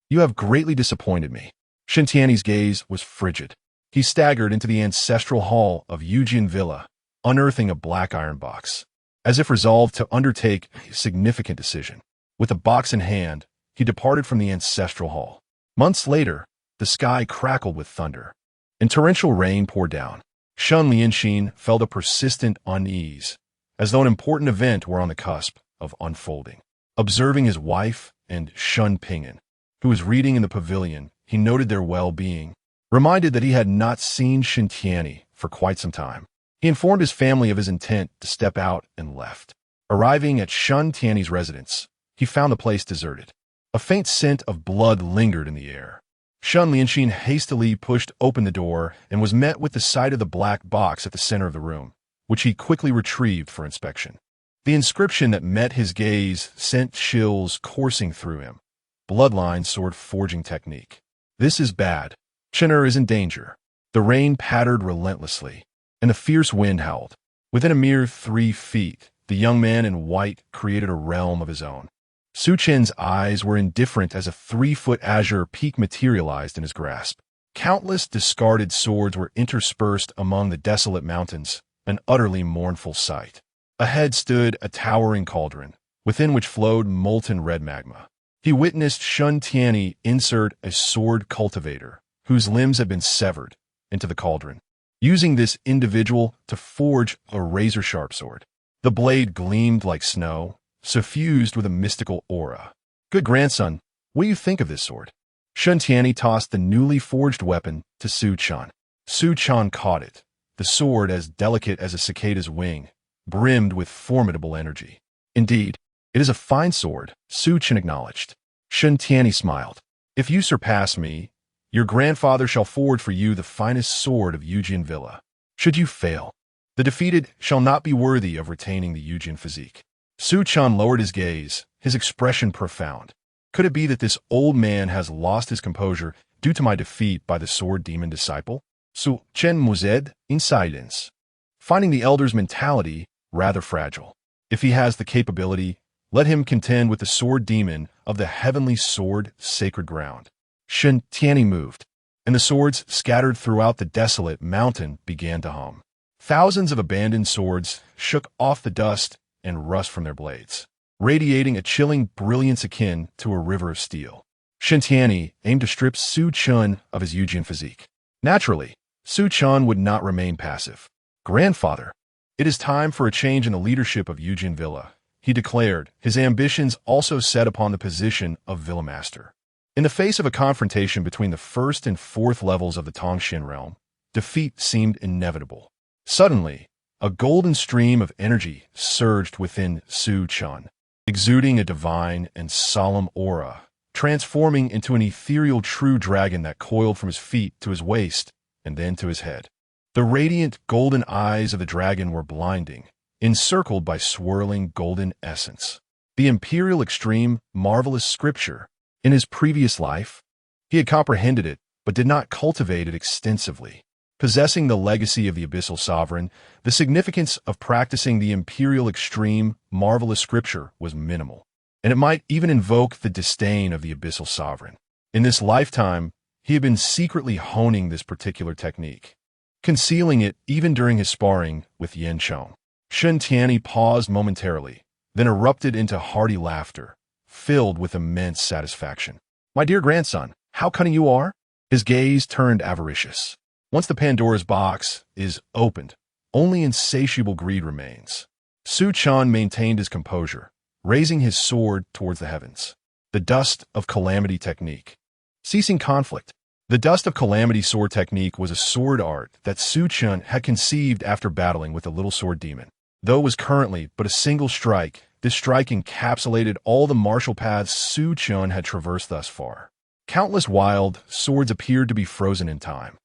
you have greatly disappointed me." Shen Tianyi's gaze was frigid. He staggered into the ancestral hall of Yujin Villa, unearthing a black iron box, as if resolved to undertake a significant decision. With a box in hand, he departed from the ancestral hall. Months later, the sky crackled with thunder, and torrential rain poured down. Shun Lianxin felt a persistent unease, as though an important event were on the cusp of unfolding. Observing his wife and Shun Ping'an, who was reading in the pavilion, he noted their well-being, reminded that he had not seen Shen Tianyi for quite some time. He informed his family of his intent to step out and left. Arriving at Shen Tianyi's residence, he found the place deserted. A faint scent of blood lingered in the air. Shun Lianxin hastily pushed open the door and was met with the sight of the black box at the center of the room, which he quickly retrieved for inspection. The inscription that met his gaze sent chills coursing through him. Bloodline sword forging technique. This is bad. Chener is in danger. The rain pattered relentlessly, and a fierce wind howled. Within a mere 3 feet, the young man in white created a realm of his own. Su Chen's eyes were indifferent as a 3-foot azure peak materialized in his grasp. Countless discarded swords were interspersed among the desolate mountains, an utterly mournful sight. Ahead stood a towering cauldron, within which flowed molten red magma. He witnessed Shen Tianyi insert a sword cultivator, whose limbs had been severed, into the cauldron, using this individual to forge a razor-sharp sword. The blade gleamed like snow, suffused with a mystical aura. "Good grandson, what do you think of this sword?" Shen Tianyi tossed the newly forged weapon to Su Chen. Su Chen caught it, the sword as delicate as a cicada's wing, brimmed with formidable energy. "Indeed, it is a fine sword," Su Chen acknowledged. Shen Tianyi smiled. "If you surpass me, your grandfather shall forge for you the finest sword of Yujian Villa. Should you fail, the defeated shall not be worthy of retaining the Yujian physique." Su Chen lowered his gaze, his expression profound. "Could it be that this old man has lost his composure due to my defeat by the sword demon disciple?" Su Chen mused in silence, finding the elder's mentality rather fragile. "If he has the capability, let him contend with the sword demon of the heavenly sword sacred ground." Shen Tianyi moved, and the swords scattered throughout the desolate mountain began to hum. Thousands of abandoned swords shook off the dust and rust from their blades, radiating a chilling brilliance akin to a river of steel. Shen Tianyi aimed to strip Su Chen of his Yujian physique. Naturally, Su Chen would not remain passive. "Grandfather, it is time for a change in the leadership of Yujian Villa," he declared, his ambitions also set upon the position of Villa Master. In the face of a confrontation between the 1st and 4th levels of the Tongxin realm, defeat seemed inevitable. Suddenly, a golden stream of energy surged within Su Chen, exuding a divine and solemn aura, transforming into an ethereal true dragon that coiled from his feet to his waist and then to his head. The radiant golden eyes of the dragon were blinding, encircled by swirling golden essence. The imperial extreme, marvelous scripture. In his previous life, he had comprehended it, but did not cultivate it extensively. Possessing the legacy of the abyssal sovereign, the significance of practicing the imperial extreme, marvelous scripture was minimal, and it might even invoke the disdain of the abyssal sovereign. In this lifetime, he had been secretly honing this particular technique, concealing it even during his sparring with Yan Chong. Shen Tianyi paused momentarily, then erupted into hearty laughter, filled with immense satisfaction. "My dear grandson, how cunning you are!" His gaze turned avaricious. Once the Pandora's box is opened, only insatiable greed remains. Su Chen maintained his composure, raising his sword towards the heavens. The dust of calamity technique. Ceasing conflict. The dust of calamity sword technique was a sword art that Su Chen had conceived after battling with the little sword demon. Though it was currently but a single strike, this strike encapsulated all the martial paths Su Chen had traversed thus far. Countless wild swords appeared to be frozen in time,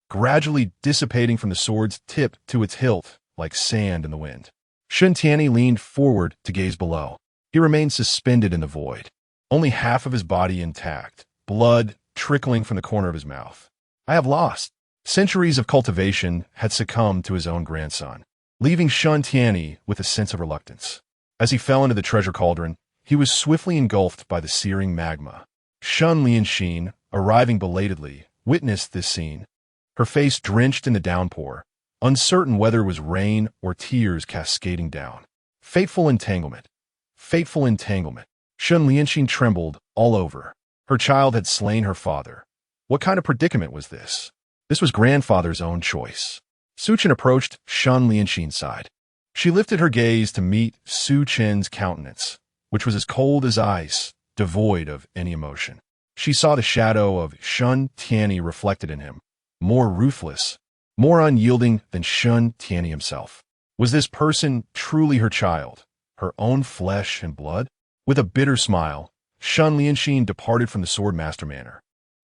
gradually dissipating from the sword's tip to its hilt like sand in the wind. Shen Tianyi leaned forward to gaze below. He remained suspended in the void, only half of his body intact, blood trickling from the corner of his mouth. "I have lost." Centuries of cultivation had succumbed to his own grandson, leaving Shen Tianyi with a sense of reluctance. As he fell into the treasure cauldron, he was swiftly engulfed by the searing magma. Shun Lianxin, arriving belatedly, witnessed this scene, her face drenched in the downpour, uncertain whether it was rain or tears cascading down. Fateful entanglement. Fateful entanglement. Shun Lianxin trembled all over. Her child had slain her father. What kind of predicament was this? This was grandfather's own choice. Su Chen approached Shun Lianxin's side. She lifted her gaze to meet Su Chen's countenance, which was as cold as ice, devoid of any emotion. She saw the shadow of Shun Tianyi reflected in him, more ruthless, more unyielding than Shun Tianyi himself. Was this person truly her child, her own flesh and blood? With a bitter smile, Shun Lianxin departed from the Swordmaster Manor.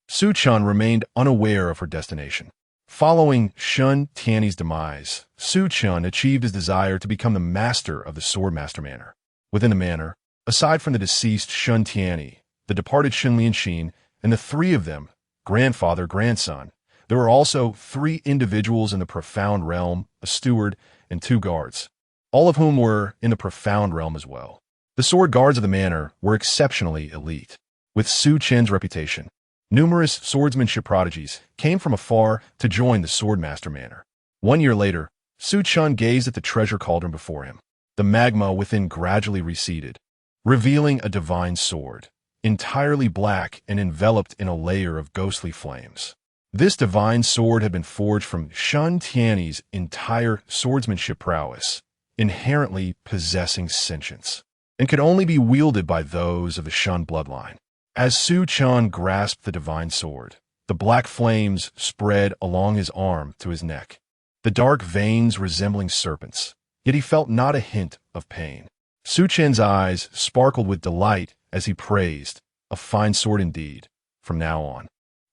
Su Chen remained unaware of her destination. Following Shun Tianyi's demise, Su Chen achieved his desire to become the master of the Swordmaster Manor. Within the manor, aside from the deceased Shun Tianyi, the departed Shun Lianxin, and the three of them, grandfather, grandson, there were also 3 individuals in the Profound Realm, a steward, and 2 guards, all of whom were in the Profound Realm as well. The sword guards of the manor were exceptionally elite. With Su Chen's reputation, numerous swordsmanship prodigies came from afar to join the Swordmaster Manor. 1 year later, Su Chen gazed at the treasure cauldron before him. The magma within gradually receded, revealing a divine sword, entirely black and enveloped in a layer of ghostly flames. This divine sword had been forged from Shun Tianyi's entire swordsmanship prowess, inherently possessing sentience, and could only be wielded by those of the Shun bloodline. As Su Chen grasped the divine sword, the black flames spread along his arm to his neck, the dark veins resembling serpents, yet he felt not a hint of pain. Su Chen's eyes sparkled with delight as he praised, "A fine sword indeed. From now on,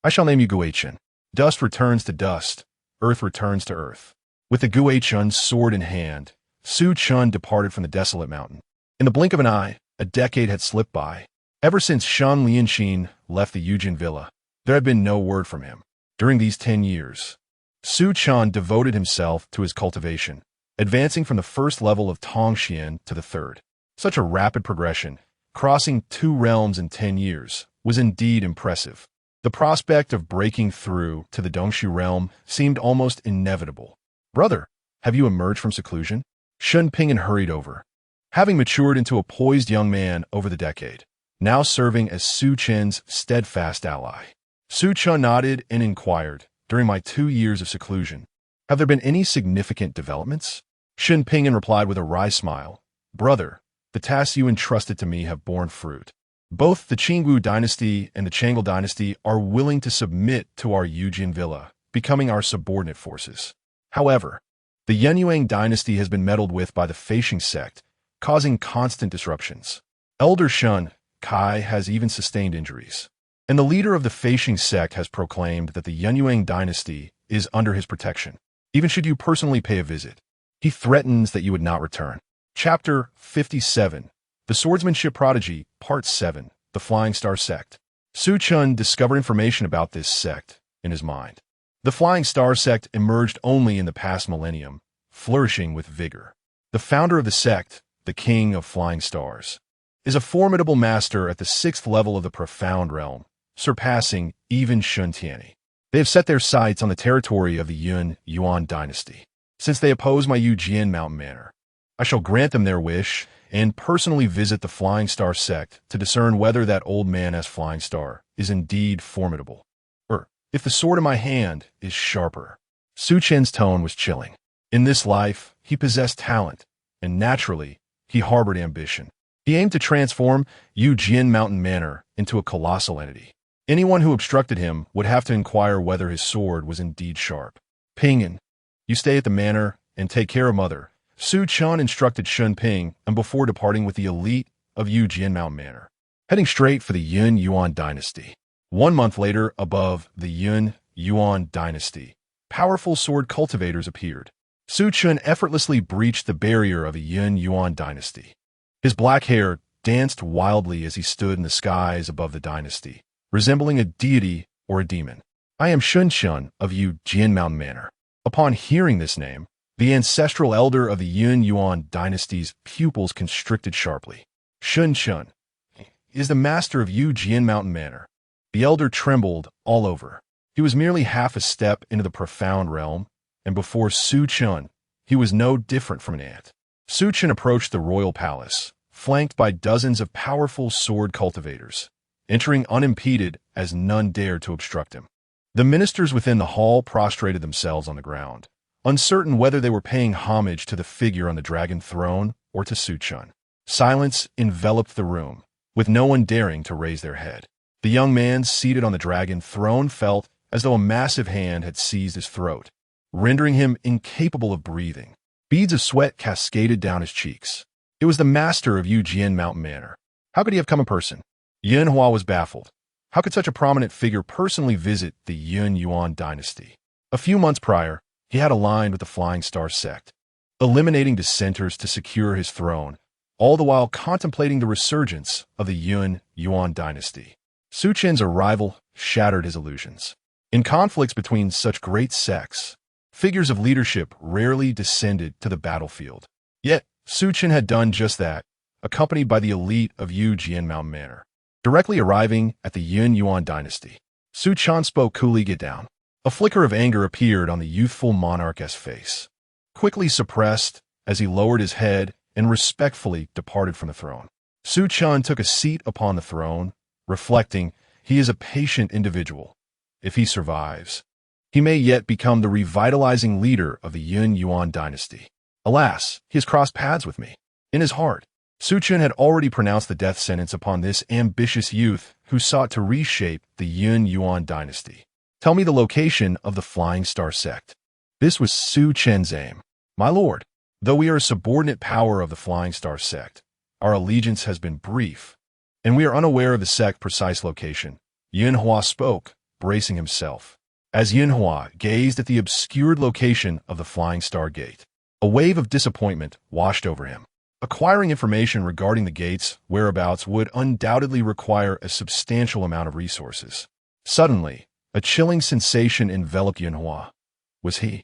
I shall name you Guichen. Dust returns to dust, earth returns to earth." With the Guichen sword in hand, Su Chen departed from the desolate mountain. In the blink of an eye, a decade had slipped by. Ever since Shun Lianxin left the Yujin villa, there had been no word from him. During these 10 years, Su Chen devoted himself to his cultivation, advancing from the first level of Tongxian to the third. Such a rapid progression, crossing 2 realms in 10 years, was indeed impressive. The prospect of breaking through to the Dongshu realm seemed almost inevitable. "Brother, have you emerged from seclusion?" Shun Pingen hurried over. Having matured into a poised young man over the decade, now serving as Su Chen's steadfast ally. Su Chen nodded and inquired, "During my 2 years of seclusion, have there been any significant developments?" Shun Pingen replied with a wry smile, "Brother, the tasks you entrusted to me have borne fruit. Both the Qingwu dynasty and the Chang'e dynasty are willing to submit to our Yujin villa, becoming our subordinate forces. However, the Yenyuan dynasty has been meddled with by the Feishing sect, causing constant disruptions. Elder Shun Kai has even sustained injuries, and the leader of the Feishing sect has proclaimed that the Yenyuan dynasty is under his protection, even should you personally pay a visit. He threatens that you would not return." Chapter 57, The Swordsmanship Prodigy, Part 7, The Flying Star Sect. Su Chen discovered information about this sect in his mind. The Flying Star sect emerged only in the past millennium, flourishing with vigor. The founder of the sect, the King of Flying Stars, is a formidable master at the 6th level of the Profound Realm, surpassing even Shun Tianyi. They have set their sights on the territory of the Yuan dynasty. Since they oppose my Yujian Mountain Manor, I shall grant them their wish and personally visit the Flying Star sect to discern whether that old man as Flying Star is indeed formidable, or if the sword in my hand is sharper. Su Chen's tone was chilling. In this life, he possessed talent, and naturally, he harbored ambition. He aimed to transform Yujian Mountain Manor into a colossal entity. Anyone who obstructed him would have to inquire whether his sword was indeed sharp. "Pingen, you stay at the manor and take care of Mother," Su Chen instructed Shun Ping, and before departing with the elite of Yujian Mountain Manor, heading straight for the Yun Yuan dynasty. 1 month later, above the Yun Yuan dynasty, powerful sword cultivators appeared. Su Chen effortlessly breached the barrier of the Yun Yuan dynasty. His black hair danced wildly as he stood in the skies above the dynasty, resembling a deity or a demon. "I am Sun Chen of Yujian Mountain Manor." Upon hearing this name, the ancestral elder of the Yun Yuan dynasty's pupils constricted sharply. "Sun Chen is the master of Yujian Mountain Manor." The elder trembled all over. He was merely half a step into the Profound Realm, and before Su Chen, he was no different from an ant. Su Chen approached the royal palace, flanked by dozens of powerful sword cultivators, entering unimpeded as none dared to obstruct him. The ministers within the hall prostrated themselves on the ground, uncertain whether they were paying homage to the figure on the dragon throne or to Su Chen. Silence enveloped the room, with no one daring to raise their head. The young man seated on the dragon throne felt as though a massive hand had seized his throat, rendering him incapable of breathing. Beads of sweat cascaded down his cheeks. It was the master of Yujian Mountain Manor. How could he have come in person? Yin Hua was baffled. How could such a prominent figure personally visit the Yin Yuan dynasty? A few months prior, he had aligned with the Flying Star sect, eliminating dissenters to secure his throne, all the while contemplating the resurgence of the Yin Yuan dynasty. Su Chen's arrival shattered his illusions. In conflicts between such great sects, figures of leadership rarely descended to the battlefield. Yet, Su Chen had done just that, accompanied by the elite of Yujian Mountain Manor. Directly arriving at the Yin Yuan dynasty, Su Chen spoke coolly. Get down. A flicker of anger appeared on the youthful monarch's face, quickly suppressed as he lowered his head and respectfully departed from the throne. Su Chen took a seat upon the throne, reflecting, he is a patient individual. If he survives, he may yet become the revitalizing leader of the Yin Yuan dynasty. Alas, he has crossed paths with me. In his heart, Su Chen had already pronounced the death sentence upon this ambitious youth who sought to reshape the Yin Yuan dynasty. Tell me the location of the Flying Star sect. This was Su Chen's aim. My lord, though we are a subordinate power of the Flying Star sect, our allegiance has been brief, and we are unaware of the sect's precise location. Yin Hua spoke, bracing himself. As Yin Hua gazed at the obscured location of the Flying Star Gate, a wave of disappointment washed over him. Acquiring information regarding the gate's whereabouts would undoubtedly require a substantial amount of resources. Suddenly, a chilling sensation enveloped Yin Hua. Was he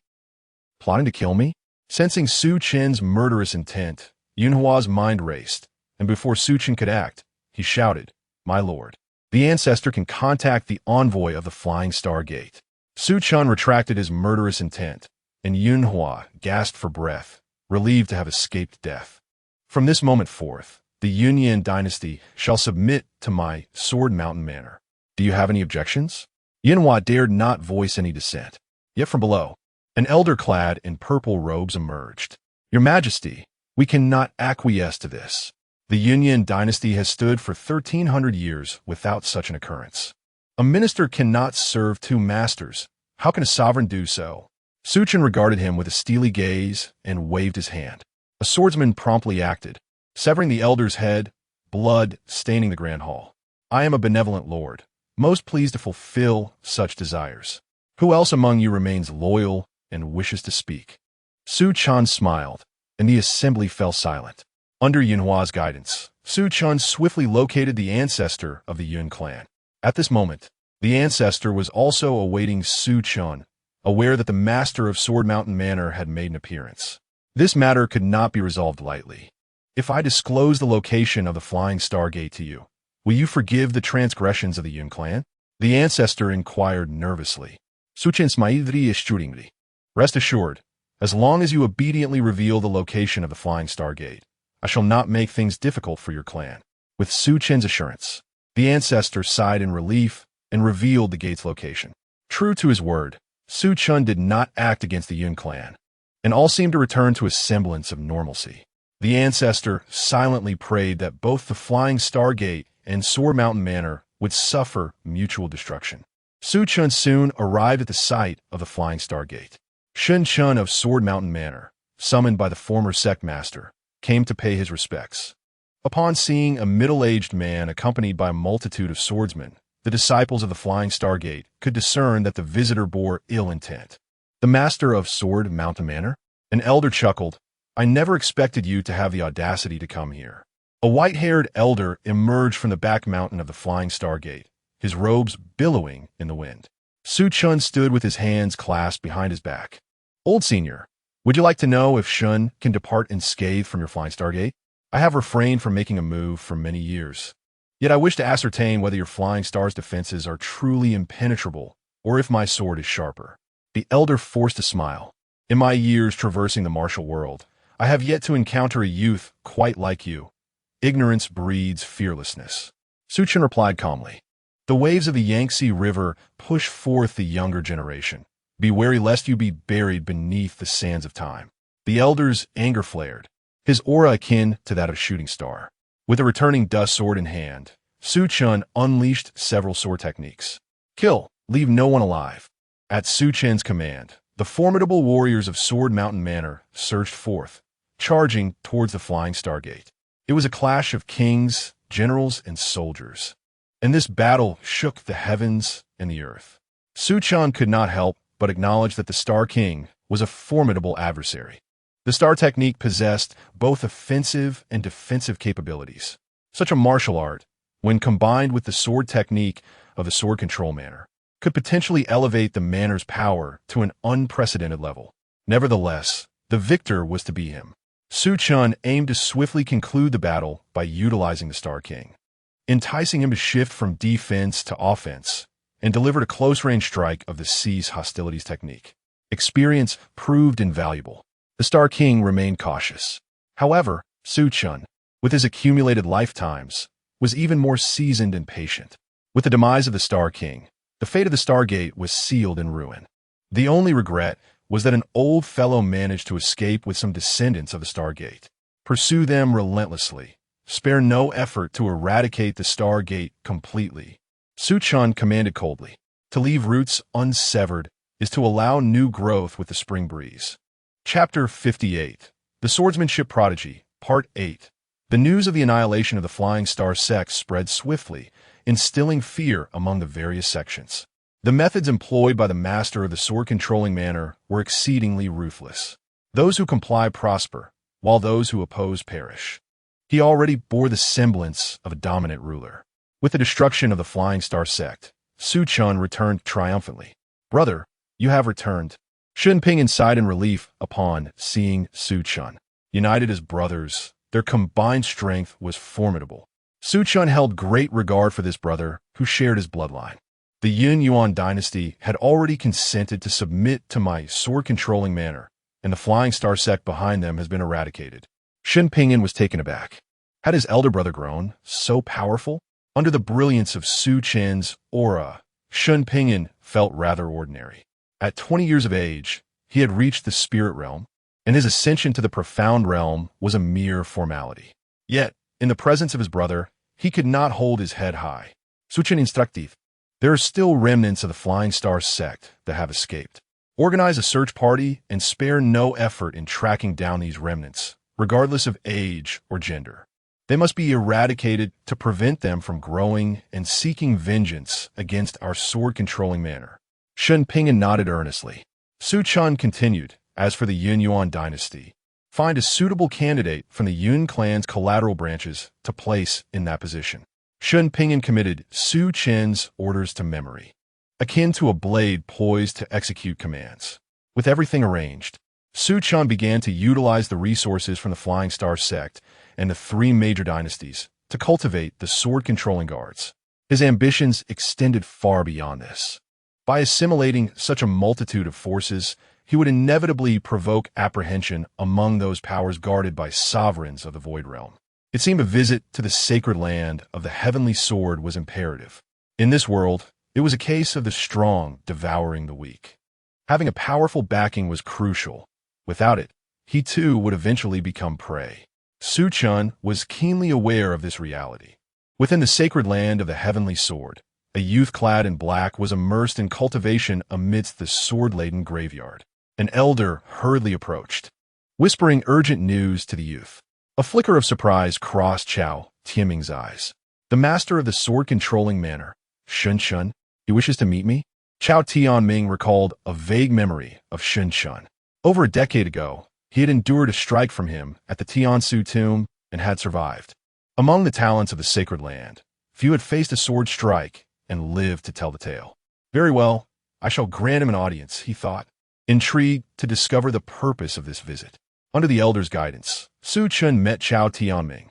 plotting to kill me? Sensing Su Chen's murderous intent, Yin Hua's mind raced, and before Su Chen could act, he shouted, My lord, the ancestor can contact the envoy of the Flying Star Gate. Su Chen retracted his murderous intent, and Yin Hua gasped for breath, relieved to have escaped death. From this moment forth, the Yunyan dynasty shall submit to my Sword Mountain Manor. Do you have any objections? Yin Hua dared not voice any dissent. Yet from below, an elder clad in purple robes emerged. Your Majesty, we cannot acquiesce to this. The Yunyan dynasty has stood for 1,300 years without such an occurrence. A minister cannot serve two masters. How can a sovereign do so? Su Chen regarded him with a steely gaze and waved his hand. A swordsman promptly acted, severing the elder's head, blood staining the grand hall. I am a benevolent lord, most pleased to fulfill such desires. Who else among you remains loyal and wishes to speak? Su Chen smiled, and the assembly fell silent. Under Yin Hua's guidance, Su Chen swiftly located the ancestor of the Yun clan. At this moment, the ancestor was also awaiting Su Chen, aware that the master of Sword Mountain Manor had made an appearance. This matter could not be resolved lightly. If I disclose the location of the Flying Star Gate to you, will you forgive the transgressions of the Yun clan? The ancestor inquired nervously. Su Chen smaidri ishturingri. Rest assured, as long as you obediently reveal the location of the Flying Star Gate, I shall not make things difficult for your clan. With Su Chen's assurance, the ancestor sighed in relief and revealed the gate's location. True to his word, Su Chen did not act against the Yun clan, and all seemed to return to a semblance of normalcy. The ancestor silently prayed that both the Flying Star Gate and Sword Mountain Manor would suffer mutual destruction. Su Chen soon arrived at the site of the Flying Star Gate. Su Chen of Sword Mountain Manor, summoned by the former sect master, came to pay his respects. Upon seeing a middle-aged man accompanied by a multitude of swordsmen, the disciples of the Flying Star Gate could discern that the visitor bore ill intent. The master of Sword Mountain Manor? An elder chuckled. I never expected you to have the audacity to come here. A white-haired elder emerged from the back mountain of the Flying Star Gate, his robes billowing in the wind. Su Chen stood with his hands clasped behind his back. Old senior, would you like to know if Shun can depart unscathed from your Flying Star Gate? I have refrained from making a move for many years. Yet I wish to ascertain whether your Flying Star's defenses are truly impenetrable, or if my sword is sharper. The elder forced a smile. In my years traversing the martial world, I have yet to encounter a youth quite like you. Ignorance breeds fearlessness. Su Chen replied calmly. The waves of the Yangtze River push forth the younger generation. Be wary lest you be buried beneath the sands of time. The elder's anger flared, his aura akin to that of a shooting star. With a returning dust sword in hand, Su Chen unleashed several sword techniques. Kill, leave no one alive. At Su Chen's command, the formidable warriors of Sword Mountain Manor surged forth, charging towards the Flying Star Gate. It was a clash of kings, generals, and soldiers, and this battle shook the heavens and the earth. Su Chen could not help but acknowledge that the Star King was a formidable adversary. The Star Technique possessed both offensive and defensive capabilities. Such a martial art, when combined with the sword technique of the Sword Control Manor, could potentially elevate the Manor's power to an unprecedented level. Nevertheless, the victor was to be him. Su Chen aimed to swiftly conclude the battle by utilizing the Star King, enticing him to shift from defense to offense, and delivered a close-range strike of the Seize Hostilities technique. Experience proved invaluable. The Star King remained cautious. However, Su Chen, with his accumulated lifetimes, was even more seasoned and patient. With the demise of the Star King, the fate of the Stargate was sealed in ruin. The only regret was that an old fellow managed to escape with some descendants of the Stargate. Pursue them relentlessly. Spare no effort to eradicate the Stargate completely. Su Chen commanded coldly. To leave roots unsevered is to allow new growth with the spring breeze. Chapter 58. The Swordsmanship Prodigy, Part 8. The news of the annihilation of the Flying Star sect spread swiftly, instilling fear among the various sections. The methods employed by the master of the sword-controlling manor were exceedingly ruthless. Those who comply prosper, while those who oppose perish. He already bore the semblance of a dominant ruler. With the destruction of the Flying Star sect, Su Chen returned triumphantly. Brother, you have returned. Shen Ping sighed in relief upon seeing Su Chen. United as brothers, their combined strength was formidable. Su Chen held great regard for this brother who shared his bloodline. The Yin Yuan dynasty had already consented to submit to my sword-controlling manor, and the Flying Star sect behind them has been eradicated. Shen Ping was taken aback. Had his elder brother grown so powerful? Under the brilliance of Su Chen's aura, Shen Ping felt rather ordinary. At 20 years of age, he had reached the spirit realm, and his ascension to the profound realm was a mere formality. Yet, in the presence of his brother, he could not hold his head high. Su Chen instructive. There are still remnants of the Flying Star sect that have escaped. Organize a search party and spare no effort in tracking down these remnants, regardless of age or gender. They must be eradicated to prevent them from growing and seeking vengeance against our sword-controlling manor. Shen Ping nodded earnestly. Su Chen continued, as for the Yin Yuan dynasty, find a suitable candidate from the Yun clan's collateral branches to place in that position. Shen Ping committed Su Chen's orders to memory, akin to a blade poised to execute commands. With everything arranged, Su Chen began to utilize the resources from the Flying Star sect and the three major dynasties to cultivate the sword-controlling guards. His ambitions extended far beyond this. By assimilating such a multitude of forces, he would inevitably provoke apprehension among those powers guarded by sovereigns of the Void Realm. It seemed a visit to the sacred land of the Heavenly Sword was imperative. In this world, it was a case of the strong devouring the weak. Having a powerful backing was crucial. Without it, he too would eventually become prey. Su Chen was keenly aware of this reality. Within the sacred land of the Heavenly Sword, a youth clad in black was immersed in cultivation amidst the sword-laden graveyard. An elder hurriedly approached, whispering urgent news to the youth. A flicker of surprise crossed Chao Tianming's eyes. The master of the sword-controlling manor, Shen Chen, he wishes to meet me? Chao Tianming recalled a vague memory of Shen Chen. Over a decade ago, he had endured a strike from him at the Tiansu tomb and had survived. Among the talents of the sacred land, few had faced a sword strike and lived to tell the tale. Very well, I shall grant him an audience, he thought, intrigued to discover the purpose of this visit. Under the elder's guidance, Su Chen met Chao Tianming.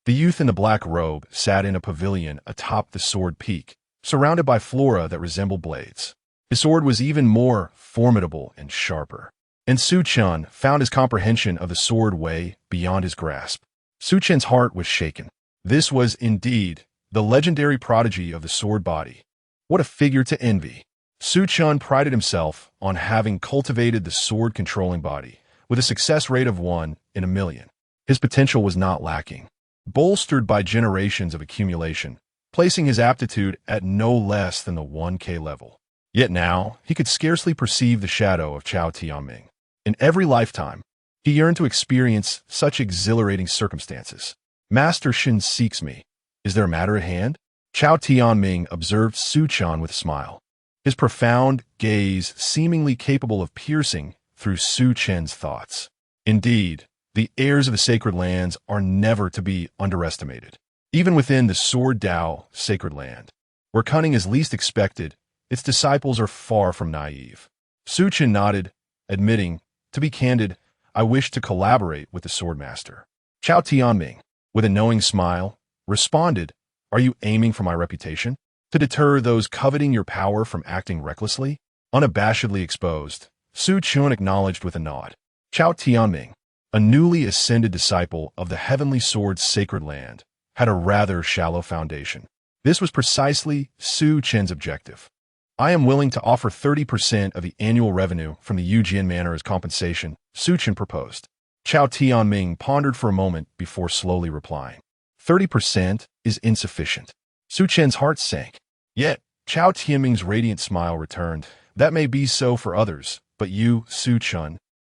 The youth in the black robe sat in a pavilion atop the sword peak, surrounded by flora that resembled blades. His sword was even more formidable and sharper, and Su Chen found his comprehension of the sword way beyond his grasp. Su Chen's heart was shaken. This was, indeed, the legendary prodigy of the sword body. What a figure to envy! Su Chen prided himself on having cultivated the sword-controlling body, with a success rate of 1 in a million. His potential was not lacking, bolstered by generations of accumulation, placing his aptitude at no less than the 1K level. Yet now, he could scarcely perceive the shadow of Chao Tianming. In every lifetime, he yearned to experience such exhilarating circumstances. Master Shin seeks me. Is there a matter at hand? Chao Tianming observed Su Chen with a smile, his profound gaze seemingly capable of piercing through Su Chen's thoughts. Indeed, the heirs of the sacred lands are never to be underestimated. Even within the Sword Dao sacred land, where cunning is least expected, its disciples are far from naive. Su Chen nodded, admitting, to be candid, I wish to collaborate with the Swordmaster. Chao Tianming, with a knowing smile, responded, are you aiming for my reputation? To deter those coveting your power from acting recklessly? Unabashedly exposed, Su Chen acknowledged with a nod. Chao Tianming, a newly ascended disciple of the Heavenly Sword's sacred land, had a rather shallow foundation. This was precisely Su Chen's objective. I am willing to offer 30% of the annual revenue from the Yujian Manor as compensation, Su Chen proposed. Chao Tianming pondered for a moment before slowly replying. 30% is insufficient. Su Chen's heart sank. Yet, Chao Tianming's radiant smile returned. That may be so for others, but you, Su Chen,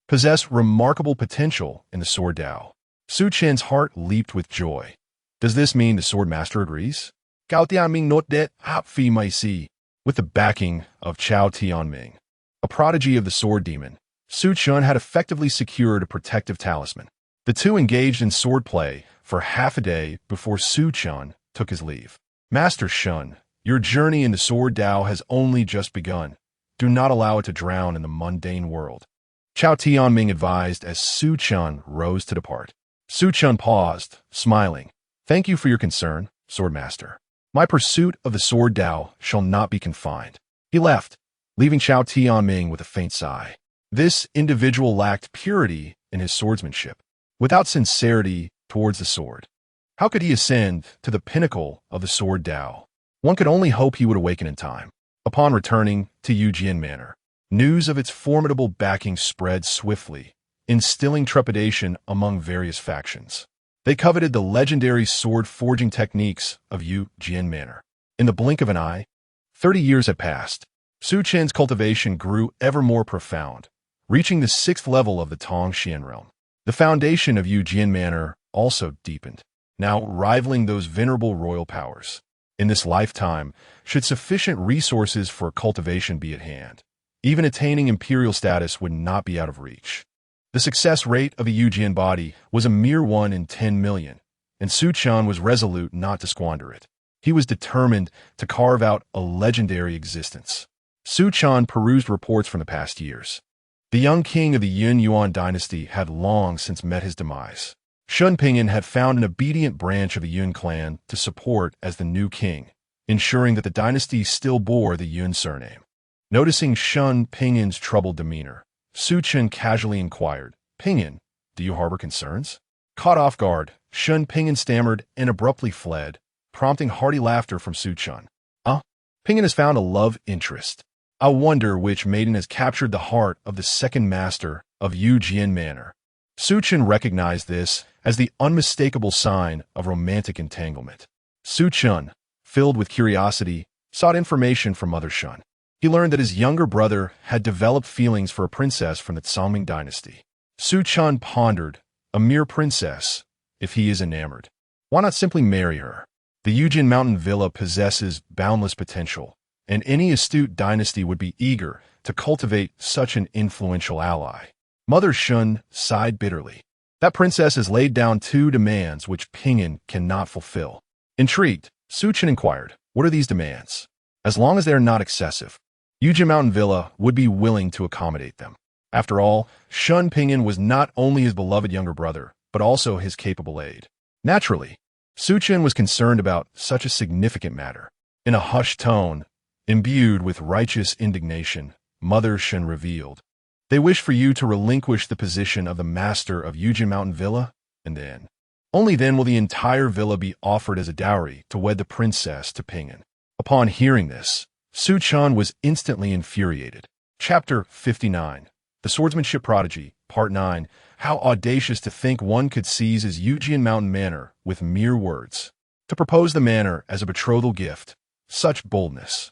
possess remarkable potential in the Sword Dao. Su Chen's heart leaped with joy. Does this mean the Swordmaster agrees? Gao Tianming not det hap fi mai si. With the backing of Chao Tianming, a prodigy of the sword demon, Su Chen had effectively secured a protective talisman. The two engaged in swordplay for half a day before Su Chen took his leave. Master Shun, your journey in the Sword Dao has only just begun. Do not allow it to drown in the mundane world. Chao Tianming advised as Su Chen rose to depart. Su Chen paused, smiling. Thank you for your concern, Swordmaster. My pursuit of the Sword Dao shall not be confined. He left, leaving Chao Tianming with a faint sigh. This individual lacked purity in his swordsmanship. Without sincerity towards the sword, how could he ascend to the pinnacle of the Sword Dao? One could only hope he would awaken in time. Upon returning to Yujian Manor, news of its formidable backing spread swiftly, instilling trepidation among various factions. They coveted the legendary sword-forging techniques of Yujian Manor. In the blink of an eye, 30 years had passed. Su Chen's cultivation grew ever more profound, reaching the 6th level of the Tongxian realm. The foundation of Yujian Manor also deepened, now rivaling those venerable royal powers. In this lifetime, should sufficient resources for cultivation be at hand, even attaining imperial status would not be out of reach. The success rate of a Yujian body was a mere 1 in 10 million, and Su Chen was resolute not to squander it. He was determined to carve out a legendary existence. Su Chen perused reports from the past years. The young king of the Yun Yuan dynasty had long since met his demise. Shun Pinyin had found an obedient branch of the Yun clan to support as the new king, ensuring that the dynasty still bore the Yun surname. Noticing Shun Pinyin's troubled demeanor, Su Chen casually inquired, Pinyin, do you harbor concerns? Caught off guard, Shun Pinyin stammered and abruptly fled, prompting hearty laughter from Su Chen. Pinyin has found a love interest. I wonder which maiden has captured the heart of the second master of Yujian Manor. Su Chen recognized this as the unmistakable sign of romantic entanglement. Su Chen, filled with curiosity, sought information from Mother Shun. He learned that his younger brother had developed feelings for a princess from the Songming dynasty. Su Chen pondered, a mere princess, if he is enamored. Why not simply marry her? The Yujin Mountain Villa possesses boundless potential, and any astute dynasty would be eager to cultivate such an influential ally. Mother Shun sighed bitterly. That princess has laid down 2 demands which Pinyin cannot fulfill. Intrigued, Su Chen inquired, what are these demands? As long as they are not excessive, Yujin Mountain Villa would be willing to accommodate them. After all, Shun Pinyin was not only his beloved younger brother, but also his capable aide. Naturally, Su Chen was concerned about such a significant matter. In a hushed tone, imbued with righteous indignation, Mother Shun revealed, they wish for you to relinquish the position of the master of Yujin Mountain Villa, and then Only then will the entire villa be offered as a dowry to wed the princess to Ping'an. Upon hearing this, Su Chen was instantly infuriated. Chapter 59. The Swordsmanship Prodigy, Part 9. How audacious to think one could seize his Yujian Mountain Manor with mere words. To propose the manor as a betrothal gift. Such boldness.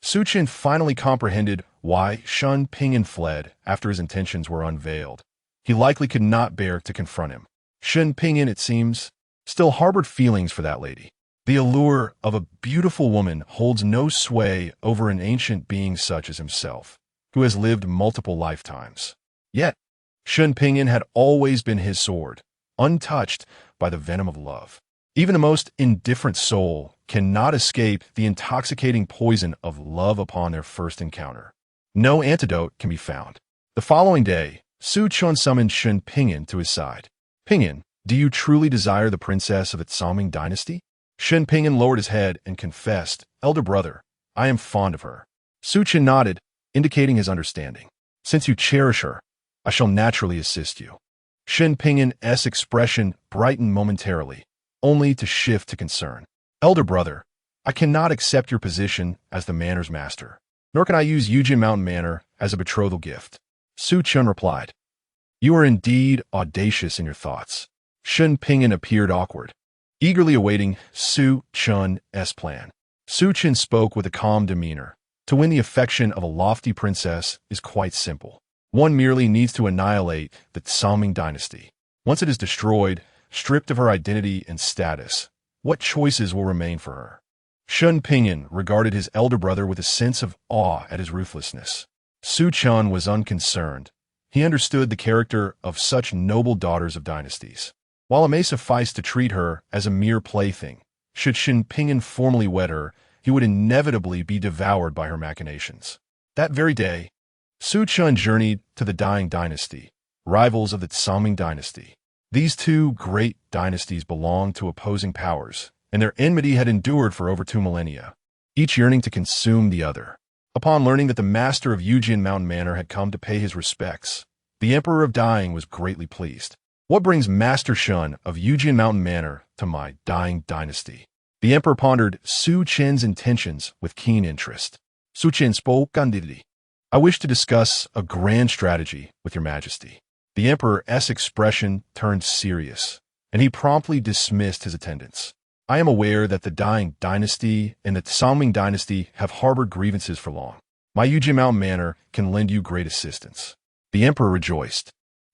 Su Chen finally comprehended why Shen Ping'an fled after his intentions were unveiled. He likely could not bear to confront him. Shen Ping'an, it seems, still harbored feelings for that lady. The allure of a beautiful woman holds no sway over an ancient being such as himself, who has lived multiple lifetimes. Yet, Shen Ping'an had always been his sword, untouched by the venom of love. Even the most indifferent soul cannot escape the intoxicating poison of love upon their first encounter. No antidote can be found. The following day, Su Chen summoned Shen Ping'an to his side. Ping'an, do you truly desire the princess of the Tsangming dynasty? Shen Ping'an lowered his head and confessed, Elder brother, I am fond of her. Su Chen nodded, indicating his understanding. Since you cherish her, I shall naturally assist you. Shen Ping'an's expression brightened momentarily, only to shift to concern. Elder brother, I cannot accept your position as the manor's master, nor can I use Yujian Mountain Manor as a betrothal gift. Su Chen replied. You are indeed audacious in your thoughts. Shen Ping'an appeared awkward, eagerly awaiting Su Chen's plan. Su Chen spoke with a calm demeanor. To win the affection of a lofty princess is quite simple. One merely needs to annihilate the Tsangming dynasty. Once it is destroyed, stripped of her identity and status, what choices will remain for her? Shen Ping'an regarded his elder brother with a sense of awe at his ruthlessness. Su Chen was unconcerned. He understood the character of such noble daughters of dynasties. While it may suffice to treat her as a mere plaything, should Shen Ping'an formally wed her, he would inevitably be devoured by her machinations. That very day, Su Chen journeyed to the dying dynasty, rivals of the Tsangming dynasty. These two great dynasties belonged to opposing powers, and their enmity had endured for over 2 millennia, each yearning to consume the other. Upon learning that the master of Yujian Mountain Manor had come to pay his respects, the Emperor of Dying was greatly pleased. What brings Master Shen of Yujian Mountain Manor to my dying dynasty? The Emperor pondered Su Chen's intentions with keen interest. Su Chen spoke candidly. I wish to discuss a grand strategy with your majesty. The Emperor's expression turned serious, and he promptly dismissed his attendants. I am aware that the dying dynasty and the Tsangming dynasty have harbored grievances for long. My Yujian Mountain Manor can lend you great assistance. The Emperor rejoiced,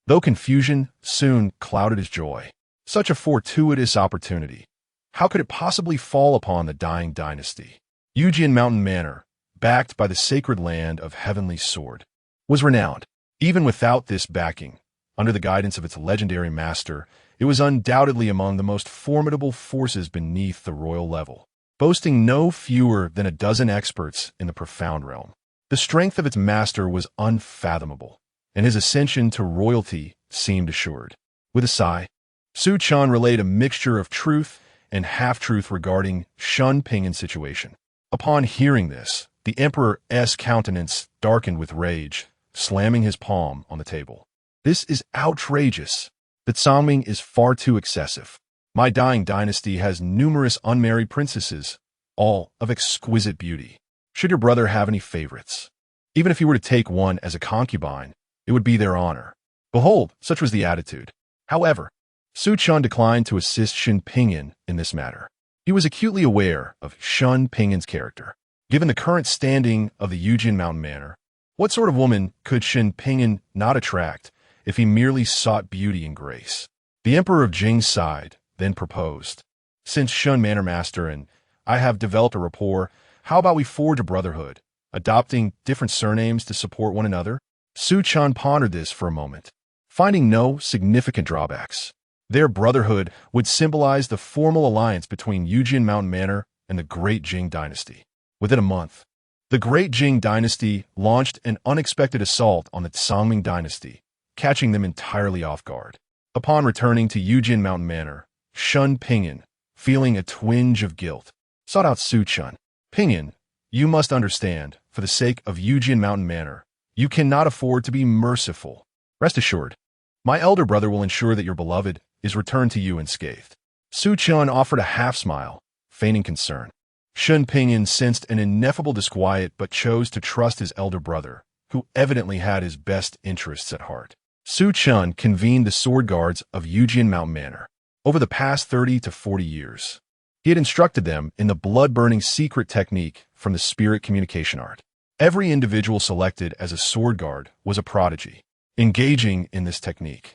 though confusion soon clouded his joy. Such a fortuitous opportunity. How could it possibly fall upon the dying dynasty? Yujian Mountain Manor, backed by the sacred land of Heavenly Sword, was renowned. Even without this backing, under the guidance of its legendary master, it was undoubtedly among the most formidable forces beneath the royal level, boasting no fewer than a dozen experts in the profound realm. The strength of its master was unfathomable, and his ascension to royalty seemed assured. With a sigh, Su Chen relayed a mixture of truth and half-truth regarding Shen Ping'an's situation. Upon hearing this, the Emperor's countenance darkened with rage, slamming his palm on the table. This is outrageous. The Tsangming is far too excessive. My dying dynasty has numerous unmarried princesses, all of exquisite beauty. Should your brother have any favorites? Even if he were to take one as a concubine, it would be their honor. Behold, such was the attitude. However, Su Chen declined to assist Shen Ping'an in this matter. He was acutely aware of Shen Ping'an's character. Given the current standing of the Yujian Mountain Manor, what sort of woman could Shen Ping'an not attract if he merely sought beauty and grace? The Emperor of Jing sighed, then proposed. Since Shen Manor Master and I have developed a rapport, how about we forge a brotherhood, adopting different surnames to support one another? Su Chen pondered this for a moment, finding no significant drawbacks. Their brotherhood would symbolize the formal alliance between Yujian Mountain Manor and the Great Jing Dynasty. Within a month, the Great Jing Dynasty launched an unexpected assault on the Tsangming Dynasty, catching them entirely off guard. Upon returning to Yujian Mountain Manor, Shen Ping'an, feeling a twinge of guilt, sought out Su Chen. Ping'an, you must understand, for the sake of Yujian Mountain Manor, you cannot afford to be merciful. Rest assured, my elder brother will ensure that your beloved is returned to you unscathed. Su Chen offered a half-smile, feigning concern. Shen Pingyan sensed an ineffable disquiet but chose to trust his elder brother, who evidently had his best interests at heart. Su Chen convened the sword guards of Yujian Mountain Manor. Over the past 30 to 40 years, he had instructed them in the blood-burning secret technique from the spirit communication art. Every individual selected as a sword guard was a prodigy. Engaging in this technique,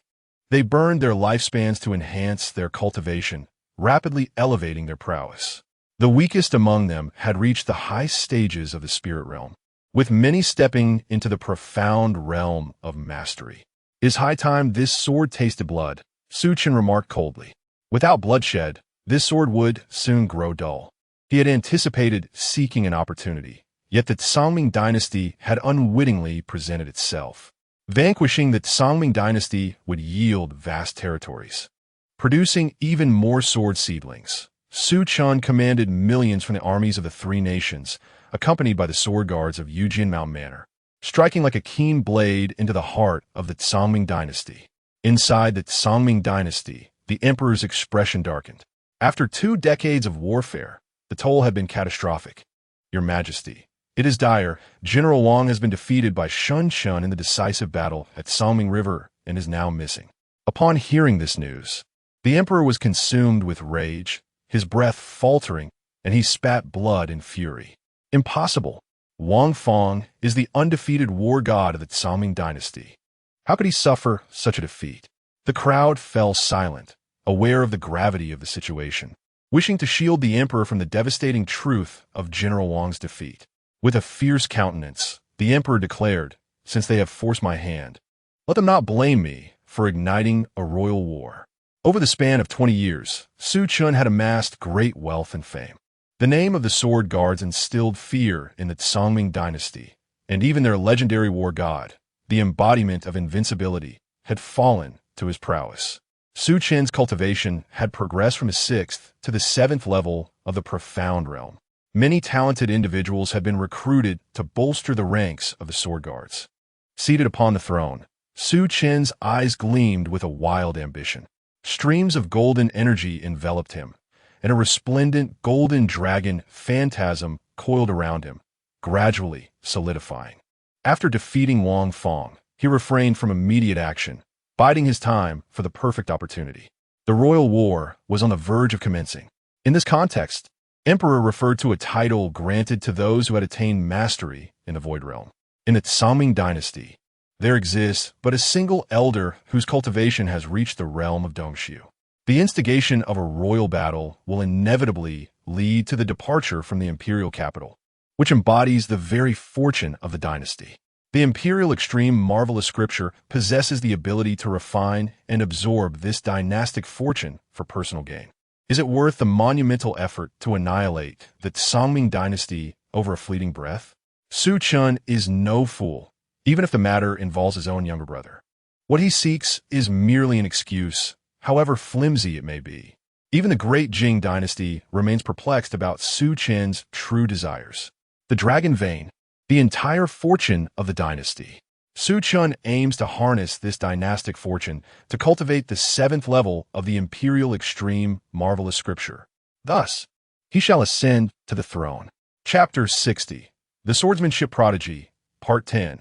they burned their lifespans to enhance their cultivation, rapidly elevating their prowess. The weakest among them had reached the high stages of the spirit realm, with many stepping into the profound realm of mastery. "It is high time this sword tasted blood," Su Chen remarked coldly. Without bloodshed, this sword would soon grow dull. He had anticipated seeking an opportunity, yet the Songming dynasty had unwittingly presented itself. Vanquishing the Songming dynasty would yield vast territories, producing even more sword seedlings. Su Chen commanded millions from the armies of the three nations, accompanied by the sword guards of Yujian Mountain Manor, striking like a keen blade into the heart of the Songming dynasty. Inside the Songming dynasty, the emperor's expression darkened. After 2 decades of warfare, the toll had been catastrophic. "Your Majesty, it is dire. General Wang has been defeated by Su Chen in the decisive battle at Songming River and is now missing." Upon hearing this news, the emperor was consumed with rage, his breath faltering, and he spat blood in fury. "Impossible! Wang Feng is the undefeated war god of the Songming dynasty. How could he suffer such a defeat?" The crowd fell silent, aware of the gravity of the situation, wishing to shield the emperor from the devastating truth of General Wang's defeat. With a fierce countenance, the emperor declared, "Since they have forced my hand, let them not blame me for igniting a royal war." Over the span of 20 years, Su Chen had amassed great wealth and fame. The name of the sword guards instilled fear in the Songming dynasty, and even their legendary war god, the embodiment of invincibility, had fallen to his prowess. Su Chen's cultivation had progressed from the 6th to the 7th level of the profound realm. Many talented individuals had been recruited to bolster the ranks of the sword guards. Seated upon the throne, Su Chen's eyes gleamed with a wild ambition. Streams of golden energy enveloped him, and a resplendent golden dragon phantasm coiled around him, gradually solidifying. After defeating Wang Feng, he refrained from immediate action, biding his time for the perfect opportunity. The royal war was on the verge of commencing. In this context, Emperor referred to a title granted to those who had attained mastery in the Void Realm. In the Songming dynasty, there exists but a single elder whose cultivation has reached the realm of Dongxiu. The instigation of a royal battle will inevitably lead to the departure from the imperial capital, which embodies the very fortune of the dynasty. The imperial extreme marvelous scripture possesses the ability to refine and absorb this dynastic fortune for personal gain. Is it worth the monumental effort to annihilate the Songming dynasty over a fleeting breath? Su Chen is no fool, even if the matter involves his own younger brother. What he seeks is merely an excuse, however flimsy it may be. Even the great Jing dynasty remains perplexed about Su Chen's true desires. The dragon vein, the entire fortune of the dynasty. Su Chen aims to harness this dynastic fortune to cultivate the 7th level of the imperial extreme marvelous scripture. Thus, he shall ascend to the throne. Chapter 60. The Swordsmanship Prodigy, Part 10.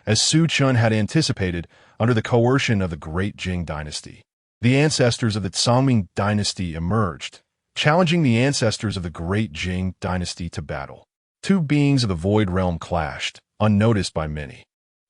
As Su Chen had anticipated, under the coercion of the great Jing dynasty, the ancestors of the Songming dynasty emerged, challenging the ancestors of the great Jing dynasty to battle. Two beings of the Void Realm clashed, unnoticed by many.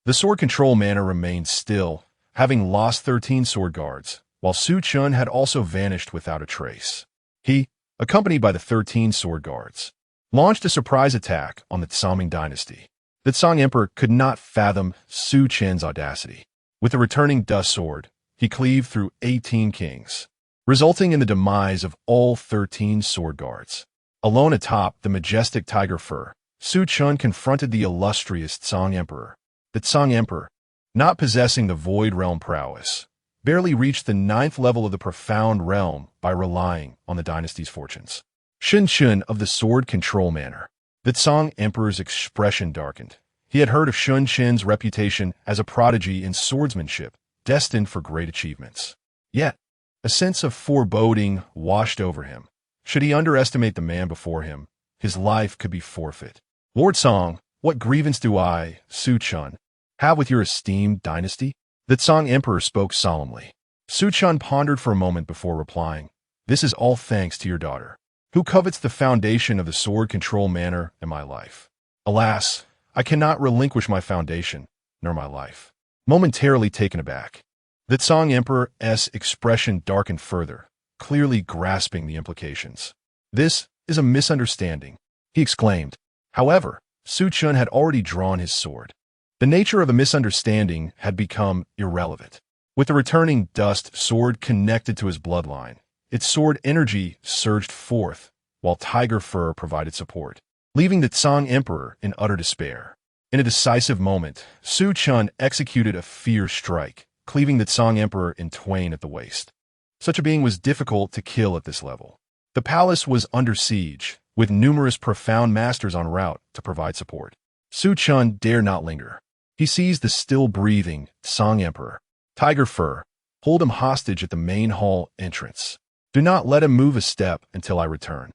The sword control manor remained still, having lost 13 sword guards, while Su Chen had also vanished without a trace. He, accompanied by the 13 sword guards, launched a surprise attack on the Songming dynasty. The Song Emperor could not fathom Su Chen's audacity. With the returning dust sword, he cleaved through 18 kings, resulting in the demise of all 13 sword guards. Alone atop the majestic tiger fur, Su Chen confronted the illustrious Song Emperor. The Song Emperor, not possessing the Void Realm prowess, barely reached the 9th level of the profound realm by relying on the dynasty's fortunes. Su Chen of the Sword Control Manor. The Song Emperor's expression darkened. He had heard of Su Chen's reputation as a prodigy in swordsmanship, destined for great achievements. Yet, A sense of foreboding washed over him. Should he underestimate the man before him, his life could be forfeit. Lord Song, what grievance do I, Su Chen, have with your esteemed dynasty? The Song Emperor spoke solemnly. Su Chen pondered for a moment before replying. This is all thanks to your daughter, who covets the foundation of the sword control manor in my life. Alas, I cannot relinquish my foundation, nor my life. Momentarily taken aback, the Song Emperor's expression darkened further, clearly grasping the implications. This is a misunderstanding, he exclaimed. However, Su Chen had already drawn his sword. The nature of the misunderstanding had become irrelevant. With the returning dust sword connected to his bloodline, its sword energy surged forth, while tiger fur provided support, leaving the Song Emperor in utter despair. In a decisive moment, Su Chen executed a fierce strike, cleaving the Song Emperor in twain at the waist. Such a being was difficult to kill at this level. The palace was under siege, with numerous profound masters en route to provide support. Su Chen dared not linger. He seized the still-breathing Song Emperor. Tiger Fur, hold him hostage at the main hall entrance. Do not let him move a step until I return.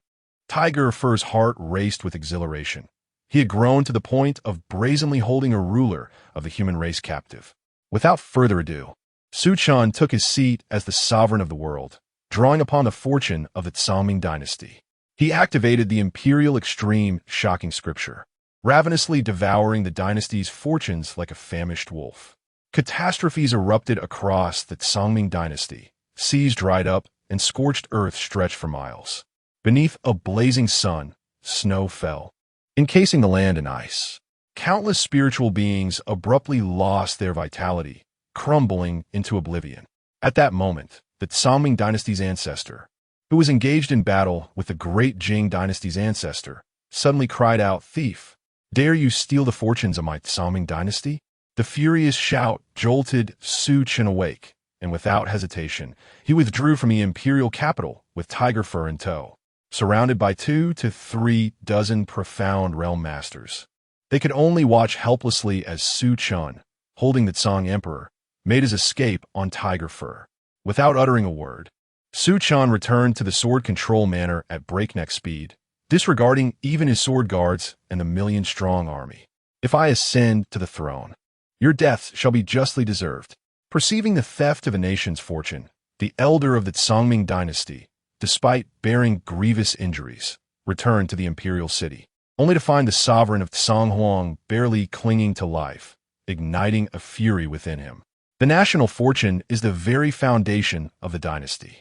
Tiger Fur's heart raced with exhilaration. He had grown to the point of brazenly holding a ruler of the human race captive. Without further ado, Su Chen took his seat as the sovereign of the world, drawing upon the fortune of the Songming dynasty. He activated the imperial extreme shocking scripture, ravenously devouring the dynasty's fortunes like a famished wolf. Catastrophes erupted across the Songming dynasty. Seas dried up, and scorched earth stretched for miles. Beneath a blazing sun, snow fell, encasing the land in ice. Countless spiritual beings abruptly lost their vitality, crumbling into oblivion. At that moment, the Songming dynasty's ancestor, who was engaged in battle with the great Jing dynasty's ancestor, suddenly cried out, "Thief! Dare you steal the fortunes of my Songming dynasty?" The furious shout jolted Su Chen awake, and without hesitation, he withdrew from the imperial capital with Tiger Fur in tow. Surrounded by 2 to 3 dozen profound realm masters, they could only watch helplessly as Su Chen, holding the Song Emperor, made his escape on Tiger Fur. Without uttering a word, Su Chen returned to the sword control manor at breakneck speed, disregarding even his sword guards and the million-strong army. If I ascend to the throne, your deaths shall be justly deserved. Perceiving the theft of a nation's fortune, the elder of the Songming dynasty, despite bearing grievous injuries, returned to the imperial city, only to find the sovereign of Songhuang barely clinging to life, igniting a fury within him. The national fortune is the very foundation of the dynasty.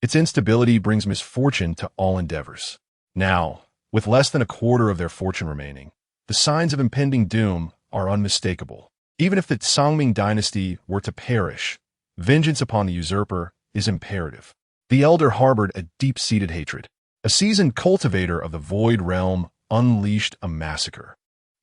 Its instability brings misfortune to all endeavors. Now, with less than a quarter of their fortune remaining, the signs of impending doom are unmistakable. Even if the Songming dynasty were to perish, vengeance upon the usurper is imperative. The elder harbored a deep-seated hatred. A seasoned cultivator of the Void Realm unleashed a massacre,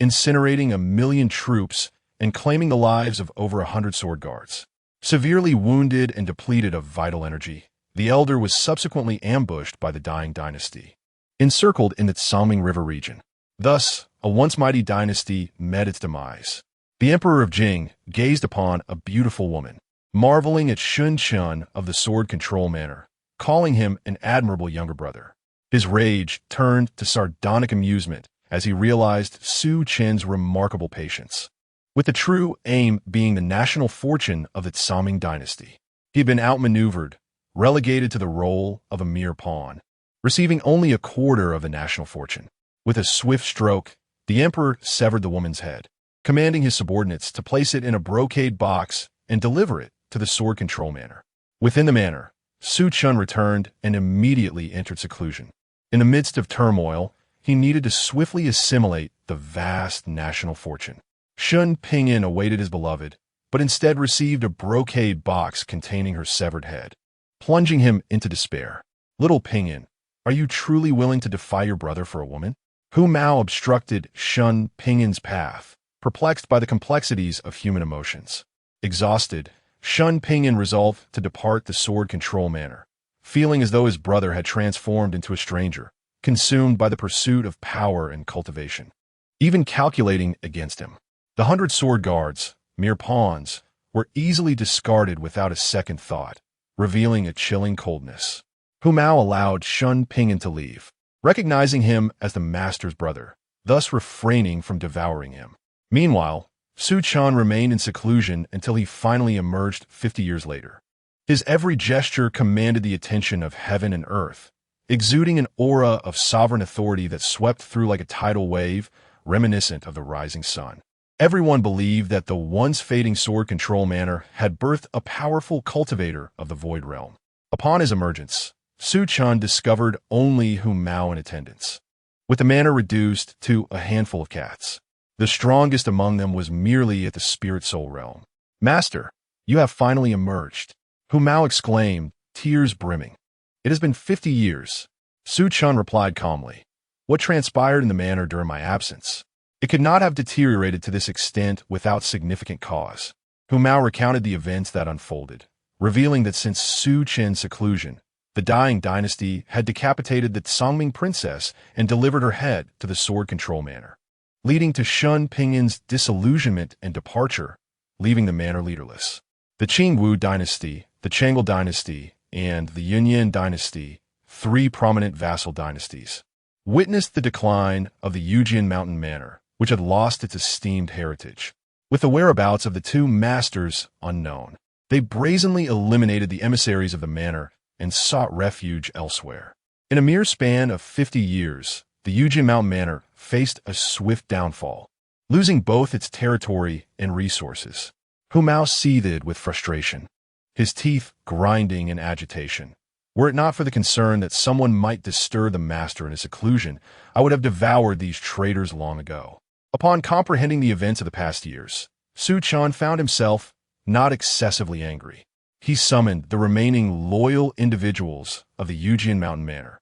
incinerating 1,000,000 troops and claiming the lives of over 100 sword guards. Severely wounded and depleted of vital energy, the elder was subsequently ambushed by the dying dynasty, encircled in the Songming River region. Thus, a once mighty dynasty met its demise. The Emperor of Jing gazed upon a beautiful woman, marveling at Su Chen of the sword control manor, calling him an admirable younger brother. His rage turned to sardonic amusement as he realized Su Chen's remarkable patience, with the true aim being the national fortune of the Songming dynasty. He had been outmaneuvered, relegated to the role of a mere pawn, receiving only a quarter of the national fortune. With a swift stroke, the emperor severed the woman's head, commanding his subordinates to place it in a brocade box and deliver it to the sword control manor. Within the manor, Su Chen returned and immediately entered seclusion. In the midst of turmoil, he needed to swiftly assimilate the vast national fortune. Shun Pingyan awaited his beloved, but instead received a brocade box containing her severed head, plunging him into despair. Little Pingyan, are you truly willing to defy your brother for a woman? Hu Mao obstructed Shun Pingyan's path, perplexed by the complexities of human emotions. Exhausted, Shun Pingyan resolved to depart the sword control manor, feeling as though his brother had transformed into a stranger, consumed by the pursuit of power and cultivation. Even calculating against him, the 100 sword guards, mere pawns, were easily discarded without a second thought, revealing a chilling coldness. Hu Mao allowed Sun Ping'an to leave, recognizing him as the master's brother, thus refraining from devouring him. Meanwhile, Su Chen remained in seclusion until he finally emerged 50 years later. His every gesture commanded the attention of heaven and earth, exuding an aura of sovereign authority that swept through like a tidal wave, reminiscent of the rising sun. Everyone believed that the once-fading sword control manor had birthed a powerful cultivator of the Void Realm. Upon his emergence, Su Chen discovered only Hu Mao in attendance, with the manor reduced to a handful of cats. The strongest among them was merely at the spirit-soul realm. "Master, you have finally emerged," Hu Mao exclaimed, tears brimming. "It has been 50 years. Su Chen replied calmly. "What transpired in the manor during my absence? It could not have deteriorated to this extent without significant cause." Hu Mao recounted the events that unfolded, revealing that since Su Chen's seclusion, the dying dynasty had decapitated the Songming princess and delivered her head to the sword control manor, leading to Sun Ping'an's disillusionment and departure, leaving the manor leaderless. The Qingwu dynasty, the Chang'e dynasty, and the Yunyan dynasty, three prominent vassal dynasties, witnessed the decline of the Yujian Mountain Manor, which had lost its esteemed heritage. With the whereabouts of the two masters unknown, they brazenly eliminated the emissaries of the manor and sought refuge elsewhere. In a mere span of 50 years, the Yujian Mountain Manor faced a swift downfall, losing both its territory and resources. Hu Mao seethed with frustration, his teeth grinding in agitation. "Were it not for the concern that someone might disturb the master in his seclusion, I would have devoured these traitors long ago." Upon comprehending the events of the past years, Su Chen found himself not excessively angry. He summoned the remaining loyal individuals of the Yujian Mountain Manor,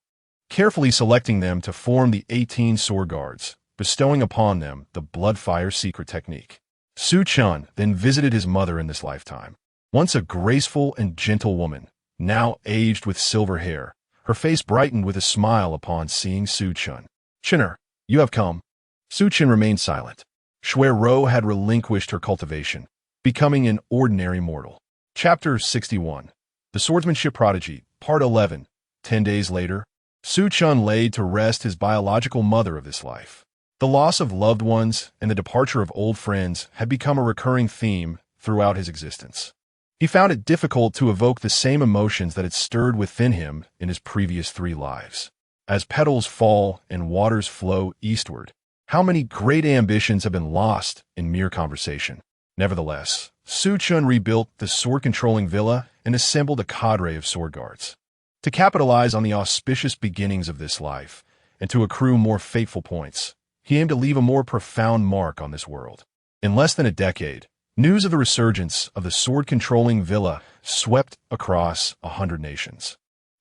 carefully selecting them to form the 18 sword guards, bestowing upon them the Bloodfire secret technique. Su Chen then visited his mother in this lifetime. Once a graceful and gentle woman, now aged with silver hair, her face brightened with a smile upon seeing Su Chen. "Chen'er, you have come." Su Chen remained silent. Shui Rou had relinquished her cultivation, becoming an ordinary mortal. Chapter 61. The Swordsmanship Prodigy, Part 11. 10 days later, Su Chen laid to rest his biological mother of this life. The loss of loved ones and the departure of old friends had become a recurring theme throughout his existence. He found it difficult to evoke the same emotions that had stirred within him in his previous 3 lives. As petals fall and waters flow eastward, how many great ambitions have been lost in mere conversation. Nevertheless, Su Chen rebuilt the sword-controlling villa and assembled a cadre of sword guards. To capitalize on the auspicious beginnings of this life, and to accrue more fateful points, he aimed to leave a more profound mark on this world. In less than a decade, news of the resurgence of the sword-controlling villa swept across 100 nations.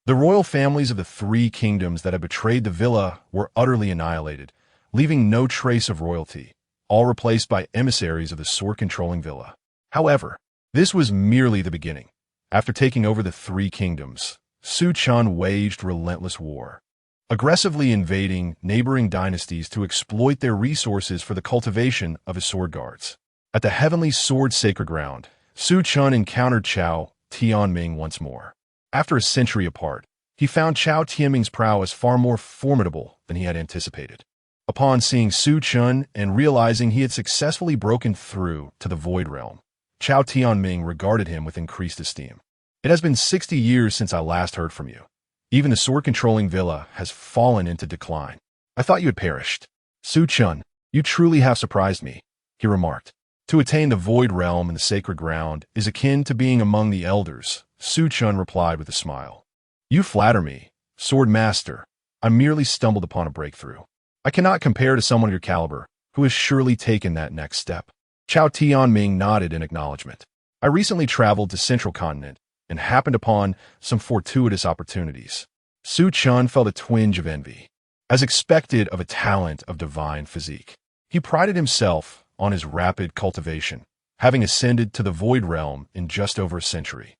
The royal families of the 3 kingdoms that had betrayed the villa were utterly annihilated, leaving no trace of royalty, all replaced by emissaries of the sword-controlling villa. However, this was merely the beginning. After taking over the 3 kingdoms, Su Chen waged relentless war, aggressively invading neighboring dynasties to exploit their resources for the cultivation of his sword guards. At the heavenly sword sacred ground, Su Chen encountered Chao Tianming once more. After a century apart, he found Chao Tianming's prowess far more formidable than he had anticipated. Upon seeing Su Chen and realizing he had successfully broken through to the Void Realm, Chao Tianming regarded him with increased esteem. "It has been 60 years since I last heard from you. Even the sword-controlling villa has fallen into decline. I thought you had perished." "Su Chen, you truly have surprised me," he remarked. "To attain the Void Realm and the sacred ground is akin to being among the elders," Su Chen replied with a smile. "You flatter me, Sword Master. I merely stumbled upon a breakthrough. I cannot compare to someone of your caliber, who has surely taken that next step." Chao Tianming nodded in acknowledgement. "I recently traveled to Central Continent and happened upon some fortuitous opportunities." Su Chen felt a twinge of envy, as expected of a talent of divine physique. He prided himself on his rapid cultivation, having ascended to the Void Realm in just over a century.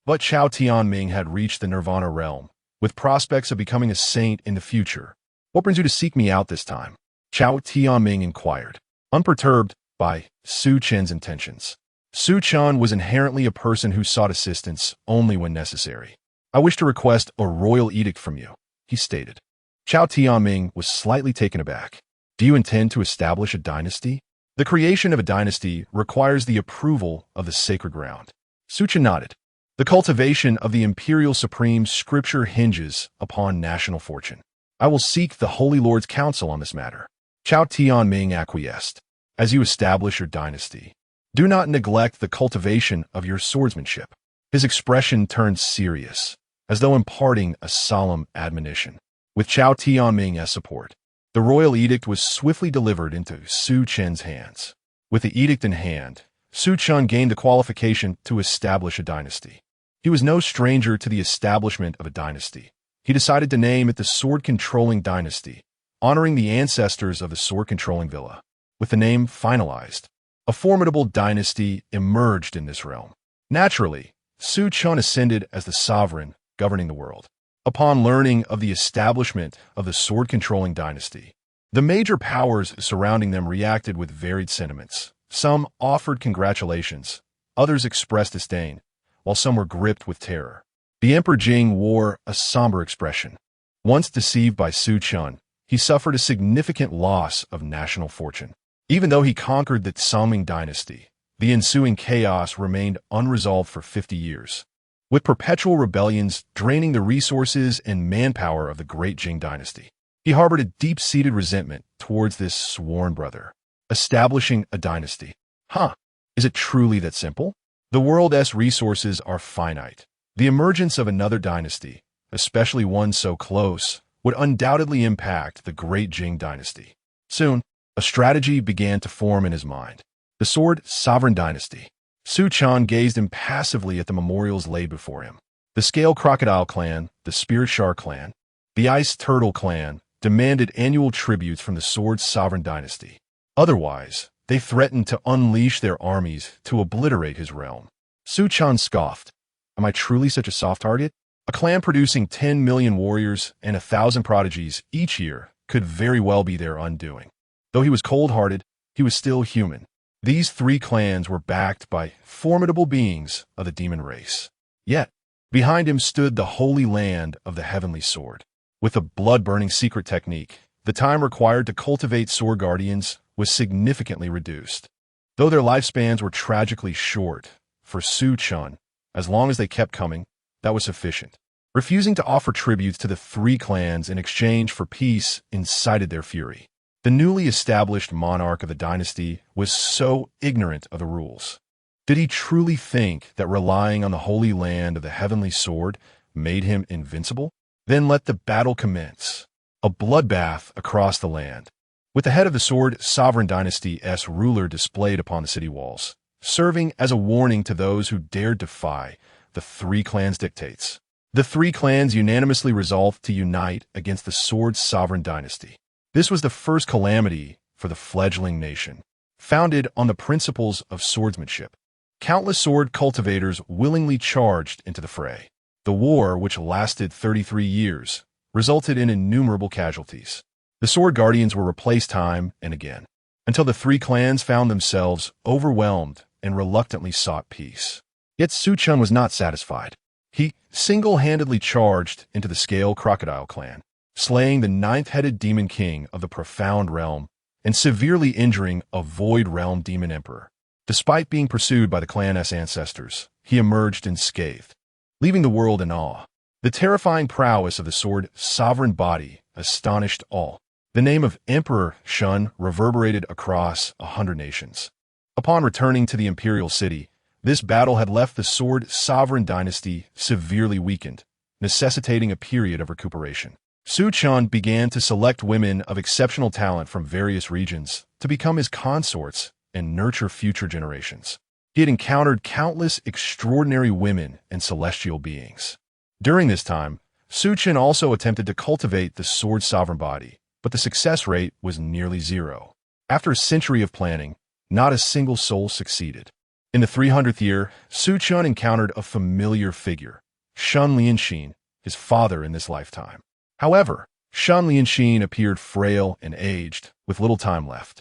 But Chao Tianming had reached the Nirvana realm, with prospects of becoming a saint in the future. "What brings you to seek me out this time?" Chao Tianming inquired, unperturbed by Su Chen's intentions. Su Chen was inherently a person who sought assistance only when necessary. "I wish to request a royal edict from you," he stated. Chao Tianming was slightly taken aback. "Do you intend to establish a dynasty?" "The creation of a dynasty requires the approval of the sacred ground." Su Chen nodded. "The cultivation of the imperial supreme scripture hinges upon national fortune. I will seek the Holy Lord's counsel on this matter." Chao Tianming acquiesced. "As you establish your dynasty, do not neglect the cultivation of your swordsmanship." His expression turned serious, as though imparting a solemn admonition. With Chao Tianming as support, the royal edict was swiftly delivered into Su Chen's hands. With the edict in hand, Su Chen gained the qualification to establish a dynasty. He was no stranger to the establishment of a dynasty. He decided to name it the Sword-Controlling Dynasty, honoring the ancestors of the Sword-Controlling Villa. With the name finalized, a formidable dynasty emerged in this realm. Naturally, Su Chen ascended as the sovereign governing the world. Upon learning of the establishment of the Sword-Controlling Dynasty, the major powers surrounding them reacted with varied sentiments. Some offered congratulations, others expressed disdain, while some were gripped with terror. The Emperor Jing wore a somber expression. Once deceived by Su Chen, he suffered a significant loss of national fortune. Even though he conquered the Songming dynasty, the ensuing chaos remained unresolved for 50 years. With perpetual rebellions draining the resources and manpower of the great Jing dynasty, he harbored a deep-seated resentment towards this sworn brother. Establishing a dynasty. Is it truly that simple? The world's resources are finite. The emergence of another dynasty, especially one so close, would undoubtedly impact the great Jing dynasty. Soon, a strategy began to form in his mind. The Sword Sovereign Dynasty. Su Chen gazed impassively at the memorials laid before him. The Scale Crocodile clan, the Spirit Shark clan, the Ice Turtle clan demanded annual tributes from the Sword Sovereign Dynasty. Otherwise, they threatened to unleash their armies to obliterate his realm. Su Chen scoffed. "Am I truly such a soft target? A clan producing 10 million warriors and 1,000 prodigies each year could very well be their undoing." Though he was cold-hearted, he was still human. These three clans were backed by formidable beings of the demon race. Yet, behind him stood the holy land of the heavenly sword. With a blood-burning secret technique, the time required to cultivate sword guardians was significantly reduced. Though their lifespans were tragically short, for Su Chen, as long as they kept coming, that was sufficient. Refusing to offer tributes to the three clans in exchange for peace incited their fury. The newly established monarch of the dynasty was so ignorant of the rules. Did he truly think that relying on the holy land of the heavenly sword made him invincible? Then let the battle commence. A bloodbath across the land, with the head of the Sword Sovereign Dynasty's ruler displayed upon the city walls, serving as a warning to those who dared defy the three clans' dictates. The three clans unanimously resolved to unite against the Sword Sovereign Dynasty. This was the first calamity for the fledgling nation, founded on the principles of swordsmanship. Countless sword cultivators willingly charged into the fray. The war, which lasted 33 years, resulted in innumerable casualties. The sword guardians were replaced time and again, until the three clans found themselves overwhelmed and reluctantly sought peace. Yet Su Chen was not satisfied. He single-handedly charged into the Scale Crocodile clan, slaying the ninth-headed demon king of the Profound Realm and severely injuring a Void Realm demon emperor. Despite being pursued by the clan's ancestors, he emerged unscathed, leaving the world in awe. The terrifying prowess of the sword sovereign body astonished all. The name of Emperor Shun reverberated across 100 nations. Upon returning to the imperial city, this battle had left the Sword Sovereign Dynasty severely weakened, necessitating a period of recuperation. Su Chen began to select women of exceptional talent from various regions to become his consorts and nurture future generations. He had encountered countless extraordinary women and celestial beings. During this time, Su Chen also attempted to cultivate the sword sovereign body, but the success rate was nearly zero. After a century of planning, not a single soul succeeded. In the 300th year, Su Chen encountered a familiar figure, Shun Lianxin, his father in this lifetime. However, Shun Lianxin appeared frail and aged, with little time left.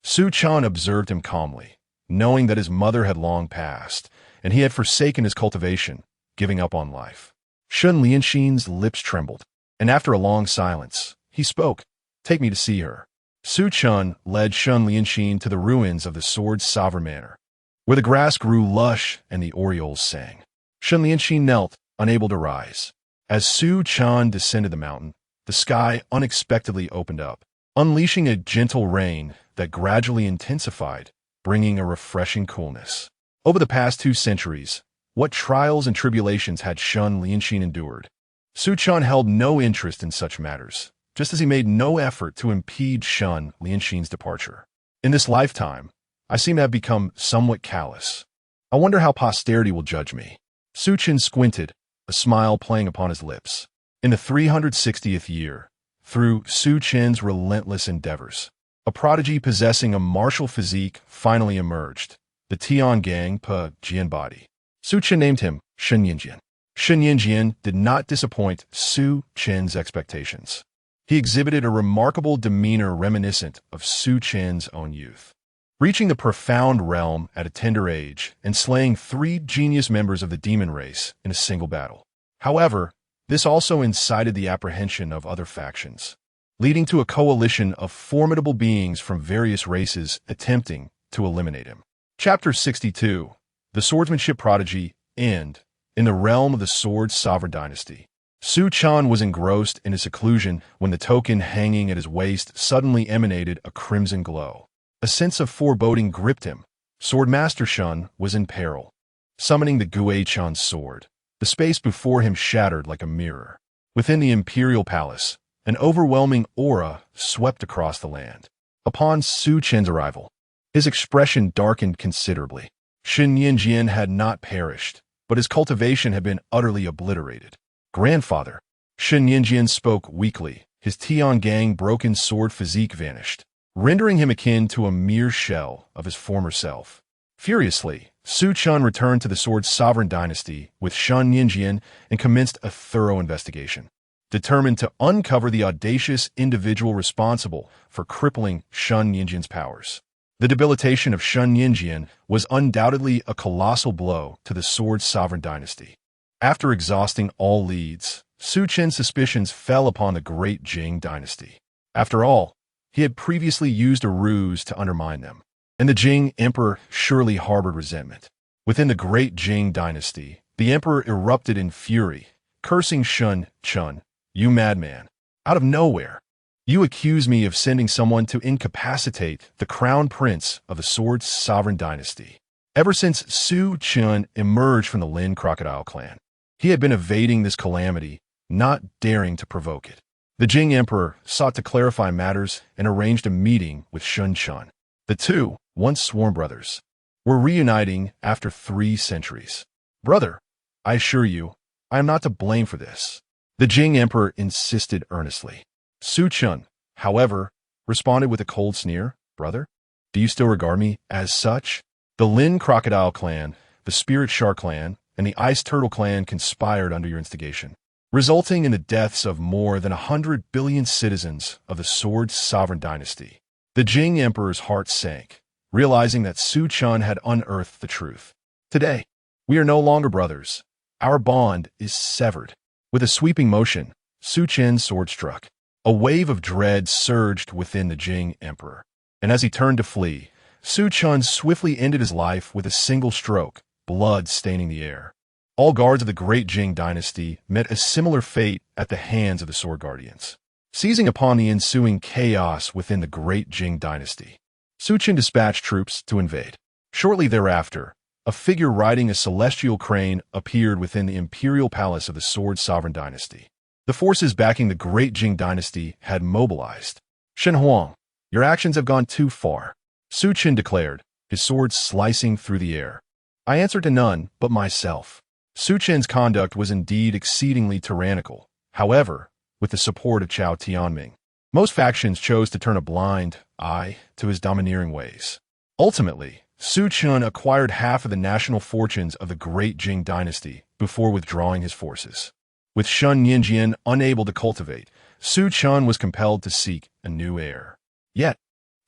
Su Chen observed him calmly. knowing that his mother had long passed, and he had forsaken his cultivation, giving up on life. Sun Lianxin's lips trembled, and after a long silence, he spoke, "Take me to see her." Su Chen led Sun Lianxin to the ruins of the Sword's Sovereign Manor, where the grass grew lush and the orioles sang. Sun Lianxin knelt, unable to rise. As Su Chen descended the mountain, the sky unexpectedly opened up, unleashing a gentle rain that gradually intensified, bringing a refreshing coolness. Over the past 2 centuries, what trials and tribulations had Sun Lianxin endured? Su Chen held no interest in such matters, just as he made no effort to impede Sun Lianxin's departure. In this lifetime, I seem to have become somewhat callous. I wonder how posterity will judge me. Su Chen squinted, a smile playing upon his lips. In the 360th year, through Su Chen's relentless endeavors, a prodigy possessing a martial physique finally emerged, the Tiangang Pa Jian body. Su Chen named him Shen Yinjian. Shen Yinjian did not disappoint Su Chen's expectations. He exhibited a remarkable demeanor reminiscent of Su Chen's own youth, reaching the profound realm at a tender age and slaying 3 genius members of the demon race in a single battle. However, this also incited the apprehension of other factions, leading to a coalition of formidable beings from various races attempting to eliminate him. Chapter 62. The Swordsmanship Prodigy, End. In the realm of the Sword's Sovereign Dynasty, Su Chen was engrossed in a seclusion when the token hanging at his waist suddenly emanated a crimson glow. A sense of foreboding gripped him. Swordmaster Shun was in peril. Summoning the Gui Chan's sword, the space before him shattered like a mirror. Within the imperial palace, an overwhelming aura swept across the land. Upon Su Chen's arrival, his expression darkened considerably. Shen Yinjian had not perished, but his cultivation had been utterly obliterated. "Grandfather," Shen Yinjian spoke weakly. His Tiangang broken sword physique vanished, rendering him akin to a mere shell of his former self. Furiously, Su Chen returned to the Sword's Sovereign Dynasty with Shen Yinjian and commenced a thorough investigation, determined to uncover the audacious individual responsible for crippling Shen Yinjian's powers. The debilitation of Shen Yinjian was undoubtedly a colossal blow to the Sword's Sovereign Dynasty. After exhausting all leads, Su Chen's suspicions fell upon the Great Jing Dynasty. After all, he had previously used a ruse to undermine them, and the Jing Emperor surely harbored resentment. Within the Great Jing Dynasty, the Emperor erupted in fury, cursing Sun Chen, "You madman! Out of nowhere! You accuse me of sending someone to incapacitate the crown prince of the Sword's Sovereign Dynasty." Ever since Su Chen emerged from the Lin crocodile clan, he had been evading this calamity, not daring to provoke it. The Jing Emperor sought to clarify matters and arranged a meeting with Sun Chen. The two, once sworn brothers, were reuniting after 3 centuries. "Brother, I assure you, I am not to blame for this," the Jing Emperor insisted earnestly. Su Chen, however, responded with a cold sneer. "Brother, do you still regard me as such?" The Lin crocodile clan, the Spirit Shark clan, and the Ice Turtle clan conspired under your instigation, resulting in the deaths of more than 100 billion citizens of the Sword's Sovereign Dynasty. The Jing Emperor's heart sank, realizing that Su Chen had unearthed the truth. "Today, we are no longer brothers. Our bond is severed." With a sweeping motion, Su Chen's sword struck. A wave of dread surged within the Jing Emperor, and as he turned to flee, Su Chen swiftly ended his life with a single stroke, blood staining the air. All guards of the Great Jing Dynasty met a similar fate at the hands of the Sword Guardians. Seizing upon the ensuing chaos within the Great Jing Dynasty, Su Chen dispatched troops to invade. Shortly thereafter, a figure riding a celestial crane appeared within the imperial palace of the Sword Sovereign Dynasty. The forces backing the Great Jing Dynasty had mobilized. "Shen Huang, your actions have gone too far," Su Chen declared, his sword slicing through the air. "I answer to none but myself." Su Chen's conduct was indeed exceedingly tyrannical. However, with the support of Chao Tianming, most factions chose to turn a blind eye to his domineering ways. Ultimately, Su Chen acquired half of the national fortunes of the Great Jing Dynasty before withdrawing his forces. With Shen Yinjian unable to cultivate, Su Chen was compelled to seek a new heir. Yet,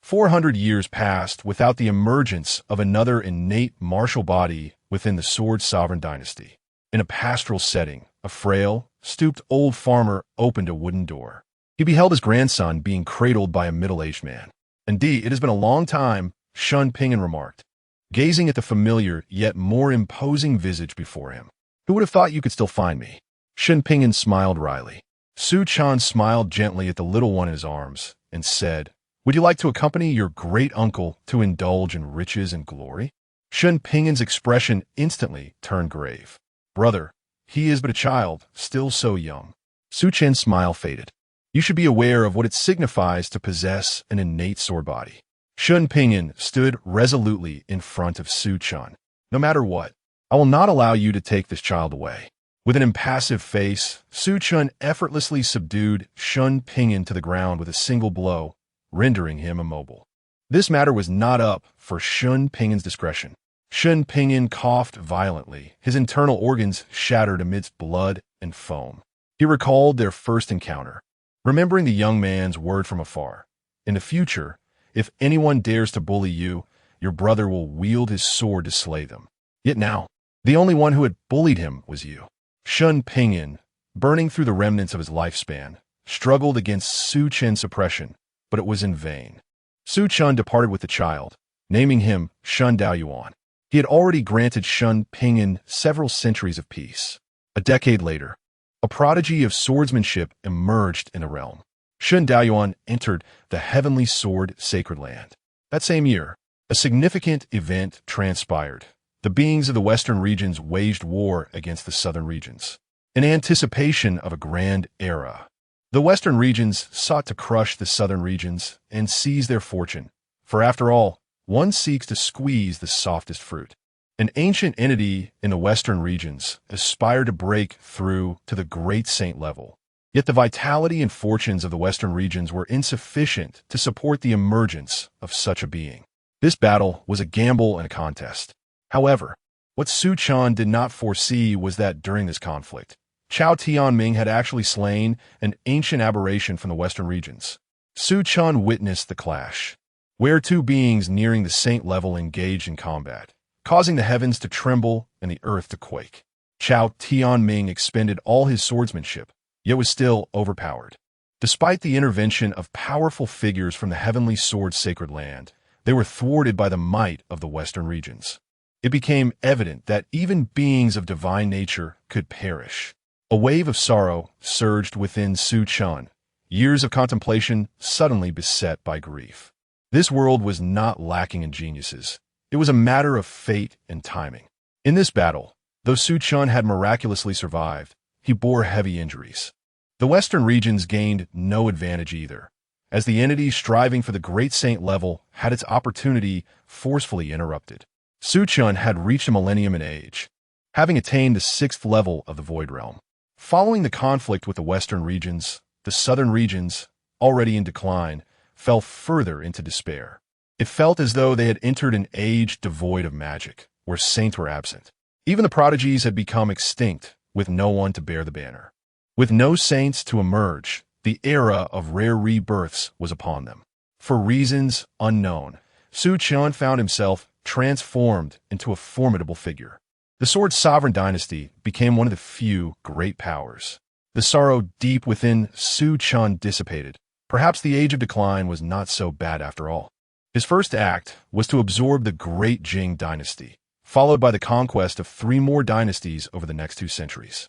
400 years passed without the emergence of another innate martial body within the Sword Sovereign dynasty. In a pastoral setting, a frail, stooped old farmer opened a wooden door. He beheld his grandson being cradled by a middle-aged man. "Indeed, it has been a long time," Sun Ping'an remarked, gazing at the familiar yet more imposing visage before him. "Who would have thought you could still find me?" Sun Ping'an smiled wryly. Su Chen smiled gently at the little one in his arms and said, "Would you like to accompany your great-uncle to indulge in riches and glory?" Sun Ping'an's expression instantly turned grave. "Brother, he is but a child, still so young." Su Chen's smile faded. "You should be aware of what it signifies to possess an innate sword body." Sun Ping'an stood resolutely in front of Su Chen. "No matter what, I will not allow you to take this child away." With an impassive face, Su Chen effortlessly subdued Sun Ping'an to the ground with a single blow, rendering him immobile. This matter was not up for Sun Ping'an's discretion. Sun Ping'an coughed violently, his internal organs shattered amidst blood and foam. He recalled their first encounter, remembering the young man's word from afar. "In the future, if anyone dares to bully you, your brother will wield his sword to slay them." Yet now, the only one who had bullied him was you. Sun Ping'an, burning through the remnants of his lifespan, struggled against Su Chen's suppression, but it was in vain. Su Chen departed with the child, naming him Shun Daoyuan. He had already granted Sun Ping'an several centuries of peace. A decade later, a prodigy of swordsmanship emerged in the realm. Shun Daoyuan entered the heavenly sword sacred land. That same year, a significant event transpired. The beings of the western regions waged war against the southern regions. In anticipation of a grand era, the western regions sought to crush the southern regions and seize their fortune, for after all, one seeks to squeeze the softest fruit. An ancient entity in the western regions aspired to break through to the great saint level. Yet the vitality and fortunes of the western regions were insufficient to support the emergence of such a being. This battle was a gamble and a contest. However, what Su Chen did not foresee was that during this conflict, Chao Tianming had actually slain an ancient aberration from the western regions. Su Chen witnessed the clash, where two beings nearing the saint level engaged in combat, causing the heavens to tremble and the earth to quake. Chao Tianming expended all his swordsmanship, yet was still overpowered. Despite the intervention of powerful figures from the heavenly sword sacred land, they were thwarted by the might of the western regions. It became evident that even beings of divine nature could perish. A wave of sorrow surged within Su Chen, years of contemplation suddenly beset by grief. This world was not lacking in geniuses. It was a matter of fate and timing. In this battle, though Su Chen had miraculously survived, he bore heavy injuries. The western regions gained no advantage either, as the entity striving for the great saint level had its opportunity forcefully interrupted. Su Chen had reached a millennium in age, having attained the 6th level of the Void Realm. Following the conflict with the western regions, the southern regions, already in decline, fell further into despair. It felt as though they had entered an age devoid of magic, where saints were absent. Even the prodigies had become extinct, with no one to bear the banner. With no saints to emerge, the era of rare rebirths was upon them. For reasons unknown, Su Chen found himself transformed into a formidable figure. The Sword Sovereign dynasty became one of the few great powers. The sorrow deep within Su Chen dissipated. Perhaps the age of decline was not so bad after all. His first act was to absorb the great Jing dynasty, followed by the conquest of 3 more dynasties over the next 2 centuries.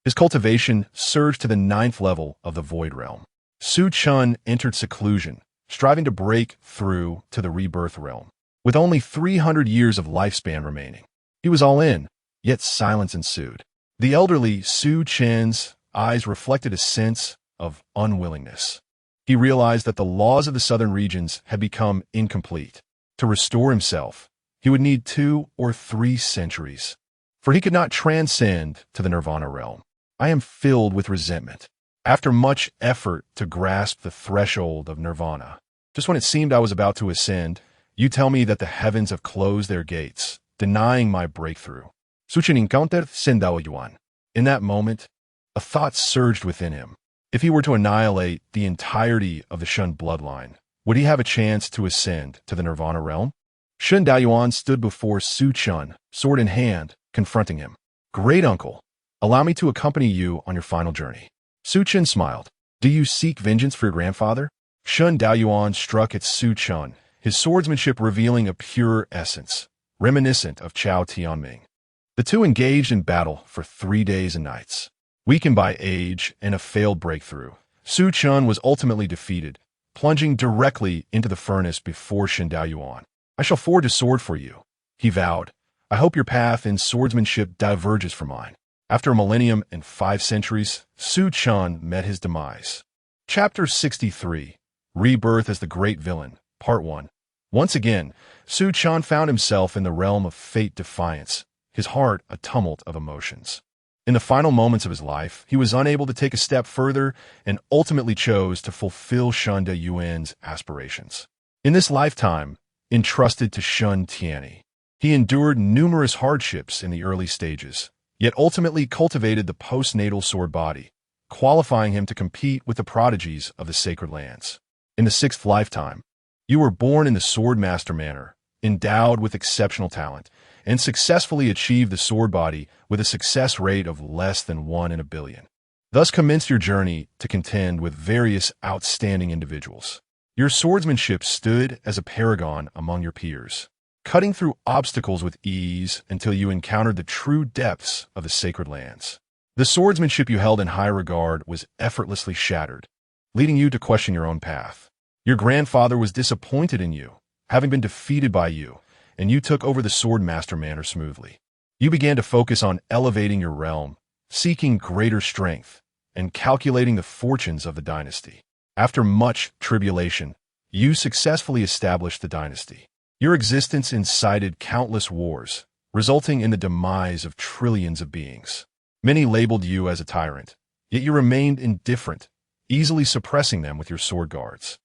His cultivation surged to the 9th level of the Void Realm. Su Chen entered seclusion, striving to break through to the Rebirth Realm. With only 300 years of lifespan remaining, he was all in, yet silence ensued. The elderly Su Chen's eyes reflected a sense of unwillingness. He realized that the laws of the southern regions had become incomplete. To restore himself, he would need 2 or 3 centuries, for he could not transcend to the Nirvana realm. I am filled with resentment. After much effort to grasp the threshold of Nirvana, just when it seemed I was about to ascend, you tell me that the heavens have closed their gates, denying my breakthrough. Su Chen encountered Sendao Yuan. In that moment, a thought surged within him. If he were to annihilate the entirety of the Shun bloodline, Would he have a chance to ascend to the Nirvana realm? Shen Daoyuan stood before Su Chen, sword in hand, confronting him. Great uncle, allow me to accompany you on your final journey. Su Chen smiled. Do you seek vengeance for your grandfather? Shen Daoyuan struck at Su Chen, his swordsmanship revealing a pure essence, reminiscent of Chao Tianming. The two engaged in battle for 3 days and nights. Weakened by age and a failed breakthrough, Su Chen was ultimately defeated, plunging directly into the furnace before Shen Daoyuan. I shall forge a sword for you, he vowed. I hope your path in swordsmanship diverges from mine. After a millennium and 5 centuries, Su Chen met his demise. Chapter 63, Rebirth as the Great Villain, Part 1. Once again, Su Chen found himself in the realm of fate defiance, his heart a tumult of emotions. In the final moments of his life, he was unable to take a step further and ultimately chose to fulfill Shen Daoyuan's aspirations. In this lifetime, entrusted to Shen Tianyi, he endured numerous hardships in the early stages, yet ultimately cultivated the postnatal sword body, qualifying him to compete with the prodigies of the sacred lands. In the 6th lifetime, you were born in the sword master manner, endowed with exceptional talent, and successfully achieved the sword body with a success rate of less than 1 in a billion. Thus commenced your journey to contend with various outstanding individuals. Your swordsmanship stood as a paragon among your peers, cutting through obstacles with ease until you encountered the true depths of the sacred lands. The swordsmanship you held in high regard was effortlessly shattered, leading you to question your own path. Your grandfather was disappointed in you, having been defeated by you, and you took over the sword master manner smoothly. You began to focus on elevating your realm, seeking greater strength, and calculating the fortunes of the dynasty. After much tribulation, you successfully established the dynasty. Your existence incited countless wars, resulting in the demise of trillions of beings. Many labeled you as a tyrant, yet you remained indifferent, easily suppressing them with your sword guards.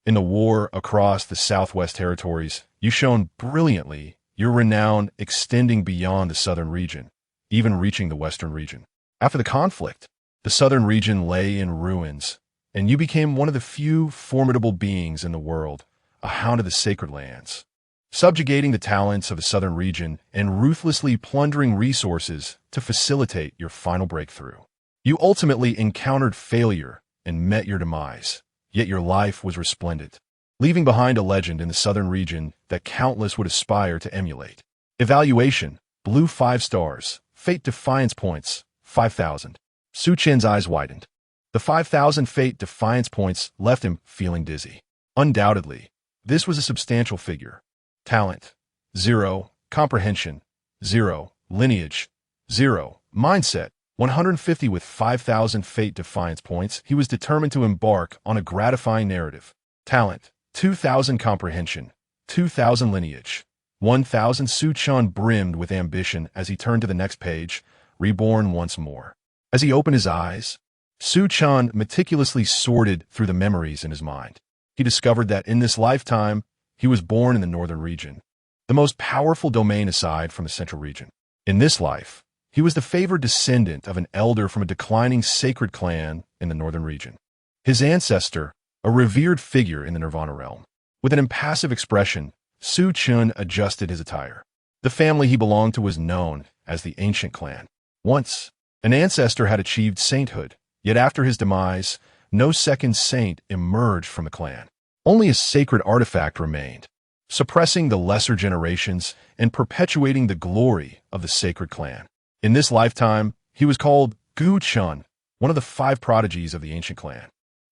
In the war across the Southwest territories, you shone brilliantly, your renown extending beyond the southern region, even reaching the western region. After the conflict, the southern region lay in ruins, and you became one of the few formidable beings in the world, a hound of the sacred lands. Subjugating the talents of the southern region and ruthlessly plundering resources to facilitate your final breakthrough. You ultimately encountered failure and met your demise, yet your life was resplendent, leaving behind a legend in the southern region that countless would aspire to emulate. Evaluation, blue 5 stars, fate defiance points, 5,000. Su Chen's eyes widened. The 5,000 fate defiance points left him feeling dizzy. Undoubtedly, this was a substantial figure. Talent, 0. Comprehension, 0. Lineage, 0. Mindset, 150. With 5,000 fate defiance points, he was determined to embark on a gratifying narrative. Talent, 2,000. Comprehension, 2,000. Lineage, 1,000. Su Chen brimmed with ambition as he turned to the next page, reborn once more. As he opened his eyes, Su Chen meticulously sorted through the memories in his mind. He discovered that in this lifetime, he was born in the northern region, the most powerful domain aside from the central region. In this life, he was the favored descendant of an elder from a declining sacred clan in the northern region. His ancestor, a revered figure in the Nirvana realm. With an impassive expression, Su Chen adjusted his attire. The family he belonged to was known as the Ancient Clan. Once, an ancestor had achieved sainthood, yet after his demise, no second saint emerged from the clan. Only a sacred artifact remained, suppressing the lesser generations and perpetuating the glory of the sacred clan. In this lifetime, he was called Gu Chen, one of the 5 prodigies of the ancient clan.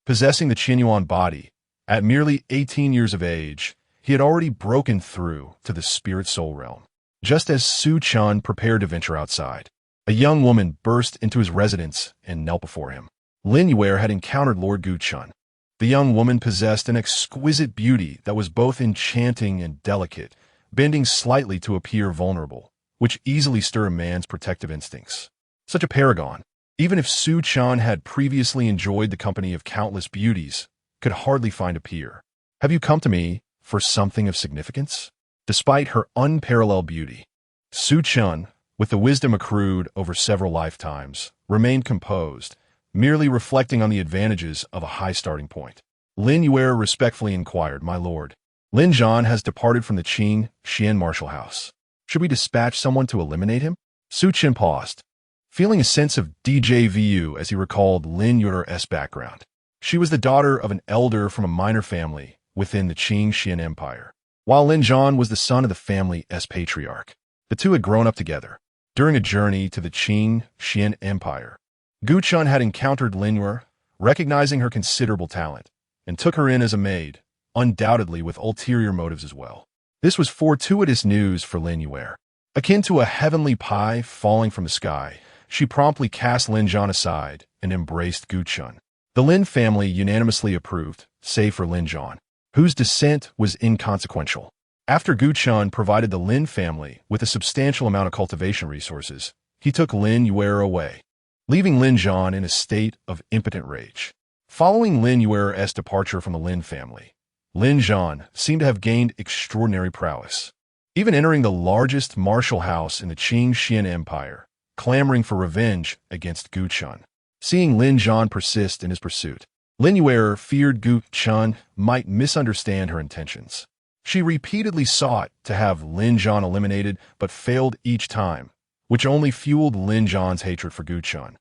Possessing the Qinyuan body, at merely 18 years of age, he had already broken through to the spirit-soul realm. Just as Su Chen prepared to venture outside, a young woman burst into his residence and knelt before him. Lin Yuer had encountered Lord Gu Chen. The young woman possessed an exquisite beauty that was both enchanting and delicate, bending slightly to appear vulnerable, which easily stirred a man's protective instincts. Such a paragon, even if Su Chen had previously enjoyed the company of countless beauties, could hardly find a peer. Have you come to me for something of significance? Despite her unparalleled beauty, Su Chen, with the wisdom accrued over several lifetimes, remained composed, merely reflecting on the advantages of a high starting point. Lin Yue respectfully inquired, "My lord, Lin Zhan has departed from the Qing Xian martial house. Should we dispatch someone to eliminate him?" Su Chen paused, feeling a sense of déjà vu as he recalled Lin Yue's background. She was the daughter of an elder from a minor family within the Qing Xian Empire, while Lin Zhan was the son of the family's patriarch. The two had grown up together. During a journey to the Qing Xian Empire, Gu Chun had encountered Lin Yue, recognizing her considerable talent, and took her in as a maid, undoubtedly with ulterior motives as well. This was fortuitous news for Lin Yue. Akin to a heavenly pie falling from the sky, she promptly cast Lin Zhan aside and embraced Gu Chun. The Lin family unanimously approved, save for Lin Zhan, whose dissent was inconsequential. After Gu Chun provided the Lin family with a substantial amount of cultivation resources, he took Lin Yue away, leaving Lin Zhan in a state of impotent rage. Following Lin Yue's departure from the Lin family, Lin Zhan seemed to have gained extraordinary prowess, even entering the largest martial house in the Qing Xian Empire, clamoring for revenge against Gu Chun. Seeing Lin Zhan persist in his pursuit, Lin Yue feared Gu Chun might misunderstand her intentions. She repeatedly sought to have Lin Zhan eliminated, but failed each time, which only fueled Lin Zhan's hatred for Gu Chun,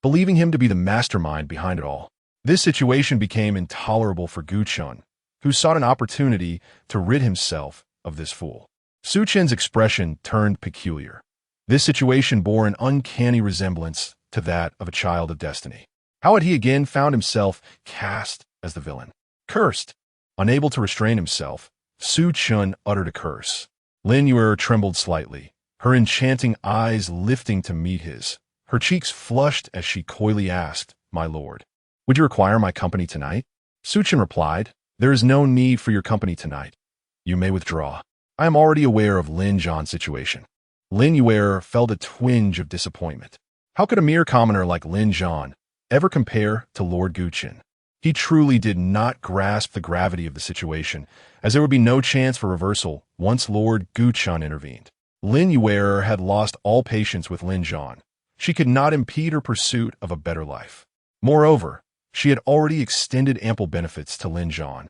believing him to be the mastermind behind it all. This situation became intolerable for Gu Chun, who sought an opportunity to rid himself of this fool. Su Chen's expression turned peculiar. This situation bore an uncanny resemblance to that of a child of destiny. How had he again found himself cast as the villain? Cursed! Unable to restrain himself, Su Chen uttered a curse. Lin Yue trembled slightly, her enchanting eyes lifting to meet his. Her cheeks flushed as she coyly asked, "My lord, would you require my company tonight?" Su Chen replied, "There is no need for your company tonight. You may withdraw. I am already aware of Lin Zhan's situation." Lin Yue felt a twinge of disappointment. How could a mere commoner like Lin Zhan ever compare to Lord Gu Chen? He truly did not grasp the gravity of the situation, as there would be no chance for reversal once Lord Gu Chen intervened. Lin Yue had lost all patience with Lin Zhan. She could not impede her pursuit of a better life. Moreover, she had already extended ample benefits to Lin Zhan.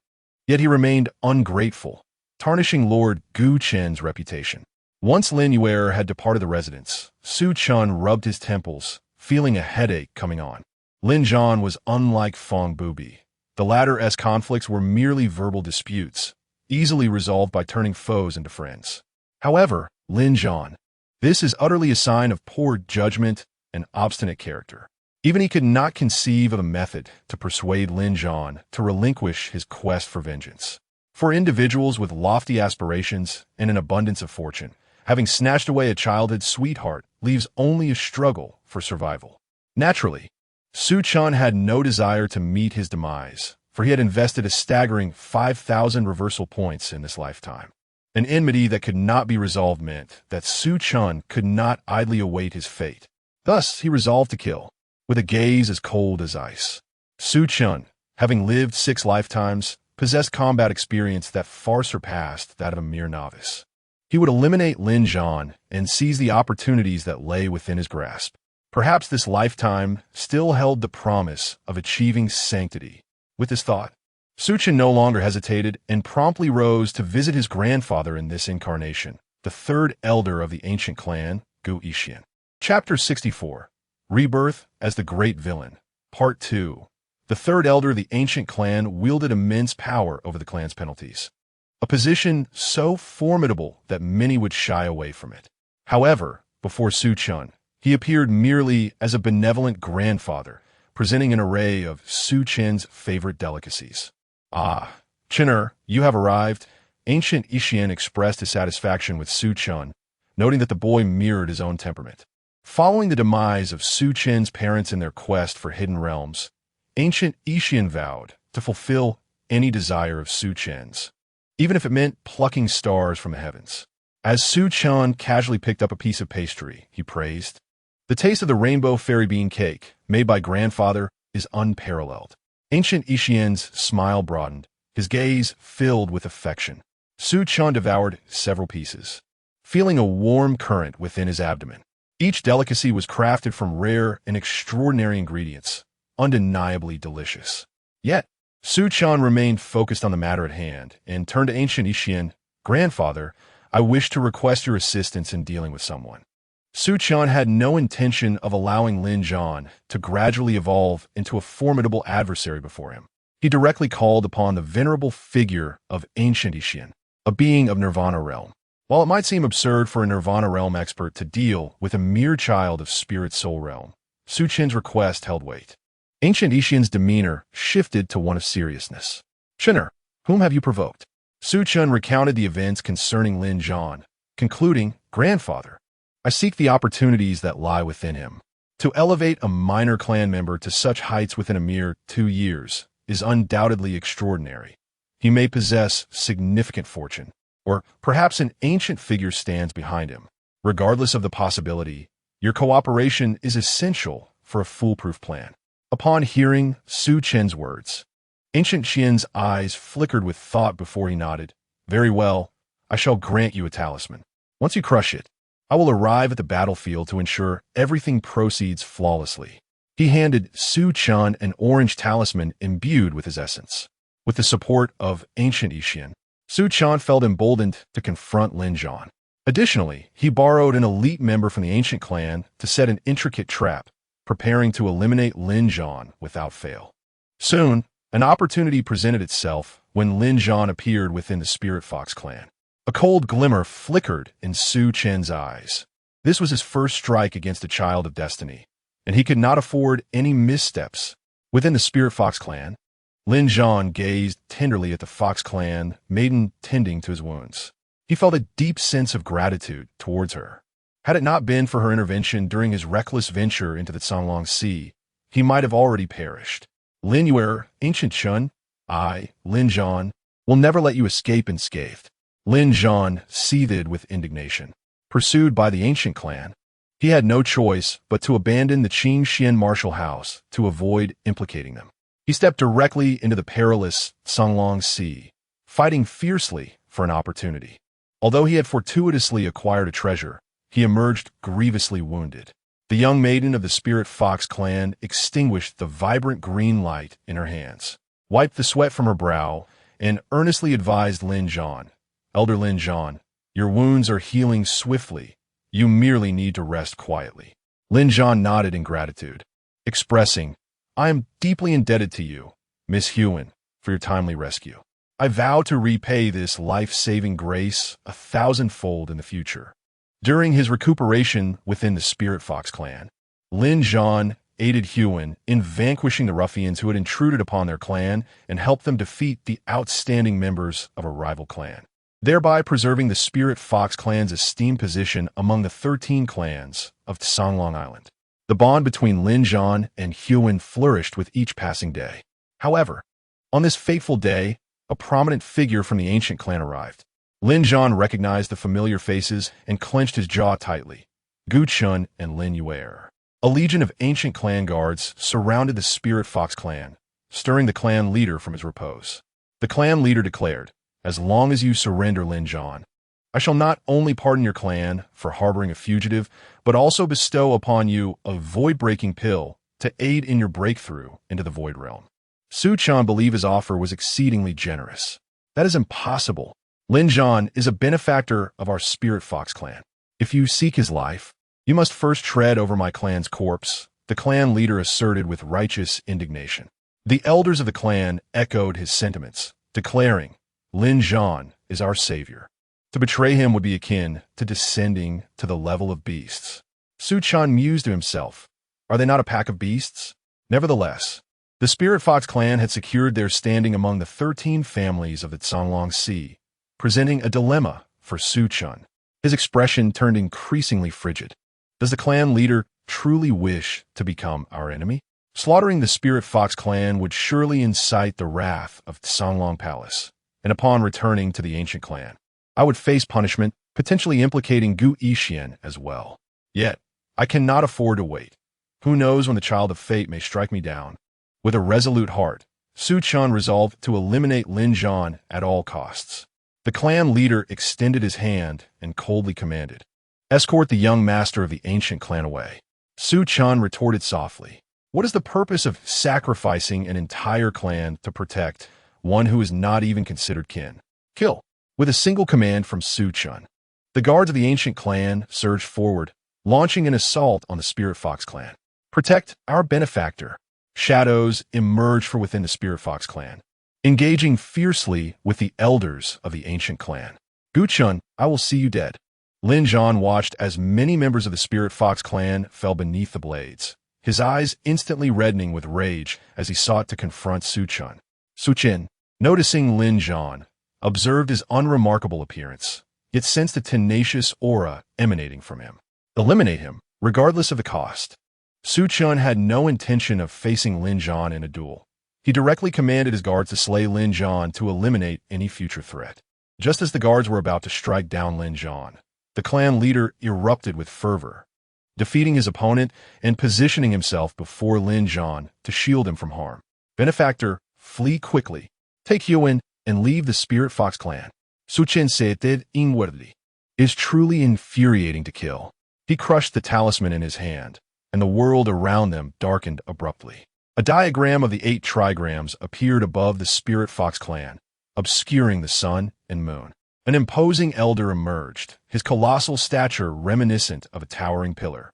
Yet he remained ungrateful, tarnishing Lord Gu Chen's reputation. Once Lin Yue had departed the residence, Su Chen rubbed his temples, feeling a headache coming on. Lin Zhan was unlike Feng Bubi. The latter's conflicts were merely verbal disputes, easily resolved by turning foes into friends. However, Lin Zhan, this is utterly a sign of poor judgment and obstinate character. Even he could not conceive of a method to persuade Lin Zhan to relinquish his quest for vengeance. For individuals with lofty aspirations and an abundance of fortune, having snatched away a childhood sweetheart leaves only a struggle for survival. Naturally, Su Chen had no desire to meet his demise, for he had invested a staggering 5,000 reversal points in this lifetime. An enmity that could not be resolved meant that Su Chen could not idly await his fate. Thus, he resolved to kill, with a gaze as cold as ice. Su Chen, having lived 6 lifetimes, possessed combat experience that far surpassed that of a mere novice. He would eliminate Lin Zhan and seize the opportunities that lay within his grasp. Perhaps this lifetime still held the promise of achieving sanctity. With this thought, Su Chen no longer hesitated and promptly rose to visit his grandfather in this incarnation, the 3rd elder of the ancient clan, Gu Yixian. Chapter 64. Rebirth as the Great Villain. Part 2. The 3rd elder of the ancient clan wielded immense power over the clan's penalties, a position so formidable that many would shy away from it. However, before Su Chen, he appeared merely as a benevolent grandfather, presenting an array of Su Chen's favorite delicacies. "Ah, Chener, you have arrived." Ancient Yixian expressed his satisfaction with Su Chen, noting that the boy mirrored his own temperament. Following the demise of Su Chen's parents in their quest for hidden realms, Ancient Yixian vowed to fulfill any desire of Su Chen's, even if it meant plucking stars from the heavens. As Su Chen casually picked up a piece of pastry, he praised, "The taste of the rainbow fairy bean cake, made by grandfather, is unparalleled." Ancient Yixian's smile broadened, his gaze filled with affection. Su Chen devoured several pieces, feeling a warm current within his abdomen. Each delicacy was crafted from rare and extraordinary ingredients, undeniably delicious. Yet, Su Chen remained focused on the matter at hand and turned to ancient Xian. Grandfather, I wish to request your assistance in dealing with someone. Su Chen had no intention of allowing Lin Zhan to gradually evolve into a formidable adversary before him. He directly called upon the venerable figure of ancient Xian, a being of Nirvana realm. While it might seem absurd for a Nirvana realm expert to deal with a mere child of Spirit Soul realm, Su Chen's request held weight. Ancient Xian's demeanor shifted to one of seriousness. Chener, whom have you provoked? Su Chen recounted the events concerning Lin Zhan, concluding, Grandfather, I seek the opportunities that lie within him. To elevate a minor clan member to such heights within a mere 2 years is undoubtedly extraordinary. He may possess significant fortune, or perhaps an ancient figure stands behind him. Regardless of the possibility, your cooperation is essential for a foolproof plan. Upon hearing Su Chen's words, ancient Xian's eyes flickered with thought before he nodded. Very well, I shall grant you a talisman. Once you crush it, I will arrive at the battlefield to ensure everything proceeds flawlessly. He handed Su Chen an orange talisman imbued with his essence. With the support of ancient Xian, Su Chen felt emboldened to confront Lin Zhan. Additionally, he borrowed an elite member from the ancient clan to set an intricate trap, preparing to eliminate Lin Zhan without fail. Soon, an opportunity presented itself when Lin Zhan appeared within the Spirit Fox clan. A cold glimmer flickered in Su Chen's eyes. This was his first strike against a child of destiny, and he could not afford any missteps. Within the Spirit Fox clan, Lin Zhan gazed tenderly at the Fox clan maiden tending to his wounds. He felt a deep sense of gratitude towards her. Had it not been for her intervention during his reckless venture into the Songlong Sea, he might have already perished. Lin Yuer, ancient Chen, I, Lin Zhan, will never let you escape unscathed. Lin Zhan seethed with indignation. Pursued by the ancient clan, he had no choice but to abandon the Qing Xian martial house to avoid implicating them. He stepped directly into the perilous Songlong Sea, fighting fiercely for an opportunity. Although he had fortuitously acquired a treasure, he emerged grievously wounded. The young maiden of the Spirit Fox clan extinguished the vibrant green light in her hands, wiped the sweat from her brow, and earnestly advised Lin Zhan, Elder Lin Zhan, your wounds are healing swiftly. You merely need to rest quietly. Lin Zhan nodded in gratitude, expressing, I am deeply indebted to you, Miss Huan, for your timely rescue. I vow to repay this life-saving grace 1,000-fold in the future. During his recuperation within the Spirit Fox clan, Lin Zhan aided Huan in vanquishing the ruffians who had intruded upon their clan and helped them defeat the outstanding members of a rival clan, thereby preserving the Spirit Fox clan's esteemed position among the 13 clans of Songlong Island. The bond between Lin Zhan and Huan flourished with each passing day. However, on this fateful day, a prominent figure from the ancient clan arrived. Lin Zhan recognized the familiar faces and clenched his jaw tightly. Gu Chun and Lin Yuer. A legion of ancient clan guards surrounded the Spirit Fox clan, stirring the clan leader from his repose. The clan leader declared, as long as you surrender Lin Zhan, I shall not only pardon your clan for harboring a fugitive, but also bestow upon you a void-breaking pill to aid in your breakthrough into the Void Realm. Su Chen believed his offer was exceedingly generous. That is impossible. Lin Zhan is a benefactor of our Spirit Fox clan. If you seek his life, you must first tread over my clan's corpse, the clan leader asserted with righteous indignation. The elders of the clan echoed his sentiments, declaring, Lin Zhan is our savior. To betray him would be akin to descending to the level of beasts. Su Chen mused to himself, are they not a pack of beasts? Nevertheless, the Spirit Fox clan had secured their standing among the 13 families of the Songlong Sea, presenting a dilemma for Su Chen. His expression turned increasingly frigid. Does the clan leader truly wish to become our enemy? Slaughtering the Spirit Fox clan would surely incite the wrath of Songlong Palace, and upon returning to the ancient clan, I would face punishment, potentially implicating Gu Yixian as well. Yet, I cannot afford to wait. Who knows when the child of fate may strike me down? With a resolute heart, Su Chen resolved to eliminate Lin Zhan at all costs. The clan leader extended his hand and coldly commanded, escort the young master of the ancient clan away. Su Chen retorted softly, What is the purpose of sacrificing an entire clan to protect one who is not even considered kin? Kill. With a single command from Su Chen, the guards of the ancient clan surged forward, launching an assault on the Spirit Fox clan. Protect our benefactor. Shadows emerged from within the Spirit Fox clan, engaging fiercely with the elders of the ancient clan. Gu Chun, I will see you dead. Lin Zhan watched as many members of the Spirit Fox clan fell beneath the blades, his eyes instantly reddening with rage as he sought to confront Su Chen. Su Chen, noticing Lin Zhan, observed his unremarkable appearance, yet sensed a tenacious aura emanating from him. Eliminate him, regardless of the cost. Su Chen had no intention of facing Lin Zhan in a duel. He directly commanded his guards to slay Lin Zhan to eliminate any future threat. Just as the guards were about to strike down Lin Zhan, the clan leader erupted with fervor, defeating his opponent and positioning himself before Lin Zhan to shield him from harm. Benefactor, flee quickly. Take Hyuan and leave the Spirit Fox clan. Su Chen said inwardly. It is truly infuriating to kill. He crushed the talisman in his hand, and the world around them darkened abruptly. A diagram of the 8 trigrams appeared above the Spirit Fox clan, obscuring the sun and moon. An imposing elder emerged, his colossal stature reminiscent of a towering pillar.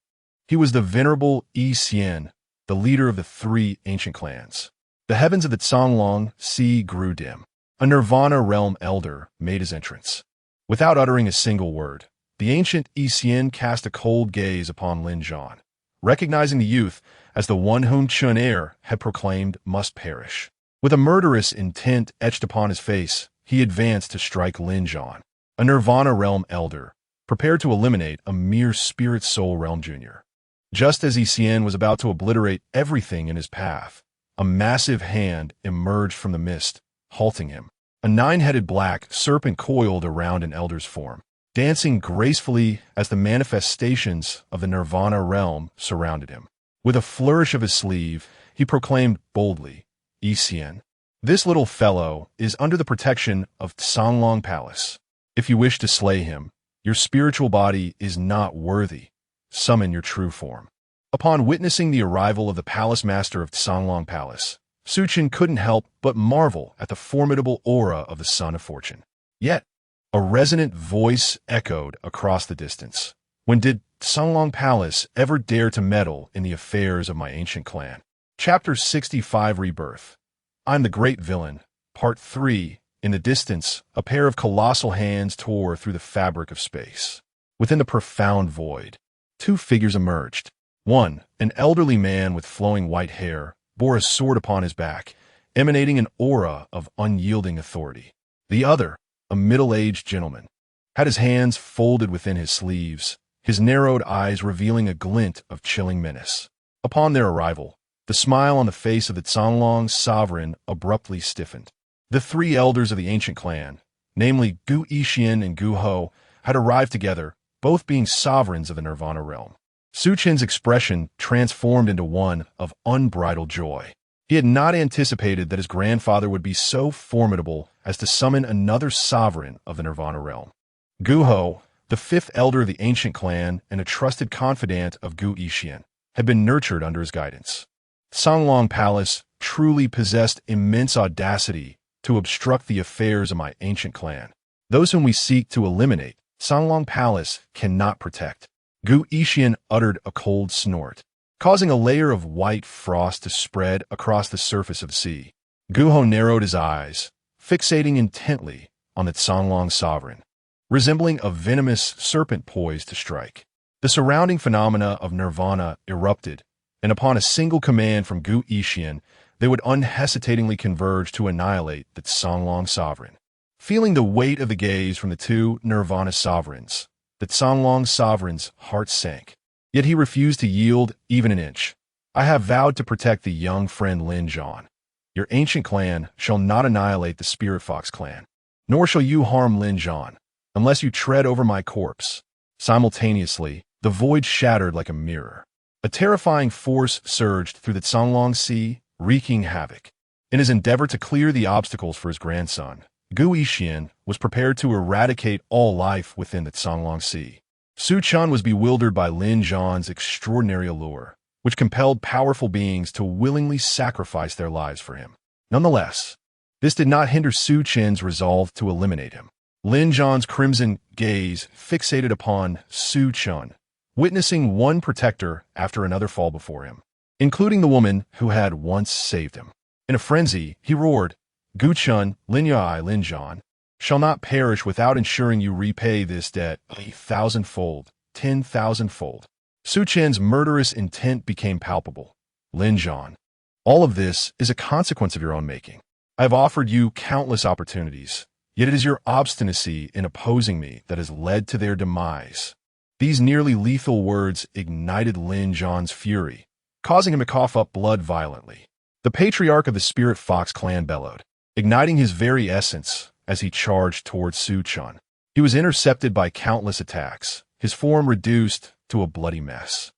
He was the venerable Yi Xian, the leader of the 3 ancient clans. The heavens of the Songlong Sea grew dim. A Nirvana realm elder made his entrance. Without uttering a single word, the ancient Yi Xian cast a cold gaze upon Lin Zhan, recognizing the youth as the one whom Chun Er had proclaimed must perish. With a murderous intent etched upon his face, he advanced to strike Lin Zhan, a Nirvana realm elder, prepared to eliminate a mere spirit soul realm junior. Just as Yi Xian was about to obliterate everything in his path, a massive hand emerged from the mist, halting him. A 9-headed black serpent coiled around an elder's form, dancing gracefully as the manifestations of the Nirvana realm surrounded him. With a flourish of his sleeve, he proclaimed boldly, Yi Xian, this little fellow is under the protection of Songlong Palace. If you wish to slay him, your spiritual body is not worthy. Summon your true form. Upon witnessing the arrival of the palace master of Songlong Palace, Su Chen couldn't help but marvel at the formidable aura of the Son of Fortune. Yet, a resonant voice echoed across the distance. When did Songlong Palace ever dare to meddle in the affairs of my ancient clan? Chapter 65 Rebirth. I'm the Great Villain. Part 3. In the distance, a pair of colossal hands tore through the fabric of space. Within the profound void, 2 figures emerged. One, an elderly man with flowing white hair, bore a sword upon his back, emanating an aura of unyielding authority. The other, a middle-aged gentleman, had his hands folded within his sleeves, his narrowed eyes revealing a glint of chilling menace. Upon their arrival, the smile on the face of the Songlong sovereign abruptly stiffened. The 3 elders of the ancient clan, namely Gu Yixian and Gu Ho, had arrived together, both being sovereigns of the Nirvana realm. Su Chen's expression transformed into one of unbridled joy. He had not anticipated that his grandfather would be so formidable as to summon another sovereign of the Nirvana realm. Gu Ho, the 5th elder of the ancient clan and a trusted confidant of Gu Yixian, had been nurtured under his guidance. Songlong Palace truly possessed immense audacity to obstruct the affairs of my ancient clan. Those whom we seek to eliminate, Songlong Palace cannot protect. Gu Yixian uttered a cold snort, causing a layer of white frost to spread across the surface of the sea. Gu Ho narrowed his eyes, fixating intently on the Songlong sovereign, resembling a venomous serpent poised to strike. The surrounding phenomena of Nirvana erupted, and upon a single command from Gu Yixian, they would unhesitatingly converge to annihilate the Songlong sovereign. Feeling the weight of the gaze from the 2 Nirvana sovereigns, the Songlong sovereign's heart sank. Yet he refused to yield even an inch. I have vowed to protect the young friend Lin Zhan. Your ancient clan shall not annihilate the Spirit Fox clan, nor shall you harm Lin Zhan, unless you tread over my corpse. Simultaneously, the void shattered like a mirror. A terrifying force surged through the Songlong Sea, wreaking havoc. In his endeavor to clear the obstacles for his grandson, Gu Yixian was prepared to eradicate all life within the Songlong Sea. Su Chen was bewildered by Lin Zhan's extraordinary allure, which compelled powerful beings to willingly sacrifice their lives for him. Nonetheless, this did not hinder Su Chen's resolve to eliminate him. Lin Zhan's crimson gaze fixated upon Su Chen, witnessing one protector after another fall before him, including the woman who had once saved him. In a frenzy, he roared, "Gu Chen, Lin Zhan, shall not perish without ensuring you repay this debt 1,000-fold, 10,000-fold." Su Chen's murderous intent became palpable. "Lin Zhan, all of this is a consequence of your own making. I have offered you countless opportunities, yet it is your obstinacy in opposing me that has led to their demise." These nearly lethal words ignited Lin Zhan's fury, causing him to cough up blood violently. The patriarch of the Spirit Fox clan bellowed, igniting his very essence as he charged towards Su Chen. He was intercepted by countless attacks, his form reduced to a bloody mess.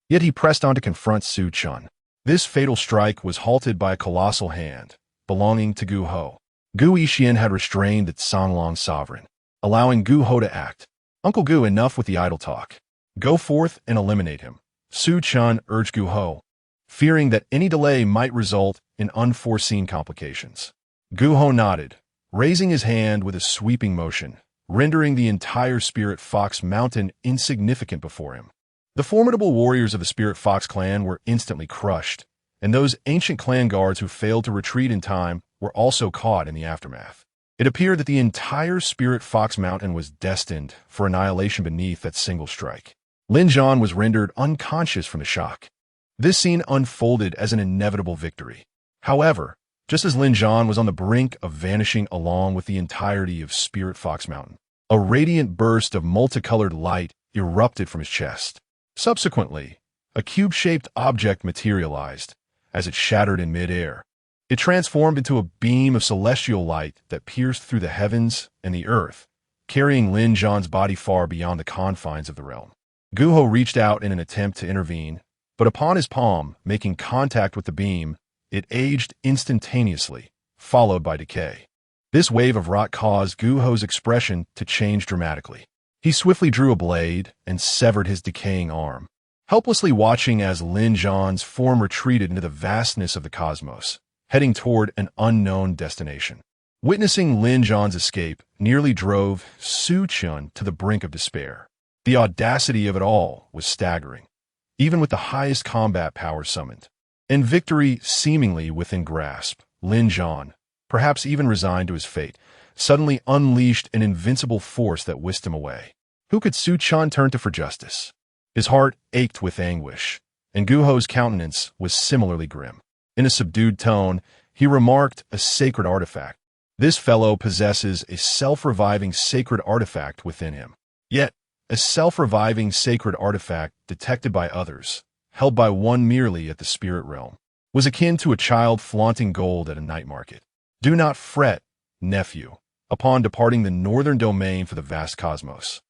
Yet he pressed on to confront Su Chen. This fatal strike was halted by a colossal hand, belonging to Gu Ho. Gu Yixian had restrained the Songlong sovereign, allowing Gu Ho to act. "Uncle Gu, enough with the idle talk. Go forth and eliminate him," Su Chen urged Gu Ho, fearing that any delay might result in unforeseen complications. Gu Ho nodded, raising his hand with a sweeping motion, rendering the entire Spirit Fox mountain insignificant before him. The formidable warriors of the Spirit Fox clan were instantly crushed, and those ancient clan guards who failed to retreat in time were also caught in the aftermath. It appeared that the entire Spirit Fox mountain was destined for annihilation beneath that single strike. Lin Zhan was rendered unconscious from the shock. This scene unfolded as an inevitable victory. However, just as Lin Zhan was on the brink of vanishing along with the entirety of Spirit Fox Mountain, a radiant burst of multicolored light erupted from his chest. Subsequently, a cube-shaped object materialized as it shattered in midair. It transformed into a beam of celestial light that pierced through the heavens and the earth, carrying Lin Zhan's body far beyond the confines of the realm. Gu Ho reached out in an attempt to intervene, but upon his palm making contact with the beam, it aged instantaneously, followed by decay. This wave of rot caused Gu Ho's expression to change dramatically. He swiftly drew a blade and severed his decaying arm, helplessly watching as Lin Zhan's form retreated into the vastness of the cosmos, heading toward an unknown destination. Witnessing Lin Zhan's escape nearly drove Su Chen to the brink of despair. The audacity of it all was staggering, even with the highest combat power summoned. And victory seemingly within grasp, Lin Zhan, perhaps even resigned to his fate, suddenly unleashed an invincible force that whisked him away. Who could Su Chen turn to for justice? His heart ached with anguish, and Gu Ho's countenance was similarly grim. In a subdued tone, he remarked, "A sacred artifact. This fellow possesses a self-reviving sacred artifact within him. Yet, a self-reviving sacred artifact detected by others, held by one merely at the spirit realm, was akin to a child flaunting gold at a night market. Do not fret, nephew, upon departing the northern domain for the vast cosmos.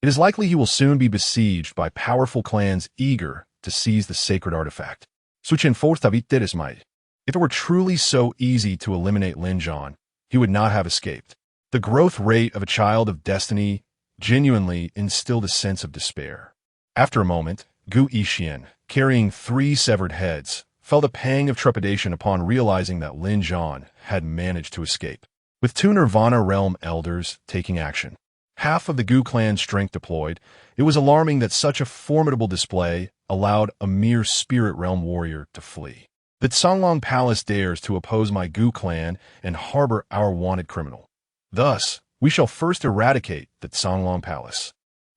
It is likely he will soon be besieged by powerful clans eager to seize the sacred artifact." Su Chen If it were truly so easy to eliminate Lin Zhan, he would not have escaped. The growth rate of a child of destiny genuinely instilled a sense of despair. After a moment, Gu Yixian, carrying 3 severed heads, felt a pang of trepidation upon realizing that Lin Zhan had managed to escape. With 2 Nirvana Realm elders taking action, half of the Gu clan's strength deployed, it was alarming that such a formidable display allowed a mere spirit realm warrior to flee. The Songlong Palace dares to oppose my Gu clan and harbor our wanted criminal. Thus, we shall first eradicate the Songlong Palace,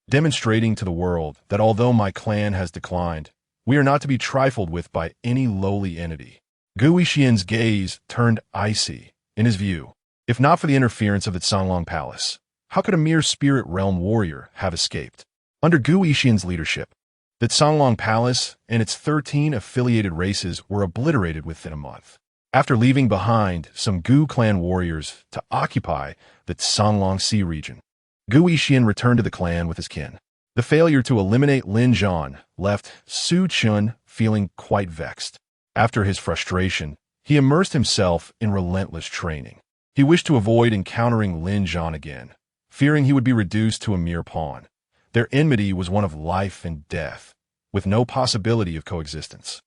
demonstrating to the world that although my clan has declined, we are not to be trifled with by any lowly entity. Gu Yixian's gaze turned icy in his view. If not for the interference of the Songlong Palace, how could a mere spirit realm warrior have escaped? Under Gu Yixian's leadership, the Songlong Palace and its 13 affiliated races were obliterated within a month. After leaving behind some Gu clan warriors to occupy the Songlong Sea region, Gu Yixian returned to the clan with his kin. The failure to eliminate Lin Zhan left Su Chen feeling quite vexed. After his frustration, he immersed himself in relentless training. He wished to avoid encountering Lin Zhan again, fearing he would be reduced to a mere pawn. Their enmity was one of life and death, with no possibility of coexistence.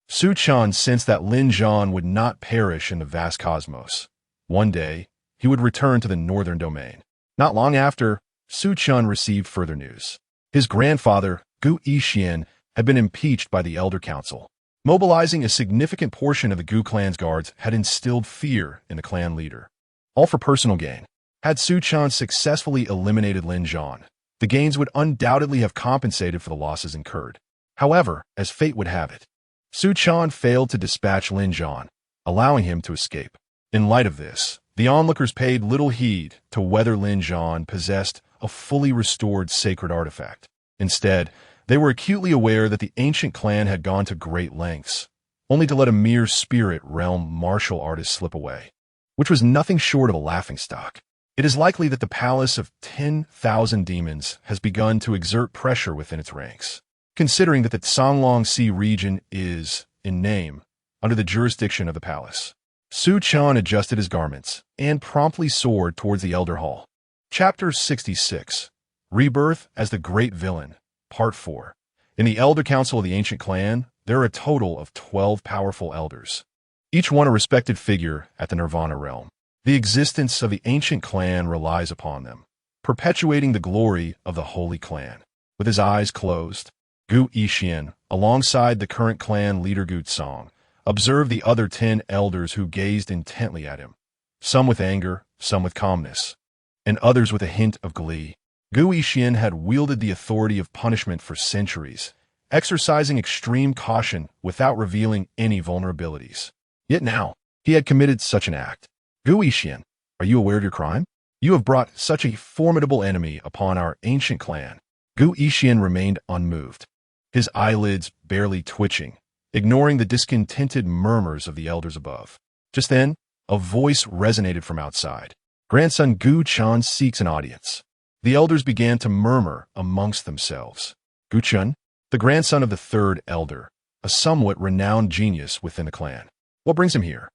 Su Chen sensed that Lin Zhan would not perish in the vast cosmos. One day, he would return to the northern domain. Not long after, Su Chen received further news. His grandfather, Gu Yixian, had been impeached by the Elder Council. Mobilizing a significant portion of the Gu clan's guards had instilled fear in the clan leader. All for personal gain. Had Su Chen successfully eliminated Lin Zhan, the gains would undoubtedly have compensated for the losses incurred. However, as fate would have it, Su Chen failed to dispatch Lin Zhan, allowing him to escape. In light of this, the onlookers paid little heed to whether Lin Zhan possessed a fully restored sacred artifact. Instead, they were acutely aware that the ancient clan had gone to great lengths, only to let a mere spirit realm martial artist slip away, which was nothing short of a laughingstock. It is likely that the palace of 10,000 demons has begun to exert pressure within its ranks, considering that the Songlong Sea region is, in name, under the jurisdiction of the palace. Su Chen adjusted his garments and promptly soared towards the Elder Hall. Chapter 66. Rebirth as the Great Villain, Part 4. In the Elder Council of the Ancient Clan, there are a total of 12 powerful elders, each one a respected figure at the Nirvana realm. The existence of the ancient clan relies upon them, perpetuating the glory of the Holy Clan. With his eyes closed, Gu Yixian, alongside the current clan leader Gu Tsong, observed the other 10 elders who gazed intently at him, some with anger, some with calmness, and others with a hint of glee. Gu Yixian had wielded the authority of punishment for centuries, exercising extreme caution without revealing any vulnerabilities. Yet now, he had committed such an act. Gu Yixian, are you aware of your crime? You have brought such a formidable enemy upon our ancient clan. Gu Yixian remained unmoved, his eyelids barely twitching, ignoring the discontented murmurs of the elders above. Just then, a voice resonated from outside. Grandson Gu Chen seeks an audience. The elders began to murmur amongst themselves. Gu Chen, the grandson of the third elder, a somewhat renowned genius within the clan. What brings him here?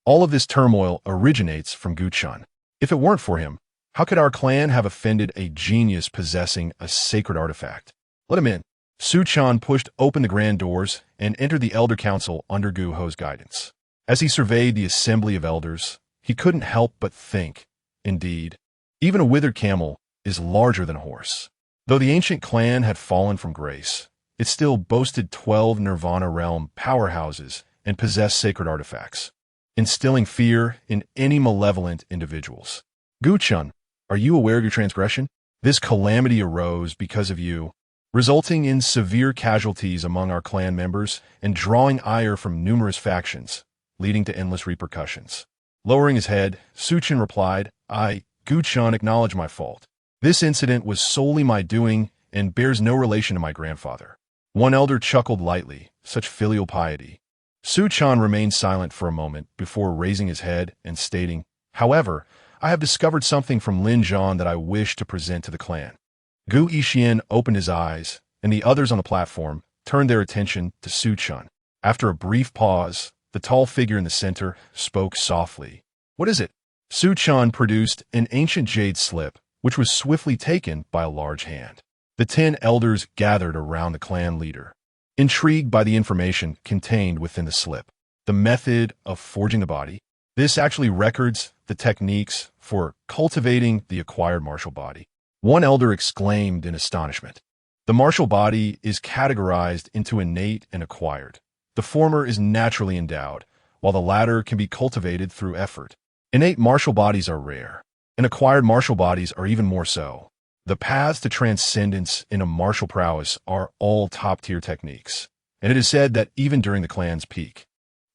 All of this turmoil originates from Gu Chen. If it weren't for him, how could our clan have offended a genius possessing a sacred artifact? Let him in. Su Chen pushed open the grand doors and entered the Elder Council under Gu Ho's guidance. As he surveyed the assembly of elders, he couldn't help but think, indeed, even a withered camel is larger than a horse. Though the ancient clan had fallen from grace, it still boasted 12 Nirvana realm powerhouses and possessed sacred artifacts, instilling fear in any malevolent individuals. Gu Chen, are you aware of your transgression? This calamity arose because of you, resulting in severe casualties among our clan members and drawing ire from numerous factions, leading to endless repercussions. Lowering his head, Su Chen replied, Gu Chen, acknowledge my fault. This incident was solely my doing and bears no relation to my grandfather. One elder chuckled lightly, such filial piety. Su Chen remained silent for a moment before raising his head and stating, however, I have discovered something from Lin Zhan that I wish to present to the clan. Gu Yixian opened his eyes, and the others on the platform turned their attention to Su Chen. After a brief pause, the tall figure in the center spoke softly. What is it? Su Chen produced an ancient jade slip, which was swiftly taken by a large hand. The 10 elders gathered around the clan leader, intrigued by the information contained within the slip. The method of forging the body. This actually records the techniques for cultivating the acquired martial body. One elder exclaimed in astonishment. The martial body is categorized into innate and acquired. The former is naturally endowed, while the latter can be cultivated through effort. Innate martial bodies are rare, and acquired martial bodies are even more so. The paths to transcendence in a martial prowess are all top-tier techniques, and it is said that even during the clan's peak,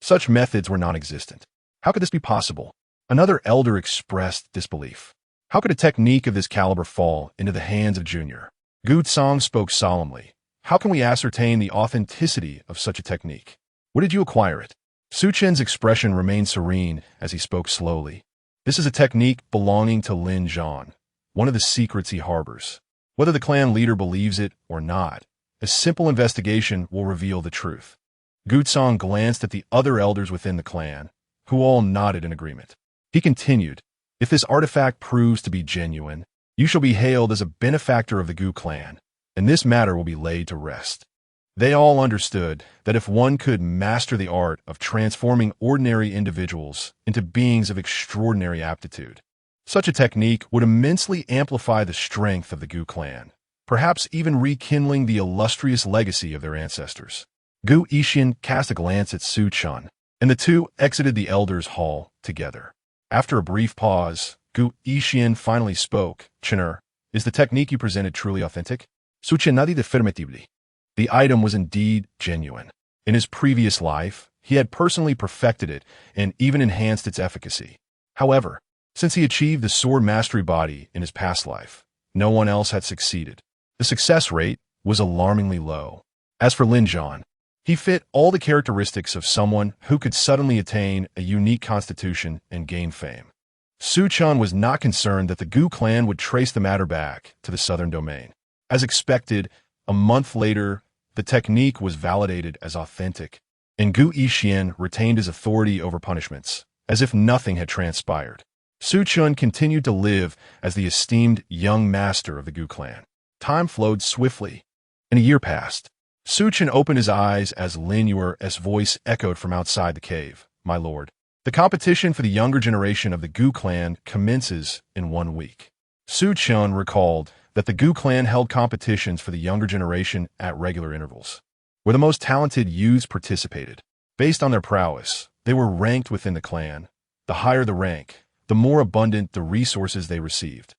such methods were non-existent. How could this be possible? Another elder expressed disbelief. How could a technique of this caliber fall into the hands of Junior? Gu Tsong spoke solemnly. How can we ascertain the authenticity of such a technique? Where did you acquire it? Su Chen's expression remained serene as he spoke slowly. This is a technique belonging to Lin Zhan, one of the secrets he harbors. Whether the clan leader believes it or not, a simple investigation will reveal the truth. Gu Tsong glanced at the other elders within the clan, who all nodded in agreement. He continued, if this artifact proves to be genuine, you shall be hailed as a benefactor of the Gu clan, and this matter will be laid to rest. They all understood that if one could master the art of transforming ordinary individuals into beings of extraordinary aptitude, such a technique would immensely amplify the strength of the Gu clan, perhaps even rekindling the illustrious legacy of their ancestors. Gu Yixian cast a glance at Su Chen, and the two exited the Elders' Hall together. After a brief pause, Gu Yixian finally spoke. "Chener, is the technique you presented truly authentic?" Su Chen nodded affirmatively. The item was indeed genuine. In his previous life, he had personally perfected it and even enhanced its efficacy. However, since he achieved the sword mastery body in his past life, no one else had succeeded. The success rate was alarmingly low. As for Lin Zhan, he fit all the characteristics of someone who could suddenly attain a unique constitution and gain fame. Su Chen was not concerned that the Gu clan would trace the matter back to the southern domain. As expected, a month later, the technique was validated as authentic, and Gu Yixian retained his authority over punishments, as if nothing had transpired. Su Chen continued to live as the esteemed young master of the Gu clan. Time flowed swiftly, and a year passed. Su Chen opened his eyes as Lin Yuer's voice echoed from outside the cave. "My lord, the competition for the younger generation of the Gu clan commences in 1 week." Su Chen recalled that the Gu clan held competitions for the younger generation at regular intervals, where the most talented youths participated. Based on their prowess, they were ranked within the clan. The higher the rank, the more abundant the resources they received.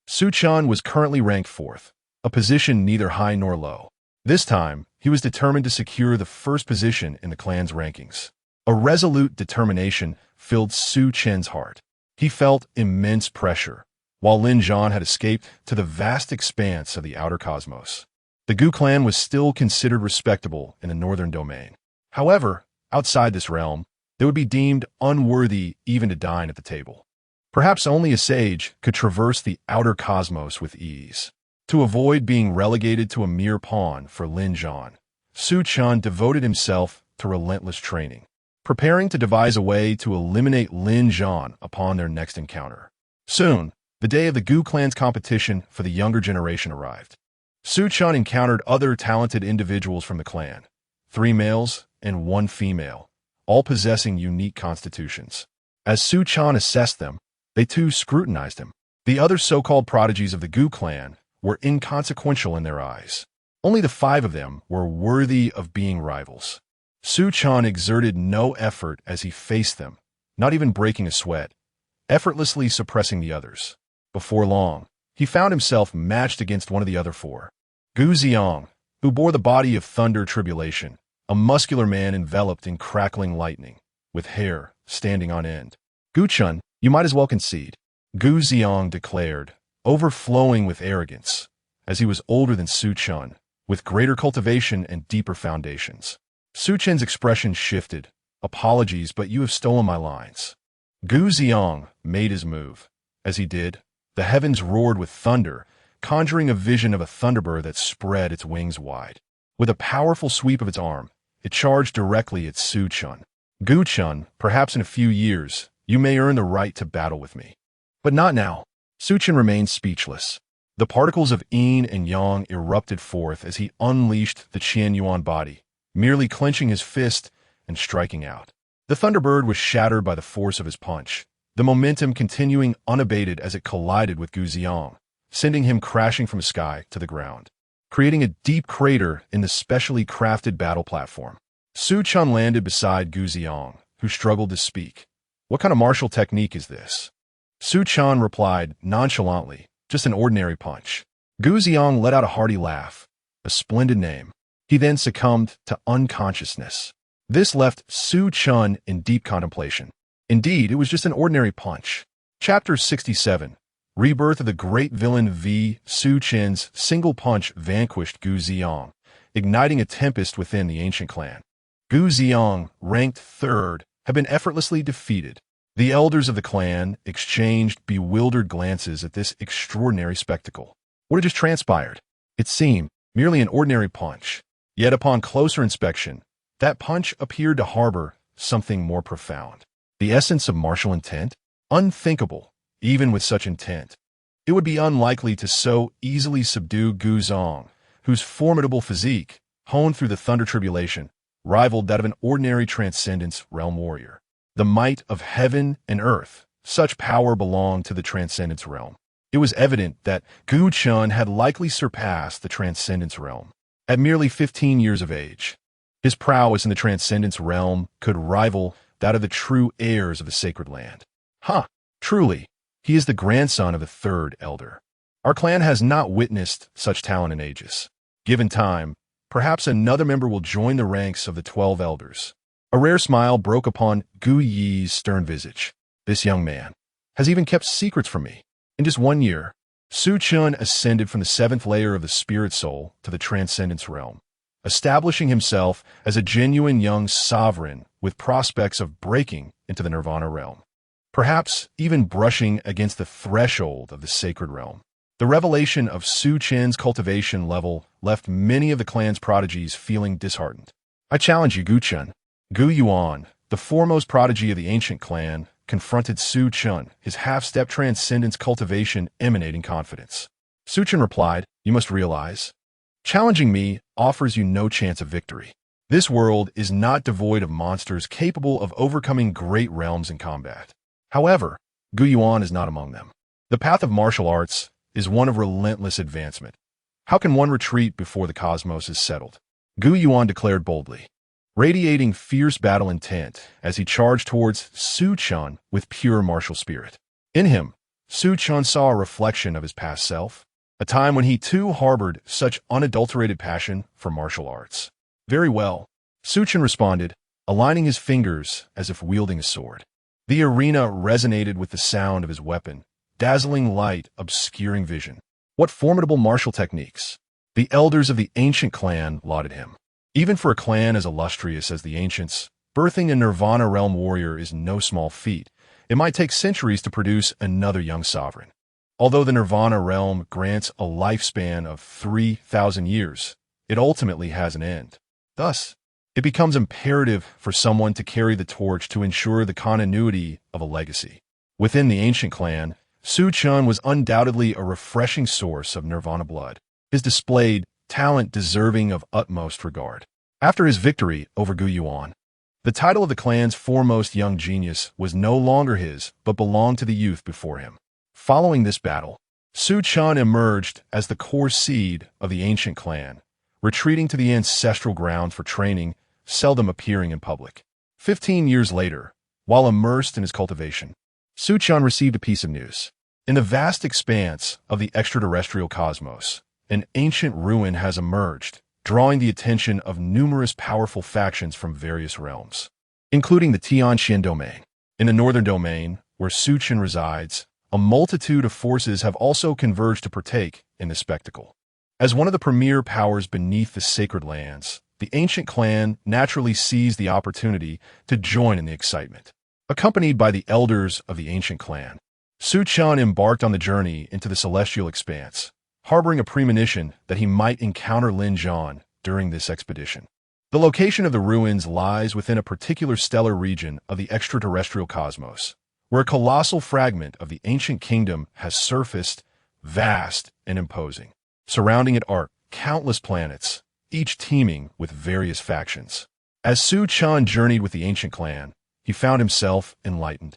Su Chen was currently ranked 4th, a position neither high nor low. This time, he was determined to secure the first position in the clan's rankings. A resolute determination filled Su Chen's heart. He felt immense pressure, while Lin Zhan had escaped to the vast expanse of the outer cosmos. The Gu clan was still considered respectable in the northern domain. However, outside this realm, they would be deemed unworthy even to dine at the table. Perhaps only a sage could traverse the outer cosmos with ease. To avoid being relegated to a mere pawn for Lin Zhan, Su Chen devoted himself to relentless training, preparing to devise a way to eliminate Lin Zhan upon their next encounter. Soon, the day of the Gu clan's competition for the younger generation arrived. Su Chen encountered other talented individuals from the clan, 3 males and 1 female, all possessing unique constitutions. As Su Chen assessed them, they too scrutinized him. The other so-called prodigies of the Gu clan were inconsequential in their eyes. Only the 5 of them were worthy of being rivals. Su Chen exerted no effort as he faced them, not even breaking a sweat, effortlessly suppressing the others. Before long, he found himself matched against one of the other 4. Gu Xiang, who bore the body of thunder tribulation, a muscular man enveloped in crackling lightning, with hair standing on end. "Gu Chen, you might as well concede," Gu Xiang declared, overflowing with arrogance, as he was older than Su Chen, with greater cultivation and deeper foundations. Su Chen's expression shifted. "Apologies, but you have stolen my lines." Gu Xiang made his move. As he did, the heavens roared with thunder, conjuring a vision of a thunderbird that spread its wings wide. With a powerful sweep of its arm, it charged directly at Su Chen. "Gu Chen, perhaps in a few years, you may earn the right to battle with me. But not now." Su Chen remained speechless. The particles of yin and yang erupted forth as he unleashed the Qian Yuan body, merely clenching his fist and striking out. The thunderbird was shattered by the force of his punch, the momentum continuing unabated as it collided with Gu Xiang, sending him crashing from the sky to the ground, creating a deep crater in the specially crafted battle platform. Su Chen landed beside Gu Xiang, who struggled to speak. "What kind of martial technique is this?" Su Chen replied nonchalantly, "Just an ordinary punch." Gu Xiang let out a hearty laugh. "A splendid name." He then succumbed to unconsciousness. This left Su Chen in deep contemplation. Indeed, it was just an ordinary punch. Chapter 67. Rebirth of the Great Villain V. Su Chen's single punch vanquished Gu Xiang, igniting a tempest within the ancient clan. Gu Xiang, ranked 3rd, had been effortlessly defeated. The elders of the clan exchanged bewildered glances at this extraordinary spectacle. What had just transpired? It seemed merely an ordinary punch. Yet upon closer inspection, that punch appeared to harbor something more profound. The essence of martial intent? Unthinkable, even with such intent. It would be unlikely to so easily subdue Gu Zong, whose formidable physique, honed through the Thunder Tribulation, rivaled that of an ordinary Transcendence realm warrior. The might of heaven and earth, such power belonged to the Transcendence realm. It was evident that Su Chen had likely surpassed the Transcendence realm. At merely 15 years of age, his prowess in the Transcendence realm could rival that of the true heirs of the Sacred Land. Truly, he is the grandson of the third elder. Our clan has not witnessed such talent in ages. Given time, perhaps another member will join the ranks of the 12 elders. A rare smile broke upon Gu Yi's stern visage. This young man has even kept secrets from me. In just 1 year, Su Chen ascended from the 7th layer of the spirit soul to the Transcendence realm, establishing himself as a genuine young sovereign with prospects of breaking into the Nirvana realm, perhaps even brushing against the threshold of the sacred realm. The revelation of Su Chen's cultivation level left many of the clan's prodigies feeling disheartened. I challenge you, Gu Chen. Gu Yuan, the foremost prodigy of the ancient clan, confronted Su Chen, his half-step transcendence cultivation emanating confidence. Su Chen replied, "You must realize, challenging me offers you no chance of victory. This world is not devoid of monsters capable of overcoming great realms in combat. However, Gu Yuan is not among them. The path of martial arts is one of relentless advancement. How can one retreat before the cosmos is settled?" Gu Yuan declared boldly, radiating fierce battle intent as he charged towards Su Chen with pure martial spirit. In him, Su Chen saw a reflection of his past self, a time when he too harbored such unadulterated passion for martial arts. "Very well," Su Chen responded, aligning his fingers as if wielding a sword. The arena resonated with the sound of his weapon, dazzling light obscuring vision. What formidable martial techniques! The elders of the ancient clan lauded him. Even for a clan as illustrious as the ancients, birthing a Nirvana realm warrior is no small feat. It might take centuries to produce another young sovereign. Although the Nirvana realm grants a lifespan of 3,000 years, it ultimately has an end. Thus, it becomes imperative for someone to carry the torch to ensure the continuity of a legacy. Within the ancient clan, Su Chen was undoubtedly a refreshing source of Nirvana blood. His displayed talent deserving of utmost regard. After his victory over Gu Yuan, the title of the clan's foremost young genius was no longer his, but belonged to the youth before him. Following this battle, Su Chen emerged as the core seed of the ancient clan, retreating to the ancestral ground for training, seldom appearing in public. 15 years later, while immersed in his cultivation, Su Chen received a piece of news. In the vast expanse of the extraterrestrial cosmos, an ancient ruin has emerged, drawing the attention of numerous powerful factions from various realms, including the Tianxian domain. In the northern domain, where Su Chen resides, a multitude of forces have also converged to partake in the spectacle. As one of the premier powers beneath the sacred lands, the ancient clan naturally seized the opportunity to join in the excitement. Accompanied by the elders of the ancient clan, Su Chen embarked on the journey into the celestial expanse, harboring a premonition that he might encounter Lin Zhan during this expedition. The location of the ruins lies within a particular stellar region of the extraterrestrial cosmos, where a colossal fragment of the ancient kingdom has surfaced, vast and imposing. Surrounding it are countless planets, each teeming with various factions. As Su Chen journeyed with the ancient clan, he found himself enlightened.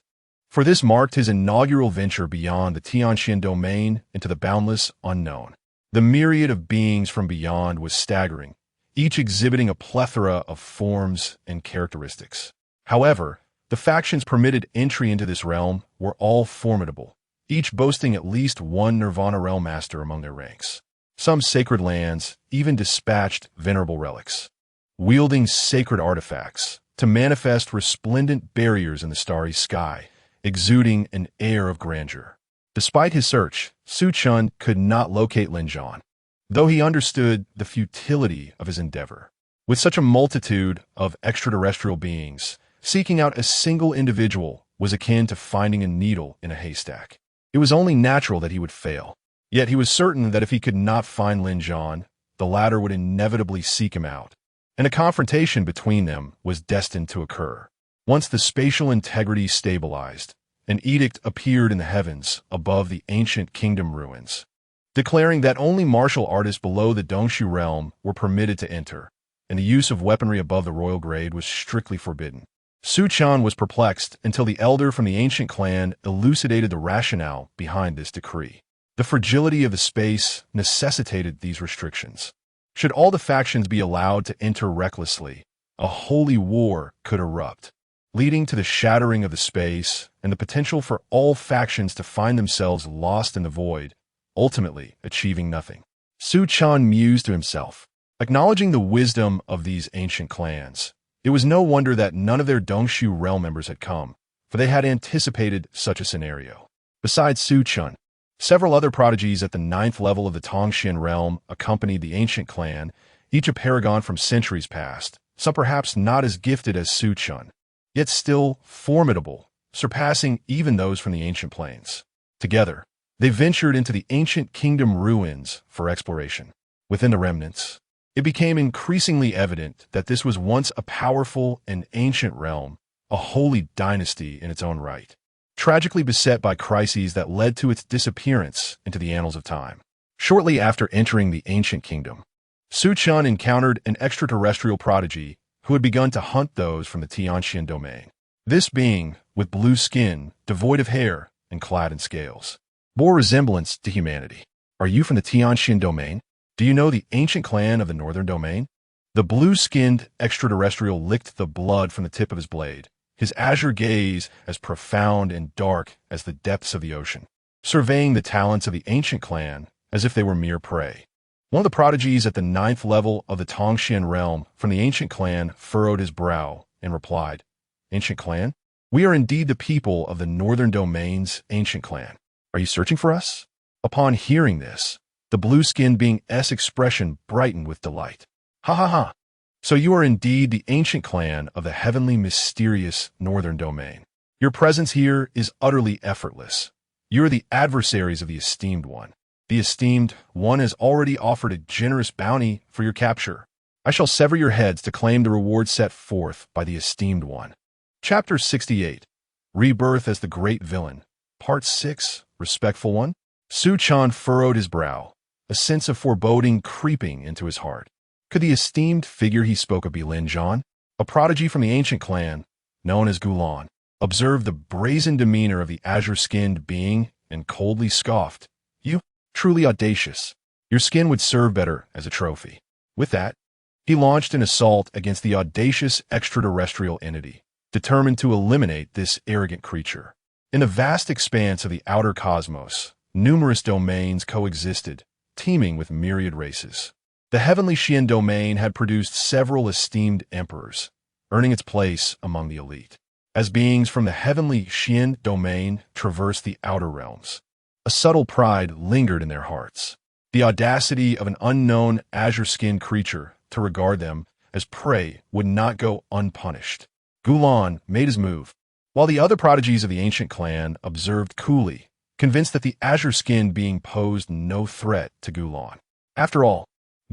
For this marked his inaugural venture beyond the Tianxian domain into the boundless unknown. The myriad of beings from beyond was staggering, each exhibiting a plethora of forms and characteristics. However, the factions permitted entry into this realm were all formidable, each boasting at least one Nirvana realm master among their ranks. Some sacred lands even dispatched venerable relics, wielding sacred artifacts to manifest resplendent barriers in the starry sky, exuding an air of grandeur. Despite his search, Su Chen could not locate Lin Zhan, though he understood the futility of his endeavor. With such a multitude of extraterrestrial beings, seeking out a single individual was akin to finding a needle in a haystack. It was only natural that he would fail. Yet he was certain that if he could not find Lin Zhan, the latter would inevitably seek him out, and a confrontation between them was destined to occur. Once the spatial integrity stabilized, an edict appeared in the heavens above the ancient kingdom ruins, declaring that only martial artists below the Dongshu realm were permitted to enter. and the use of weaponry above the royal grade was strictly forbidden. Su Chen was perplexed until the elder from the ancient clan elucidated the rationale behind this decree. The fragility of the space necessitated these restrictions. Should all the factions be allowed to enter recklessly, a holy war could erupt, leading to the shattering of the space and the potential for all factions to find themselves lost in the void, ultimately achieving nothing. Su Chen mused to himself, acknowledging the wisdom of these ancient clans. It was no wonder that none of their Dongshu realm members had come, for they had anticipated such a scenario. Besides Su Chen, several other prodigies at the 9th level of the Tongxian realm accompanied the ancient clan, each a paragon from centuries past, some perhaps not as gifted as Su Chen, yet still formidable, surpassing even those from the ancient plains. Together, they ventured into the ancient kingdom ruins for exploration. Within the remnants, it became increasingly evident that this was once a powerful and ancient realm, a holy dynasty in its own right, tragically beset by crises that led to its disappearance into the annals of time. Shortly after entering the ancient kingdom, Su Chen encountered an extraterrestrial prodigy who had begun to hunt those from the Tianxian domain. This being, with blue skin, devoid of hair, and clad in scales, bore resemblance to humanity. "Are you from the Tianxian domain? Do you know the ancient clan of the northern domain?" The blue-skinned extraterrestrial licked the blood from the tip of his blade, his azure gaze as profound and dark as the depths of the ocean, surveying the talents of the ancient clan as if they were mere prey. One of the prodigies at the 9th level of the Tongxian realm from the ancient clan furrowed his brow and replied, "Ancient clan? We are indeed the people of the northern domain's ancient clan. Are you searching for us?" Upon hearing this, the blue-skinned being's expression brightened with delight. "Ha ha ha! So you are indeed the ancient clan of the heavenly mysterious northern domain. Your presence here is utterly effortless. You are the adversaries of the esteemed one. The esteemed one has already offered a generous bounty for your capture. I shall sever your heads to claim the reward set forth by the esteemed one." Chapter 68. Rebirth as the Great Villain. Part 6. Respectful One. Su Chen furrowed his brow, a sense of foreboding creeping into his heart. Could the esteemed figure he spoke of be Lin Zhan, a prodigy from the ancient clan, known as Gulan, observed the brazen demeanor of the azure-skinned being and coldly scoffed, "You, truly audacious. Your skin would serve better as a trophy." With that, he launched an assault against the audacious extraterrestrial entity, determined to eliminate this arrogant creature. In the vast expanse of the outer cosmos, numerous domains coexisted, teeming with myriad races. The heavenly Xian domain had produced several esteemed emperors, earning its place among the elite. As beings from the heavenly Xian domain traversed the outer realms, a subtle pride lingered in their hearts. The audacity of an unknown azure-skinned creature to regard them as prey would not go unpunished. Gulan made his move, while the other prodigies of the ancient clan observed coolly, convinced that the azure-skinned being posed no threat to Gulan. After all,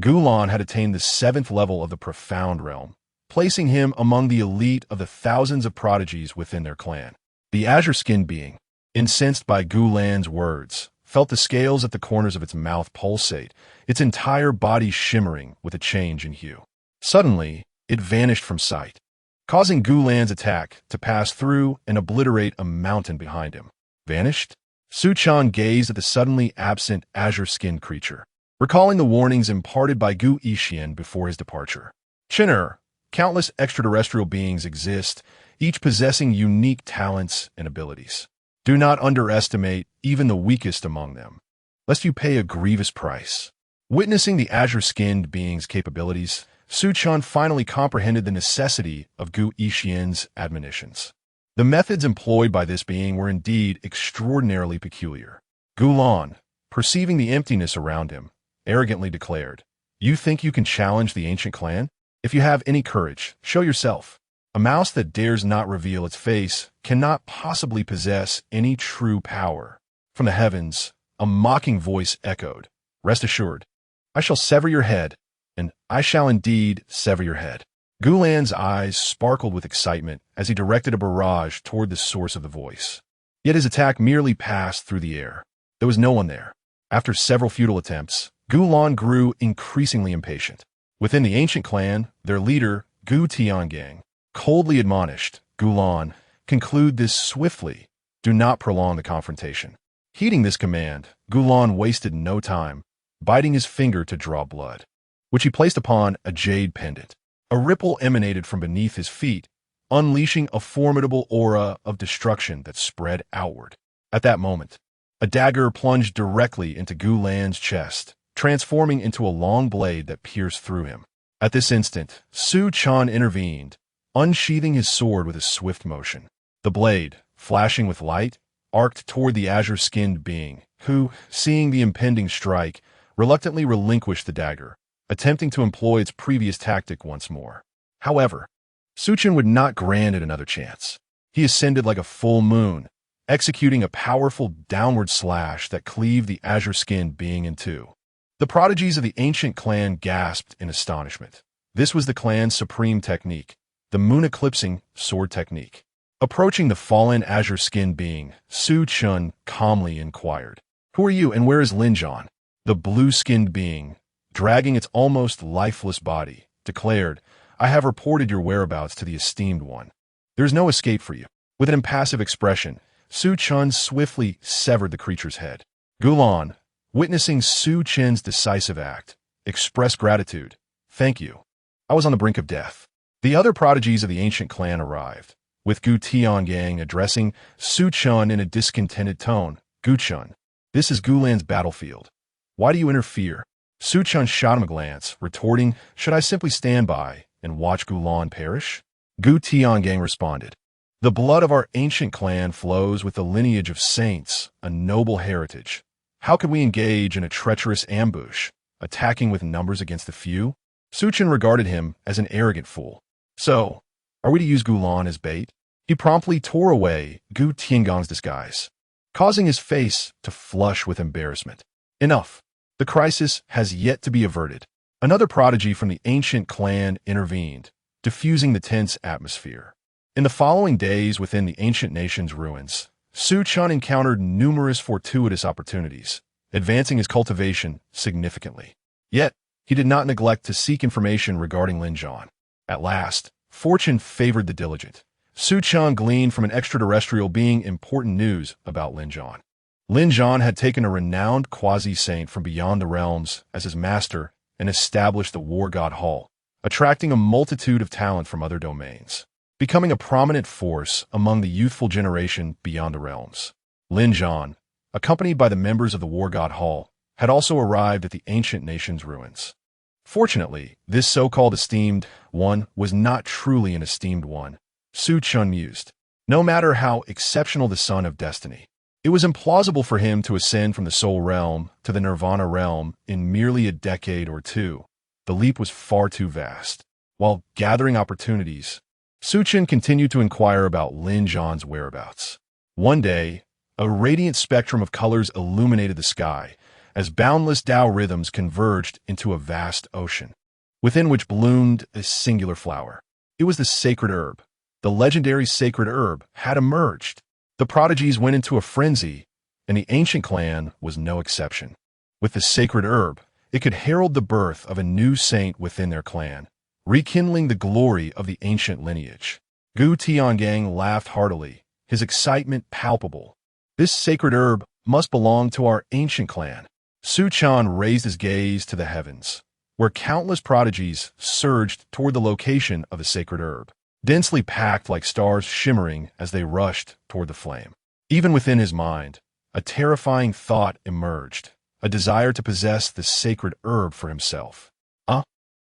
Gulan had attained the 7th level of the profound realm, placing him among the elite of the thousands of prodigies within their clan. The azure-skinned being, incensed by Gulan's words, felt the scales at the corners of its mouth pulsate, its entire body shimmering with a change in hue. Suddenly, it vanished from sight, causing Gulan's attack to pass through and obliterate a mountain behind him. Vanished? Su Chen gazed at the suddenly absent azure-skinned creature, recalling the warnings imparted by Gu Yixian before his departure. Chin'er, countless extraterrestrial beings exist, each possessing unique talents and abilities. Do not underestimate even the weakest among them, lest you pay a grievous price. Witnessing the azure-skinned being's capabilities, Su Chen finally comprehended the necessity of Gu Yixian's admonitions. The methods employed by this being were indeed extraordinarily peculiar. Gulan, perceiving the emptiness around him, arrogantly declared, "You think you can challenge the ancient clan? If you have any courage, show yourself. A mouse that dares not reveal its face cannot possibly possess any true power." From the heavens, a mocking voice echoed, "Rest assured, I shall sever your head, and I shall indeed sever your head." Gulan's eyes sparkled with excitement as he directed a barrage toward the source of the voice. Yet his attack merely passed through the air. There was no one there. After several futile attempts, Gulan grew increasingly impatient. Within the ancient clan, their leader, Gu Tiangang, coldly admonished Gulan, conclude this swiftly. Do not prolong the confrontation. Heeding this command, Gulan wasted no time, biting his finger to draw blood, which he placed upon a jade pendant. A ripple emanated from beneath his feet, unleashing a formidable aura of destruction that spread outward. At that moment, a dagger plunged directly into Gulan's chest, transforming into a long blade that pierced through him. At this instant, Su Chen intervened, unsheathing his sword with a swift motion. The blade, flashing with light, arced toward the azure-skinned being, who, seeing the impending strike, reluctantly relinquished the dagger, attempting to employ its previous tactic once more. However, Su Chen would not grant it another chance. He ascended like a full moon, executing a powerful downward slash that cleaved the azure-skinned being in two. The prodigies of the ancient clan gasped in astonishment. This was the clan's supreme technique, the moon-eclipsing sword technique. Approaching the fallen azure-skinned being, Su Chen calmly inquired, "Who are you and where is Lin Zhan?" The blue-skinned being, dragging its almost lifeless body, declared, "I have reported your whereabouts to the esteemed one. There is no escape for you." With an impassive expression, Su Chen swiftly severed the creature's head. Gulan, witnessing Su Chen's decisive act, expressed gratitude. "Thank you. I was on the brink of death." The other prodigies of the ancient clan arrived, with Gu Tiangang addressing Su Chen in a discontented tone. "Gu Chen, this is Gulan's battlefield. Why do you interfere?" Su Chen shot him a glance, retorting, "Should I simply stand by and watch Gulan perish?" Gu Tiangang responded, "The blood of our ancient clan flows with the lineage of saints, a noble heritage. How could we engage in a treacherous ambush, attacking with numbers against the few?" Su Chen regarded him as an arrogant fool. "So, are we to use Gulan as bait?" He promptly tore away Gu Tiangang's disguise, causing his face to flush with embarrassment. Enough. The crisis has yet to be averted. Another prodigy from the ancient clan intervened, diffusing the tense atmosphere. In the following days within the ancient nation's ruins, Su Chen encountered numerous fortuitous opportunities, advancing his cultivation significantly. Yet, he did not neglect to seek information regarding Lin Zhan. At last, fortune favored the diligent. Su Chen gleaned from an extraterrestrial being important news about Lin Zhan. Lin Zhan had taken a renowned quasi-saint from beyond the realms as his master and established the War God Hall, attracting a multitude of talent from other domains, becoming a prominent force among the youthful generation beyond the realms. Lin Zhan, accompanied by the members of the War God Hall, had also arrived at the ancient nation's ruins. Fortunately, this so-called esteemed one was not truly an esteemed one, Su Chen mused. No matter how exceptional the son of destiny, it was implausible for him to ascend from the soul realm to the nirvana realm in merely a decade or two. The leap was far too vast. While gathering opportunities, Su Chen continued to inquire about Lin Zhan's whereabouts. One day, a radiant spectrum of colors illuminated the sky as boundless Tao rhythms converged into a vast ocean, within which bloomed a singular flower. It was the sacred herb. The legendary sacred herb had emerged. The prodigies went into a frenzy, and the ancient clan was no exception. With the sacred herb, it could herald the birth of a new saint within their clan, rekindling the glory of the ancient lineage. Gu Tiangang laughed heartily, his excitement palpable. "This sacred herb must belong to our ancient clan." Su Chen raised his gaze to the heavens, where countless prodigies surged toward the location of the sacred herb, densely packed like stars shimmering as they rushed toward the flame. Even within his mind, a terrifying thought emerged, a desire to possess the sacred herb for himself.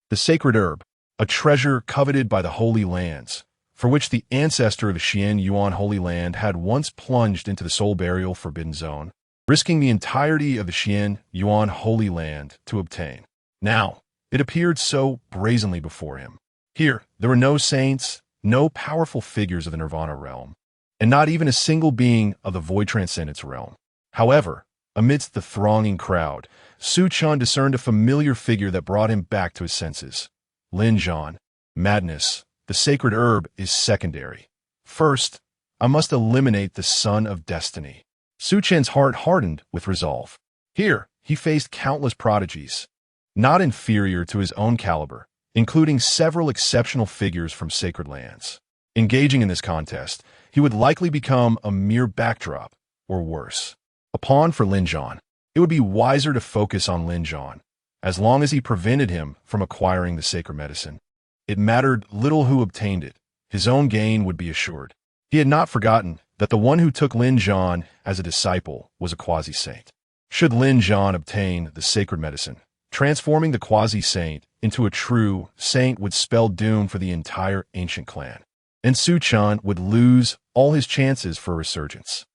The sacred herb, a treasure coveted by the Holy Lands, for which the ancestor of the Xian Yuan Holy Land had once plunged into the soul burial forbidden zone, risking the entirety of the Xian Yuan Holy Land to obtain. Now, it appeared so brazenly before him. Here, there were no saints, no powerful figures of the Nirvana realm, and not even a single being of the Void Transcendence realm. However, amidst the thronging crowd, Su Chen discerned a familiar figure that brought him back to his senses. Lin Zhan. Madness. The sacred herb is secondary. First, I must eliminate the son of destiny. Su Chen's heart hardened with resolve. Here, he faced countless prodigies, not inferior to his own caliber, including several exceptional figures from sacred lands. Engaging in this contest, he would likely become a mere backdrop, or worse, a pawn for Lin Zhan. It would be wiser to focus on Lin Zhan, as long as he prevented him from acquiring the sacred medicine. It mattered little who obtained it. His own gain would be assured. He had not forgotten that the one who took Lin Zhan as a disciple was a quasi-saint. Should Lin Zhan obtain the sacred medicine, transforming the quasi-saint into a true saint would spell doom for the entire ancient clan, and Su Chen would lose all his chances for resurgence.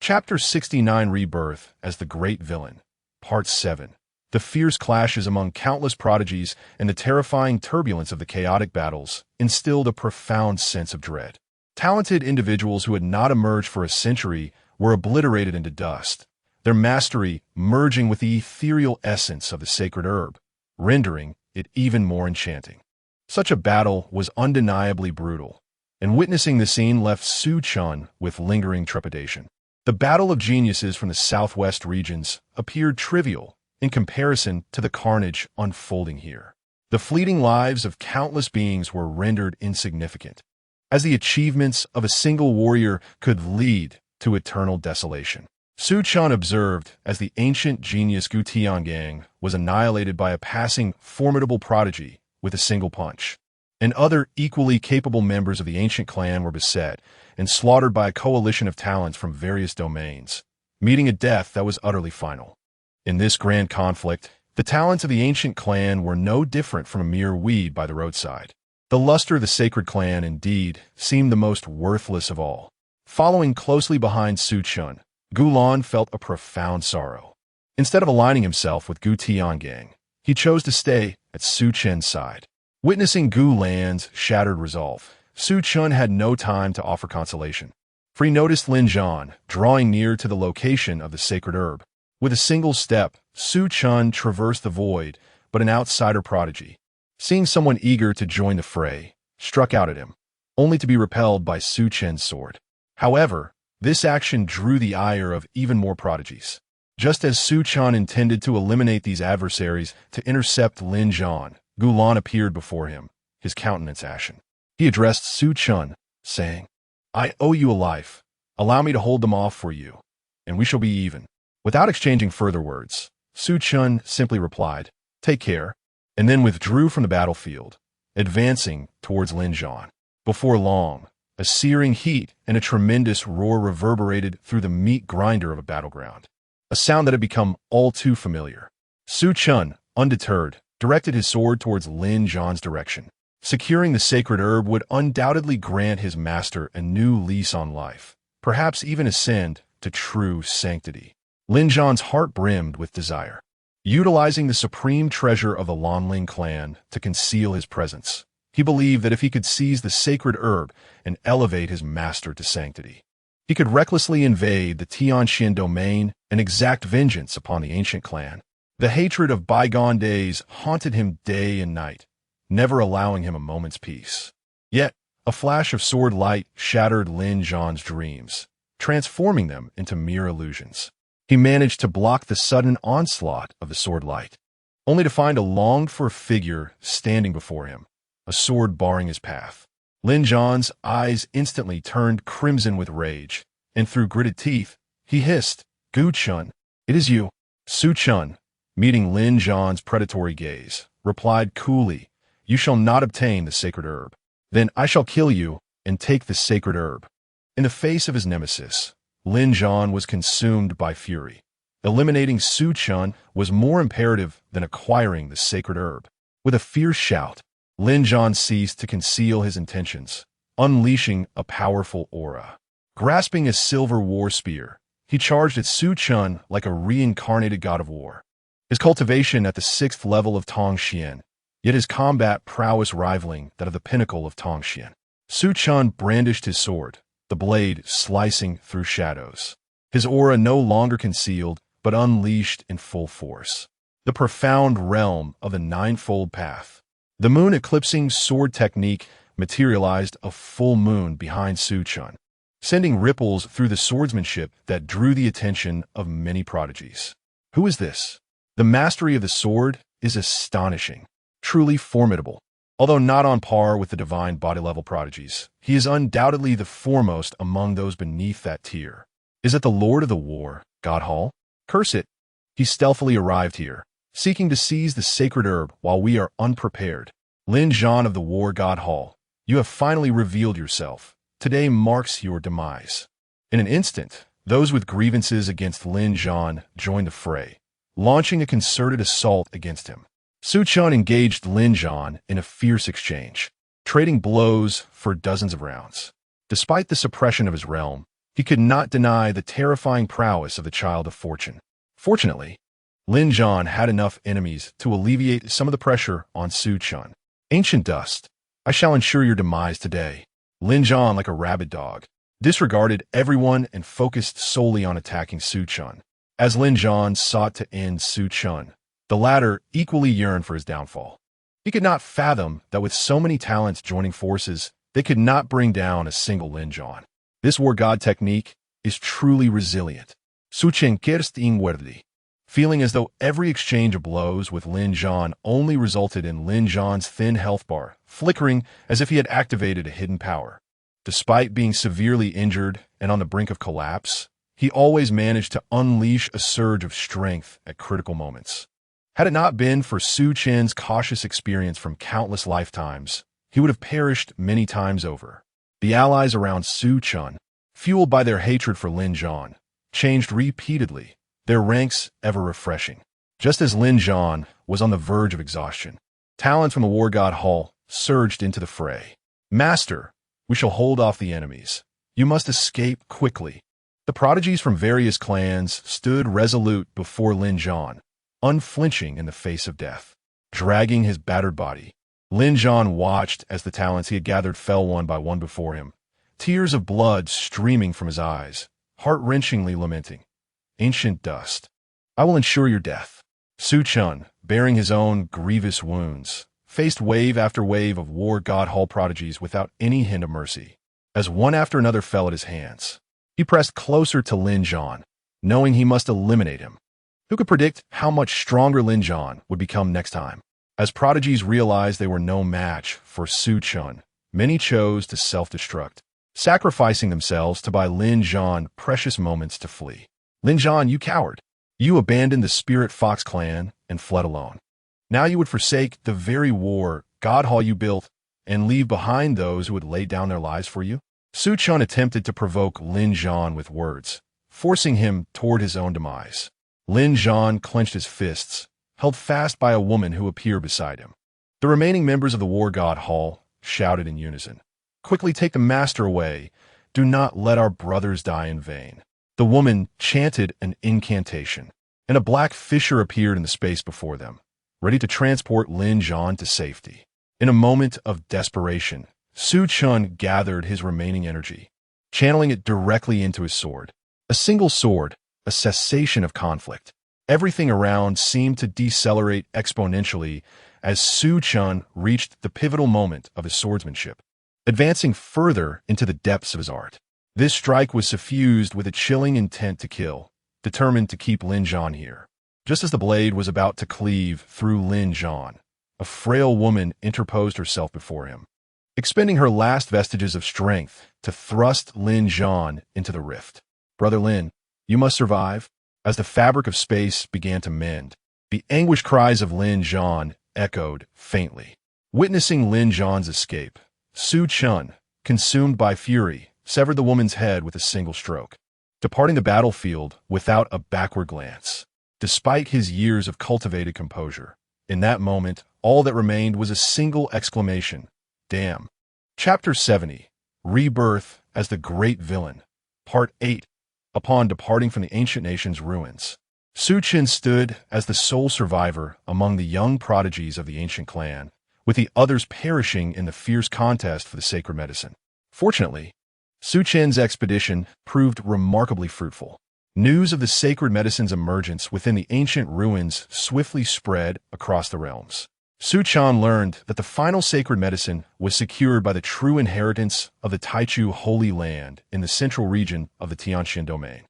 Chapter 69, Rebirth as the Great Villain, Part 7. The fierce clashes among countless prodigies and the terrifying turbulence of the chaotic battles instilled a profound sense of dread. Talented individuals who had not emerged for a century were obliterated into dust, their mastery merging with the ethereal essence of the sacred herb, rendering it even more enchanting. Such a battle was undeniably brutal, and witnessing the scene left Su Chen with lingering trepidation. The battle of geniuses from the southwest regions appeared trivial in comparison to the carnage unfolding here. The fleeting lives of countless beings were rendered insignificant, as the achievements of a single warrior could lead to eternal desolation. Su Chen observed as the ancient genius Gu Tiangang was annihilated by a passing formidable prodigy with a single punch, and other equally capable members of the ancient clan were beset and slaughtered by a coalition of talents from various domains, meeting a death that was utterly final. In this grand conflict, the talents of the ancient clan were no different from a mere weed by the roadside. The luster of the sacred clan, indeed, seemed the most worthless of all. Following closely behind Su Chen, Gulan felt a profound sorrow. Instead of aligning himself with Gu Tiangang, he chose to stay at Su Chen's side. Witnessing Gu Lan's shattered resolve, Su Chen had no time to offer consolation, for he noticed Lin Zhan drawing near to the location of the sacred herb. With a single step, Su Chen traversed the void, but an outsider prodigy, seeing someone eager to join the fray, struck out at him, only to be repelled by Su Chen's sword. However, this action drew the ire of even more prodigies. Just as Su Chen intended to eliminate these adversaries to intercept Lin Zhan, Gulan appeared before him, his countenance ashen. He addressed Su Chen, saying, "I owe you a life. Allow me to hold them off for you, and we shall be even." Without exchanging further words, Su Chen simply replied, "Take care," and then withdrew from the battlefield, advancing towards Lin Zhan. Before long, a searing heat and a tremendous roar reverberated through the meat grinder of a battleground, a sound that had become all too familiar. Su Chen, undeterred, directed his sword towards Lin Zhan's direction. Securing the sacred herb would undoubtedly grant his master a new lease on life, perhaps even ascend to true sanctity. Lin Zhan's heart brimmed with desire. Utilizing the supreme treasure of the Lanling clan to conceal his presence, he believed that if he could seize the sacred herb and elevate his master to sanctity, he could recklessly invade the Tianxian domain and exact vengeance upon the ancient clan. The hatred of bygone days haunted him day and night, never allowing him a moment's peace. Yet, a flash of sword light shattered Lin Zhan's dreams, transforming them into mere illusions. He managed to block the sudden onslaught of the sword light, only to find a longed-for figure standing before him, a sword barring his path. Lin Zhan's eyes instantly turned crimson with rage, and through gritted teeth, he hissed, "Gu Chen, it is you." Su Chen, meeting Lin Zhan's predatory gaze, replied coolly, "You shall not obtain the sacred herb. Then I shall kill you and take the sacred herb." In the face of his nemesis, Lin Zhan was consumed by fury. Eliminating Su Chen was more imperative than acquiring the sacred herb. With a fierce shout, Lin Zhan ceased to conceal his intentions, unleashing a powerful aura. Grasping a silver war spear, he charged at Su Chen like a reincarnated god of war. His cultivation at the 6th level of Tongxian, yet his combat prowess rivaling that of the pinnacle of Tongxian. Su Chen brandished his sword, the blade slicing through shadows. His aura no longer concealed, but unleashed in full force. The profound realm of the ninefold path. The moon eclipsing sword technique materialized a full moon behind Su Chen, sending ripples through the swordsmanship that drew the attention of many prodigies. Who is this? The mastery of the sword is astonishing, truly formidable. Although not on par with the divine body-level prodigies, he is undoubtedly the foremost among those beneath that tier. Is it the Lord of the War, God Hall? Curse it! He stealthily arrived here, seeking to seize the sacred herb while we are unprepared. Lin Zhan of the War God Hall, you have finally revealed yourself. Today marks your demise. In an instant, those with grievances against Lin Zhan joined the fray, launching a concerted assault against him. Su Chen engaged Lin Zhan in a fierce exchange, trading blows for dozens of rounds. Despite the suppression of his realm, he could not deny the terrifying prowess of the Child of Fortune. Fortunately, Lin Zhan had enough enemies to alleviate some of the pressure on Su Chen. Ancient dust, I shall ensure your demise today. Lin Zhan, like a rabid dog, disregarded everyone and focused solely on attacking Su Chen. As Lin Zhan sought to end Su Chen, the latter equally yearned for his downfall. He could not fathom that with so many talents joining forces, they could not bring down a single Lin Zhan. This war god technique is truly resilient. Su Chen quieres inwardly, feeling as though every exchange of blows with Lin Zhan only resulted in Lin Zhan's thin health bar flickering as if he had activated a hidden power. Despite being severely injured and on the brink of collapse, he always managed to unleash a surge of strength at critical moments. Had it not been for Su Chen's cautious experience from countless lifetimes, he would have perished many times over. The allies around Su Chen, fueled by their hatred for Lin Zhan, changed repeatedly, their ranks ever refreshing. Just as Lin Zhan was on the verge of exhaustion, talents from the War God Hall surged into the fray. Master, we shall hold off the enemies. You must escape quickly. The prodigies from various clans stood resolute before Lin Zhan, unflinching in the face of death. Dragging his battered body, Lin Zhan watched as the talents he had gathered fell one by one before him, tears of blood streaming from his eyes, heart-wrenchingly lamenting. Ancient dust, I will ensure your death. Su Chen, bearing his own grievous wounds, faced wave after wave of War God Hall prodigies without any hint of mercy. As one after another fell at his hands, he pressed closer to Lin Zhan, knowing he must eliminate him. Who could predict how much stronger Lin Zhan would become next time? As prodigies realized they were no match for Su Chen, many chose to self-destruct, sacrificing themselves to buy Lin Zhan precious moments to flee. Lin Zhan, you coward! You abandoned the Spirit Fox clan and fled alone. Now you would forsake the very war God Hall you built and leave behind those who would lay down their lives for you? Su Chen attempted to provoke Lin Zhan with words, forcing him toward his own demise. Lin Zhan clenched his fists, held fast by a woman who appeared beside him. The remaining members of the War God Hall shouted in unison, "Quickly take the master away. Do not let our brothers die in vain." The woman chanted an incantation, and a black fissure appeared in the space before them, ready to transport Lin Zhan to safety. In a moment of desperation, Su Chen gathered his remaining energy, channeling it directly into his sword. A single sword, a cessation of conflict. Everything around seemed to decelerate exponentially as Su Chen reached the pivotal moment of his swordsmanship, advancing further into the depths of his art. This strike was suffused with a chilling intent to kill, determined to keep Lin Zhan here. Just as the blade was about to cleave through Lin Zhan, a frail woman interposed herself before him, expending her last vestiges of strength to thrust Lin Zhan into the rift. "Brother Lin, you must survive." As the fabric of space began to mend, the anguished cries of Lin Zhan echoed faintly. Witnessing Lin Zhan's escape, Su Chen, consumed by fury, severed the woman's head with a single stroke, departing the battlefield without a backward glance. Despite his years of cultivated composure, in that moment, all that remained was a single exclamation, "Damn." Chapter 70, Rebirth as the Great Villain, Part 8. Upon departing from the ancient nation's ruins, Su Chen stood as the sole survivor among the young prodigies of the ancient clan, with the others perishing in the fierce contest for the sacred medicine. Fortunately, Su Chen's expedition proved remarkably fruitful. News of the sacred medicine's emergence within the ancient ruins swiftly spread across the realms. Su Chen learned that the final sacred medicine was secured by the true inheritance of the Taichu Holy Land in the central region of the Tianxian domain.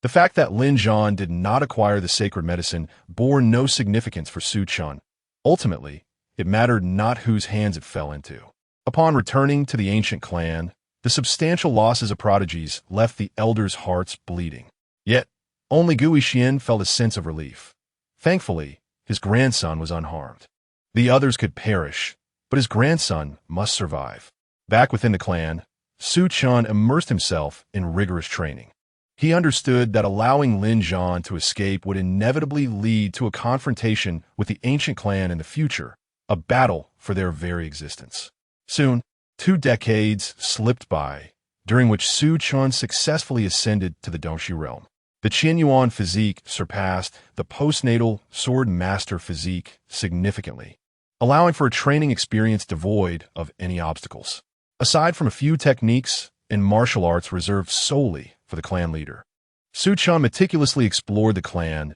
The fact that Lin Zhan did not acquire the sacred medicine bore no significance for Su Chen, Ultimately, it mattered not whose hands it fell into. Upon returning to the ancient clan, the substantial losses of prodigies left the elders' hearts bleeding. Yet, only Gu Xian felt a sense of relief. Thankfully, his grandson was unharmed. The others could perish, but his grandson must survive. Back within the clan, Su Chen immersed himself in rigorous training. He understood that allowing Lin Zhan to escape would inevitably lead to a confrontation with the ancient clan in the future, a battle for their very existence. Soon, 2 decades slipped by, during which Su Chen successfully ascended to the Dongxi realm. The Qin Yuan physique surpassed the postnatal sword master physique significantly, allowing for a training experience devoid of any obstacles. Aside from a few techniques and martial arts reserved solely for the clan leader, Su Chen meticulously explored the clan's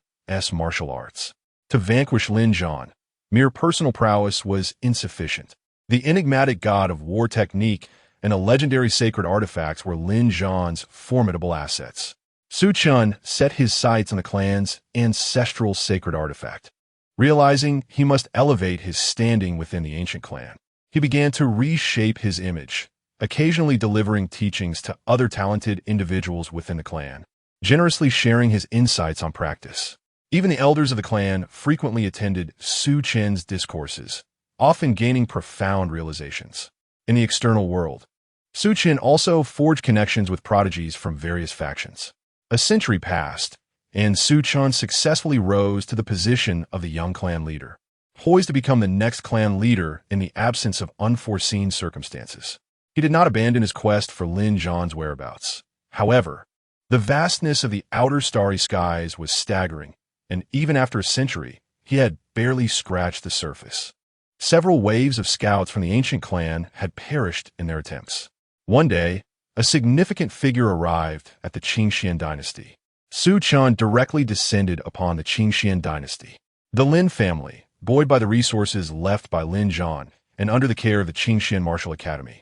martial arts. To vanquish Lin Zhan, mere personal prowess was insufficient. The enigmatic god of war technique and the legendary sacred artifacts were Lin Zhan's formidable assets. Su Chen set his sights on the clan's ancestral sacred artifact. Realizing he must elevate his standing within the ancient clan, he began to reshape his image, occasionally delivering teachings to other talented individuals within the clan, generously sharing his insights on practice. Even the elders of the clan frequently attended Su Chen's discourses, often gaining profound realizations. In the external world, Su Chen also forged connections with prodigies from various factions. A century passed, and Su Chen successfully rose to the position of the young clan leader, poised to become the next clan leader in the absence of unforeseen circumstances. He did not abandon his quest for Lin Zhan's whereabouts. However, the vastness of the outer starry skies was staggering, and even after a century, he had barely scratched the surface. Several waves of scouts from the ancient clan had perished in their attempts. One day, a significant figure arrived at the Qingxian dynasty. Su Chen directly descended upon the Qingxian dynasty. The Lin family, buoyed by the resources left by Lin Zhan and under the care of the Qingxian Martial Academy,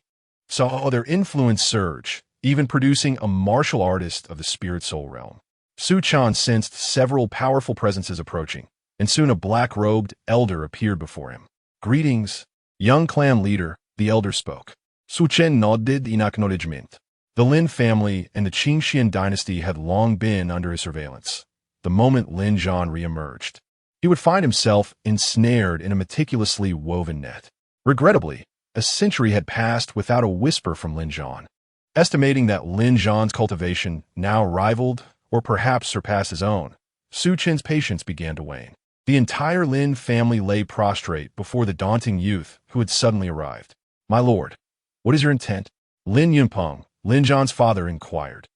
saw their influence surge, even producing a martial artist of the spirit soul realm. Su Chen sensed several powerful presences approaching, and soon a black-robed elder appeared before him. "Greetings, young clan leader," the elder spoke. Su Chen nodded in acknowledgement. The Lin family and the Qingxian dynasty had long been under his surveillance. The moment Lin Zhan re-emerged, he would find himself ensnared in a meticulously woven net. Regrettably, a century had passed without a whisper from Lin Zhan. Estimating that Lin Zhan's cultivation now rivaled or perhaps surpassed his own, Su Chen's patience began to wane. The entire Lin family lay prostrate before the daunting youth who had suddenly arrived. "My lord, what is your intent?" Lin Yunpeng, Lin Zhan's father, inquired,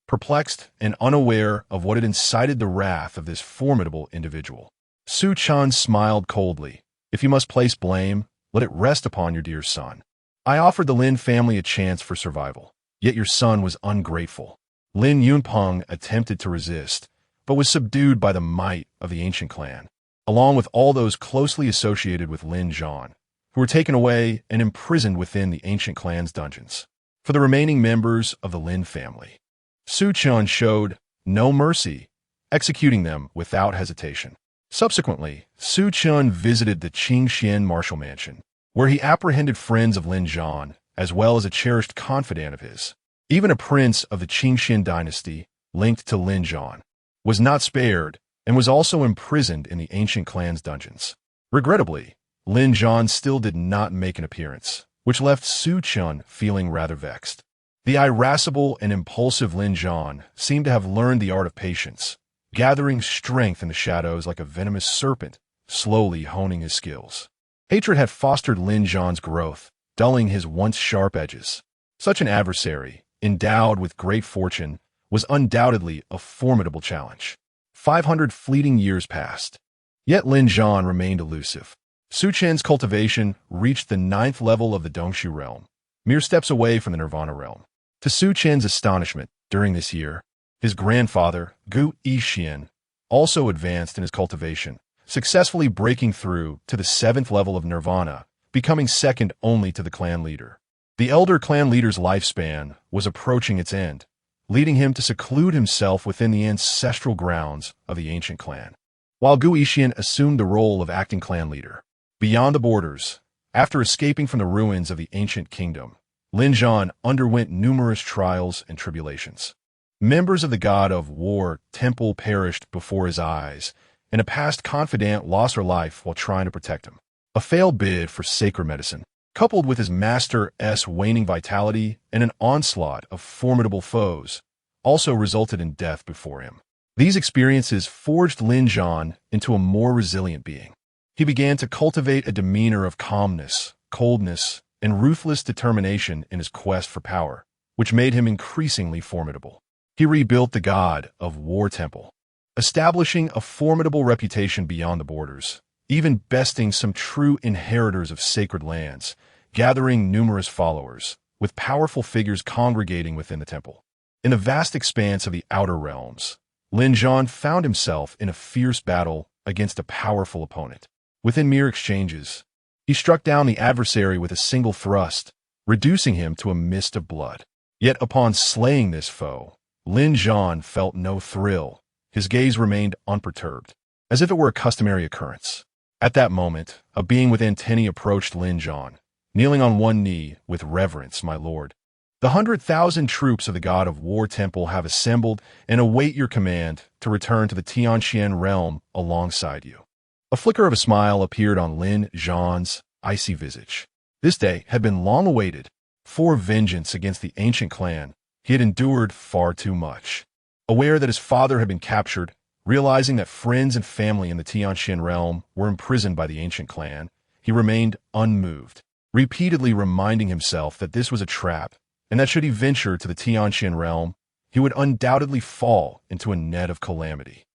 perplexed and unaware of what had incited the wrath of this formidable individual. Su Chen smiled coldly. "If you must place blame, let it rest upon your dear son. I offered the Lin family a chance for survival, yet your son was ungrateful." Lin Yunpeng attempted to resist, but was subdued by the might of the ancient clan, along with all those closely associated with Lin Zhan, who were taken away and imprisoned within the ancient clan's dungeons. For the remaining members of the Lin family, Su Chen showed no mercy, executing them without hesitation. Subsequently, Su Chen visited the Qingxian martial mansion, where he apprehended friends of Lin Zhan, as well as a cherished confidant of his. Even a prince of the Qingxian dynasty, linked to Lin Zhan, was not spared and was also imprisoned in the ancient clan's dungeons. Regrettably, Lin Zhan still did not make an appearance, which left Su Chen feeling rather vexed. The irascible and impulsive Lin Zhan seemed to have learned the art of patience, gathering strength in the shadows like a venomous serpent, slowly honing his skills. Hatred had fostered Lin Zhan's growth, dulling his once sharp edges. Such an adversary, endowed with great fortune, was undoubtedly a formidable challenge. 500 fleeting years passed, yet Lin Zhan remained elusive. Su Chen's cultivation reached the 9th level of the Dongxi realm, mere steps away from the Nirvana realm. To Su Chen's astonishment, during this year, his grandfather, Gu Xian, also advanced in his cultivation, successfully breaking through to the 7th level of Nirvana, becoming second only to the clan leader. The elder clan leader's lifespan was approaching its end, leading him to seclude himself within the ancestral grounds of the ancient clan, while Gu Xian assumed the role of acting clan leader. Beyond the borders, after escaping from the ruins of the ancient kingdom, Lin Zhan underwent numerous trials and tribulations. Members of the god of war temple perished before his eyes, and a past confidant lost her life while trying to protect him. A failed bid for sacred medicine, coupled with his master's waning vitality and an onslaught of formidable foes, also resulted in death before him. These experiences forged Lin Zhan into a more resilient being. He began to cultivate a demeanor of calmness, coldness, and ruthless determination in his quest for power, which made him increasingly formidable. He rebuilt the god of war temple, establishing a formidable reputation beyond the borders, even besting some true inheritors of sacred lands, gathering numerous followers, with powerful figures congregating within the temple. In the vast expanse of the outer realms, Lin Zhan found himself in a fierce battle against a powerful opponent. Within mere exchanges, he struck down the adversary with a single thrust, reducing him to a mist of blood. Yet upon slaying this foe, Lin Zhan felt no thrill. His gaze remained unperturbed, as if it were a customary occurrence. At that moment, a being with antennae approached Lin Zhan, kneeling on one knee with reverence, "My lord. The 100,000 troops of the god of war temple have assembled and await your command to return to the Tianxian realm alongside you." A flicker of a smile appeared on Lin Zhan's icy visage. This day had been long awaited. For vengeance against the ancient clan, he had endured far too much. Aware that his father had been captured, realizing that friends and family in the Tianxian realm were imprisoned by the ancient clan, he remained unmoved, repeatedly reminding himself that this was a trap, and that should he venture to the Tianxian realm, he would undoubtedly fall into a net of calamity.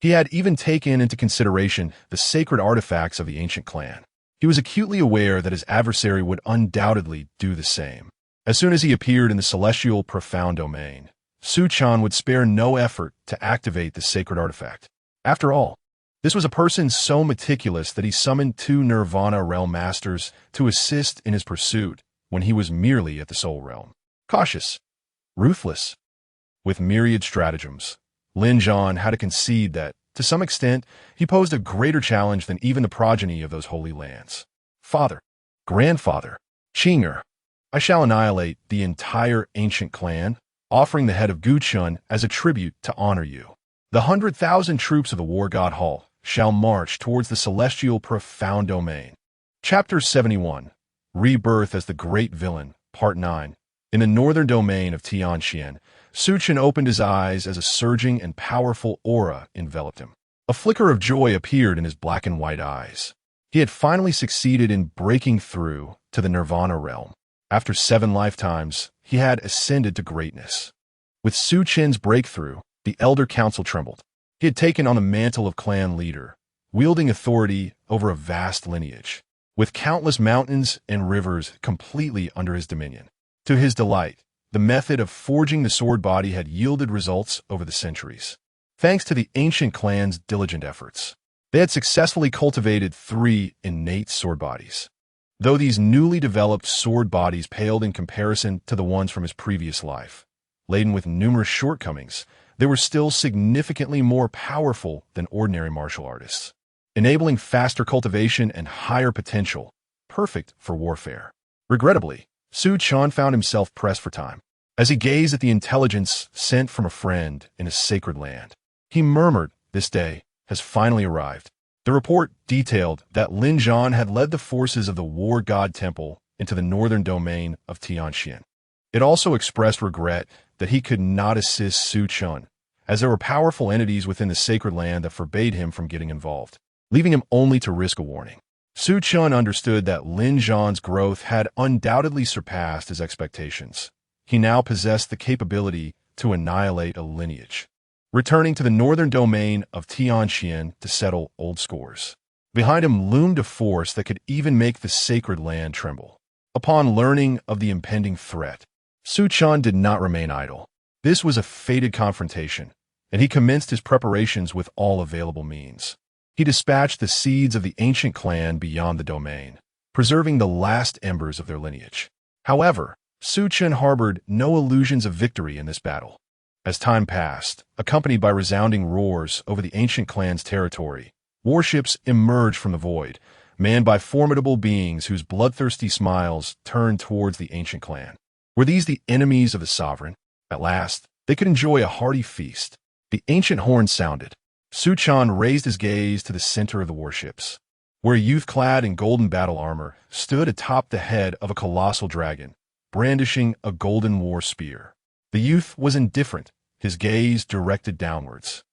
He had even taken into consideration the sacred artifacts of the ancient clan. He was acutely aware that his adversary would undoubtedly do the same. As soon as he appeared in the celestial profound domain, Su Chen would spare no effort to activate the sacred artifact. After all, this was a person so meticulous that he summoned 2 Nirvana realm masters to assist in his pursuit when he was merely at the soul realm. Cautious, ruthless, with myriad stratagems, Lin Zhan had to concede that, to some extent, he posed a greater challenge than even the progeny of those holy lands. "Father, grandfather, Qing'er, I shall annihilate the entire ancient clan, offering the head of Guchun as a tribute to honor you. The 100,000 troops of the war god Hall shall march towards the celestial profound domain." Chapter 71, Rebirth as the Great Villain, Part 9. In the northern domain of Tianxian, Su Chen opened his eyes as a surging and powerful aura enveloped him. A flicker of joy appeared in his black and white eyes. He had finally succeeded in breaking through to the Nirvana realm. After 7 lifetimes, he had ascended to greatness. With Su Chen's breakthrough, the Elder Council trembled. He had taken on the mantle of clan leader, wielding authority over a vast lineage, with countless mountains and rivers completely under his dominion. To his delight, the method of forging the sword body had yielded results over the centuries. Thanks to the ancient clan's diligent efforts, they had successfully cultivated 3 innate sword bodies. Though these newly developed sword bodies paled in comparison to the ones from his previous life, laden with numerous shortcomings, they were still significantly more powerful than ordinary martial artists, enabling faster cultivation and higher potential, perfect for warfare. Regrettably, Su Chen found himself pressed for time. As he gazed at the intelligence sent from a friend in a sacred land, he murmured, "This day has finally arrived." The report detailed that Lin Zhan had led the forces of the War God Temple into the northern domain of Tianxian. It also expressed regret that he could not assist Su Chen, as there were powerful entities within the sacred land that forbade him from getting involved, leaving him only to risk a warning. Su Chen understood that Lin Zhan's growth had undoubtedly surpassed his expectations. He now possessed the capability to annihilate a lineage, returning to the northern domain of Tianxian to settle old scores. Behind him loomed a force that could even make the sacred land tremble. Upon learning of the impending threat, Su Chen did not remain idle. This was a fated confrontation, and he commenced his preparations with all available means. He dispatched the seeds of the ancient clan beyond the domain, preserving the last embers of their lineage. However, Su Chen harbored no illusions of victory in this battle. As time passed, accompanied by resounding roars over the ancient clan's territory, warships emerged from the void, manned by formidable beings whose bloodthirsty smiles turned towards the ancient clan. Were these the enemies of the sovereign? At last, they could enjoy a hearty feast. The ancient horn sounded. Su Chen raised his gaze to the center of the warships, where a youth clad in golden battle armor stood atop the head of a colossal dragon, brandishing a golden war spear. The youth was indifferent, his gaze directed downwards.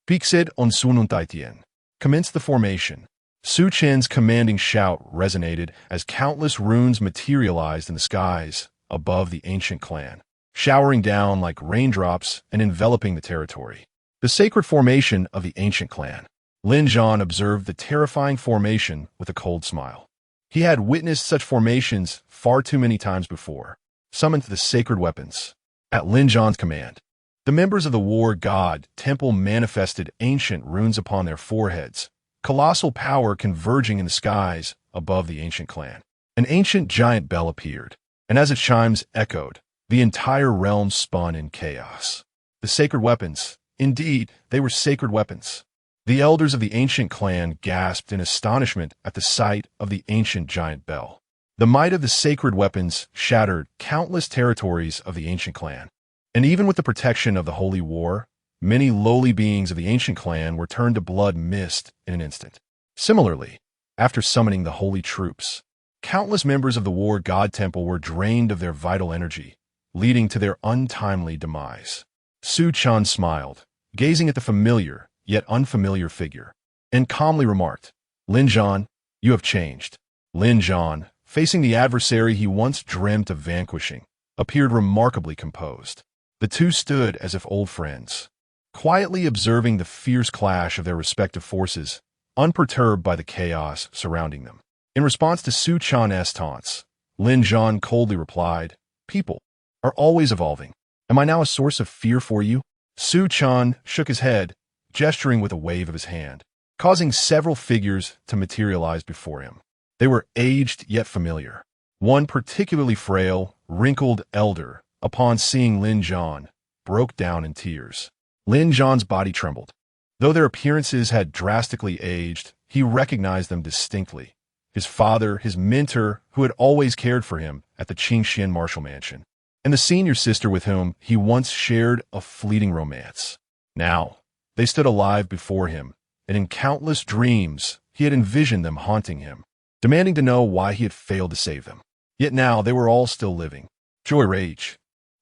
Fixed on Sununtaitien. Commenced the formation. Su Chen's commanding shout resonated as countless runes materialized in the skies above the ancient clan, showering down like raindrops and enveloping the territory. The sacred formation of the ancient clan. Lin Zhan observed the terrifying formation with a cold smile. He had witnessed such formations far too many times before. Summoned the sacred weapons. At Lin Zhan's command, the members of the war god temple manifested ancient runes upon their foreheads, colossal power converging in the skies above the ancient clan. An ancient giant bell appeared, and as its chimes echoed, the entire realm spun in chaos. The sacred weapons, indeed, they were sacred weapons. The elders of the ancient clan gasped in astonishment at the sight of the ancient giant bell. The might of the sacred weapons shattered countless territories of the ancient clan. And even with the protection of the holy war, many lowly beings of the ancient clan were turned to blood mist in an instant. Similarly, after summoning the holy troops, countless members of the war god temple were drained of their vital energy, leading to their untimely demise. Su Chen smiled, gazing at the familiar, yet unfamiliar figure, and calmly remarked, Lin Zhan, you have changed. Lin Zhan, facing the adversary he once dreamt of vanquishing, appeared remarkably composed. The two stood as if old friends, quietly observing the fierce clash of their respective forces, unperturbed by the chaos surrounding them. In response to Su Chen's taunts, Lin Zhan coldly replied, People are always evolving. Am I now a source of fear for you? Su Chen shook his head, gesturing with a wave of his hand, causing several figures to materialize before him. They were aged yet familiar. One particularly frail, wrinkled elder, upon seeing Lin Zhan, broke down in tears. Lin Zhan's body trembled. Though their appearances had drastically aged, he recognized them distinctly. His father, his mentor, who had always cared for him at the Qingxian martial mansion, and the senior sister with whom he once shared a fleeting romance. Now, they stood alive before him, and in countless dreams he had envisioned them haunting him, demanding to know why he had failed to save them. Yet now they were all still living. Joy, rage.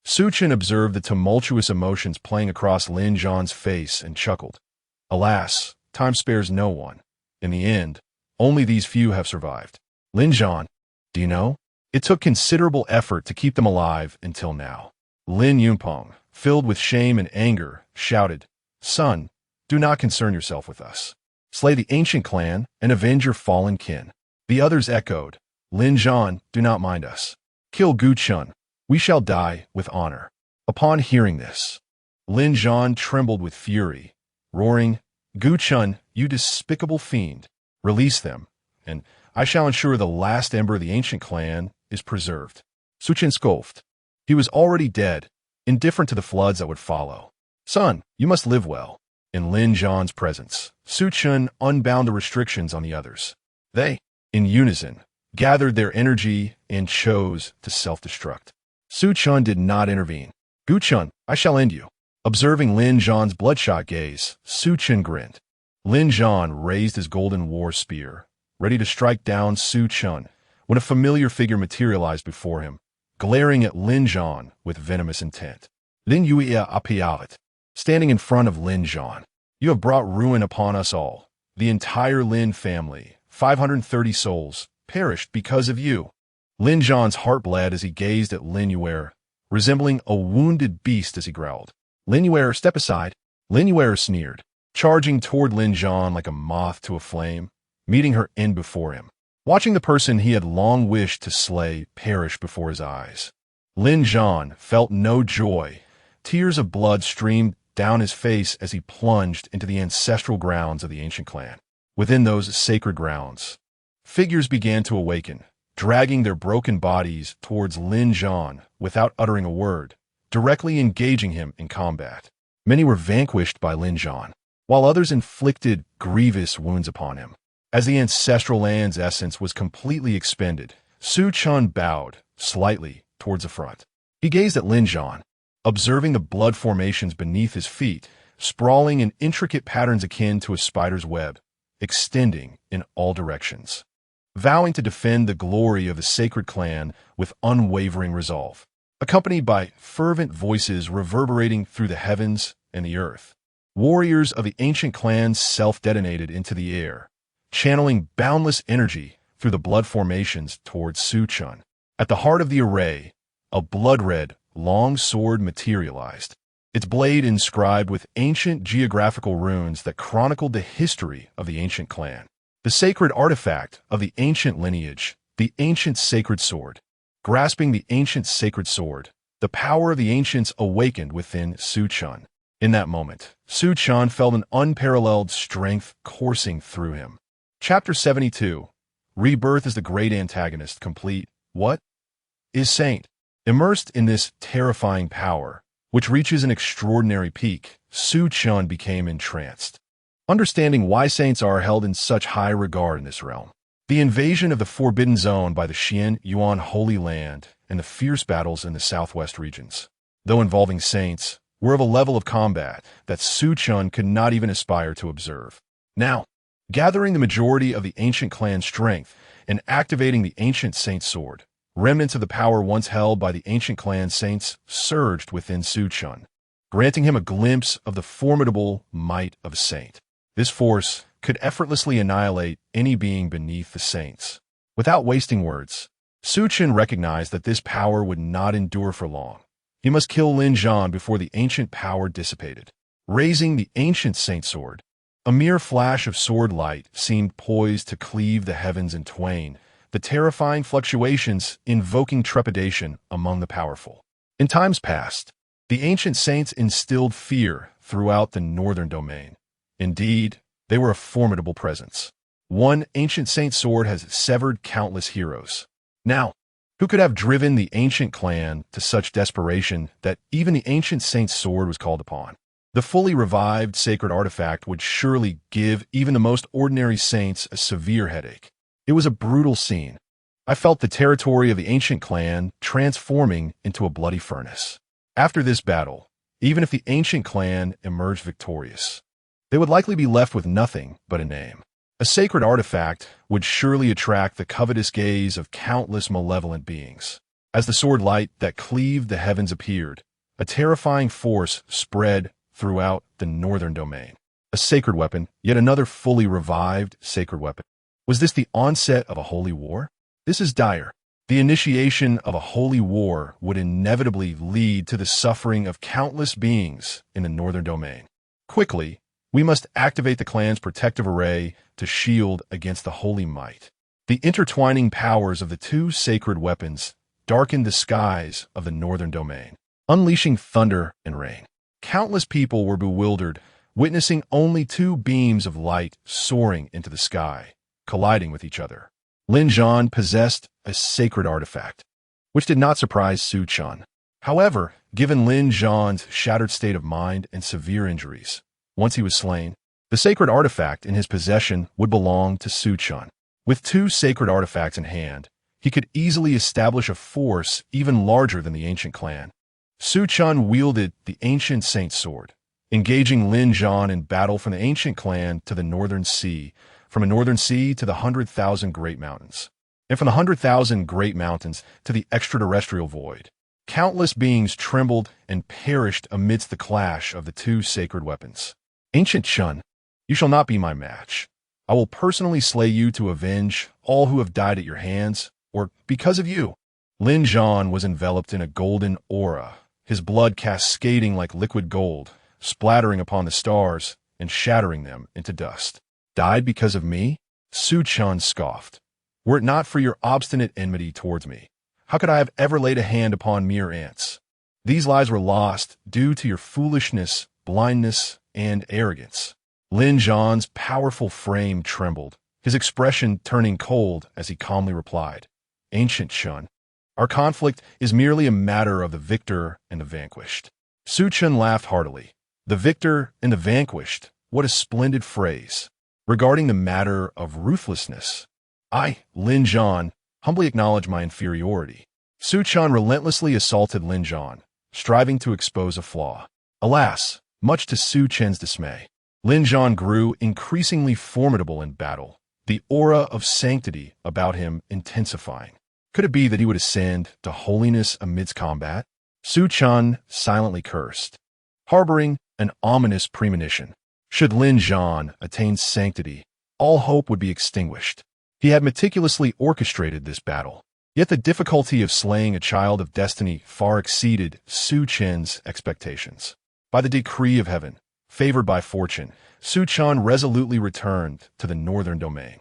Su Chen observed the tumultuous emotions playing across Lin Zhan's face and chuckled. Alas, time spares no one. In the end, only these few have survived. Lin Zhan, do you know? It took considerable effort to keep them alive until now. Lin Yunpeng, filled with shame and anger, shouted, Son, do not concern yourself with us. Slay the ancient clan and avenge your fallen kin. The others echoed, Lin Zhan, do not mind us. Kill Gu Chun. We shall die with honor. Upon hearing this, Lin Zhan trembled with fury, roaring, Gu Chun, you despicable fiend, release them, and I shall ensure the last ember of the ancient clan is preserved. Su Chen scoffed. He was already dead, indifferent to the floods that would follow. Son, you must live well. In Lin Zhan's presence, Su Chen unbound the restrictions on the others. They, in unison, gathered their energy and chose to self-destruct. Su Chen did not intervene. Gu Chun, I shall end you. Observing Lin Zhan's bloodshot gaze, Su Chen grinned. Lin Zhan raised his golden war spear, ready to strike down Su Chen, when a familiar figure materialized before him, glaring at Lin Zhan with venomous intent. Lin Yue Apialet, standing in front of Lin Zhan. You have brought ruin upon us all. The entire Lin family, 530 souls, perished because of you. Lin Zhan's heart bled as he gazed at Lin Yue, resembling a wounded beast as he growled. Lin Yue, step aside. Lin Yue sneered, charging toward Lin Zhan like a moth to a flame, meeting her end before him. Watching the person he had long wished to slay perish before his eyes, Lin Zhan felt no joy. Tears of blood streamed down his face as he plunged into the ancestral grounds of the ancient clan. Within those sacred grounds, figures began to awaken, dragging their broken bodies towards Lin Zhan without uttering a word, directly engaging him in combat. Many were vanquished by Lin Zhan, while others inflicted grievous wounds upon him. As the ancestral land's essence was completely expended, Su Chen bowed slightly towards the front. He gazed at Lin Zhan, observing the blood formations beneath his feet, sprawling in intricate patterns akin to a spider's web, extending in all directions. Vowing to defend the glory of the sacred clan with unwavering resolve, accompanied by fervent voices reverberating through the heavens and the earth. Warriors of the ancient clans self-detonated into the air, channeling boundless energy through the blood formations towards Su Chen. At the heart of the array, a blood-red, long sword materialized, its blade inscribed with ancient geographical runes that chronicled the history of the ancient clan. The sacred artifact of the ancient lineage, the ancient sacred sword. Grasping the ancient sacred sword, the power of the ancients awakened within Su Chen. In that moment, Su Chen felt an unparalleled strength coursing through him. Chapter 72. Rebirth is the great antagonist complete. What is Saint? Immersed in this terrifying power, which reaches an extraordinary peak, Su Chen became entranced. Understanding why saints are held in such high regard in this realm. The invasion of the Forbidden Zone by the Xian Yuan Holy Land and the fierce battles in the southwest regions, though involving saints, were of a level of combat that Su Chen could not even aspire to observe. Now, gathering the majority of the ancient clan's strength and activating the ancient saint sword, remnants of the power once held by the ancient clan saints surged within Su Chen, granting him a glimpse of the formidable might of a saint. This force could effortlessly annihilate any being beneath the saints. Without wasting words, Su Chen recognized that this power would not endure for long. He must kill Lin Zhan before the ancient power dissipated. Raising the ancient saint sword, a mere flash of sword light seemed poised to cleave the heavens in twain, the terrifying fluctuations invoking trepidation among the powerful. In times past, the ancient saints instilled fear throughout the northern domain. Indeed, they were a formidable presence. One ancient saint sword has severed countless heroes. Now, who could have driven the ancient clan to such desperation that even the ancient saint's sword was called upon? The fully revived sacred artifact would surely give even the most ordinary saints a severe headache. It was a brutal scene. I felt the territory of the ancient clan transforming into a bloody furnace. After this battle, even if the ancient clan emerged victorious, they would likely be left with nothing but a name. A sacred artifact would surely attract the covetous gaze of countless malevolent beings. As the sword light that cleaved the heavens appeared, a terrifying force spread throughout the northern domain. A sacred weapon, yet another fully revived sacred weapon. Was this the onset of a holy war? This is dire. The initiation of a holy war would inevitably lead to the suffering of countless beings in the northern domain. Quickly, we must activate the clan's protective array to shield against the holy might. The intertwining powers of the two sacred weapons darkened the skies of the northern domain, unleashing thunder and rain. Countless people were bewildered, witnessing only two beams of light soaring into the sky, colliding with each other. Lin Zhan possessed a sacred artifact, which did not surprise Su Chen. However, given Lin Zhan's shattered state of mind and severe injuries, once he was slain, the sacred artifact in his possession would belong to Su Chen. With two sacred artifacts in hand, he could easily establish a force even larger than the ancient clan. Su Chen wielded the ancient saint sword, engaging Lin Zhan in battle from the ancient clan to the northern sea, from a northern sea to the 100,000 great mountains, and from the 100,000 great mountains to the extraterrestrial void. Countless beings trembled and perished amidst the clash of the two sacred weapons. Ancient Chen, you shall not be my match. I will personally slay you to avenge all who have died at your hands, or because of you. Lin Zhan was enveloped in a golden aura, his blood cascading like liquid gold, splattering upon the stars and shattering them into dust. Died because of me? Su Chen scoffed. Were it not for your obstinate enmity towards me, how could I have ever laid a hand upon mere ants? These lives were lost due to your foolishness, blindness, and arrogance. Lin Zhan's powerful frame trembled, his expression turning cold as he calmly replied, Ancient Chen, our conflict is merely a matter of the victor and the vanquished. Su Chen laughed heartily. The victor and the vanquished, what a splendid phrase. Regarding the matter of ruthlessness, I, Lin Zhan, humbly acknowledge my inferiority. Su Chen relentlessly assaulted Lin Zhan, striving to expose a flaw. Alas, much to Su Chen's dismay, Lin Zhan grew increasingly formidable in battle, the aura of sanctity about him intensifying. Could it be that he would ascend to holiness amidst combat? Su Chen silently cursed, harboring an ominous premonition. Should Lin Zhan attain sanctity, all hope would be extinguished. He had meticulously orchestrated this battle, yet the difficulty of slaying a child of destiny far exceeded Su Chen's expectations. By the decree of heaven, favored by fortune, Su Chen resolutely returned to the northern domain.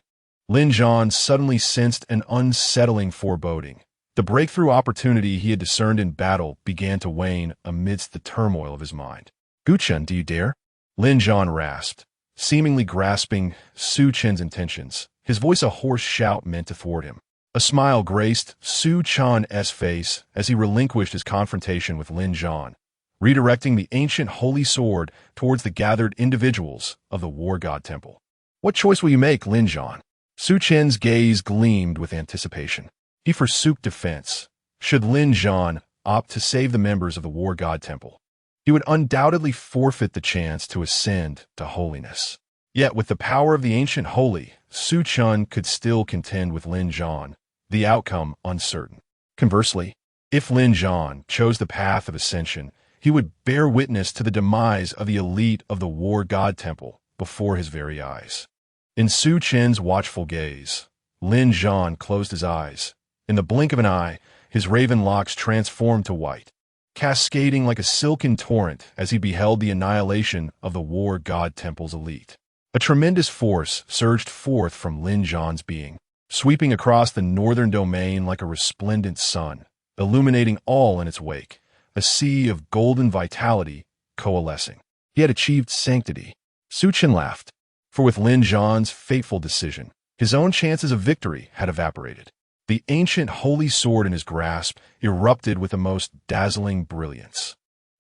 Lin Zhan suddenly sensed an unsettling foreboding. The breakthrough opportunity he had discerned in battle began to wane amidst the turmoil of his mind. "Gu Chen, do you dare?" Lin Zhan rasped, seemingly grasping Su Chen's intentions, his voice a hoarse shout meant to thwart him. A smile graced Su Chen's face as he relinquished his confrontation with Lin Zhan, redirecting the ancient holy sword towards the gathered individuals of the War God Temple. "What choice will you make, Lin Zhan?" Su Chen's gaze gleamed with anticipation. He forsook defense. Should Lin Zhan opt to save the members of the War God Temple, he would undoubtedly forfeit the chance to ascend to holiness. Yet with the power of the ancient holy, Su Chen could still contend with Lin Zhan, the outcome uncertain. Conversely, if Lin Zhan chose the path of ascension, he would bear witness to the demise of the elite of the War God Temple before his very eyes. In Su Chen's watchful gaze, Lin Zhan closed his eyes. In the blink of an eye, his raven locks transformed to white, cascading like a silken torrent as he beheld the annihilation of the War God Temple's elite. A tremendous force surged forth from Lin Zhan's being, sweeping across the northern domain like a resplendent sun, illuminating all in its wake, a sea of golden vitality coalescing. He had achieved sanctity. Su Chen laughed, for with Lin Zhan's fateful decision, his own chances of victory had evaporated. The ancient holy sword in his grasp erupted with the most dazzling brilliance.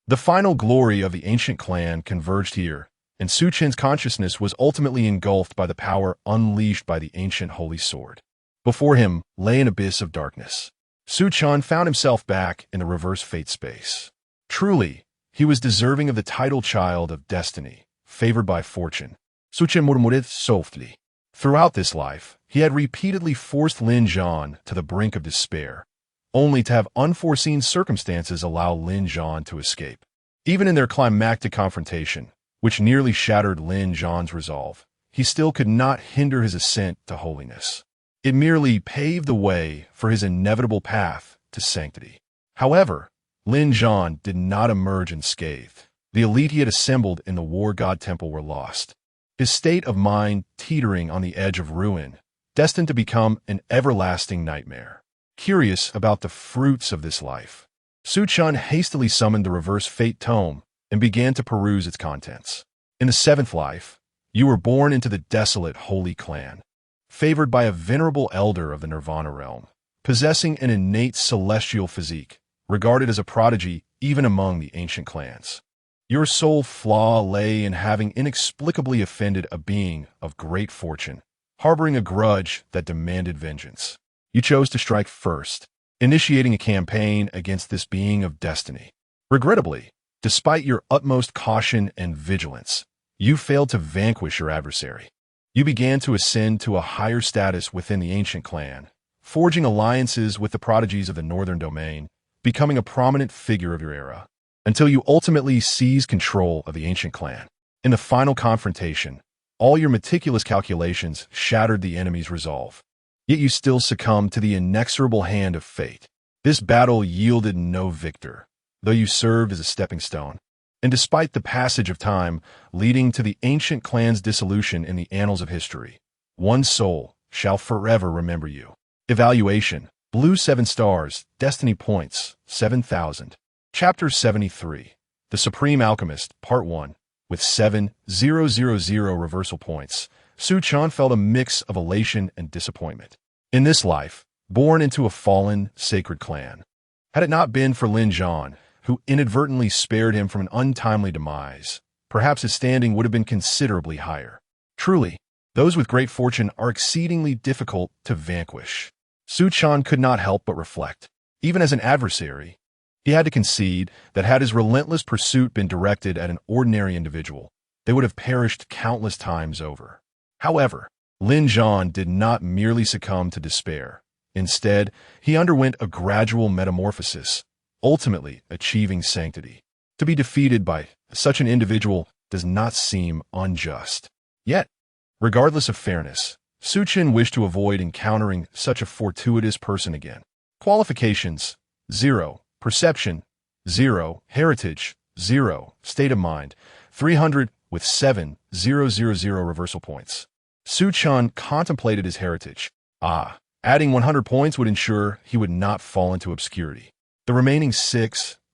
The final glory of the ancient clan converged here, and Su Chen's consciousness was ultimately engulfed by the power unleashed by the ancient holy sword. Before him lay an abyss of darkness. Su Chen found himself back in the reverse fate space. Truly, he was deserving of the title child of destiny, favored by fortune. Su Chen murmured softly. Throughout this life, he had repeatedly forced Lin Zhan to the brink of despair, only to have unforeseen circumstances allow Lin Zhan to escape. Even in their climactic confrontation, which nearly shattered Lin Zhan's resolve, he still could not hinder his ascent to holiness. It merely paved the way for his inevitable path to sanctity. However, Lin Zhan did not emerge unscathed. The elite he had assembled in the War God Temple were lost, his state of mind teetering on the edge of ruin, destined to become an everlasting nightmare. Curious about the fruits of this life, Su Chen hastily summoned the Reverse Fate Tome and began to peruse its contents. In the seventh life, you were born into the desolate holy clan, favored by a venerable elder of the Nirvana realm, possessing an innate celestial physique, regarded as a prodigy even among the ancient clans. Your sole flaw lay in having inexplicably offended a being of great fortune, harboring a grudge that demanded vengeance. You chose to strike first, initiating a campaign against this being of destiny. Regrettably, despite your utmost caution and vigilance, you failed to vanquish your adversary. You began to ascend to a higher status within the ancient clan, forging alliances with the prodigies of the northern domain, becoming a prominent figure of your era, until you ultimately seized control of the ancient clan. In the final confrontation, all your meticulous calculations shattered the enemy's resolve. Yet you still succumbed to the inexorable hand of fate. This battle yielded no victor, though you served as a stepping stone. And despite the passage of time leading to the ancient clan's dissolution in the annals of history, one soul shall forever remember you. Evaluation: Blue 7 stars, Destiny Points, 7,000. Chapter 73, The Supreme Alchemist, Part 1, with 7,000 reversal points, Su Chen felt a mix of elation and disappointment. In this life, born into a fallen, sacred clan, had it not been for Lin Zhan, who inadvertently spared him from an untimely demise, perhaps his standing would have been considerably higher. Truly, Those with great fortune are exceedingly difficult to vanquish. Su Chen could not help but reflect. Even as an adversary, he had to concede that had his relentless pursuit been directed at an ordinary individual, they would have perished countless times over. However, Lin Zhan did not merely succumb to despair. Instead, he underwent a gradual metamorphosis, ultimately achieving sanctity. To be defeated by such an individual does not seem unjust. Yet, regardless of fairness, Su Chen wished to avoid encountering such a fortuitous person again. Qualifications: 0. Perception: 0. Heritage: 0. State of mind: 300 with 7,000 reversal points. Su Chen contemplated his heritage. Adding 100 points would ensure he would not fall into obscurity. The remaining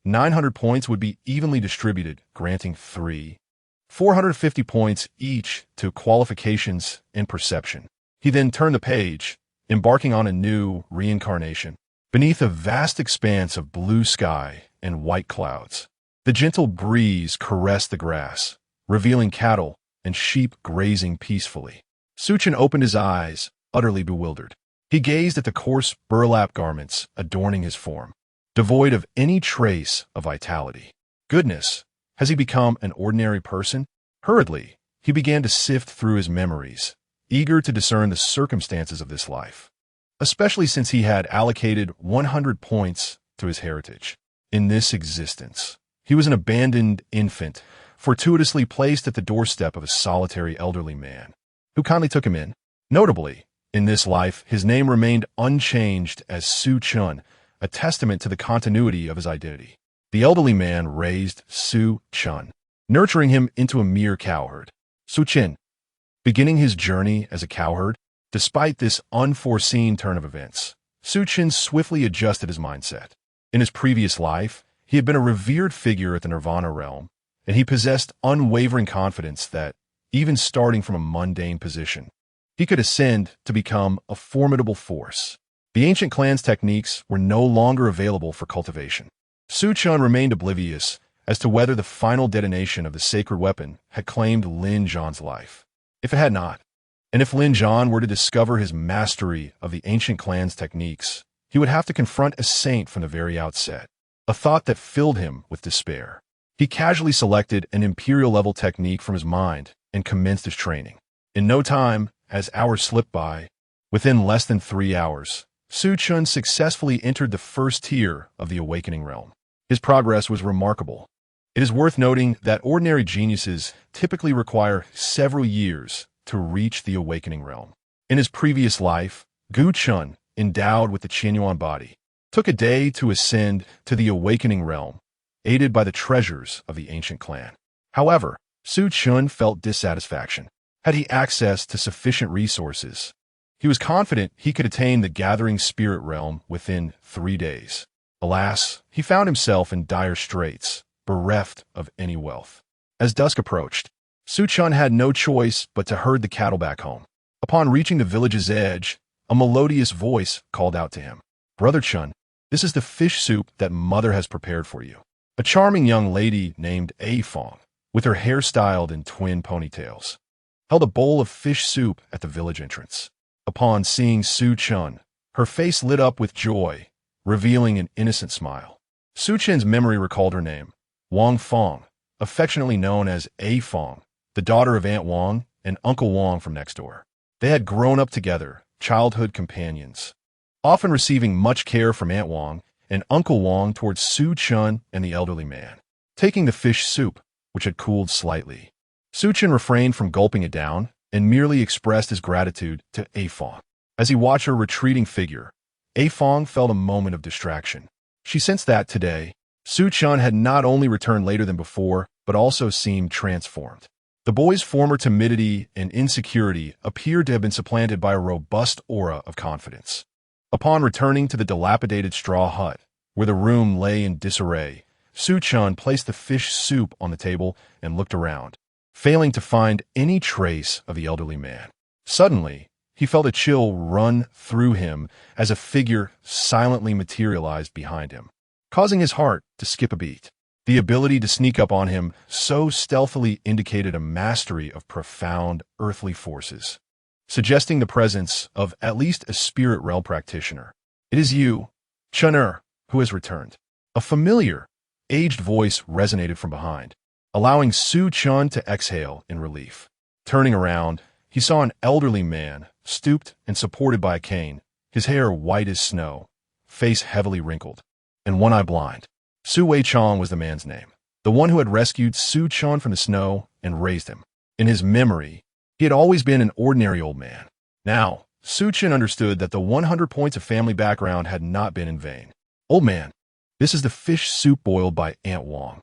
900 points would be evenly distributed, granting 450 points each to qualifications and perception. He then turned the page, embarking on a new reincarnation. Beneath a vast expanse of blue sky and white clouds, the gentle breeze caressed the grass, revealing cattle and sheep grazing peacefully. Su Chen opened his eyes, utterly bewildered. He gazed at the coarse burlap garments adorning his form, devoid of any trace of vitality. Goodness, has he become an ordinary person? Hurriedly, he began to sift through his memories, eager to discern the circumstances of this life, especially since he had allocated 100 points to his heritage. In this existence, he was an abandoned infant, fortuitously placed at the doorstep of a solitary elderly man, who kindly took him in. Notably, in this life, his name remained unchanged as Su Chen, a testament to the continuity of his identity. The elderly man raised Su Chen, nurturing him into a mere cowherd. Su Chen, beginning his journey as a cowherd, despite this unforeseen turn of events, Su Chen swiftly adjusted his mindset. In his previous life, he had been a revered figure at the Nirvana realm, and he possessed unwavering confidence that, even starting from a mundane position, he could ascend to become a formidable force. The ancient clan's techniques were no longer available for cultivation. Su Chen remained oblivious as to whether the final detonation of the sacred weapon had claimed Lin Zhan's life. If it had not, and if Lin Zhan were to discover his mastery of the ancient clan's techniques, he would have to confront a saint from the very outset, a thought that filled him with despair. He casually selected an imperial-level technique from his mind and commenced his training. In no time, as hours slipped by, within less than 3 hours, Su Chen successfully entered the first tier of the awakening realm. His progress was remarkable. It is worth noting that ordinary geniuses typically require several years to reach the awakening realm. In his previous life, Gu Chun, endowed with the Qianyuan body, took a day to ascend to the awakening realm, aided by the treasures of the ancient clan. However, Su Chen felt dissatisfaction. Had he access to sufficient resources, he was confident he could attain the gathering spirit realm within 3 days. Alas, he found himself in dire straits, bereft of any wealth. As dusk approached, Su Chen had no choice but to herd the cattle back home. Upon reaching the village's edge, a melodious voice called out to him, "Brother Chen, this is the fish soup that Mother has prepared for you." A charming young lady named A Fong, with her hair styled in twin ponytails, held a bowl of fish soup at the village entrance. Upon seeing Su Chen, her face lit up with joy, revealing an innocent smile. Su Chen's memory recalled her name, Wang Fong, affectionately known as A Fong, the daughter of Aunt Wang and Uncle Wang from next door. They had grown up together, childhood companions, often receiving much care from Aunt Wang and Uncle Wang towards Su Chen and the elderly man. Taking the fish soup, which had cooled slightly, Su Chen refrained from gulping it down and merely expressed his gratitude to A Fong. As he watched her retreating figure, A Fong felt a moment of distraction. She sensed that today, Su Chen had not only returned later than before, but also seemed transformed. The boy's former timidity and insecurity appeared to have been supplanted by a robust aura of confidence. Upon returning to the dilapidated straw hut, where the room lay in disarray, Su Chen placed the fish soup on the table and looked around, failing to find any trace of the elderly man. Suddenly, he felt a chill run through him as a figure silently materialized behind him, causing his heart to skip a beat. The ability to sneak up on him so stealthily indicated a mastery of profound earthly forces. suggesting the presence of at least a spirit realm practitioner. "It is you, Chen, who has returned." A familiar, aged voice resonated from behind, allowing Su Chen to exhale in relief. Turning around, he saw an elderly man, stooped and supported by a cane, his hair white as snow, face heavily wrinkled, and one eye blind. Su Weichong was the man's name, the one who had rescued Su Chen from the snow and raised him. In his memory, he had always been an ordinary old man. Now, Su Chen understood that the 100 points of family background had not been in vain. "Old man, this is the fish soup boiled by Aunt Wang.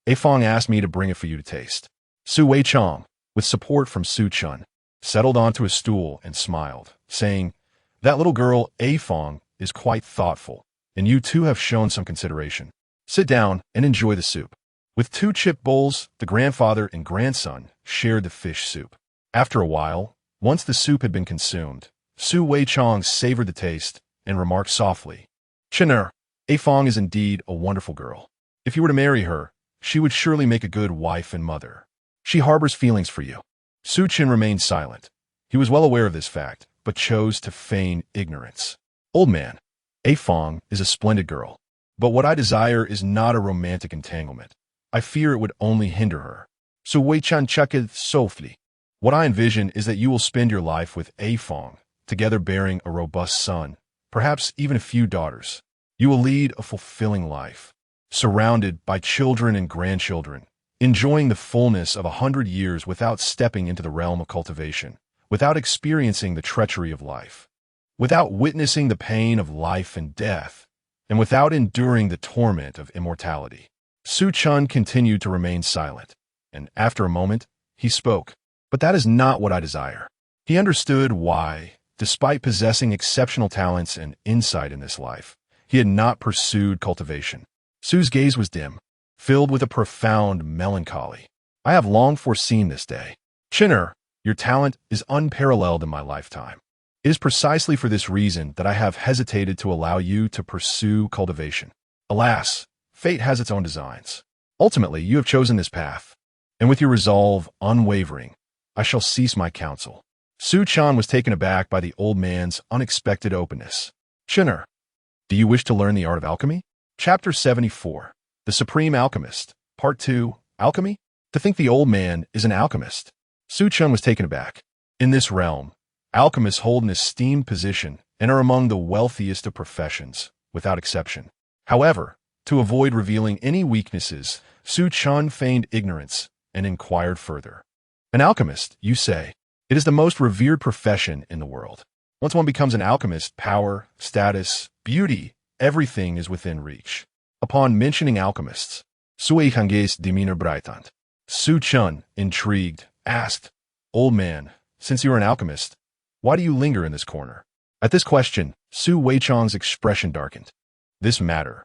A Fong asked me to bring it for you to taste." Su Weichong, with support from Su Chen, settled onto a stool and smiled, saying, "That little girl, A Fong, is quite thoughtful, and you two have shown some consideration. Sit down and enjoy the soup." With two chip bowls, the grandfather and grandson shared the fish soup. After a while, once the soup had been consumed, Su Weichong savored the taste and remarked softly, "Chen, A Fong is indeed a wonderful girl. If you were to marry her, she would surely make a good wife and mother. She harbors feelings for you." Su Chen remained silent. He was well aware of this fact, but chose to feign ignorance. "Old man, A Fong is a splendid girl, but what I desire is not a romantic entanglement. I fear it would only hinder her." Su Weichong chuckled softly. "What I envision is that you will spend your life with A Fong, together bearing a robust son, perhaps even a few daughters. You will lead a fulfilling life, surrounded by children and grandchildren, enjoying the fullness of 100 years without stepping into the realm of cultivation, without experiencing the treachery of life, without witnessing the pain of life and death, and without enduring the torment of immortality." Su Chen continued to remain silent, and after a moment, he spoke. "But that is not what I desire." He understood why, despite possessing exceptional talents and insight in this life, he had not pursued cultivation. Su's gaze was dim, filled with a profound melancholy. "I have long foreseen this day. Chen, your talent is unparalleled in my lifetime. It is precisely for this reason that I have hesitated to allow you to pursue cultivation. Alas, fate has its own designs. Ultimately, you have chosen this path, and with your resolve unwavering, I shall cease my counsel." Su Chen was taken aback by the old man's unexpected openness. "Chen, do you wish to learn the art of alchemy?" Chapter 74. The Supreme Alchemist. Part 2. Alchemy? To think the old man is an alchemist. Su Chen was taken aback. In this realm, alchemists hold an esteemed position and are among the wealthiest of professions, without exception. However, to avoid revealing any weaknesses, Su Chen feigned ignorance and inquired further. "An alchemist, you say? It is the most revered profession in the world. Once one becomes an alchemist, power, status, beauty, everything is within reach." Upon mentioning alchemists, Su Weichong's demeanor brightened. Su Chen, intrigued, asked, "Old man, since you are an alchemist, why do you linger in this corner?" At this question, Su Weichong's expression darkened. "This matter.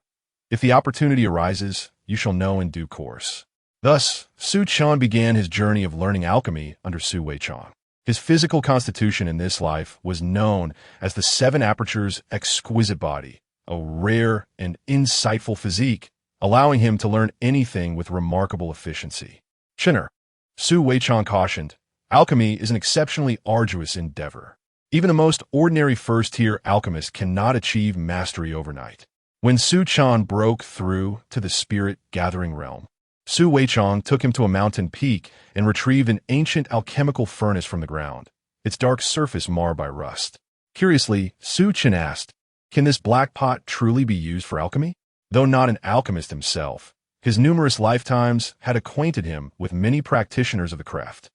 If the opportunity arises, you shall know in due course." Thus, Su Chen began his journey of learning alchemy under Su Weichong. His physical constitution in this life was known as the Seven Apertures exquisite body, a rare and insightful physique, allowing him to learn anything with remarkable efficiency. "Chen," Su Weichong cautioned, "alchemy is an exceptionally arduous endeavor. Even the most ordinary first-tier alchemist cannot achieve mastery overnight." When Su Chen broke through to the spirit-gathering realm, Su Weichong took him to a mountain peak and retrieved an ancient alchemical furnace from the ground, its dark surface marred by rust. Curiously, Su Chen asked, "Can this black pot truly be used for alchemy?" Though not an alchemist himself, his numerous lifetimes had acquainted him with many practitioners of the craft.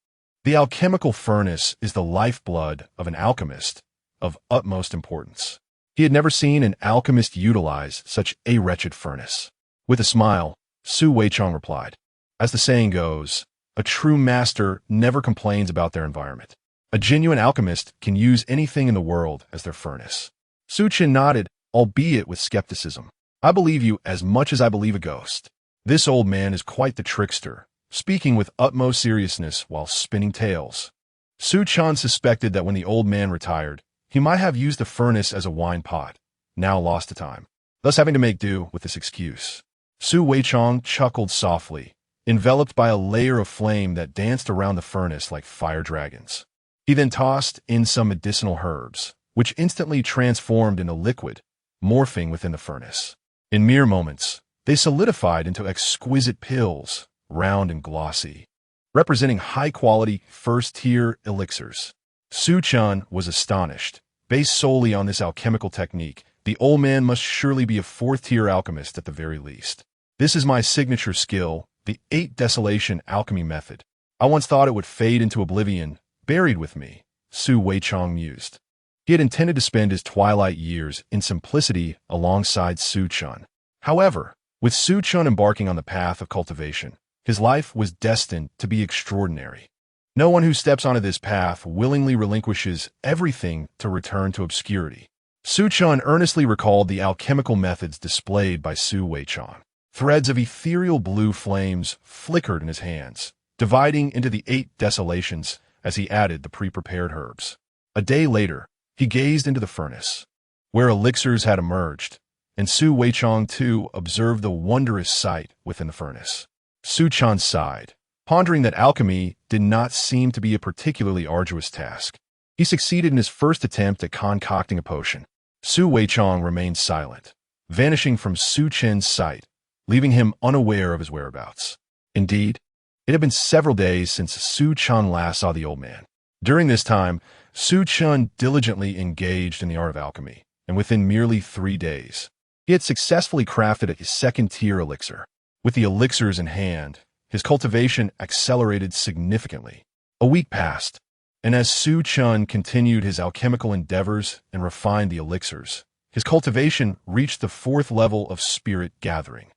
The alchemical furnace is the lifeblood of an alchemist, of utmost importance. He had never seen an alchemist utilize such a wretched furnace. With a smile, Su Weichong replied, "As the saying goes, a true master never complains about their environment. A genuine alchemist can use anything in the world as their furnace." Su Chen nodded, albeit with skepticism. "I believe you as much as I believe a ghost. This old man is quite the trickster, speaking with utmost seriousness while spinning tales." Su Chen suspected that when the old man retired, he might have used the furnace as a wine pot, now lost to time, thus having to make do with this excuse. Su Weichong chuckled softly, enveloped by a layer of flame that danced around the furnace like fire dragons. He then tossed in some medicinal herbs, which instantly transformed into liquid, morphing within the furnace. In mere moments, they solidified into exquisite pills, round and glossy, representing high-quality, first-tier elixirs. Su Chen was astonished. Based solely on this alchemical technique, the old man must surely be a fourth-tier alchemist at the very least. This is my signature skill, the 8 Desolation Alchemy Method. I once thought it would fade into oblivion, buried with me, Su Weichong mused. He had intended to spend his twilight years in simplicity alongside Su Chen. However, with Su Chen embarking on the path of cultivation, his life was destined to be extraordinary. No one who steps onto this path willingly relinquishes everything to return to obscurity. Su Chen earnestly recalled the alchemical methods displayed by Su Weichong. Threads of ethereal blue flames flickered in his hands, dividing into the 8 desolations as he added the pre-prepared herbs. A day later, he gazed into the furnace, where elixirs had emerged, and Su Weichong too observed the wondrous sight within the furnace. Su Chen sighed, pondering that alchemy did not seem to be a particularly arduous task. He succeeded in his first attempt at concocting a potion. Su Weichong remained silent, vanishing from Su Chen's sight, leaving him unaware of his whereabouts. Indeed, it had been several days since Su Chen last saw the old man. During this time, Su Chen diligently engaged in the art of alchemy, and within merely 3 days, he had successfully crafted a second-tier elixir. With the elixirs in hand, his cultivation accelerated significantly. A week passed, and as Su Chen continued his alchemical endeavors and refined the elixirs, his cultivation reached the 4th level of spirit gathering.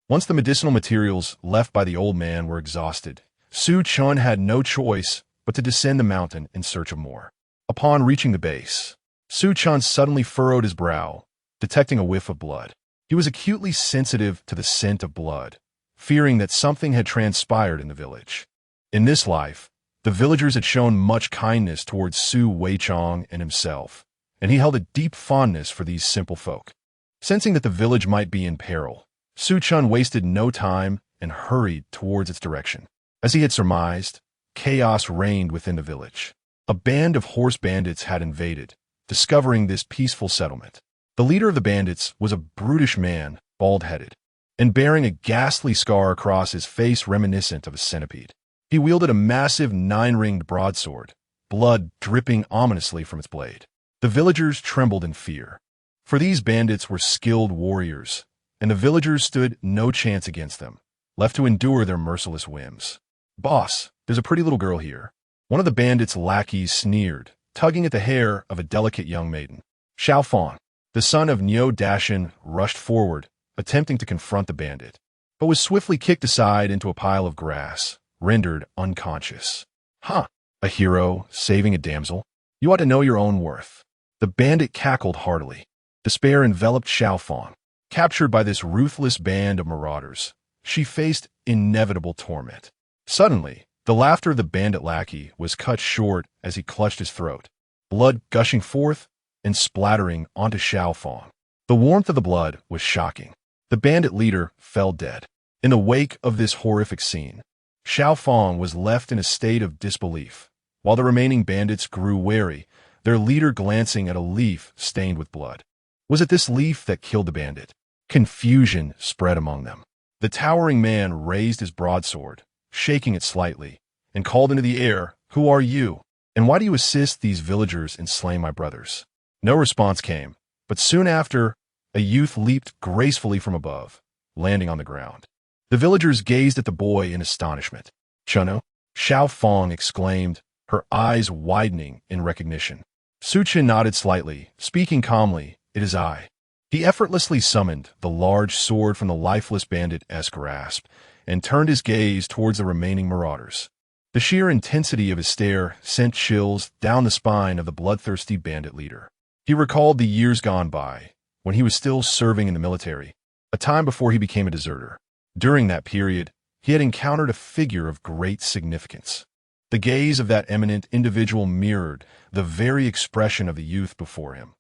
Once the medicinal materials left by the old man were exhausted, Su Chen had no choice but to descend the mountain in search of more. Upon reaching the base, Su Chen suddenly furrowed his brow, detecting a whiff of blood. He was acutely sensitive to the scent of blood, fearing that something had transpired in the village. In this life, the villagers had shown much kindness towards Su Weichong and himself, and he held a deep fondness for these simple folk. Sensing that the village might be in peril, Su Chen wasted no time and hurried towards its direction. As he had surmised, chaos reigned within the village. A band of horse bandits had invaded, discovering this peaceful settlement. The leader of the bandits was a brutish man, bald-headed, and bearing a ghastly scar across his face reminiscent of a centipede. He wielded a massive 9-ringed broadsword, blood dripping ominously from its blade. The villagers trembled in fear, for these bandits were skilled warriors, and the villagers stood no chance against them, left to endure their merciless whims. "Boss, there's a pretty little girl here." One of the bandits' lackeys sneered, tugging at the hair of a delicate young maiden. Xiao Fang, the son of Niu Dashin, rushed forward, attempting to confront the bandit, but was swiftly kicked aside into a pile of grass, rendered unconscious. "Huh, a hero saving a damsel? You ought to know your own worth." The bandit cackled heartily. Despair enveloped Xiao Fang. Captured by this ruthless band of marauders, she faced inevitable torment. Suddenly, the laughter of the bandit lackey was cut short as he clutched his throat, blood gushing forth and splattering onto Xiao Fang. The warmth of the blood was shocking. The bandit leader fell dead. In the wake of this horrific scene, Xiao Fang was left in a state of disbelief, while the remaining bandits grew wary, their leader glancing at a leaf stained with blood. Was it this leaf that killed the bandit? Confusion spread among them. The towering man raised his broadsword, shaking it slightly, and called into the air, "Who are you? And why do you assist these villagers in slaying my brothers?" No response came, but soon after, a youth leaped gracefully from above, landing on the ground. The villagers gazed at the boy in astonishment. "Chuno?" Xiao Fang exclaimed, her eyes widening in recognition. Su Chen nodded slightly, speaking calmly, "It is I." He effortlessly summoned the large sword from the lifeless bandit's grasp and turned his gaze towards the remaining marauders. The sheer intensity of his stare sent chills down the spine of the bloodthirsty bandit leader. He recalled the years gone by, when he was still serving in the military, a time before he became a deserter. During that period, he had encountered a figure of great significance. The gaze of that eminent individual mirrored the very expression of the youth before him,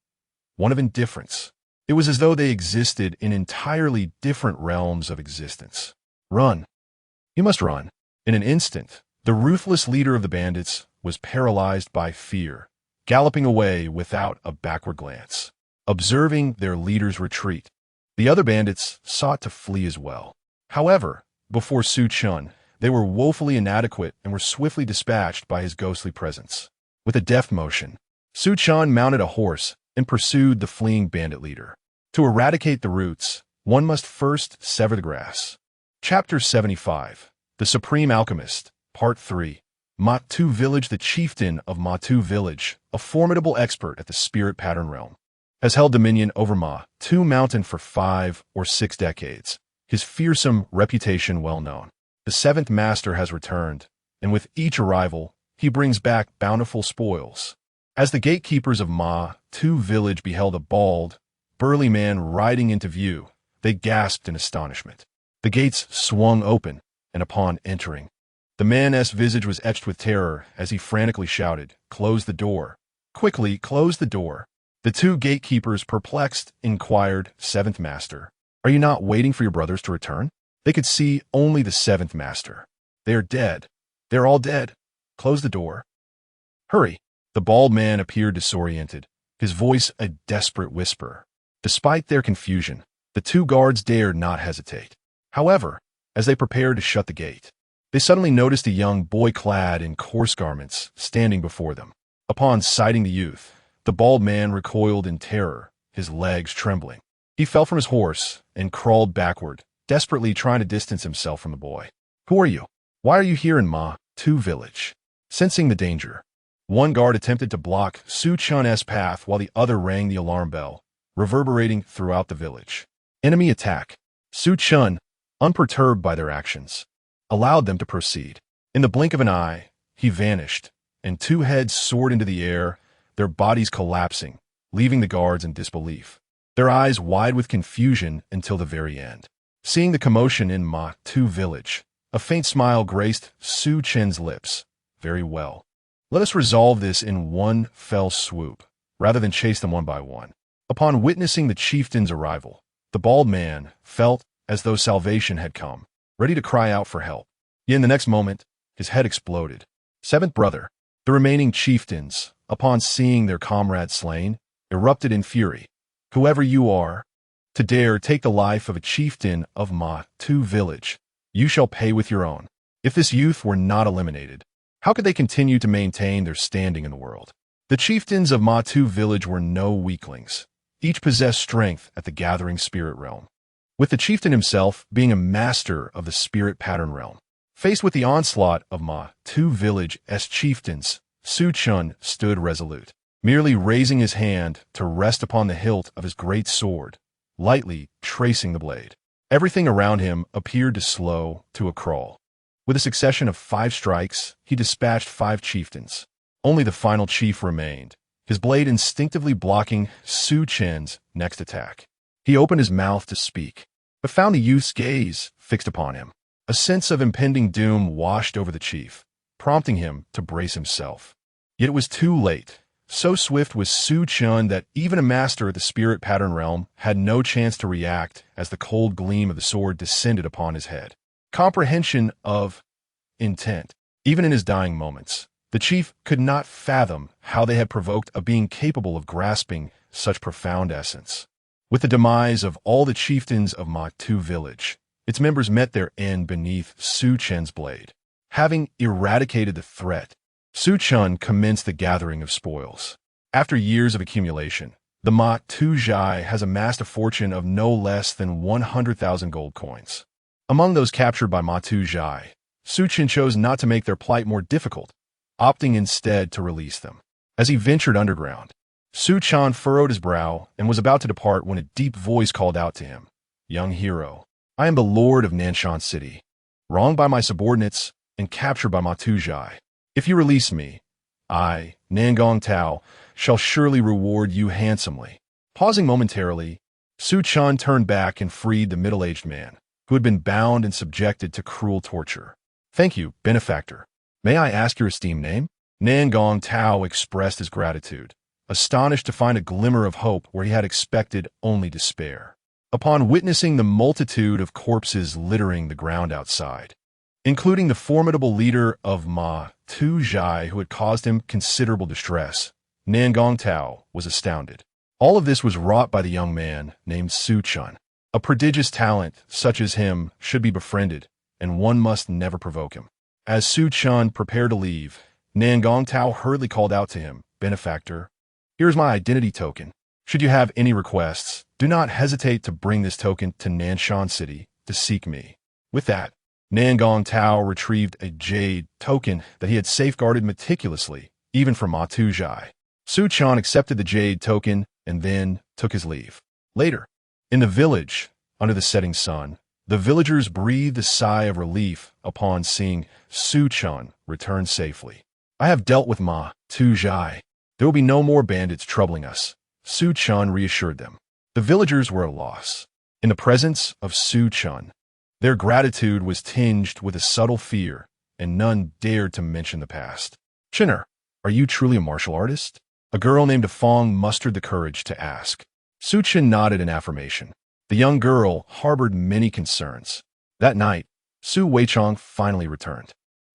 one of indifference. It was as though they existed in entirely different realms of existence. "Run! You must run!" In an instant, the ruthless leader of the bandits was paralyzed by fear, galloping away without a backward glance. Observing their leader's retreat, the other bandits sought to flee as well. However, before Su Chen, they were woefully inadequate and were swiftly dispatched by his ghostly presence. With a deft motion, Su Chen mounted a horse and pursued the fleeing bandit leader. To eradicate the roots, one must first sever the grass. Chapter 75. The Supreme Alchemist, Part 3. Ma-Tu Village. The chieftain of Ma-Tu Village, a formidable expert at the spirit pattern realm, has held dominion over Ma-Tu Mountain for 5 or 6 decades, his fearsome reputation well known. The 7th master has returned, and with each arrival, he brings back bountiful spoils. As the gatekeepers of Ma-Tu Village beheld a bald, burly man riding into view, they gasped in astonishment. The gates swung open, and upon entering, the man's visage was etched with terror as he frantically shouted, "Close the door! Quickly, close the door!" The 2 gatekeepers, perplexed, inquired, "7th master, are you not waiting for your brothers to return?" They could see only the 7th master. "They are dead. They are all dead. Close the door. Hurry!" The bald man appeared disoriented, his voice a desperate whisper. Despite their confusion, the 2 guards dared not hesitate. However, as they prepared to shut the gate, they suddenly noticed a young boy clad in coarse garments standing before them. Upon sighting the youth, the bald man recoiled in terror, his legs trembling. He fell from his horse and crawled backward, desperately trying to distance himself from the boy. "Who are you? Why are you here in Ma-Tu Village?" Sensing the danger, one guard attempted to block Su Chen's path while the other rang the alarm bell, reverberating throughout the village. Enemy attack. Su Chen, unperturbed by their actions, allowed them to proceed. In the blink of an eye, he vanished, and 2 heads soared into the air, their bodies collapsing, leaving the guards in disbelief, their eyes wide with confusion until the very end. Seeing the commotion in Ma-Tu Village, a faint smile graced Su Chen's lips. "Very well. Let us resolve this in one fell swoop, rather than chase them one by one." Upon witnessing the chieftain's arrival, the bald man felt as though salvation had come, ready to cry out for help. Yet in the next moment, his head exploded. 7th brother, the remaining chieftains, upon seeing their comrade slain, erupted in fury. "Whoever you are, to dare take the life of a chieftain of Ma-Tu Village, you shall pay with your own." If this youth were not eliminated, how could they continue to maintain their standing in the world? The chieftains of Ma-Tu Village were no weaklings. Each possessed strength at the gathering spirit realm, with the chieftain himself being a master of the spirit pattern realm. Faced with the onslaught of Ma-Tu Village's chieftains, Su Chen stood resolute, merely raising his hand to rest upon the hilt of his great sword, lightly tracing the blade. Everything around him appeared to slow to a crawl. With a succession of 5 strikes, he dispatched 5 chieftains. Only the final chief remained, his blade instinctively blocking Su Chen's next attack. He opened his mouth to speak, but found the youth's gaze fixed upon him. A sense of impending doom washed over the chief, prompting him to brace himself. Yet it was too late. So swift was Su Chen that even a master of the spirit pattern realm had no chance to react as the cold gleam of the sword descended upon his head. Comprehension of intent. Even in his dying moments, the chief could not fathom how they had provoked a being capable of grasping such profound essence. With the demise of all the chieftains of Ma-Tu Village, its members met their end beneath Su Chen's blade. Having eradicated the threat, Su Chen commenced the gathering of spoils. After years of accumulation, the Ma-Tu Zhai has amassed a fortune of no less than 100,000 gold coins. Among those captured by Ma-Tu Zhai, Su Chen chose not to make their plight more difficult, opting instead to release them. As he ventured underground, Su Chen furrowed his brow and was about to depart when a deep voice called out to him, "Young hero, I am the lord of Nanshan City, wronged by my subordinates and captured by Ma-Tu Zhai. If you release me, I, Nangong Tao, shall surely reward you handsomely." Pausing momentarily, Su Chen turned back and freed the middle-aged man, who had been bound and subjected to cruel torture. "Thank you, benefactor. May I ask your esteemed name?" Nangong Tao expressed his gratitude, astonished to find a glimmer of hope where he had expected only despair. Upon witnessing the multitude of corpses littering the ground outside, including the formidable leader of Ma Tu-Zhai who had caused him considerable distress. Nangong Tao was astounded. All of this was wrought by the young man named Su Chen. A prodigious talent such as him should be befriended, and one must never provoke him. As Su Chen prepared to leave, Nangong Tao hurriedly called out to him, "Benefactor, here's my identity token. Should you have any requests, do not hesitate to bring this token to Nanshan City to seek me." With that, Nangong Tao retrieved a jade token that he had safeguarded meticulously, even from Ma Tu-Zhai. Su Chen accepted the jade token and then took his leave. Later, in the village, under the setting sun, the villagers breathed a sigh of relief upon seeing Su Chen return safely. "I have dealt with Ma Tu-Zhai. There will be no more bandits troubling us," Su Chen reassured them. The villagers were at a loss. In the presence of Su Chen, their gratitude was tinged with a subtle fear, and none dared to mention the past. "Chenner, are you truly a martial artist?" A girl named Fong mustered the courage to ask. Su Chen nodded in affirmation. The young girl harbored many concerns. That night, Su Weichong finally returned.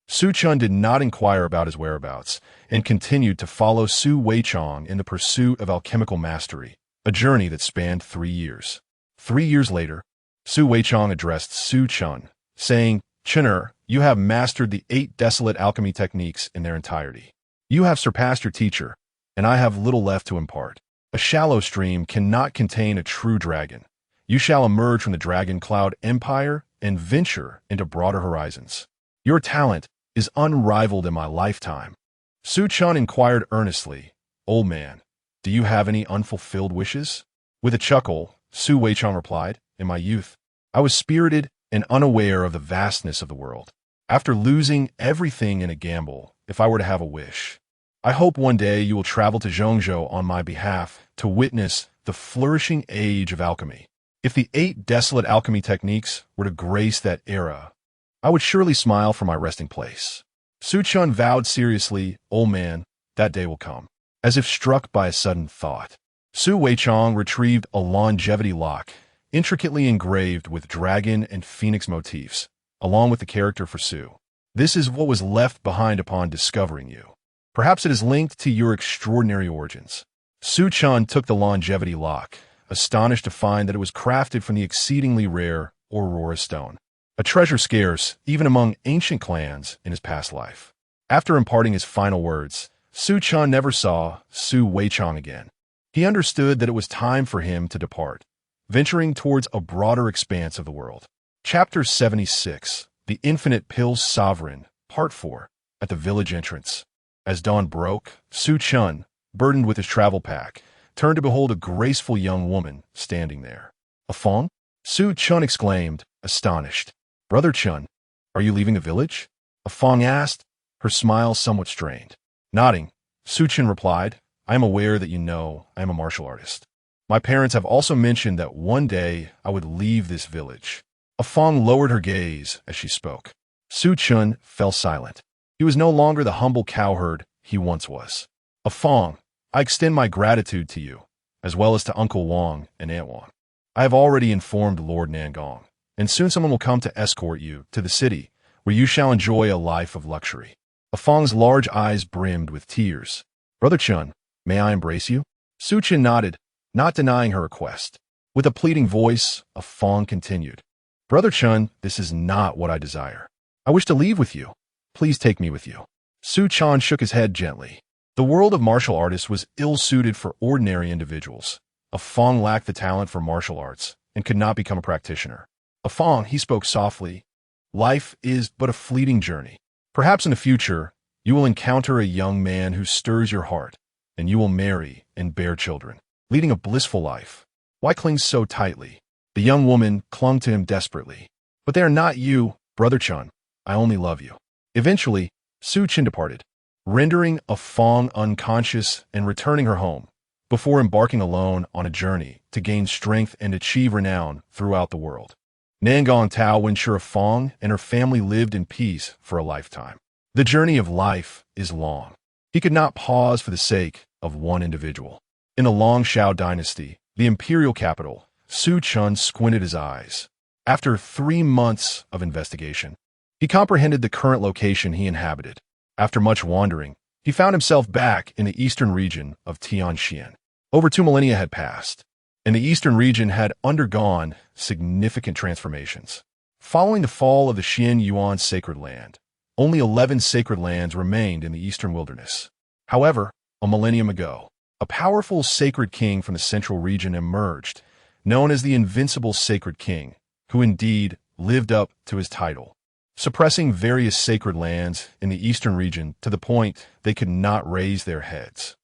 Su Chen did not inquire about his whereabouts and continued to follow Su Weichong in the pursuit of alchemical mastery, a journey that spanned 3 years. 3 years later, Su Weichong addressed Su Chen, saying, "Chenner, you have mastered the 8 desolate alchemy techniques in their entirety. You have surpassed your teacher, and I have little left to impart. A shallow stream cannot contain a true dragon. You shall emerge from the Dragon Cloud Empire and venture into broader horizons. Your talent is unrivaled in my lifetime." Su Chen inquired earnestly, "Old man, do you have any unfulfilled wishes?" With a chuckle, Su Weichong replied, "In my youth, I was spirited and unaware of the vastness of the world. After losing everything in a gamble, if I were to have a wish, I hope one day you will travel to Zhongzhou on my behalf to witness the flourishing age of alchemy. If the 8 desolate alchemy techniques were to grace that era, I would surely smile from my resting place." Su Chen vowed seriously, "Old man, that day will come." As if struck by a sudden thought, Su Weichong retrieved a longevity lock, intricately engraved with dragon and phoenix motifs, along with the character for Su. "This is what was left behind upon discovering you. Perhaps it is linked to your extraordinary origins." Su Chen took the longevity lock, astonished to find that it was crafted from the exceedingly rare Aurora stone, a treasure scarce even among ancient clans in his past life. After imparting his final words, Su Chen never saw Su Weichong again. He understood that it was time for him to depart, venturing towards a broader expanse of the world. Chapter 76, The Infinite Pill's Sovereign, Part 4, at the village entrance. As dawn broke, Su Chen, burdened with his travel pack, turned to behold a graceful young woman standing there. "A Fong?" Su Chen exclaimed, astonished. "Brother Chen, are you leaving the village?" A Fong asked, her smile somewhat strained. Nodding, Su Chen replied, "I am aware that you know I am a martial artist. My parents have also mentioned that one day I would leave this village." A Fong lowered her gaze as she spoke. Su Chen fell silent. He was no longer the humble cowherd he once was. "A Fong, I extend my gratitude to you, as well as to Uncle Wang and Aunt Wang. I have already informed Lord Nangong, and soon someone will come to escort you to the city, where you shall enjoy a life of luxury." A Fong's large eyes brimmed with tears. "Brother Chen, may I embrace you?" Su Chen nodded, not denying her request. With a pleading voice, A Fong continued, "Brother Chen, this is not what I desire. I wish to leave with you. Please take me with you." Su Chen shook his head gently. The world of martial artists was ill-suited for ordinary individuals. A Fong lacked the talent for martial arts and could not become a practitioner. A Fong, he spoke softly, "Life is but a fleeting journey. Perhaps in the future, you will encounter a young man who stirs your heart, and you will marry and bear children, leading a blissful life. Why cling so tightly?" The young woman clung to him desperately. "But they are not you, Brother Chen. I only love you." Eventually, Su Chen departed, rendering A Fong unconscious and returning her home, before embarking alone on a journey to gain strength and achieve renown throughout the world. Nangong Tao would ensure A Fong and her family lived in peace for a lifetime. The journey of life is long. He could not pause for the sake of one individual. In the Long Shao dynasty, the imperial capital, Su Chen squinted his eyes. After 3 months of investigation, He comprehended the current location he inhabited. After much wandering, he found himself back in the eastern region of Tianxian. Over 2 millennia had passed, and the eastern region had undergone significant transformations. Following the fall of the Xian Yuan sacred land, only 11 sacred lands remained in the eastern wilderness. However, a millennium ago, a powerful sacred king from the central region emerged, known as the Invincible Sacred King, who indeed lived up to his title, suppressing various sacred lands in the eastern region to the point they could not raise their heads.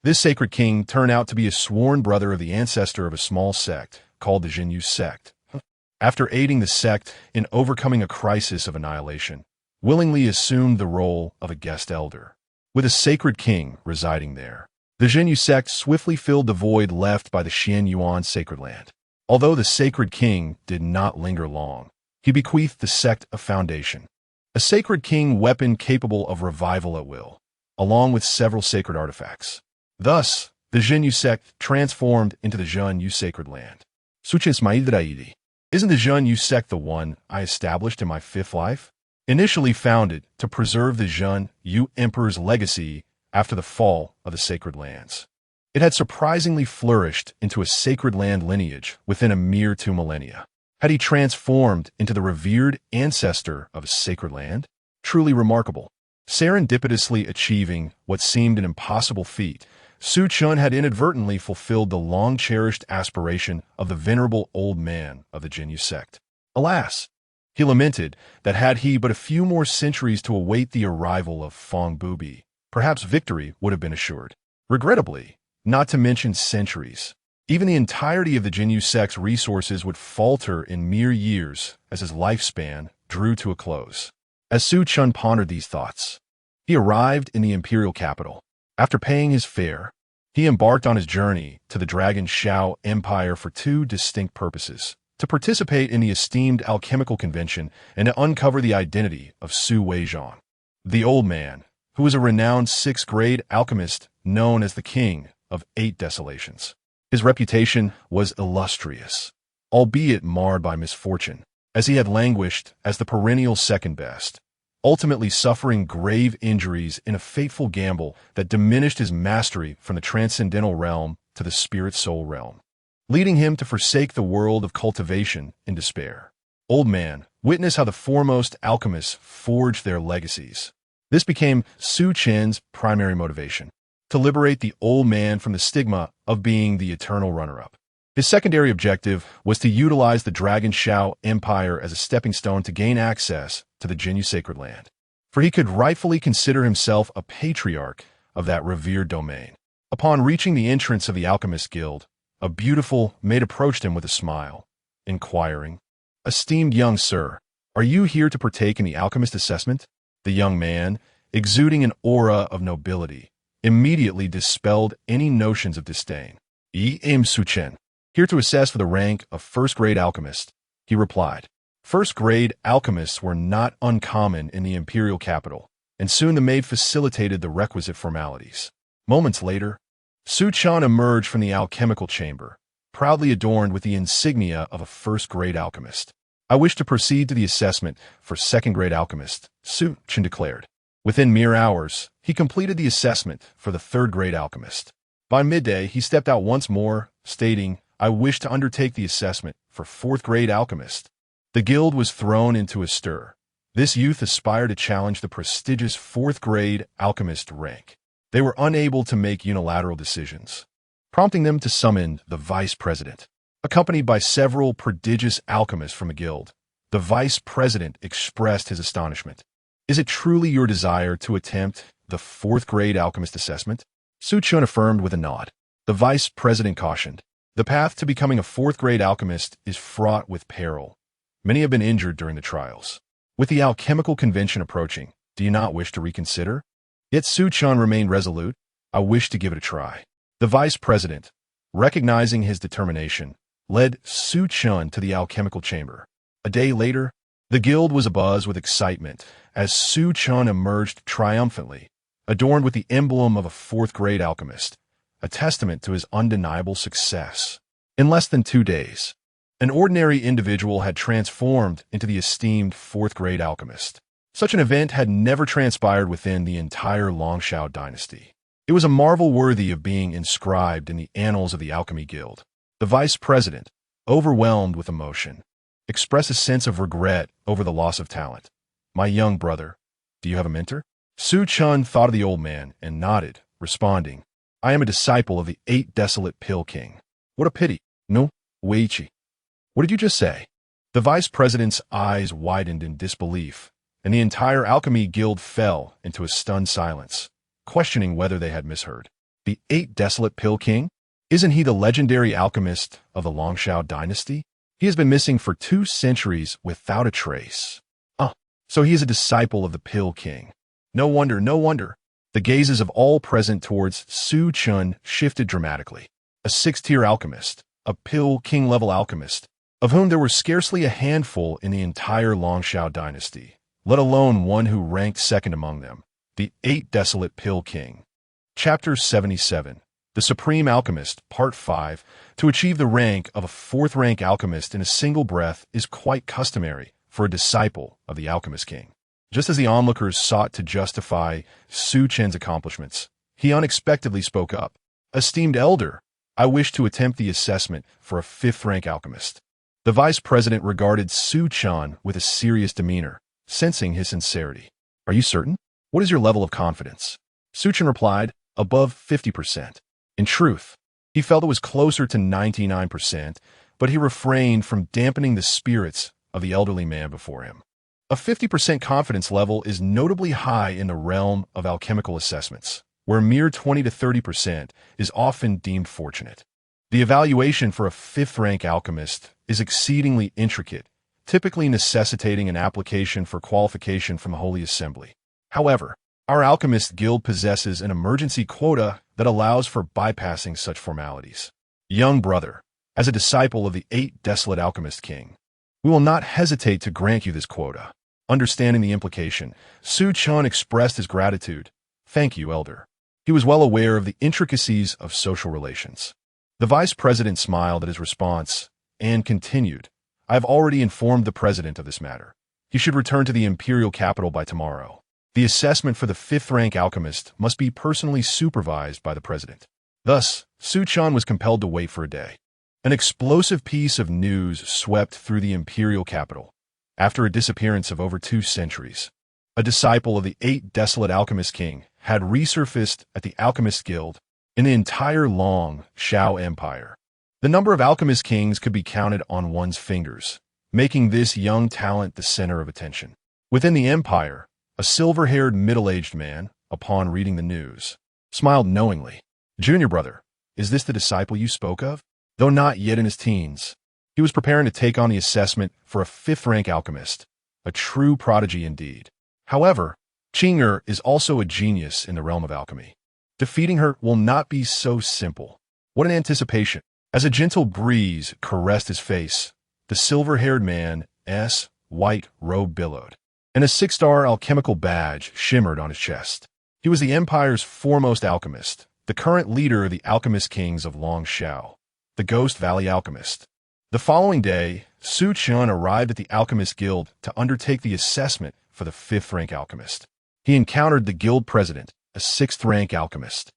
This sacred king turned out to be a sworn brother of the ancestor of a small sect called the Jinyu sect. After aiding the sect in overcoming a crisis of annihilation, willingly assumed the role of a guest elder. With a sacred king residing there, the Jinyu sect swiftly filled the void left by the Xian Yuan sacred land. Although the sacred king did not linger long, he bequeathed the sect a foundation, a sacred king weapon capable of revival at will, along with several sacred artifacts. Thus, the Jinyu sect transformed into the Zhenyu sacred land. Su Chen Smaidiraidi. Isn't the Zhenyu sect the one I established in my 5th life? Initially founded to preserve the Zhenyu Emperor's legacy after the fall of the sacred lands. It had surprisingly flourished into a sacred land lineage within a mere 2 millennia. Had he transformed into the revered ancestor of a sacred land? Truly remarkable. Serendipitously achieving what seemed an impossible feat, Su Chen had inadvertently fulfilled the long-cherished aspiration of the venerable old man of the Jinyu sect. Alas, he lamented that had he but a few more centuries to await the arrival of Feng Bubi, perhaps victory would have been assured. Regrettably, not to mention centuries, even the entirety of the Jinyu sect's resources would falter in mere years as his lifespan drew to a close. As Su Chen pondered these thoughts, he arrived in the imperial capital. After paying his fare, he embarked on his journey to the Dragon Shao Empire for 2 distinct purposes: to participate in the esteemed alchemical convention and to uncover the identity of Su Weizhang, the old man, who was a renowned 6th-grade alchemist known as the King of 8 Desolations. His reputation was illustrious, albeit marred by misfortune, as he had languished as the perennial second best, ultimately suffering grave injuries in a fateful gamble that diminished his mastery from the transcendental realm to the spirit-soul realm, leading him to forsake the world of cultivation in despair. Old man, witness how the foremost alchemists forged their legacies. This became Su Chen's primary motivation: to liberate the old man from the stigma of being the eternal runner-up. His secondary objective was to utilize the Dragon Shao Empire as a stepping stone to gain access to the Jinyu sacred land, for he could rightfully consider himself a patriarch of that revered domain. Upon reaching the entrance of the Alchemist Guild, a beautiful maid approached him with a smile, inquiring, "Esteemed young sir, are you here to partake in the alchemist assessment?" The young man, exuding an aura of nobility, immediately dispelled any notions of disdain. "I am Su Chen, here to assess for the rank of 1st-grade alchemist," he replied. 1st-grade alchemists were not uncommon in the imperial capital, and soon the maid facilitated the requisite formalities. Moments later, Su Chen emerged from the alchemical chamber, proudly adorned with the insignia of a 1st-grade alchemist. "I wish to proceed to the assessment for 2nd-grade alchemist," Su Chen declared. Within mere hours, he completed the assessment for the 3rd-grade alchemist. By midday, he stepped out once more, stating, "I wish to undertake the assessment for 4th-grade alchemist." The guild was thrown into a stir. This youth aspired to challenge the prestigious 4th-grade alchemist rank. They were unable to make unilateral decisions, prompting them to summon the vice president. Accompanied by several prodigious alchemists from the guild, the vice president expressed his astonishment. "Is it truly your desire to attempt the 4th-grade alchemist assessment?" Su Chen affirmed with a nod. The vice president cautioned, "The path to becoming a 4th-grade alchemist is fraught with peril. Many have been injured during the trials. With the alchemical convention approaching, do you not wish to reconsider?" Yet Su Chen remained resolute. "I wish to give it a try." The vice president, recognizing his determination, led Su Chen to the alchemical chamber. A day later, the guild was abuzz with excitement as Su Chen emerged triumphantly, adorned with the emblem of a 4th-grade alchemist, a testament to his undeniable success. In less than 2 days, An ordinary individual had transformed into the esteemed fourth-grade alchemist. Such an event had never transpired within the entire Longshao dynasty. It was a marvel worthy of being inscribed in the annals of the Alchemy Guild. The vice president, overwhelmed with emotion, expressed a sense of regret over the loss of talent. "My young brother, do you have a mentor?" Su Chen thought of the old man and nodded, responding, "I am a disciple of the 8 Desolate Pill King." "What a pity." "No, Weichi. What did you just say?" The vice president's eyes widened in disbelief, and the entire Alchemy Guild fell into a stunned silence, questioning whether they had misheard. "The 8 Desolate Pill King? Isn't he the legendary alchemist of the Longshao dynasty? He has been missing for 2 centuries without a trace." "Ah, so he is a disciple of the Pill King. No wonder, no wonder." The gazes of all present towards Su Chen shifted dramatically. A 6th-tier alchemist, a Pill King-level alchemist, of whom there were scarcely a handful in the entire Longshao dynasty, let alone one who ranked second among them, the 8 Desolate Pill King. Chapter 77. The Supreme Alchemist, Part 5. To achieve the rank of a 4th-rank alchemist in a single breath is quite customary for a disciple of the Alchemist King. Just as the onlookers sought to justify Su Chen's accomplishments, he unexpectedly spoke up. "Esteemed elder, I wish to attempt the assessment for a 5th-rank alchemist." The vice president regarded Su Chen with a serious demeanor, sensing his sincerity. "Are you certain? What is your level of confidence?" Su Chen replied, "Above 50%. In truth, he felt it was closer to 99%, but he refrained from dampening the spirits of the elderly man before him. A 50% confidence level is notably high in the realm of alchemical assessments, where a mere 20 to 30% is often deemed fortunate. The evaluation for a 5th-rank alchemist is exceedingly intricate, typically necessitating an application for qualification from the Holy Assembly. However, our Alchemist Guild possesses an emergency quota that allows for bypassing such formalities. Young brother, as a disciple of the 8 Desolate Alchemist King, we will not hesitate to grant you this quota." Understanding the implication, Su Chen expressed his gratitude. "Thank you, elder." He was well aware of the intricacies of social relations. The vice president smiled at his response and continued, "I have already informed the president of this matter. He should return to the imperial capital by tomorrow. The assessment for the 5th-rank alchemist must be personally supervised by the president." Thus, Su Chen was compelled to wait for a day. An explosive piece of news swept through the imperial capital. After a disappearance of over 2 centuries, a disciple of the 8 Desolate Alchemist King had resurfaced at the Alchemist Guild in the entire Longshao Empire. The number of Alchemist Kings could be counted on one's fingers, making this young talent the center of attention. Within the empire, a silver-haired middle-aged man, upon reading the news, smiled knowingly. "Junior brother, is this the disciple you spoke of?" Though not yet in his teens, he was preparing to take on the assessment for a 5th-rank alchemist, a true prodigy indeed. However, Qing'er is also a genius in the realm of alchemy. Defeating her will not be so simple. What an anticipation! As a gentle breeze caressed his face, the silver-haired man's white robe billowed, and a 6-star alchemical badge shimmered on his chest. He was the empire's foremost alchemist, the current leader of the Alchemist Kings of Longshao, the Ghost Valley Alchemist. The following day, Su Chen arrived at the Alchemist Guild to undertake the assessment for the 5th-rank alchemist. He encountered the guild president, a 6th-rank alchemist,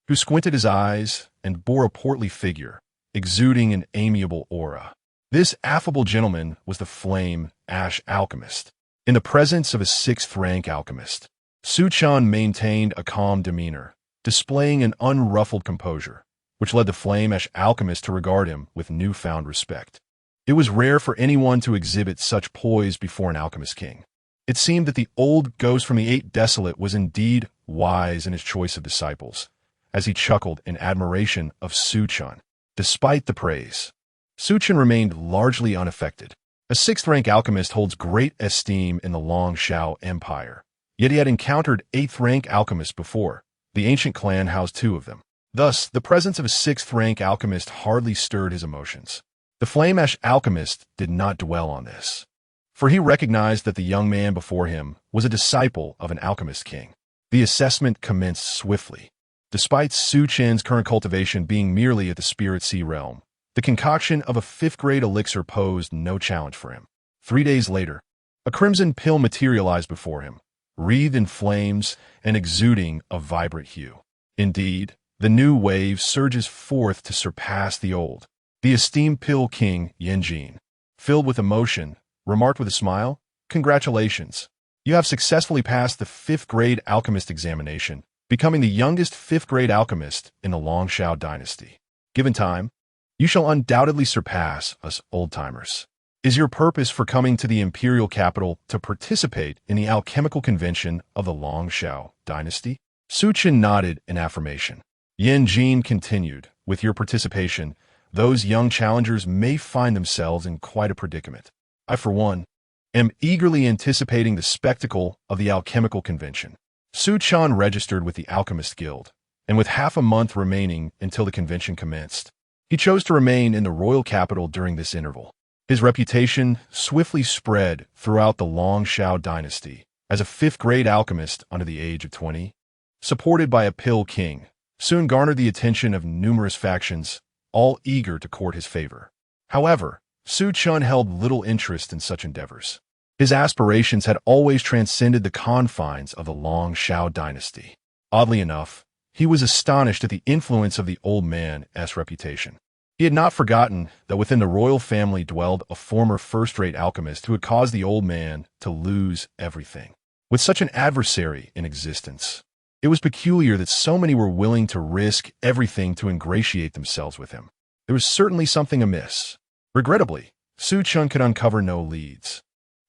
who squinted his eyes and bore a portly figure, exuding an amiable aura. This affable gentleman was the Flame Ash Alchemist. In the presence of a 6th-rank alchemist, Su Chen maintained a calm demeanor, displaying an unruffled composure, which led the Flame Ash Alchemist to regard him with newfound respect. It was rare for anyone to exhibit such poise before an Alchemist King. It seemed that the old ghost from the 8 Desolate was indeed wise in his choice of disciples, as he chuckled in admiration of Su Chen. Despite the praise, Su Chen remained largely unaffected. A 6th-rank alchemist holds great esteem in the Longshao Empire, yet he had encountered 8th-rank alchemists before. The ancient clan housed 2 of them. Thus, the presence of a 6th-rank alchemist hardly stirred his emotions. The Flame Ash Alchemist did not dwell on this, for he recognized that the young man before him was a disciple of an Alchemist King. The assessment commenced swiftly. Despite Su Chen's current cultivation being merely at the Spirit Sea realm, The concoction of a fifth-grade elixir posed no challenge for him. 3 days later, a crimson pill materialized before him, wreathed in flames and exuding a vibrant hue. Indeed, the new wave surges forth to surpass the old. The esteemed pill king, Yanjin, filled with emotion, remarked with a smile, "Congratulations. You have successfully passed the 5th-grade alchemist examination, becoming the youngest 5th-grade alchemist in the Longshao dynasty. Given time, you shall undoubtedly surpass us old-timers. Is your purpose for coming to the imperial capital to participate in the alchemical convention of the Longshao dynasty?" Su Chen nodded in affirmation. Yanjin continued, "With your participation, those young challengers may find themselves in quite a predicament. I, for one, am eagerly anticipating the spectacle of the alchemical convention." Su Chen registered with the Alchemist Guild, and with half a month remaining until the convention commenced, he chose to remain in the royal capital during this interval. His reputation swiftly spread throughout the Longshao dynasty as a 5th-grade alchemist under the age of 20, supported by a pill king, soon garnered the attention of numerous factions, all eager to court his favor. However, Su Chen held little interest in such endeavors. His aspirations had always transcended the confines of the Longshao dynasty. Oddly enough, he was astonished at the influence of the old man's reputation. He had not forgotten that within the royal family dwelled a former first-rate alchemist who had caused the old man to lose everything. With such an adversary in existence, it was peculiar that so many were willing to risk everything to ingratiate themselves with him. There was certainly something amiss. Regrettably, Su Chen could uncover no leads.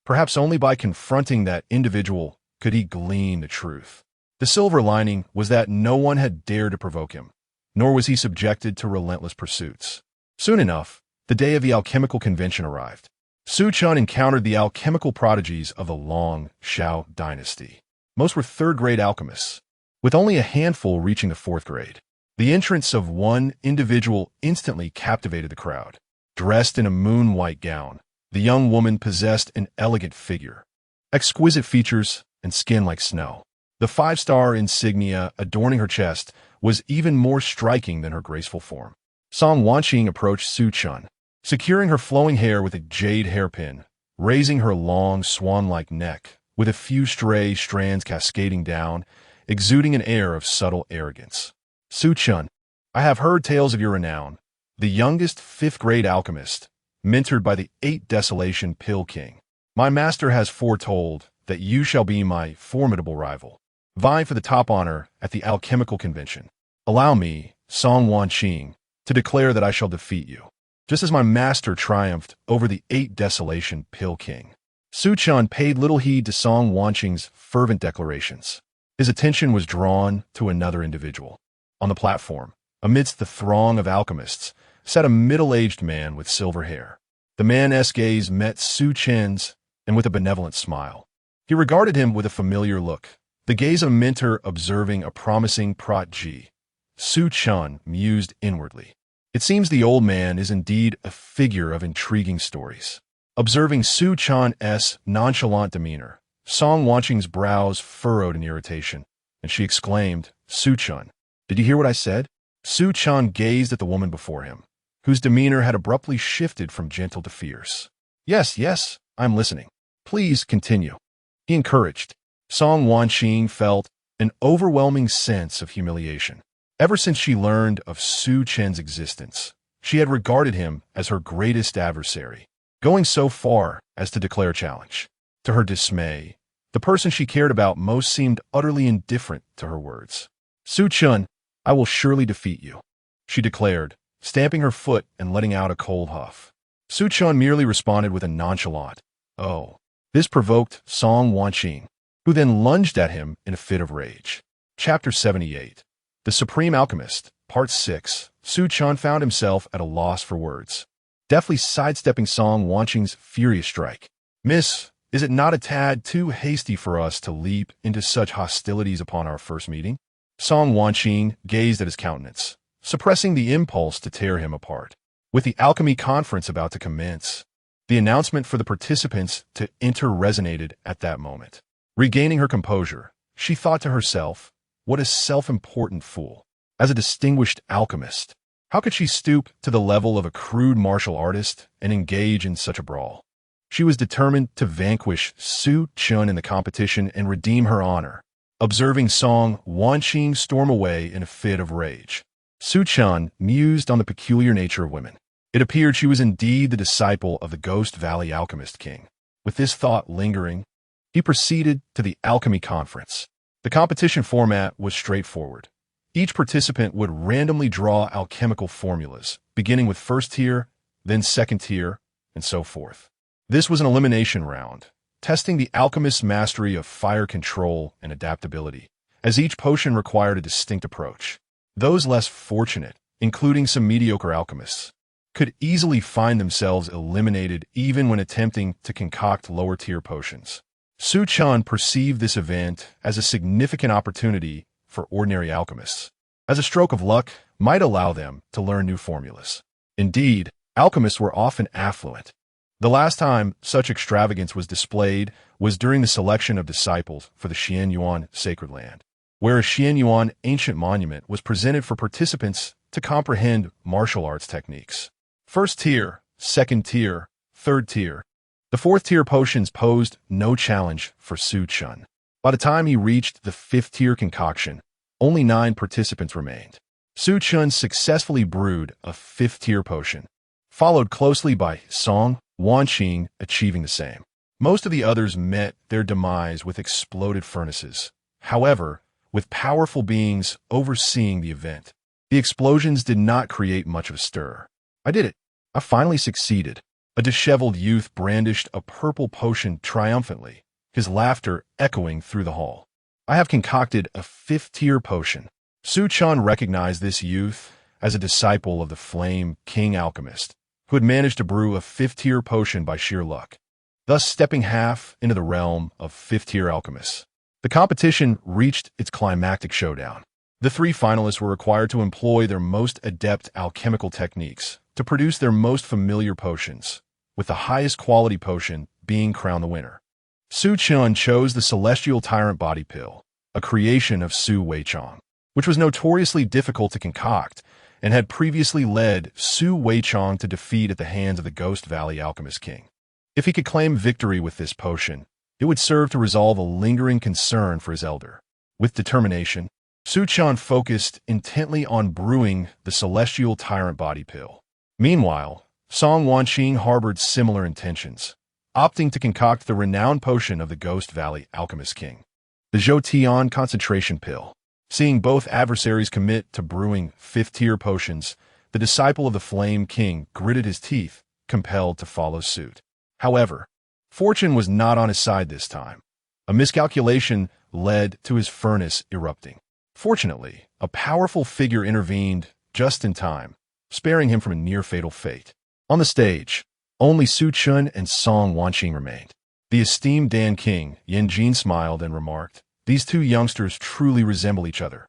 Perhaps only by confronting that individual could he glean the truth. The silver lining was that no one had dared to provoke him, nor was he subjected to relentless pursuits. Soon enough, the day of the alchemical convention arrived. Su Chen encountered the alchemical prodigies of the Longshao dynasty. Most were 3rd-grade alchemists, with only a handful reaching the 4th grade. The entrance of one individual instantly captivated the crowd. Dressed in a moon-white gown, the young woman possessed an elegant figure, exquisite features, and skin like snow. The 5-star insignia adorning her chest was even more striking than her graceful form. Song Wanqing approached Su Chen, securing her flowing hair with a jade hairpin, raising her long swan-like neck, with a few stray strands cascading down, exuding an air of subtle arrogance. "Su Chen, I have heard tales of your renown, the youngest 5th-grade alchemist, mentored by the 8 Desolation Pill King. My master has foretold that you shall be my formidable rival, vying for the top honor at the alchemical convention. Allow me, Song Wanqing, to declare that I shall defeat you, just as my master triumphed over the 8 Desolation Pill King." Su Chen paid little heed to Song Wanqing's fervent declarations. His attention was drawn to another individual. On the platform, amidst the throng of alchemists, sat a middle-aged man with silver hair. The man's gaze met Su Chen's, and with a benevolent smile. He regarded him with a familiar look, the gaze of a mentor observing a promising protege. Su Chen mused inwardly. It seems the old man is indeed a figure of intriguing stories. Observing Su Chen's nonchalant demeanor, Song Wanqing's brows furrowed in irritation, and she exclaimed, "Su Chen, did you hear what I said?" Su Chen gazed at the woman before him, whose demeanor had abruptly shifted from gentle to fierce. Yes, I'm listening. Please continue," he encouraged. Song Wanqing felt an overwhelming sense of humiliation. Ever since she learned of Su Chen's existence, she had regarded him as her greatest adversary, going so far as to declare challenge. To her dismay, the person she cared about most seemed utterly indifferent to her words. "Su Chen, I will surely defeat you," she declared, stamping her foot and letting out a cold huff. Su Chen merely responded with a nonchalant, "Oh." This provoked Song Wanqing, who then lunged at him in a fit of rage. Chapter 78. The Supreme Alchemist, Part 6. Su Chen found himself at a loss for words, deftly sidestepping Song Wanqing's furious strike. "Miss, is it not a tad too hasty for us to leap into such hostilities upon our first meeting?" Song Wanqing gazed at his countenance, suppressing the impulse to tear him apart. With the alchemy conference about to commence, the announcement for the participants to enter resonated at that moment. Regaining her composure, she thought to herself, what a self-important fool. As a distinguished alchemist, How could she stoop to the level of a crude martial artist and engage in such a brawl? She was determined to vanquish Su Chen in the competition and redeem her honor. Observing Song Wanqing storm away in a fit of rage, Su Chen mused on the peculiar nature of women. It appeared she was indeed the disciple of the Ghost Valley Alchemist King. With this thought lingering, he proceeded to the alchemy conference. The competition format was straightforward. Each participant would randomly draw alchemical formulas, beginning with first tier, then second tier, and so forth. This was an elimination round, testing the alchemist's mastery of fire control and adaptability, as each potion required a distinct approach. Those less fortunate, including some mediocre alchemists, could easily find themselves eliminated even when attempting to concoct lower-tier potions. Su Chen perceived this event as a significant opportunity for ordinary alchemists, as a stroke of luck might allow them to learn new formulas. Indeed, alchemists were often affluent. The last time such extravagance was displayed was during the selection of disciples for the Xianyuan Sacred Land, where a Xianyuan ancient monument was presented for participants to comprehend martial arts techniques. First tier, second tier, third tier. The fourth tier potions posed no challenge for Su Chen. By the time he reached the fifth tier concoction, only 9 participants remained. Su Chen successfully brewed a fifth tier potion, followed closely by Song Wanqing achieving the same. Most of the others met their demise with exploded furnaces. However, with powerful beings overseeing the event, the explosions did not create much of a stir. I did it. I finally succeeded. A disheveled youth brandished a purple potion triumphantly, his laughter echoing through the hall. I have concocted a fifth-tier potion. Su Chen recognized this youth as a disciple of the Flame King alchemist, who had managed to brew a fifth-tier potion by sheer luck, thus stepping half into the realm of fifth-tier alchemists. The competition reached its climactic showdown. The 3 finalists were required to employ their most adept alchemical techniques to produce their most familiar potions, with the highest quality potion being crowned the winner. Su Chen chose the Celestial Tyrant Body Pill, a creation of Su Weichong, which was notoriously difficult to concoct and had previously led Su Weichong to defeat at the hands of the Ghost Valley Alchemist King. If he could claim victory with this potion, it would serve to resolve a lingering concern for his elder. With determination, Su Chen focused intently on brewing the Celestial Tyrant Body Pill. Meanwhile, Song Wanqing harbored similar intentions, opting to concoct the renowned potion of the Ghost Valley Alchemist King, the Zhoutian Concentration Pill. Seeing both adversaries commit to brewing fifth-tier potions, the disciple of the Flame King gritted his teeth, compelled to follow suit. However, fortune was not on his side this time. A miscalculation led to his furnace erupting. Fortunately, a powerful figure intervened just in time, sparing him from a near-fatal fate. On the stage, only Su Chen and Song Wanqing remained. The esteemed Dan King, Yanjin, smiled and remarked, "These 2 youngsters truly resemble each other.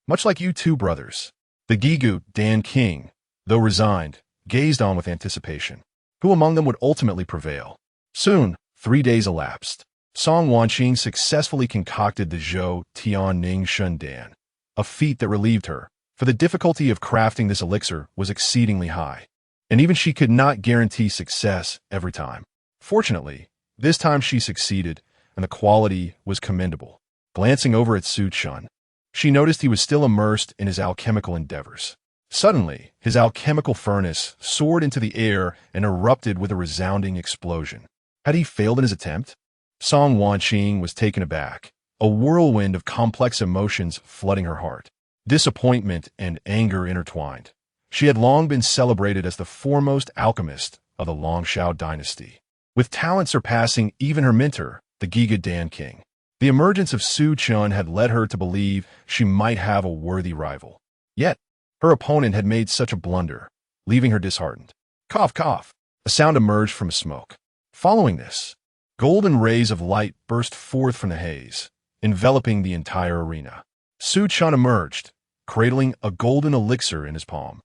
Much like you 2 brothers." The Gigu, Dan King, though resigned, gazed on with anticipation. Who among them would ultimately prevail? Soon, 3 days elapsed. Song Wanqing successfully concocted the Zhou Tian Ning Shun Dan, a feat that relieved her, for the difficulty of crafting this elixir was exceedingly high, and even she could not guarantee success every time. Fortunately, this time she succeeded, and the quality was commendable. Glancing over at Su Chen, she noticed he was still immersed in his alchemical endeavors. Suddenly, his alchemical furnace soared into the air and erupted with a resounding explosion. Had he failed in his attempt? Song Wanqing was taken aback, a whirlwind of complex emotions flooding her heart. Disappointment and anger intertwined. She had long been celebrated as the foremost alchemist of the Longshao dynasty, with talent surpassing even her mentor, the Giga Dan King. The emergence of Su Chen had led her to believe she might have a worthy rival. Yet, her opponent had made such a blunder, leaving her disheartened. Cough, cough. A sound emerged from smoke. Following this, golden rays of light burst forth from the haze, enveloping the entire arena. Su Chen emerged, cradling a golden elixir in his palm,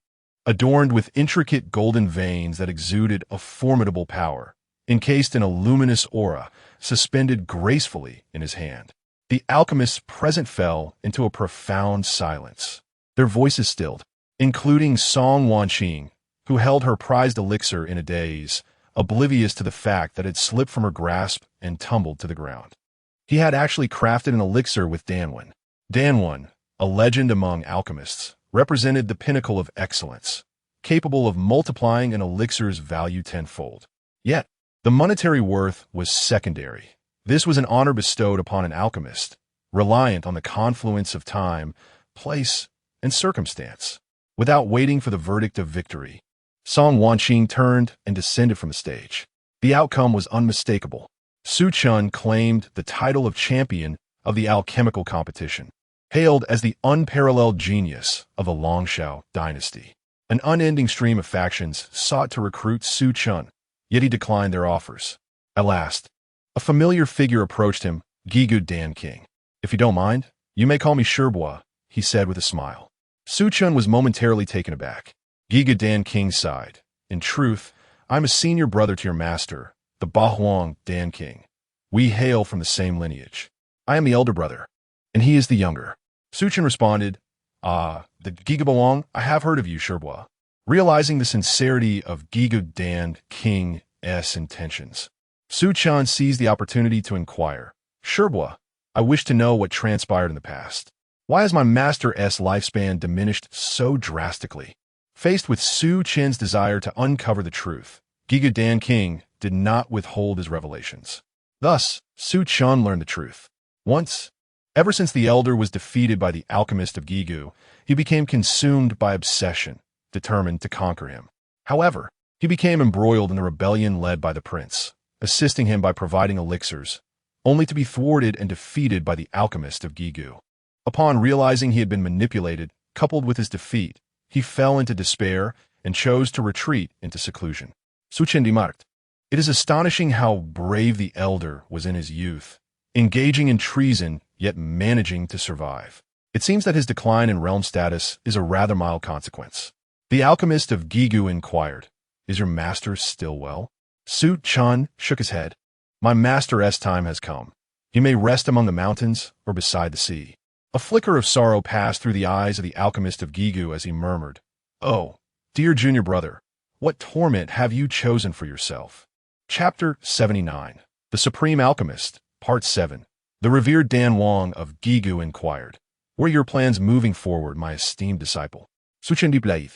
adorned with intricate golden veins that exuded a formidable power, encased in a luminous aura, suspended gracefully in his hand. The alchemists present fell into a profound silence, their voices stilled. including Song Wanqing, who held her prized elixir in a daze, oblivious to the fact that it slipped from her grasp and tumbled to the ground. He had actually crafted an elixir with Danwen. Danwen, a legend among alchemists, represented the pinnacle of excellence, capable of multiplying an elixir's value tenfold. Yet, the monetary worth was secondary. This was an honor bestowed upon an alchemist, reliant on the confluence of time, place, and circumstance. Without waiting for the verdict of victory, Song Wanqing turned and descended from the stage. The outcome was unmistakable. Su Chen claimed the title of champion of the alchemical competition, hailed as the unparalleled genius of the Longshao dynasty. An unending stream of factions sought to recruit Su Chen, yet he declined their offers. At last, a familiar figure approached him, Gigu Dan King. "If you don't mind, you may call me Sherbois," he said with a smile. Su Chen was momentarily taken aback. Giga Dan King sighed. "In truth, I'm a senior brother to your master, the Bahuang Dan King. We hail from the same lineage. I am the elder brother, and he is the younger." Su Chen responded, "The Giga Bahuang, I have heard of you, Sherbois." Realizing the sincerity of Giga Dan King's intentions, Su Chen seized the opportunity to inquire, "Sherbois, I wish to know what transpired in the past. Why has my master's lifespan diminished so drastically?" Faced with Su Chen's desire to uncover the truth, Giga Dan King did not withhold his revelations. Thus, Su Chen learned the truth. Ever since the elder was defeated by the alchemist of Gigu, he became consumed by obsession, determined to conquer him. However, he became embroiled in the rebellion led by the prince, assisting him by providing elixirs, only to be thwarted and defeated by the alchemist of Gigu. Upon realizing he had been manipulated, coupled with his defeat, he fell into despair and chose to retreat into seclusion. Su Chen remarked, "It is astonishing how brave the elder was in his youth, engaging in treason yet managing to survive. It seems that his decline in realm status is a rather mild consequence." The alchemist of Gigu inquired, "Is your master still well?" Su Chen shook his head. "My master's time has come. He may rest among the mountains or beside the sea." A flicker of sorrow passed through the eyes of the alchemist of Gigu as he murmured, "Oh, dear junior brother, what torment have you chosen for yourself?" Chapter 79. The Supreme Alchemist, Part 7. The revered Dan Wang of Gigu inquired, "What are your plans moving forward, my esteemed disciple?" Su Chen replied,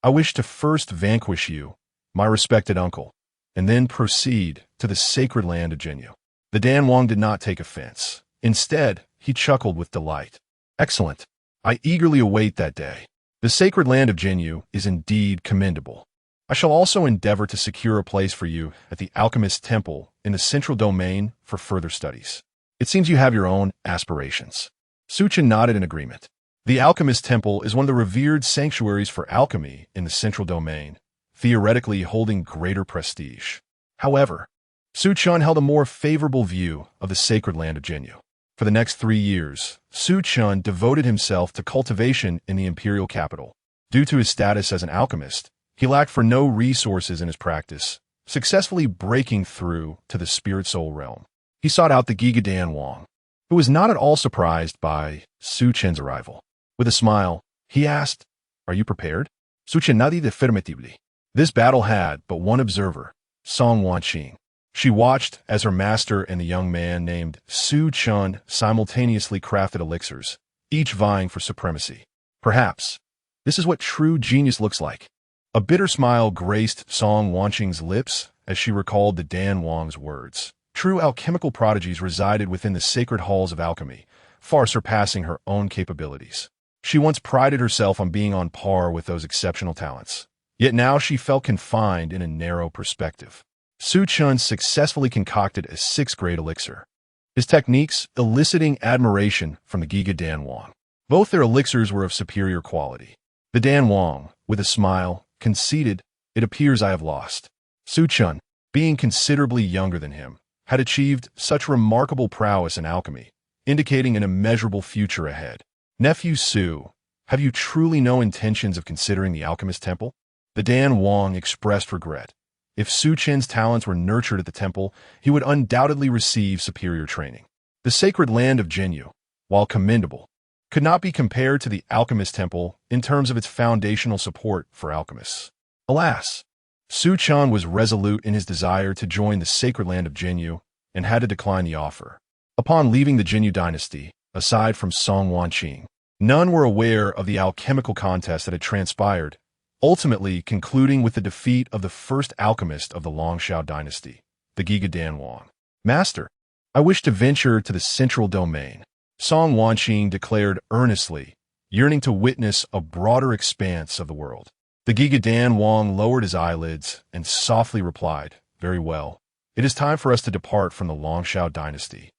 "I wish to first vanquish you, my respected uncle, and then proceed to the sacred land of Jinyu." The Dan Wang did not take offense. Instead, he chuckled with delight. "Excellent. I eagerly await that day. The sacred land of Jinyu is indeed commendable. I shall also endeavor to secure a place for you at the Alchemist Temple in the central domain for further studies. It seems you have your own aspirations." Su Chen nodded in agreement. The Alchemist Temple is one of the revered sanctuaries for alchemy in the central domain, theoretically holding greater prestige. However, Su Chen held a more favorable view of the sacred land of Jinyu. For the next 3 years, Su Chen devoted himself to cultivation in the imperial capital. Due to his status as an alchemist, he lacked for no resources in his practice, successfully breaking through to the spirit soul realm. He sought out the Giga Dan Wang, who was not at all surprised by Su Chen's arrival. With a smile, he asked, "Are you prepared?" Su Chen nodded affirmatively. This battle had but one observer, Song Wanqing. She watched as her master and the young man named Su Chen simultaneously crafted elixirs, each vying for supremacy. Perhaps this is what true genius looks like. A bitter smile graced Song Wanqing's lips as she recalled the Dan Wang's words. True alchemical prodigies resided within the sacred halls of alchemy, far surpassing her own capabilities. She once prided herself on being on par with those exceptional talents, yet now she felt confined in a narrow perspective. Su Chen successfully concocted a 6th-grade elixir, his techniques eliciting admiration from the Giga Dan Wang. Both their elixirs were of superior quality. The Dan Wang, with a smile, conceded, "It appears I have lost." Su Chen, being considerably younger than him, had achieved such remarkable prowess in alchemy, indicating an immeasurable future ahead. "Nephew Su, have you truly no intentions of considering the Alchemist Temple?" The Dan Wang expressed regret. If Su Chen's talents were nurtured at the temple, he would undoubtedly receive superior training. The sacred land of Jinyu, while commendable, could not be compared to the Alchemist Temple in terms of its foundational support for alchemists. Alas, Su Chen was resolute in his desire to join the sacred land of Jinyu and had to decline the offer. Upon leaving the Jinyu dynasty, aside from Song Wanqing, none were aware of the alchemical contest that had transpired, ultimately concluding with the defeat of the first alchemist of the Longshao dynasty, the Giga Danwang. Master, I wish to venture to the central domain, Song Wanqing declared earnestly, yearning to witness a broader expanse of the world. The Giga Danwang lowered his eyelids and softly replied, "Very well. It is time for us to depart from the Longshao dynasty.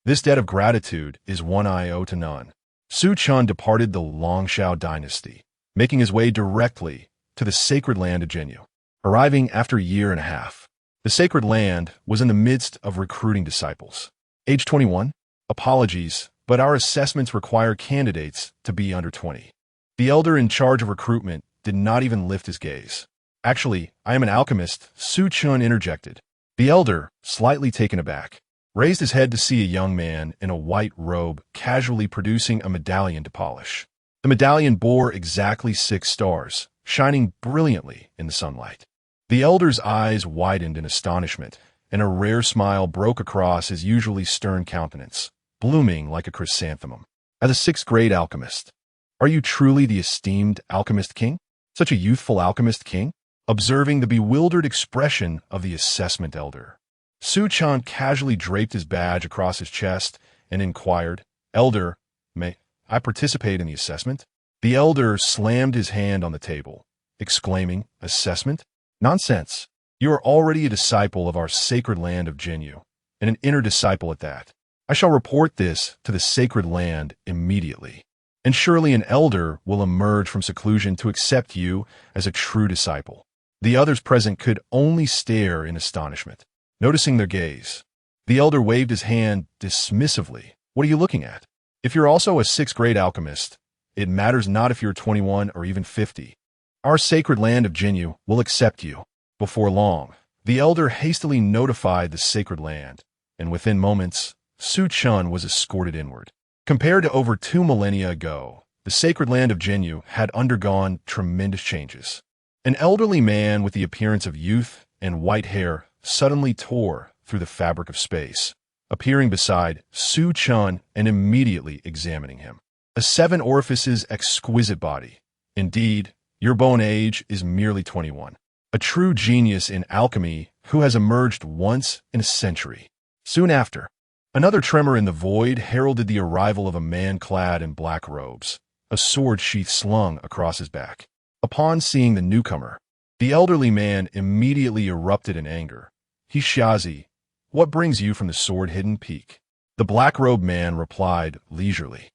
This debt of gratitude is one I owe to none." Su Chen departed the Longshao dynasty, making his way directly to the sacred land of Jinyu. Arriving after a year and a half, the sacred land was in the midst of recruiting disciples. Age 21? Apologies, but our assessments require candidates to be under 20. The elder in charge of recruitment did not even lift his gaze. "Actually, I am an alchemist," Su Chen interjected. The elder, slightly taken aback, raised his head to see a young man in a white robe casually producing a medallion to polish. The medallion bore exactly 6 stars, shining brilliantly in the sunlight. The elder's eyes widened in astonishment, and a rare smile broke across his usually stern countenance, blooming like a chrysanthemum. "As a 6th-grade alchemist, are you truly the esteemed alchemist king? Such a youthful alchemist king?" Observing the bewildered expression of the assessment elder, Su Chen casually draped his badge across his chest and inquired, "Elder, may I participate in the assessment?" The elder slammed his hand on the table, exclaiming, "Assessment? Nonsense! You are already a disciple of our sacred land of Jinyu, and an inner disciple at that. I shall report this to the sacred land immediately, and surely an elder will emerge from seclusion to accept you as a true disciple." The others present could only stare in astonishment, noticing their gaze. The elder waved his hand dismissively. "What are you looking at? If you're also a 6th-grade alchemist, it matters not if you're 21 or even 50. Our sacred land of Jinyu will accept you." Before long, the elder hastily notified the sacred land, and within moments, Su Chen was escorted inward. Compared to over 2 millennia ago, the sacred land of Jinyu had undergone tremendous changes. An elderly man with the appearance of youth and white hair suddenly tore through the fabric of space, appearing beside Su Chen and immediately examining him. A 7 orifices exquisite body. Indeed, your bone age is merely 21. A true genius in alchemy who has emerged once in a century. Soon after, another tremor in the void heralded the arrival of a man clad in black robes, a sword sheath slung across his back. Upon seeing the newcomer, the elderly man immediately erupted in anger. "Shiazi, what brings you from the sword-hidden peak?" The black-robed man replied leisurely,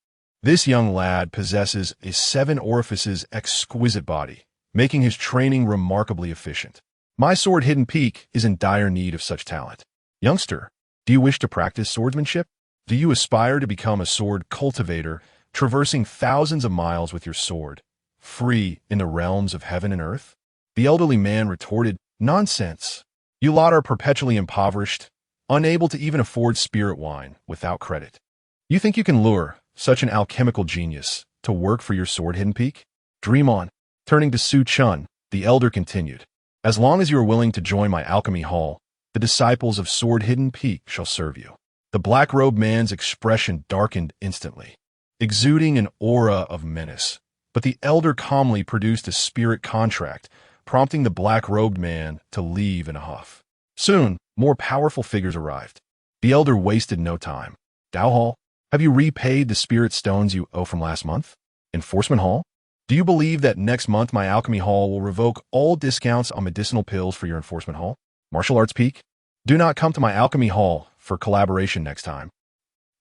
"This young lad possesses a 7 orifices exquisite body, making his training remarkably efficient. My sword-hidden peak is in dire need of such talent. Youngster, do you wish to practice swordsmanship? Do you aspire to become a sword cultivator, traversing thousands of miles with your sword, free in the realms of heaven and earth?" The elderly man retorted, "Nonsense. You lot are perpetually impoverished, unable to even afford spirit wine without credit. You think you can lure such an alchemical genius to work for your sword-hidden peak? Dream on." Turning to Su Chen, the elder continued, "As long as you are willing to join my alchemy hall, the disciples of Sword-Hidden Peak shall serve you." The black-robed man's expression darkened instantly, exuding an aura of menace. But the elder calmly produced a spirit contract, prompting the black-robed man to leave in a huff. Soon, more powerful figures arrived. The elder wasted no time. "Dao Hall, have you repaid the spirit stones you owe from last month? Enforcement Hall, do you believe that next month my alchemy hall will revoke all discounts on medicinal pills for your enforcement hall? Martial Arts Peak, do not come to my alchemy hall for collaboration next time.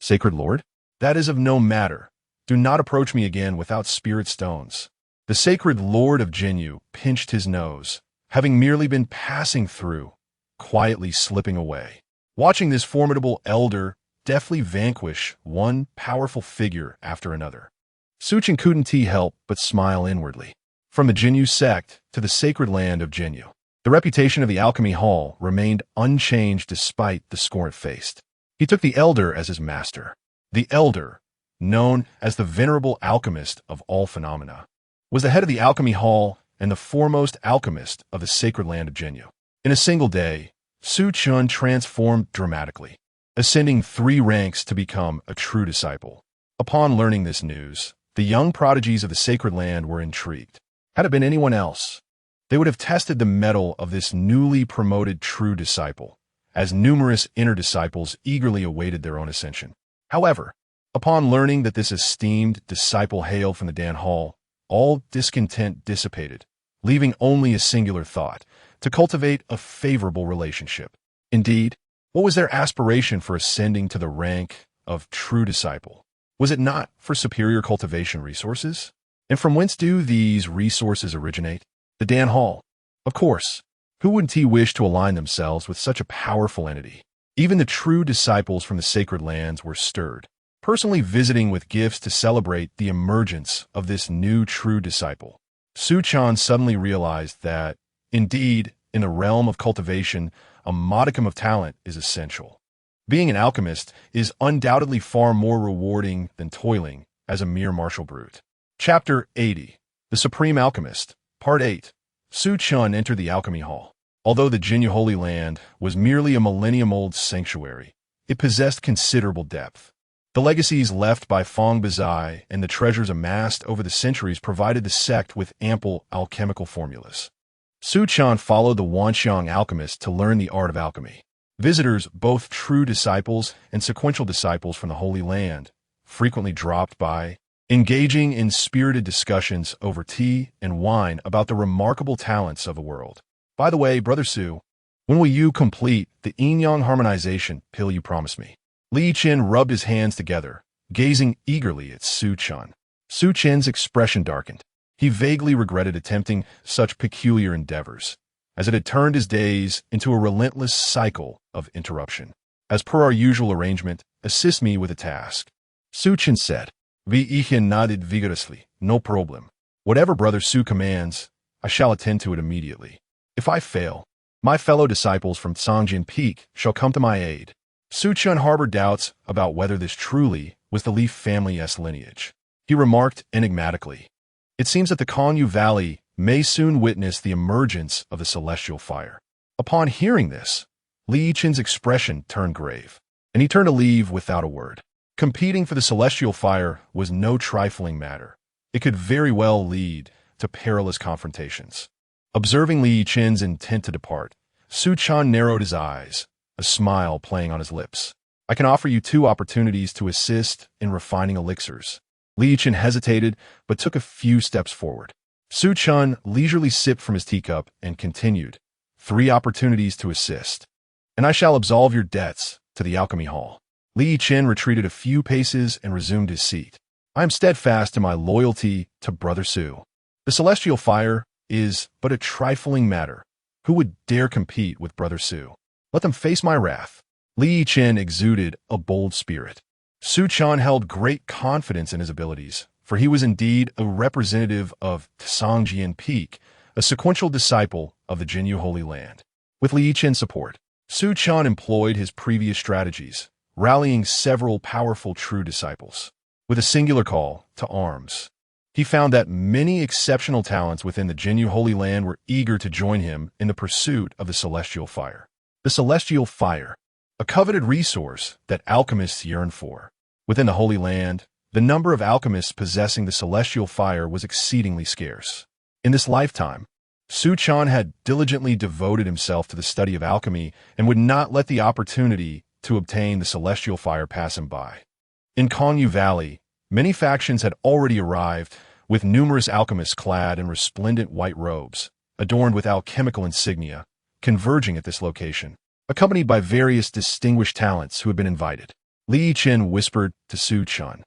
Sacred Lord, that is of no matter. Do not approach me again without spirit stones." The sacred Lord of Jinyu pinched his nose, having merely been passing through, quietly slipping away. Watching this formidable elder deftly vanquish one powerful figure after another, Su Chen couldn't help but smile inwardly. From the Jinyu sect to the sacred land of Jinyu, the reputation of the alchemy hall remained unchanged despite the scorn it faced. He took the elder as his master. The elder, known as the venerable alchemist of all phenomena, was the head of the alchemy hall and the foremost alchemist of the sacred land of Jinyu. In a single day, Su Chen transformed dramatically, ascending 3 ranks to become a true disciple. Upon learning this news, the young prodigies of the sacred land were intrigued. Had it been anyone else, they would have tested the mettle of this newly promoted true disciple, as numerous inner disciples eagerly awaited their own ascension. However, upon learning that this esteemed disciple hailed from the Dan Hall, all discontent dissipated, leaving only a singular thought: to cultivate a favorable relationship. Indeed, what was their aspiration for ascending to the rank of true disciple? Was it not for superior cultivation resources? And from whence do these resources originate? The Dan Hall. Of course, who wouldn't wish to align themselves with such a powerful entity? Even the true disciples from the sacred lands were stirred, personally visiting with gifts to celebrate the emergence of this new true disciple. Su Chen suddenly realized that, indeed, in the realm of cultivation, a modicum of talent is essential. Being an alchemist is undoubtedly far more rewarding than toiling as a mere martial brute. Chapter 80. The Supreme Alchemist. Part 8. Su Chen entered the alchemy hall. Although the Jinyu Holy Land was merely a millennium-old sanctuary, it possessed considerable depth. The legacies left by Feng Bazai and the treasures amassed over the centuries provided the sect with ample alchemical formulas. Su Chen followed the Wanxiang alchemist to learn the art of alchemy. Visitors, both true disciples and sequential disciples from the Holy Land, frequently dropped by, engaging in spirited discussions over tea and wine about the remarkable talents of the world. By the way, Brother Su, when will you complete the yin-yang harmonization pill you promised me? Li Chen rubbed his hands together, gazing eagerly at Su Chen. Su Chen's expression darkened. He vaguely regretted attempting such peculiar endeavors, as it had turned his days into a relentless cycle of interruption. As per our usual arrangement, assist me with a task. Su Chen said. Vi Ihan nodded vigorously. No problem. Whatever Brother Su commands, I shall attend to it immediately. If I fail, my fellow disciples from Songjin Peak shall come to my aid. Su Chen harbored doubts about whether this truly was the Leaf family's lineage. He remarked enigmatically, "It seems that the Konyu Valley may soon witness the emergence of the celestial fire." Upon hearing this, Li Chen's expression turned grave, and he turned to leave without a word. Competing for the celestial fire was no trifling matter. It could very well lead to perilous confrontations. Observing Li Chen's intent to depart, Su Chen narrowed his eyes, a smile playing on his lips. "I can offer you 2 opportunities to assist in refining elixirs." Li Chen hesitated, but took a few steps forward. Su Chen leisurely sipped from his teacup and continued, 3 opportunities to assist, and I shall absolve your debts to the alchemy hall." Li Chen retreated a few paces and resumed his seat. "I am steadfast in my loyalty to Brother Su. The celestial fire is but a trifling matter. Who would dare compete with Brother Su? Let them face my wrath." Li Chen exuded a bold spirit. Su Chen held great confidence in his abilities, for he was indeed a representative of Songjin Peak, a sequential disciple of the Jinyu Holy Land. With Li Chen's support, Su Chen employed his previous strategies, rallying several powerful true disciples. With a singular call to arms, he found that many exceptional talents within the Jinyu Holy Land were eager to join him in the pursuit of the celestial fire. The celestial fire, a coveted resource that alchemists yearn for. Within the Holy Land, the number of alchemists possessing the celestial fire was exceedingly scarce. In this lifetime, Su Chen had diligently devoted himself to the study of alchemy and would not let the opportunity to obtain the celestial fire pass him by. In Konyu Valley, many factions had already arrived, with numerous alchemists clad in resplendent white robes, adorned with alchemical insignia, converging at this location, accompanied by various distinguished talents who had been invited. Li Chen whispered to Su Chen,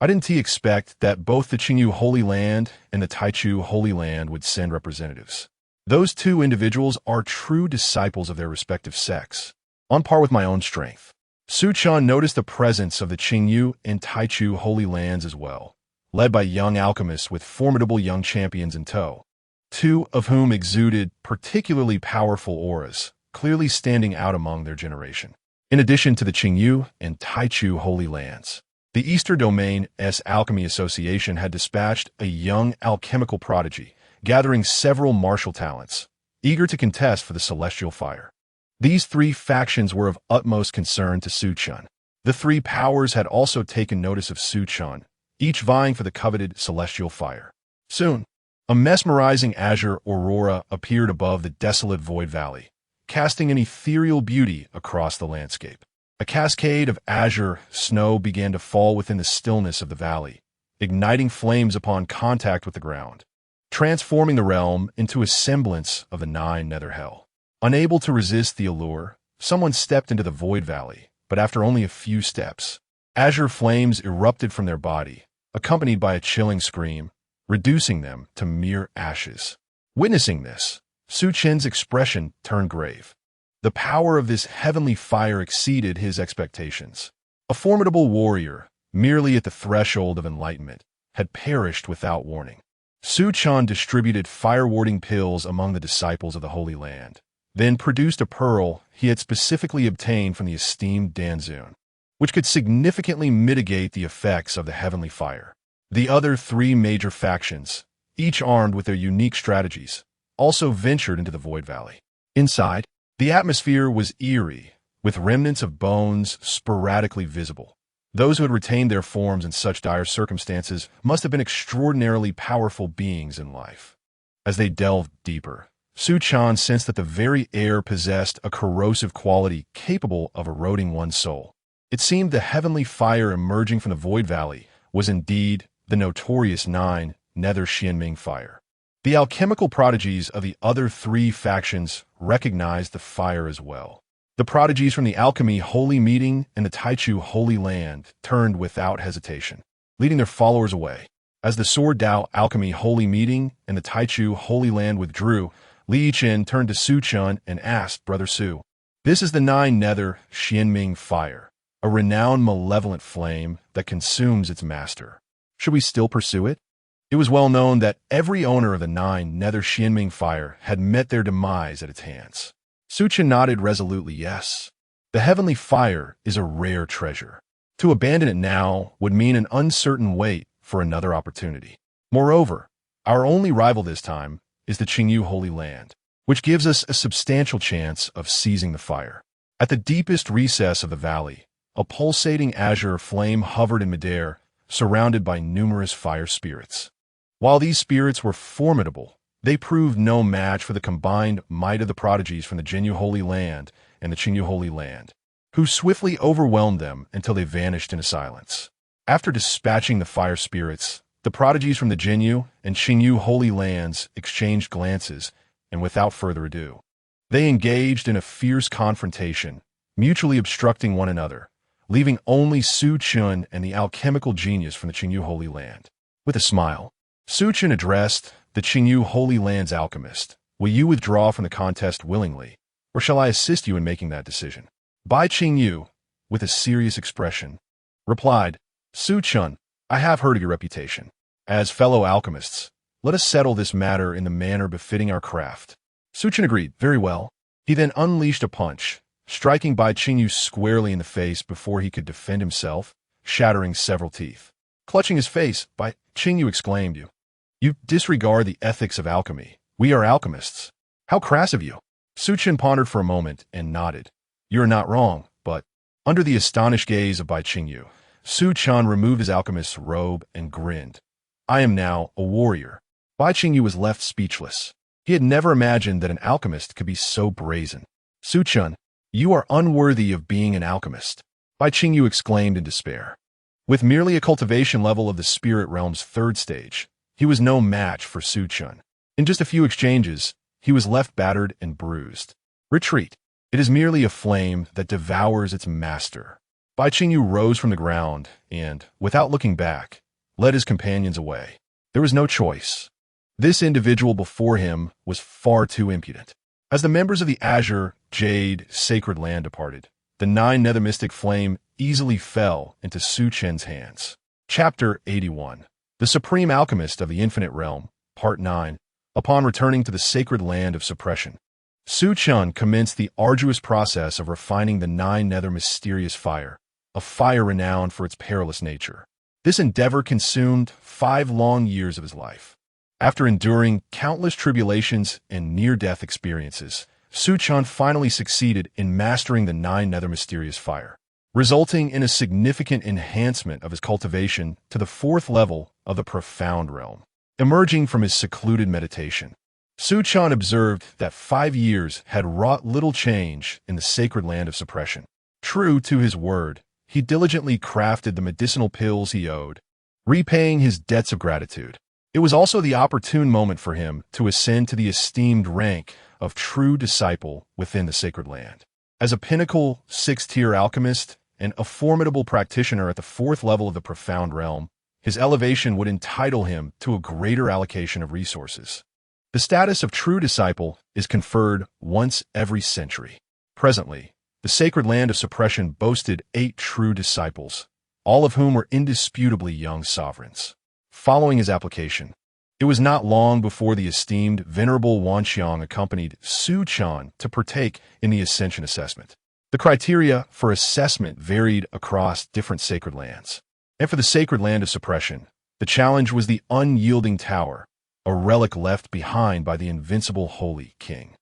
"I didn't expect that both the Qingyu Holy Land and the Taichu Holy Land would send representatives. Those 2 individuals are true disciples of their respective sects, on par with my own strength." Su Chen noticed the presence of the Qingyu and Taichu Holy Lands as well, led by young alchemists with formidable young champions in tow, 2 of whom exuded particularly powerful auras, clearly standing out among their generation. In addition to the Qingyu and Taichu Holy Lands, The Eastern Domain's Alchemy Association had dispatched a young alchemical prodigy, gathering several martial talents, eager to contest for the celestial fire. These three factions were of utmost concern to Su Chen. The three powers had also taken notice of Su Chen, each vying for the coveted celestial fire. Soon, a mesmerizing azure aurora appeared above the desolate void valley, casting an ethereal beauty across the landscape. A cascade of azure snow began to fall within the stillness of the valley, igniting flames upon contact with the ground, transforming the realm into a semblance of the Nine Nether Hell. Unable to resist the allure, someone stepped into the void valley, but after only a few steps, azure flames erupted from their body, accompanied by a chilling scream, reducing them to mere ashes. Witnessing this, Su Chen's expression turned grave. The power of this heavenly fire exceeded his expectations. A formidable warrior, merely at the threshold of enlightenment, had perished without warning. Su Chen distributed fire-warding pills among the disciples of the Holy Land, then produced a pearl he had specifically obtained from the esteemed Danzun, which could significantly mitigate the effects of the heavenly fire. The other three major factions, each armed with their unique strategies, also ventured into the Void Valley. Inside, the atmosphere was eerie, with remnants of bones sporadically visible. Those who had retained their forms in such dire circumstances must have been extraordinarily powerful beings in life. As they delved deeper, Su Chen sensed that the very air possessed a corrosive quality capable of eroding one's soul. It seemed the heavenly fire emerging from the Void Valley was indeed the notorious Nine Nether Xianming fire. The alchemical prodigies of the other three factions recognized the fire as well. The prodigies from the Alchemy Holy Meeting and the Taichu Holy Land turned without hesitation, leading their followers away. As the Sword Dao Alchemy Holy Meeting and the Taichu Holy Land withdrew, Li Chen turned to Su Chen and asked, "Brother Su, this is the Nine Nether Xianming fire, a renowned malevolent flame that consumes its master. Should we still pursue it?" It was well known that every owner of the Nine Nether Xianming fire had met their demise at its hands. Su Chen nodded resolutely yes. The heavenly fire is a rare treasure. To abandon it now would mean an uncertain wait for another opportunity. Moreover, our only rival this time is the Qingyu Holy Land, which gives us a substantial chance of seizing the fire. At the deepest recess of the valley, a pulsating azure flame hovered in midair, surrounded by numerous fire spirits. While these spirits were formidable, they proved no match for the combined might of the prodigies from the Jinyu Holy Land and the Qingyu Holy Land, who swiftly overwhelmed them until they vanished into silence. After dispatching the fire spirits, the prodigies from the Jinyu and Qingyu Holy Lands exchanged glances, and without further ado, they engaged in a fierce confrontation, mutually obstructing one another, leaving only Su Chen and the alchemical genius from the Qingyu Holy Land. With a smile, Su Chen addressed the Qingyu Holy Land's alchemist. "Will you withdraw from the contest willingly, or shall I assist you in making that decision?" Bai Qingyu, with a serious expression, replied, "Su Chen, I have heard of your reputation. As fellow alchemists, let us settle this matter in the manner befitting our craft." Su Chen agreed, "Very well." He then unleashed a punch, striking Bai Qingyu squarely in the face before he could defend himself, shattering several teeth. Clutching his face, Bai Qingyu exclaimed, You disregard the ethics of alchemy. We are alchemists. How crass of you." Su Chen pondered for a moment and nodded. "You are not wrong, but..." Under the astonished gaze of Bai Qingyu, Su Chen removed his alchemist's robe and grinned. "I am now a warrior." Bai Qingyu was left speechless. He had never imagined that an alchemist could be so brazen. "Su Chen, you are unworthy of being an alchemist," Bai Qingyu exclaimed in despair. With merely a cultivation level of the spirit realm's third stage, he was no match for Su Chen. In just a few exchanges, he was left battered and bruised. "Retreat. It is merely a flame that devours its master." Bai Qingyu rose from the ground and, without looking back, led his companions away. There was no choice. This individual before him was far too impudent. As the members of the Azure Jade Sacred Land departed, the Nine Nether Mystic Flame easily fell into Su Chen's hands. Chapter 81. The Supreme Alchemist of the Infinite Realm, Part 9. Upon returning to the Sacred Land of Suppression, Su Chen commenced the arduous process of refining the Nine Nether Mysterious Fire, a fire renowned for its perilous nature. This endeavor consumed 5 long years of his life. After enduring countless tribulations and near-death experiences, Su Chen finally succeeded in mastering the 9 nether mysterious fire, resulting in a significant enhancement of his cultivation to the 4th level of the profound realm. Emerging from his secluded meditation, Su Chen observed that 5 years had wrought little change in the sacred land of suppression. True to his word, he diligently crafted the medicinal pills he owed, repaying his debts of gratitude. It was also the opportune moment for him to ascend to the esteemed rank of true disciple within the sacred land. As a pinnacle 6th-tier alchemist and a formidable practitioner at the 4th level of the profound realm, his elevation would entitle him to a greater allocation of resources. The status of true disciple is conferred once every century. Presently, the sacred land of suppression boasted 8 true disciples, all of whom were indisputably young sovereigns. Following his application, it was not long before the esteemed Venerable Wanxiang accompanied Su Chen to partake in the Ascension Assessment. The criteria for assessment varied across different sacred lands. And for the sacred land of suppression, the challenge was the unyielding tower, a relic left behind by the invincible Holy King.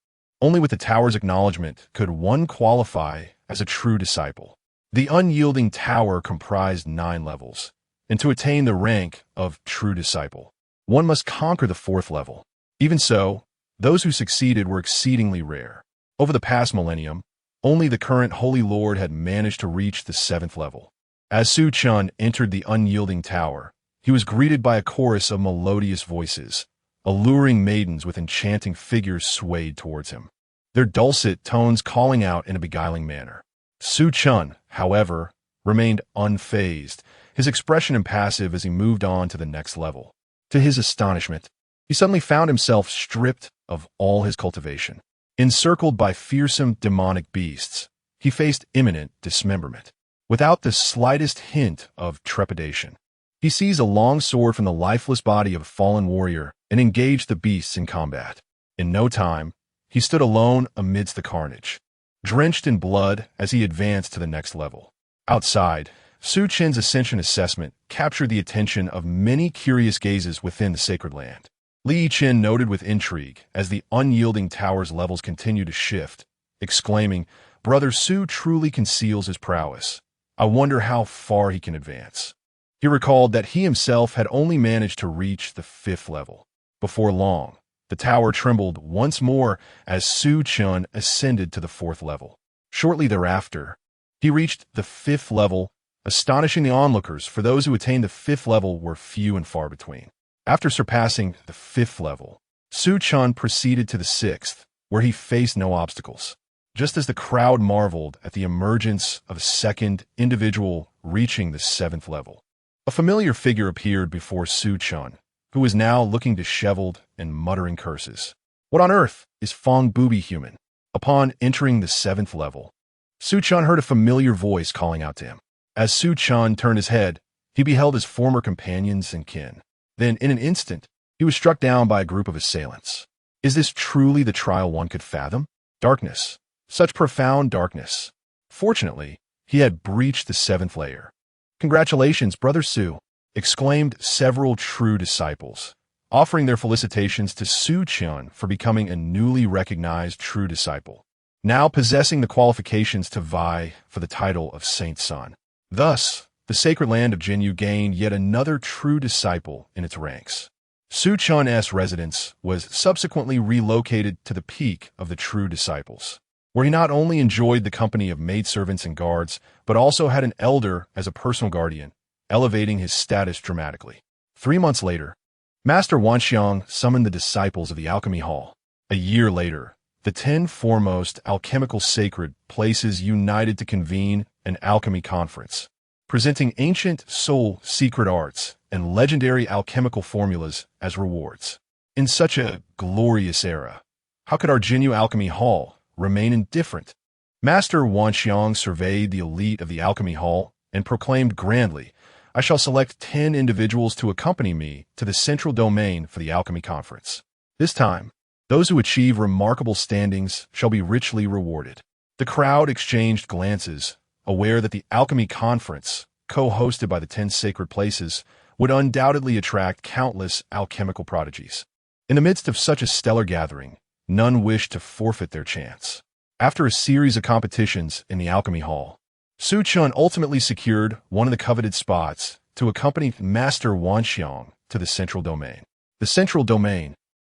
Only with the tower's acknowledgement could one qualify as a true disciple. The unyielding tower comprised 9 levels, and to attain the rank of true disciple, one must conquer the 4th level. Even so, those who succeeded were exceedingly rare. Over the past millennium, only the current Holy Lord had managed to reach the 7th level. As Su Chen entered the unyielding tower, he was greeted by a chorus of melodious voices. Alluring maidens with enchanting figures swayed towards him, their dulcet tones calling out in a beguiling manner. Su Chen, however, remained unfazed, his expression impassive as he moved on to the next level. To his astonishment, he suddenly found himself stripped of all his cultivation. Encircled by fearsome demonic beasts, he faced imminent dismemberment. Without the slightest hint of trepidation, he seized a long sword from the lifeless body of a fallen warrior and engaged the beasts in combat. In no time, he stood alone amidst the carnage, drenched in blood as he advanced to the next level. Outside, Su Chen's ascension assessment captured the attention of many curious gazes within the sacred land. Li Chen noted with intrigue as the unyielding tower's levels continued to shift, exclaiming, "Brother Su truly conceals his prowess. I wonder how far he can advance." He recalled that he himself had only managed to reach the 5th level. Before long, the tower trembled once more as Su Chen ascended to the 4th level. Shortly thereafter, he reached the 5th level, astonishing the onlookers, for those who attained the 5th level were few and far between. After surpassing the 5th level, Su Chen proceeded to the 6th, where he faced no obstacles. Just as the crowd marveled at the emergence of a second individual reaching the 7th level, a familiar figure appeared before Su Chen, who was now looking disheveled and muttering curses. "What on earth is Fong Booby human?" Upon entering the 7th level, Su Chen heard a familiar voice calling out to him. As Su Chen turned his head, he beheld his former companions and kin. Then, in an instant, he was struck down by a group of assailants. Is this truly the trial one could fathom? Darkness. Such profound darkness. Fortunately, he had breached the 7th layer. "Congratulations, Brother Su," exclaimed several true disciples, offering their felicitations to Su Chen for becoming a newly recognized true disciple, now possessing the qualifications to vie for the title of Saint Son. Thus, the sacred land of Jinyu gained yet another true disciple in its ranks. Su Chen's residence was subsequently relocated to the peak of the true disciples, where he not only enjoyed the company of maidservants and guards, but also had an elder as a personal guardian, elevating his status dramatically. 3 months later, Master Wanxiang summoned the disciples of the Alchemy Hall. A year later, the 10 foremost alchemical sacred places united to convene an alchemy conference, presenting ancient soul secret arts and legendary alchemical formulas as rewards. In such a glorious era, how could our Jinyu Alchemy Hall remain indifferent? Master Wanxiang surveyed the elite of the Alchemy Hall and proclaimed grandly, "I shall select 10 individuals to accompany me to the central domain for the Alchemy Conference. This time, those who achieve remarkable standings shall be richly rewarded." The crowd exchanged glances, aware that the alchemy conference, co-hosted by the 10 sacred places, would undoubtedly attract countless alchemical prodigies. In the midst of such a stellar gathering, none wished to forfeit their chance. After a series of competitions in the alchemy hall, Su Chen ultimately secured one of the coveted spots to accompany Master Wanxiang to the Central Domain. The Central Domain,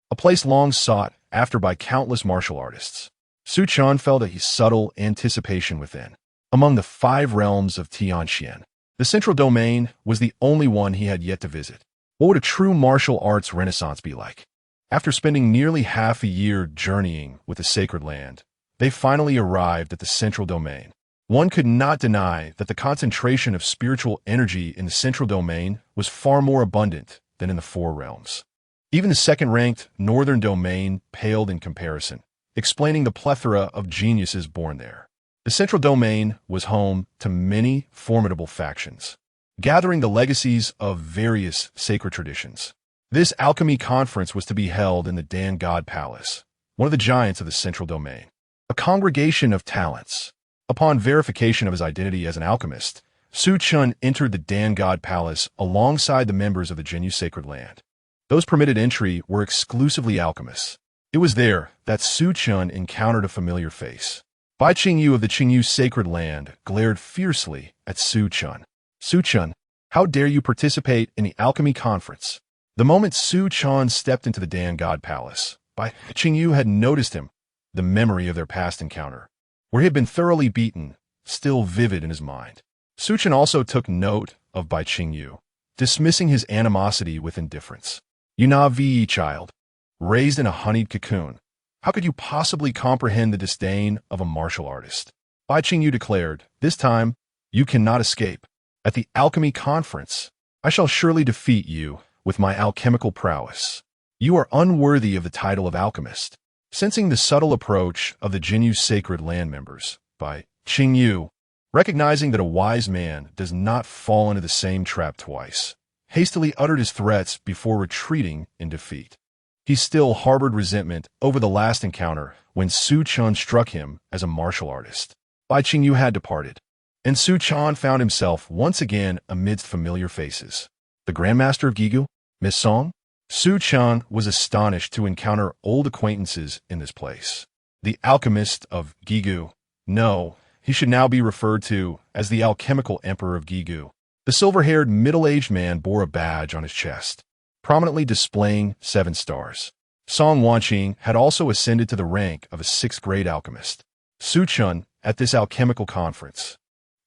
a place long sought after by countless martial artists. Su Chen felt a subtle anticipation within. Among the 5 realms of Tianxian, the Central Domain was the only one he had yet to visit. What would a true martial arts renaissance be like? After spending nearly half a year journeying with the sacred land, they finally arrived at the Central Domain. One could not deny that the concentration of spiritual energy in the Central Domain was far more abundant than in the 4 realms. Even the second-ranked Northern Domain paled in comparison, explaining the plethora of geniuses born there. The Central Domain was home to many formidable factions, gathering the legacies of various sacred traditions. This alchemy conference was to be held in the Dan God Palace, one of the giants of the Central Domain. A congregation of talents. Upon verification of his identity as an alchemist, Su Chen entered the Dan God Palace alongside the members of the Jinyu Sacred Land. Those permitted entry were exclusively alchemists. It was there that Su Chen encountered a familiar face. Bai Qingyu of the Qingyu Sacred Land glared fiercely at Su Chen. Su Chen, how dare you participate in the alchemy conference? The moment Su Chen stepped into the Dan God Palace, Bai Qingyu had noticed him, the memory of their past encounter, where he had been thoroughly beaten, still vivid in his mind. Su Chen also took note of Bai Qingyu, dismissing his animosity with indifference. You Na'vi child, raised in a honeyed cocoon, how could you possibly comprehend the disdain of a martial artist? Bai Qingyu declared, this time, you cannot escape. At the alchemy conference, I shall surely defeat you with my alchemical prowess. You are unworthy of the title of alchemist. Sensing the subtle approach of the Jinyu Sacred Land members, Bai Qingyu, recognizing that a wise man does not fall into the same trap twice, hastily uttered his threats before retreating in defeat. He still harbored resentment over the last encounter when Su Chen struck him as a martial artist. Bai Qingyu had departed, and Su Chen found himself once again amidst familiar faces. The Grandmaster of Gigu, Miss Song? Su Chen was astonished to encounter old acquaintances in this place. The alchemist of Gigu. No, he should now be referred to as the alchemical emperor of Gigu. The silver-haired middle-aged man bore a badge on his chest, prominently displaying 7 stars. Song Wanqing had also ascended to the rank of a 6th-grade alchemist. Su Chen, at this alchemical conference,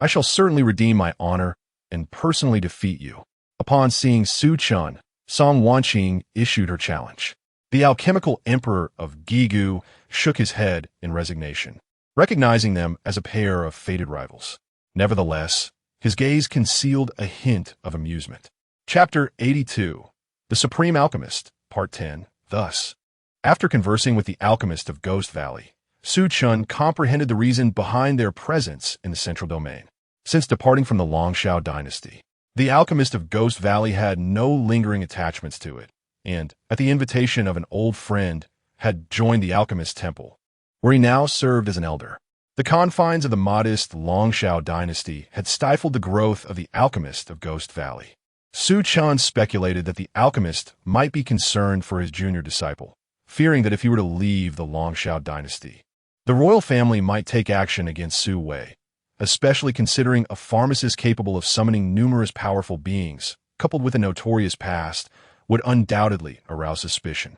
I shall certainly redeem my honor and personally defeat you. Upon seeing Su Chen, Song Wanqing issued her challenge. The alchemical emperor of Gigu shook his head in resignation, recognizing them as a pair of fated rivals. Nevertheless, his gaze concealed a hint of amusement. Chapter 82. The Supreme Alchemist, Part 10. Thus, after conversing with the alchemist of Ghost Valley, Su Chen comprehended the reason behind their presence in the Central Domain. Since departing from the Longshao dynasty, the alchemist of Ghost Valley had no lingering attachments to it, and, at the invitation of an old friend, had joined the alchemist temple, where he now served as an elder. The confines of the modest Longshao dynasty had stifled the growth of the alchemist of Ghost Valley. Su Chen speculated that the alchemist might be concerned for his junior disciple, fearing that if he were to leave the Longshao dynasty, the royal family might take action against Su Wei, especially considering a pharmacist capable of summoning numerous powerful beings, coupled with a notorious past, would undoubtedly arouse suspicion.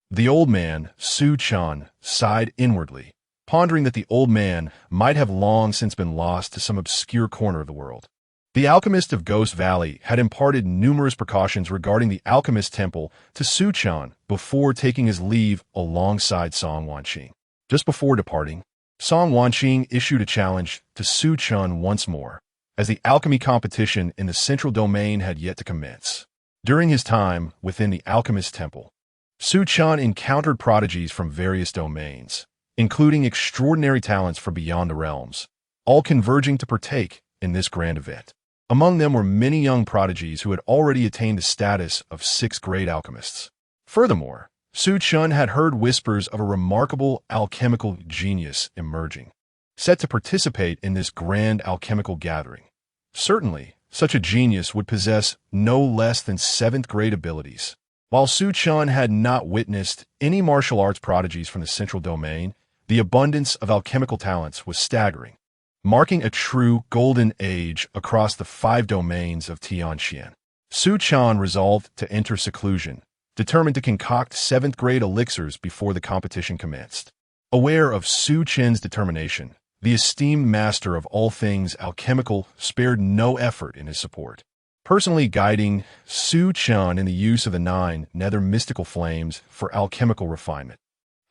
The old man, Su Chen, sighed inwardly, pondering that the old man might have long since been lost to some obscure corner of the world. The alchemist of Ghost Valley had imparted numerous precautions regarding the alchemist temple to Su Chen before taking his leave alongside Song Wanqing. Just before departing, Song Wanqing issued a challenge to Su Chen once more, as the alchemy competition in the Central Domain had yet to commence. During his time within the alchemist temple, Su Chen encountered prodigies from various domains, including extraordinary talents from beyond the realms, all converging to partake in this grand event. Among them were many young prodigies who had already attained the status of 6th-grade alchemists. Furthermore, Su Chen had heard whispers of a remarkable alchemical genius emerging. set to participate in this grand alchemical gathering. Certainly, such a genius would possess no less than seventh-grade abilities. While Su Chen had not witnessed any martial arts prodigies from the central domain, the abundance of alchemical talents was staggering, marking a true golden age across the 5 domains of Tianxian. Su Chen resolved to enter seclusion, determined to concoct 7th-grade elixirs before the competition commenced. Aware of Su Chen's determination, the esteemed master of all things alchemical spared no effort in his support, personally guiding Su Chen in the use of the 9 nether mystical flames for alchemical refinement.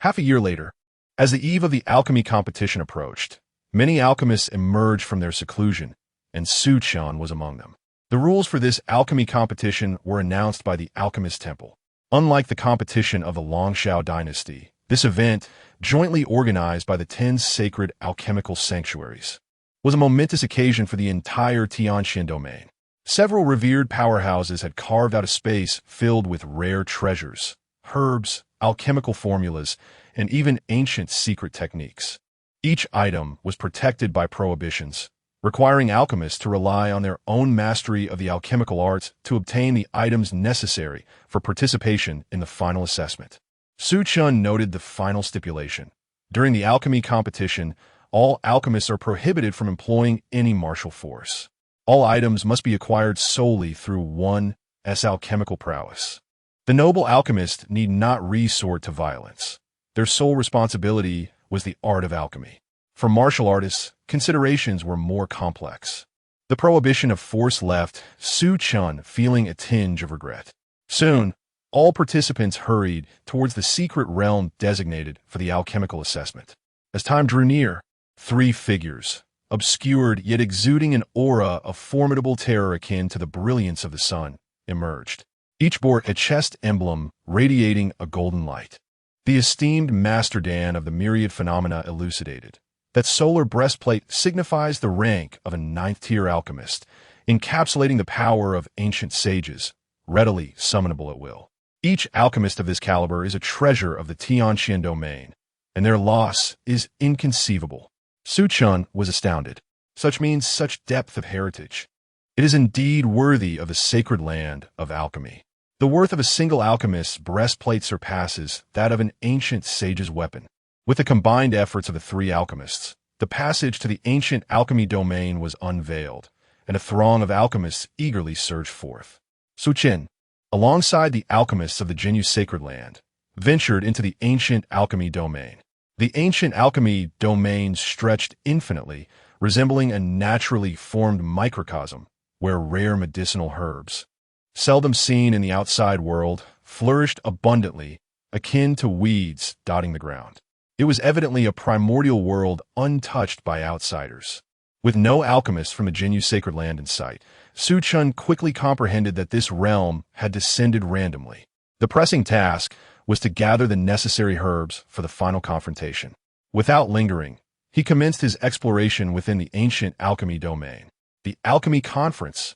Half a year later, as the eve of the alchemy competition approached, many alchemists emerged from their seclusion, and Su Chen was among them. The rules for this alchemy competition were announced by the Alchemist Temple. Unlike the competition of the Longshao dynasty, this event, jointly organized by the 10 sacred alchemical sanctuaries, was a momentous occasion for the entire Tianxian domain. Several revered powerhouses had carved out a space filled with rare treasures, herbs, alchemical formulas, and even ancient secret techniques. Each item was protected by prohibitions, requiring alchemists to rely on their own mastery of the alchemical arts to obtain the items necessary for participation in the final assessment. Su Chen noted the final stipulation. During the alchemy competition, all alchemists are prohibited from employing any martial force. All items must be acquired solely through one's alchemical prowess. The noble alchemist need not resort to violence. Their sole responsibility was the art of alchemy. For martial artists, considerations were more complex. The prohibition of force left Su Chen feeling a tinge of regret. Soon, all participants hurried towards the secret realm designated for the alchemical assessment. As time drew near, 3 figures, obscured yet exuding an aura of formidable terror akin to the brilliance of the sun, emerged. Each bore a chest emblem radiating a golden light. The esteemed Master Dan of the myriad phenomena elucidated that solar breastplate signifies the rank of a 9th-tier alchemist, encapsulating the power of ancient sages, readily summonable at will. Each alchemist of this caliber is a treasure of the Tianxian domain, and their loss is inconceivable. Su Chen was astounded. Such means such depth of heritage. It is indeed worthy of the sacred land of alchemy. The worth of a single alchemist's breastplate surpasses that of an ancient sage's weapon. With the combined efforts of the 3 alchemists, the passage to the ancient alchemy domain was unveiled, and a throng of alchemists eagerly surged forth. Su Chen, alongside the alchemists of the Jinyu Sacred Land, ventured into the ancient alchemy domain. The ancient alchemy domain stretched infinitely, resembling a naturally formed microcosm where rare medicinal herbs, seldom seen in the outside world, flourished abundantly, akin to weeds dotting the ground. It was evidently a primordial world untouched by outsiders. With no alchemist from the Jinyu Sacred Land in sight, Su Chen quickly comprehended that this realm had descended randomly. The pressing task was to gather the necessary herbs for the final confrontation. Without lingering, he commenced his exploration within the ancient alchemy domain. The Alchemy Conference,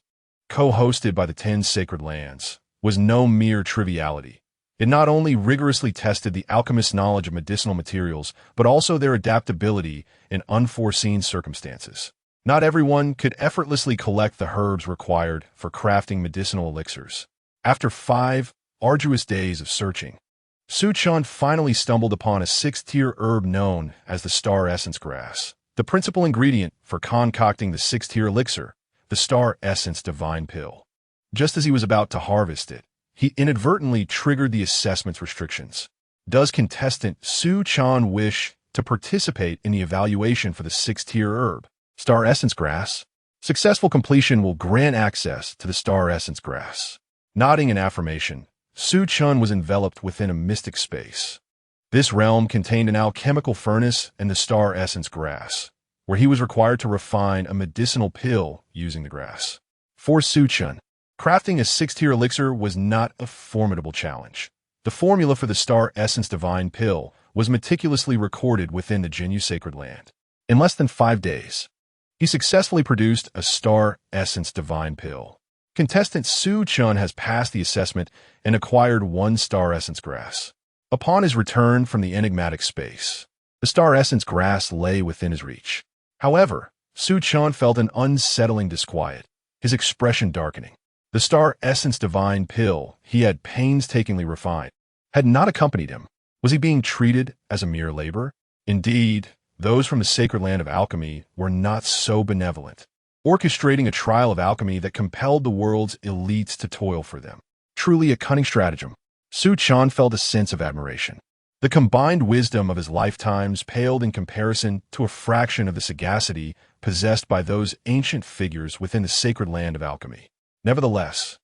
co-hosted by the 10 Sacred Lands, was no mere triviality. It not only rigorously tested the alchemist's knowledge of medicinal materials, but also their adaptability in unforeseen circumstances. Not everyone could effortlessly collect the herbs required for crafting medicinal elixirs. After 5 arduous days of searching, Su Chen finally stumbled upon a 6th-tier herb known as the Star Essence Grass, the principal ingredient for concocting the 6th-tier elixir, the Star Essence Divine Pill. Just as he was about to harvest it, he inadvertently triggered the assessment's restrictions. Does contestant Su Chen wish to participate in the evaluation for the 6th-tier herb, Star Essence Grass? Successful completion will grant access to the Star Essence Grass. Nodding in affirmation, Su Chen was enveloped within a mystic space. This realm contained an alchemical furnace and the Star Essence Grass, where he was required to refine a medicinal pill using the grass. For Su Chen, crafting a 6th-tier elixir was not a formidable challenge. The formula for the Star Essence Divine Pill was meticulously recorded within the Jinyu Sacred Land. In less than 5 days, he successfully produced a Star Essence Divine Pill. Contestant Su Chen has passed the assessment and acquired 1 Star Essence Grass. Upon his return from the enigmatic space, The star essence grass lay within his reach. However, Su Chen felt an unsettling disquiet, his expression darkening. The star essence divine pill he had painstakingly refined had not accompanied him. Was he being treated as a mere labor? Indeed, those from the sacred land of alchemy were not so benevolent, orchestrating a trial of alchemy that compelled the world's elites to toil for them. Truly a cunning stratagem. Su Chen felt a sense of admiration. The combined wisdom of his lifetimes paled in comparison to a fraction of the sagacity possessed by those ancient figures within the sacred land of alchemy. Nevertheless,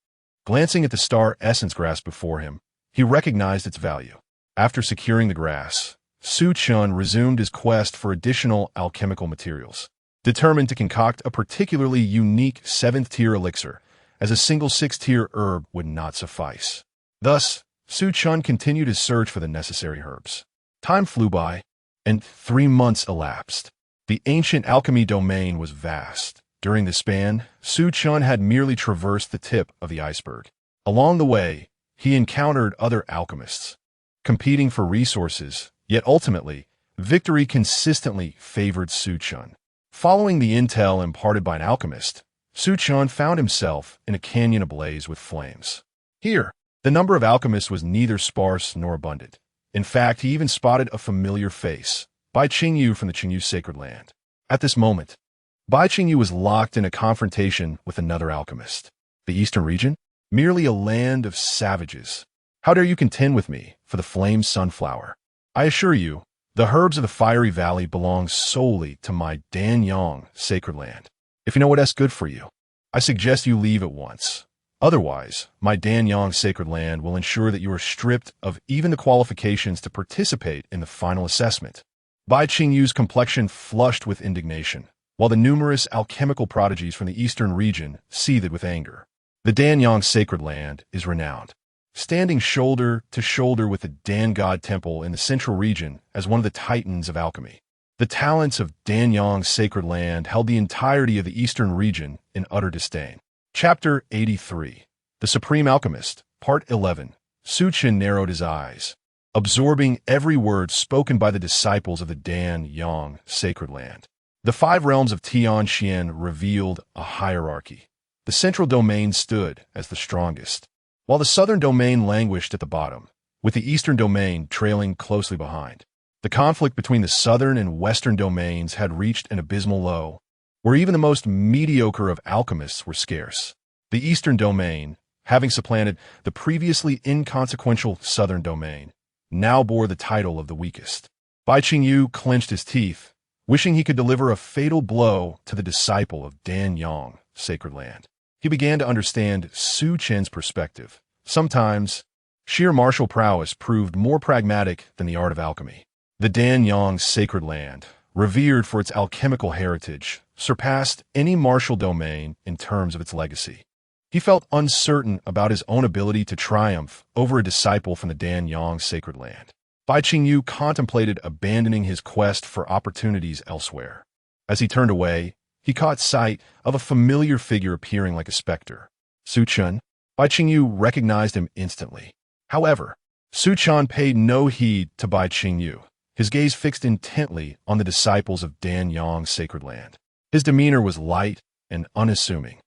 glancing at the star essence grass before him, he recognized its value. After securing the grass, Su Chen resumed his quest for additional alchemical materials, determined to concoct a particularly unique 7th-tier elixir, as a single 6th-tier herb would not suffice. Thus, Su Chen continued his search for the necessary herbs. Time flew by, and 3 months elapsed. The ancient alchemy domain was vast. During the span, Su Chen had merely traversed the tip of the iceberg. Along the way, he encountered other alchemists, competing for resources, yet ultimately, victory consistently favored Su Chen. Following the intel imparted by an alchemist, Su Chen found himself in a canyon ablaze with flames. Here, the number of alchemists was neither sparse nor abundant. In fact, he even spotted a familiar face, Bai Qingyu from the Qingyu sacred land. At this moment, Bai Qingyu was locked in a confrontation with another alchemist. The eastern region? Merely a land of savages. How dare you contend with me for the flame sunflower? I assure you, the herbs of the fiery valley belong solely to my Danyang sacred land. If you know what's good for you, I suggest you leave at once. Otherwise, my Danyang sacred land will ensure that you are stripped of even the qualifications to participate in the final assessment. Bai Qingyu's complexion flushed with indignation, while the numerous alchemical prodigies from the eastern region seethed with anger. The Danyang sacred land is renowned, standing shoulder to shoulder with the Dan God Temple in the central region as one of the titans of alchemy. The talents of Danyang sacred land held the entirety of the eastern region in utter disdain. Chapter 83. The Supreme Alchemist, Part 11. Su Chen narrowed his eyes, absorbing every word spoken by the disciples of the Danyang sacred land. The 5 realms of Tianxian revealed a hierarchy. The central domain stood as the strongest, while the southern domain languished at the bottom, with the eastern domain trailing closely behind. The conflict between the southern and western domains had reached an abysmal low, where even the most mediocre of alchemists were scarce. The eastern domain, having supplanted the previously inconsequential southern domain, now bore the title of the weakest. Bai Qingyu clenched his teeth, wishing he could deliver a fatal blow to the disciple of Danyang sacred land. He began to understand Su Chen's perspective. Sometimes, sheer martial prowess proved more pragmatic than the art of alchemy. The Danyang sacred land, revered for its alchemical heritage, surpassed any martial domain in terms of its legacy. He felt uncertain about his own ability to triumph over a disciple from the Danyang sacred land. Bai Qingyu contemplated abandoning his quest for opportunities elsewhere. As he turned away, he caught sight of a familiar figure appearing like a specter. Su Chen. Bai Qingyu recognized him instantly. However, Su Chen paid no heed to Bai Qingyu, his gaze fixed intently on the disciples of Danyang sacred land. His demeanor was light and unassuming,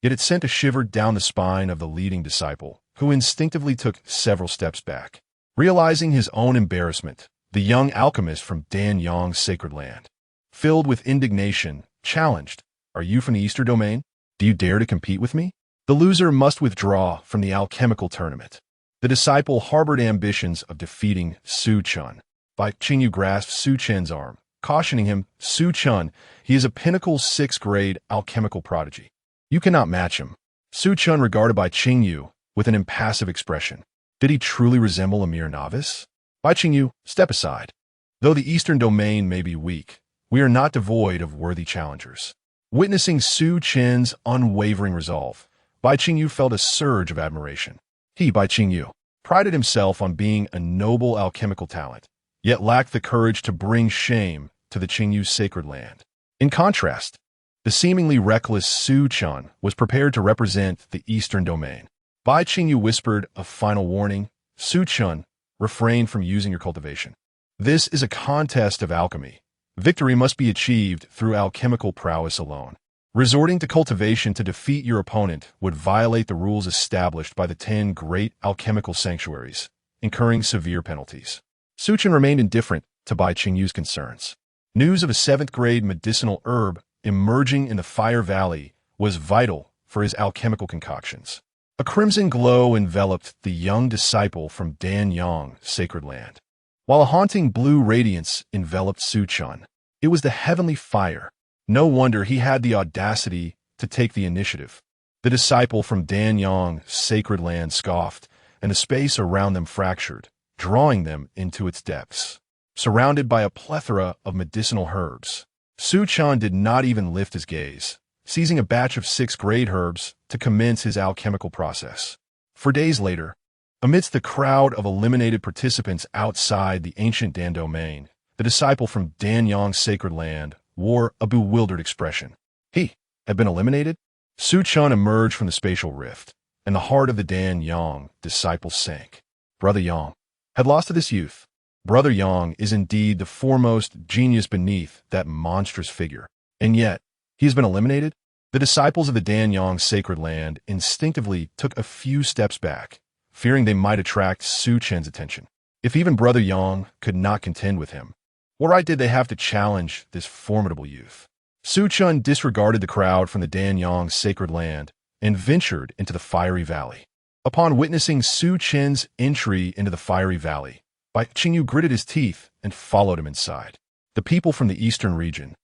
yet it sent a shiver down the spine of the leading disciple, who instinctively took several steps back. Realizing his own embarrassment, the young alchemist from Danyang sacred land, filled with indignation, challenged, "Are you from the Eastern domain? Do you dare to compete with me?" The loser must withdraw from the alchemical tournament. The disciple harbored ambitions of defeating Su Chen. Bai Qingyu grasped Su Chen's arm, cautioning him, "Su Chen, he is a pinnacle 6th grade alchemical prodigy. You cannot match him." Su Chen regarded Bai Qingyu with an impassive expression. Did he truly resemble a mere novice? Bai Qingyu, step aside. Though the Eastern domain may be weak, we are not devoid of worthy challengers. Witnessing Su Chen's unwavering resolve, Bai Qingyu felt a surge of admiration. He, Bai Qingyu, prided himself on being a noble alchemical talent, yet lacked the courage to bring shame to the Qingyu sacred land. In contrast, the seemingly reckless Su Chen was prepared to represent the Eastern domain. Bai Qingyu whispered a final warning. "Su Chen, refrain from using your cultivation. This is a contest of alchemy. Victory must be achieved through alchemical prowess alone. Resorting to cultivation to defeat your opponent would violate the rules established by the 10 great alchemical sanctuaries, incurring severe penalties. Su Chen remained indifferent to Bai Qingyu's concerns. News of a 7th-grade medicinal herb emerging in the Fire Valley was vital for his alchemical concoctions. A crimson glow enveloped the young disciple from Danyang, Sacred Land, while a haunting blue radiance enveloped Su Chen. It was the heavenly fire. No wonder he had the audacity to take the initiative. The disciple from Danyang, Sacred Land, scoffed, and the space around them fractured, drawing them into its depths. Surrounded by a plethora of medicinal herbs, Su Chen did not even lift his gaze, seizing a batch of 6th-grade herbs to commence his alchemical process. 4 days later, amidst the crowd of eliminated participants outside the ancient Dan domain, the disciple from Danyang, Sacred Land, wore a bewildered expression. He had been eliminated? Su Chen emerged from the spatial rift, and the heart of the Danyang disciple sank. Brother Yang had lost to this youth. Brother Yang is indeed the foremost genius beneath that monstrous figure. And yet, he has been eliminated? The disciples of the Danyang Sacred Land instinctively took a few steps back, fearing they might attract Su Chen's attention. If even Brother Yang could not contend with him, what right did they have to challenge this formidable youth? Su Chen disregarded the crowd from the Danyang Sacred Land and ventured into the Fiery Valley. Upon witnessing Su Chen's entry into the Fiery Valley, Bai Qingyu gritted his teeth and followed him inside. The people from the eastern region,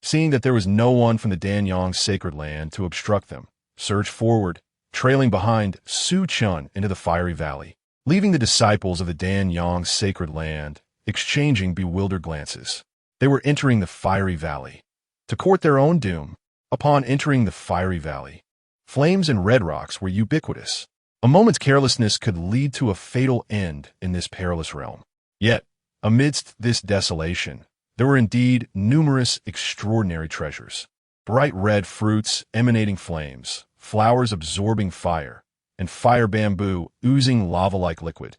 seeing that there was no one from the Danyang Sacred Land to obstruct them, surged forward, trailing behind Su Chen into the Fiery Valley, leaving the disciples of the Danyang Sacred Land exchanging bewildered glances. They were entering the Fiery Valley to court their own doom. Upon entering the Fiery Valley, flames and red rocks were ubiquitous. A moment's carelessness could lead to a fatal end in this perilous realm. Yet, amidst this desolation, there were indeed numerous extraordinary treasures. Bright red fruits emanating flames, flowers absorbing fire, and fire bamboo oozing lava-like liquid.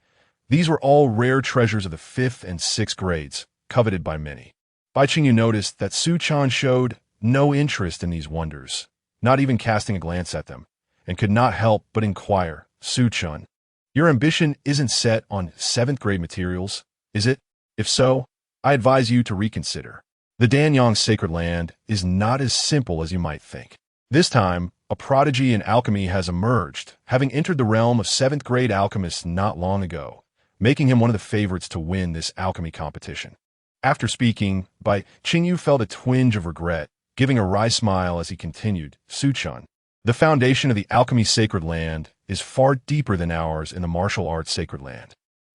These were all rare treasures of the 5th and 6th grades, coveted by many. Bai Qingyu noticed that Su Chen showed no interest in these wonders, not even casting a glance at them, and could not help but inquire, Su Chen, your ambition isn't set on 7th-grade materials, is it? If so, I advise you to reconsider. The Danyang Sacred Land is not as simple as you might think. This time, a prodigy in alchemy has emerged, having entered the realm of 7th-grade alchemists not long ago, making him one of the favorites to win this alchemy competition. After speaking, Bai Qingyu felt a twinge of regret, giving a wry smile as he continued, Su Chen, the foundation of the alchemy Sacred Land is far deeper than ours in the martial arts Sacred Land.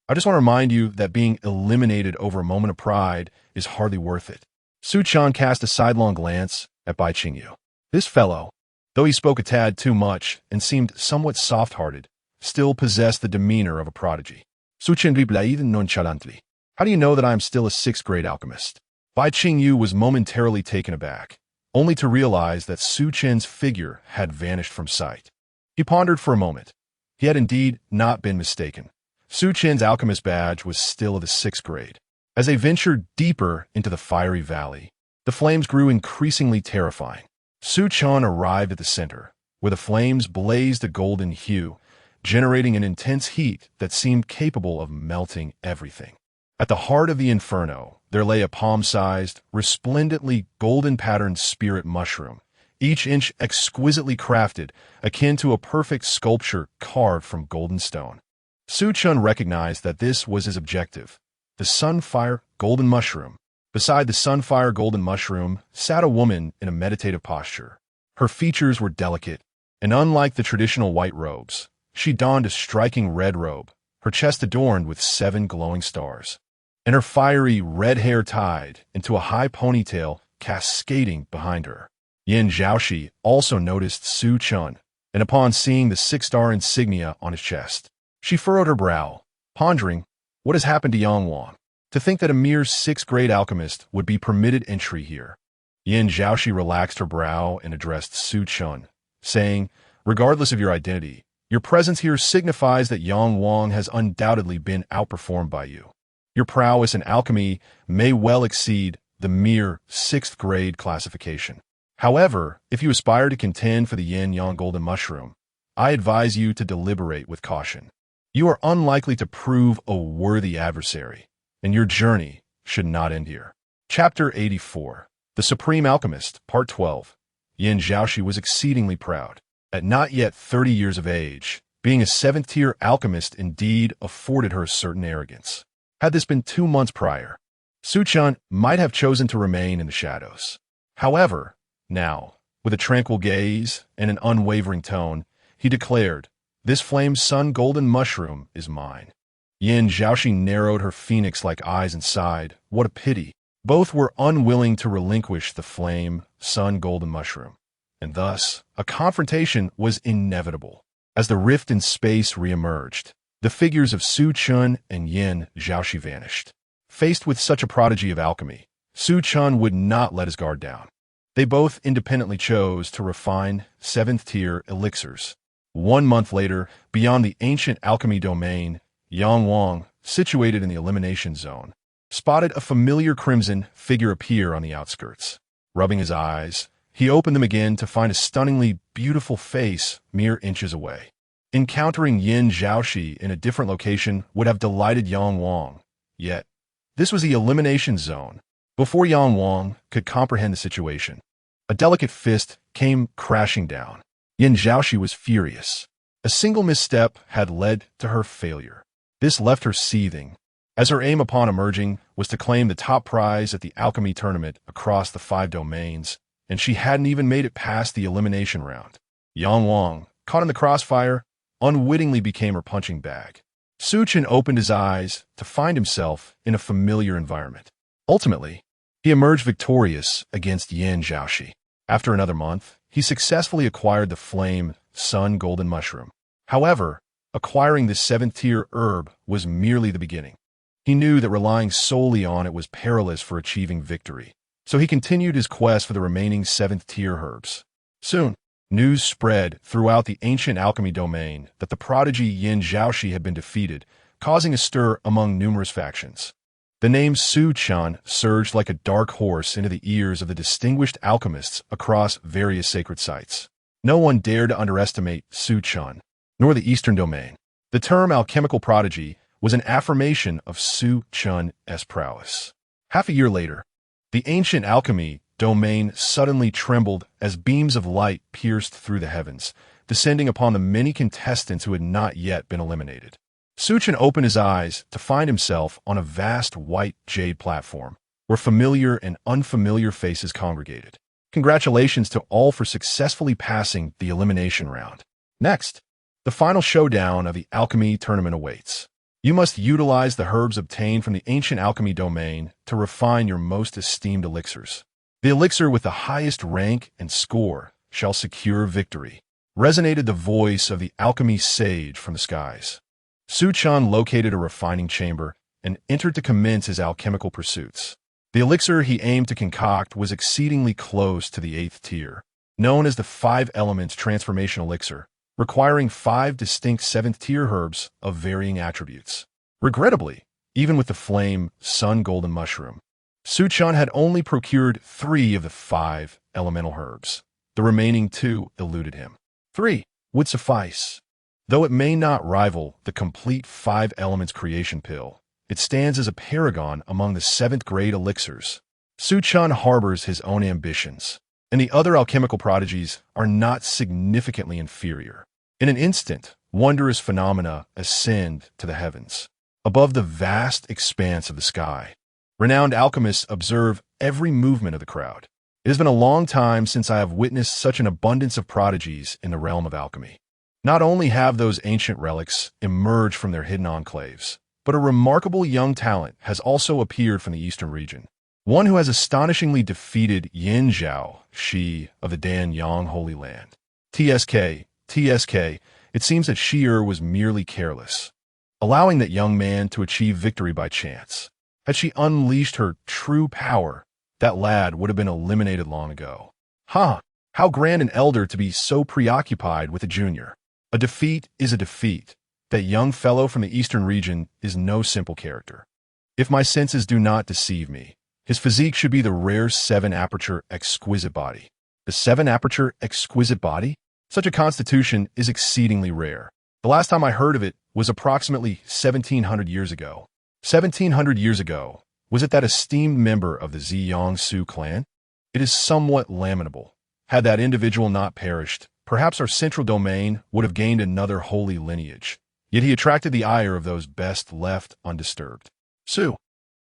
I just want to remind you that being eliminated over a moment of pride is hardly worth it. Su Chen cast a sidelong glance at Bai Qingyu. This fellow, though he spoke a tad too much and seemed somewhat soft-hearted, still possessed the demeanor of a prodigy. Su Chen replied nonchalantly. How do you know that I am still a 6th-grade alchemist? Bai Qingyu was momentarily taken aback, only to realize that Su Chen's figure had vanished from sight. He pondered for a moment. He had indeed not been mistaken. Su Chen's alchemist badge was still of the 6th grade. As they ventured deeper into the Fiery Valley, the flames grew increasingly terrifying. Su Chen arrived at the center, where the flames blazed a golden hue, generating an intense heat that seemed capable of melting everything. At the heart of the inferno, there lay a palm-sized, resplendently golden-patterned spirit mushroom, each inch exquisitely crafted, akin to a perfect sculpture carved from golden stone. Su Chen recognized that this was his objective, the Sunfire Golden Mushroom. Beside the Sunfire Golden Mushroom sat a woman in a meditative posture. Her features were delicate, and unlike the traditional white robes, she donned a striking red robe, her chest adorned with 7 glowing stars, and her fiery red hair tied into a high ponytail cascading behind her. Yin Zhaoxi also noticed Su Chen, and upon seeing the 6-star insignia on his chest, she furrowed her brow, pondering, what has happened to Yang Wang? To think that a mere 6th-grade alchemist would be permitted entry here. Yin Zhaoxi relaxed her brow and addressed Su Chen, saying, regardless of your identity, your presence here signifies that Yang Wang has undoubtedly been outperformed by you. Your prowess in alchemy may well exceed the mere 6th grade classification. However, if you aspire to contend for the yin-yang golden mushroom, I advise you to deliberate with caution. You are unlikely to prove a worthy adversary, and your journey should not end here. Chapter 84. The Supreme Alchemist, Part 12. Yin Zhaoxi was exceedingly proud. At not yet 30 years of age, being a 7th-tier alchemist indeed afforded her a certain arrogance. Had this been 2 months prior, Su Chen might have chosen to remain in the shadows. However, now, with a tranquil gaze and an unwavering tone, he declared, "This flame sun golden mushroom is mine." Yin Zhaoxi narrowed her phoenix-like eyes and sighed. What a pity. Both were unwilling to relinquish the flame sun golden mushroom, and thus a confrontation was inevitable. As the rift in space reemerged, the figures of Su Chen and Yin Zhaoxi vanished. Faced with such a prodigy of alchemy, Su Chen would not let his guard down. They both independently chose to refine 7th-tier elixirs. 1 month later, beyond the ancient alchemy domain, Yang Wang, situated in the elimination zone, spotted a familiar crimson figure appear on the outskirts. Rubbing his eyes, he opened them again to find a stunningly beautiful face mere inches away. Encountering Yin Zhaoxi in a different location would have delighted Yang Wang. Yet, this was the elimination zone. Before Yang Wang could comprehend the situation, a delicate fist came crashing down. Yin Zhaoxi was furious. A single misstep had led to her failure. This left her seething, as her aim upon emerging was to claim the top prize at the alchemy tournament across the 5 domains, and she hadn't even made it past the elimination round. Yang Wang, caught in the crossfire, unwittingly became her punching bag. Su Chen opened his eyes to find himself in a familiar environment. Ultimately, he emerged victorious against Yin Zhaoxi. After another month, he successfully acquired the flame sun golden mushroom. However, acquiring this 7th-tier herb was merely the beginning. He knew that relying solely on it was perilous for achieving victory, so he continued his quest for the remaining 7th-tier herbs. Soon, news spread throughout the ancient alchemy domain that the prodigy Yin Zhaoxi had been defeated, causing a stir among numerous factions. The name Su Chen surged like a dark horse into the ears of the distinguished alchemists across various sacred sites. No one dared to underestimate Su Chen, nor the Eastern Domain. The term alchemical prodigy was an affirmation of Su Chen's prowess. Half a year later, the ancient alchemy domain suddenly trembled as beams of light pierced through the heavens, descending upon the many contestants who had not yet been eliminated. Su Chen opened his eyes to find himself on a vast white jade platform, where familiar and unfamiliar faces congregated. Congratulations to all for successfully passing the elimination round. Next, the final showdown of the alchemy tournament awaits. You must utilize the herbs obtained from the ancient alchemy domain to refine your most esteemed elixirs. The elixir with the highest rank and score shall secure victory. Resonated the voice of the alchemy sage from the skies. Su Chen located a refining chamber and entered to commence his alchemical pursuits. The elixir he aimed to concoct was exceedingly close to the 8th tier, known as the 5 Elements Transformation Elixir, requiring 5 distinct 7th-tier herbs of varying attributes. Regrettably, even with the flame sun golden mushroom, Su Chen had only procured 3 of the 5 elemental herbs. The remaining 2 eluded him. 3 would suffice. Though it may not rival the complete 5 elements creation pill, it stands as a paragon among the 7th-grade elixirs. Su Chen harbors his own ambitions, and the other alchemical prodigies are not significantly inferior. In an instant, wondrous phenomena ascend to the heavens. Above the vast expanse of the sky, renowned alchemists observe every movement of the crowd. It has been a long time since I have witnessed such an abundance of prodigies in the realm of alchemy. Not only have those ancient relics emerged from their hidden enclaves, but a remarkable young talent has also appeared from the eastern region. One who has astonishingly defeated Yin Zhaoxi of the Danyang Holy Land. TSK, it seems that Shi was merely careless, allowing that young man to achieve victory by chance. Had she unleashed her true power, that lad would have been eliminated long ago. How grand an elder to be so preoccupied with a junior. A defeat is a defeat. That young fellow from the eastern region is no simple character. If my senses do not deceive me, his physique should be the rare 7-aperture exquisite body. The 7-aperture exquisite body? Such a constitution is exceedingly rare. The last time I heard of it was approximately 1700 years ago. 1700 years ago, was it that esteemed member of the Ziyang Su clan? It is somewhat lamentable. Had that individual not perished, perhaps our central domain would have gained another holy lineage. Yet he attracted the ire of those best left undisturbed. Su.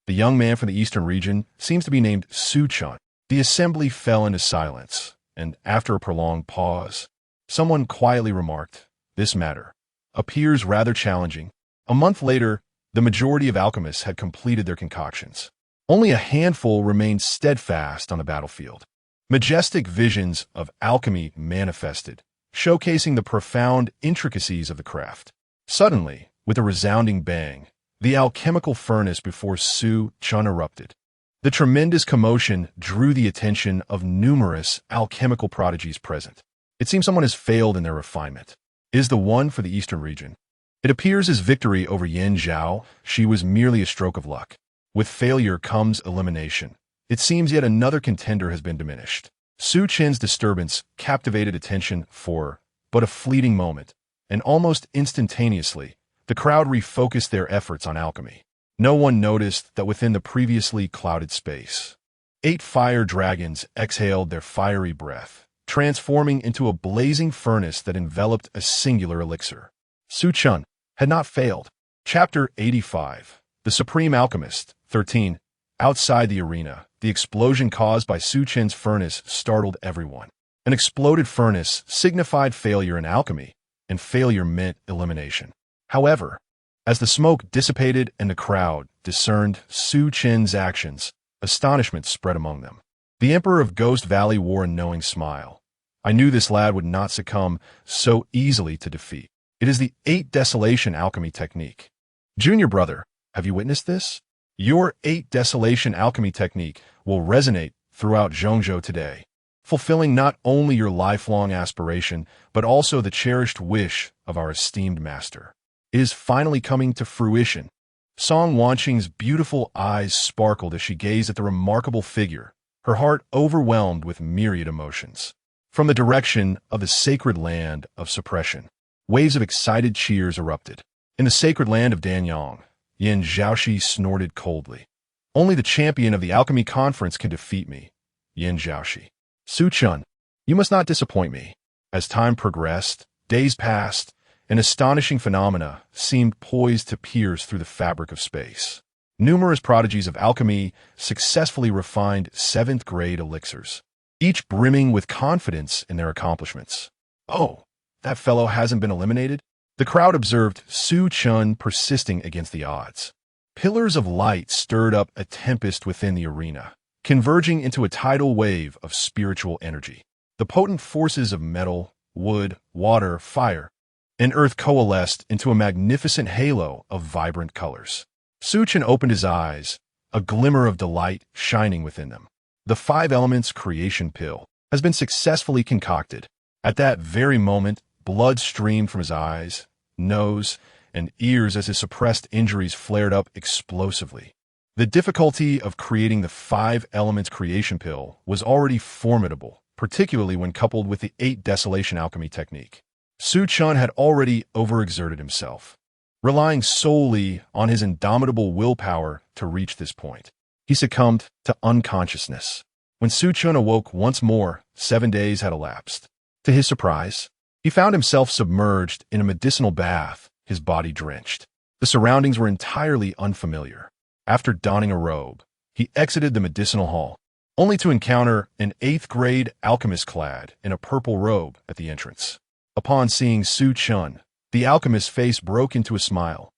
The young man from the eastern region seems to be named Su Chen. The assembly fell into silence, and after a prolonged pause, someone quietly remarked, "This matter appears rather challenging." A month later, the majority of alchemists had completed their concoctions. Only a handful remained steadfast on the battlefield. Majestic visions of alchemy manifested, showcasing the profound intricacies of the craft. Suddenly, with a resounding bang, the alchemical furnace before Su Chen erupted. The tremendous commotion drew the attention of numerous alchemical prodigies present. It seems someone has failed in their refinement. It is the one for the eastern region. It appears his victory over Yan Zhao, she was merely a stroke of luck. With failure comes elimination. It seems yet another contender has been diminished. Su Chen's disturbance captivated attention for but a fleeting moment, and almost instantaneously, the crowd refocused their efforts on alchemy. No one noticed that within the previously clouded space, 8 fire dragons exhaled their fiery breath, transforming into a blazing furnace that enveloped a singular elixir. Su Chen had not failed. Chapter 85. The Supreme Alchemist. 13. Outside the arena, the explosion caused by Su Chen's furnace startled everyone. An exploded furnace signified failure in alchemy, and failure meant elimination. However, as the smoke dissipated and the crowd discerned Su Chen's actions, astonishment spread among them. The Emperor of Ghost Valley wore a knowing smile. I knew this lad would not succumb so easily to defeat. It is the 8 Desolation alchemy technique. Junior brother, have you witnessed this? Your 8 Desolation alchemy technique will resonate throughout Zhongzhou today, fulfilling not only your lifelong aspiration, but also the cherished wish of our esteemed master. It is finally coming to fruition. Song Wanqing's beautiful eyes sparkled as she gazed at the remarkable figure, her heart overwhelmed with myriad emotions. From the direction of the sacred land of suppression, waves of excited cheers erupted. In the sacred land of Danyang, Yan Zhaoxi snorted coldly. Only the champion of the alchemy conference can defeat me, Yan Zhaoxi. Su Chen, you must not disappoint me. As time progressed, days passed, and astonishing phenomena seemed poised to pierce through the fabric of space. Numerous prodigies of alchemy successfully refined 7th-grade elixirs, each brimming with confidence in their accomplishments. Oh, that fellow hasn't been eliminated? The crowd observed Su Chen persisting against the odds. Pillars of light stirred up a tempest within the arena, converging into a tidal wave of spiritual energy. The potent forces of metal, wood, water, fire, and earth coalesced into a magnificent halo of vibrant colors. Su Chen opened his eyes, a glimmer of delight shining within them. The 5 elements creation pill has been successfully concocted. At that very moment, blood streamed from his eyes, nose, and ears as his suppressed injuries flared up explosively. The difficulty of creating the 5 elements creation pill was already formidable, particularly when coupled with the 8 Desolation alchemy technique. Su Chen had already overexerted himself, relying solely on his indomitable willpower to reach this point. He succumbed to unconsciousness. When Su Chen awoke once more, 7 days had elapsed. To his surprise, he found himself submerged in a medicinal bath, his body drenched. The surroundings were entirely unfamiliar. After donning a robe, he exited the medicinal hall, only to encounter an 8th-grade alchemist clad in a purple robe at the entrance. Upon seeing Su Chen, the alchemist's face broke into a smile.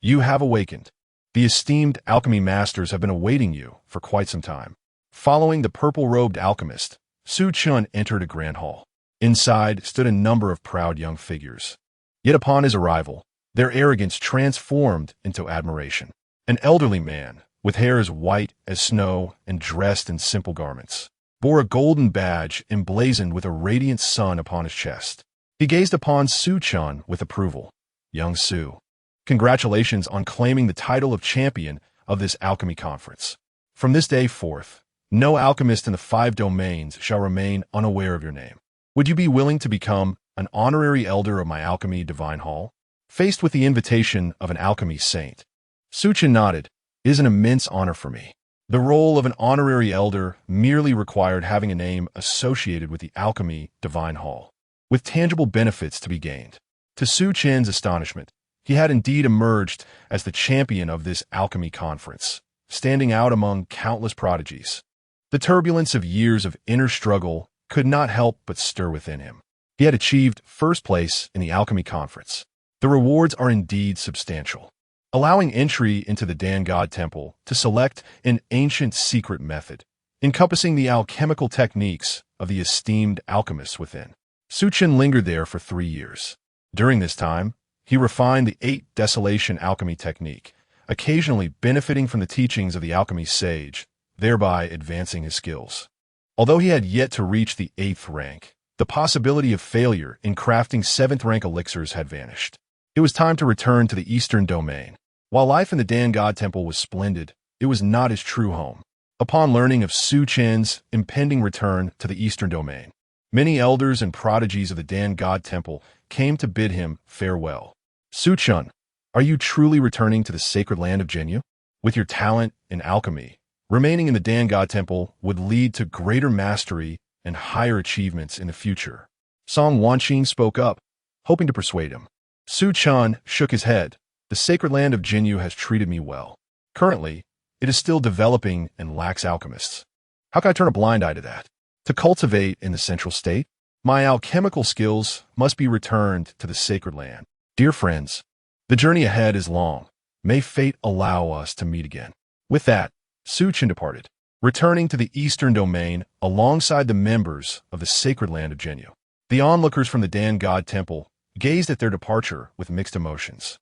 You have awakened. The esteemed alchemy masters have been awaiting you for quite some time. Following the purple-robed alchemist, Su Chen entered a grand hall. Inside stood a number of proud young figures. Yet upon his arrival, their arrogance transformed into admiration. An elderly man, with hair as white as snow and dressed in simple garments, bore a golden badge emblazoned with a radiant sun upon his chest. He gazed upon Su Chen with approval. Young Su, congratulations on claiming the title of champion of this alchemy conference. From this day forth, no alchemist in the 5 domains shall remain unaware of your name. Would you be willing to become an honorary elder of my alchemy divine hall? Faced with the invitation of an alchemy saint, Su Chen nodded. It is an immense honor for me. The role of an honorary elder merely required having a name associated with the alchemy divine hall, with tangible benefits to be gained. To Su Chen's astonishment, he had indeed emerged as the champion of this alchemy conference, standing out among countless prodigies. The turbulence of years of inner struggle could not help but stir within him. He had achieved first place in the alchemy conference. The rewards are indeed substantial, allowing entry into the Dan God Temple to select an ancient secret method, encompassing the alchemical techniques of the esteemed alchemists within. Su Chen lingered there for 3 years. During this time, he refined the 8 desolation alchemy technique, occasionally benefiting from the teachings of the alchemy sage, thereby advancing his skills. Although he had yet to reach the 8th rank, the possibility of failure in crafting 7th rank elixirs had vanished. It was time to return to the Eastern Domain. While life in the Dan God Temple was splendid, it was not his true home. Upon learning of Su Chen's impending return to the Eastern Domain, many elders and prodigies of the Dan God Temple came to bid him farewell. Su Chen, are you truly returning to the sacred land of Jinyu? With your talent in alchemy, remaining in the Dan God Temple would lead to greater mastery and higher achievements in the future. Song Wanqing spoke up, hoping to persuade him. Su Chen shook his head. The sacred land of Jinyu has treated me well. Currently, it is still developing and lacks alchemists. How can I turn a blind eye to that? To cultivate in the central state, my alchemical skills must be returned to the sacred land. Dear friends, the journey ahead is long. May fate allow us to meet again. With that, Su Chen departed, returning to the Eastern Domain alongside the members of the sacred land of Jinyu. The onlookers from the Dan God Temple gazed at their departure with mixed emotions.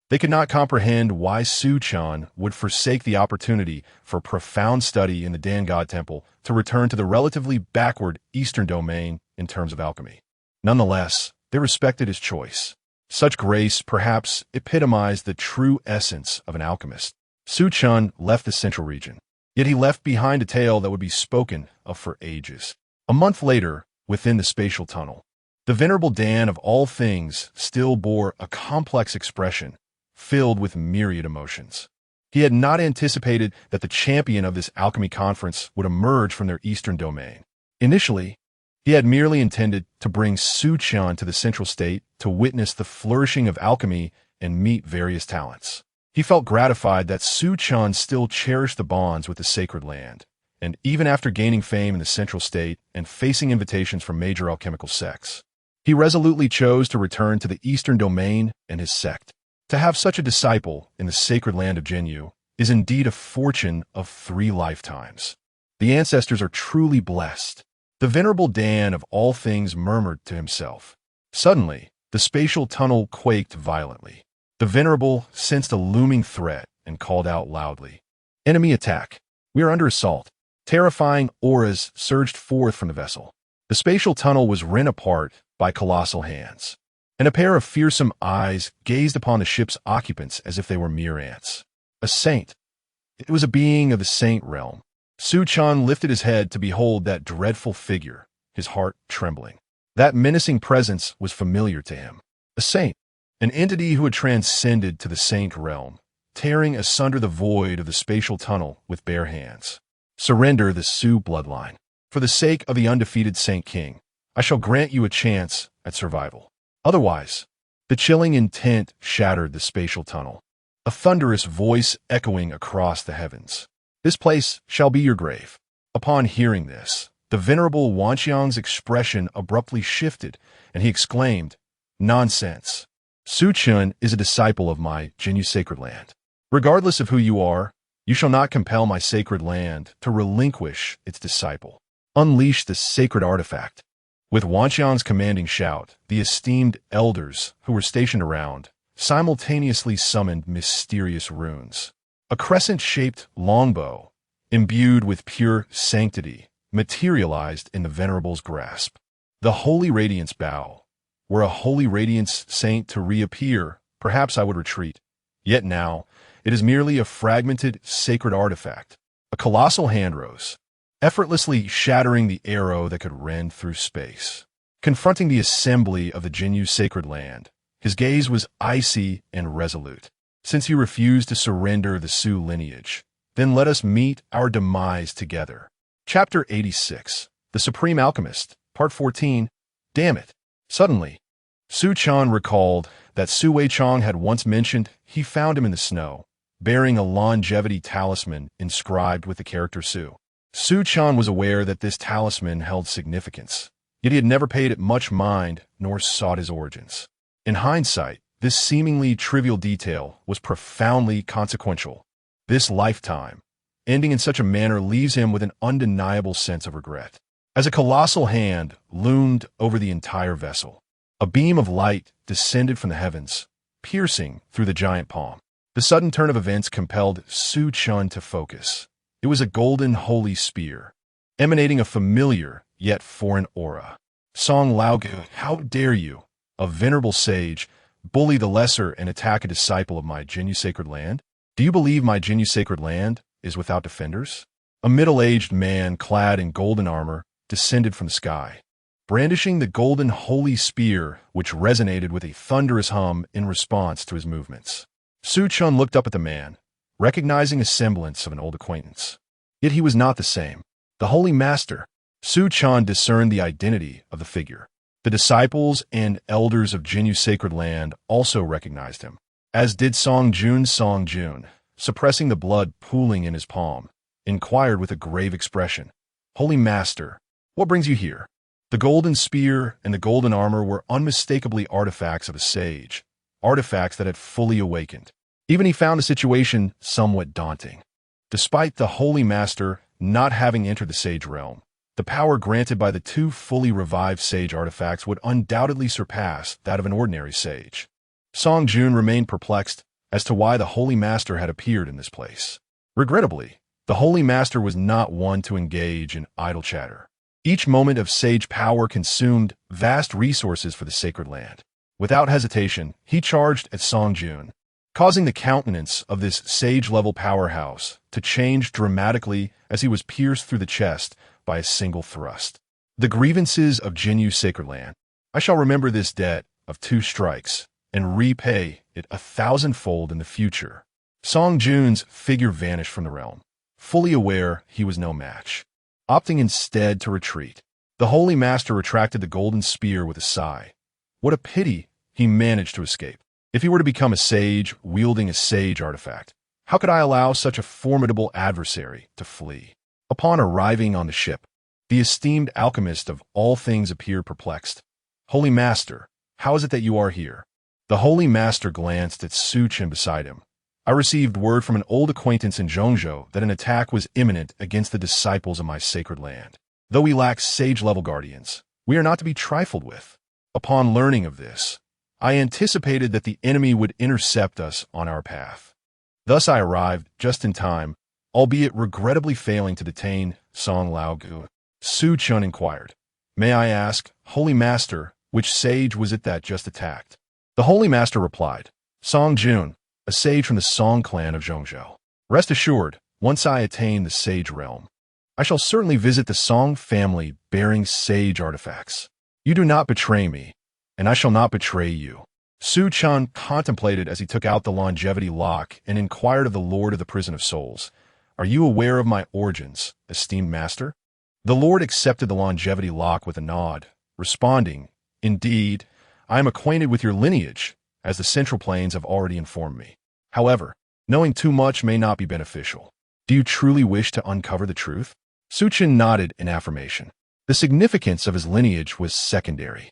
They could not comprehend why Su Chen would forsake the opportunity for profound study in the Dan God Temple to return to the relatively backward Eastern Domain in terms of alchemy. Nonetheless, they respected his choice. Such grace perhaps epitomized the true essence of an alchemist. Su Chen left the central region, yet he left behind a tale that would be spoken of for ages. A month later, within the spatial tunnel, the venerable Dan of all things still bore a complex expression, filled with myriad emotions. He had not anticipated that the champion of this alchemy conference would emerge from their Eastern Domain. Initially, he had merely intended to bring Su Chen to the central state to witness the flourishing of alchemy and meet various talents. He felt gratified that Su Chen still cherished the bonds with the sacred land, and even after gaining fame in the central state and facing invitations from major alchemical sects, he resolutely chose to return to the Eastern Domain and his sect. To have such a disciple in the sacred land of Jinyu is indeed a fortune of 3 lifetimes. The ancestors are truly blessed. The venerable Dan of all things murmured to himself. Suddenly, the spatial tunnel quaked violently. The venerable sensed a looming threat and called out loudly, "Enemy attack! We are under assault!" Terrifying auras surged forth from the vessel. The spatial tunnel was rent apart by colossal hands, and a pair of fearsome eyes gazed upon the ship's occupants as if they were mere ants. A saint. It was a being of the saint realm. Su Chen lifted his head to behold that dreadful figure, his heart trembling. That menacing presence was familiar to him. A saint, an entity who had transcended to the saint realm, tearing asunder the void of the spatial tunnel with bare hands. Surrender the Su bloodline. For the sake of the undefeated Saint King, I shall grant you a chance at survival. Otherwise, the chilling intent shattered the spatial tunnel, a thunderous voice echoing across the heavens. This place shall be your grave. Upon hearing this, the venerable Wanqiang's expression abruptly shifted, and he exclaimed, "Nonsense! Su Chen is a disciple of my Jinyu sacred land. Regardless of who you are, you shall not compel my sacred land to relinquish its disciple. Unleash the sacred artifact." With Wanqiang's commanding shout, the esteemed elders who were stationed around simultaneously summoned mysterious runes. A crescent-shaped longbow, imbued with pure sanctity, materialized in the venerable's grasp. The Holy Radiance bow. Were a Holy Radiance saint to reappear, perhaps I would retreat. Yet now, It is merely a fragmented, sacred artifact. A colossal hand rose, effortlessly shattering the arrow that could rend through space. Confronting the assembly of the Jinyu sacred land, his gaze was icy and resolute. Since you refuse to surrender the Su lineage, then let us meet our demise together. Chapter 86. The Supreme Alchemist, Part 14. Damn it. Suddenly, Su Chen recalled that Su Weichong had once mentioned he found him in the snow, bearing a longevity talisman inscribed with the character Su. Su Chen was aware that this talisman held significance, yet he had never paid it much mind nor sought his origins. In hindsight, this seemingly trivial detail was profoundly consequential. This lifetime, ending in such a manner, leaves him with an undeniable sense of regret. As a colossal hand loomed over the entire vessel, a beam of light descended from the heavens, piercing through the giant palm. The sudden turn of events compelled Su Chen to focus. It was a golden holy spear, emanating a familiar yet foreign aura. Song Laogu, how dare you, a venerable sage, bully the lesser and attack a disciple of my Jinyu sacred land? Do you believe my Jinyu sacred land is without defenders? A middle-aged man clad in golden armor descended from the sky, brandishing the golden holy spear, which resonated with a thunderous hum in response to his movements. Su Chen looked up at the man, recognizing a semblance of an old acquaintance. Yet he was not the same. The Holy Master. Su Chen discerned the identity of the figure. The disciples and elders of Jinyu sacred land also recognized him, as did Song Jun. Suppressing the blood pooling in his palm, inquired with a grave expression, "Holy Master, what brings you here?" The golden spear and the golden armor were unmistakably artifacts of a sage, artifacts that had fully awakened. Even he found the situation somewhat daunting. Despite the Holy Master not having entered the sage realm, the power granted by the two fully revived sage artifacts would undoubtedly surpass that of an ordinary sage. Song Jun remained perplexed as to why the Holy Master had appeared in this place. Regrettably, the Holy Master was not one to engage in idle chatter. Each moment of sage power consumed vast resources for the sacred land. Without hesitation, he charged at Song Jun, causing the countenance of this sage-level powerhouse to change dramatically as he was pierced through the chest by a single thrust. The grievances of Jinyu sacred land. I shall remember this debt of 2 strikes and repay it 1,000-fold in the future. Song Jun's figure vanished from the realm, fully aware he was no match. Opting instead to retreat, the Holy Master retracted the golden spear with a sigh. What a pity he managed to escape. If he were to become a sage wielding a sage artifact, how could I allow such a formidable adversary to flee? Upon arriving on the ship, the esteemed alchemist of all things appeared perplexed. "Holy Master, how is it that you are here?" The Holy Master glanced at Su Chen beside him. "I received word from an old acquaintance in Zhongzhou that an attack was imminent against the disciples of my sacred land. Though we lack sage-level guardians, we are not to be trifled with. Upon learning of this, I anticipated that the enemy would intercept us on our path. Thus I arrived just in time, albeit regrettably failing to detain Song Laogu." Su Chen inquired, "May I ask, Holy Master, which sage was it that just attacked?" The Holy Master replied, "Song Jun, a sage from the Song clan of Zhongzhou. Rest assured, once I attain the sage realm, I shall certainly visit the Song family bearing sage artifacts. You do not betray me, and I shall not betray you." Su Chen contemplated as he took out the longevity lock and inquired of the Lord of the Prison of Souls, "Are you aware of my origins, esteemed master?" The Lord accepted the longevity lock with a nod, responding, "Indeed, I am acquainted with your lineage, as the Central Plains have already informed me. However, knowing too much may not be beneficial. Do you truly wish to uncover the truth?" Su Chen nodded in affirmation. The significance of his lineage was secondary.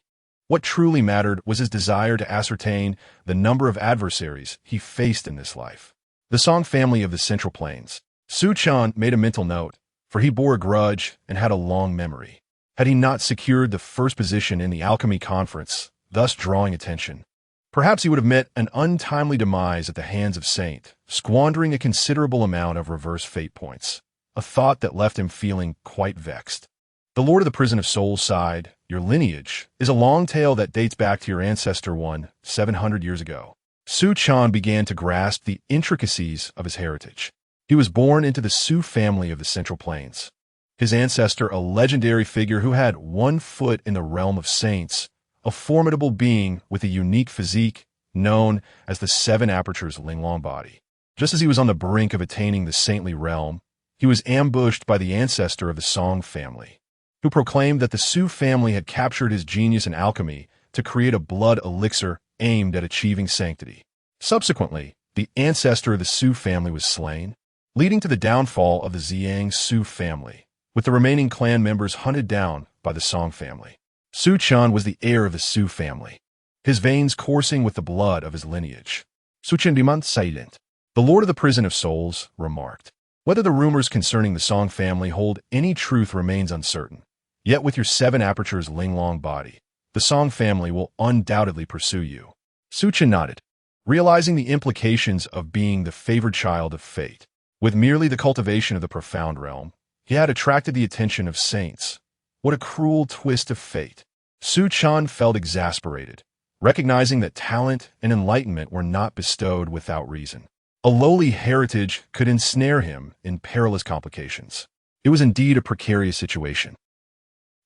What truly mattered was his desire to ascertain the number of adversaries he faced in this life. The Song family of the Central Plains. Su Chen made a mental note, for he bore a grudge and had a long memory. Had he not secured the first position in the alchemy conference, thus drawing attention, perhaps he would have met an untimely demise at the hands of Saint, squandering a considerable amount of reverse fate points, a thought that left him feeling quite vexed. The Lord of the Prison of Souls sighed, "Your lineage is a long tale that dates back to your ancestor 700 years ago. Su Chen began to grasp the intricacies of his heritage. He was born into the Su family of the Central Plains. His ancestor, a legendary figure who had 1 foot in the realm of saints, a formidable being with a unique physique known as the Seven Apertures Linglong body. Just as he was on the brink of attaining the saintly realm, he was ambushed by the ancestor of the Song family, who proclaimed that the Su family had captured his genius in alchemy to create a blood elixir aimed at achieving sanctity. Subsequently, the ancestor of the Su family was slain, leading to the downfall of the Ziyang Su family, with the remaining clan members hunted down by the Song family. Su Chen was the heir of the Su family, his veins coursing with the blood of his lineage. Su Chen remained silent. The Lord of the Prison of Souls remarked, "Whether the rumors concerning the Song family hold any truth remains uncertain. Yet with your 7 apertures Linglong body, the Song family will undoubtedly pursue you." Su Chen nodded, realizing the implications of being the favored child of fate. With merely the cultivation of the profound realm, he had attracted the attention of saints. What a cruel twist of fate. Su Chen felt exasperated, recognizing that talent and enlightenment were not bestowed without reason. A lowly heritage could ensnare him in perilous complications. It was indeed a precarious situation.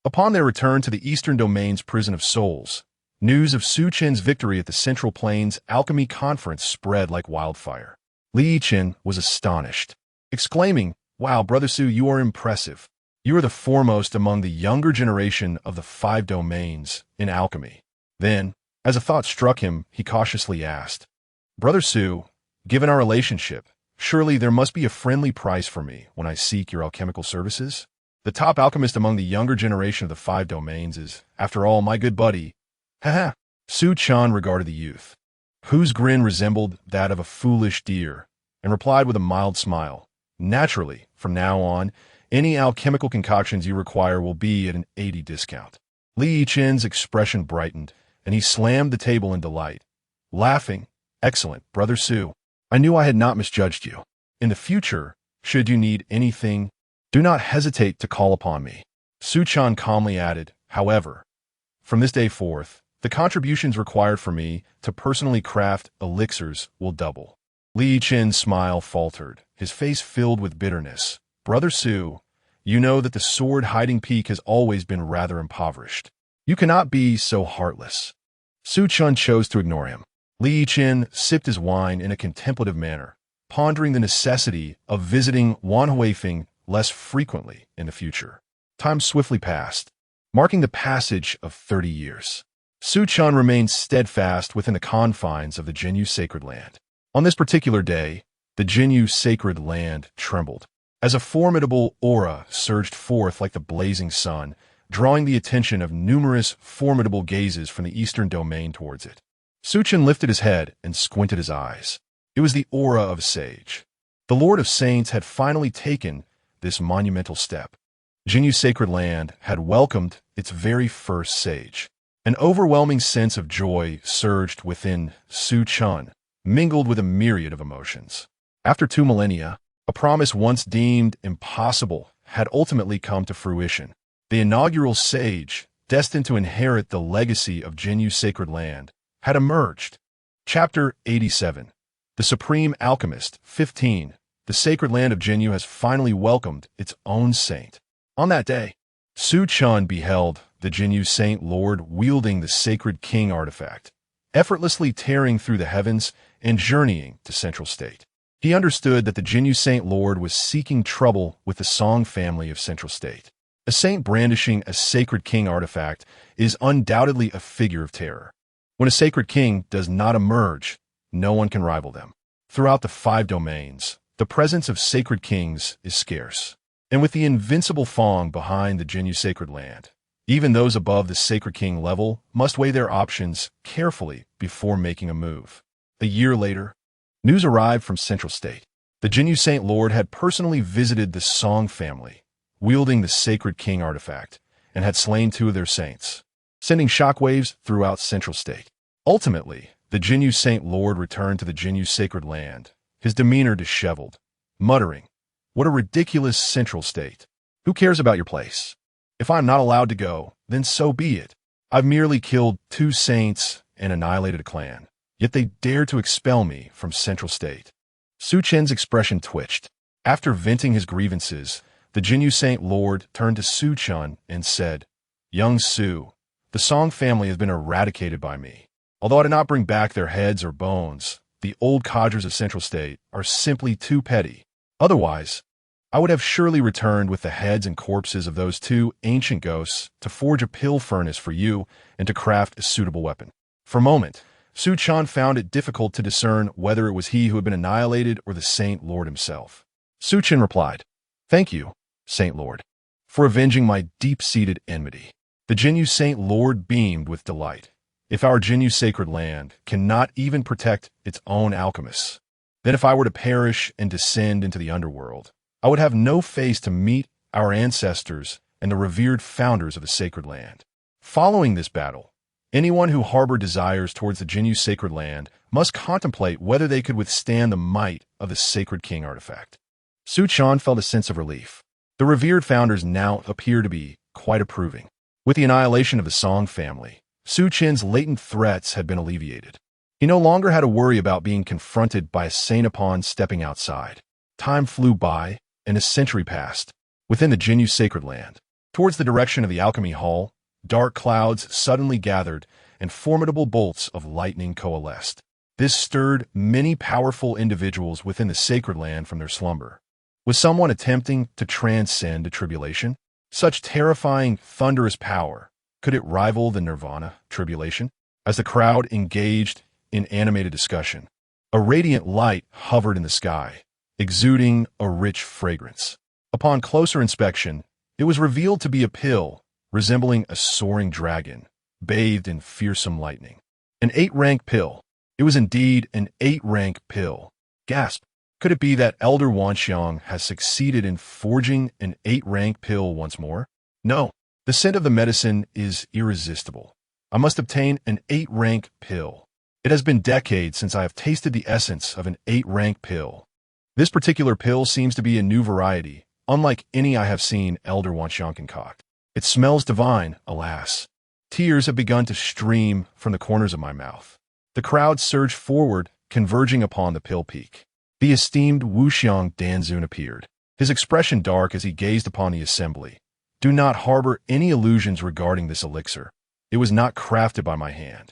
Upon their return to the Eastern Domain's Prison of Souls, news of Su Chen's victory at the Central Plains Alchemy Conference spread like wildfire. Li Chen was astonished, exclaiming, "Wow, Brother Su, you are impressive. You are the foremost among the younger generation of the 5 domains in alchemy." Then, as a thought struck him, he cautiously asked, "Brother Su, given our relationship, surely there must be a friendly price for me when I seek your alchemical services? The top alchemist among the younger generation of the 5 domains is, after all, my good buddy." Haha. Su Chen regarded the youth, whose grin resembled that of a foolish deer, and replied with a mild smile, "Naturally, from now on, any alchemical concoctions you require will be at an 80 discount." Li Chen's expression brightened, and he slammed the table in delight, laughing, "Excellent, Brother Su. I knew I had not misjudged you. In the future, should you need anything, do not hesitate to call upon me." Su Chen calmly added, "However, from this day forth, the contributions required for me to personally craft elixirs will double." Li Chen's smile faltered, his face filled with bitterness. "Brother Su, you know that the sword hiding peak has always been rather impoverished. You cannot be so heartless." Su Chen chose to ignore him. Li Chen sipped his wine in a contemplative manner, pondering the necessity of visiting Wanhuifeng less frequently in the future. Time swiftly passed, marking the passage of 30 years. Su Chen remained steadfast within the confines of the Jinyu Sacred Land. On this particular day, the Jinyu Sacred Land trembled, as a formidable aura surged forth like the blazing sun, drawing the attention of numerous formidable gazes from the eastern domain towards it. Su Chen lifted his head and squinted his eyes. It was the aura of a sage. The Lord of Saints had finally taken this monumental step. Jinyu Sacred Land had welcomed its very first sage. An overwhelming sense of joy surged within Su Chen, mingled with a myriad of emotions. After 2 millennia, a promise once deemed impossible had ultimately come to fruition. The inaugural sage, destined to inherit the legacy of Jinyu Sacred Land, had emerged. Chapter 87. The Supreme Alchemist. 15. The Sacred Land of Jinyu has finally welcomed its own saint. On that day, Su Chen beheld the Jinyu Saint Lord wielding the Sacred King artifact, effortlessly tearing through the heavens and journeying to Central State. He understood that the Jinyu Saint Lord was seeking trouble with the Song family of Central State. A saint brandishing a Sacred King artifact is undoubtedly a figure of terror. When a Sacred King does not emerge, no one can rival them. Throughout the 5 domains, the presence of Sacred Kings is scarce. And with the invincible Fong behind the Jinyu Sacred Land, even those above the Sacred King level must weigh their options carefully before making a move. A year later, news arrived from Central State. The Jinyu Saint Lord had personally visited the Song family, wielding the Sacred King artifact, and had slain 2 of their saints, sending shockwaves throughout Central State. Ultimately, the Jinyu Saint Lord returned to the Jinyu Sacred Land, his demeanor disheveled, muttering, "What a ridiculous Central State. Who cares about your place? If I'm not allowed to go, then so be it. I've merely killed 2 saints and annihilated a clan. yet they dare to expel me from Central State. Su Chen's expression twitched. After venting his grievances, the Jinyu Saint Lord turned to Su Chen and said, "Young Su, the Song family has been eradicated by me. Although I did not bring back their heads or bones, the old cadres of Central State are simply too petty. Otherwise, I would have surely returned with the heads and corpses of those two ancient ghosts to forge a pill furnace for you and to craft a suitable weapon." For a moment, Su Chen found it difficult to discern whether it was he who had been annihilated or the Saint Lord himself. Su Chen replied, "Thank you, Saint Lord, for avenging my deep-seated enmity." The Jinyu Saint Lord beamed with delight. "If our Jinyu sacred land cannot even protect its own alchemists, then if I were to perish and descend into the underworld, I would have no face to meet our ancestors and the revered founders of the sacred land. Following this battle, anyone who harbored desires towards the Jinyu sacred land must contemplate whether they could withstand the might of the sacred king artifact." Su Chen felt a sense of relief. The revered founders now appear to be quite approving. With the annihilation of the Song family, Su Chen's latent threats had been alleviated. He no longer had to worry about being confronted by a saint upon stepping outside. Time flew by, and a century passed. Within the Jinyu sacred land, towards the direction of the alchemy hall, dark clouds suddenly gathered, and formidable bolts of lightning coalesced. This stirred many powerful individuals within the sacred land from their slumber. Was someone attempting to transcend a tribulation? Such terrifying, thunderous power, could it rival the Nirvana tribulation? As the crowd engaged in animated discussion, a radiant light hovered in the sky, exuding a rich fragrance. Upon closer inspection, it was revealed to be a pill resembling a soaring dragon, bathed in fearsome lightning. An 8-rank pill. It was indeed an 8-rank pill. Gasp! Could it be that Elder Wanxiang has succeeded in forging an 8-rank pill once more? No. The scent of the medicine is irresistible. I must obtain an 8-rank pill. It has been decades since I have tasted the essence of an 8-rank pill. This particular pill seems to be a new variety, unlike any I have seen Elder Wanxiang concoct. It smells divine, alas. Tears have begun to stream from the corners of my mouth. The crowd surged forward, converging upon the pill peak. The esteemed Wuxiang Danzun appeared, his expression dark as he gazed upon the assembly. "Do not harbor any illusions regarding this elixir. It was not crafted by my hand."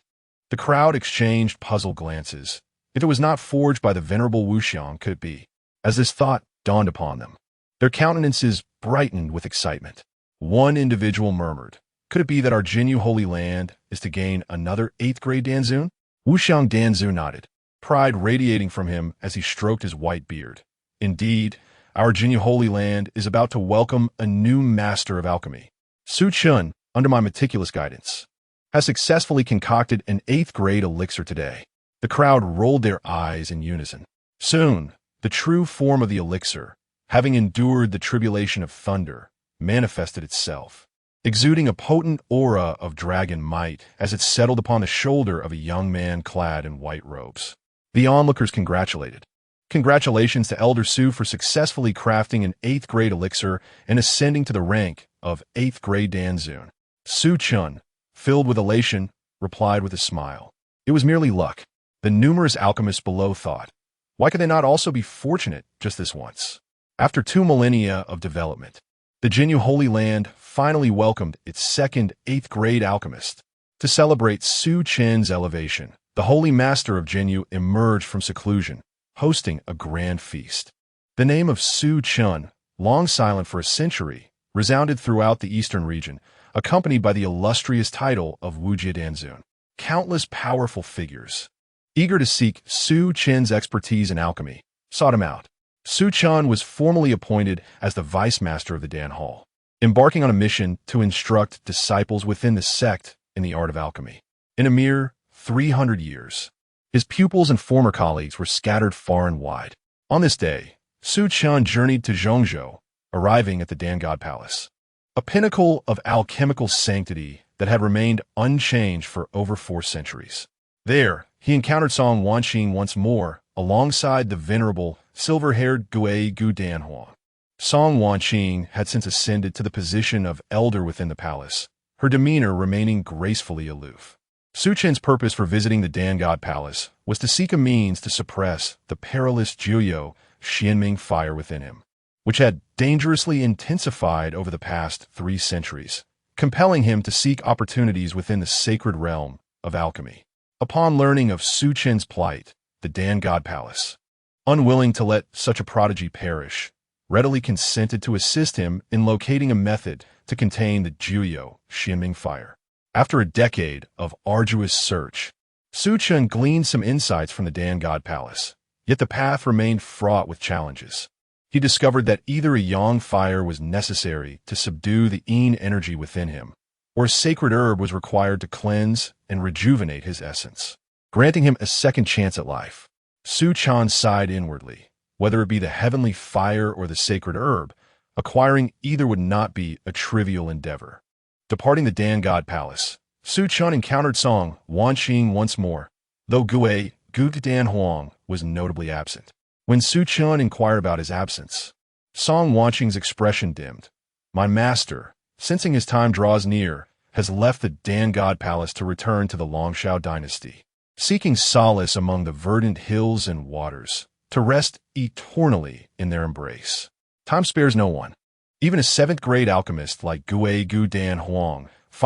The crowd exchanged puzzled glances. If it was not forged by the venerable Wuxiang, could it be? As this thought dawned upon them, their countenances brightened with excitement. One individual murmured, "Could it be that our Jinyu Holy Land is to gain another 8th-grade Danzun?" Wuxiang Danzun nodded, pride radiating from him as he stroked his white beard. "Indeed, our Jinyu Holy Land is about to welcome a new master of alchemy. Su Chen, under my meticulous guidance, has successfully concocted an 8th-grade elixir today." The crowd rolled their eyes in unison. Soon, the true form of the elixir, having endured the tribulation of thunder, manifested itself, exuding a potent aura of dragon might as it settled upon the shoulder of a young man clad in white robes. The onlookers congratulated. Congratulations to Elder Su for successfully crafting an 8th-grade elixir and ascending to the rank of 8th-grade Danzun. Su Chen, filled with elation, replied with a smile. It was merely luck. The numerous alchemists below thought, why could they not also be fortunate just this once? After 2 millennia of development, the Jinyu Holy Land finally welcomed its second 8th-grade alchemist. To celebrate Su Chen's elevation, the Holy Master of Jinyu emerged from seclusion, hosting a grand feast. The name of Su Chen, long silent for a century, resounded throughout the eastern region, accompanied by the illustrious title of Wujie Danzun. Countless powerful figures, eager to seek Su Chen's expertise in alchemy, sought him out. Su Chen was formally appointed as the vice master of the Dan Hall, embarking on a mission to instruct disciples within the sect in the art of alchemy. In a mere 300 years, his pupils and former colleagues were scattered far and wide. On this day, Su Chen journeyed to Zhongzhou, arriving at the Dan God Palace, a pinnacle of alchemical sanctity that had remained unchanged for over 4 centuries. There, he encountered Song Wanqing once more, alongside the venerable, silver-haired Gui Gu Danhuang. Song Wanqing had since ascended to the position of elder within the palace, her demeanor remaining gracefully aloof. Su Chen's purpose for visiting the Dan God Palace was to seek a means to suppress the perilous Juyo Xianming fire within him, which had dangerously intensified over the past 3 centuries, compelling him to seek opportunities within the sacred realm of alchemy. Upon learning of Su Chen's plight, the Dan God Palace, unwilling to let such a prodigy perish, readily consented to assist him in locating a method to contain the Juyo Xianming fire. After a decade of arduous search, Su Chen gleaned some insights from the Dan God Palace, yet the path remained fraught with challenges. He discovered that either a yang fire was necessary to subdue the yin energy within him, or a sacred herb was required to cleanse and rejuvenate his essence, granting him a second chance at life. Su Chen sighed inwardly. Whether it be the heavenly fire or the sacred herb, acquiring either would not be a trivial endeavor. Departing the Dan God Palace, Su Chen encountered Song Wanqing once more, though Gu Dan Huang was notably absent. When Su Chen inquired about his absence, Song Wanqing's expression dimmed. "My master, sensing his time draws near, has left the Dan God Palace to return to the Longshao dynasty, seeking solace among the verdant hills and waters, to rest eternally in their embrace." Time spares no one. Even a 7th-grade alchemist like Gu Dan Huang